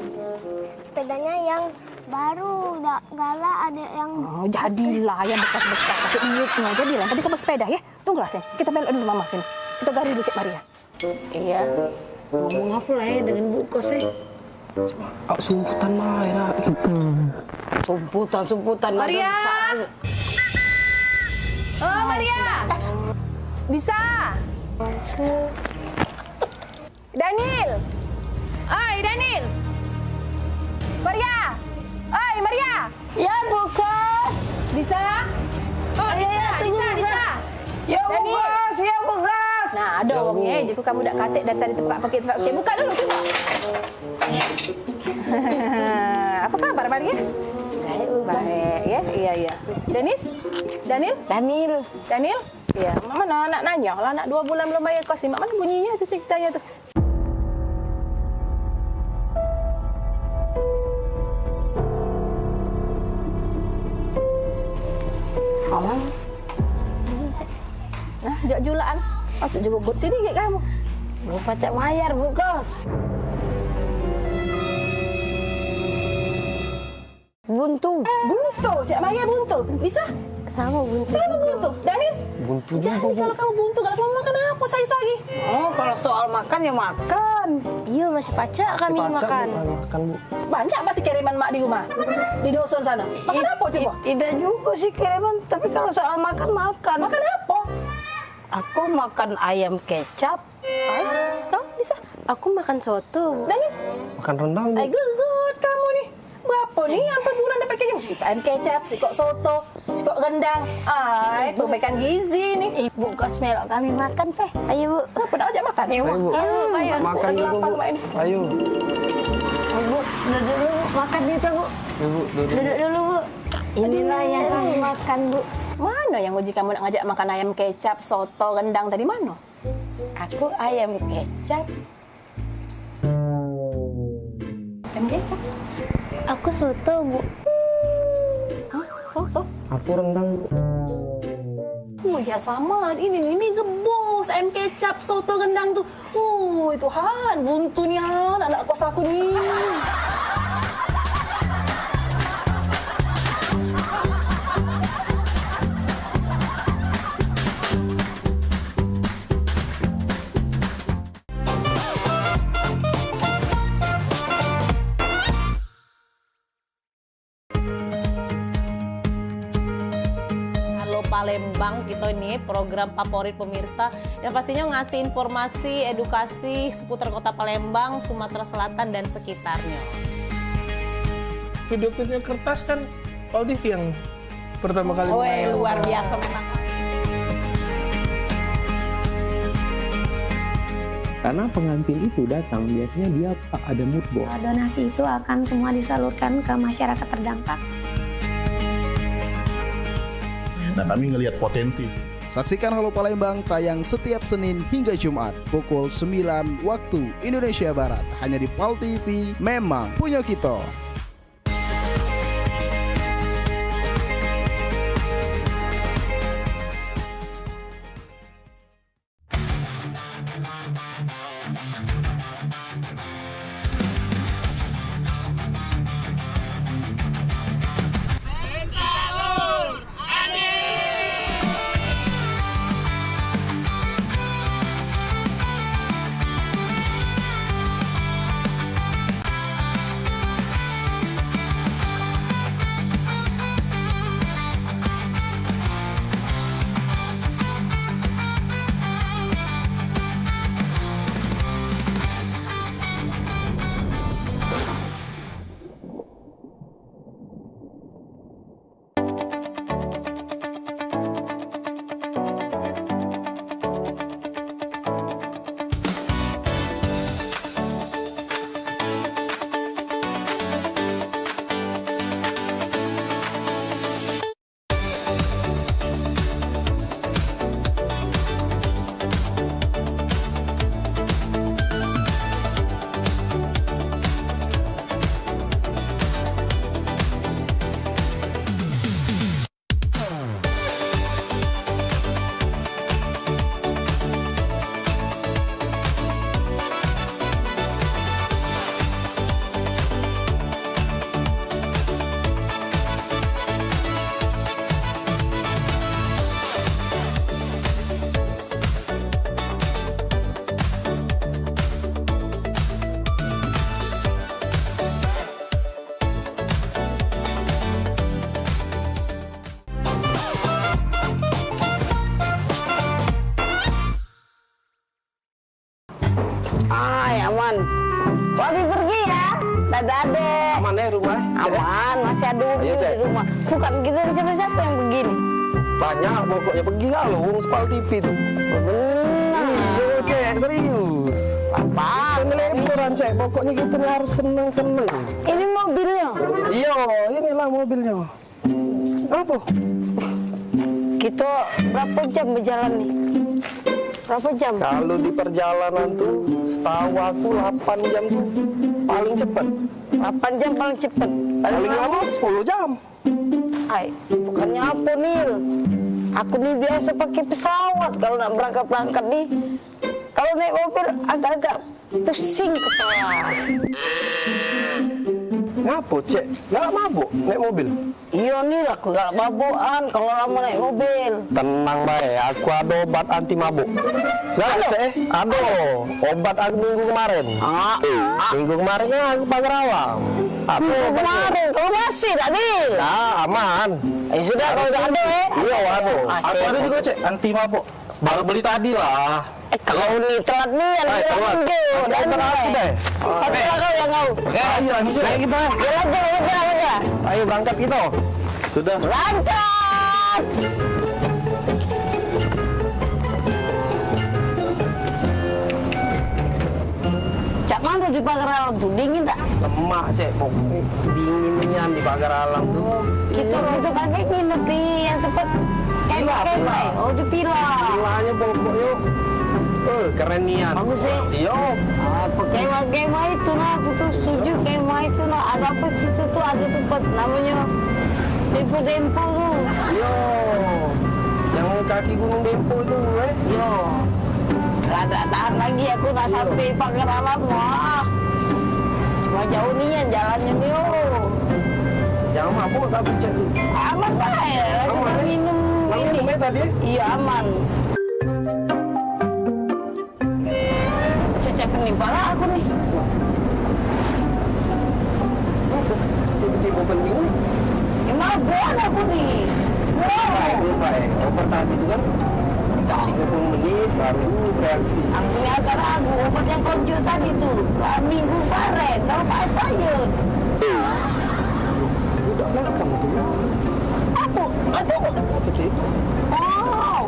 Sepedanya yang baru, gala ada yang... Oh, jadilah yang bekas-bekas pakai duitnya. Jadilah tadi kamu sepeda ya. Tunggulah sini. Kita belok dulu mama sini. Kita gari dulu Cik Maria. Iya. Ngomong apa lah ya dengan Bu Kos ya? Sumputan mah ya. Sumputan. Maria. Oh, Maria. Bisa. Daniel. Daniel. Maria. Maria. Ya, Bu Kos. Bisa? Oh, bisa. Ya, Bu Kos, ya Bu Kos. Nah, ada orangnya. Jadi kamu dak katik dari tadi tempat pakai. Buka dulu coba. Apa kabar Maria? Baik ya, iya. Daniel. Iya, Mama nak nanya, lah anak 2 bulan belum bayar kos, Mak mana bunyinya tu ceritanya tu? Kamu? Nah, jak julaan, masuk juga gut sedikit kamu. Lupa Cak Mayar, Bu Kos. Buntu, Cak Maya buntu, bisa? Sama buntu. Daniel? Buntu juga. Jadi kalau kamu buntu, kalau kamu makan apa sayur lagi? Oh, kalau soal makan ya makan. Iya, masih pacak kami makan. Makan, Bu. Banyak berarti kiriman mak di rumah, di dusun sana. Makan apa coba? Tidak juga sih kiriman, tapi kalau soal makan. Makan apa? Aku makan ayam kecap. Kau bisa? Aku makan soto. Daniel? Makan rendang, Bu. Good kamu nih. Berapa nih yang per bulan dapat kayaknya? Si ayam kecap, si kok soto, si kok rendang. Perbaikan gizi nih. Ibu Kos melok kami makan, Peh. Ayo, Bu. Apa nak ajak makan? Ayo, Bu. Ayo. Makan juga, Bu. Ayo. Bu, duduk dulu, makan itu, Bu. Ibu, Duduk dulu, Bu. Inilah yang kami makan, Bu. Mana yang uji kamu nak ngajak makan ayam kecap, soto, rendang tadi mana? Aku ayam kecap. Ayam kecap? Aku soto, Bu. Hah? Soto? Aku rendang, Bu. Oh ya sama, ini gebos, ayam kecap, soto, rendang tuh. Oh Tuhan, buntunya anak kos aku nih. Palembang kita ini program favorit pemirsa yang pastinya ngasih informasi, edukasi seputar kota Palembang, Sumatera Selatan dan sekitarnya. Video-video kertas kan Aldi yang pertama kali main. Luar biasa memang. Karena pengantin itu datang biasanya dia ada mood board. Donasi itu akan semua disalurkan ke masyarakat terdampak. Nah, kami ngelihat potensi. Saksikan Halo Palembang tayang setiap Senin hingga Jumat pukul 9 waktu Indonesia Barat hanya di PAL TV. Memang punya kita. adek. Aman ya rumah? Aman, masih ada mobil Cek. di rumah. Bukan kita siapa-siapa yang begini. Banyak pokoknya pergi kalau Spal TV tuh. Benar. Iya, Cek, serius. Apa? Ngeleporan, Cek. Pokoknya kita nih harus seneng-seneng. Ini mobilnya. Iya, inilah mobilnya. Apa? Kita berapa jam berjalan nih? Berapa jam? Kalau di perjalanan tuh, setahu aku 8 jam tuh paling cepat. 8 jam paling cepat. Paling lama 10 jam. Ay, bukannya apa Nil? Aku nih biasa pakai pesawat kalau nak berangkat nih. Kalau naik mobil agak-agak pusing kepala. Ngapa, Cek? Galak mabuk naik mobil? Iya nih, aku galak mabukan kalau lama naik mobil. Tenang baik, aku ada obat anti mabuk. Galak, Cek? Ada. Obat aku minggu kemarin. Minggu kemarin kan aku pagar alam. Minggu kemarin, kalau masih tak Nil? Nah, aman. Sudah, kalau udah ada Iya, ada. Aku ada juga, Cek, anti mabuk. Baru beli tadi lah. Kalau nih telat nih, telat. Dan aku deh. Hati kau yang kau. Ayo, ayo kita. Ayo. Ayo berangkat kita. Sudah. Berangkat. Cak mana di pagar alam tuh? Dingin tak? Lemak, Cek. Pokoknya dinginnya di pagar alam tuh. Kita kakek nginep di yang tempat kemah. Oh, di Pila. Pilanya pokoknya keren nian. Bagus sih. Iya. Kemah itu nah, aku tuh setuju kemah itu nah. Ada apa situ tuh ada tempat namanya Dempo tuh. Iya. Yang kaki Gunung Dempo itu, Iya. Rada tahan lagi aku nak sampai pagar alam wah. Cuma jauh nih ya jalannya nih Jangan mabuk tak Cek tuh. Aman baik. Langsung minum ini. Tadi? Iya aman. Cecep penimpala aku nih. Tiba-tiba penting nih. Mabuan aku nih. Baik. Obat tadi itu kan 30 menit baru reaksi. Aku ini agak ragu obat yang konjo tadi tuh. Minggu kemarin kalau Pak Espanyol. Udah belakang tuh. Apa itu? Oh,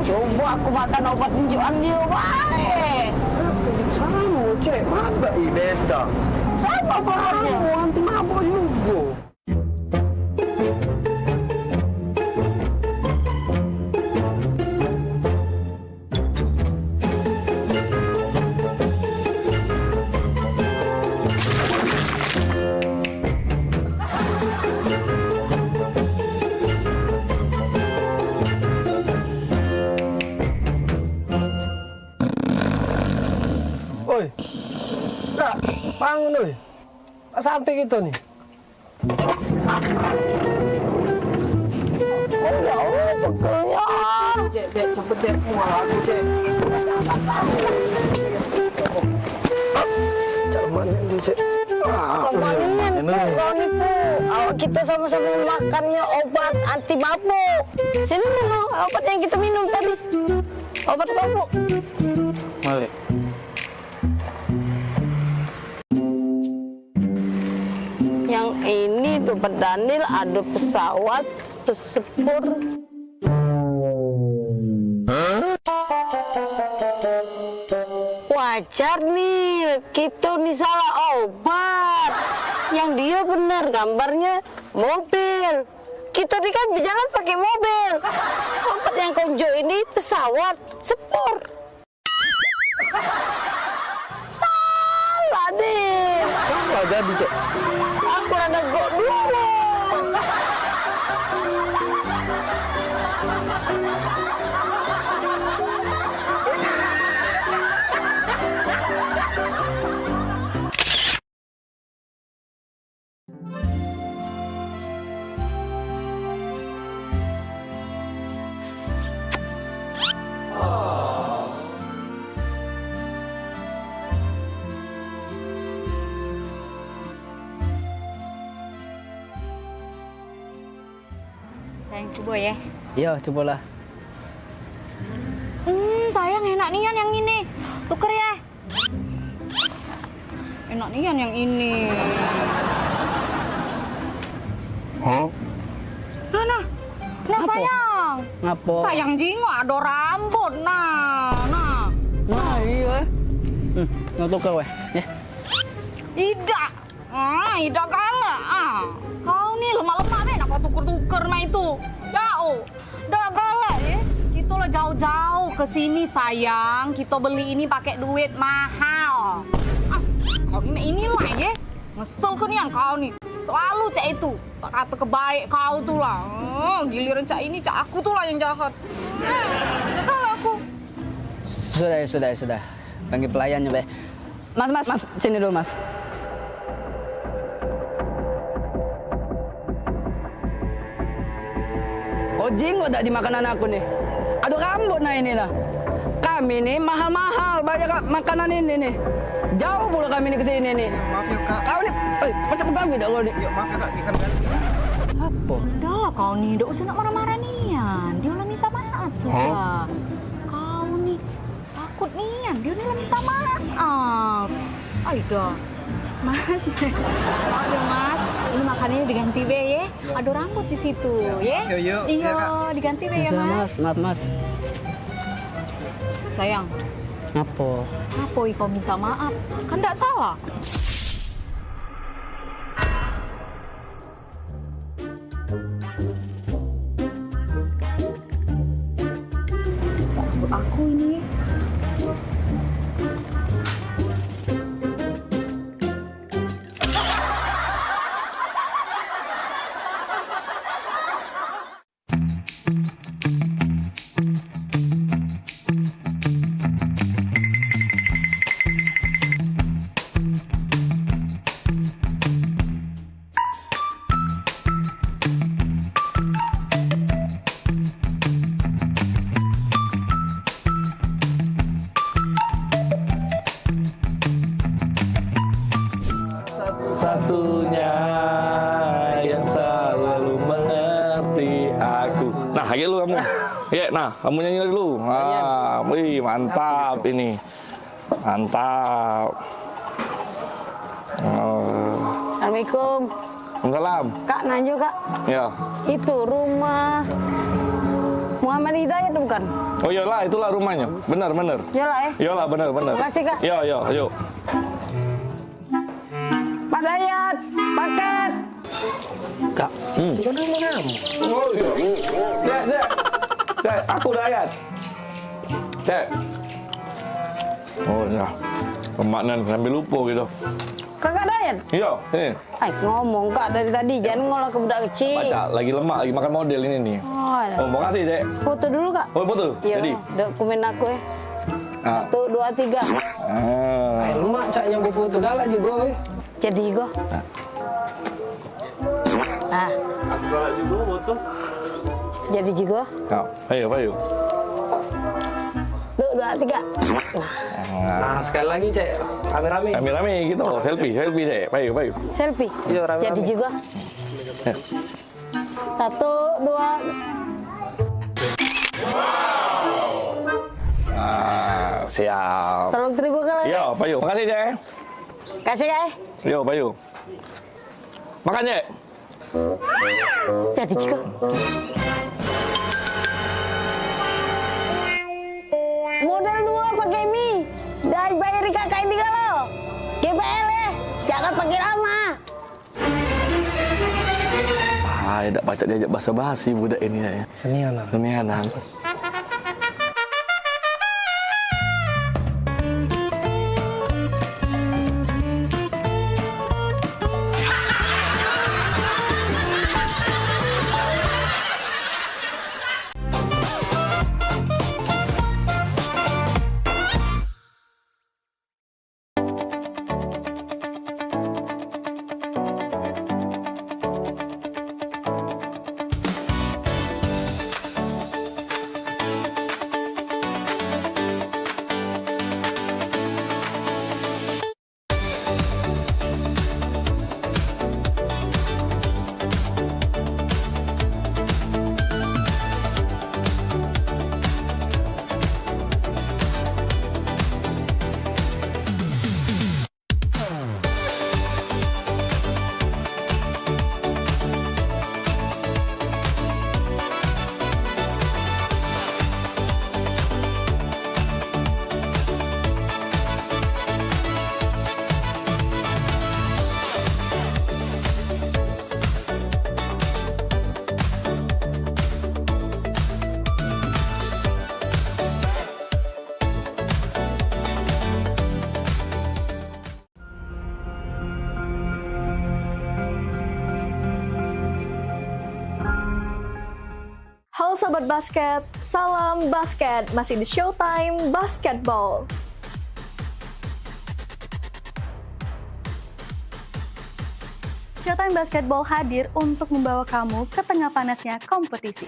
coba aku makan obat ninjuan dia baik. Sama, Cek. Mana beda. Sama obatnya. Anti mabuk juga. Oi, Kak, bangun oi. Tak sampai kita nih. Oh ya Allah, pekelnya. Cek, cepet Cek. Wah, aku Cek. Cek mana itu Cek? Kemanian kau nih Bu. Awak kita sama-sama makannya obat anti mabuk. Sini mana obat yang kita minum tadi? Obat mabuk. Balik. Yang ini dompet Daniel ada pesawat pesepur. Wajar nih, kita nih salah obat. Yang dia benar gambarnya mobil. Kita nih kan berjalan pakai mobil. Obat yang konjo ini pesawat sepur. Salah deh. Apa jadi Cek? Aku rada gok dulu. Sayang coba ya. Iya, cobalah. Sayang enak nian yang ini. Tuker ya. enak nian yang ini. Hah? Nah sayang. Ngapa? Sayang jingok ada rambut, nah. Nah, iya. Nggak tukar weh, ya. Ida kala. Kau nih lemah-lemah deh, nak kau tuker-tuker mah itu. Ya dah kala ya. Kita lah jauh-jauh ke sini sayang. Kita beli ini pakai duit mahal. Kau inilah ya. Ngesel ke nih kau nih. Selalu cak itu. Tak kata kebaik kau tuh lah. Giliran cak ini, cak aku tuh lah yang jahat. Ya kala aku. Sudah. Panggil pelayannya, Be. Mas, sini dulu, Mas. Oh, jinggo tak di makanan aku nih. Ada rambut nah ini nah. Kami nih mahal-mahal banyak makanan ini nih. Jauh pula kami nih ke sini nih. Maaf ya kak. Kau nih, macam ganggu dah kau nih. Yuk maaf ya kak, ikan ganti. Apa? Sudahlah kau nih, tidak usah nak marah-marah nian. Dia udah minta maaf sudah. Kau nih takut nian, dia udah minta maaf. Aida, Mas, maaf ya Mas. Ini makanannya diganti be ya. Ada rambut di situ, ya. Yuk. Iya, diganti be ya Mas. Maaf Mas. Sayang, Apa? apa kau minta maaf? Kan tidak salah. Rambut aku ini. Satunya yang selalu mengerti aku. Nah, ayo lu kamu. Ya, nah, kamu nyanyi lagi dulu. Wih, mantap ini. Mantap. Assalamualaikum. Waalaikumsalam. Kak, Nanju kak. Ya. Itu rumah Muhammad Hidayat bukan? Oh iyalah, itulah rumahnya. Benar. Iyalah ya. Iyalah, benar. Makasih kak. Yo, yuk. Pak Dayat, paket. Kak. Itu dulu kamu. Oh iya. Cek, aku Dayat. Cek. Oh ya. Pemaknan sambil lupa gitu. Kakak Dayat? Iya, ini. Ngomong kak dari tadi, jangan ngolah ke budak kecil. Baca, lagi lemak, lagi makan model ini nih. Oh, makasih, Cek. Foto dulu kak. Oh, foto? Iya, Jadi? dokumen aku ya. Ah. 1, 2, 3. Lemak cak yang foto galak juga. Jadi go. Aku galak juga foto. Jadi juga. Ayo. 1, 2, 3. Nah, sekali lagi cek, rame-rame. Rame-rame gitu, selfie, Cek. Ayo. Selfie. Iya, rame-rame. Jadi juga. 1, 2. Siap. Tolong terima kasih. Yo, Payu. Makasih, Cek. Kasih ya. Yo, Payu. Makan, Cek. Jadi juga. Model 2 pakai mie. Dari bayar kakak ini kalau. GPL ya. Jangan pakai lama. Tidak baca diajak basa-basi budak ini ya. Senianan. Halo Sobat Basket, salam basket, masih di Showtime Basketball. Showtime Basketball hadir untuk membawa kamu ke tengah panasnya kompetisi.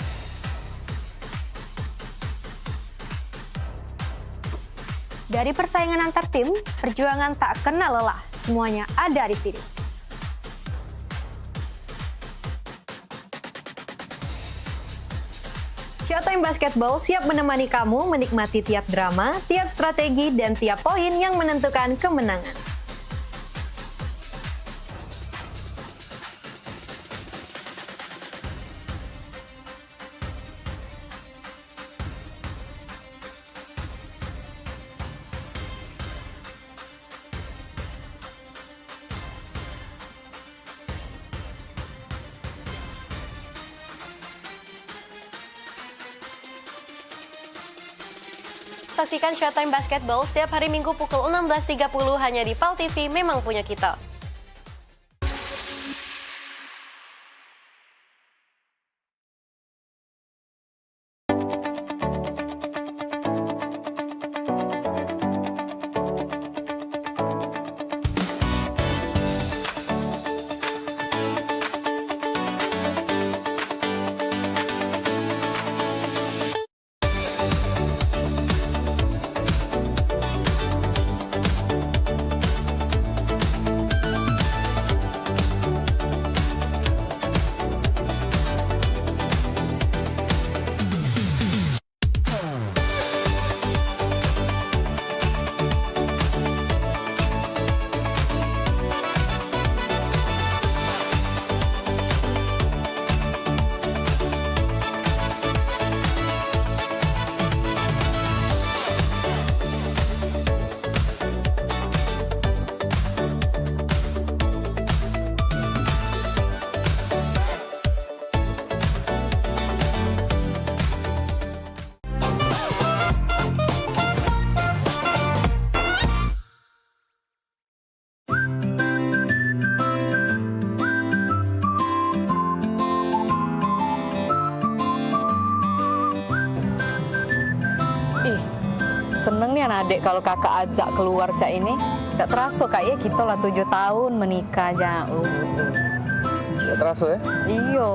Dari persaingan antar tim, perjuangan tak kenal lelah, semuanya ada di sini. Showtime Basketball siap menemani kamu menikmati tiap drama, tiap strategi, dan tiap poin yang menentukan kemenangan. Saksikan Showtime Basketball setiap hari Minggu pukul 16.30 hanya di PAL TV, memang punya kita. Seneng nih anak adik kalau kakak ajak keluar cak ini. Gak terasa kayaknya kita lah 7 tahun menikah aja. Gak terasa ya? Iya.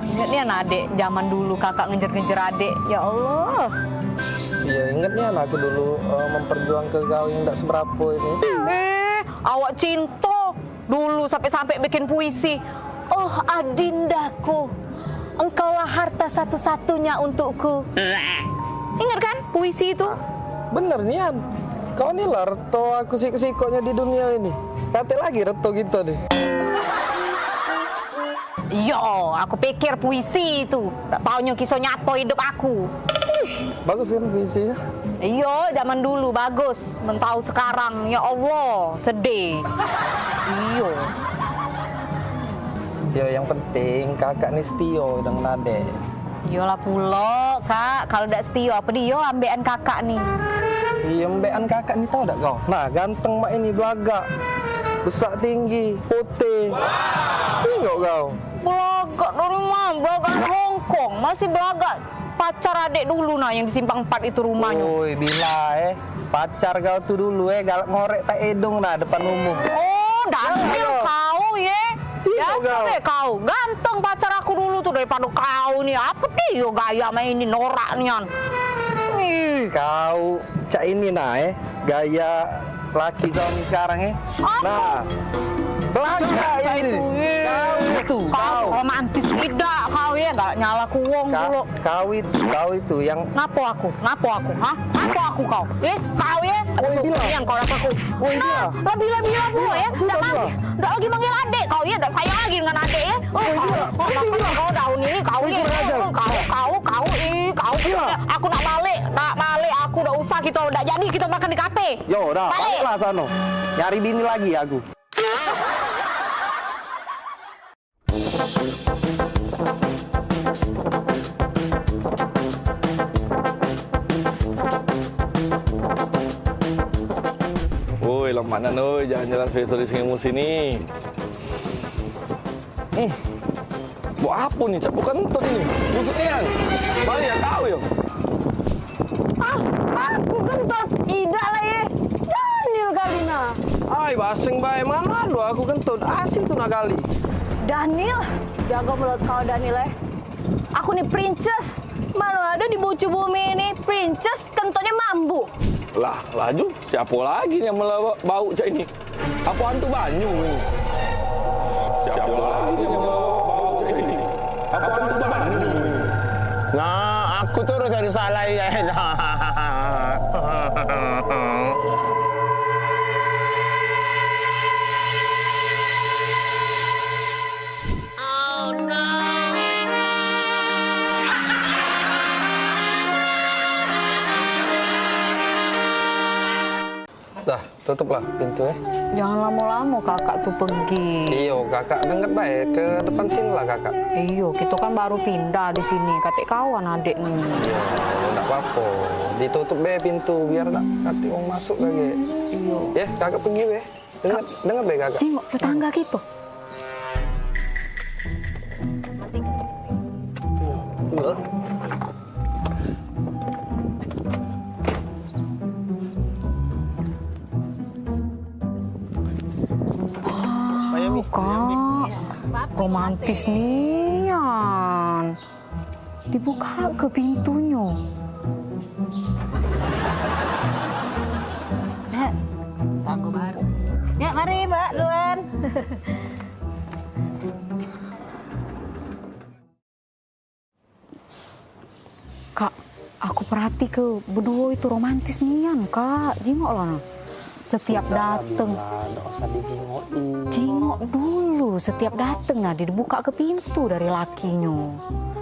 Ingat nih anak adik zaman dulu kakak ngejar-ngejar adik. Ya Allah. Iya, ingat nih anakku dulu memperjuangkan kau yang gak seberapa ini. Awak cinta dulu sampai-sampai bikin puisi. Oh adindaku, engkaulah harta satu-satunya untukku. Ingat kan puisi itu? Bener Nian, kau nih lah reto aku sik-sikoknya di dunia ini. Kate lagi reto gitu deh. Yo, aku pikir puisi itu. Tak taunya kisah nyato hidup aku. Bagus kan puisinya? Iya, zaman dulu bagus. Mentau sekarang, ya Allah, sedih. Iya. Yo, yang penting kakak nih setia dengan adek. Iyalah pula, Kak. Kalau udah setia apa dia ambekan kakak nih. Iya, ambekan kakak nih tau tak kau? Nah, ganteng mak ini belagak. Besar tinggi, putih. Tengok kau. Belagak dari mana? Belagak Hongkong. Masih belagak pacar adik dulu nah yang di Simpang 4 itu rumahnya. Woi, bila pacar kau tuh dulu galak ngorek tak edong nah depan umum. Oh, ganteng kau ya. Biasa deh kau. Ganteng pacar aku dulu tuh daripada kau nih. Apa dia gaya main ini norak nian. Kau cak ini nah gaya laki kau nih sekarang Nah, belakang ini. Kau romantis tidak kau ya, gak nyala kuwong dulu. Kau itu yang Ngapo aku? Hah? Ngapo aku kau? Kau ya? Woi bila. Yang kau aku. Woi bila. Lebih pula ya. Udah lagi manggil adik kau ya, udah sayang lagi dengan adik ya. Woi bila. Kau daun ini kau ya. Kau. Aku nak balik. Aku udah usah kita udah jadi kita makan di kafe. Yo, udah baliklah sana. Nyari bini lagi aku. Woi, lemak nan jalan-jalan spesialis ilmu sini. Buat apa nih, Cak? Bukan kentut ini. Maksudnya yang. Maria, kau yang. Aku kentut. Tidak lah ya. Daniel kali nah. Ay, basing bae mana aduh aku kentut. Asing tuh nakali. Daniel, jago mulut kau Daniel. Aku nih princess. Mana ada di bucu bumi ini princess kentutnya mambu. Lah, laju. Siapa lagi yang bau Cak ini? Apa hantu banyu ini? Siapa lagi yang bau Cak ini? Apa hantu banyu ini? Nah, aku terus yang salah ya. Dah, tutuplah pintu ya. Jangan lama-lama kakak tuh pergi. Iyo, kakak dengar baik ke depan sini lah kakak. Iyo, kita kan baru pindah di sini. Katik kawan adik nih. Iya, enggak apa-apa. Ditutup be pintu biar tak katik mau masuk lagi. Iyo. Ya, kakak pergi be. Dengar be kakak. Jingok tetangga gitu. Iya. Kak, romantis nian. Dibuka ke pintunya. Ya, aku baru. Ya, mari Mbak Luan. Kak, aku perhati ke berdua itu romantis nian, Kak. Jingok lah. Setiap dateng, Nggak usah dijingokin. jingok dulu. Setiap dateng nah dibuka ke pintu dari lakinya.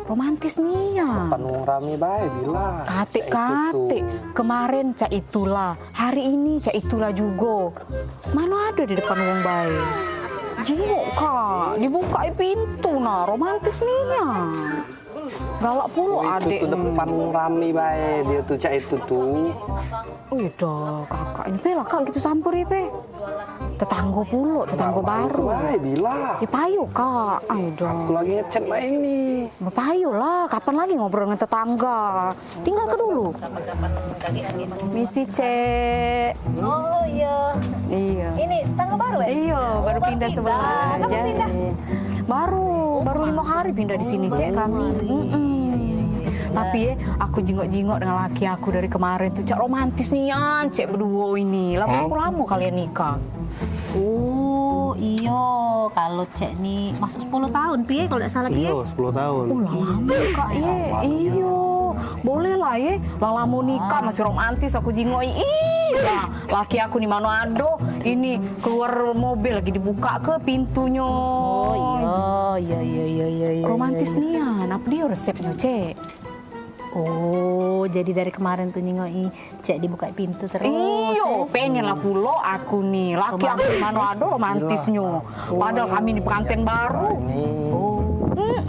Romantis nian. Panung rame bae bila. Kate-kate. Kemarin cak itulah. Hari ini cak itulah juga. Mana ada di depan wong baik. Jingok Kak, dibuka pintu nah. Romantis nian. Galak pula adik. Itu depan rame bae. Dia tuh cak itu tuh. Udah kakak ini pe lah kak gitu samper ya pe. Tetangga pula, tetangga baru. Bae bila. Ya payu kak. Aduh. Aku lagi ngechat mbak ini. Payu lah, kapan lagi ngobrol dengan tetangga? Tinggal ke dulu. Misi cek. Oh iya. Iya. Ini tangga baru ya? Iya, baru pindah sebelah. Kamu pindah? Baru 5 hari pindah di sini cek kami. Tapi ya, aku jingok-jingok dengan laki aku dari kemarin tuh cak romantis nian, cek berdua ini. Lama kalian nikah. Oh iyo, kalau cek nih masuk 10 tahun, piye kalau tidak salah piye? Iya, 10 tahun. Oh lama kak ye, iyo. Boleh lah ye, lama nikah masih romantis aku jingok. Nah, laki aku di Manado ini keluar mobil lagi dibuka ke pintunya. Oh iya. Romantis nian, apa dia resepnya cek? Oh, jadi dari kemarin tuh nyingoi cek dibuka pintu terus. Iyo, pengen lah pulo aku nih. Laki aku di Manado romantisnya. Padahal kami di pengantin baru.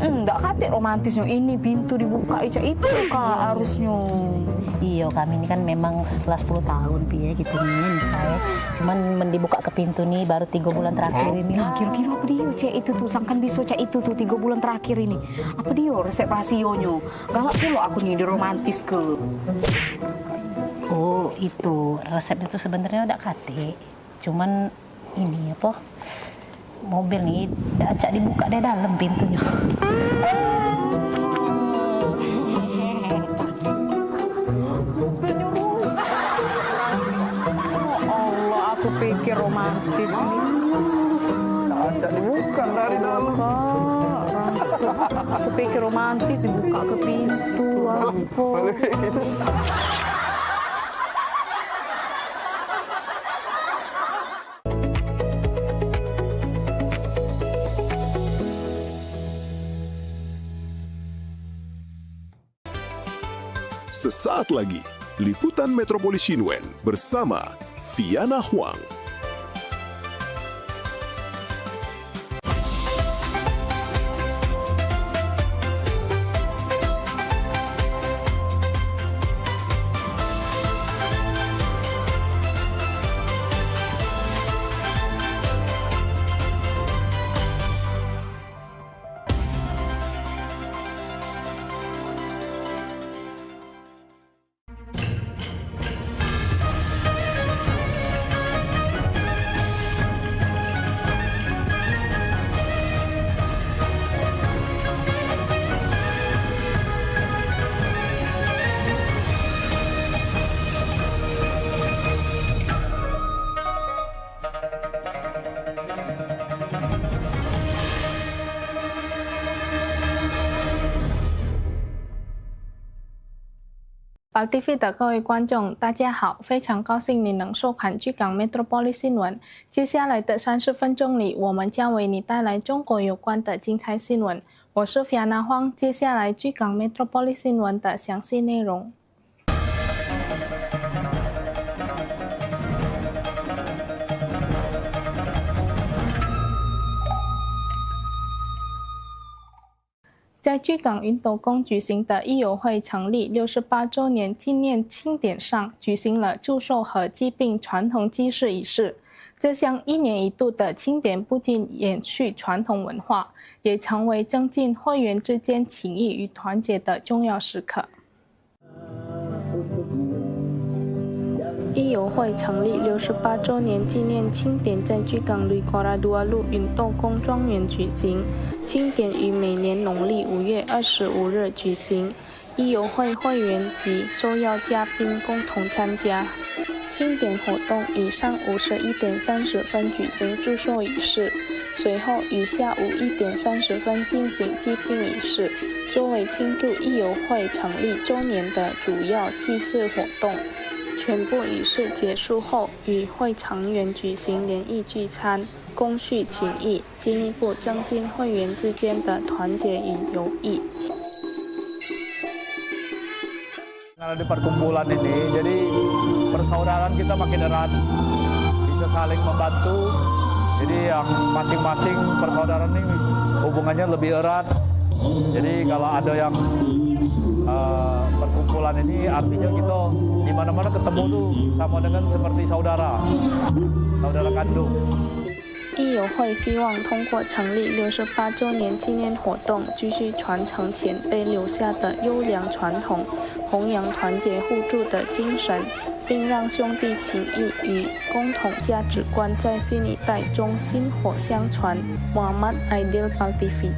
Enggak kate romantisnya. Ini pintu dibuka itu kak harusnya. Iya, kami ini kan memang setelah 10 tahun piye gitu nih. Cuman dibuka ke pintu nih baru 3 bulan terakhir ini. Nah, kira-kira apa dia cek itu tuh sangkan bisa cek itu tuh 3 bulan terakhir ini. Apa dia resep rasionya? Galak pulo aku nih di romantis ke. Oh, itu resepnya tuh sebenarnya udah kate. Cuman ini apa? Mobil nih acak dibuka dari dalam pintunya. Allah, aku pikir romantis nih. Acak dibuka dari dalam. Aku pikir romantis dibuka ke pintu. Apa? Sesaat lagi, Liputan Metropolis Xinwen bersama Viana Huang. 宝 TV 的各位观众，大家好！非常高兴你能收看巨港 Metropolis 新闻。接下来的30分钟里，我们将为你带来中国有关的精彩新闻。我是 Fiana Huang， 接下来巨港 Metropolis 新闻的详细内容。在巨港云斗宫举行的义友会成立68周年纪念庆典上，举行了祝寿和疾病传统祭祀仪式。这项1年1度的庆典不仅延续传统文化，也成为增进会员之间情谊与团结的重要时刻。义友会成立68周年纪念庆典在巨港吕国拉多路云斗宫庄园举行。庆典于每年农历5月25日举行，义友会会员及受邀嘉宾共同参加。庆典活动于上午11点30分举行祝寿仪式，随后于下午1点30分进行祭病仪式，作为庆祝义友会成立周年的主要祭祀活动。全部仪式结束后，与会成员举行联谊聚餐，共叙情谊，进一步增进会员之间的团结与友谊。Di perkumpulan ini, jadi persaudaraan kita makin erat, bisa saling membantu. Jadi yang masing-masing persaudaraan ini hubungannya lebih erat. Jadi kalau ada yang perkumpulan ini artinya kita di mana-mana ketemu tuh sama dengan seperti saudara kandung。义友会希望通过成立68周年纪念活动，继续传承前辈留下的优良传统，弘扬团结互助的精神，并让兄弟情谊与共同价值观在新一代中薪火相传。Muhammad Aidil Pal TV。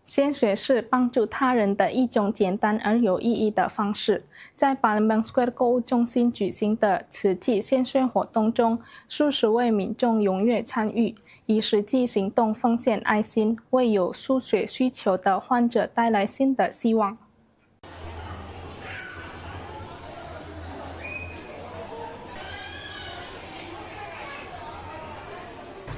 献血是帮助他人的一种简单而有意义的方式。在 Palembang Square 购物中心举行的慈济献血活动中，数十位民众踊跃参与，以实际行动奉献爱心，为有输血需求的患者带来新的希望。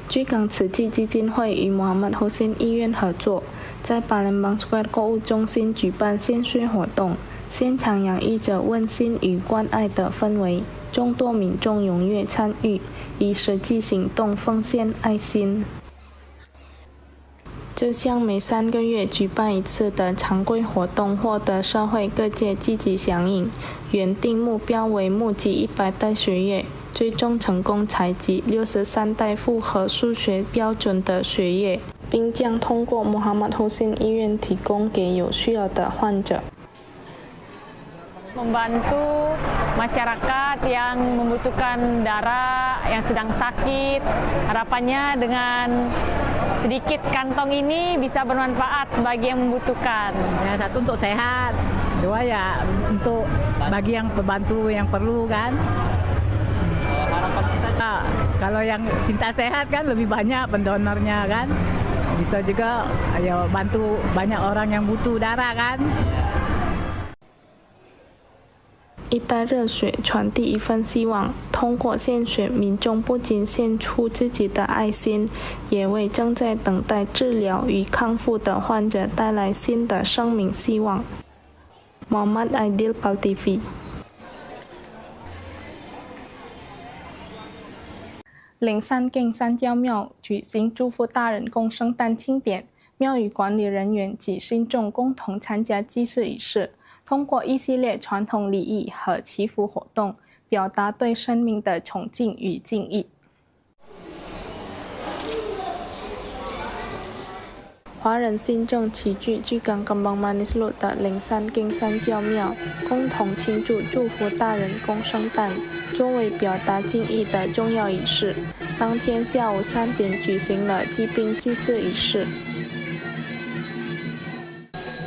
巨港慈济基金会与 Muhammad Hussein 医院合作，在 Palembang Square 购物中心举办献血活动，现场洋溢着温馨与关爱的氛围，众多民众踊跃参与，以实际行动奉献爱心。这项每3个月举办一次的常规活动获得社会各界积极响应，原定目标为募集100袋血液，最终成功采集63袋符合数学标准的血液，并将通过 Muhammad Hussein 医院提供给有需要的患者。Membantu masyarakat yang membutuhkan darah, yang sedang sakit. Harapannya dengan sedikit kantong ini bisa bermanfaat bagi yang membutuhkan. Ya, satu untuk sehat, dua ya untuk bagi yang membantu yang perlu kan. Harapan kita kalau yang cinta sehat kan lebih banyak pendonornya kan. Bisa juga ayo bantu banyak orang yang butuh darah kan. 一袋热血传递一份希望，通过献血，民众不仅献出自己的爱心，也为正在等待治疗与康复的患者带来新的生命希望。Muhammad Aidil Pal TV。灵山径三教庙举行祝福大人共圣诞庆典，庙宇管理人员及信众共同参加祭祀仪式。通过一系列传统礼仪和祈福活动，表达对生命的崇敬与敬意。华人信众齐聚巨港 Kembang Manis路的灵山径三教庙，共同庆祝祝福大人共圣诞，作为表达敬意的重要仪式。当天下午3点举行了祭病祭祀仪式。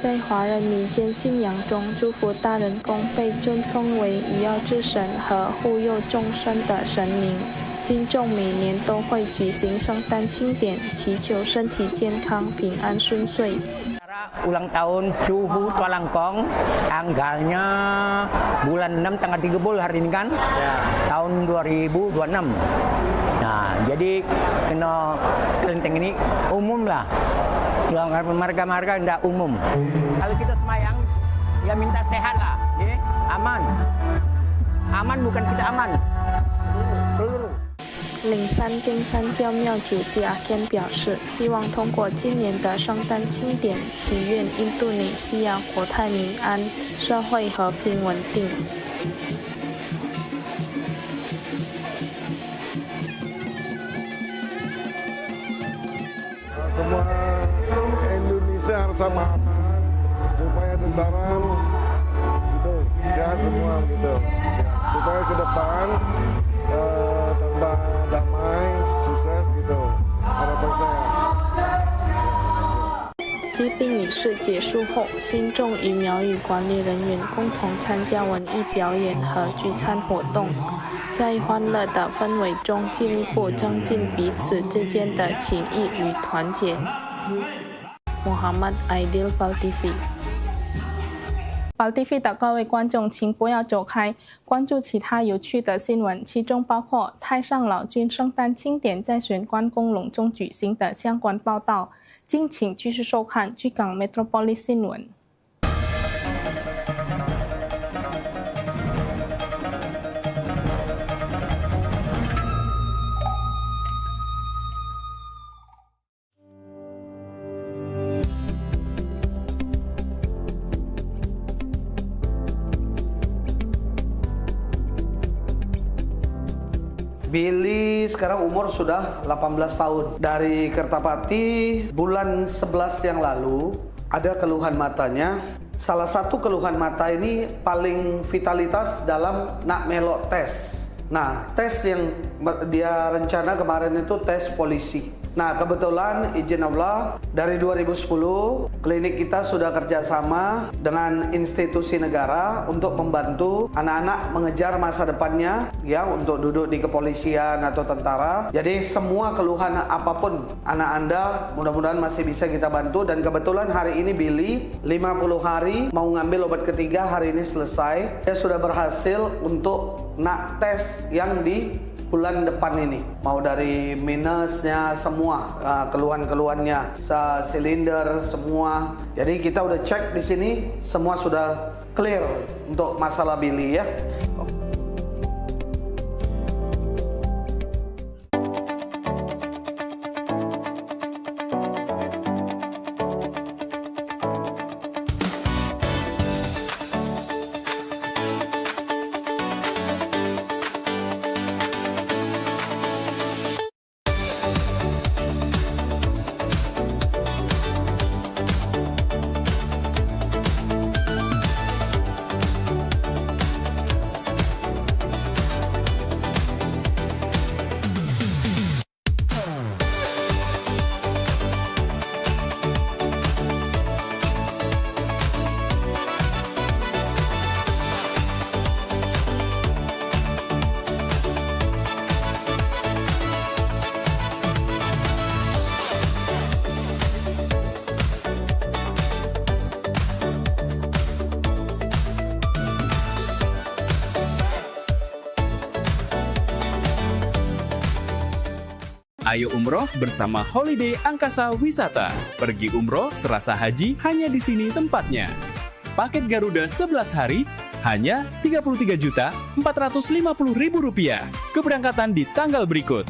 在华人民间信仰中，祝福大人公被尊奉为以药治神和护佑众生的神明。信众每年都会举行圣诞庆典，祈求身体健康、平安顺遂。Ulang tahun Cuhu Tua Langkong, tanggalnya bulan 6 tanggal 30 hari ini kan, tahun 2026. Nah, jadi kena kelenteng ini umum lah, marga-marga tidak umum. Kalau kita semayang, ya minta sehat lah, ya, aman. Aman bukan kita aman. Peluru. 岭山丁三教庙主席阿天表示，希望通过今年的圣诞庆典，祈愿印度尼西亚国泰民安，社会和平稳定。 Semua Indonesia harus sama supaya tentara gitu sehat semua gitu, supaya ke depan tambah damai, sukses gitu harapan saya. 祭殡仪式结束后，信众与庙宇管理人员共同参加文艺表演和聚餐活动，在欢乐的氛围中，进一步增进彼此之间的情谊与团结。Muhammad Aidil PAL TV。PAL TV 的各位观众，请不要走开，关注其他有趣的新闻，其中包括太上老君圣诞庆典在玄关宫隆重举行的相关报道。 敬请继续收看巨港 Metropolis 新闻。 Billy sekarang umur sudah 18 tahun. Dari Kertapati bulan 11 yang lalu ada keluhan matanya. Salah satu keluhan mata ini paling vitalitas dalam nak melok tes. Nah, tes yang dia rencana kemarin itu tes polisi. Nah, kebetulan izin Allah dari 2010 klinik kita sudah kerjasama dengan institusi negara untuk membantu anak-anak mengejar masa depannya ya, untuk duduk di kepolisian atau tentara. Jadi semua keluhan apapun anak Anda mudah-mudahan masih bisa kita bantu. Dan kebetulan hari ini Billy 50 hari mau ngambil obat ketiga, hari ini selesai. Dia sudah berhasil untuk nak tes yang di bulan depan ini, mau dari minusnya semua, keluhan-keluhannya, silinder semua. Jadi kita udah cek di sini semua sudah clear untuk masalah Billy ya. Ayo umroh bersama Holiday Angkasa Wisata. Pergi umroh serasa haji hanya di sini tempatnya. Paket Garuda 11 hari hanya Rp33.450.000. Keberangkatan di tanggal berikut.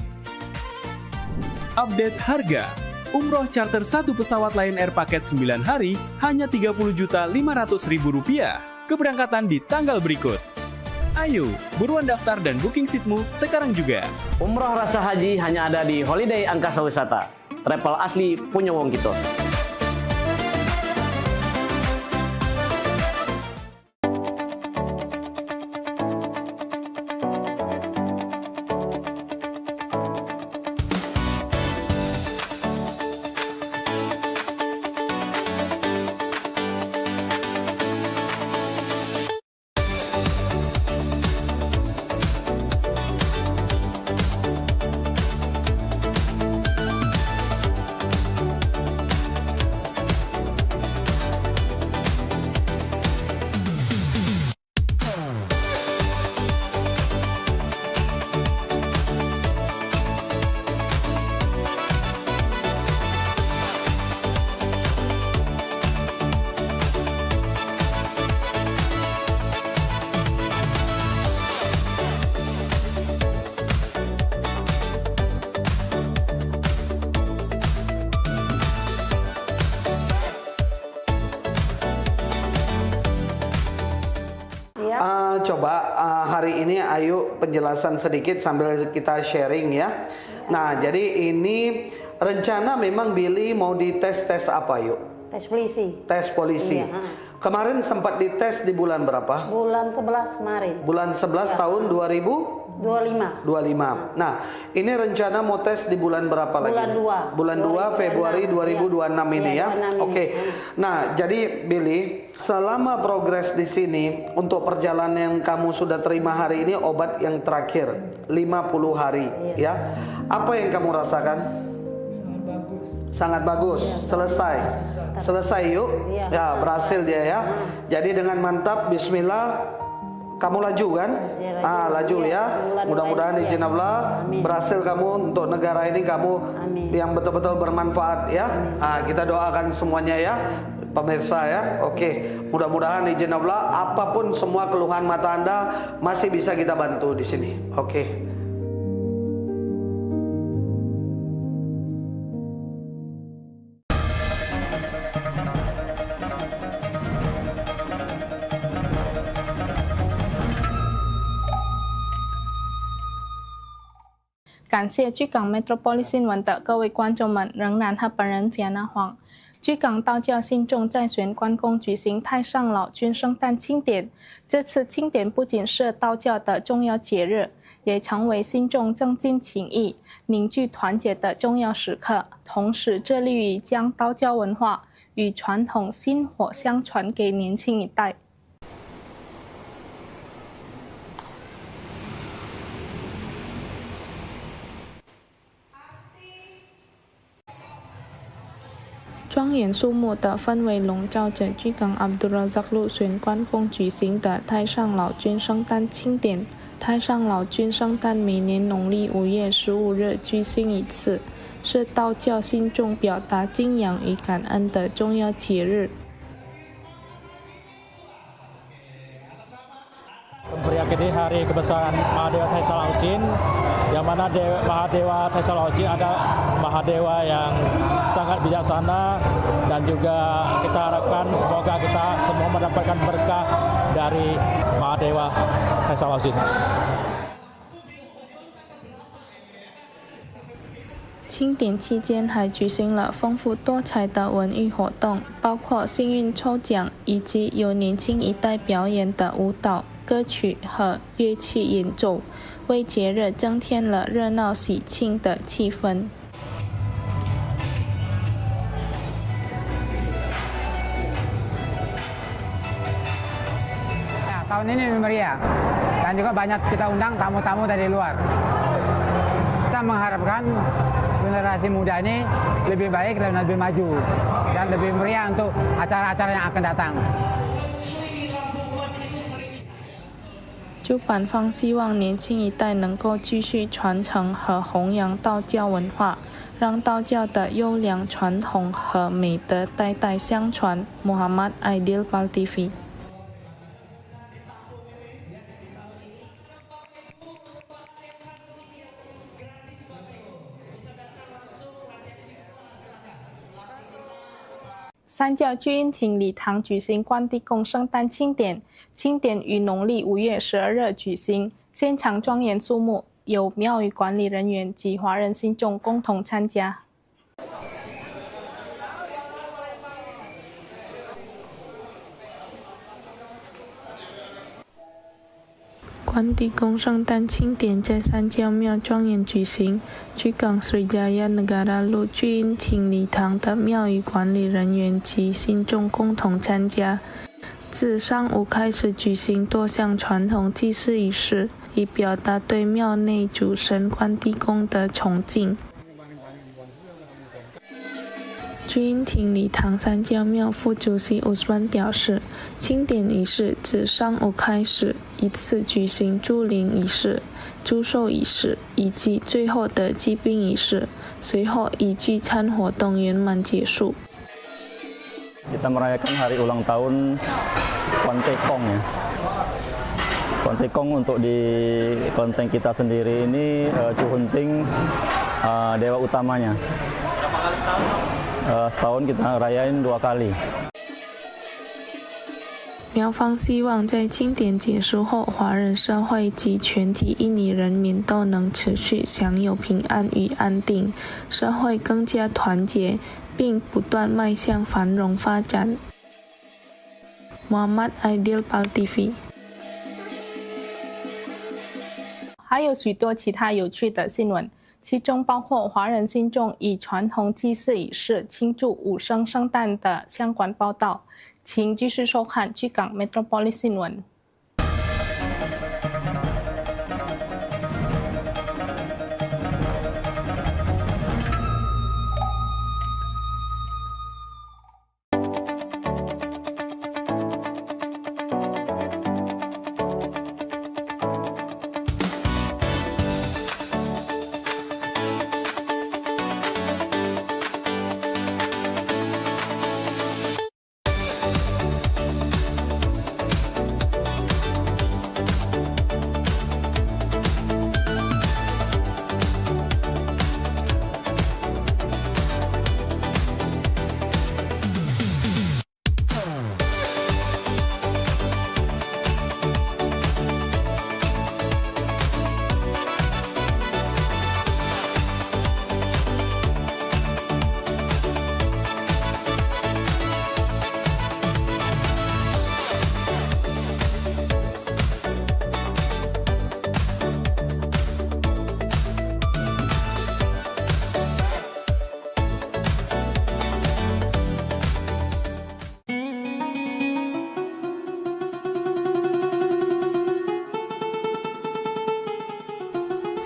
Update harga. Umroh charter 1 pesawat Lion Air paket 9 hari hanya Rp30.500.000. Keberangkatan di tanggal berikut. Ayo, buruan daftar dan booking seatmu sekarang juga. Umroh rasa haji hanya ada di Holiday Angkasa Wisata. Travel asli punya wong gitu. coba hari ini ayo penjelasan sedikit sambil kita sharing ya. Nah, jadi ini rencana memang Billy mau dites apa yuk? Tes polisi. Tes polisi. Iya. Kemarin sempat dites di bulan berapa? Bulan 11 kemarin. Bulan 11 tahun 2025. Nah, ini rencana mau tes di bulan berapa lagi? Bulan 2 Februari 2026 ini ya. Oke. Nah, jadi Billy, selama progres di sini untuk perjalanan yang kamu sudah terima hari ini obat yang terakhir 50 hari ya. Apa yang kamu rasakan? Sangat bagus. Selesai yuk. Ya, berhasil dia ya. Jadi dengan mantap, bismillah, kamu laju kan? Laju ya. Mudah-mudahan izin Allah berhasil kamu untuk negara ini, kamu yang betul-betul bermanfaat ya. Kita doakan semuanya ya, pemirsa ya. Oke, mudah-mudahan izin Allah apapun semua keluhan mata Anda masih bisa kita bantu di sini. Oke.感谢居港 Metropoli 新闻的各位观众们，仍然和本人 Fiana Huang。居港道教信众在玄关宫举行太上老君圣诞庆典。这次庆典不仅是道教的重要节日，也成为信众增进情谊、凝聚团结的重要时刻，同时致力于将道教文化与传统薪火相传给年轻一代。庄严肃穆的氛围笼罩着居港 Abdul Razak 路玄关宫举行的太上老君圣诞庆典。太上老君圣诞每年农历5月15日举行一次，是道教信众表达敬仰与感恩的重要节日。Memperingati hari kebesaran Mahadewa Taisang Laucin, yang mana Mahadewa Taisang Laucin ada Mahadewa yang sangat bijaksana, dan juga kita harapkan semoga kita semua mendapatkan berkah dari Mahadewa Taisang Laucin. 庆典期间还举行了丰富多彩的文娱活动，包括幸运抽奖以及由年轻一代表演的舞蹈、歌曲和乐器演奏，为节日增添了热闹喜庆的气氛。Tahun ini lebih meriah dan juga banyak kita undang tamu-tamu dari luar. Kita mengharapkan generasi muda ini lebih baik dan lebih maju dan lebih meriah untuk acara-acara yang akan datang. 主办方希望年轻一代能够继续传承和弘扬道教文化，让道教的优良传统和美德代代相传。Muhammad Aidil Pal TV。三教聚阴亭礼堂举行关帝宫圣诞庆典，庆典于农历5月12日举行，现场庄严肃穆，由庙宇管理人员及华人信众共同参加。关帝宫圣诞庆典在三教庙庄严举行，居港 Srijaya Negara 路聚阴亭礼堂的庙宇管理人员及信众共同参加。自上午开始举行多项传统祭祀仪式，以表达对庙内主神关帝公的崇敬。聚阴亭礼堂三教庙副主席Usman表示，庆典仪式自上午开始，依次举行祝灵仪式、祝寿仪式以及最后的祭宾仪式，随后以聚餐活动圆满结束。Kita merayakan hari ulang tahun Kontekong ya. Kontekong untuk di konten kita sendiri ini Cuhunting dewa utamanya. Setahun kita rayain 2 kali. 苗方希望在庆典结束后，华人社会及全体印尼人民都能持续享有平安与安定，社会更加团结，并不断迈向繁荣发展。Muhammad Aidil Pal TV。还有许多其他有趣的新闻，其中包括华人信众以传统祭祀仪式庆祝武圣圣诞的相关报道。请继续收看居港 Metropolis 新闻。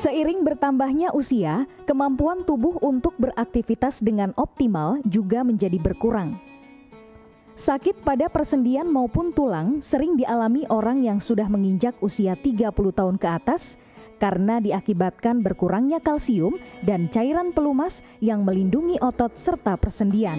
Seiring bertambahnya usia, kemampuan tubuh untuk beraktivitas dengan optimal juga menjadi berkurang. Sakit pada persendian maupun tulang sering dialami orang yang sudah menginjak usia 30 tahun ke atas karena diakibatkan berkurangnya kalsium dan cairan pelumas yang melindungi otot serta persendian.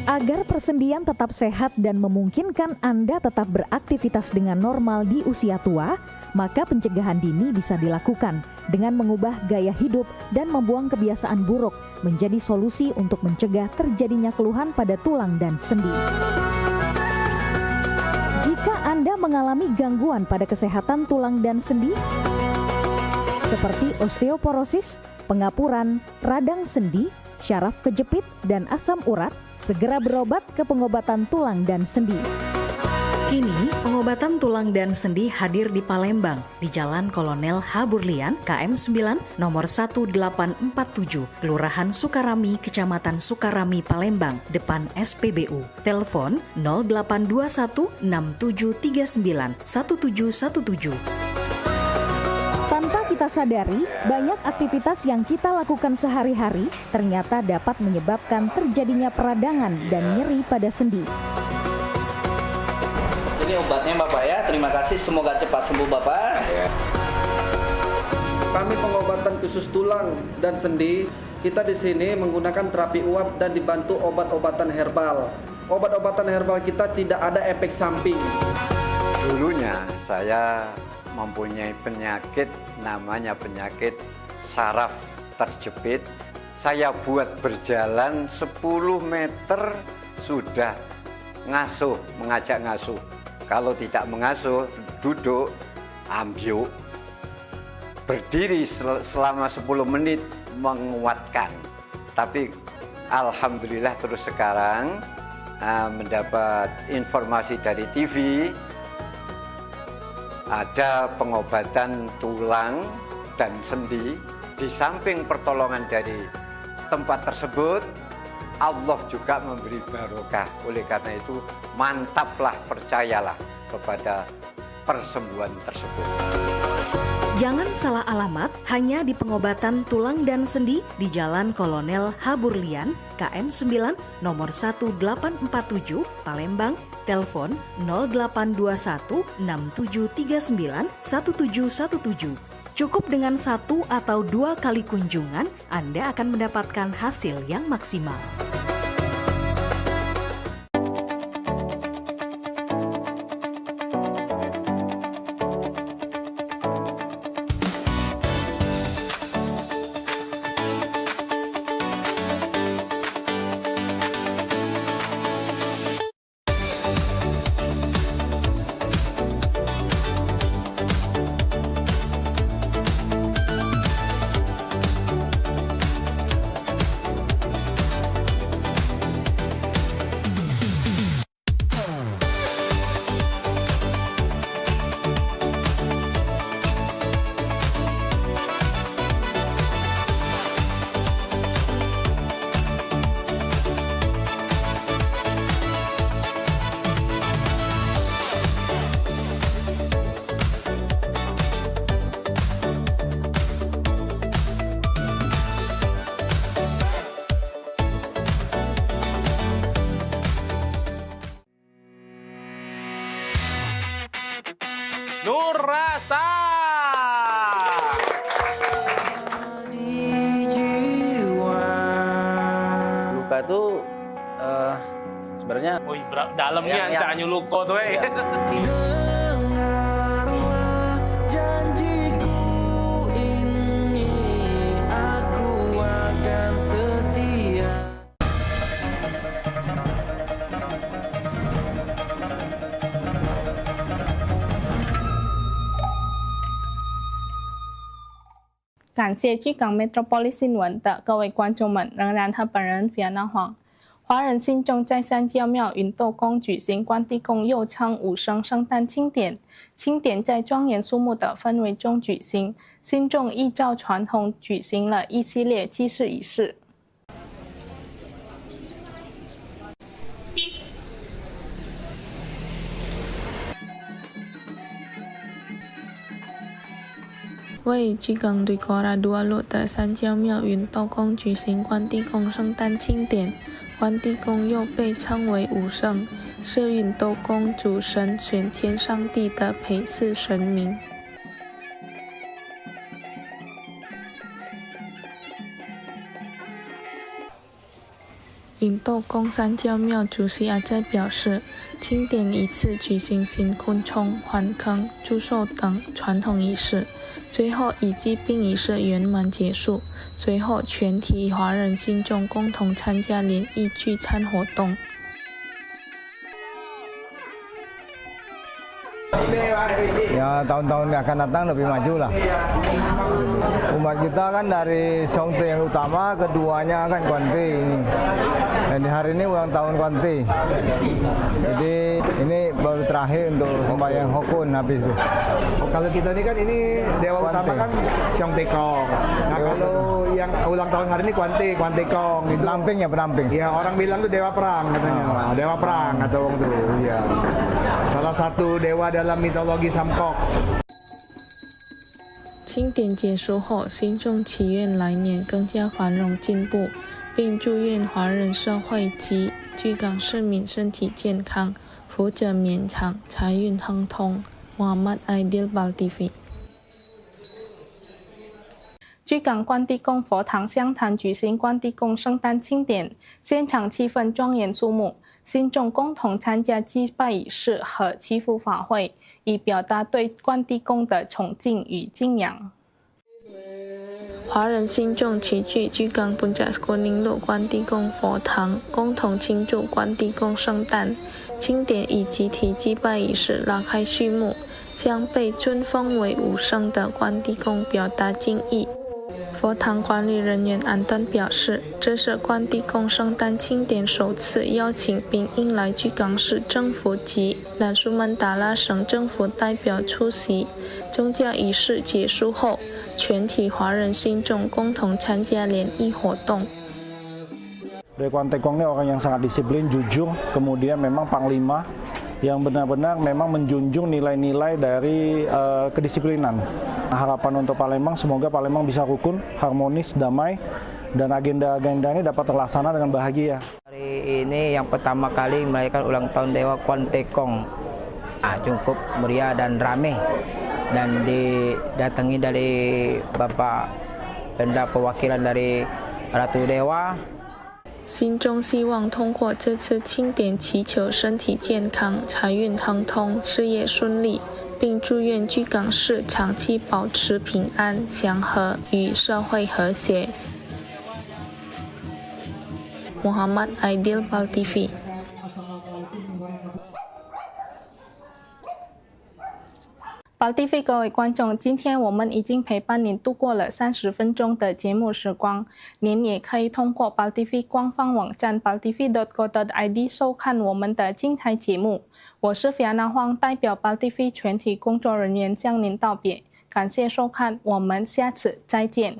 Agar persendian tetap sehat dan memungkinkan Anda tetap beraktivitas dengan normal di usia tua, maka pencegahan dini bisa dilakukan dengan mengubah gaya hidup dan membuang kebiasaan buruk menjadi solusi untuk mencegah terjadinya keluhan pada tulang dan sendi. Jika Anda mengalami gangguan pada kesehatan tulang dan sendi, seperti osteoporosis, pengapuran, radang sendi, syaraf kejepit, dan asam urat, segera berobat ke pengobatan tulang dan sendi. Kini, pengobatan tulang dan sendi hadir di Palembang, di Jalan Kolonel H. Burlian, KM 9, nomor 1847, Kelurahan Sukarami, Kecamatan Sukarami, Palembang, depan SPBU. Telepon 0821 6739 1717. Tanpa kita sadari, banyak aktivitas yang kita lakukan sehari-hari ternyata dapat menyebabkan terjadinya peradangan dan nyeri pada sendi. Ini obatnya Bapak ya, terima kasih, semoga cepat sembuh Bapak. Kami pengobatan khusus tulang dan sendi, kita di sini menggunakan terapi uap dan dibantu obat-obatan herbal. Obat-obatan herbal kita tidak ada efek samping. Dulunya saya mempunyai penyakit namanya penyakit saraf terjepit. Saya buat berjalan 10 meter sudah ngasuh, mengajak ngasuh. Kalau tidak mengasuh, duduk, ambyuk, berdiri selama 10 menit menguatkan. Tapi alhamdulillah terus sekarang mendapat informasi dari TV, ada pengobatan tulang dan sendi. Di samping pertolongan dari tempat tersebut, Allah juga memberi barokah. Oleh karena itu, mantaplah, percayalah kepada persembuhan tersebut. Jangan salah alamat, hanya di pengobatan tulang dan sendi di Jalan Kolonel H. Burlian, KM 9, nomor 1847, Palembang, telepon 0821 6739 1717. Cukup dengan 1 atau 2 kali kunjungan, Anda akan mendapatkan hasil yang maksimal. terasa. Luka itu sebenarnya dalamnya yang- Cak Nyuluko tuh.感谢巨港 Metropolis 新闻的各位观众们，仍然和本人 Fiana Huang。华人信众在三教庙云斗宫举行关帝宫，又称武生圣诞庆典。庆典在庄严肃穆的氛围中举行，信众依照传统举行了一系列祭祀仪式。位于巨港瑞戈拉杜阿路的三教庙云斗宫举行关帝宫圣诞庆典。关帝宫又被称为武圣，是云斗宫主神玄天上帝的陪祀神明。云斗宫三教庙主席阿在表示，庆典一次举行新昆虫、还坑、祝寿等传统仪式，最后以祭病仪式圆满结束。随后，全体华人信众共同参加联谊聚餐活动。Ya tahun-tahun yang akan datang lebih maju lah. Umat kita kan dari Songte yang utama, keduanya kan Kwanti ini. Dan di hari ini ulang tahun Kwanti. Jadi ini baru terakhir untuk sembahyang Hokun habis itu. Kalau kita ini kan ini dewa utama kan Songte Kong. Nah kalau yang ulang tahun hari ini Kwanti Kong. Itu Penamping ya penamping. Ya orang bilang tuh dewa perang katanya. Dewa perang atau orang tuh. Ya. Salah satu dewa dalam mitologi Samkok. 庆典结束后，信众祈愿来年更加繁荣进步，并祝愿华人社会及巨港市民身体健康，福泽绵长，财运亨通。Muhammad Aidil Baltivi。巨港关帝宫佛堂香坛举行关帝宫圣诞庆典，现场气氛庄严肃穆，信众共同参加祭拜仪式和祈福法会，以表达对关帝宫的崇敬与敬仰。华人信众齐聚巨港本扎斯国宁路关帝宫佛堂，共同庆祝关帝宫圣诞。庆典以集体祭拜仪式拉开序幕，向被尊封为武圣的关帝宫表达敬意。佛堂管理人员安顿表示，这是关帝宫圣诞庆典首次邀请并迎来巨港市政府及南苏门答腊省政府代表出席。宗教仪式结束后，全体华人信众共同参加联谊活动。Dari Kwanti Kong ini orang yang sangat disiplin, jujur, kemudian memang panglima yang benar-benar memang menjunjung nilai-nilai dari kedisiplinan. Harapan untuk Palembang, semoga Palembang bisa rukun, harmonis, damai, dan agenda-agenda ini dapat terlaksana dengan bahagia. Hari ini yang pertama kali merayakan ulang tahun Dewa Kwanti Kong. Cukup meriah dan ramai, dan didatangi dari Bapak Pemda Perwakilan dari Ratu Dewa。心中希望通过这次庆典祈求身体健康、财运亨通、事业顺利，并祝愿巨港市长期保持平安、祥和与社会和谐。Muhammad Aidil Baltivi。Baltivi 各位观众，今天我们已经陪伴您度过了30分钟的节目时光。您也可以通过 Baltivi 官方网站 baltivi.co.id 收看我们的精彩节目。我是 Fiana Huang， 代表 Baltivi 全体工作人员向您道别，感谢收看，我们下次再见。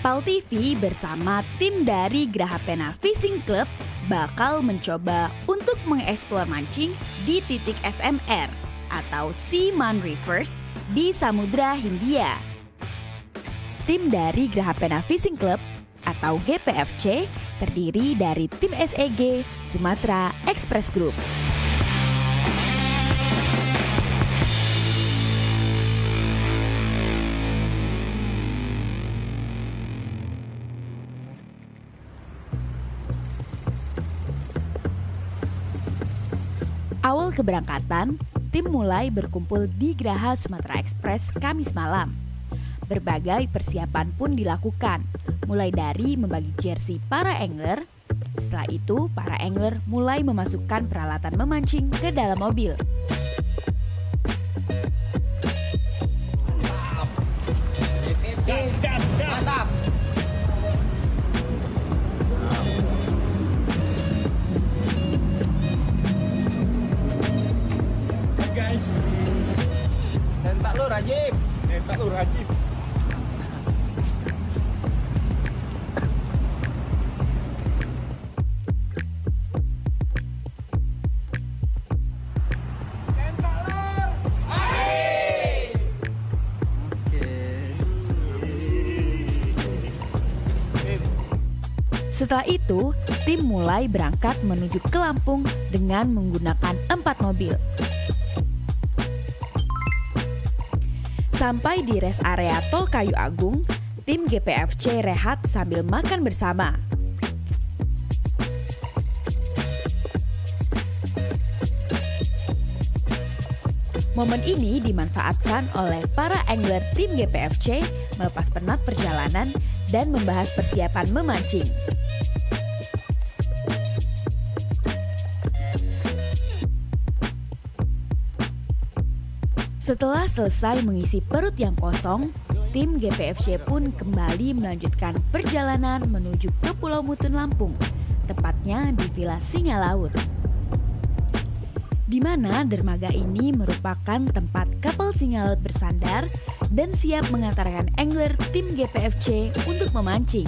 PAL TV bersama tim dari Grahapena Fishing Club bakal mencoba untuk mengeksplor mancing di titik SMR atau Seaman Rivers di Samudra Hindia. Tim dari Grahapena Fishing Club atau GPFC terdiri dari tim SEG Sumatera Express Group. Awal keberangkatan, tim mulai berkumpul di Geraha Sumatera Express Kamis malam. Berbagai persiapan pun dilakukan, mulai dari membagi jersey para angler. Setelah itu, para angler mulai memasukkan peralatan memancing ke dalam mobil. Mantap. Guys. Sentak lu Rajib. Sentak lu Rajib. Setelah itu, tim mulai berangkat menuju ke Lampung dengan menggunakan 4 mobil. Sampai di rest area Tol Kayu Agung, tim GPFC rehat sambil makan bersama. Momen ini dimanfaatkan oleh para angler tim GPFC melepas penat perjalanan dan membahas persiapan memancing. Setelah selesai mengisi perut yang kosong, tim GPFC pun kembali melanjutkan perjalanan menuju ke Pulau Mutun Lampung, tepatnya di Villa Singa Laut. Di mana dermaga ini merupakan tempat kapal singa laut bersandar dan siap mengantarkan angler tim GPFC untuk memancing.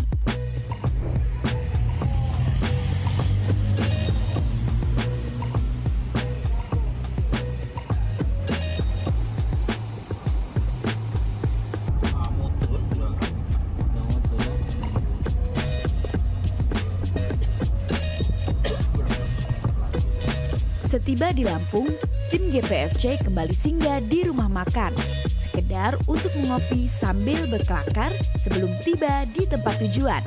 Setiba di Lampung, tim GPFC kembali singgah di rumah makan, sekedar untuk mengopi sambil berkelakar sebelum tiba di tempat tujuan.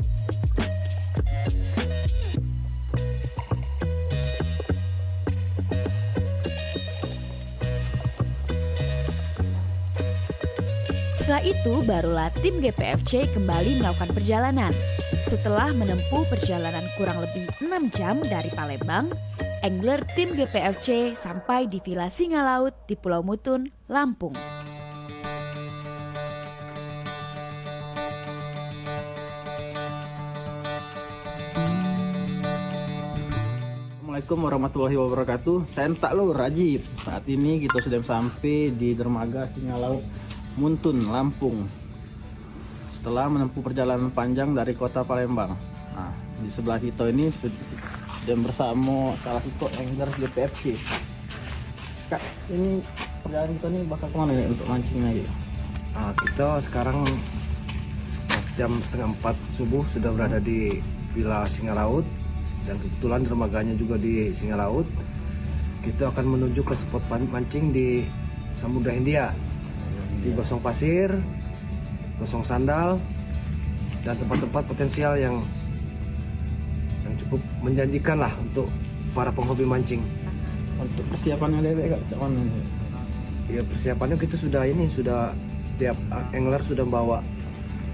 Setelah itu, barulah tim GPFC kembali melakukan perjalanan. Setelah menempuh perjalanan kurang lebih 6 jam dari Palembang, angler tim GPFC sampai di Villa Singa Laut di Pulau Mutun, Lampung. Assalamualaikum warahmatullahi wabarakatuh. Sentak lo Rajib. Saat ini kita sudah sampai di dermaga Singa Laut Mutun, Lampung. Setelah menempuh perjalanan panjang dari kota Palembang. Nah, di sebelah kita ini dan bersama salah satu angler GPFC. Kak, ini perjalanan kita ini bakal kemana nih untuk mancing lagi? Nah, kita sekarang jam 3:30 subuh sudah berada di Villa Singa Laut dan kebetulan dermaganya juga di Singa Laut. Kita akan menuju ke spot mancing di Samudra Hindia, di Gosong Pasir, Gosong Sandal, dan tempat-tempat potensial yang cukup menjanjikan lah untuk para penghobi mancing. Untuk persiapannya Kak, mana? Ya persiapannya kita sudah setiap angler sudah bawa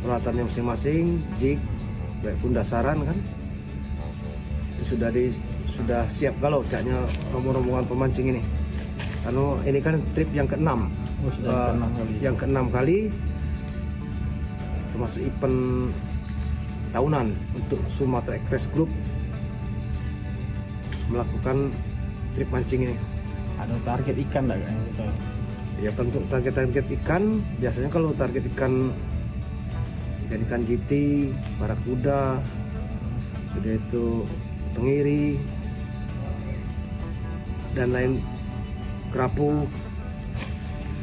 peralatannya masing-masing, jig, baik pun dasaran kan. Itu sudah siap kalau caknya rombongan pemancing ini. Karena ini kan trip yang ke-6. Yang ke-6 kali termasuk event tahunan untuk Sumatera Express Group melakukan trip mancing ini. Ada target ikan enggak kan gitu? Ya untuk target ikan, biasanya kalau target ikan ikan GT, barakuda, sudah itu tenggiri, dan lain kerapu.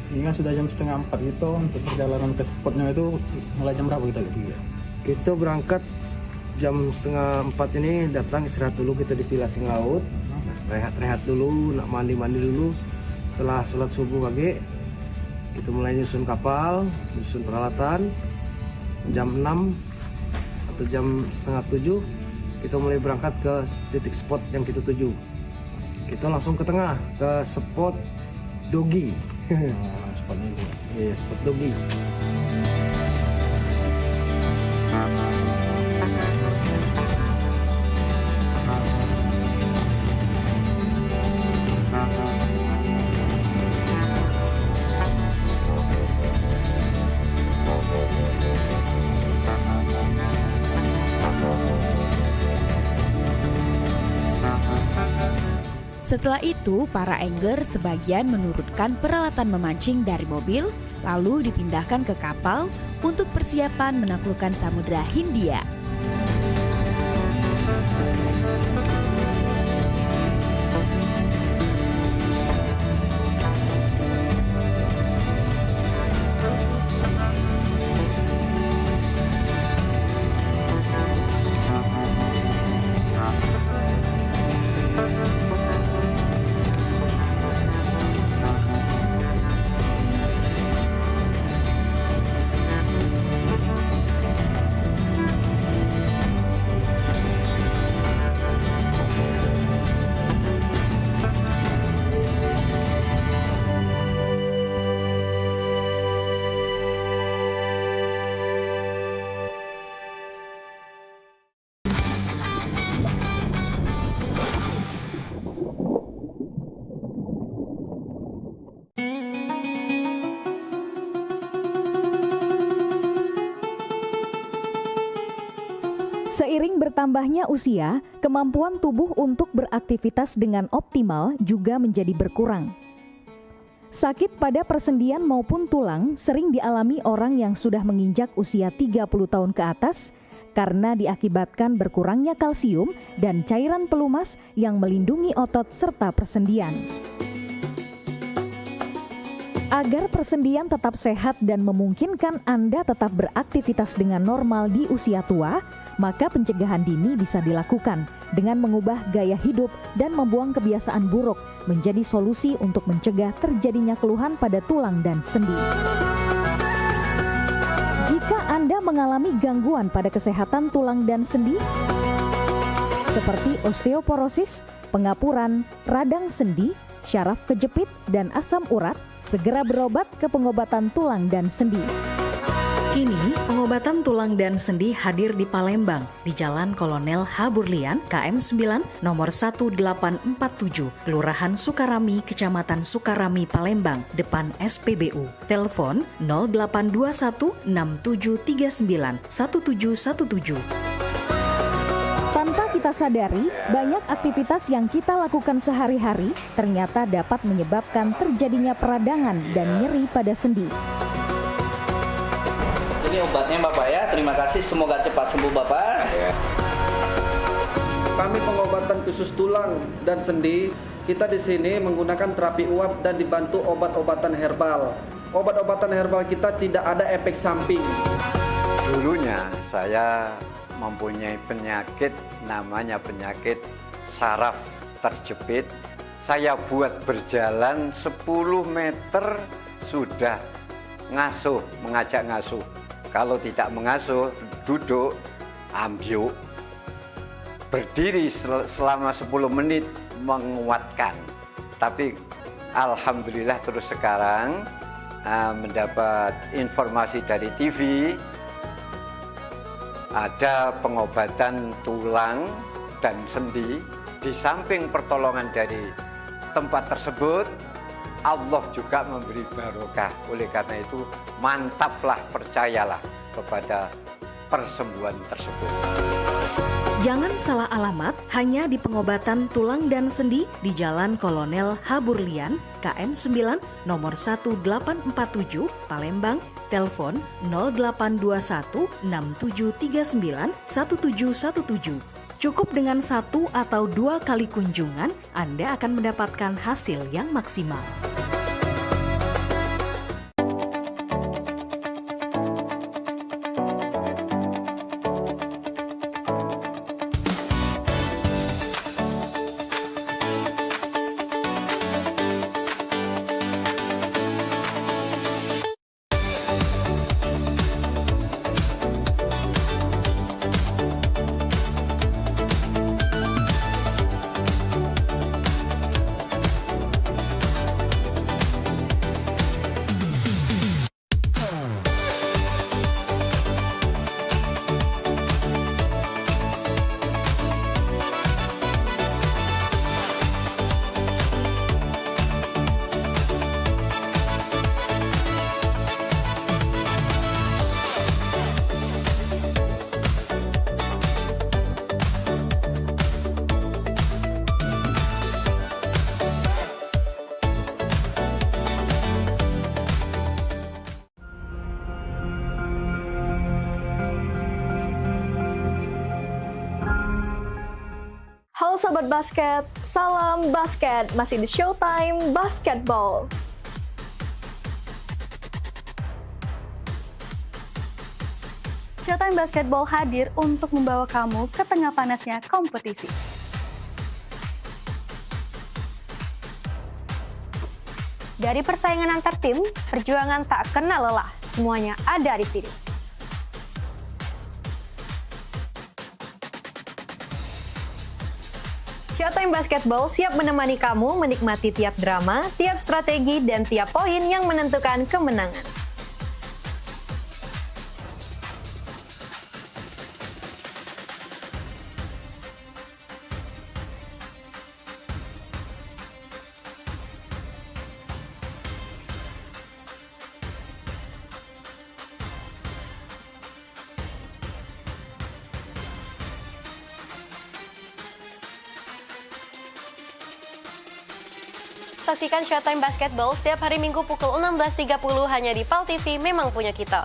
Hingga sudah jam 3:30 gitu untuk perjalanan ke spotnya itu mulai jam berapa kita gitu? Kita berangkat jam 3:30 ini, datang istirahat dulu kita di Villa Singalaut, rehat-rehat dulu, nak mandi-mandi dulu. Setelah sholat subuh lagi, kita mulai nyusun kapal, nyusun peralatan. Jam 6 atau jam 6:30 kita mulai berangkat ke titik spot yang kita tuju. Kita langsung ke tengah, ke spot Dogi. Spotnya itu. Iya, spot Dogi. Setelah itu, para angler sebagian menurunkan peralatan memancing dari mobil, lalu dipindahkan ke kapal untuk persiapan menaklukkan Samudra Hindia. Seiring bertambahnya usia, kemampuan tubuh untuk beraktivitas dengan optimal juga menjadi berkurang. Sakit pada persendian maupun tulang sering dialami orang yang sudah menginjak usia 30 tahun ke atas karena diakibatkan berkurangnya kalsium dan cairan pelumas yang melindungi otot serta persendian. Agar persendian tetap sehat dan memungkinkan Anda tetap beraktivitas dengan normal di usia tua, maka pencegahan dini bisa dilakukan dengan mengubah gaya hidup dan membuang kebiasaan buruk menjadi solusi untuk mencegah terjadinya keluhan pada tulang dan sendi. Jika Anda mengalami gangguan pada kesehatan tulang dan sendi, seperti osteoporosis, pengapuran, radang sendi, syaraf kejepit, dan asam urat, segera berobat ke pengobatan tulang dan sendi. Kini, pengobatan tulang dan sendi hadir di Palembang, di Jalan Kolonel H. Burlian, KM 9, nomor 1847, Kelurahan Sukarami, Kecamatan Sukarami, Palembang, depan SPBU. Telepon 0821 6739 1717. Tanpa kita sadari, banyak aktivitas yang kita lakukan sehari-hari ternyata dapat menyebabkan terjadinya peradangan dan nyeri pada sendi. Ini obatnya Bapak ya, terima kasih, semoga cepat sembuh Bapak. Kami pengobatan khusus tulang dan sendi, kita di sini menggunakan terapi uap dan dibantu obat-obatan herbal. Obat-obatan herbal kita tidak ada efek samping. Dulunya saya mempunyai penyakit namanya penyakit saraf terjepit. Saya buat berjalan 10 meter sudah ngasuh, mengajak ngasuh. Kalau tidak mengasuh, duduk, ambyuk, berdiri selama 10 menit menguatkan. Tapi alhamdulillah terus sekarang mendapat informasi dari TV, ada pengobatan tulang dan sendi. Di samping pertolongan dari tempat tersebut, Allah juga memberi barokah. Oleh karena itu, mantaplah, percayalah kepada persembuhan tersebut. Jangan salah alamat hanya di pengobatan tulang dan sendi di Jalan Kolonel Haburlian, KM 9, nomor 1847, Palembang, telepon 0821 6739 1717. Cukup dengan 1 atau 2 kali kunjungan, Anda akan mendapatkan hasil yang maksimal. Halo Sobat Basket, salam basket, masih di Showtime Basketball. Showtime Basketball hadir untuk membawa kamu ke tengah panasnya kompetisi. Dari persaingan antar tim, perjuangan tak kenal lelah, semuanya ada di sini. Showtime Basketball siap menemani kamu menikmati tiap drama, tiap strategi, dan tiap poin yang menentukan kemenangan. Saksikan Showtime Basketball setiap hari Minggu pukul 16.30 hanya di PAL TV, memang punya kita.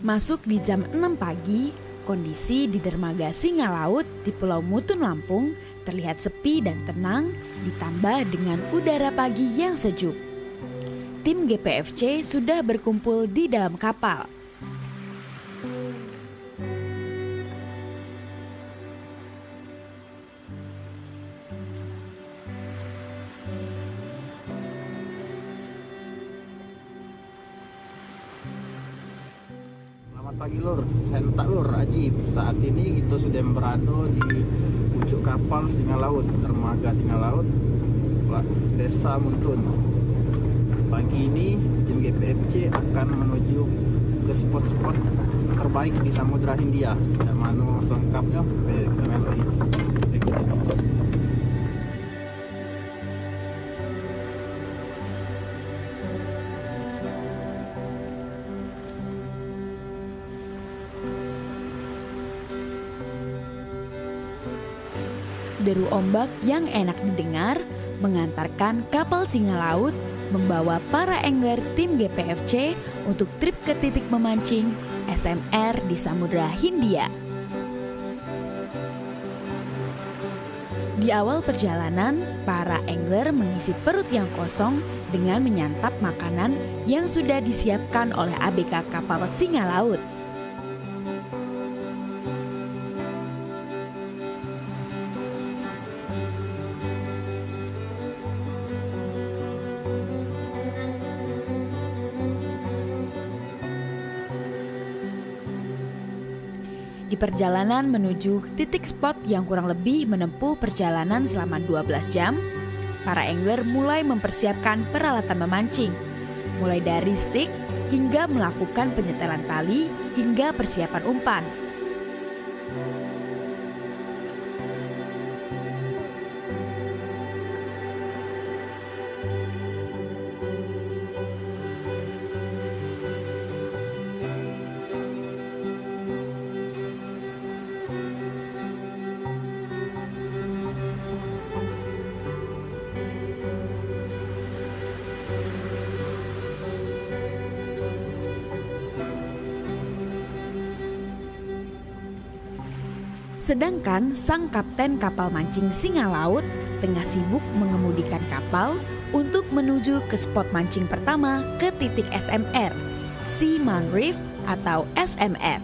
Masuk di jam 6 pagi, kondisi di dermaga Singalaut di Pulau Mutun, Lampung terlihat sepi dan tenang, ditambah dengan udara pagi yang sejuk. Tim GPFC sudah berkumpul di dalam kapal. Selamat pagi Lur, Sentak Lur, Ajib. Saat ini kita sudah berada di pucuk kapal Singalaut, dermaga Singalaut, Desa Muntun. Pagi ini tim GPFC akan menuju ke spot-spot terbaik di Samudra Hindia. Dan mana selengkapnya kita meloi. Deru ombak yang enak didengar mengantarkan kapal singa laut membawa para angler tim GPFC untuk trip ke titik memancing SMR di Samudra Hindia. Di awal perjalanan, para angler mengisi perut yang kosong dengan menyantap makanan yang sudah disiapkan oleh ABK kapal singa laut. Di perjalanan menuju titik spot yang kurang lebih menempuh perjalanan selama 12 jam, para angler mulai mempersiapkan peralatan memancing, mulai dari stik hingga melakukan penyetelan tali hingga persiapan umpan. Sedangkan sang kapten kapal mancing singa laut tengah sibuk mengemudikan kapal untuk menuju ke spot mancing pertama ke titik SMR, Seaman Reef atau SMR.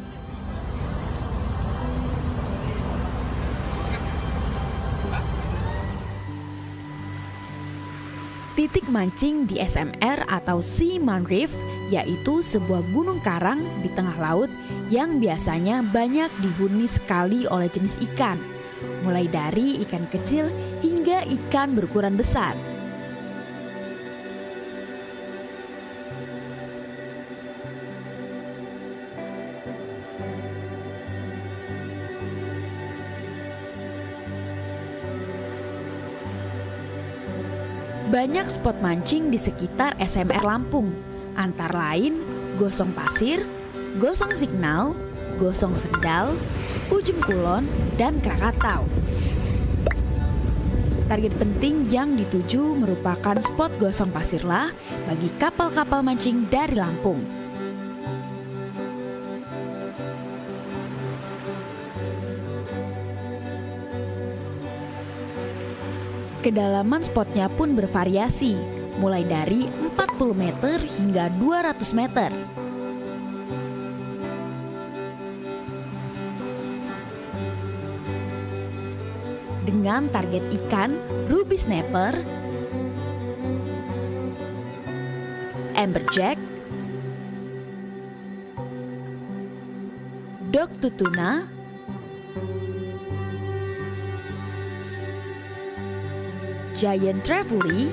Titik mancing di SMR atau Seaman Reef yaitu sebuah gunung karang di tengah laut yang biasanya banyak dihuni sekali oleh jenis ikan, mulai dari ikan kecil hingga ikan berukuran besar. Banyak spot mancing di sekitar SMR Lampung, antara lain Gosong Pasir, Gosong Signal, Gosong Sendal, Ujung Kulon, dan Krakatau. Target penting yang dituju merupakan spot Gosong Pasirlah bagi kapal-kapal mancing dari Lampung. Kedalaman spotnya pun bervariasi, mulai dari 40 meter hingga 200 meter. Dengan target ikan ruby snapper, amberjack, dog tutuna, giant trevally,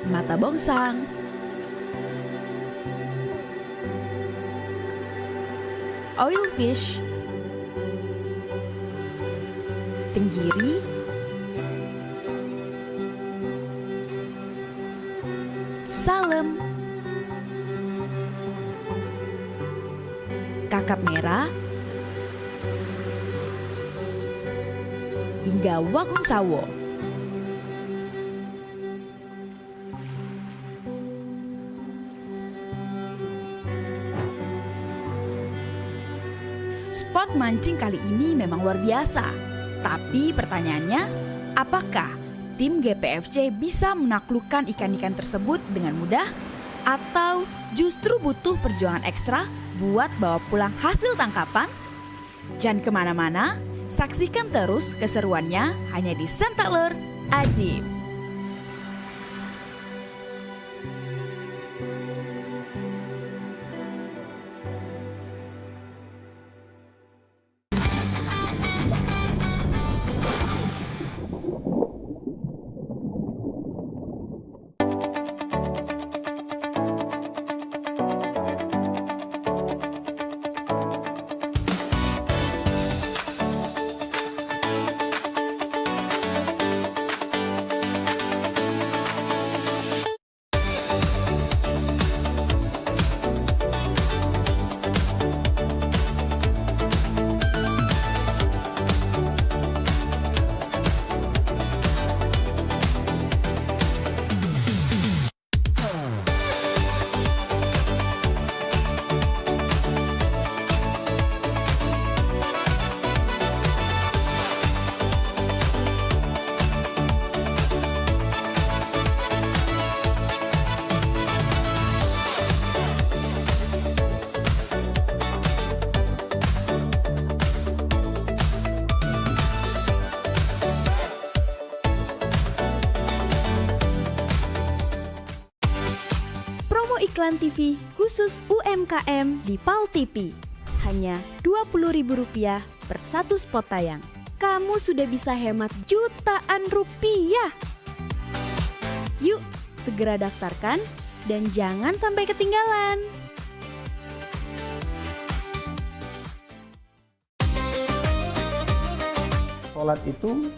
mata bongsang, oilfish, tenggiri, salem, kakap merah, hingga wakung sawo. Spot mancing kali ini memang luar biasa. Tapi pertanyaannya, apakah tim GPFC bisa menaklukkan ikan-ikan tersebut dengan mudah? Atau justru butuh perjuangan ekstra buat bawa pulang hasil tangkapan? Jangan kemana-mana, saksikan terus keseruannya hanya di Sentak Lur Ajib. iklan TV khusus UMKM di PAL TV. Hanya Rp20.000 per satu spot tayang. Kamu sudah bisa hemat jutaan rupiah. Yuk, segera daftarkan dan jangan sampai ketinggalan. Sholat itu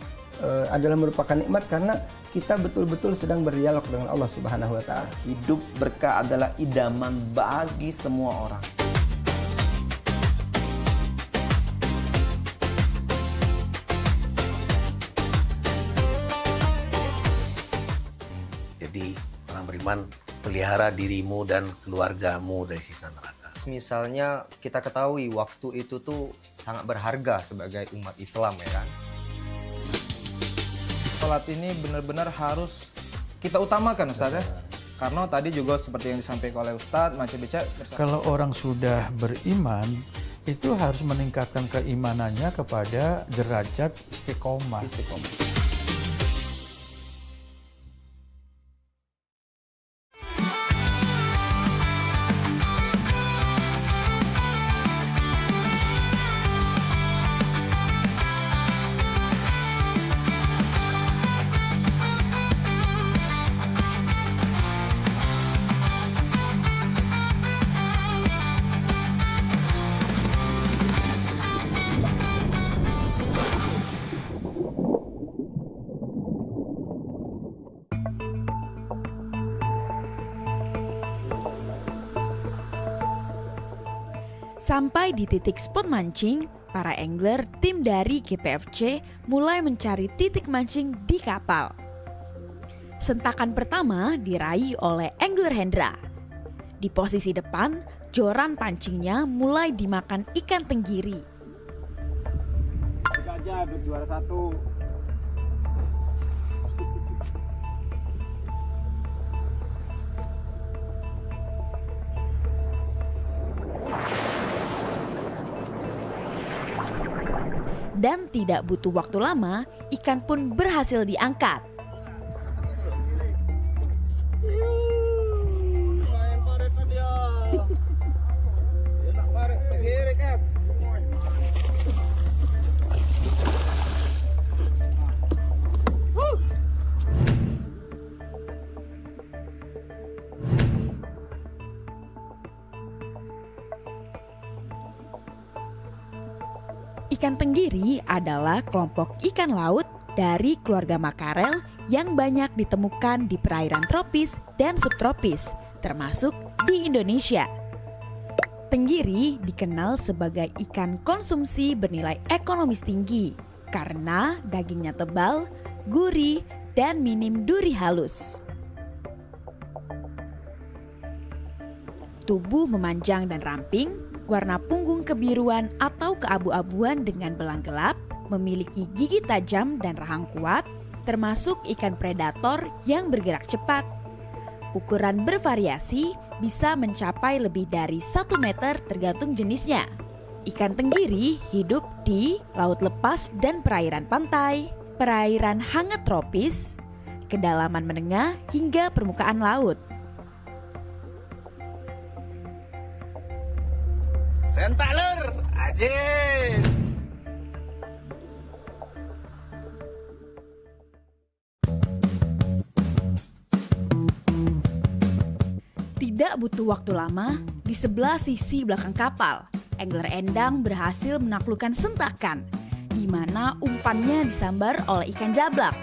adalah merupakan nikmat karena kita betul-betul sedang berdialog dengan Allah Subhanahu wa Ta'ala. Hidup berkah adalah idaman bagi semua orang. Jadi orang beriman, pelihara dirimu dan keluargamu dari siksa neraka. Misalnya kita ketahui waktu itu tuh sangat berharga sebagai umat Islam, ya kan? Sholat ini benar-benar harus kita utamakan, Ustaz, ya. Karena tadi juga seperti yang disampaikan oleh Ustaz, Macam Beca. Kalau orang sudah beriman, itu harus meningkatkan keimanannya kepada derajat istiqomah. Sampai di titik spot mancing, para angler tim dari GPFC mulai mencari titik mancing di kapal. Sentakan pertama diraih oleh angler Hendra. Di posisi depan, joran pancingnya mulai dimakan ikan tenggiri. Aja berjuara satu. Dan tidak butuh waktu lama, ikan pun berhasil diangkat. Ikan tenggiri adalah kelompok ikan laut dari keluarga makarel yang banyak ditemukan di perairan tropis dan subtropis, termasuk di Indonesia. Tenggiri dikenal sebagai ikan konsumsi bernilai ekonomis tinggi karena dagingnya tebal, gurih, dan minim duri halus. Tubuh memanjang dan ramping, warna punggung kebiruan atau keabu-abuan dengan belang gelap, memiliki gigi tajam dan rahang kuat, termasuk ikan predator yang bergerak cepat. Ukuran bervariasi, bisa mencapai lebih dari 1 meter tergantung jenisnya. Ikan tenggiri hidup di laut lepas dan perairan pantai, perairan hangat tropis, kedalaman menengah hingga permukaan laut. Sentak lur, ajin. Tidak butuh waktu lama, di sebelah sisi belakang kapal, angler Endang berhasil menaklukkan sentakan, di mana umpannya disambar oleh ikan jablak.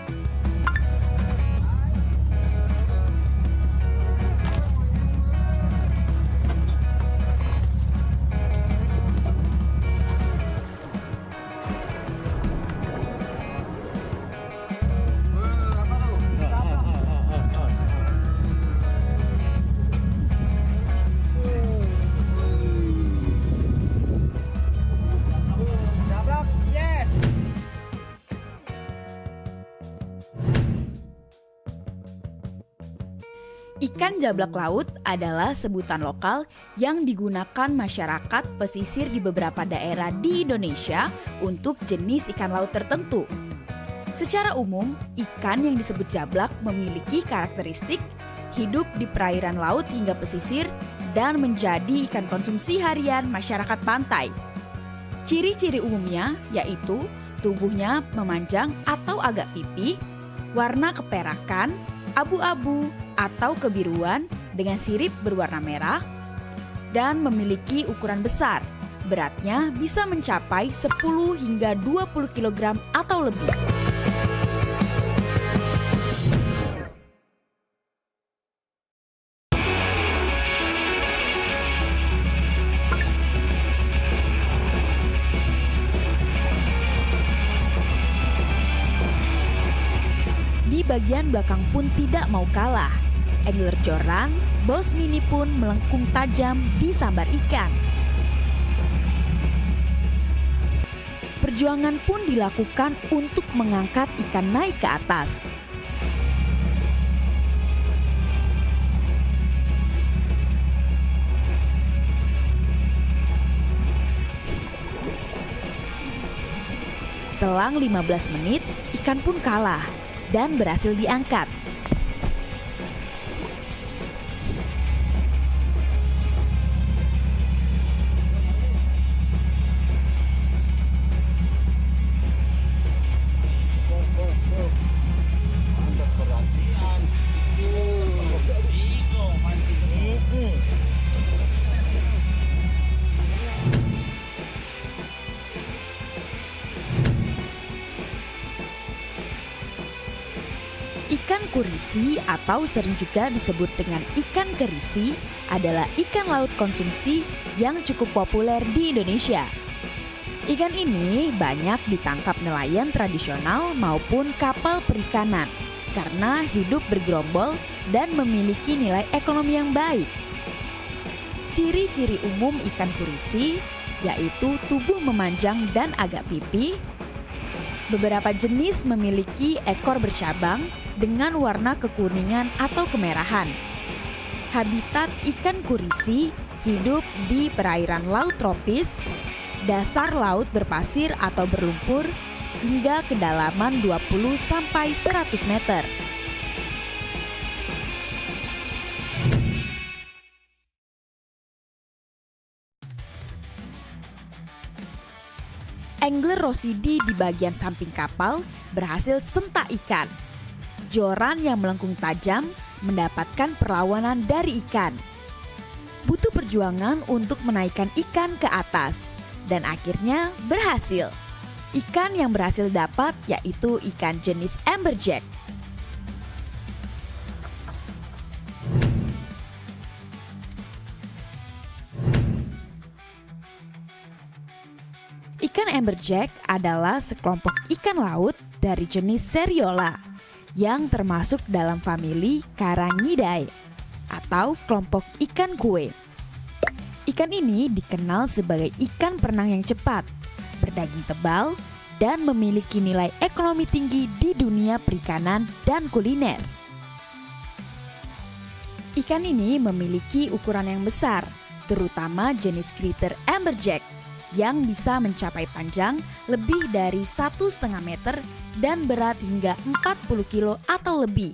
Ikan jablak laut adalah sebutan lokal yang digunakan masyarakat pesisir di beberapa daerah di Indonesia untuk jenis ikan laut tertentu. Secara umum, ikan yang disebut jablak memiliki karakteristik hidup di perairan laut hingga pesisir, dan menjadi ikan konsumsi harian masyarakat pantai. Ciri-ciri umumnya yaitu tubuhnya memanjang atau agak pipih, warna keperakan, abu-abu atau kebiruan dengan sirip berwarna merah, dan memiliki ukuran besar. Beratnya bisa mencapai 10 hingga 20 kg atau lebih. Di bagian belakang pun tidak mau kalah. Angler Joran, Bos Mini pun melengkung tajam di sambar ikan. Perjuangan pun dilakukan untuk mengangkat ikan naik ke atas. Selang 15 menit, ikan pun kalah dan berhasil diangkat. Ikan kurisi atau sering juga disebut dengan ikan kerisi adalah ikan laut konsumsi yang cukup populer di Indonesia. Ikan ini banyak ditangkap nelayan tradisional maupun kapal perikanan karena hidup bergerombol dan memiliki nilai ekonomi yang baik. Ciri-ciri umum ikan kurisi yaitu tubuh memanjang dan agak pipih. Beberapa jenis memiliki ekor bercabang dengan warna kekuningan atau kemerahan. Habitat ikan kurisi hidup di perairan laut tropis, dasar laut berpasir atau berlumpur, hingga kedalaman 20 sampai 100 meter. Angler Rosidi di bagian samping kapal berhasil sentak ikan. Joran yang melengkung tajam mendapatkan perlawanan dari ikan. Butuh perjuangan untuk menaikkan ikan ke atas dan akhirnya berhasil. Ikan yang berhasil dapat yaitu ikan jenis amberjack. Ikan amberjack adalah sekelompok ikan laut dari jenis Seriola yang termasuk dalam famili Carangidae atau kelompok ikan kue. Ikan ini dikenal sebagai ikan perenang yang cepat, berdaging tebal, dan memiliki nilai ekonomi tinggi di dunia perikanan dan kuliner. Ikan ini memiliki ukuran yang besar, terutama jenis kritter amberjack yang bisa mencapai panjang lebih dari 1,5 meter dan berat hingga 40 kilo atau lebih.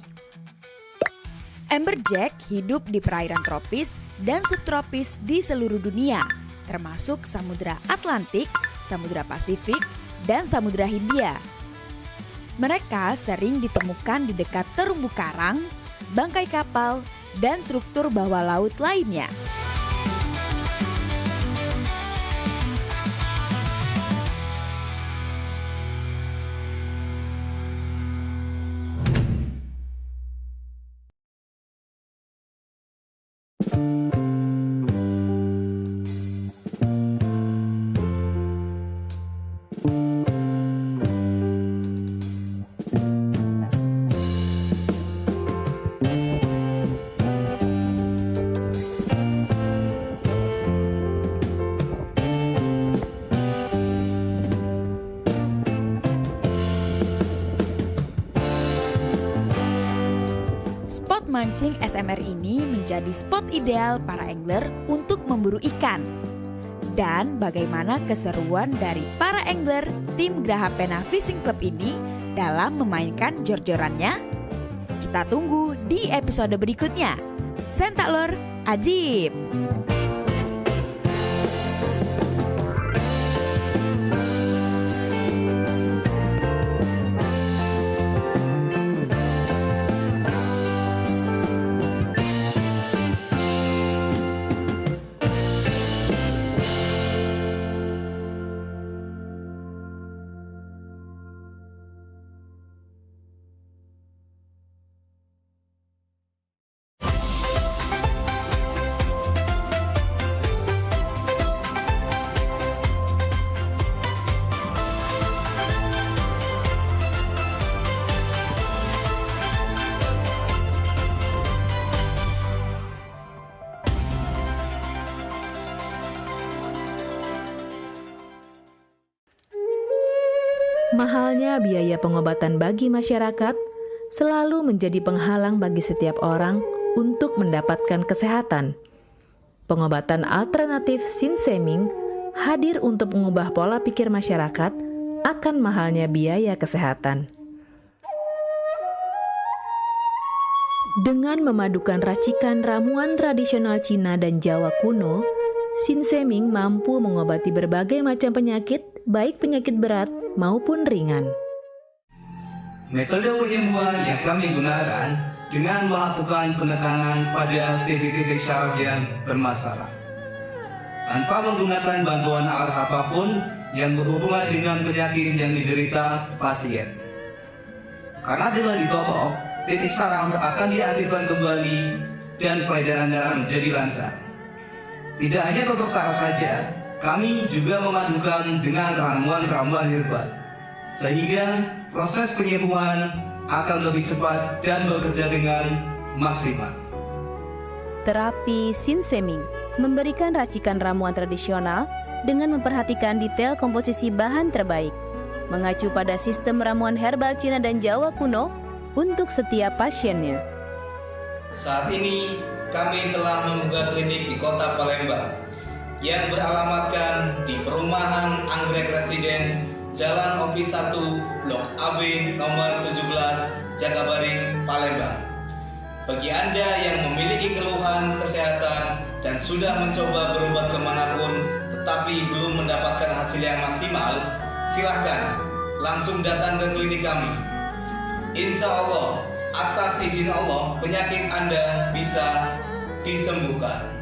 Amberjack hidup di perairan tropis dan subtropis di seluruh dunia, termasuk Samudra Atlantik, Samudra Pasifik, dan Samudra Hindia. Mereka sering ditemukan di dekat terumbu karang, bangkai kapal, dan struktur bawah laut lainnya. Spot mancing SMR ini menjadi spot ideal para angler untuk memburu ikan. Dan bagaimana keseruan dari para angler tim Graha Pena Fishing Club ini dalam memainkan jor-jorannya? Kita Kita tunggu di episode berikutnya. Sentak lor, ajib! Mahalnya biaya pengobatan bagi masyarakat selalu menjadi penghalang bagi setiap orang untuk mendapatkan kesehatan. Pengobatan alternatif Sinseming hadir untuk mengubah pola pikir masyarakat akan mahalnya biaya kesehatan. Dengan memadukan racikan ramuan tradisional Cina dan Jawa kuno, Sinseming mampu mengobati berbagai macam penyakit, baik penyakit berat maupun ringan. Metode penyembuhan yang kami gunakan dengan melakukan penekanan pada titik-titik syaraf yang bermasalah, tanpa menggunakan bantuan alat apapun yang berhubungan dengan penyakit yang diderita pasien. Karena dengan ditopok, titik syaraf akan diaktifkan kembali dan peredaran darah menjadi lancar. Tidak hanya untuk saraf saja, kami juga memadukan dengan ramuan-ramuan herbal, sehingga proses penyembuhan akan lebih cepat dan bekerja dengan maksimal. Terapi Sinseming memberikan racikan ramuan tradisional dengan memperhatikan detail komposisi bahan terbaik, mengacu pada sistem ramuan herbal Cina dan Jawa kuno untuk setiap pasiennya. Saat ini, kami telah membuka klinik di kota Palembang yang beralamatkan di Perumahan Anggrek Residence, Jalan Office 1, Blok AB nomor 17, Jagabaring, Palembang. Bagi Anda yang memiliki keluhan kesehatan dan sudah mencoba berobat kemanapun tetapi belum mendapatkan hasil yang maksimal, silahkan langsung datang ke klinik kami. Insya Allah, atas izin Allah, penyakit Anda bisa disembuhkan.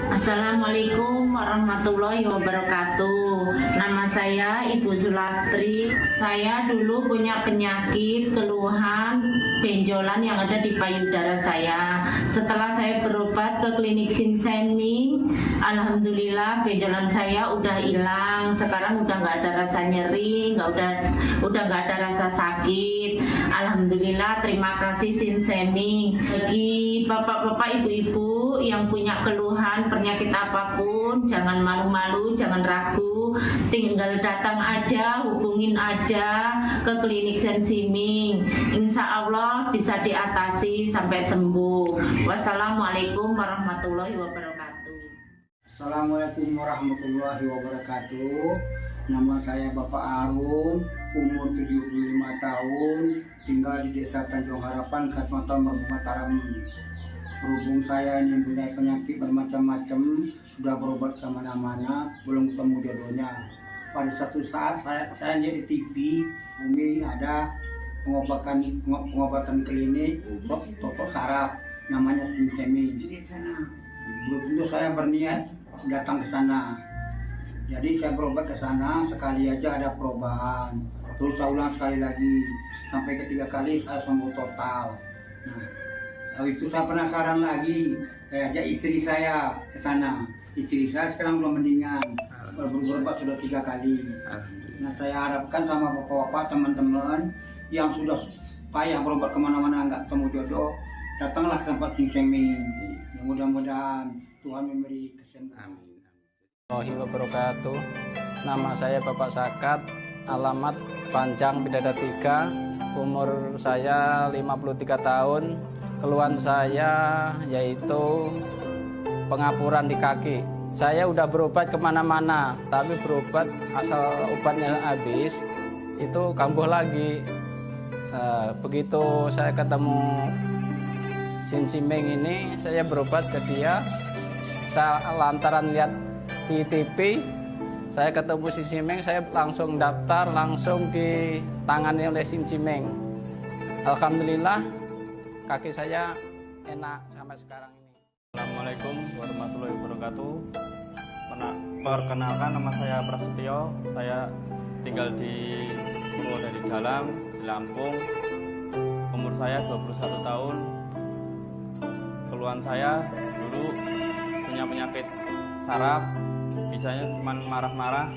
Assalamualaikum warahmatullahi wabarakatuh. Nama saya Ibu Sulastri. Saya dulu punya penyakit keluhan benjolan yang ada di payudara saya. Setelah saya berobat ke klinik Sinseming, alhamdulillah benjolan saya udah hilang. Sekarang udah nggak ada rasa nyeri, udah nggak ada rasa sakit. Alhamdulillah, terima kasih Sinseming. Bagi bapak-bapak, ibu-ibu yang punya keluhan penyakit apapun, jangan malu-malu, jangan ragu, tinggal datang aja, hubungin aja ke klinik Sinseming. Insya Allah bisa diatasi sampai sembuh. Wassalamualaikum warahmatullahi wabarakatuh. Assalamualaikum warahmatullahi wabarakatuh. Nama saya Bapak Arun, umur 75 tahun, tinggal di Desa Tanjung Harapan, Kecamatan Merbau Mataram. Berhubung saya ini mempunyai penyakit bermacam-macam, sudah berobat kemana-mana, belum ketemu jodohnya. Pada satu saat saya lihat di TV, Umi ada pengobatan klinik untuk totok saraf, namanya Sinseming. Belum tentu saya berniat datang ke sana. Jadi saya berobat ke sana, sekali aja ada perubahan. Terus saya ulang sekali lagi, sampai ketiga kali saya sembuh total. Nah, kalau itu saya penasaran lagi, saya ajak istri saya ke sana. Istri saya sekarang belum mendingan, berobat sudah 3 kali. Nah, saya harapkan sama bapak-bapak, teman-teman yang sudah payah berobat kemana-mana nggak ketemu jodoh, datanglah ke tempat Sinseming. Mudah-mudahan Tuhan memberi kesembuhan. Wabarakatuh. Nama saya Bapak Sakat, alamat Panjang Bidada 3, umur saya 53 tahun. Keluhan saya yaitu pengapuran di kaki. Saya udah berobat kemana-mana, tapi berobat asal obatnya habis, itu kambuh lagi. Begitu saya ketemu Sin Siming ini, saya berobat ke dia. Saya lantaran lihat di TV, saya ketemu Sin Siming, saya langsung daftar, langsung ditangani oleh Sin Siming. Alhamdulillah, kaki saya enak sampai sekarang ini. Assalamualaikum warahmatullahi wabarakatuh. Perkenalkan, nama saya Prasetyo. Saya tinggal di Purwodadi Dalam, di Lampung. Umur saya 21 tahun. Keluhan saya dulu punya penyakit saraf, bisanya cuma marah-marah.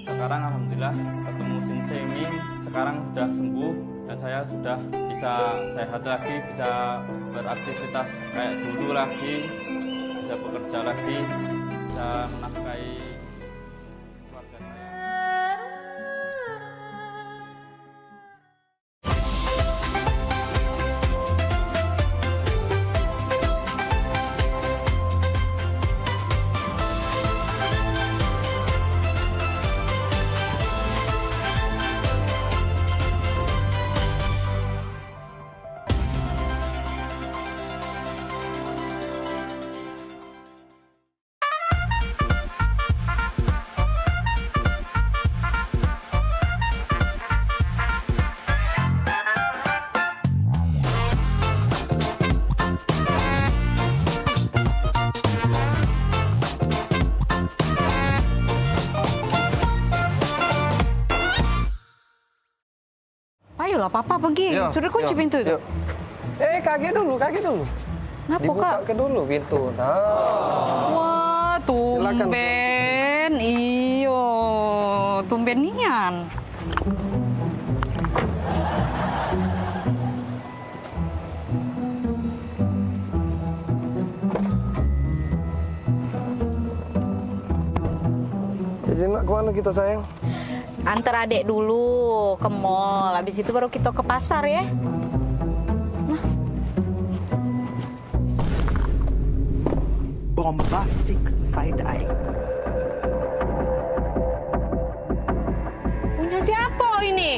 Sekarang alhamdulillah ketemu Sin Siming, sekarang sudah sembuh dan saya sudah bisa sehat lagi, bisa beraktivitas kayak dulu lagi, bisa bekerja lagi, bisa menafkahi keluarga saya. Ayolah, Papa pergi. Yo, Sudah kunci yo, pintu itu. yo. Kaki dulu. Ngapa, Dibuka Kak? ke dulu pintu. Nah. Wah, tumben. Iyo, tumben nian. Jadi nak kemana kita sayang? Antar adik dulu ke mall. Habis itu baru kita ke pasar ya. Bombastic side eye. Punya siapa ini?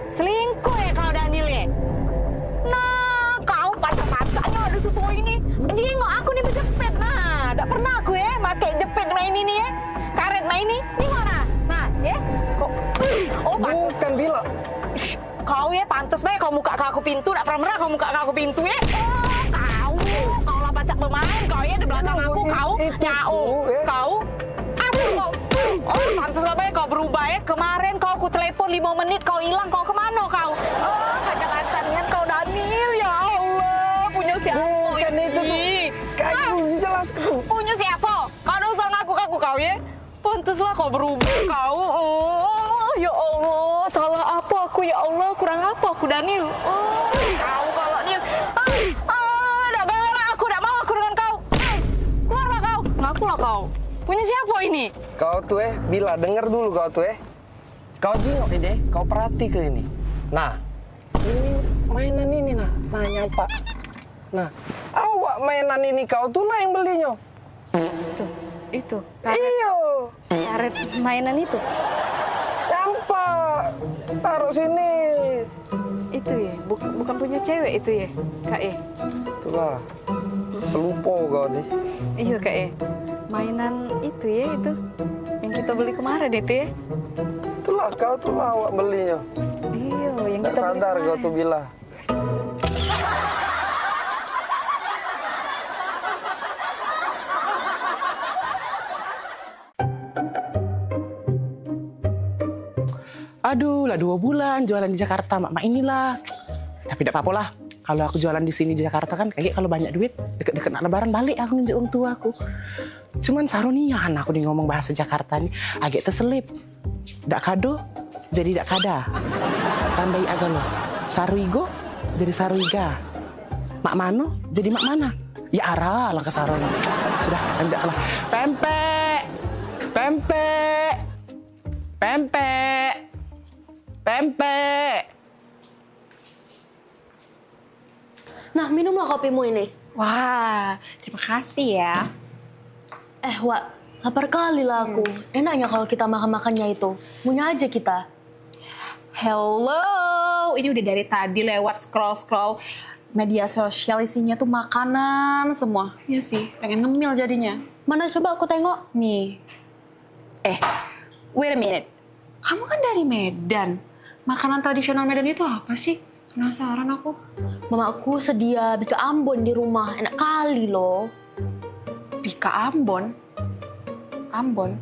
Selingkuh ya kau Daniel ya? Nah, kau pacar-pacarnya ada situ ini. Jengok aku nih berjepit. Nah, tak pernah aku ya pakai jepit main ini ya. Karet main ini. Ini mana? Nah, ya. Kok oh, bukan Bila. Shh, kau ya pantas baik kau buka ke aku pintu. Tak pernah kau buka ke aku pintu ya. Oh, kau lah pacak bermain. Kau ya di belakang aku. Kau nyau. Kau aduh, oh, pantas lah baik kau berubah ya. Kemarin kau aku telepon 5 menit kau hilang. Kau kemana kau? Oh, kacang-kacangan kau Daniel. Ya Allah, punya siapa? Bukan itu tuh. Kau jelas tuh. Punya siapa? Kau dah usah ngaku-ngaku kau ya. Pantaslah kau berubah kau. Oh, ya Allah, salah apa aku ya Allah? Kurang apa aku Daniel? Oh, kau kalau dia dak galak aku, dak mau aku dengan kau. Keluarlah kau. Ngakulah kau. Punya siapa ini? Kau tuh Bila, denger dulu kau tuh Kau jengok ini, kau perhati ke ini. Nah, ini mainan ini nah nyapa. Nah, awak mainan ini kau tuh lah yang belinya. Itu. Karet mainan itu. Nyapa. Taruh sini. Itu ya, bukan punya cewek itu ya, Kak ya. Itulah. Pelupo kau nih. Iya Kak ya. Mainan itu ya itu. Yang kita beli kemarin itu ya. Itulah kau tuh lah awak belinya. Iya, yang Nggak kita beli sadar kau kemarin. tuh Bila. Aduh, lah 2 bulan jualan di Jakarta, mak inilah. Tapi tidak apa-apa lah. Kalau aku jualan di sini di Jakarta kan, kayak kalau banyak duit, deket-deket nak lebaran balik aku nunjuk orang tua aku. Cuman sarunian aku nih ngomong bahasa Jakarta nih, agak terselip. Dak kado, jadi dak kada. Tambahi agalo. Saruigo, jadi saruiga. Mak mano, jadi mak mana. Ya arah lah ke sarona. Sudah, anjaklah. Pempek! Pempek! Pempek! Pempek! Nah, minumlah kopimu ini. Wah, terima kasih ya. Wak, lapar kali lah aku. Enaknya kalau kita makan-makannya itu. Punya aja kita. Hello, tahu ini udah dari tadi lewat scroll media sosial isinya tuh makanan semua. Iya sih, pengen ngemil jadinya. Mana coba aku tengok. Nih. Wait a minute. Kamu kan dari Medan. Makanan tradisional Medan itu apa sih? Penasaran aku. Mamaku sedia bika Ambon di rumah. Enak kali loh. Bika Ambon? Ambon?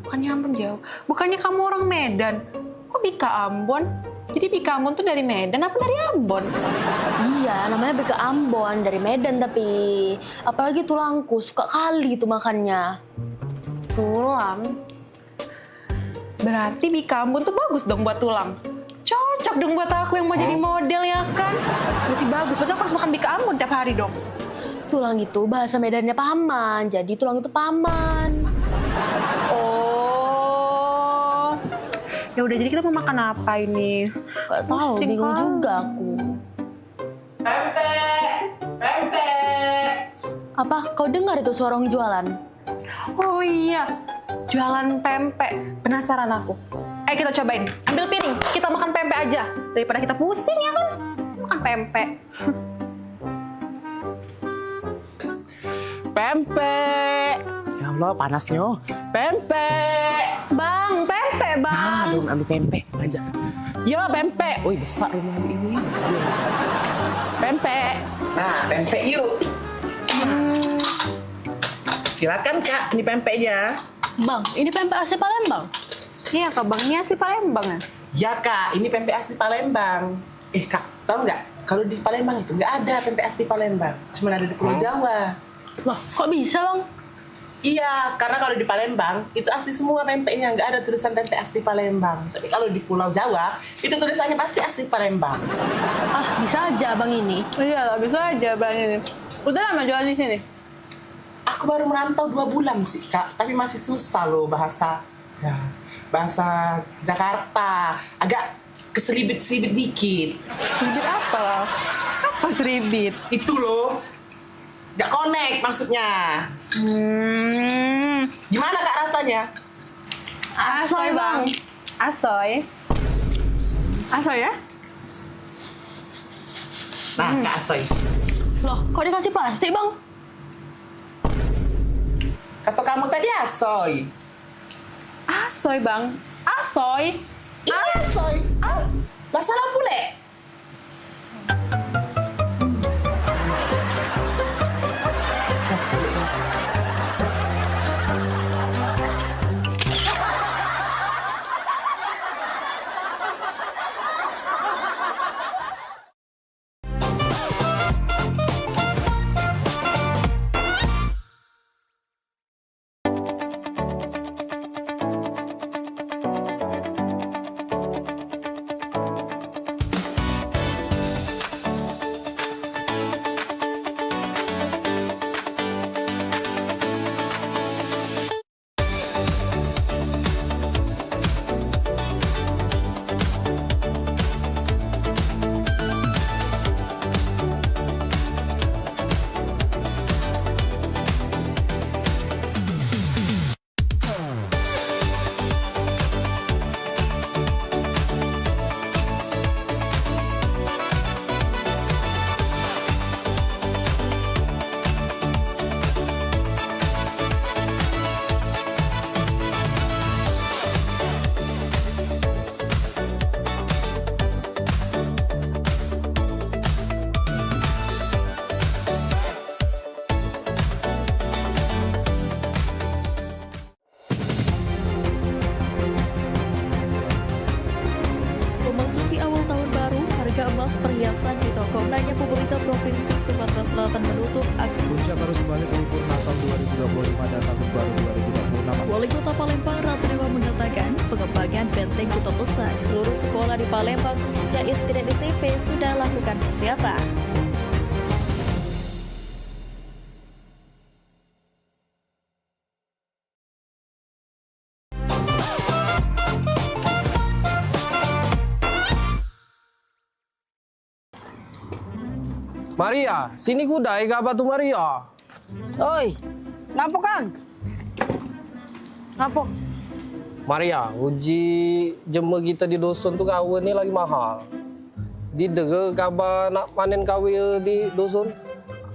Bukannya Ambon jauh. Bukannya kamu orang Medan. Kok Bika Ambon? Jadi Bika Ambon tuh dari Medan apa dari Ambon? Iya, namanya bika Ambon dari Medan tapi apalagi tulangku suka kali itu makannya. Tulang? Berarti Bika Ambon tuh bagus dong buat tulang. Cocok dong buat aku yang mau jadi model ya kan? Berarti bagus. Berarti aku harus makan Bika Ambon tiap hari dong. Tulang itu bahasa Medannya paman. Jadi tulang itu paman. Oh. Ya udah, jadi kita mau makan apa ini? Gak tahu, bingung juga aku. Pempek. Apa? Kau dengar itu suara orang jualan? Oh iya, jualan pempek. Penasaran aku. Ayo kita cobain. Ambil piring, kita makan pempek aja. Daripada kita pusing ya kan? Makan pempek. Pempek. Ya Allah, panasnya. Pempek. Bang, pempek bang. Belum ambil pempek, belanja. Yo, pempek. Wih, besar rumah ini. Pempek. Nah, pempek yuk. Silakan Kak, ini pempeknya. Bang, ini pempek asli Palembang. Iya Kak Bang, ini asli Palembang ya? Ya Kak, ini pempek asli Palembang. Kak, tahu nggak? Kalau di Palembang itu nggak ada pempek asli Palembang. Cuma ada di Pulau Jawa. Loh, kok bisa Bang? Iya, karena kalau di Palembang itu asli semua pempeknya, nggak ada tulisan pempek asli Palembang. Tapi kalau di Pulau Jawa itu tulisannya pasti asli Palembang. Ah, bisa aja Bang ini. Iya lah, bisa aja Bang ini. Udah lama jualan di sini? Aku baru merantau 2 bulan sih Kak, tapi masih susah loh bahasa Jakarta. Agak keseribit-seribit dikit. Seribit apa? Apa seribit? Itu loh. Gak connect maksudnya. Gimana Kak rasanya? Asoy Bang. Asoy. Asoy ya? Nah, Kak Asoy. Loh, kok dikasih plastik Bang? Kata kamu tadi asoy. Asoy Bang. Asoy. Ini asoy. Lah salah pule. Memasuki awal tahun baru, harga emas perhiasan di toko nanya pemerintah Provinsi Sumatera Selatan menutup Puncak arus balik libur Natal 2025 dan Tahun Baru 2026. Wali Kota Palembang Ratu Dewa mengatakan pengembangan benteng kota besar seluruh sekolah di Palembang khususnya SD dan SMP sudah lakukan persiapan. Maria, sini kudai gak tu Maria? Oi, kenapa Kang? Kenapa? Maria, uji jema kita di dusun tuh kawin ini lagi mahal. Di dege kabar nak panen kawil di dusun.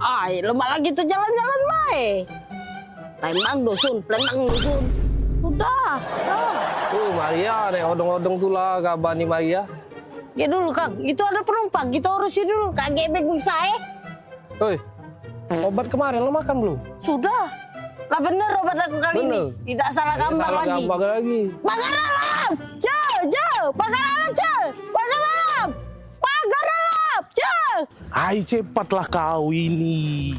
Ay, lemak lagi tuh jalan-jalan baik. Palembang dusun. Udah. Maria, nek odong-odong tuh lah kabar nih Maria. Ya dulu Kang, itu ada penumpang, kita urusin dulu. Kak gebek saya. Hei, obat kemarin lo makan belum? Sudah. Lah bener obat aku kali ini. Tidak salah gambar lagi. Gambar lagi. Pagar alam! Pagar alam! Ay, cepatlah kau ini.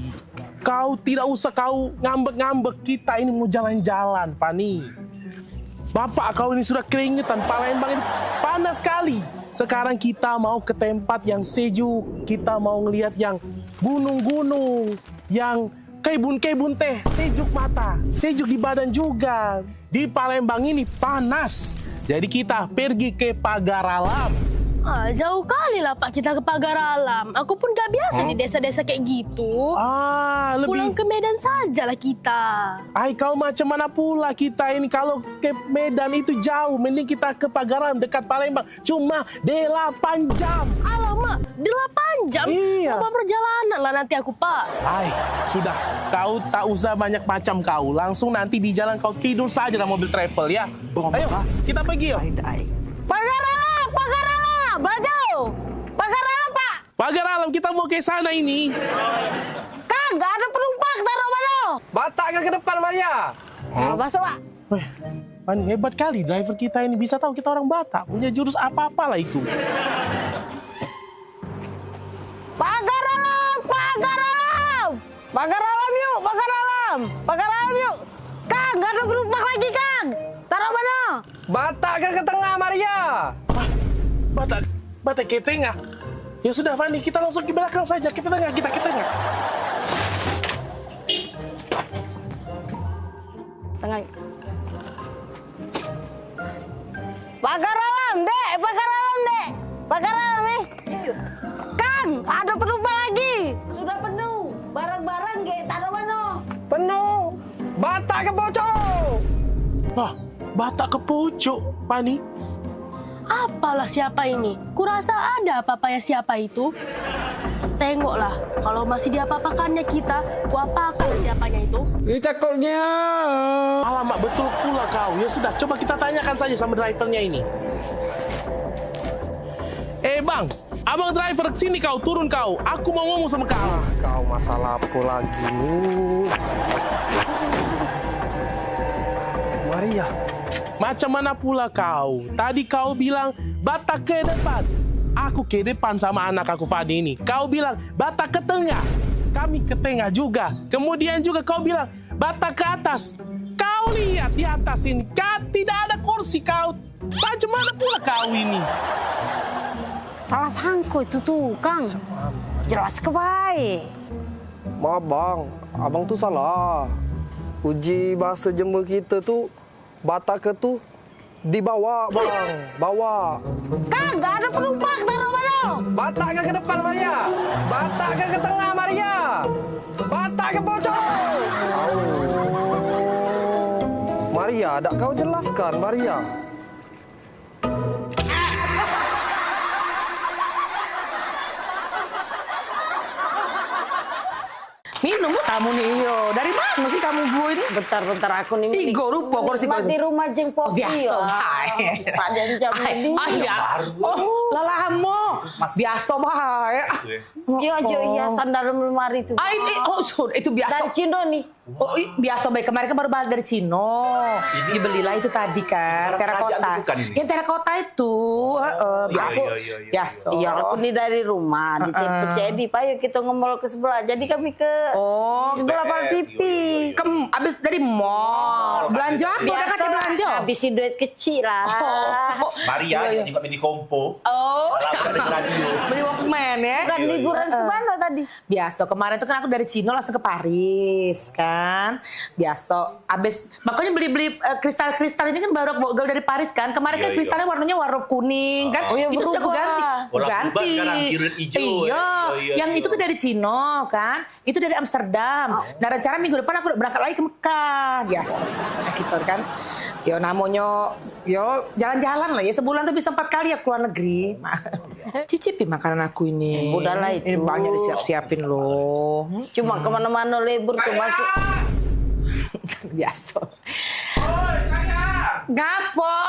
Kau tidak usah kau ngambek-ngambek. Kita ini mau jalan-jalan, Fani. Bapak kau ini sudah keringetan. Palembang ini panas sekali. Sekarang kita mau ke tempat yang sejuk. Kita mau ngelihat yang gunung-gunung. Yang kebun-kebun teh. Sejuk mata. Sejuk di badan juga. Di Palembang ini panas. Jadi kita pergi ke Pagar Alam. Jauh kali lah Pak kita ke Pagar Alam. Aku pun gak biasa di desa-desa kayak gitu. Pulang ke Medan saja lah kita. Ay, kau macam mana pula kita ini kalau ke Medan itu jauh. Mending kita ke Pagar Alam dekat Palembang. Cuma 8 jam. Alamak, 8 jam? Iya. Apa perjalanan lah nanti aku Pak. Ay, sudah. Kau tak usah banyak macam kau. Langsung nanti di jalan kau tidur saja dalam mobil travel ya. Ayo, kita pergi yuk. Pagar Alam! Baju! Pagar Alam, Pak! Pagar Alam, kita mau ke sana ini. Kang, gak ada penumpang, taruh mana? Batak ke depan, Maria? Masuk, Pak. Pani, hebat kali driver kita ini. Bisa tahu kita orang Batak. Punya jurus apa-apa lah itu. Pagar Alam! Pagar Alam yuk! Kang, gak ada penumpang lagi, Kang! Taruh mana? Batak ke tengah, Maria? Batak ke tengah. Ya sudah, Fani, kita langsung ke belakang saja. Kita ke tengah. Tengah. Pagar Alam, Dek. Pagar Alam, nih. Kang, ada penumpang lagi. Sudah penuh. Barang-barang, taruh mana? Penuh. Batak ke pojok. Batak ke pojok, Fani. Apalah siapa ini? Kurasa ada apa-apa ya siapa itu? Tengoklah, kalau masih diapa-apakannya kita, kuapakan siapanya itu? Cakulnya. Alamak, betul pula kau. Ya sudah, coba kita tanyakan saja sama drivernya ini. Bang, abang driver sini kau, turun kau. Aku mau ngomong sama kau. Kau masalah apa lagi nih? Maria, macam mana pula kau? Tadi kau bilang Batak ke depan. Aku ke depan sama anak aku Fadi ini. Kau bilang Batak ke tengah. Kami ke tengah juga. Kemudian juga kau bilang Batak ke atas. Kau lihat di atas ini, tidak ada kursi kau. Macam mana pula kau ini? Salah sangko itu tuh, Kang. Jelas ke baik. Maaf bang, abang tuh salah. Uji bahasa Jember kita tuh Batak ke tuh dibawa bang, bawa. Kang, gak ada penumpang, taruh mana? Batak ke depan Maria, Batak ke tengah Maria, Batak ke pojok. Maria, tak kau jelaskan Maria. Minum kamu nih, yo. Dari mana sih kamu bu ini? Bentar aku nih. 3 rupiah kursi kau. Di rumah Jeng Popi. Biasa, baik. Sadan jam ini. Lalahamu. Biasa, baik. Iya, sandal lemari itu. Itu biasa. Dari Cino nih. Oh, biasa baik. Kemarin kan baru balik dari Cino. Dibelilah itu tadi kan, terakota. Yang terakota itu, biasa. Iya, aku nih dari rumah di Jadi, Pak, yuk kita nge-mall ke sebelah. Jadi kami ke sebelah Pal TV. Abis dari mall. Belanja apa? Udah kasih belanja? Habisin duit kecil lah. Maria, juga beli kompo. Beli Walkman ya. Bukan liburan ke mana tadi? Biasa, kemarin tuh kan aku dari Cino langsung ke Paris kan. Biasa, abis makanya beli kristal-kristal ini kan baru aku bawa dari Paris kan. Kemarin kan kristalnya warnanya warna kuning kan. Itu sudah aku ganti. Aku ganti. Iya, yang itu kan dari Cino kan, itu dari Amsterdam. Nah rencana minggu depan aku udah berangkat lagi ke Mekah, biasa. Nah, gitu kan. Yo namanya, yo jalan-jalan lah ya, sebulan tuh bisa 4 kali ya keluar negeri. Cicipin makanan aku ini. Udahlah itu. Ini banyak disiap-siapin loh. Cuma kemana-mana libur tuh masuk. Biasa. Oi, saya. Gapo?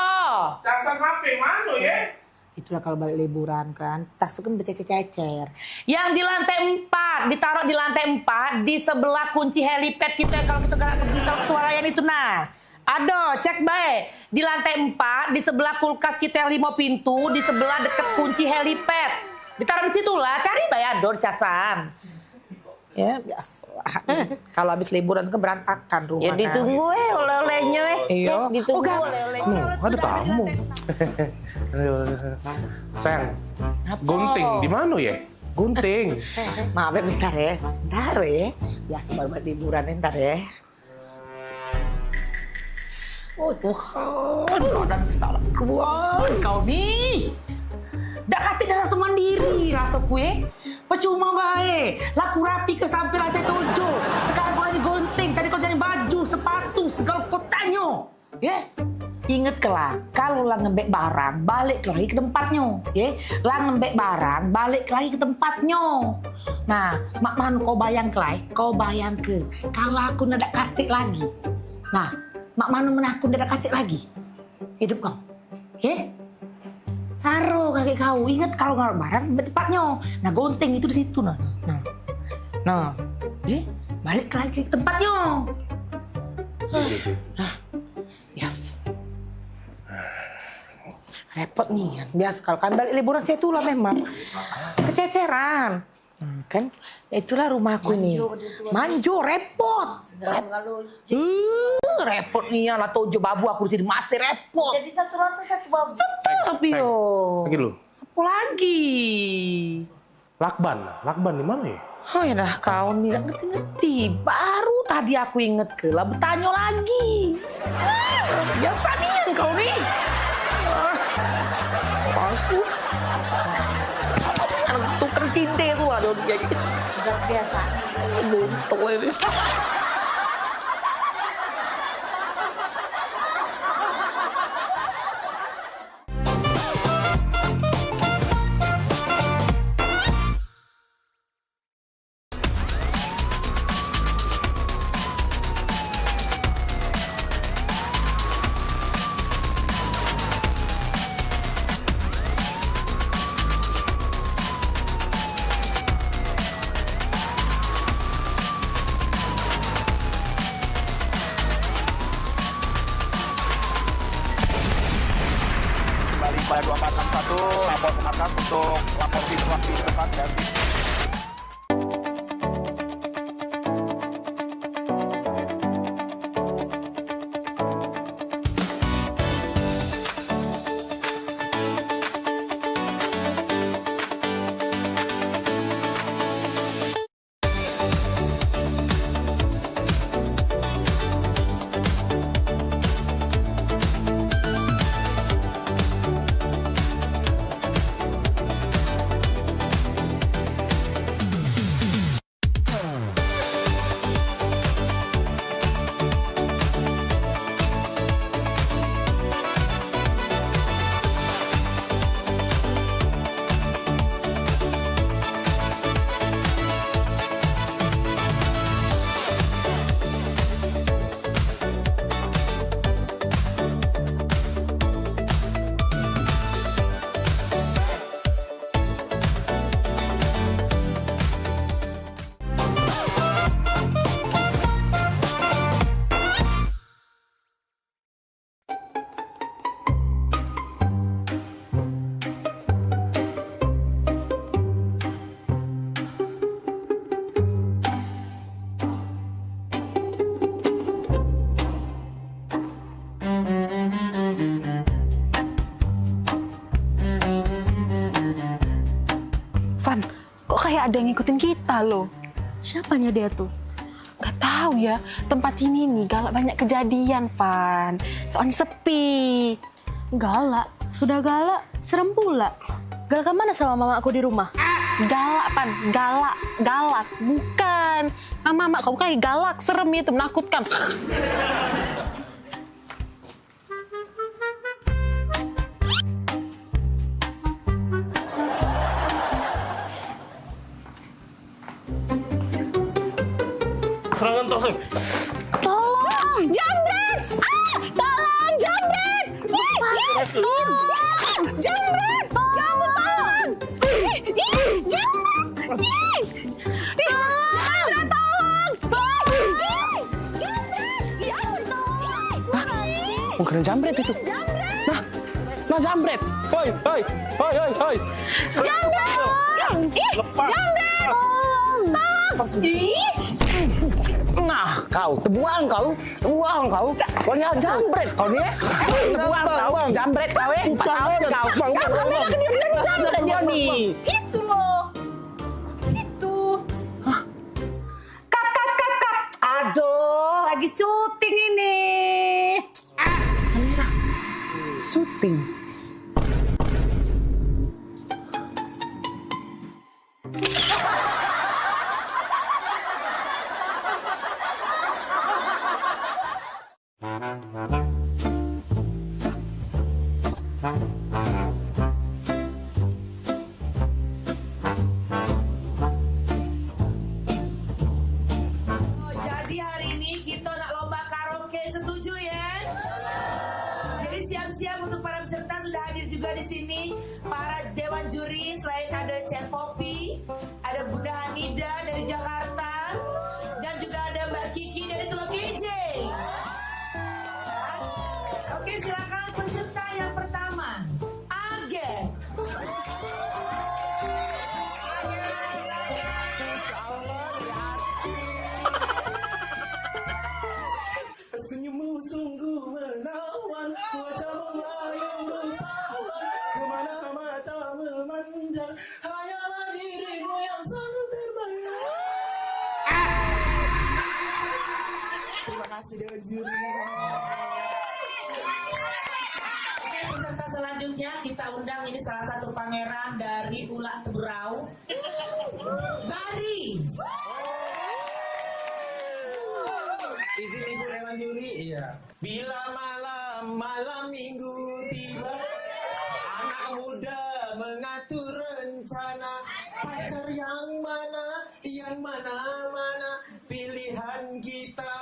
Casan HP mana ya? Itulah kalau balik liburan kan, tas itu kan bercecer-cecer. Yang di lantai 4, ditaruh di lantai 4, di sebelah kunci helipad kita kalau kita pergi kalau kesuarayan itu nah. Aduh, cek baik. Di lantai 4, di sebelah kulkas kita yang 5 pintu, di sebelah deket kunci helipad. Ditaruh di situ lah, cari baik ador casan. Ya, biasa. Kalau habis liburan kan berantakan rumah. Ya ditunggu oleh-olehnya Iya. ditunggu Gak. oleh-olehnya. Ada tamu. Sayang, gunting di mana ya? Gunting. Maaf ya, bentar ya. Bentar ya. Biasa baru balik liburan ntar ya. Oh Tuhan, kau dan salah keluar kau nih. Dak kati dah rasa mandiri rasa kue. Percuma baik. Laku rapi ke sampai lantai 7. Sekarang kau hanya gonting. Tadi kau jadi baju, sepatu, segala kau tanya. Ya? Ingat kelak, kalau lah ngembek barang, balik lagi ke tempatnya. Ya? Lah ngembek barang, balik lagi ke tempatnya. Nah, mak man kau bayang kelai, kau bayang ke. Kalau aku nak katik lagi. Nah, mak mana menakut tidak kasih lagi hidup kau, ya? Taruh kaki kau, ingat kalau nggak barang tempatnya. Nah gonting itu di situ nah, balik lagi ke tempatnya. Nah, biasa. Repot nih kan, biasa kalau kan balik liburan saya itulah memang kececeran. Kan itulah rumahku nih. Manjo repot. Repot nih ya lah tojo babu aku di sini masih repot. Jadi satu lantai satu babu. Tapi yo. Lagi lu. Apa lagi? Lakban di mana ya? Oh ya dah kau nih ngerti-ngerti. Baru tadi aku inget ke lah bertanya lagi. Biasa nih kau nih. Aku tukang cinta tuh ada kayak gitu. Udah biasa. Buntung ini. Pada 2461 lapor penangkap untuk lapor situasi tempat dan Van, kok kayak ada yang ngikutin kita loh? Siapanya dia tuh? Gak tahu ya, tempat ini nih galak banyak kejadian, Van. Soalnya sepi. Galak? Sudah galak, serem pula. Galakan mana sama mama aku di rumah? Galak, Pan. Galak. Bukan. Mama kamu kayak galak, serem itu, menakutkan. Serangan toseng. Tolong, jambret! Tolong, jambret! Tolong, jambret! Ya ampun, tolong! Jambret! Jambret, tolong! Jambret! Ya ampun, tolong! Bukan jambret itu. Nah jambret. Hoi. Jambret! Jambret! Nah, kau tebuang kau. Pokoknya jambret kau nih. Tebuang kau, jambret kau 4 tahun kau. Jambret dia nih. Itu loh. Itu. Kat. Aduh, lagi syuting ini. Syuting. Jadi hari ini kita nak lomba karaoke, setuju ya? Jadi siap-siap untuk para peserta, sudah hadir juga di sini para dewan juri. Selain ada Cen Popi, ada Bunda Hanida dari Jakarta, dan juga ada Mbak Kiki dari Teluk Kijing. Oke, silakan peserta yang pertama, Age. Senyummu sungguh menawan, wajahmu yang berpawan, kemana mata memandang, hanyalah dirimu yang selalu terbayang. Terima kasih Dewan Juri. Oke, peserta selanjutnya kita undang, ini salah satu pangeran dari Ulak Teberau, Bari. Izin Ibu Dewan Juri, iya. Bila malam minggu tiba, anak muda mengatur rencana, pacar yang mana pilihan kita.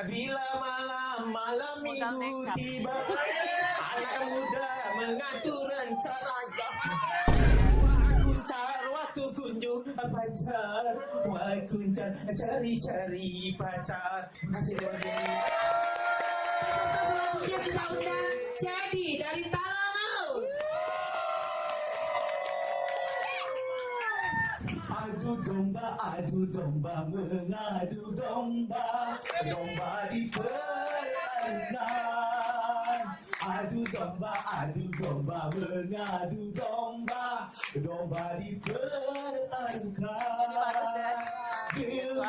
Bila malam minggu tiba, anak muda mengatur rencana. Waktu kunjung pacar, cari pacar. Terima kasih Dewan Juri. Peserta selanjutnya kita undang Jadi dari Talanau. Adu domba, mengadu domba, domba di perairan. Adu domba, mengadu domba, domba di perairan.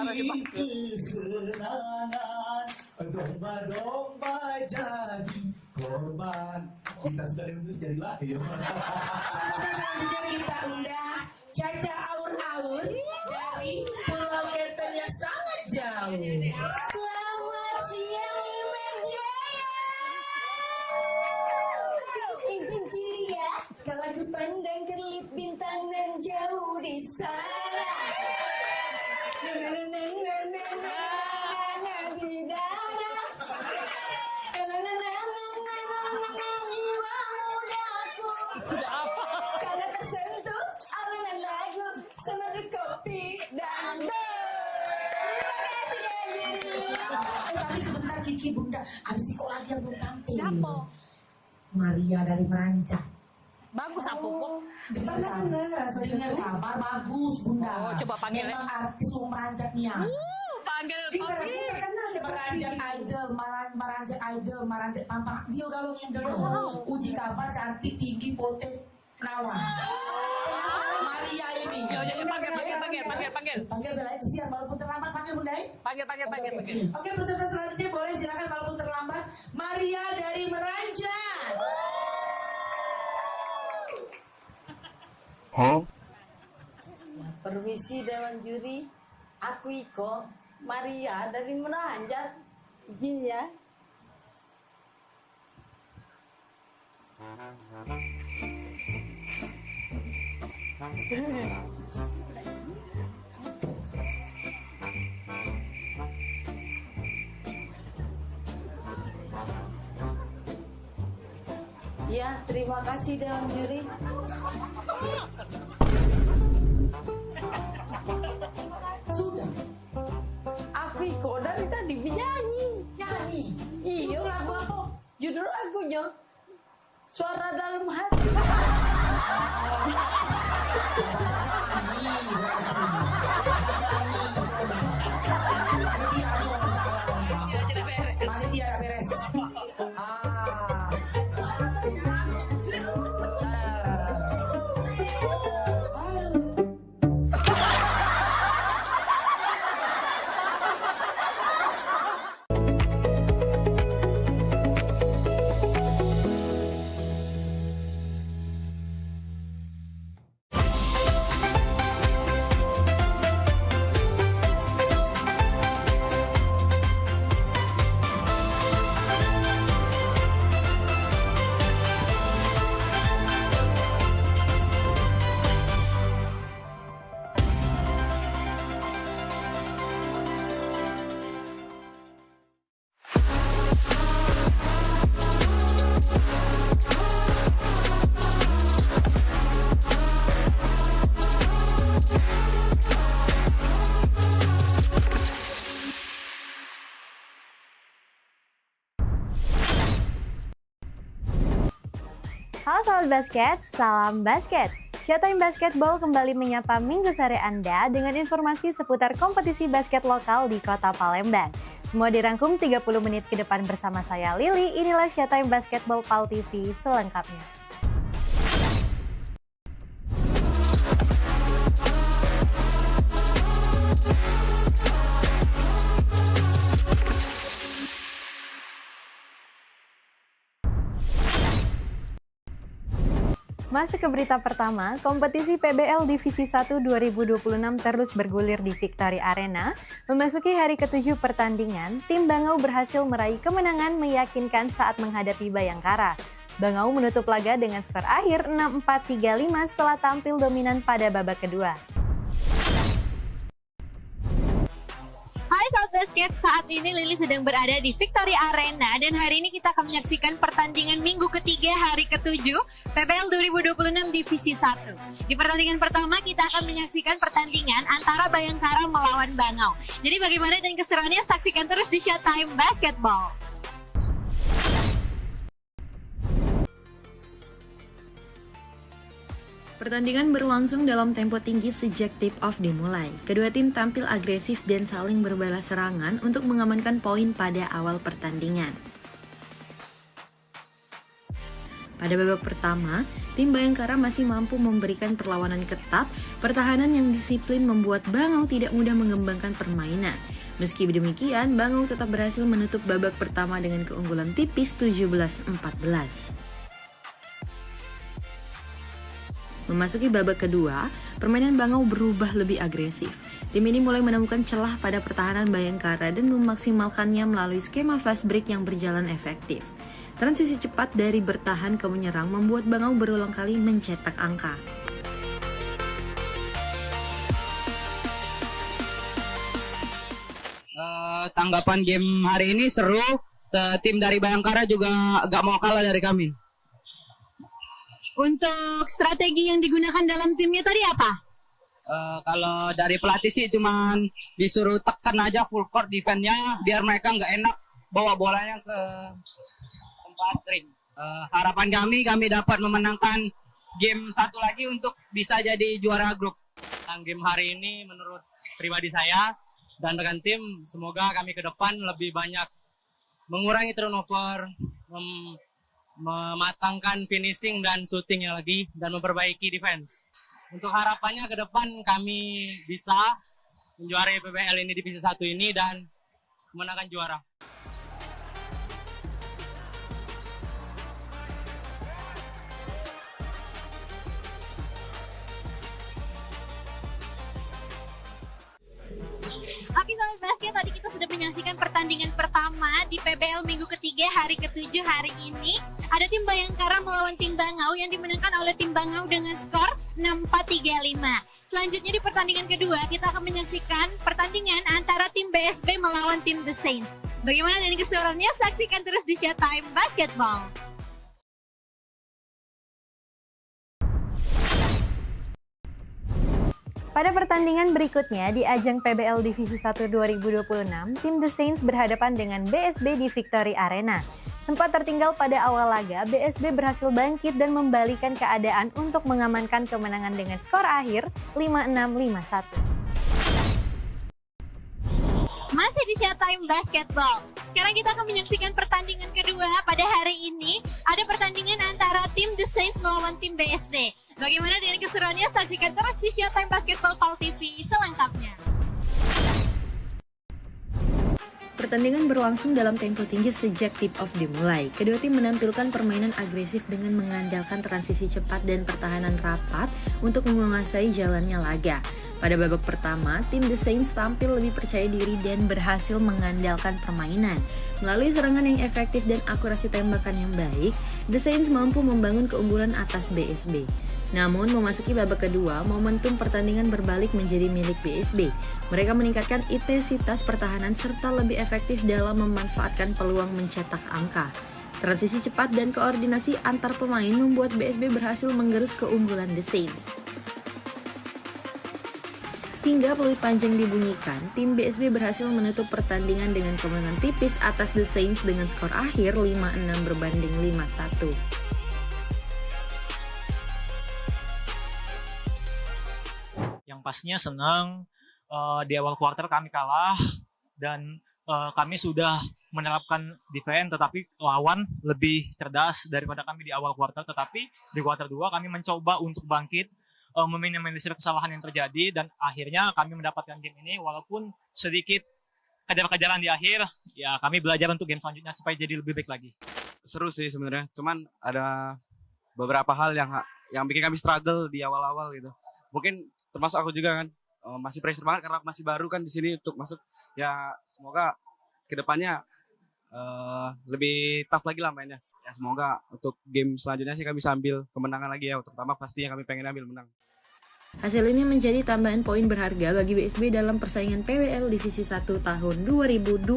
Demi kesenangan, domba-domba jadi korban. Kita sudah lulus jadi lahir. Selanjutnya kita undang Caca Aur-Aur dari Pulau Kenten yang sangat jauh. Selamat siang Limen Jaya. Izin ciri ya, kalau aku pandang kelip bintang dan jauh di sana. Di darat. Jiwa mudaku. Karena tersentuh alunan lagu semeru kopi dan Tapi sebentar Kiki Bunda, ada si kok lagi yang belum tampil. Siapa? Maria dari Meranjak. Bagus apa kok? Dengar kabar bagus Bunda. Oh, coba panggil. Memang artis wong Meranjak nih ya. Panggil. Meranjak idol, Meranjak Pampang. Dia galong yang dulu. Uji kabar cantik, tinggi, potek, perawan. Maria ini. Jadi panggil. Panggil belai kesian walaupun terlambat, panggil Bunda. Panggil. Oke, peserta selanjutnya boleh silakan walaupun terlambat. Maria dari Meranjak. Permisi Dewan Juri, aku Iko, Maria dari Menanjak. Izin ya. Ya, terima kasih Dewan Juri. Sudah. Aku Iko dari tadi nyanyi. Nyanyi? Iya, lagu apa? Judul lagunya Suara Dalam Hati. Panitia nggak beres. Halo Sobat Basket, salam basket. Showtime Basketball kembali menyapa minggu sore Anda dengan informasi seputar kompetisi basket lokal di kota Palembang. Semua dirangkum 30 menit ke depan bersama saya Lili, inilah Showtime Basketball PAL TV selengkapnya. Masuk ke berita pertama, kompetisi PBL Divisi 1 2026 terus bergulir di Victory Arena. Memasuki hari ke-7 pertandingan, tim Bangau berhasil meraih kemenangan meyakinkan saat menghadapi Bayangkara. Bangau menutup laga dengan skor akhir 6-4-3-5 setelah tampil dominan pada babak kedua. Hai Sobat Basket, saat ini Lili sedang berada di Victory Arena dan hari ini kita akan menyaksikan pertandingan minggu ketiga hari ke-7 PBL 2026 Divisi 1. Di pertandingan pertama kita akan menyaksikan pertandingan antara Bayangkara melawan Bangau. Jadi bagaimana dan keseruannya saksikan terus di Showtime Basketball. Pertandingan berlangsung dalam tempo tinggi sejak tip-off dimulai. Kedua tim tampil agresif dan saling berbalas serangan untuk mengamankan poin pada awal pertandingan. Pada babak pertama, tim Bayangkara masih mampu memberikan perlawanan ketat. Pertahanan yang disiplin membuat Bangau tidak mudah mengembangkan permainan. Meski demikian, Bangau tetap berhasil menutup babak pertama dengan keunggulan tipis 17-14. Memasuki babak kedua, permainan Bangau berubah lebih agresif. Tim ini mulai menemukan celah pada pertahanan Bayangkara dan memaksimalkannya melalui skema fast break yang berjalan efektif. Transisi cepat dari bertahan ke menyerang membuat Bangau berulang kali mencetak angka. Tanggapan game hari ini seru. Tim dari Bayangkara juga gak mau kalah dari kami. Untuk strategi yang digunakan dalam timnya tadi apa? Kalau dari pelatih sih cuman disuruh tekan aja full court defense-nya biar mereka nggak enak bawa bolanya ke tempat ring. Harapan kami dapat memenangkan game satu lagi untuk bisa jadi juara grup. Tentang game hari ini menurut pribadi saya dan rekan tim, semoga kami ke depan lebih banyak mengurangi turnover, mematangkan finishing dan shootingnya lagi, dan memperbaiki defense. Untuk harapannya ke depan kami bisa menjuarai PBL ini Divisi 1 ini dan memenangkan juara. Oke Sobat Basket, tadi kita sudah menyaksikan pertandingan pertama di PBL minggu ketiga hari ke-7 hari ini. Ada tim Bayangkara melawan tim Bangau yang dimenangkan oleh tim Bangau dengan skor 6-4-3-5. Selanjutnya di pertandingan kedua kita akan menyaksikan pertandingan antara tim BSB melawan tim The Saints. Bagaimana dengan keseruannya? Saksikan terus di Showtime Basketball. Pada pertandingan berikutnya di ajang PBL Divisi 1 2026, tim The Saints berhadapan dengan BSB di Victory Arena. Sempat tertinggal pada awal laga, BSB berhasil bangkit dan membalikan keadaan untuk mengamankan kemenangan dengan skor akhir 5-6-5-1. Masih di Showtime Basketball. Sekarang kita akan menyaksikan pertandingan kedua pada hari ini. Ada pertandingan antara tim The Saints melawan tim BSB. Bagaimana dengan keseruannya? Saksikan terus di Showtime Basketball Pal TV selengkapnya. Pertandingan berlangsung dalam tempo tinggi sejak tip-off dimulai. Kedua tim menampilkan permainan agresif dengan mengandalkan transisi cepat dan pertahanan rapat untuk menguasai jalannya laga. Pada babak pertama, tim The Saints tampil lebih percaya diri dan berhasil mengandalkan permainan. Melalui serangan yang efektif dan akurasi tembakan yang baik, The Saints mampu membangun keunggulan atas BSB. Namun, memasuki babak kedua, momentum pertandingan berbalik menjadi milik BSB. Mereka meningkatkan intensitas pertahanan serta lebih efektif dalam memanfaatkan peluang mencetak angka. Transisi cepat dan koordinasi antar pemain membuat BSB berhasil menggerus keunggulan The Saints. Hingga peluit panjang dibunyikan, tim BSB berhasil menutup pertandingan dengan kemenangan tipis atas The Saints dengan skor akhir 5-6 berbanding 5-1. Yang pastinya senang di awal kuarter kami kalah dan kami sudah menerapkan defense, tetapi lawan lebih cerdas daripada kami di awal kuarter. Tetapi di kuarter 2 kami mencoba untuk bangkit, meminimalisir kesalahan yang terjadi, dan akhirnya kami mendapatkan game ini walaupun sedikit kejar-kejaran di akhir. Ya, kami belajar untuk game selanjutnya supaya jadi lebih baik lagi. Seru sih sebenarnya, cuman ada beberapa hal yang bikin kami struggle di awal-awal gitu. Mungkin termasuk aku juga kan, masih pressure banget karena masih baru kan di sini untuk masuk. Ya semoga kedepannya lebih tough lagi lah mainnya. Ya semoga untuk game selanjutnya sih kami bisa ambil kemenangan lagi ya, terutama pastinya kami pengen ambil menang. Hasil ini menjadi tambahan poin berharga bagi BSB dalam persaingan PBL Divisi 1 tahun 2026.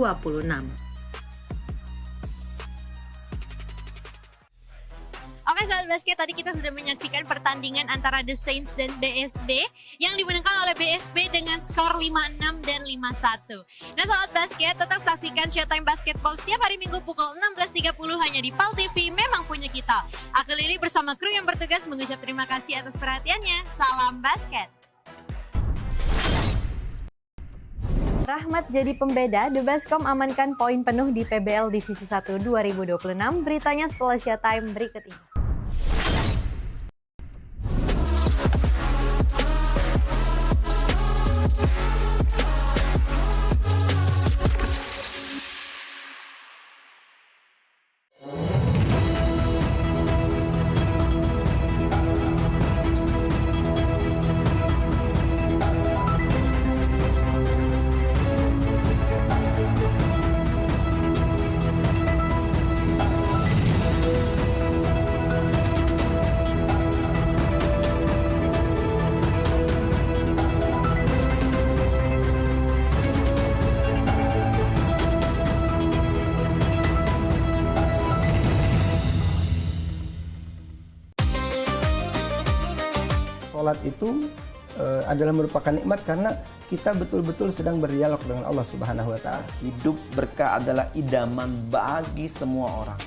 Oke Sobat Basket, tadi kita sudah menyaksikan pertandingan antara The Saints dan BSB yang dimenangkan oleh BSB dengan skor 5-6 dan 5-1. Nah Sobat Basket, tetap saksikan Showtime Basketball setiap hari Minggu pukul 16.30 hanya di Pal TV, memang punya kita. Aku Lili bersama kru yang bertugas mengucap terima kasih atas perhatiannya. Salam basket. Rahmat jadi pembeda, The Baskom amankan poin penuh di PBL Divisi 1 2026. Beritanya setelah Showtime berikut ini. Sholat itu adalah merupakan nikmat karena kita betul-betul sedang berdialog dengan Allah Subhanahu wa Ta'ala. Hidup berkah adalah idaman bagi semua orang.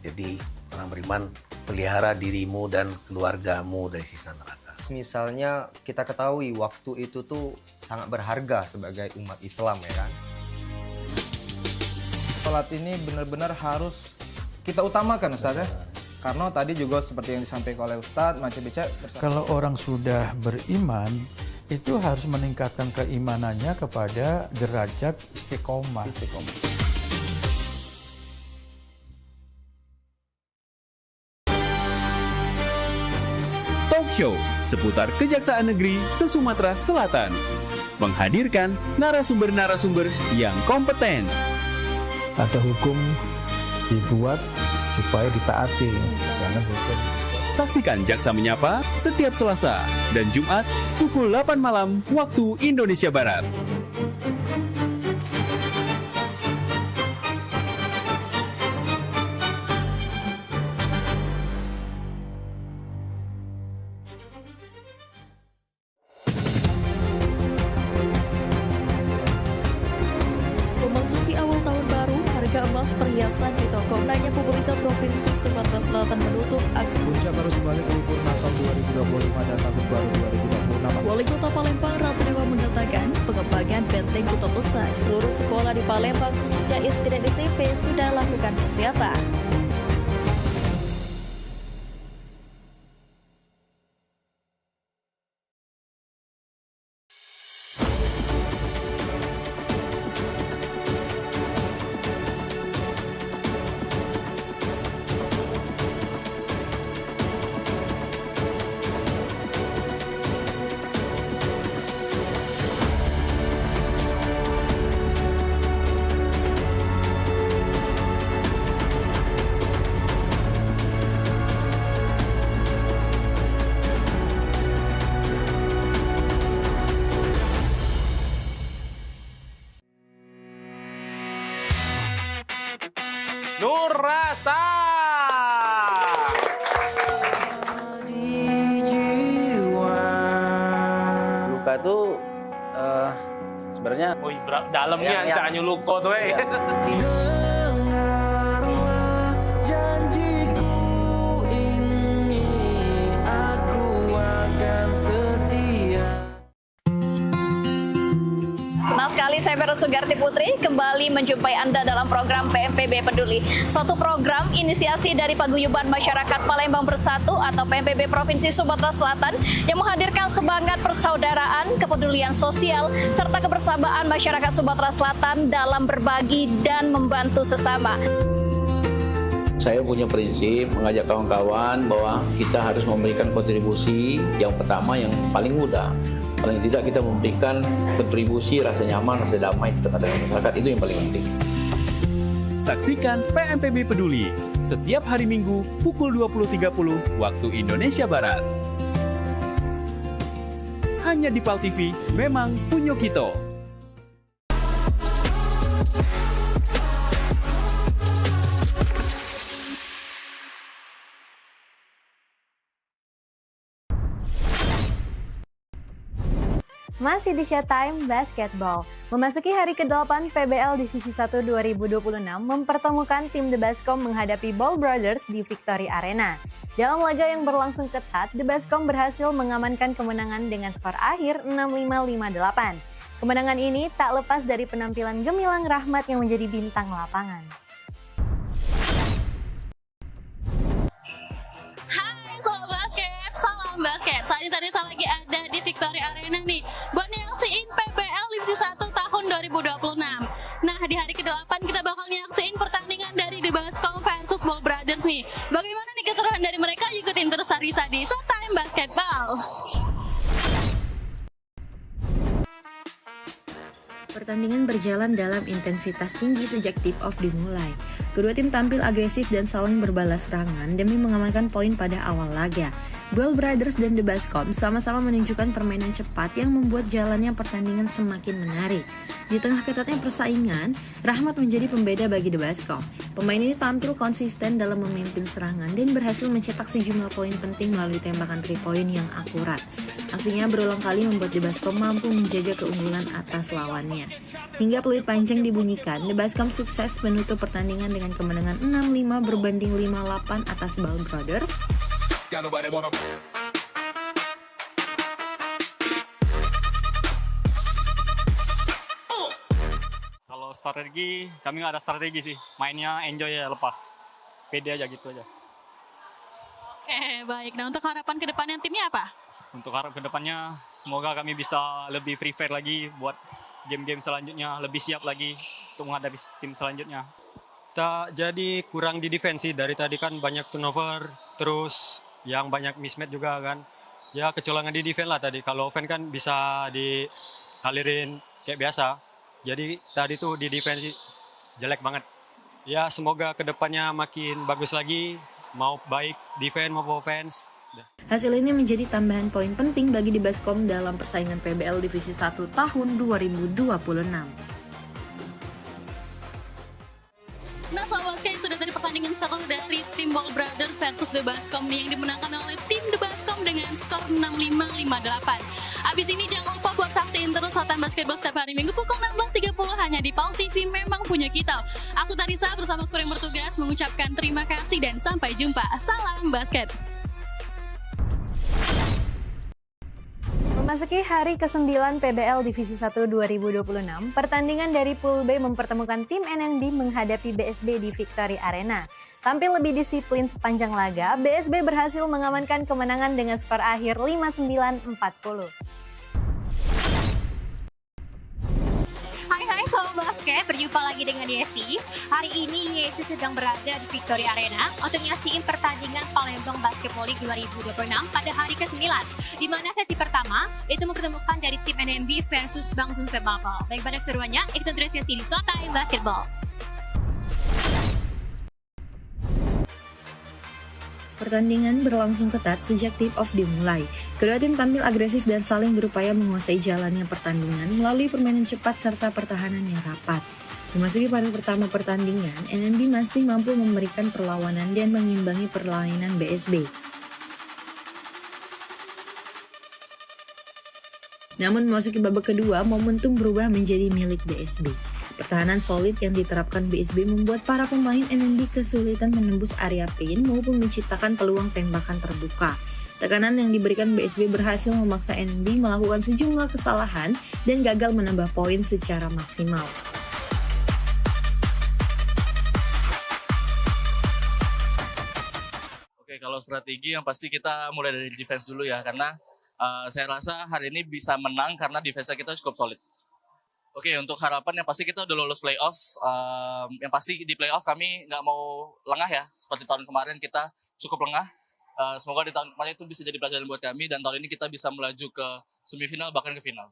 Jadi orang beriman, pelihara dirimu dan keluargamu dari siksa neraka. Misalnya kita ketahui waktu itu tuh sangat berharga sebagai umat Islam ya kan. Sholat ini benar-benar harus kita utamakan Ustaz ya. Karena tadi juga seperti yang disampaikan oleh Ustaz, Macam Beca. Kalau orang sudah beriman, itu harus meningkatkan keimanannya kepada derajat istiqomah. Show seputar Kejaksaan Negeri se-Sumatera Selatan. Menghadirkan narasumber-narasumber yang kompeten. Ada hukum dibuat supaya ditaati, jangan hukum. Saksikan Jaksa Menyapa setiap Selasa dan Jumat pukul 8 malam waktu Indonesia Barat. Memasuki awal tahun baru, harga emas perhiasan di toko nanya pemerintah Provinsi Sumatera Selatan menutup Puncak arus balik libur Natal 2025 dan Tahun Baru 2026. Wali Kota Palembang Ratu Dewa mengatakan pengembangan benteng Kota Besar seluruh sekolah di Palembang khususnya SD dan SMP sudah lakukan persiapan. Nur Rasa. Luka itu sebenarnya dalamnya yang cak nyuluko tuh Senang sekali saya Vera Sugarti Putri kembali menjumpai Anda dalam program PMPB Peduli. Suatu program inisiasi dari Paguyuban Masyarakat Palembang Bersatu atau PMPB Provinsi Sumatera Selatan yang menghadirkan semangat persaudaraan, kepedulian sosial, serta kebersamaan masyarakat Sumatera Selatan dalam berbagi dan membantu sesama. Saya punya prinsip mengajak kawan-kawan bahwa kita harus memberikan kontribusi yang pertama yang paling mudah. Paling tidak kita memberikan kontribusi rasa nyaman, rasa damai di tengah-tengah masyarakat, itu yang paling penting. Saksikan PMPB Peduli setiap hari Minggu pukul 20.30 waktu Indonesia Barat. Hanya di PAL TV, memang punya kita. Masih di Showtime Basketball. Memasuki hari ke-8 PBL Divisi 1 2026 mempertemukan tim The Baskom menghadapi Ball Brothers di Victory Arena. Dalam laga yang berlangsung ketat, The Baskom berhasil mengamankan kemenangan dengan skor akhir 65-58. Kemenangan ini tak lepas dari penampilan gemilang Rahmat yang menjadi bintang lapangan. Salam basket. Saat ini tadi saya lagi ada di Victory Arena nih buat nyaksiin PBL Divisi 1 tahun 2026. Nah, di hari ke-8 kita bakal nyaksiin pertandingan dari The Baskom versus Ball Brothers nih. Bagaimana nih keseruan dari mereka? Ikutin terus Tarisa di Showtime Basketball. Pertandingan berjalan dalam intensitas tinggi sejak tip-off dimulai. Kedua tim tampil agresif dan saling berbalas serangan demi mengamankan poin pada awal laga. Ball Brothers dan The Baskom sama-sama menunjukkan permainan cepat yang membuat jalannya pertandingan semakin menarik. Di tengah ketatnya persaingan, Rahmat menjadi pembeda bagi The Baskom. Pemain ini tampil konsisten dalam memimpin serangan dan berhasil mencetak sejumlah poin penting melalui tembakan 3 point yang akurat. Aksinya berulang kali membuat The Baskom mampu menjaga keunggulan atas lawannya. Hingga peluit panjang dibunyikan, The Baskom sukses menutup pertandingan dengan kemenangan 6-5 berbanding 5-8 atas Ball Brothers. Kalau strategi, kami nggak ada strategi sih. Mainnya enjoy ya, lepas. Pede aja gitu aja. Oke, baik. Nah, untuk harapan ke depannya timnya apa? Untuk harap ke depannya, semoga kami bisa lebih prepare lagi buat game-game selanjutnya, lebih siap lagi untuk menghadapi tim selanjutnya. Tak jadi kurang di defensi, dari tadi kan banyak turnover, terus yang banyak mismatch juga kan. Ya kecolongan di defense lah tadi. Kalau offense kan bisa dialirin kayak biasa. Jadi tadi tuh di defense jelek banget. Ya semoga kedepannya makin bagus lagi. Mau baik defense maupun offense. Hasil ini menjadi tambahan poin penting bagi Dibaskom dalam persaingan PBL Divisi 1 tahun 2026. Nah, Sobat Basket, itu dari pertandingan seru dari tim Ball Brothers versus The Baskom yang dimenangkan oleh tim The Baskom dengan skor 65-58. Abis ini jangan lupa buat saksiin terus Showtime Basketball setiap hari Minggu pukul 16.30 hanya di PAL TV, memang punya kita. Aku Tarisa bersama kru yang bertugas mengucapkan terima kasih dan sampai jumpa. Salam basket. Memasuki hari ke-9 PBL Divisi 1 2026, pertandingan dari Pool B mempertemukan tim NNB menghadapi BSB di Victory Arena. Tampil lebih disiplin sepanjang laga, BSB berhasil mengamankan kemenangan dengan skor akhir 59-40. Hai Sobat Basket, berjumpa lagi dengan Yesi. Hari ini Yesi sedang berada di Victory Arena untuk nyaksiin pertandingan Palembang Basketball League 2026 pada hari ke-9. Di mana sesi pertama itu mempertemukan dari tim NMB versus Bang Zoom Sebagal. Daripada keseruannya, ikutan terus Yesi di Showtime Basketball. Pertandingan berlangsung ketat sejak tip-off dimulai. Kedua tim tampil agresif dan saling berupaya menguasai jalannya pertandingan melalui permainan cepat serta pertahanan yang rapat. Memasuki paruh pertama pertandingan, NNB masih mampu memberikan perlawanan dan mengimbangi permainan BSB. Namun memasuki babak kedua, momentum berubah menjadi milik BSB. Pertahanan solid yang diterapkan BSB membuat para pemain NNB kesulitan menembus area paint maupun menciptakan peluang tembakan terbuka. Tekanan yang diberikan BSB berhasil memaksa NNB melakukan sejumlah kesalahan dan gagal menambah poin secara maksimal. Oke, kalau strategi yang pasti kita mulai dari defense dulu ya, karena saya rasa hari ini bisa menang karena defense kita cukup solid. Oke, untuk harapan yang pasti kita udah lolos playoff. Yang pasti di playoff kami nggak mau lengah ya. Seperti tahun kemarin kita cukup lengah. Semoga di tahun kemarin itu bisa jadi pelajaran buat kami. Dan tahun ini kita bisa melaju ke semifinal bahkan ke final.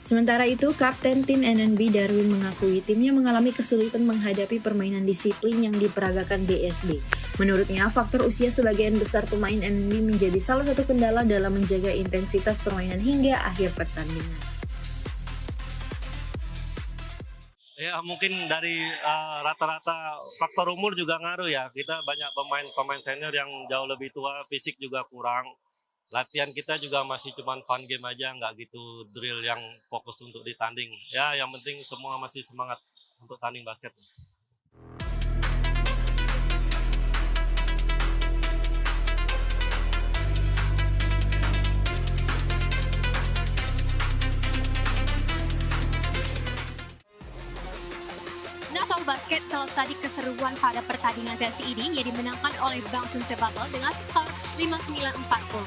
Sementara itu, Kapten tim NNB Darwin mengakui timnya mengalami kesulitan menghadapi permainan disiplin yang diperagakan BSB. Menurutnya, faktor usia sebagian besar pemain NNB menjadi salah satu kendala dalam menjaga intensitas permainan hingga akhir pertandingan. Ya mungkin dari rata-rata faktor umur juga ngaruh ya. Kita banyak pemain senior yang jauh lebih tua, fisik juga kurang. Latihan kita juga masih cuman fun game aja, nggak gitu drill yang fokus untuk ditanding. Ya yang penting semua masih semangat untuk tanding basket. Basket kalau tadi keseruan pada pertandingan sesi ini yang dimenangkan oleh Bang Zoom Sebagal dengan skor 59-40.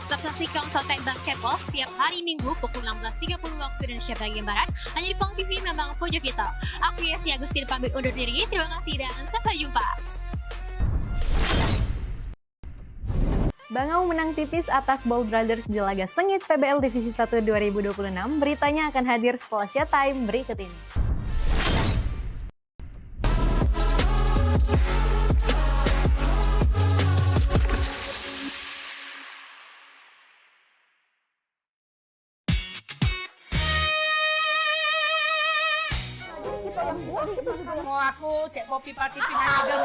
Tetap saksikan Showtime Basketball setiap hari Minggu pukul 16.30 waktu Indonesia bagian Barat hanya di PAL TV, memang punya kita. Aku Yesi Agustin pamit undur diri, terima kasih dan sampai jumpa. Bangau menang tipis atas Ball Brothers di laga sengit PBL Divisi 1 2026. Beritanya akan hadir setelah Showtime berikut ini. Mau aku cek kopi pati pindah belum.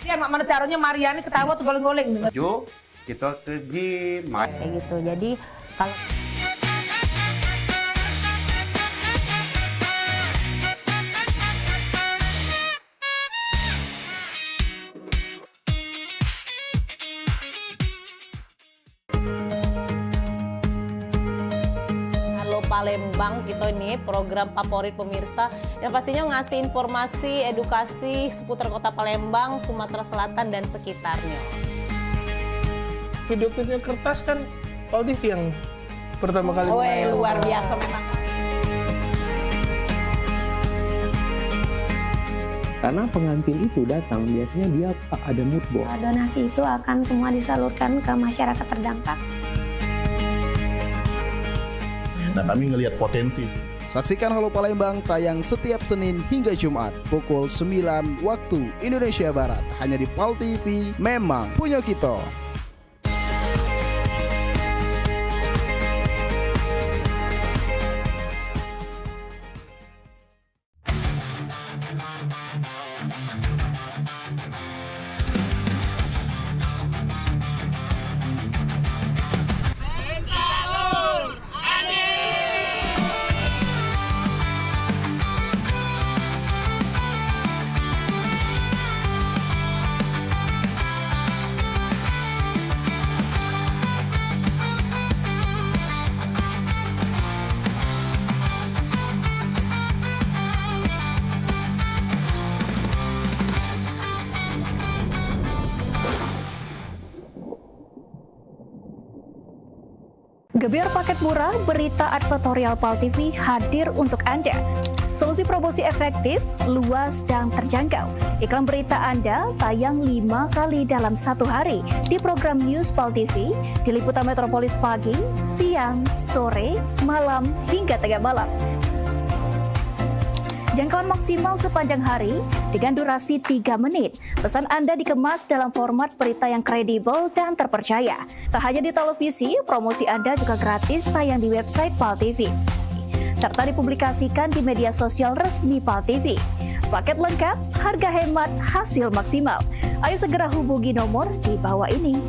Dia mak mana caranya Mariani ketawa tuh goleng-goleng. Yuk kita ke gym. Kayak gitu. Jadi kalau Palembang kita ini program favorit pemirsa yang pastinya ngasih informasi, edukasi seputar kota Palembang, Sumatera Selatan dan sekitarnya. Video-video kertas kan PAL TV yang pertama kali. Luar biasa memang. Karena pengantin itu datang biasanya dia ada mood board. Donasi itu akan semua disalurkan ke masyarakat terdampak. Nah, kami ngelihat potensi. Saksikan Halo Palembang tayang setiap Senin hingga Jumat pukul 9 waktu Indonesia Barat hanya di PAL TV. Memang punya kita. Gebyar paket murah, berita advertorial PAL TV hadir untuk Anda. Solusi promosi efektif, luas, dan terjangkau. Iklan berita Anda tayang 5 kali dalam satu hari di program News PAL TV, di liputan Metropolis pagi, siang, sore, malam, hingga tengah malam. Jangkauan maksimal sepanjang hari dengan durasi 3 menit. Pesan Anda dikemas dalam format berita yang kredibel dan terpercaya. Tak hanya di televisi, promosi Anda juga gratis tayang di website PAL TV, serta dipublikasikan di media sosial resmi PAL TV. Paket lengkap, harga hemat, hasil maksimal. Ayo segera hubungi nomor di bawah ini.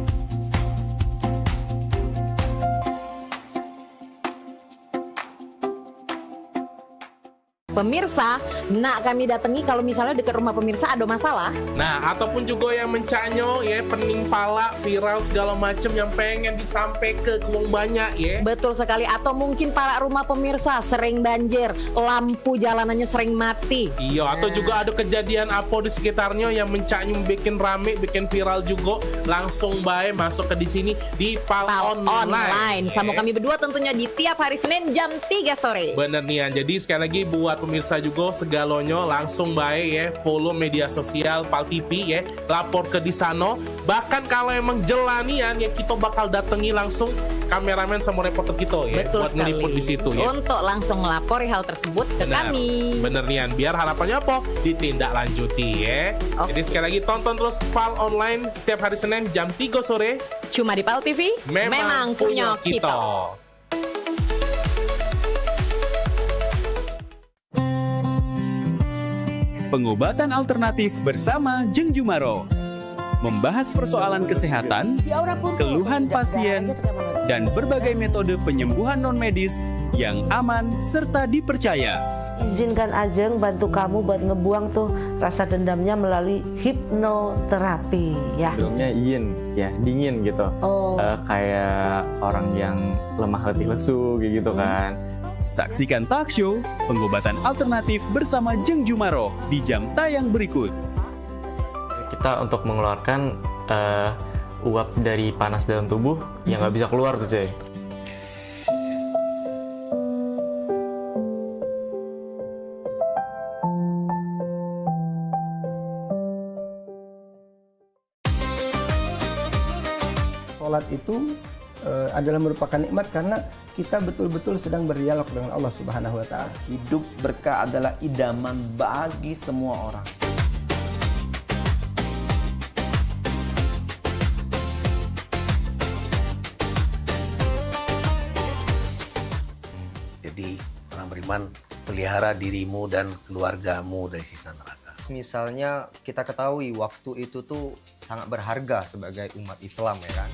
Pemirsa, nak kami datangi kalau misalnya dekat rumah pemirsa ada masalah. Nah, ataupun juga yang mencanyo ya, pening pala, viral segala macam yang pengen disampaikan ke uang banyak ya. Betul sekali, atau mungkin para rumah pemirsa sering banjir, lampu jalanannya sering mati. Iya, atau juga ada kejadian apa di sekitarnya yang mencanyo bikin rame, bikin viral juga, langsung baik masuk ke di sini di PAL Online. Sama kami berdua tentunya di tiap hari Senin jam 3 sore. Bener nih, jadi sekali lagi buat pemirsa juga segalonyo langsung baik ya, follow media sosial PAL TV ya, lapor ke di sana. Bahkan kalau emang jelanian ya, kita bakal datangi langsung kameramen sama reporter kita ya. Betul buat sekali. ngeliput di situ ya. Untuk langsung melapor hal tersebut ke kami. Bener nian, biar harapannya apa? Ditindaklanjuti ya. Jadi sekali lagi tonton terus PAL Online setiap hari Senin jam 3 sore. Cuma di PAL TV. Memang punya kita. Pengobatan alternatif bersama Jeng Jumaro. Membahas persoalan kesehatan, keluhan pasien, dan berbagai metode penyembuhan non-medis yang aman serta dipercaya. Izinkan Ajeng bantu kamu buat ngebuang tuh rasa dendamnya melalui hipnoterapi ya. Sebelumnya ya dingin gitu. Kayak orang yang lemah letih lesu gitu kan. Saksikan talk show Pengobatan Alternatif bersama Jeng Jumaro di jam tayang berikut. Kita untuk mengeluarkan uap dari panas dalam tubuh yang nggak bisa keluar tuh cuy. Sholat itu adalah merupakan nikmat karena kita betul-betul sedang berdialog dengan Allah Subhanahu wa Ta'ala. Hidup berkah adalah idaman bagi semua orang. Jadi orang beriman, pelihara dirimu dan keluargamu dari siksa neraka. Misalnya kita ketahui waktu itu tuh sangat berharga sebagai umat Islam ya kan.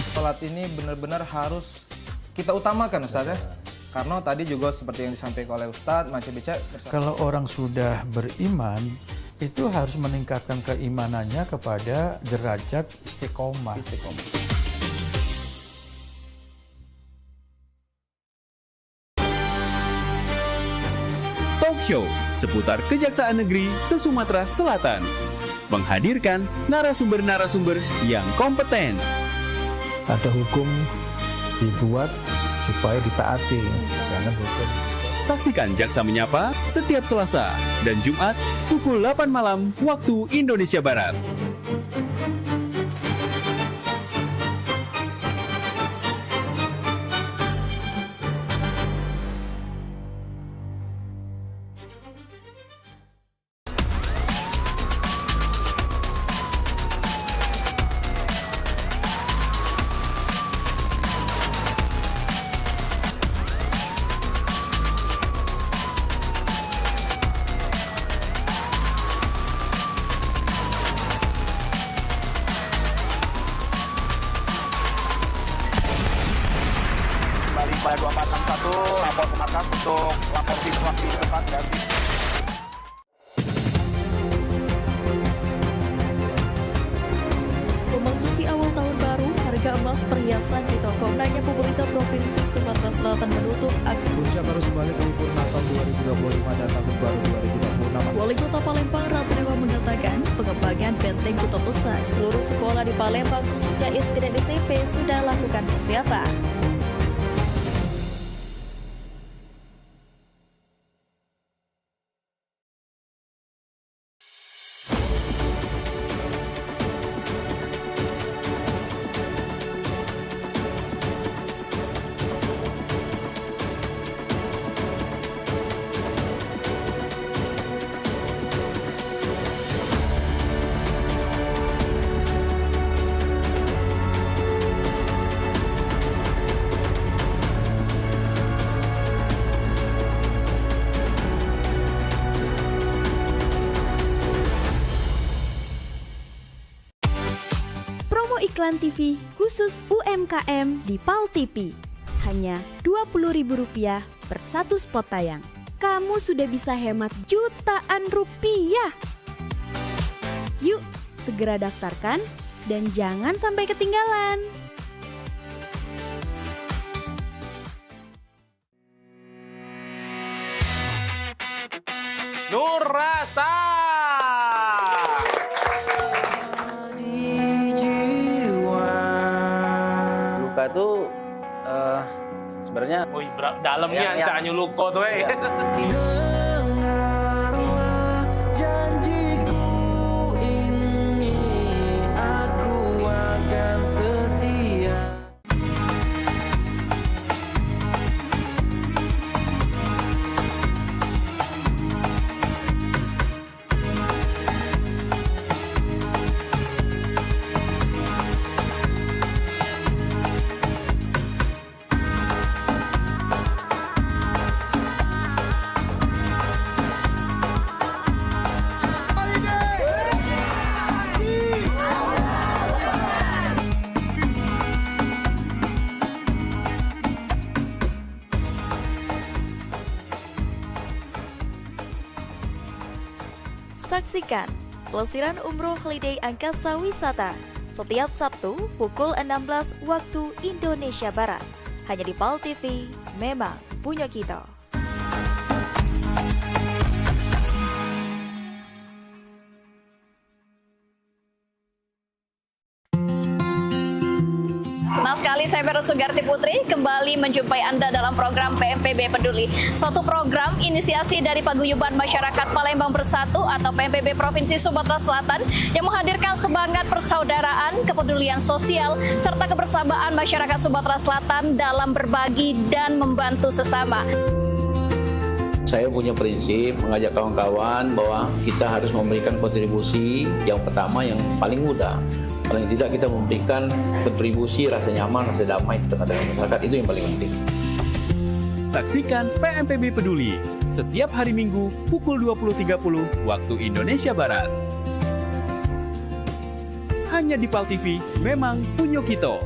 Sholat ini benar-benar harus kita utamakan Ustaz ya. Karena tadi juga seperti yang disampaikan oleh Ustaz, Macam Bica. Kalau orang sudah beriman, itu harus meningkatkan keimanannya kepada derajat istiqomah. Talk show seputar Kejaksaan Negeri se-Sumatera Selatan. Menghadirkan narasumber-narasumber yang kompeten. Ada hukum dibuat supaya ditaati, jangan hukum Saksikan Jaksa Menyapa setiap Selasa dan Jumat pukul 8 malam waktu Indonesia Barat. Pada 2461 lapor ke markas untuk lapor situasi tempat ganti. Memasuki awal tahun baru, harga emas perhiasan di toko nanya pemerintah Provinsi Sumatera Selatan menutup Puncak arus balik libur Natal 2025 dan Tahun Baru 2026. Wali Kota Palembang Ratriwa mengatakan pengembangan benteng Kota Besar seluruh sekolah di Palembang khususnya SD dan SMP sudah lakukan persiapan. Iklan TV khusus UMKM di PAL TV. Hanya Rp20.000 per satu spot tayang. Kamu sudah bisa hemat jutaan rupiah. Yuk, segera daftarkan dan jangan sampai ketinggalan. Nur Rasa. Luka itu sebenarnya dalamnya yang- Cak Nyuluko tuh. Saksikan pelesiran umroh holiday Angkasa Wisata setiap Sabtu pukul 16 waktu Indonesia Barat. Hanya di PAL TV, memang punya kita. Senang sekali saya Vera Sugarti Putri kembali menjumpai Anda dalam program PMPB Peduli. Suatu program inisiasi dari Paguyuban Masyarakat Palembang Bersatu atau PMPB Provinsi Sumatera Selatan yang menghadirkan semangat persaudaraan, kepedulian sosial, serta kebersamaan masyarakat Sumatera Selatan dalam berbagi dan membantu sesama. saya punya prinsip mengajak kawan-kawan bahwa kita harus memberikan kontribusi yang pertama yang paling mudah. Paling tidak kita memberikan kontribusi rasa nyaman, rasa damai di tengah-tengah masyarakat, itu yang paling penting. Saksikan PMPB Peduli setiap hari Minggu pukul 20.30 waktu Indonesia Barat. Hanya di PAL TV, memang punya kita.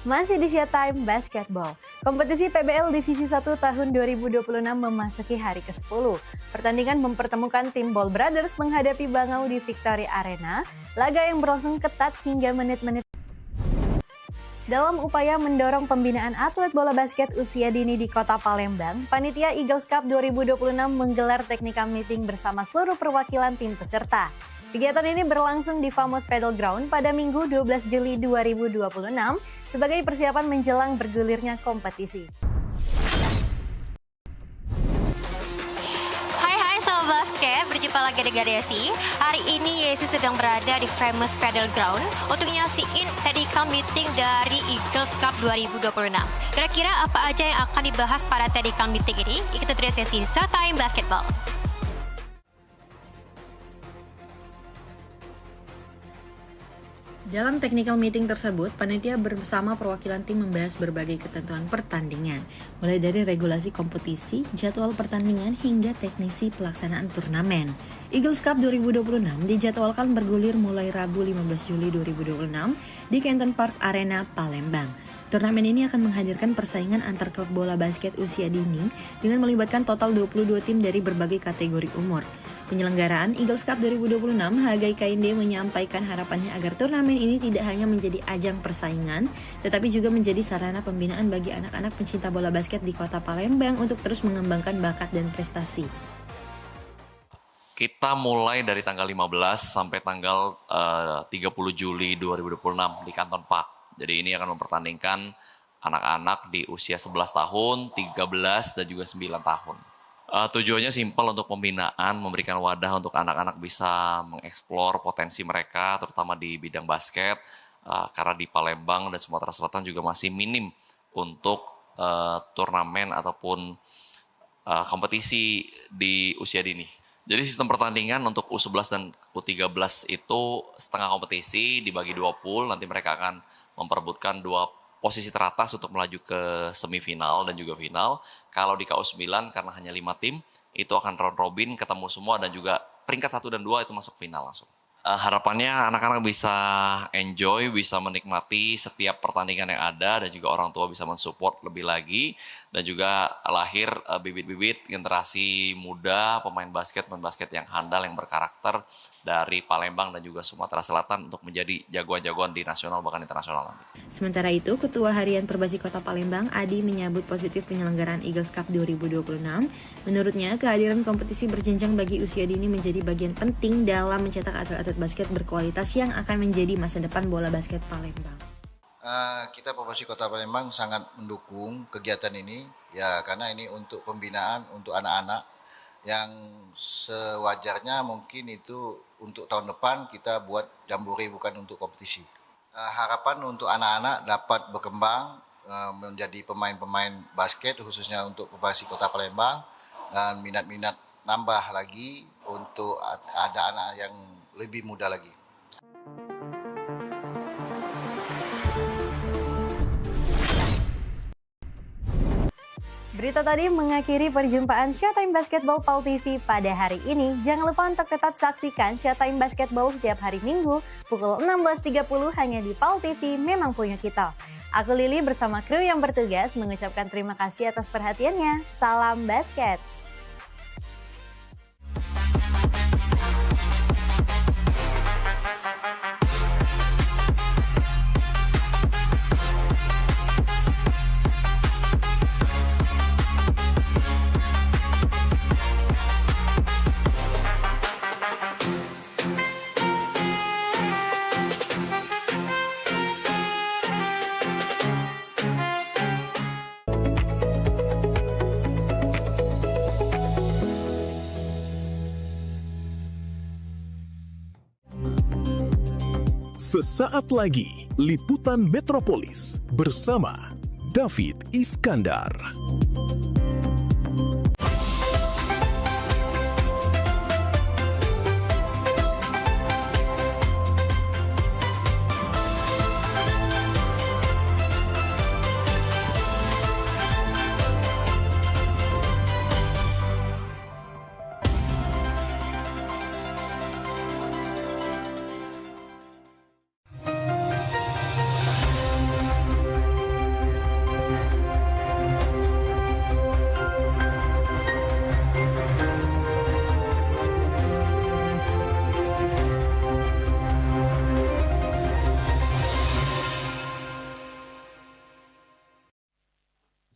Masih di Showtime Basketball. Kompetisi PBL Divisi 1 tahun 2026 memasuki hari ke-10. Pertandingan mempertemukan tim Ball Brothers menghadapi Bangau di Victory Arena. Laga yang berlangsung ketat hingga menit-menit. Dalam upaya mendorong pembinaan atlet bola basket usia dini di Kota Palembang, Panitia Eagles Cup 2026 menggelar technical meeting bersama seluruh perwakilan tim peserta. Kegiatan ini berlangsung di Famos Padel Ground pada Minggu 12 Juli 2026 sebagai persiapan menjelang bergulirnya kompetisi. Hai Sobat Basket, berjumpa lagi dengan Desi. Hari ini Yesi sedang berada di Famos Padel Ground untuk nyaksiin technical meeting dari Eagles Cup 2026. Kira-kira apa aja yang akan dibahas pada technical meeting ini? Ikuti terus sesi Showtime Basketball. Dalam technical meeting tersebut, panitia bersama perwakilan tim membahas berbagai ketentuan pertandingan, mulai dari regulasi kompetisi, jadwal pertandingan, hingga teknisi pelaksanaan turnamen. Eagles Cup 2026 dijadwalkan bergulir mulai Rabu 15 Juli 2026 di Canton Park Arena, Palembang. Turnamen ini akan menghadirkan persaingan antar klub bola basket usia dini dengan melibatkan total 22 tim dari berbagai kategori umur. Penyelenggaraan Eagles Cup 2026, Hagai KND menyampaikan harapannya agar turnamen ini tidak hanya menjadi ajang persaingan, tetapi juga menjadi sarana pembinaan bagi anak-anak pencinta bola basket di Kota Palembang untuk terus mengembangkan bakat dan prestasi. Kita mulai dari tanggal 15 sampai tanggal 30 Juli 2026 di Canton Park. Jadi ini akan mempertandingkan anak-anak di usia 11 tahun, 13, dan juga 9 tahun. Tujuannya simpel untuk pembinaan, memberikan wadah untuk anak-anak bisa mengeksplor potensi mereka, terutama di bidang basket, karena di Palembang dan Sumatera Selatan juga masih minim untuk turnamen ataupun kompetisi di usia dini. Jadi sistem pertandingan untuk U11 dan U13 itu setengah kompetisi, dibagi 2 pool, nanti mereka akan memperebutkan 2 posisi teratas untuk melaju ke semifinal dan juga final. Kalau di KU9 karena hanya 5 tim, itu akan round robin, ketemu semua, dan juga peringkat 1 dan 2 itu masuk final langsung. Harapannya anak-anak bisa enjoy, bisa menikmati setiap pertandingan yang ada, dan juga orang tua bisa mensupport lebih lagi, dan juga lahir bibit-bibit generasi muda, pemain basket yang handal, yang berkarakter dari Palembang dan juga Sumatera Selatan untuk menjadi jagoan-jagoan di nasional bahkan internasional nanti. Sementara itu, Ketua Harian Perbasi Kota Palembang, Adi, menyambut positif penyelenggaraan Eagles Cup 2026. Menurutnya, kehadiran kompetisi berjenjang bagi usia dini menjadi bagian penting dalam mencetak atlet-atlet basket berkualitas yang akan menjadi masa depan bola basket Palembang. Kita Perbasi Kota Palembang sangat mendukung kegiatan ini, ya karena ini untuk pembinaan untuk anak-anak yang sewajarnya mungkin itu untuk tahun depan kita buat jambore bukan untuk kompetisi. Harapan untuk anak-anak dapat berkembang menjadi pemain-pemain basket khususnya untuk Perbasi Kota Palembang, dan minat-minat nambah lagi untuk ada anak yang lebih muda lagi. Berita tadi mengakhiri perjumpaan Showtime Basketball Pal TV pada hari ini. Jangan lupa untuk tetap saksikan Showtime Basketball setiap hari Minggu pukul 16.30 hanya di Pal TV, memang punya kita. Aku Lili bersama kru yang bertugas mengucapkan terima kasih atas perhatiannya. Salam basket. Sesaat lagi, Liputan Metropolis bersama David Iskandar.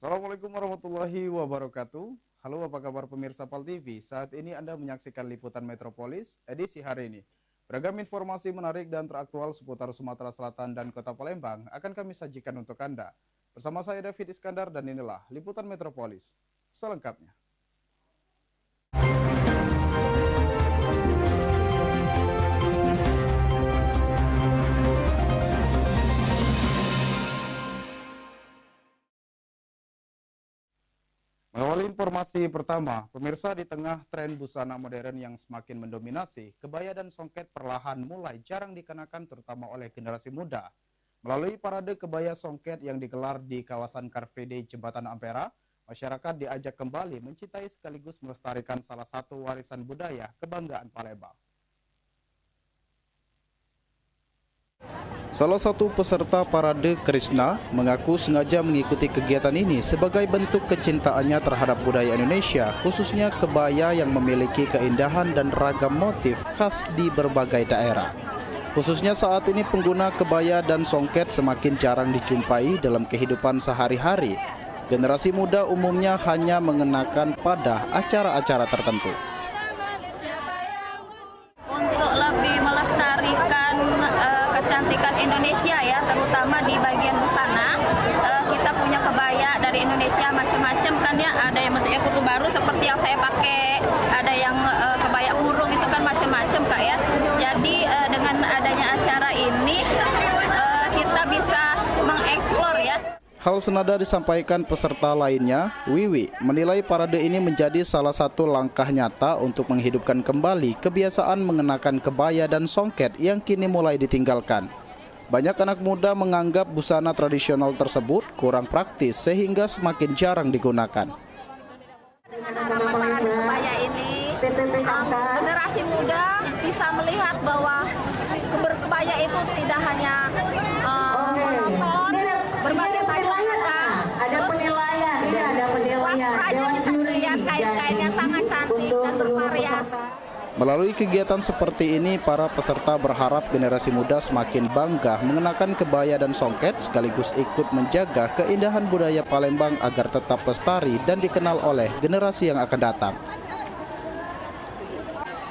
Assalamualaikum warahmatullahi wabarakatuh. Halo, apa kabar pemirsa PAL TV? Saat ini Anda menyaksikan Liputan Metropolis edisi hari ini. Beragam informasi menarik dan teraktual seputar Sumatera Selatan dan Kota Palembang akan kami sajikan untuk Anda. Bersama saya David Iskandar dan inilah Liputan Metropolis selengkapnya. Mengawali informasi pertama, pemirsa, di tengah tren busana modern yang semakin mendominasi, kebaya dan songket perlahan mulai jarang dikenakan terutama oleh generasi muda. Melalui parade kebaya songket yang digelar di kawasan Car Free Day Jembatan Ampera, masyarakat diajak kembali mencintai sekaligus melestarikan salah satu warisan budaya kebanggaan Palembang. Salah satu peserta parade, Krishna, mengaku sengaja mengikuti kegiatan ini sebagai bentuk kecintaannya terhadap budaya Indonesia, khususnya kebaya yang memiliki keindahan dan ragam motif khas di berbagai daerah. Khususnya saat ini pengguna kebaya dan songket semakin jarang dijumpai dalam kehidupan sehari-hari. Generasi muda umumnya hanya mengenakan pada acara-acara tertentu. Untuk lebih melestarikan kecantikan Indonesia ya, terutama di bagian busana, kita punya kebaya dari Indonesia macam-macam kan ya, ada yang bentuknya kutu baru seperti yang saya pakai, ada yang kebaya burung, itu kan macam-macam Kak ya. Jadi dengan adanya acara ini kita bisa mengeksplor ya. Hal senada disampaikan peserta lainnya. Wiwi menilai parade ini menjadi salah satu langkah nyata untuk menghidupkan kembali kebiasaan mengenakan kebaya dan songket yang kini mulai ditinggalkan. Banyak anak muda menganggap busana tradisional tersebut kurang praktis sehingga semakin jarang digunakan. Dengan harapan parade kebaya ini, generasi muda bisa melihat bahwa berkebaya itu tidak hanya monoton, berbagai macam ragam. Terus wastranya bisa dilihat, kain-kainnya sangat cantik dan bervariasi. Melalui kegiatan seperti ini, para peserta berharap generasi muda semakin bangga mengenakan kebaya dan songket sekaligus ikut menjaga keindahan budaya Palembang agar tetap lestari dan dikenal oleh generasi yang akan datang.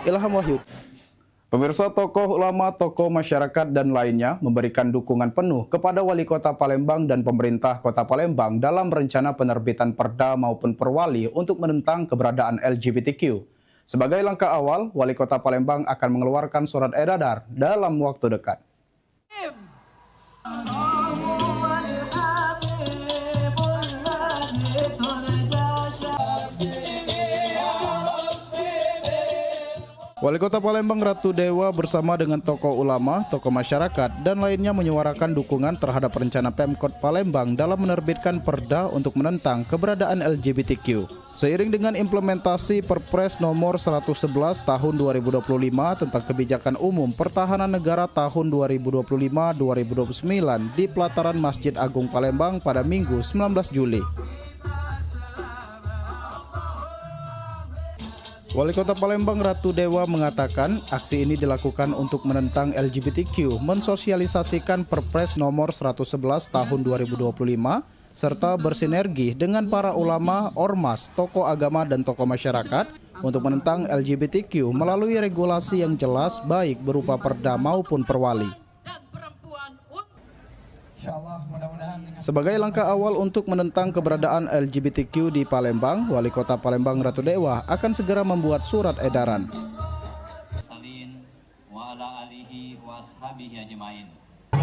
Ilham Wahyu. Pemirsa, tokoh ulama, tokoh masyarakat dan lainnya memberikan dukungan penuh kepada Wali Kota Palembang dan pemerintah Kota Palembang dalam rencana penerbitan perda maupun perwali untuk menentang keberadaan LGBTQ. Sebagai langkah awal, Wali Kota Palembang akan mengeluarkan surat edaran dalam waktu dekat. Wali Kota Palembang Ratu Dewa bersama dengan tokoh ulama, tokoh masyarakat, dan lainnya menyuarakan dukungan terhadap rencana Pemkot Palembang dalam menerbitkan perda untuk menentang keberadaan LGBTQ. Seiring dengan implementasi Perpres nomor 111 tahun 2025 tentang kebijakan umum pertahanan negara tahun 2025-2029 di pelataran Masjid Agung Palembang pada Minggu 19 Juli. Wali Kota Palembang Ratu Dewa mengatakan aksi ini dilakukan untuk menentang LGBTQ, mensosialisasikan Perpres nomor 111 tahun 2025, serta bersinergi dengan para ulama, ormas, tokoh agama dan tokoh masyarakat untuk menentang LGBTQ melalui regulasi yang jelas baik berupa perda maupun perwali. Sebagai langkah awal untuk menentang keberadaan LGBTQ di Palembang, Wali Kota Palembang Ratu Dewa akan segera membuat surat edaran.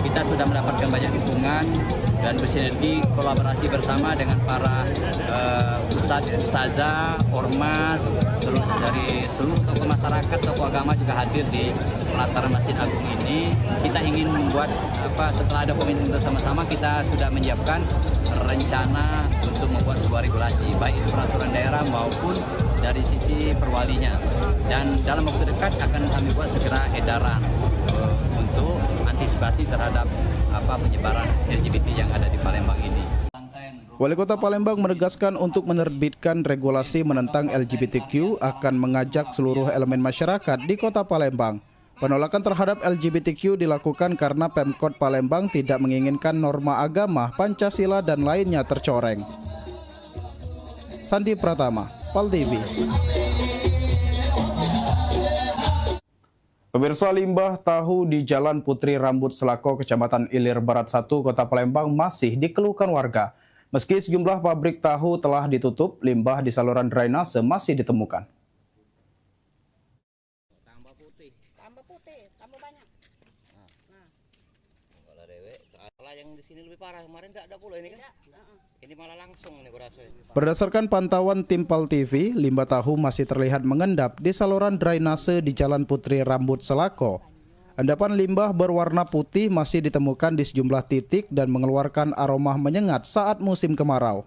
Kita sudah mendapatkan banyak dukungan dan bersinergi kolaborasi bersama dengan para ustazah, ormas, terus dari seluruh tokoh masyarakat, tokoh agama juga hadir di pelataran Masjid Agung ini. Kita ingin membuat setelah ada komitmen bersama-sama, kita sudah menyiapkan rencana untuk membuat sebuah regulasi, baik itu peraturan daerah maupun dari sisi perwalinya. Dan dalam waktu dekat akan kami buat segera edaran untuk antisipasi terhadap penyebaran LGBT yang ada di Palembang ini. Wali Kota Palembang menegaskan untuk menerbitkan regulasi menentang LGBTQ akan mengajak seluruh elemen masyarakat di Kota Palembang. Penolakan terhadap LGBTQ dilakukan karena Pemkot Palembang tidak menginginkan norma agama, Pancasila dan lainnya tercoreng. Sandi Pratama, PAL TV. Pemirsa, limbah tahu di Jalan Putri Rambut Selako, Kecamatan Ilir Barat 1, Kota Palembang masih dikeluhkan warga. Meski sejumlah pabrik tahu telah ditutup, limbah di saluran drainase masih ditemukan. Tambah putih, tambah banyak. Kalau dewek, kalau yang di sini lebih parah, kemarin tidak ada pula ini kan? Ini malah langsung nih berasa. Berdasarkan pantauan tim PAL TV, limbah tahu masih terlihat mengendap di saluran drainase di Jalan Putri Rambut Selako. Endapan limbah berwarna putih masih ditemukan di sejumlah titik dan mengeluarkan aroma menyengat saat musim kemarau.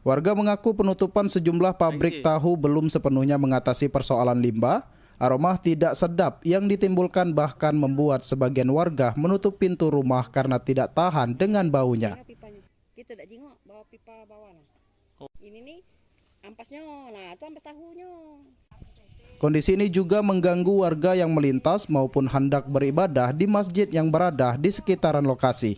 Warga mengaku penutupan sejumlah pabrik tahu belum sepenuhnya mengatasi persoalan limbah. Aroma tidak sedap yang ditimbulkan bahkan membuat sebagian warga menutup pintu rumah karena tidak tahan dengan baunya. Kita tidak jengok bawa pipa bawah. Ini nih ampasnya, nah itu ampas tahunya. Kondisi ini juga mengganggu warga yang melintas maupun hendak beribadah di masjid yang berada di sekitaran lokasi.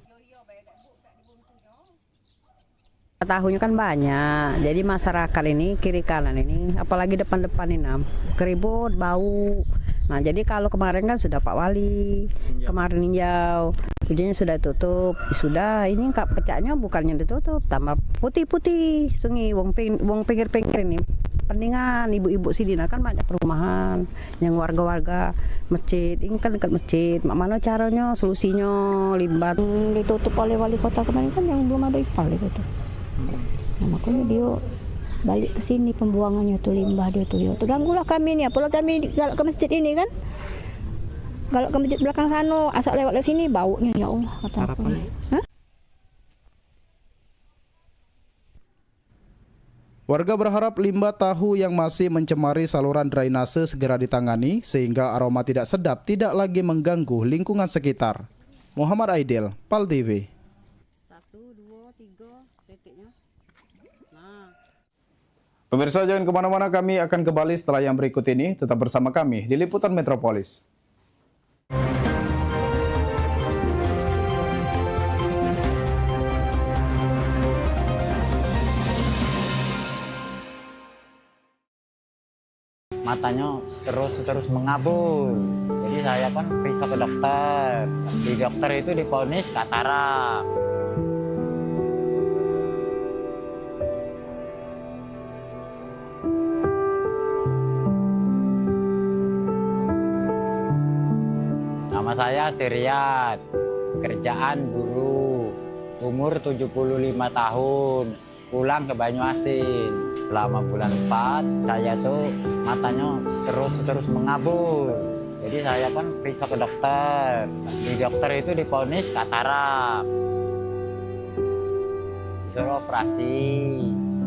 Tahunya kan banyak, jadi masyarakat ini kiri kanan ini, apalagi depan-depan ini keribut, bau. Nah jadi kalau kemarin kan sudah Pak Wali, kemarin ninjau, hujannya sudah tutup, sudah ini pecahnya bukannya ditutup, tambah putih-putih sungai, wong pinggir-pinggir ini. Pendingan ibu-ibu sini kan banyak perumahan, yang warga-warga masjid, ini kan dekat masjid. Mana caranya, solusinya limbah ditutup oleh wali kota kemarin kan yang belum ada ipal gitu. Nah, makanya dia balik ke sini pembuangannya tuh limbah dia tuh terganggulah kami nih, apalagi kami kalau ke masjid ini kan, kalau ke masjid belakang sana asal lewat ke sini baunya ya Allah kata aku. Warga berharap limbah tahu yang masih mencemari saluran drainase segera ditangani sehingga aroma tidak sedap tidak lagi mengganggu lingkungan sekitar. Muhammad Aidil, PAL TV. Pemirsa, jangan kemana-mana, kami akan kembali setelah yang berikut ini. Tetap bersama kami di Liputan Metropolis. Matanya terus mengabul. Jadi saya kan periksa ke dokter. Di dokter itu divonis katarak. Nama saya Siriat, kerjaan buruh, umur 75 tahun, pulang ke Banyuasin. Selama bulan 4, saya tuh matanya terus mengabul. Jadi saya kan periksa ke dokter. Di dokter itu divonis katarak. Disuruh operasi,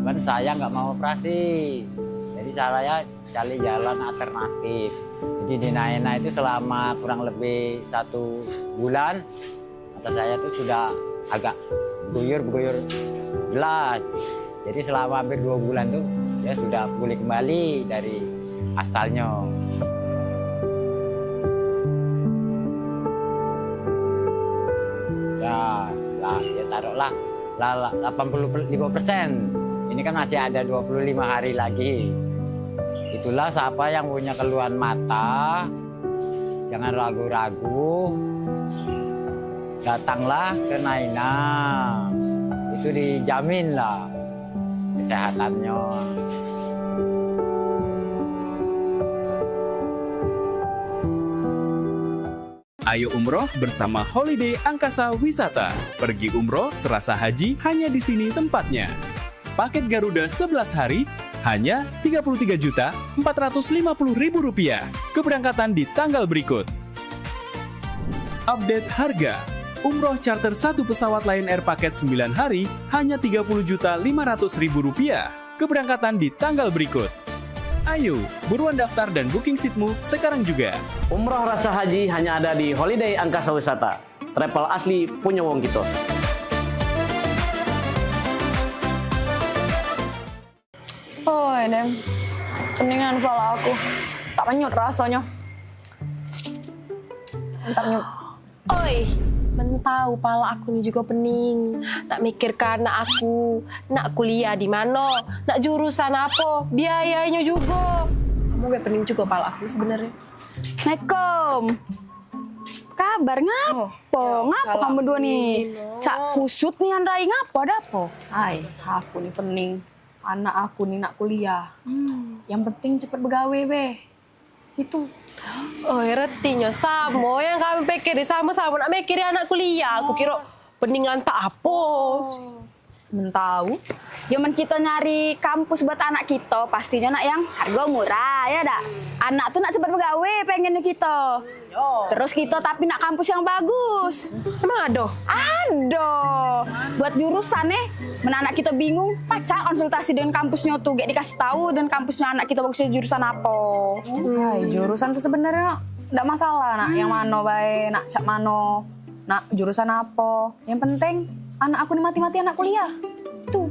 kan saya nggak mau operasi. Jadi saya cari jalan alternatif. Jadi di Naina itu selama kurang lebih 1 bulan, mata saya tuh sudah agak berguyur jelas. Jadi selama hampir 2 bulan tuh ya sudah pulih kembali dari asalnya. Ya taruhlah 85%. Ini kan masih ada 25 hari lagi. Itulah siapa yang punya keluhan mata, jangan ragu-ragu, datanglah ke Naina. Itu dijamin lah kesehatannya. Ayo umroh bersama Holiday Angkasa Wisata. Pergi umroh serasa haji hanya di sini tempatnya. Paket Garuda 11 hari hanya Rp33.450.000. Keberangkatan di tanggal berikut. Update harga. Umroh charter 1 pesawat Lion Air paket 9 hari hanya Rp30.500.000. Keberangkatan di tanggal berikut. Ayo, buruan daftar dan booking seatmu sekarang juga. Umroh rasa haji hanya ada di Holiday Angkasa Wisata. Travel asli punya wong kita. Oh, Dem. Peningan kepala aku. Tak menyut rasanya. Entar nyut. Oi, Mentau pala aku ni juga pening. Nak mikirkan anak aku, nak kuliah di mana, nak jurusan apa, biayanya juga. Kamu gak pening juga pala aku sebenarnya. Assalamualaikum. Kabar ngapo? Ngapo kamu dua nih? Cak kusut nih Andrai ngapo ada apa? Hai, aku nih pening. Anak aku nih nak kuliah. Yang penting cepet begawe be. Itu. Oh, retinya sama yang kami pikir sama-sama nak mikir anak kuliah. Aku kira peningan tak apa. Mentau. Zaman kita nyari kampus buat anak kita, pastinya nak yang harga murah, ya dak? Anak tuh nak cepat begawe pengennya kita. Terus kita tapi nak kampus yang bagus. Emang ada? Ada. Buat jurusan anak kita bingung, pacak konsultasi dengan kampusnya tuh, gak dikasih tahu dan kampusnya anak kita bagusnya jurusan apa. Hai, jurusan tuh sebenarnya enggak masalah nak yang mano bae, nak cak mano, nak jurusan apa. Yang penting anak aku nih mati-mati anak kuliah. Tuh.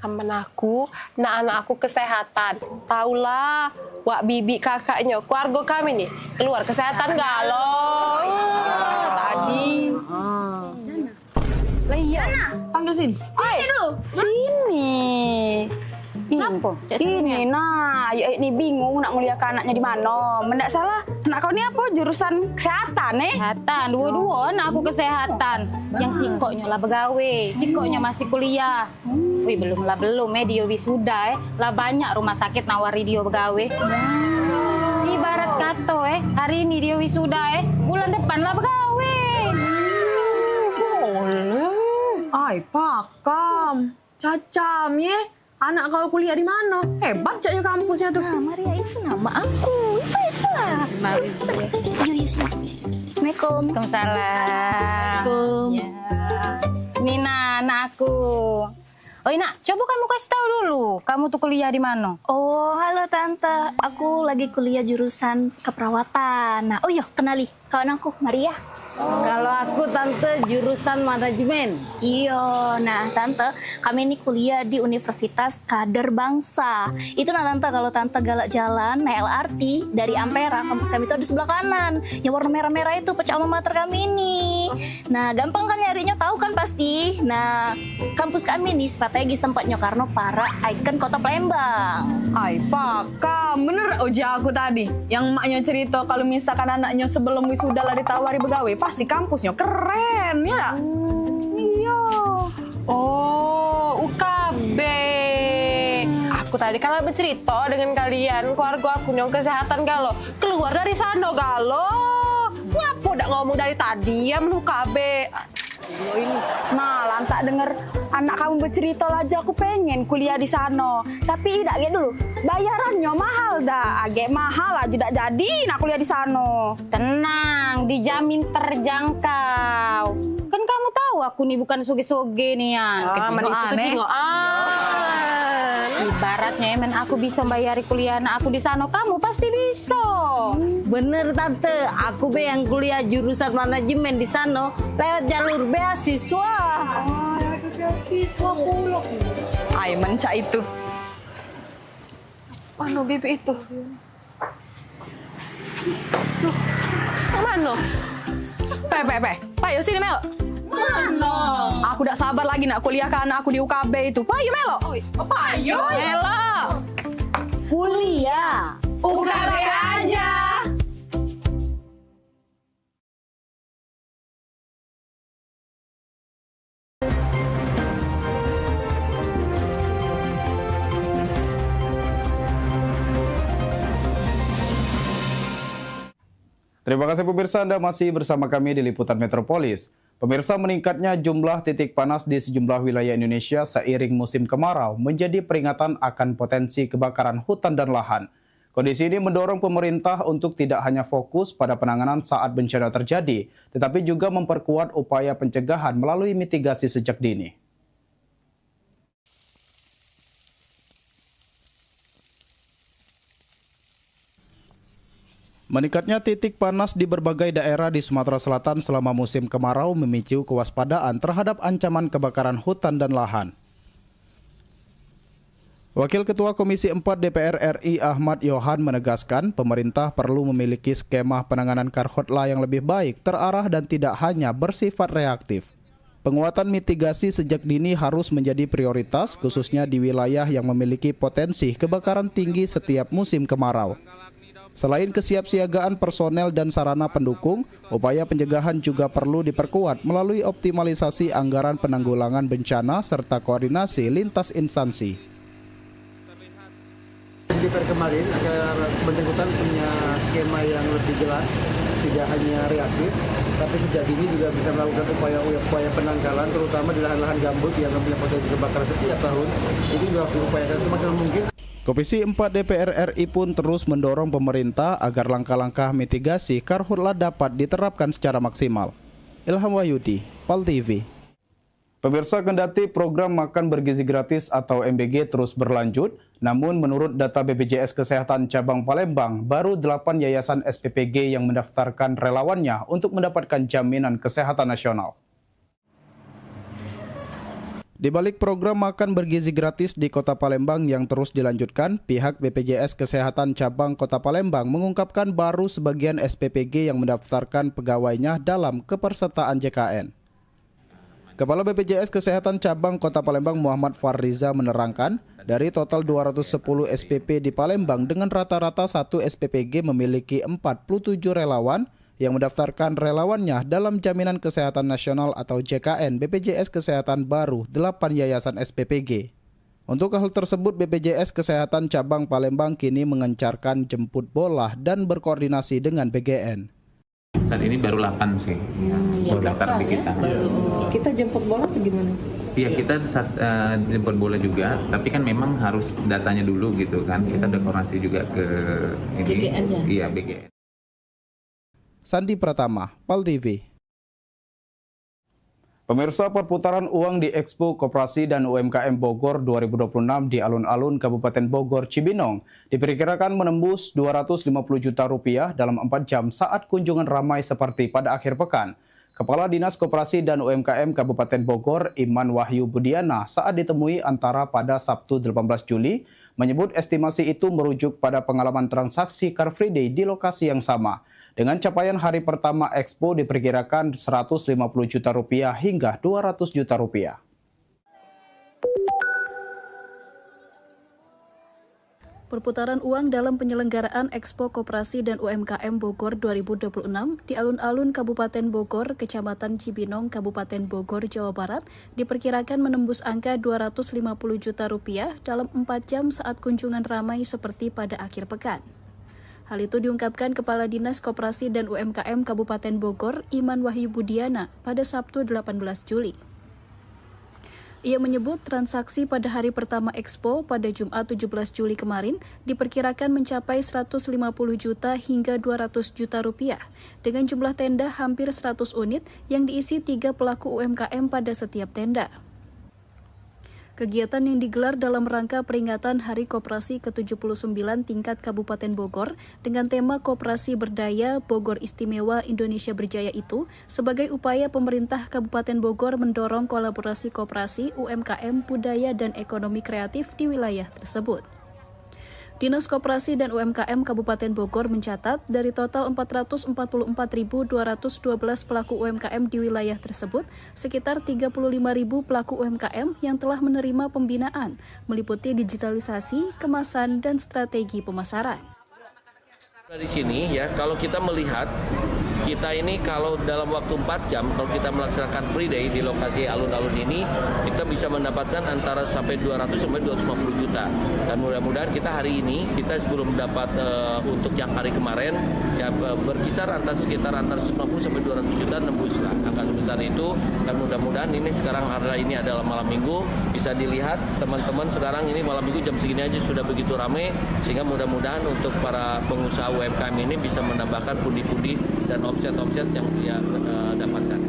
Aman aku, anak aku kesehatan. Taulah, wak bibi kakaknya, keluarga kami nih, keluar kesehatan galau. Tadi. Lah iya. Panggil sini. Sini dulu. Sini. Kenapa? Ini nah, ayo ini bingung nak nguliahkan anaknya di mana. Mendak salah, anak kau ni apa jurusan kesehatan Kesehatan, dua-dua anak aku kesehatan. Yang sikoknya lah begawe, sikoknya masih kuliah. Wih belum dia wisuda lah banyak rumah sakit nawari dia begawe. Ibarat kata hari ini dia wisuda bulan depan lah begawe. Ay, pakam. Cacam Anak kau kuliah di mana? Hebat caknya kampusnya tuh. Nah, Maria itu nama aku. Itu ya sekolah. Yuk, sini. Assalamualaikum. Waalaikumsalam. Ya. Nina, anak aku. Oh, Ina, coba kamu kasih tahu dulu. Kamu tuh kuliah di mana? Oh, halo Tante. Aku lagi kuliah jurusan keperawatan. Nah, oh iya, kenali kawan aku, Maria. Kalau aku Tante jurusan manajemen. Iya, nah Tante, kami ini kuliah di Universitas Kader Bangsa. Itu nah Tante, kalau Tante galak jalan naik LRT dari Ampera, kampus kami itu di sebelah kanan. Yang warna merah-merah itu pecah alma mater kami ini. Nah, gampang kan nyarinya, tahu kan pasti. Nah, kampus kami ini strategis tempatnya karena para ikon kota Palembang. Ay, pakam. Bener Oja aku tadi. Yang maknya cerita kalau misalkan anaknya sebelum wisuda lah ditawari begawe, pasti kampusnya keren, ya? Iya. Oh, UKB. Aku tadi kalau bercerita dengan kalian, keluarga aku yang kesehatan galo. Keluar dari sana galo. Ngapa udah ngomong dari tadi ya UKB? Ini. Nah, lantak denger anak kamu bercerita aja aku pengen kuliah di sana. Tapi tidak gitu dulu. Bayarannya mahal dah. Agak mahal aja tidak jadi nak kuliah di sana. Tenang, dijamin terjangkau. Kan kamu tahu aku nih bukan soge-soge nih ya. Ibaratnya men aku bisa bayari kuliah anak aku di sana, kamu pasti bisa. Bener Tante, aku be yang kuliah jurusan manajemen di sana lewat jalur beasiswa. Beasiswa pula. Ay, mencak itu. Mana bibi itu? Mana? Payo sini Mel. Mana? Aku udah sabar lagi nak kuliah ke anak aku di UKB itu. Payo Melo. Payo. Melo. Kuliah. UKB aja. Terima kasih pemirsa, Anda masih bersama kami di Liputan Metropolis. Pemirsa, meningkatnya jumlah titik panas di sejumlah wilayah Indonesia seiring musim kemarau menjadi peringatan akan potensi kebakaran hutan dan lahan. Kondisi ini mendorong pemerintah untuk tidak hanya fokus pada penanganan saat bencana terjadi, tetapi juga memperkuat upaya pencegahan melalui mitigasi sejak dini. Meningkatnya titik panas di berbagai daerah di Sumatera Selatan selama musim kemarau memicu kewaspadaan terhadap ancaman kebakaran hutan dan lahan. Wakil Ketua Komisi 4 DPR RI Ahmad Yohan menegaskan pemerintah perlu memiliki skema penanganan karhutla yang lebih baik, terarah dan tidak hanya bersifat reaktif. Penguatan mitigasi sejak dini harus menjadi prioritas, khususnya di wilayah yang memiliki potensi kebakaran tinggi setiap musim kemarau. Selain kesiapsiagaan personel dan sarana pendukung, upaya pencegahan juga perlu diperkuat melalui optimalisasi anggaran penanggulangan bencana serta koordinasi lintas instansi. DPR kemarin agar bersangkutan punya skema yang lebih jelas, tidak hanya reaktif, tapi sejak dini juga bisa melakukan upaya penanggalan, terutama di lahan-lahan gambut yang mempunyai potensi kebakaran setiap tahun. Ini juga harus diupayakan semaksimal mungkin. Komisi 4 DPR RI pun terus mendorong pemerintah agar langkah-langkah mitigasi karhutla dapat diterapkan secara maksimal. Ilham Wahyudi, PAL TV. Pemirsa, kendati program makan bergizi gratis atau MBG terus berlanjut, namun menurut data BPJS Kesehatan Cabang Palembang, baru 8 yayasan SPPG yang mendaftarkan relawannya untuk mendapatkan jaminan kesehatan nasional. Di balik program makan bergizi gratis di Kota Palembang yang terus dilanjutkan, pihak BPJS Kesehatan Cabang Kota Palembang mengungkapkan baru sebagian SPPG yang mendaftarkan pegawainya dalam kepesertaan JKN. Kepala BPJS Kesehatan Cabang Kota Palembang Muhammad Farriza menerangkan, dari total 210 SPP di Palembang dengan rata-rata satu SPPG memiliki 47 relawan yang mendaftarkan relawannya dalam Jaminan Kesehatan Nasional atau JKN BPJS Kesehatan baru 8 yayasan SPPG. Untuk hal tersebut, BPJS Kesehatan Cabang Palembang kini mengencarkan jemput bola dan berkoordinasi dengan BGN. Saat ini baru 8 sih, baru daftar di kita. Kita jemput bola atau gimana? Iya, kita jemput bola juga, tapi kan memang harus datanya dulu gitu kan. Kita ada koordinasi juga ke ini. BGN-nya? Iya, BGN. Sandi Pratama, PAL TV. Pemirsa, perputaran uang di Expo Koperasi dan UMKM Bogor 2026 di alun-alun Kabupaten Bogor, Cibinong diperkirakan menembus 250 juta rupiah dalam 4 jam saat kunjungan ramai seperti pada akhir pekan. Kepala Dinas Koperasi dan UMKM Kabupaten Bogor, Iman Wahyu Budiana, saat ditemui antara pada Sabtu 18 Juli, menyebut estimasi itu merujuk pada pengalaman transaksi Car Free Day di lokasi yang sama. Dengan capaian hari pertama Expo diperkirakan 150 juta rupiah hingga 200 juta rupiah. Perputaran uang dalam penyelenggaraan Expo Koperasi dan UMKM Bogor 2026 di alun-alun Kabupaten Bogor, Kecamatan Cibinong, Kabupaten Bogor, Jawa Barat diperkirakan menembus angka 250 juta rupiah dalam 4 jam saat kunjungan ramai seperti pada akhir pekan. Hal itu diungkapkan Kepala Dinas Koperasi dan UMKM Kabupaten Bogor, Iman Wahyu Budiana, pada Sabtu 18 Juli. Ia menyebut transaksi pada hari pertama Expo pada Jumat 17 Juli kemarin diperkirakan mencapai 150 juta hingga 200 juta rupiah, dengan jumlah tenda hampir 100 unit yang diisi 3 pelaku UMKM pada setiap tenda. Kegiatan yang digelar dalam rangka peringatan Hari Koperasi ke-79 tingkat Kabupaten Bogor dengan tema Koperasi Berdaya Bogor Istimewa Indonesia Berjaya itu sebagai upaya pemerintah Kabupaten Bogor mendorong kolaborasi koperasi, UMKM, budaya dan ekonomi kreatif di wilayah tersebut. Dinas Koperasi dan UMKM Kabupaten Bogor mencatat dari total 444.212 pelaku UMKM di wilayah tersebut, sekitar 35.000 pelaku UMKM yang telah menerima pembinaan, meliputi digitalisasi, kemasan, dan strategi pemasaran. Di sini ya, kalau kita melihat kita ini kalau dalam waktu 4 jam kalau kita melaksanakan free day di lokasi alun-alun ini, kita bisa mendapatkan antara sampai 200 sampai 250 juta. Dan mudah-mudahan kita hari ini, kita sebelum dapat untuk yang hari kemarin ya berkisar sekitar antara 150 sampai 200 juta nembus lah angka sebesar itu. Dan mudah-mudahan ini sekarang ini adalah malam minggu, bisa dilihat teman-teman sekarang ini malam minggu jam segini aja sudah begitu ramai, sehingga mudah-mudahan untuk para pengusaha UMKM ini bisa menambahkan pundi-pundi dan omset-omset yang dia dapatkan.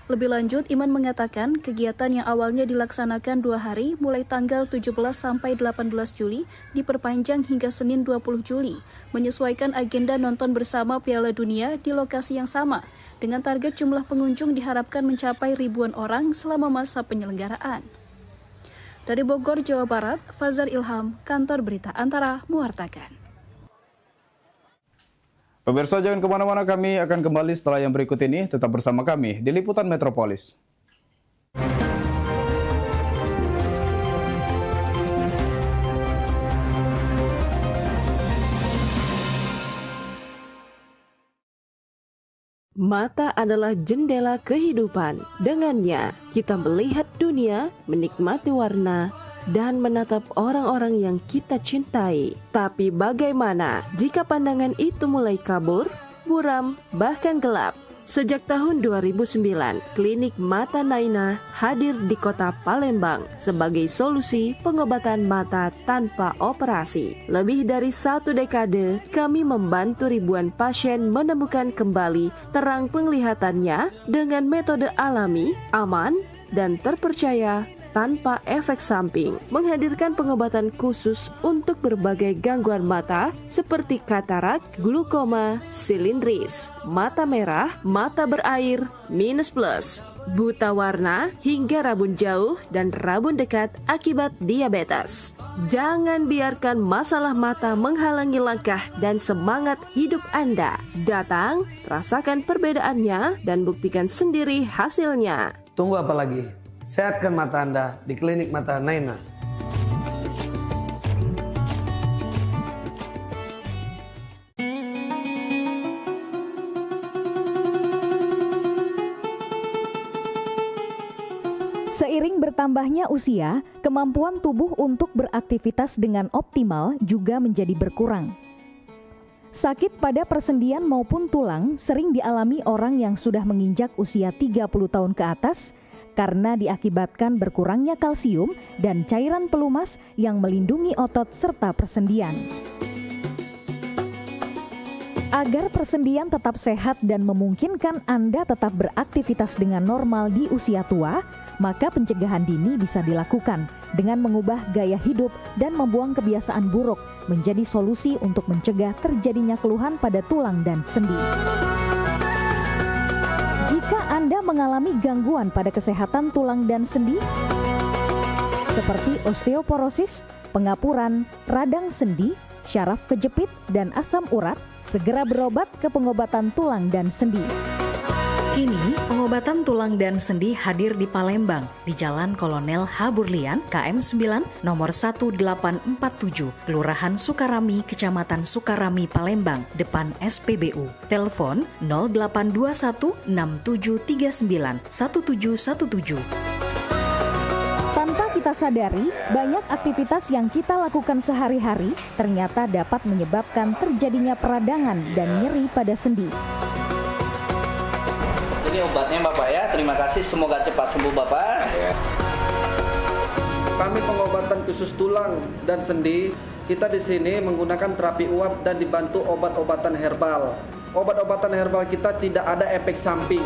Lebih lanjut, Iman mengatakan kegiatan yang awalnya dilaksanakan 2 hari mulai tanggal 17 sampai 18 Juli diperpanjang hingga Senin 20 Juli, menyesuaikan agenda nonton bersama Piala Dunia di lokasi yang sama, dengan target jumlah pengunjung diharapkan mencapai ribuan orang selama masa penyelenggaraan. Dari Bogor, Jawa Barat, Fazar Ilham, Kantor Berita Antara mewartakan. Pemirsa, jangan kemana-mana, kami akan kembali setelah yang berikut ini. Tetap bersama kami di Liputan Metropolis. Mata adalah jendela kehidupan. Dengannya, kita melihat dunia, menikmati warna, dan menatap orang-orang yang kita cintai. Tapi bagaimana jika pandangan itu mulai kabur, buram, bahkan gelap? Sejak tahun 2009, Klinik Mata Naina hadir di kota Palembang sebagai solusi pengobatan mata tanpa operasi. Lebih dari 1 dekade, kami membantu ribuan pasien menemukan kembali terang penglihatannya dengan metode alami, aman, dan terpercaya tanpa efek samping, menghadirkan pengobatan khusus untuk berbagai gangguan mata seperti katarak, glukoma, silindris, mata merah, mata berair, minus plus, buta warna, hingga rabun jauh dan rabun dekat akibat diabetes. Jangan biarkan masalah mata menghalangi langkah dan semangat hidup Anda. Datang, rasakan perbedaannya, dan buktikan sendiri hasilnya. Tunggu apa lagi? Sehatkan mata Anda di Klinik Mata Naina. Seiring bertambahnya usia, kemampuan tubuh untuk beraktivitas dengan optimal juga menjadi berkurang. Sakit pada persendian maupun tulang sering dialami orang yang sudah menginjak usia 30 tahun ke atas karena diakibatkan berkurangnya kalsium dan cairan pelumas yang melindungi otot serta persendian. Agar persendian tetap sehat dan memungkinkan Anda tetap beraktivitas dengan normal di usia tua, maka pencegahan dini bisa dilakukan dengan mengubah gaya hidup dan membuang kebiasaan buruk menjadi solusi untuk mencegah terjadinya keluhan pada tulang dan sendi. Jika Anda mengalami gangguan pada kesehatan tulang dan sendi, seperti osteoporosis, pengapuran, radang sendi, syaraf kejepit, dan asam urat, segera berobat ke pengobatan tulang dan sendi. Kini, pengobatan tulang dan sendi hadir di Palembang, di Jalan Kolonel H. Burlian, KM 9, nomor 1847, Kelurahan Sukarami, Kecamatan Sukarami, Palembang, depan SPBU. Telepon 0821 6739 1717. Tanpa kita sadari, banyak aktivitas yang kita lakukan sehari-hari ternyata dapat menyebabkan terjadinya peradangan dan nyeri pada sendi. Ini obatnya Bapak ya, terima kasih, semoga cepat sembuh Bapak. Kami pengobatan khusus tulang dan sendi, kita di sini menggunakan terapi uap dan dibantu obat-obatan herbal. Obat-obatan herbal kita tidak ada efek samping.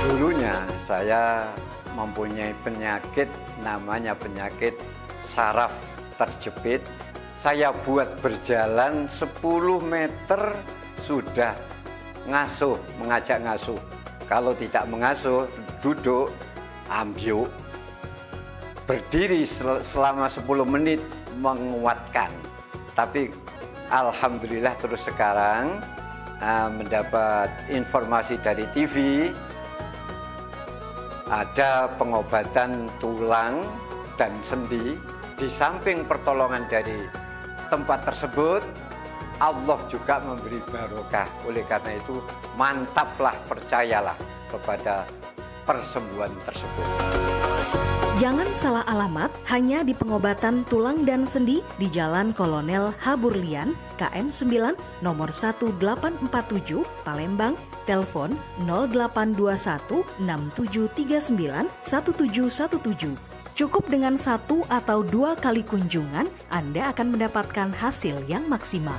Dulunya saya mempunyai penyakit namanya penyakit saraf terjepit. Saya buat berjalan 10 meter sudah ngasuh, mengajak ngasuh. Kalau tidak mengasuh, duduk, ambyuk, berdiri selama 10 menit menguatkan. Tapi alhamdulillah terus sekarang mendapat informasi dari TV, ada pengobatan tulang dan sendi. Di samping pertolongan dari tempat tersebut, Allah juga memberi barokah. Oleh karena itu, mantaplah, percayalah kepada persembuhan tersebut. Jangan salah alamat, hanya di pengobatan tulang dan sendi di Jalan Kolonel H. Burlian, KM 9, nomor 1847, Palembang, telepon 0821 6739 1717. Cukup dengan 1 atau 2 kali kunjungan, Anda akan mendapatkan hasil yang maksimal.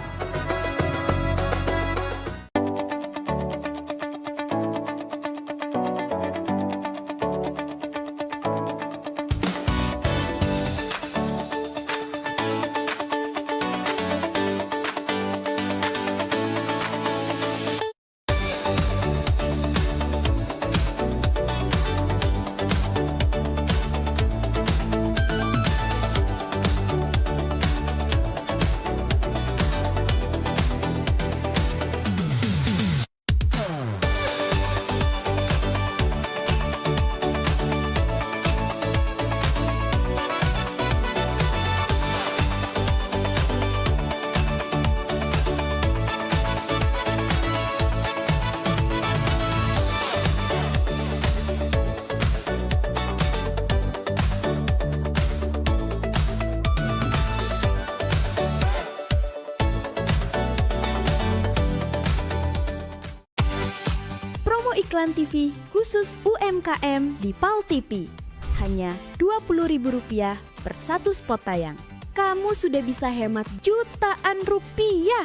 iklan TV khusus UMKM di PAL TV. Hanya Rp20.000 per satu spot tayang. Kamu sudah bisa hemat jutaan rupiah.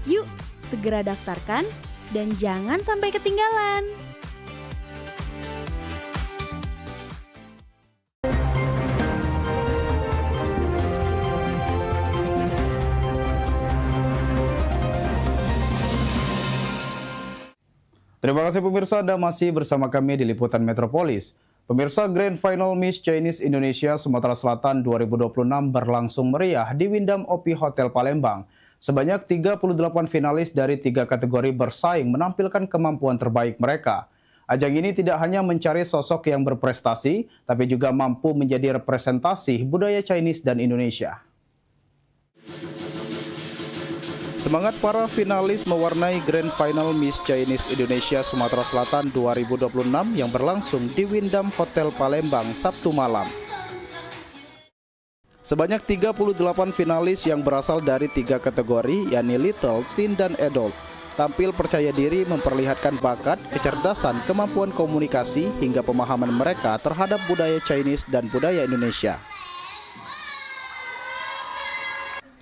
Yuk, segera daftarkan dan jangan sampai ketinggalan. Terima kasih pemirsa, Anda masih bersama kami di Liputan Metropolis. Pemirsa, Grand Final Miss Chinese Indonesia Sumatera Selatan 2026 berlangsung meriah di Wyndham OP Hotel Palembang. Sebanyak 38 finalis dari 3 kategori bersaing menampilkan kemampuan terbaik mereka. Ajang ini tidak hanya mencari sosok yang berprestasi, tapi juga mampu menjadi representasi budaya Chinese dan Indonesia. Semangat para finalis mewarnai Grand Final Miss Chinese Indonesia Sumatera Selatan 2026 yang berlangsung di Wyndham Hotel Palembang Sabtu malam. Sebanyak 38 finalis yang berasal dari 3 kategori, yakni Little, Teen, dan Adult, tampil percaya diri memperlihatkan bakat, kecerdasan, kemampuan komunikasi, hingga pemahaman mereka terhadap budaya Chinese dan budaya Indonesia.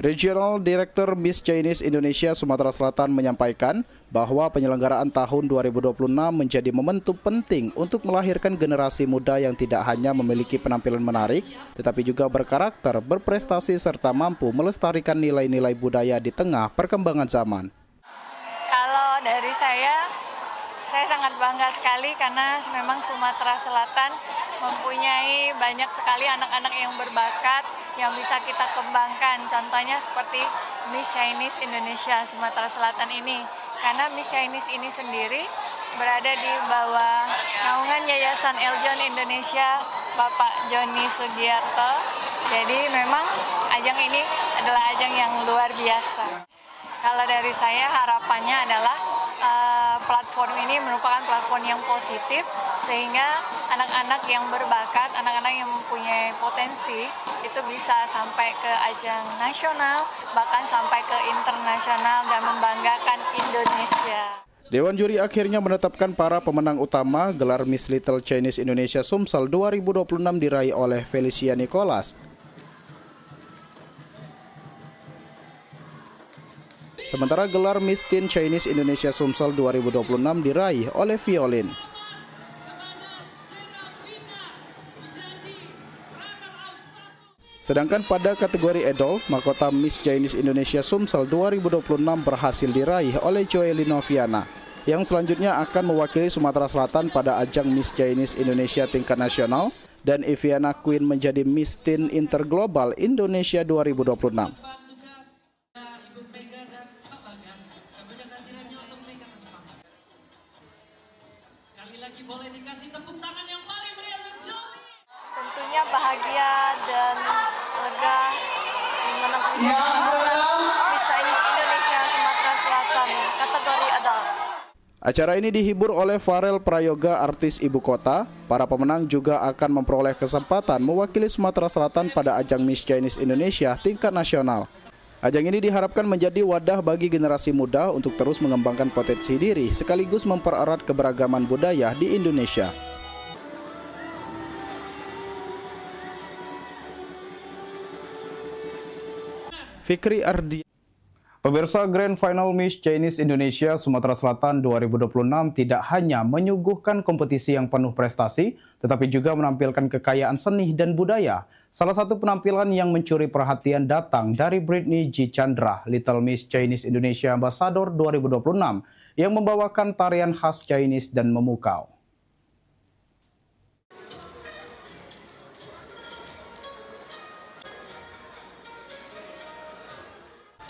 Regional Director Miss Chinese Indonesia Sumatera Selatan menyampaikan bahwa penyelenggaraan tahun 2026 menjadi momentum penting untuk melahirkan generasi muda yang tidak hanya memiliki penampilan menarik, tetapi juga berkarakter, berprestasi, serta mampu melestarikan nilai-nilai budaya di tengah perkembangan zaman. Kalau dari saya sangat bangga sekali karena memang Sumatera Selatan mempunyai banyak sekali anak-anak yang berbakat yang bisa kita kembangkan. Contohnya seperti Miss Chinese Indonesia Sumatera Selatan ini. Karena Miss Chinese ini sendiri berada di bawah naungan Yayasan Eljon Indonesia Bapak Joni Sugiarto. Jadi memang ajang ini adalah ajang yang luar biasa. Kalau dari saya harapannya adalah platform ini merupakan platform yang positif sehingga anak-anak yang berbakat, anak-anak yang mempunyai potensi itu bisa sampai ke ajang nasional, bahkan sampai ke internasional dan membanggakan Indonesia. Dewan Juri akhirnya menetapkan para pemenang utama. Gelar Miss Little Chinese Indonesia Sumsel 2026 diraih oleh Felicia Nicholas. Sementara gelar Miss Teen Chinese Indonesia Sumsel 2026 diraih oleh Violin. Sedangkan pada kategori Adult, mahkota Miss Chinese Indonesia Sumsel 2026 berhasil diraih oleh Joely Noviana, yang selanjutnya akan mewakili Sumatera Selatan pada ajang Miss Chinese Indonesia tingkat nasional, dan Eviana Queen menjadi Miss Teen Interglobal Indonesia 2026. Tentunya bahagia dan lega bisa menemukan Miss Chinese Indonesia Sumatera Selatan kategori adult. Acara ini dihibur oleh Farel Prayoga, artis ibu kota. Para pemenang juga akan memperoleh kesempatan mewakili Sumatera Selatan pada ajang Miss Chinese Indonesia tingkat nasional. Ajang ini diharapkan menjadi wadah bagi generasi muda untuk terus mengembangkan potensi diri sekaligus mempererat keberagaman budaya di Indonesia. Fikri Ardi. Pemirsa, Grand Final Miss Chinese Indonesia Sumatera Selatan 2026 tidak hanya menyuguhkan kompetisi yang penuh prestasi, tetapi juga menampilkan kekayaan seni dan budaya. Salah satu penampilan yang mencuri perhatian datang dari Britney G. Chandra, Little Miss Chinese Indonesia Ambassador 2026, yang membawakan tarian khas Chinese dan memukau.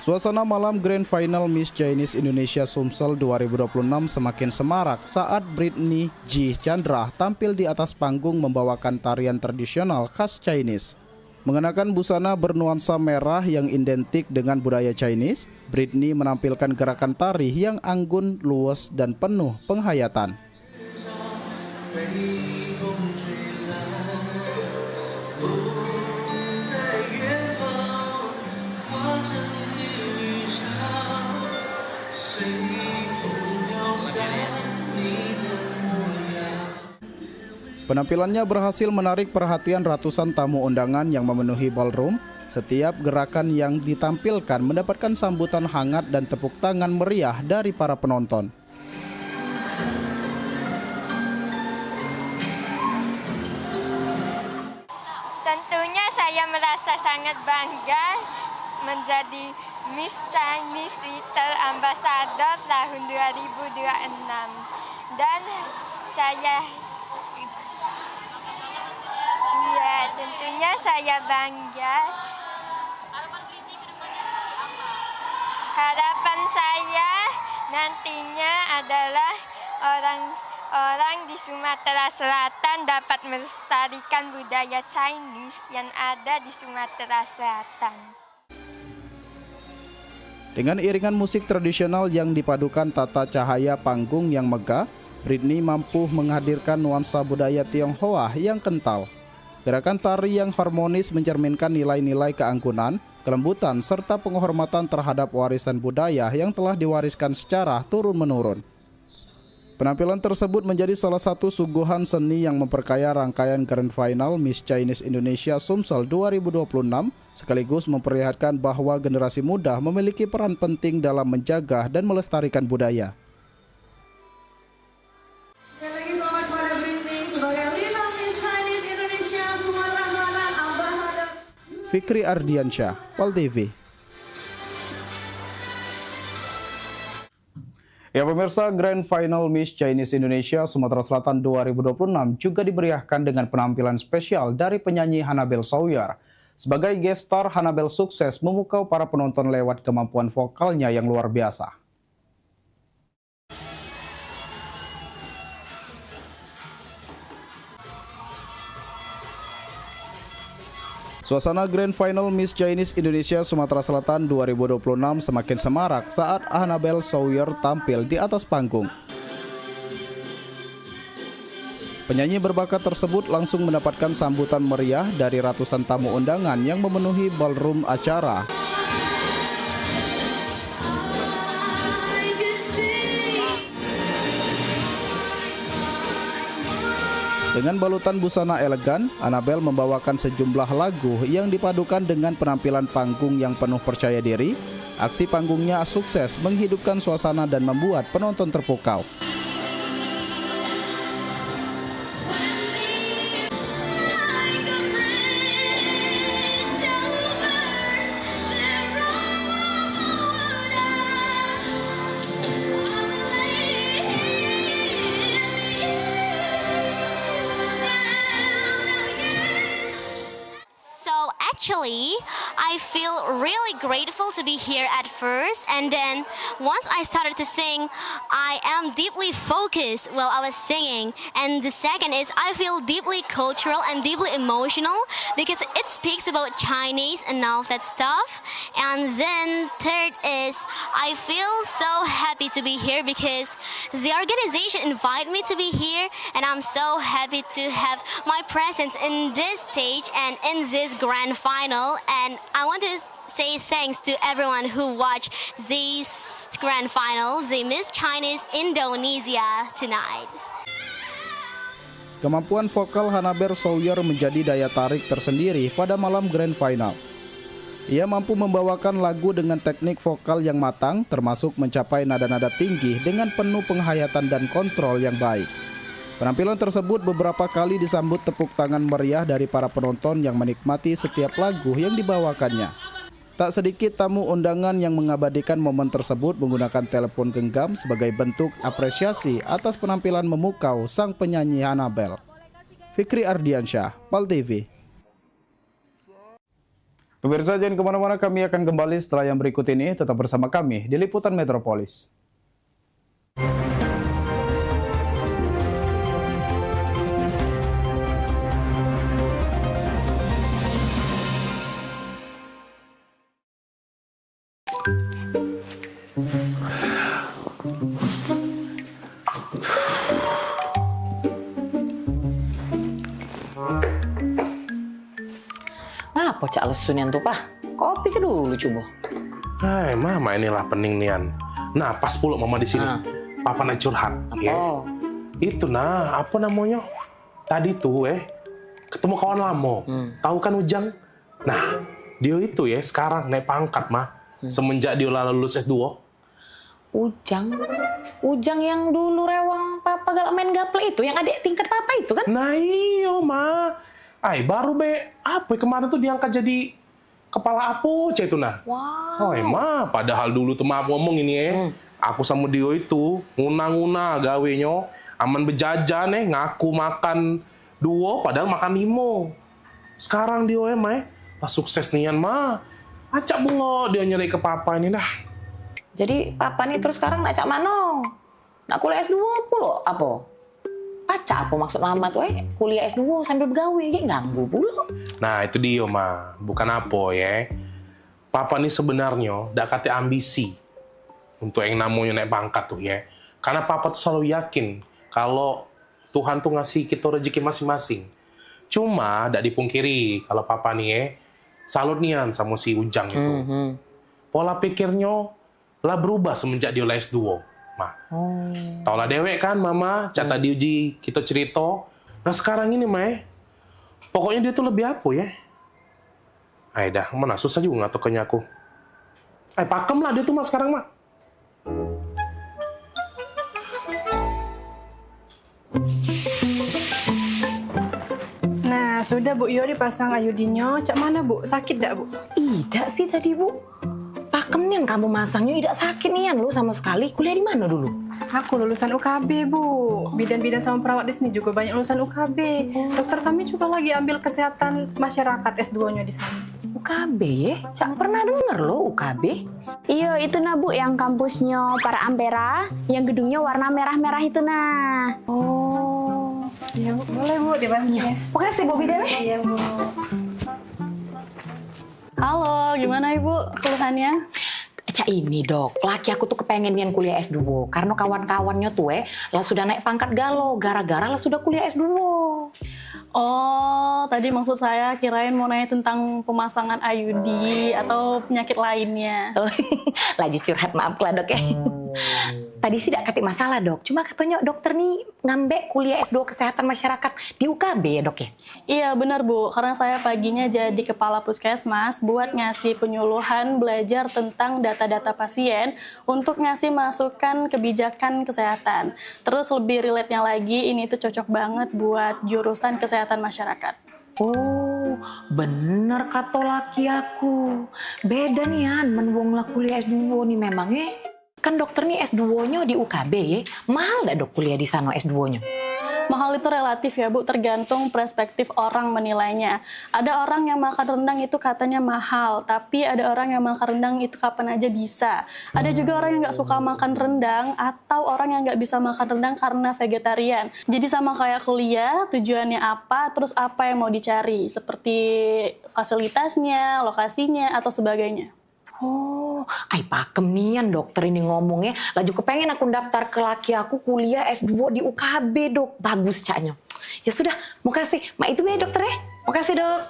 Suasana malam Grand Final Miss Chinese Indonesia Sumsel 2026 semakin semarak saat Britney G. Chandra tampil di atas panggung membawakan tarian tradisional khas Chinese. Mengenakan busana bernuansa merah yang identik dengan budaya Chinese, Britney menampilkan gerakan tari yang anggun, luwes, dan penuh penghayatan. Penampilannya berhasil menarik perhatian ratusan tamu undangan yang memenuhi ballroom. Setiap gerakan yang ditampilkan mendapatkan sambutan hangat dan tepuk tangan meriah dari para penonton. Tentunya saya merasa sangat bangga menjadi Miss Chinese Little Ambassador tahun 2026. Dan tentunya saya bangga. Harapan saya nantinya adalah orang di Sumatera Selatan dapat melestarikan budaya Chinese yang ada di Sumatera Selatan. Dengan iringan musik tradisional yang dipadukan tata cahaya panggung yang megah, Britney mampu menghadirkan nuansa budaya Tionghoa yang kental. Gerakan tari yang harmonis mencerminkan nilai-nilai keangkuhan, kelembutan, serta penghormatan terhadap warisan budaya yang telah diwariskan secara turun-menurun. Penampilan tersebut menjadi salah satu suguhan seni yang memperkaya rangkaian Grand Final Miss Chinese Indonesia Sumsel 2026, sekaligus memperlihatkan bahwa generasi muda memiliki peran penting dalam menjaga dan melestarikan budaya. Fikri Ardiansyah, PAL TV. Ya pemirsa, Grand Final Miss Chinese Indonesia Sumatera Selatan 2026 juga dimeriahkan dengan penampilan spesial dari penyanyi Hannabel Sawyer. Sebagai guest star, Hannabel sukses memukau para penonton lewat kemampuan vokalnya yang luar biasa. Suasana Grand Final Miss Chinese Indonesia Sumatera Selatan 2026 semakin semarak saat Hannabel Sawyer tampil di atas panggung. Penyanyi berbakat tersebut langsung mendapatkan sambutan meriah dari ratusan tamu undangan yang memenuhi ballroom acara. Dengan balutan busana elegan, Hannabel membawakan sejumlah lagu yang dipadukan dengan penampilan panggung yang penuh percaya diri. Aksi panggungnya sukses menghidupkan suasana dan membuat penonton terpukau. Actually, I feel really grateful to be here at first, and then once I started to sing, I am deeply focused while I was singing. And the second is I feel deeply cultural and deeply emotional because it speaks about Chinese and all that stuff. And then third is I feel so happy to be here because the organization invited me to be here, and I'm so happy to have my presence in this stage and in this grand final. And I want to say thanks to everyone who watched this grand final, the Miss Chinese Indonesia tonight. Kemampuan vokal Hannabel Sawyer menjadi daya tarik tersendiri pada malam grand final. Ia mampu membawakan lagu dengan teknik vokal yang matang, termasuk mencapai nada-nada tinggi dengan penuh penghayatan dan kontrol yang baik. Penampilan tersebut beberapa kali disambut tepuk tangan meriah dari para penonton yang menikmati setiap lagu yang dibawakannya. Tak sedikit tamu undangan yang mengabadikan momen tersebut menggunakan telepon genggam sebagai bentuk apresiasi atas penampilan memukau sang penyanyi Hannabel. Fikri Ardiansyah, PAL TV. Pemirsa, jangan kemana-mana, kami akan kembali setelah yang berikut ini. Tetap bersama kami di Liputan Metropolis. Apa cak lesun yang tuh, Pak? Kopi ke dulu coba. Hai, mama inilah pening nian. Nah, pas puluk mama di sini. Papa nak curhat. Apa? Ya. Itu nah, apa namanya? Tadi tuh ketemu kawan lama. Tahu kan Ujang? Nah, dia itu sekarang naik pangkat mah. Semenjak dia lulus S2. Ujang yang dulu rewang Papa galak main gaple itu, yang adik tingkat Papa itu kan? Nah iyo ma. Baru apa kemarin tuh diangkat jadi kepala Apoce itu nah. Wow. Ma, padahal dulu tuh maaf ngomong ini aku sama dia itu nguna-nguna gawenya, aman bejajan ngaku makan 2 padahal makan 5. Sekarang dia sukses nian mah. Acak bungo dia nyari ke Papa ini dah. Jadi Papa nih terus sekarang nak cak mano? Nak kuliah S2 pula apa? Acak apa maksud mama tuh kuliah S2 sambil bergawe, ganggu pula. Nah itu dia ma, bukan apa Papa nih sebenarnya dak kate ambisi untuk yang namanya naik pangkat tuh Karena Papa tuh selalu yakin kalau Tuhan tuh ngasih kita rezeki masing-masing. Cuma dak dipungkiri kalau Papa nih salut nian sama si Ujang itu. Pola pikirnya lah berubah semenjak dia S2. Tau lah dewek kan mama, cata diuji kita cerita. Nah sekarang ini pokoknya dia tuh lebih apa dah, mana susah juga ngatokannya aku. Pakem lah dia tuh sekarang mah. Nah, sudah Bu Yo dipasang ayudinyo. Cak mana Bu? Sakit dak Bu? Tidak sih tadi Bu. Pakem nian kamu masangnya tidak sakit nian lu sama sekali. Kuliah di mana dulu? Aku lulusan UKB Bu. Bidan-bidan sama perawat di sini juga banyak lulusan UKB. Dokter kami juga lagi ambil kesehatan masyarakat S2-nya di sana. UKB Cak pernah denger lo UKB? Iya, itu nah Bu, yang kampusnya para Ampera, yang gedungnya warna merah-merah itu nah. Oh, iya Bu, boleh Bu dibantu. Makasih Bu Bidan. Iya Bu. Halo, gimana Ibu keluhannya? Cak ini dok, laki aku tuh kepengen nian kuliah S2 karena kawan-kawannya tuh lah sudah naik pangkat galau gara-gara lah sudah kuliah S2. Oh, tadi maksud saya kirain mau nanya tentang pemasangan IUD atau penyakit lainnya. Lagi curhat, maaf lah dok Tadi sih tidak kata masalah dok, cuma katanya dokter nih ngambek kuliah S2 kesehatan masyarakat di UKB ya dok ya? Iya benar Bu, karena saya paginya jadi kepala puskesmas buat ngasih penyuluhan belajar tentang data-data pasien untuk ngasih masukan kebijakan kesehatan. Terus lebih relate-nya lagi, ini tuh cocok banget buat jurusan kesehatan masyarakat. Oh, bener kata laki aku. Beda nih menwong lah kuliah S2 nih memangnya. Kan dokter nih S2-nya di UKB mahal gak dok kuliah di sana S2-nya? Mahal itu relatif ya Bu, tergantung perspektif orang menilainya. Ada orang yang makan rendang itu katanya mahal, tapi ada orang yang makan rendang itu kapan aja bisa. Ada juga orang yang nggak suka makan rendang, atau orang yang nggak bisa makan rendang karena vegetarian. Jadi sama kayak kuliah, tujuannya apa, terus apa yang mau dicari, seperti fasilitasnya, lokasinya, atau sebagainya. Oh, pakem nian dokter ini ngomongnya. Laju kepengen aku daftar ke laki aku kuliah S2 di UKB dok. Bagus caknya. Ya sudah, makasih. Itu ya dokter ya. Makasih dok.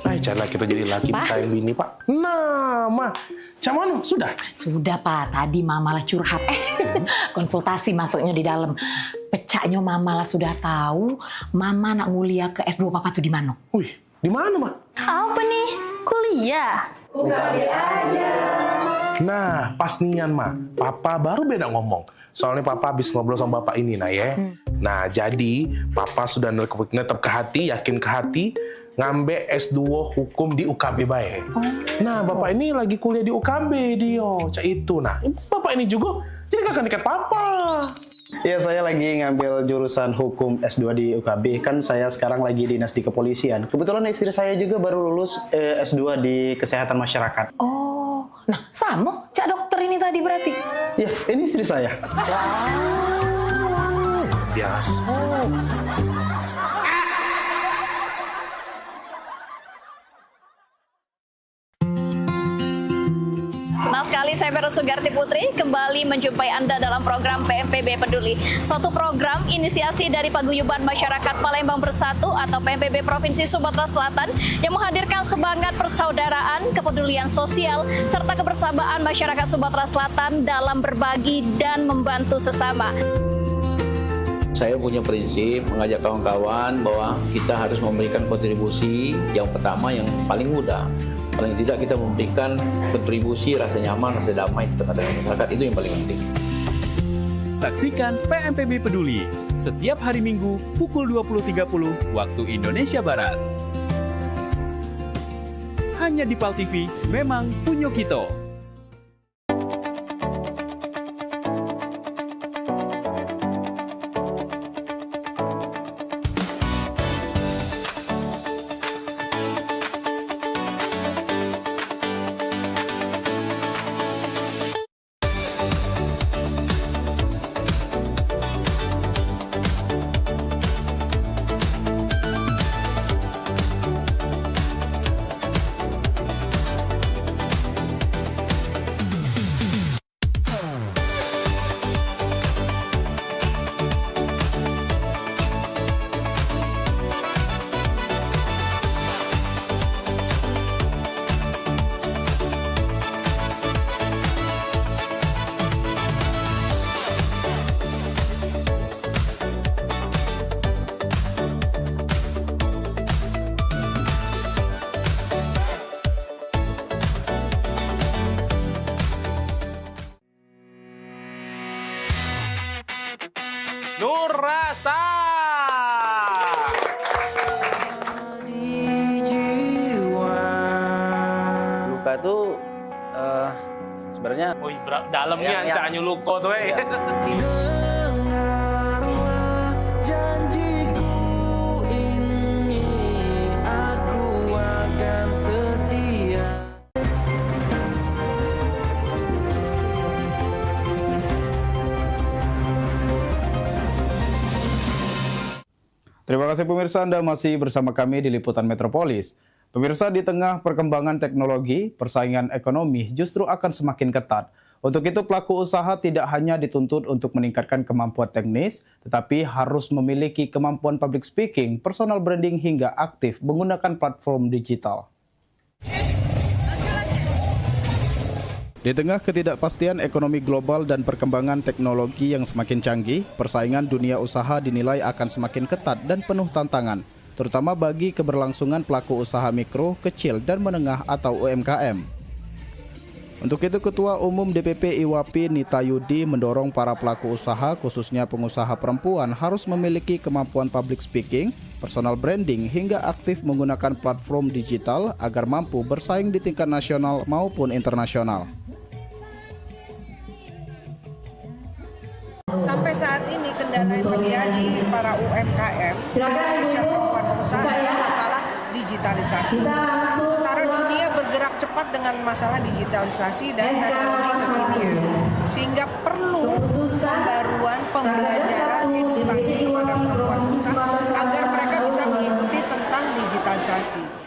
Janganlah kita jadi laki disayang bini Pak. Nah, Ma. Cuman sudah? Sudah Pak, tadi Mama lah curhat. Konsultasi masuknya di dalam. Pecahnya Mama lah sudah tahu. Mama nak nguliah ke S2 Papa tuh di mana? Wih, di mana Ma? Apa nih? Kuliah? UKB aja. Nah, pas nian Ma, Papa baru beda ngomong. Soalnya Papa habis ngobrol sama Bapak ini Nah, jadi Papa sudah netep ke hati, yakin ke hati, ngambil S2 hukum di UKB bae. Nah, Bapak ini lagi kuliah di UKB dia, cak itu. Nah, Bapak ini juga jadi kakak dekat Papa. Iya, saya lagi ngambil jurusan hukum S2 di UKB. Kan saya sekarang lagi dinas di kepolisian. Kebetulan istri saya juga baru lulus S2 di kesehatan masyarakat. Oh, nah sama cak dokter ini tadi berarti? Iya, ini istri saya. Biasa. Senang sekali saya Vera Sugarti Putri, kembali menjumpai Anda dalam program PMPB Peduli. Suatu program inisiasi dari Paguyuban Masyarakat Palembang Bersatu atau PMPB Provinsi Sumatera Selatan yang menghadirkan semangat persaudaraan, kepedulian sosial, serta kebersamaan masyarakat Sumatera Selatan dalam berbagi dan membantu sesama. Saya punya prinsip mengajak kawan-kawan bahwa kita harus memberikan kontribusi yang pertama yang paling mudah. Paling tidak kita memberikan kontribusi rasa nyaman, rasa damai di tengah-tengah masyarakat, itu yang paling penting. Saksikan PMPB Peduli setiap hari Minggu pukul 20.30 waktu Indonesia Barat. Hanya di PAL TV, memang punya kita. Nur Rasa. Luka itu sebenarnya dalamnya ancaknya luka tuh. Terima kasih pemirsa, Anda masih bersama kami di Liputan Metropolis. Pemirsa, di tengah perkembangan teknologi, persaingan ekonomi justru akan semakin ketat. Untuk itu, pelaku usaha tidak hanya dituntut untuk meningkatkan kemampuan teknis, tetapi harus memiliki kemampuan public speaking, personal branding, hingga aktif menggunakan platform digital. Di tengah ketidakpastian ekonomi global dan perkembangan teknologi yang semakin canggih, persaingan dunia usaha dinilai akan semakin ketat dan penuh tantangan, terutama bagi keberlangsungan pelaku usaha mikro, kecil, dan menengah atau UMKM. Untuk itu, Ketua Umum DPP IWAPI Nita Yudi mendorong para pelaku usaha, khususnya pengusaha perempuan, harus memiliki kemampuan public speaking, personal branding, hingga aktif menggunakan platform digital agar mampu bersaing di tingkat nasional maupun internasional. Sampai saat ini kendala yang terjadi para UMKM, khususnya perempuan pengusaha adalah masalah digitalisasi. Sementara dunia bergerak cepat dengan masalah digitalisasi dan teknologi kekinian, sehingga perlu pembaruan, pembelajaran, edukasi kepada perempuan pengusaha agar mereka bisa mengikuti tentang digitalisasi.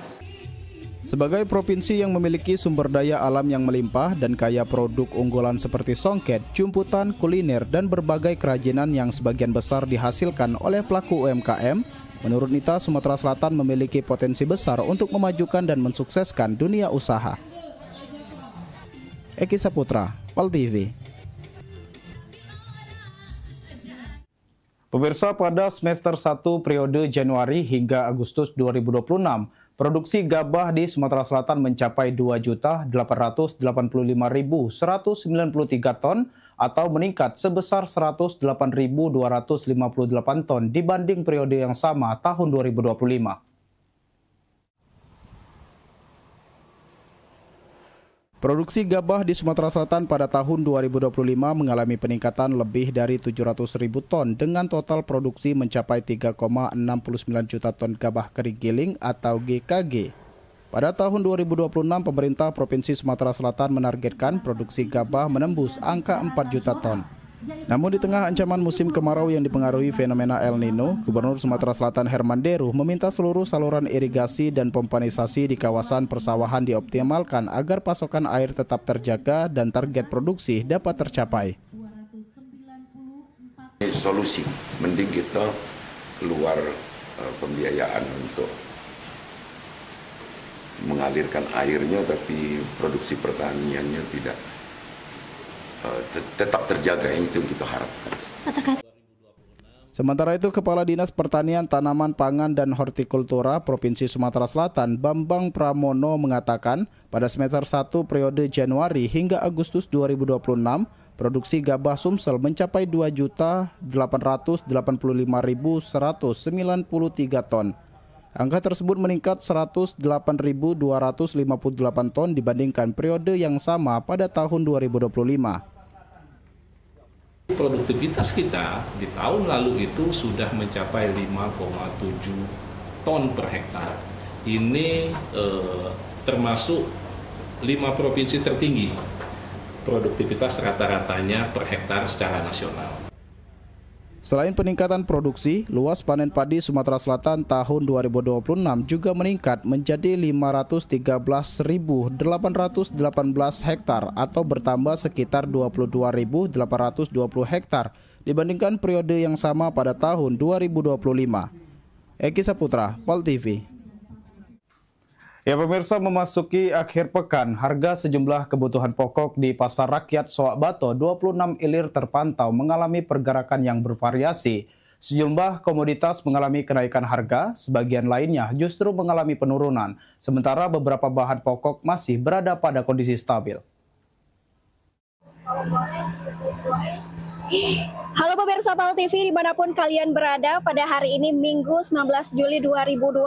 Sebagai provinsi yang memiliki sumber daya alam yang melimpah dan kaya produk unggulan seperti songket, jumputan, kuliner, dan berbagai kerajinan yang sebagian besar dihasilkan oleh pelaku UMKM, menurut Nita, Sumatera Selatan memiliki potensi besar untuk memajukan dan mensukseskan dunia usaha. Eki Saputra, PAL TV. Pemirsa, pada semester 1 periode Januari hingga Agustus 2026, produksi gabah di Sumatera Selatan mencapai 2.885.193 ton atau meningkat sebesar 108.258 ton dibanding periode yang sama tahun 2025. Produksi gabah di Sumatera Selatan pada tahun 2025 mengalami peningkatan lebih dari 700.000 ton dengan total produksi mencapai 3,69 juta ton gabah kering giling atau GKG. Pada tahun 2026, pemerintah Provinsi Sumatera Selatan menargetkan produksi gabah menembus angka 4 juta ton. Namun di tengah ancaman musim kemarau yang dipengaruhi fenomena El Nino, Gubernur Sumatera Selatan Herman Deru meminta seluruh saluran irigasi dan pompanisasi di kawasan persawahan dioptimalkan agar pasokan air tetap terjaga dan target produksi dapat tercapai. Solusi, mending kita keluar pembiayaan untuk mengalirkan airnya, tapi produksi pertaniannya tidak tetap terjaga, itu yang kita harapkan. Sementara itu, Kepala Dinas Pertanian, Tanaman Pangan dan Hortikultura Provinsi Sumatera Selatan, Bambang Pramono mengatakan, pada semester 1 periode Januari hingga Agustus 2026, produksi gabah Sumsel mencapai 2.885.193 ton. Angka tersebut meningkat 108.258 ton dibandingkan periode yang sama pada tahun 2025. Produktivitas kita di tahun lalu itu sudah mencapai 5,7 ton per hektar. Ini termasuk 5 provinsi tertinggi produktivitas rata-ratanya per hektar secara nasional. Selain peningkatan produksi, luas panen padi Sumatera Selatan tahun 2026 juga meningkat menjadi 513.818 hektar atau bertambah sekitar 22.820 hektar dibandingkan periode yang sama pada tahun 2025. Eki Saputra, Pol TV. Ya pemirsa, memasuki akhir pekan, harga sejumlah kebutuhan pokok di Pasar Rakyat Soak Bato 26 Ilir terpantau mengalami pergerakan yang bervariasi. Sejumlah komoditas mengalami kenaikan harga, sebagian lainnya justru mengalami penurunan, sementara beberapa bahan pokok masih berada pada kondisi stabil. Halo pemirsa PAL TV dimanapun kalian berada, pada hari ini Minggu 19 Juli 2026.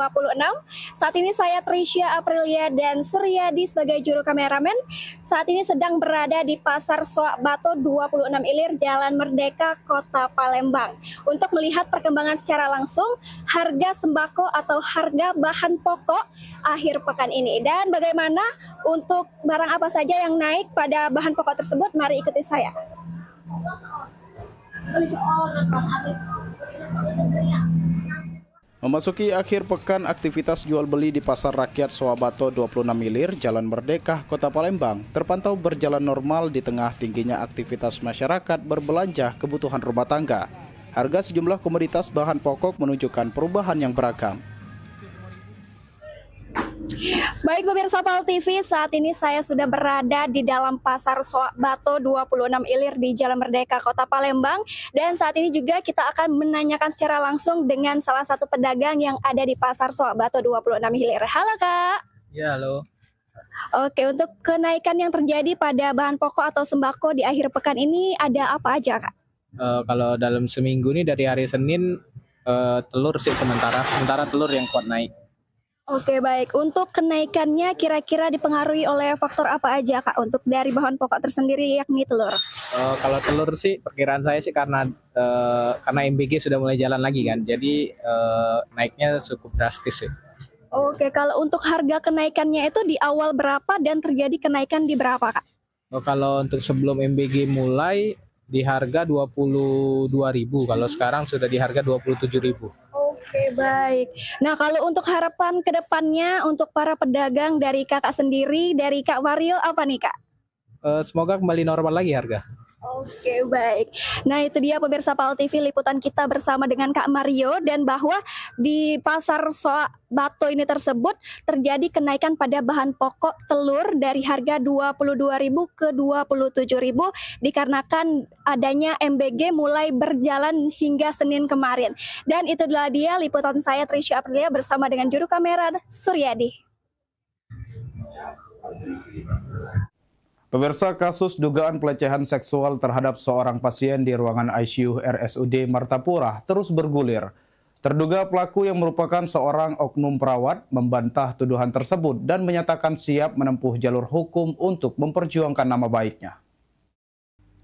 Saat ini saya Trisha Aprilia dan Suryadi sebagai juru kameramen. Saat ini sedang berada di Pasar Soak Bato 26 Ilir, Jalan Merdeka, Kota Palembang, untuk melihat perkembangan secara langsung harga sembako atau harga bahan pokok akhir pekan ini. Dan bagaimana untuk barang apa saja yang naik pada bahan pokok tersebut, mari ikuti saya. Memasuki akhir pekan, aktivitas jual beli di Pasar Rakyat Soak Bato 26 Ilir, Jalan Merdeka, Kota Palembang terpantau berjalan normal di tengah tingginya aktivitas masyarakat berbelanja kebutuhan rumah tangga. Harga sejumlah komoditas bahan pokok menunjukkan perubahan yang beragam. Baik pemirsa PAL TV, saat ini saya sudah berada di dalam Pasar Soak Bato 26 Ilir di Jalan Merdeka, Kota Palembang. Dan saat ini juga kita akan menanyakan secara langsung dengan salah satu pedagang yang ada di Pasar Soak Bato 26 Ilir. Halo Kak. Ya, halo. Oke, untuk kenaikan yang terjadi pada bahan pokok atau sembako di akhir pekan ini ada apa aja Kak? Kalau dalam seminggu ini dari hari Senin, telur sih sementara telur yang kuat naik. Oke baik, untuk kenaikannya kira-kira dipengaruhi oleh faktor apa aja Kak untuk dari bahan pokok tersendiri yakni telur? Kalau telur sih perkiraan saya sih karena MBG sudah mulai jalan lagi kan, jadi naiknya cukup drastis sih. Oke, kalau untuk harga kenaikannya itu di awal berapa dan terjadi kenaikan di berapa Kak? Kalau untuk sebelum MBG mulai di harga 22.000, kalau sekarang sudah di harga 27.000. Oke baik. Nah kalau untuk harapan ke depannya untuk para pedagang dari kakak sendiri, dari Kak Mario apa nih Kak? Semoga kembali normal lagi harga. Oke baik. Nah itu dia pemirsa PAL TV liputan kita bersama dengan Kak Mario, dan bahwa di Pasar Soak Bato ini tersebut terjadi kenaikan pada bahan pokok telur dari harga 22.000 ke 27.000 dikarenakan adanya MBG mulai berjalan hingga Senin kemarin. Dan itu adalah dia liputan saya Trisha Aprilia bersama dengan juru kamera Suryadi. Pemirsa, kasus dugaan pelecehan seksual terhadap seorang pasien di ruangan ICU RSUD Martapura terus bergulir. Terduga pelaku yang merupakan seorang oknum perawat membantah tuduhan tersebut dan menyatakan siap menempuh jalur hukum untuk memperjuangkan nama baiknya.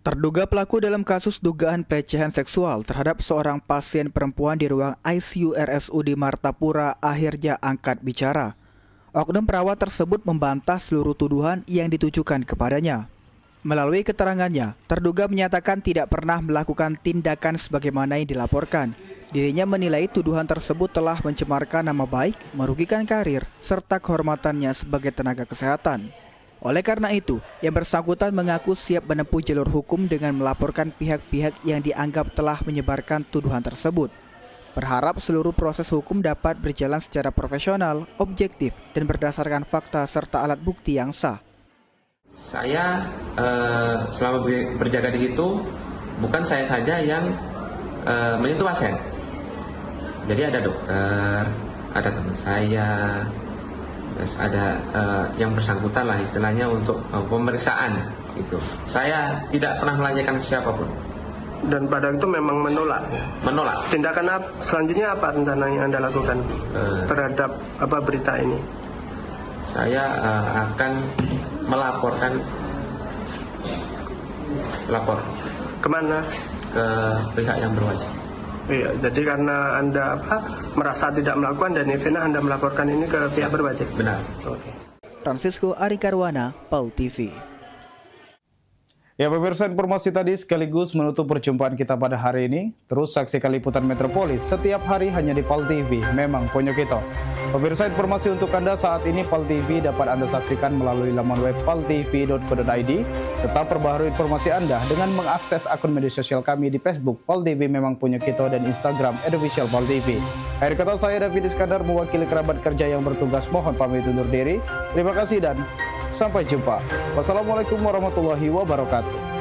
Terduga pelaku dalam kasus dugaan pelecehan seksual terhadap seorang pasien perempuan di ruang ICU RSUD Martapura akhirnya angkat bicara. Oknum perawat tersebut membantah seluruh tuduhan yang ditujukan kepadanya. Melalui keterangannya, terduga menyatakan tidak pernah melakukan tindakan sebagaimana yang dilaporkan. Dirinya menilai tuduhan tersebut telah mencemarkan nama baik, merugikan karir, serta kehormatannya sebagai tenaga kesehatan. Oleh karena itu, yang bersangkutan mengaku siap menempuh jalur hukum dengan melaporkan pihak-pihak yang dianggap telah menyebarkan tuduhan tersebut. Berharap seluruh proses hukum dapat berjalan secara profesional, objektif, dan berdasarkan fakta serta alat bukti yang sah. Saya selama berjaga di situ, bukan saya saja yang menyentuh pasien. Jadi ada dokter, ada teman saya, terus ada yang bersangkutan lah istilahnya untuk pemeriksaan itu. Saya tidak pernah melanjutkan siapapun. Dan pada itu memang menolak. Menolak. Tindakan selanjutnya apa rencana yang Anda lakukan terhadap berita ini? Saya akan melaporkan kemana? Ke pihak yang berwajib. Iya, jadi karena Anda merasa tidak melakukan dan akhirnya Anda melaporkan ini ke pihak berwajib. Benar. Oke. Francisco Arikarwana, PAL TV. Ya pemirsa, informasi tadi sekaligus menutup perjumpaan kita pada hari ini. Terus saksikan liputan Metropolis setiap hari hanya di PAL TV. Memang punya kita. Pemirsa, informasi untuk Anda saat ini PAL TV dapat Anda saksikan melalui laman web paltv.co.id. Tetap perbaharui informasi Anda dengan mengakses akun media sosial kami di Facebook PAL TV Memang Punya Kita dan Instagram @officialpaltv. Akhir kata, saya David Iskandar mewakili kerabat kerja yang bertugas mohon pamit undur diri. Terima kasih dan sampai jumpa. Wassalamualaikum warahmatullahi wabarakatuh.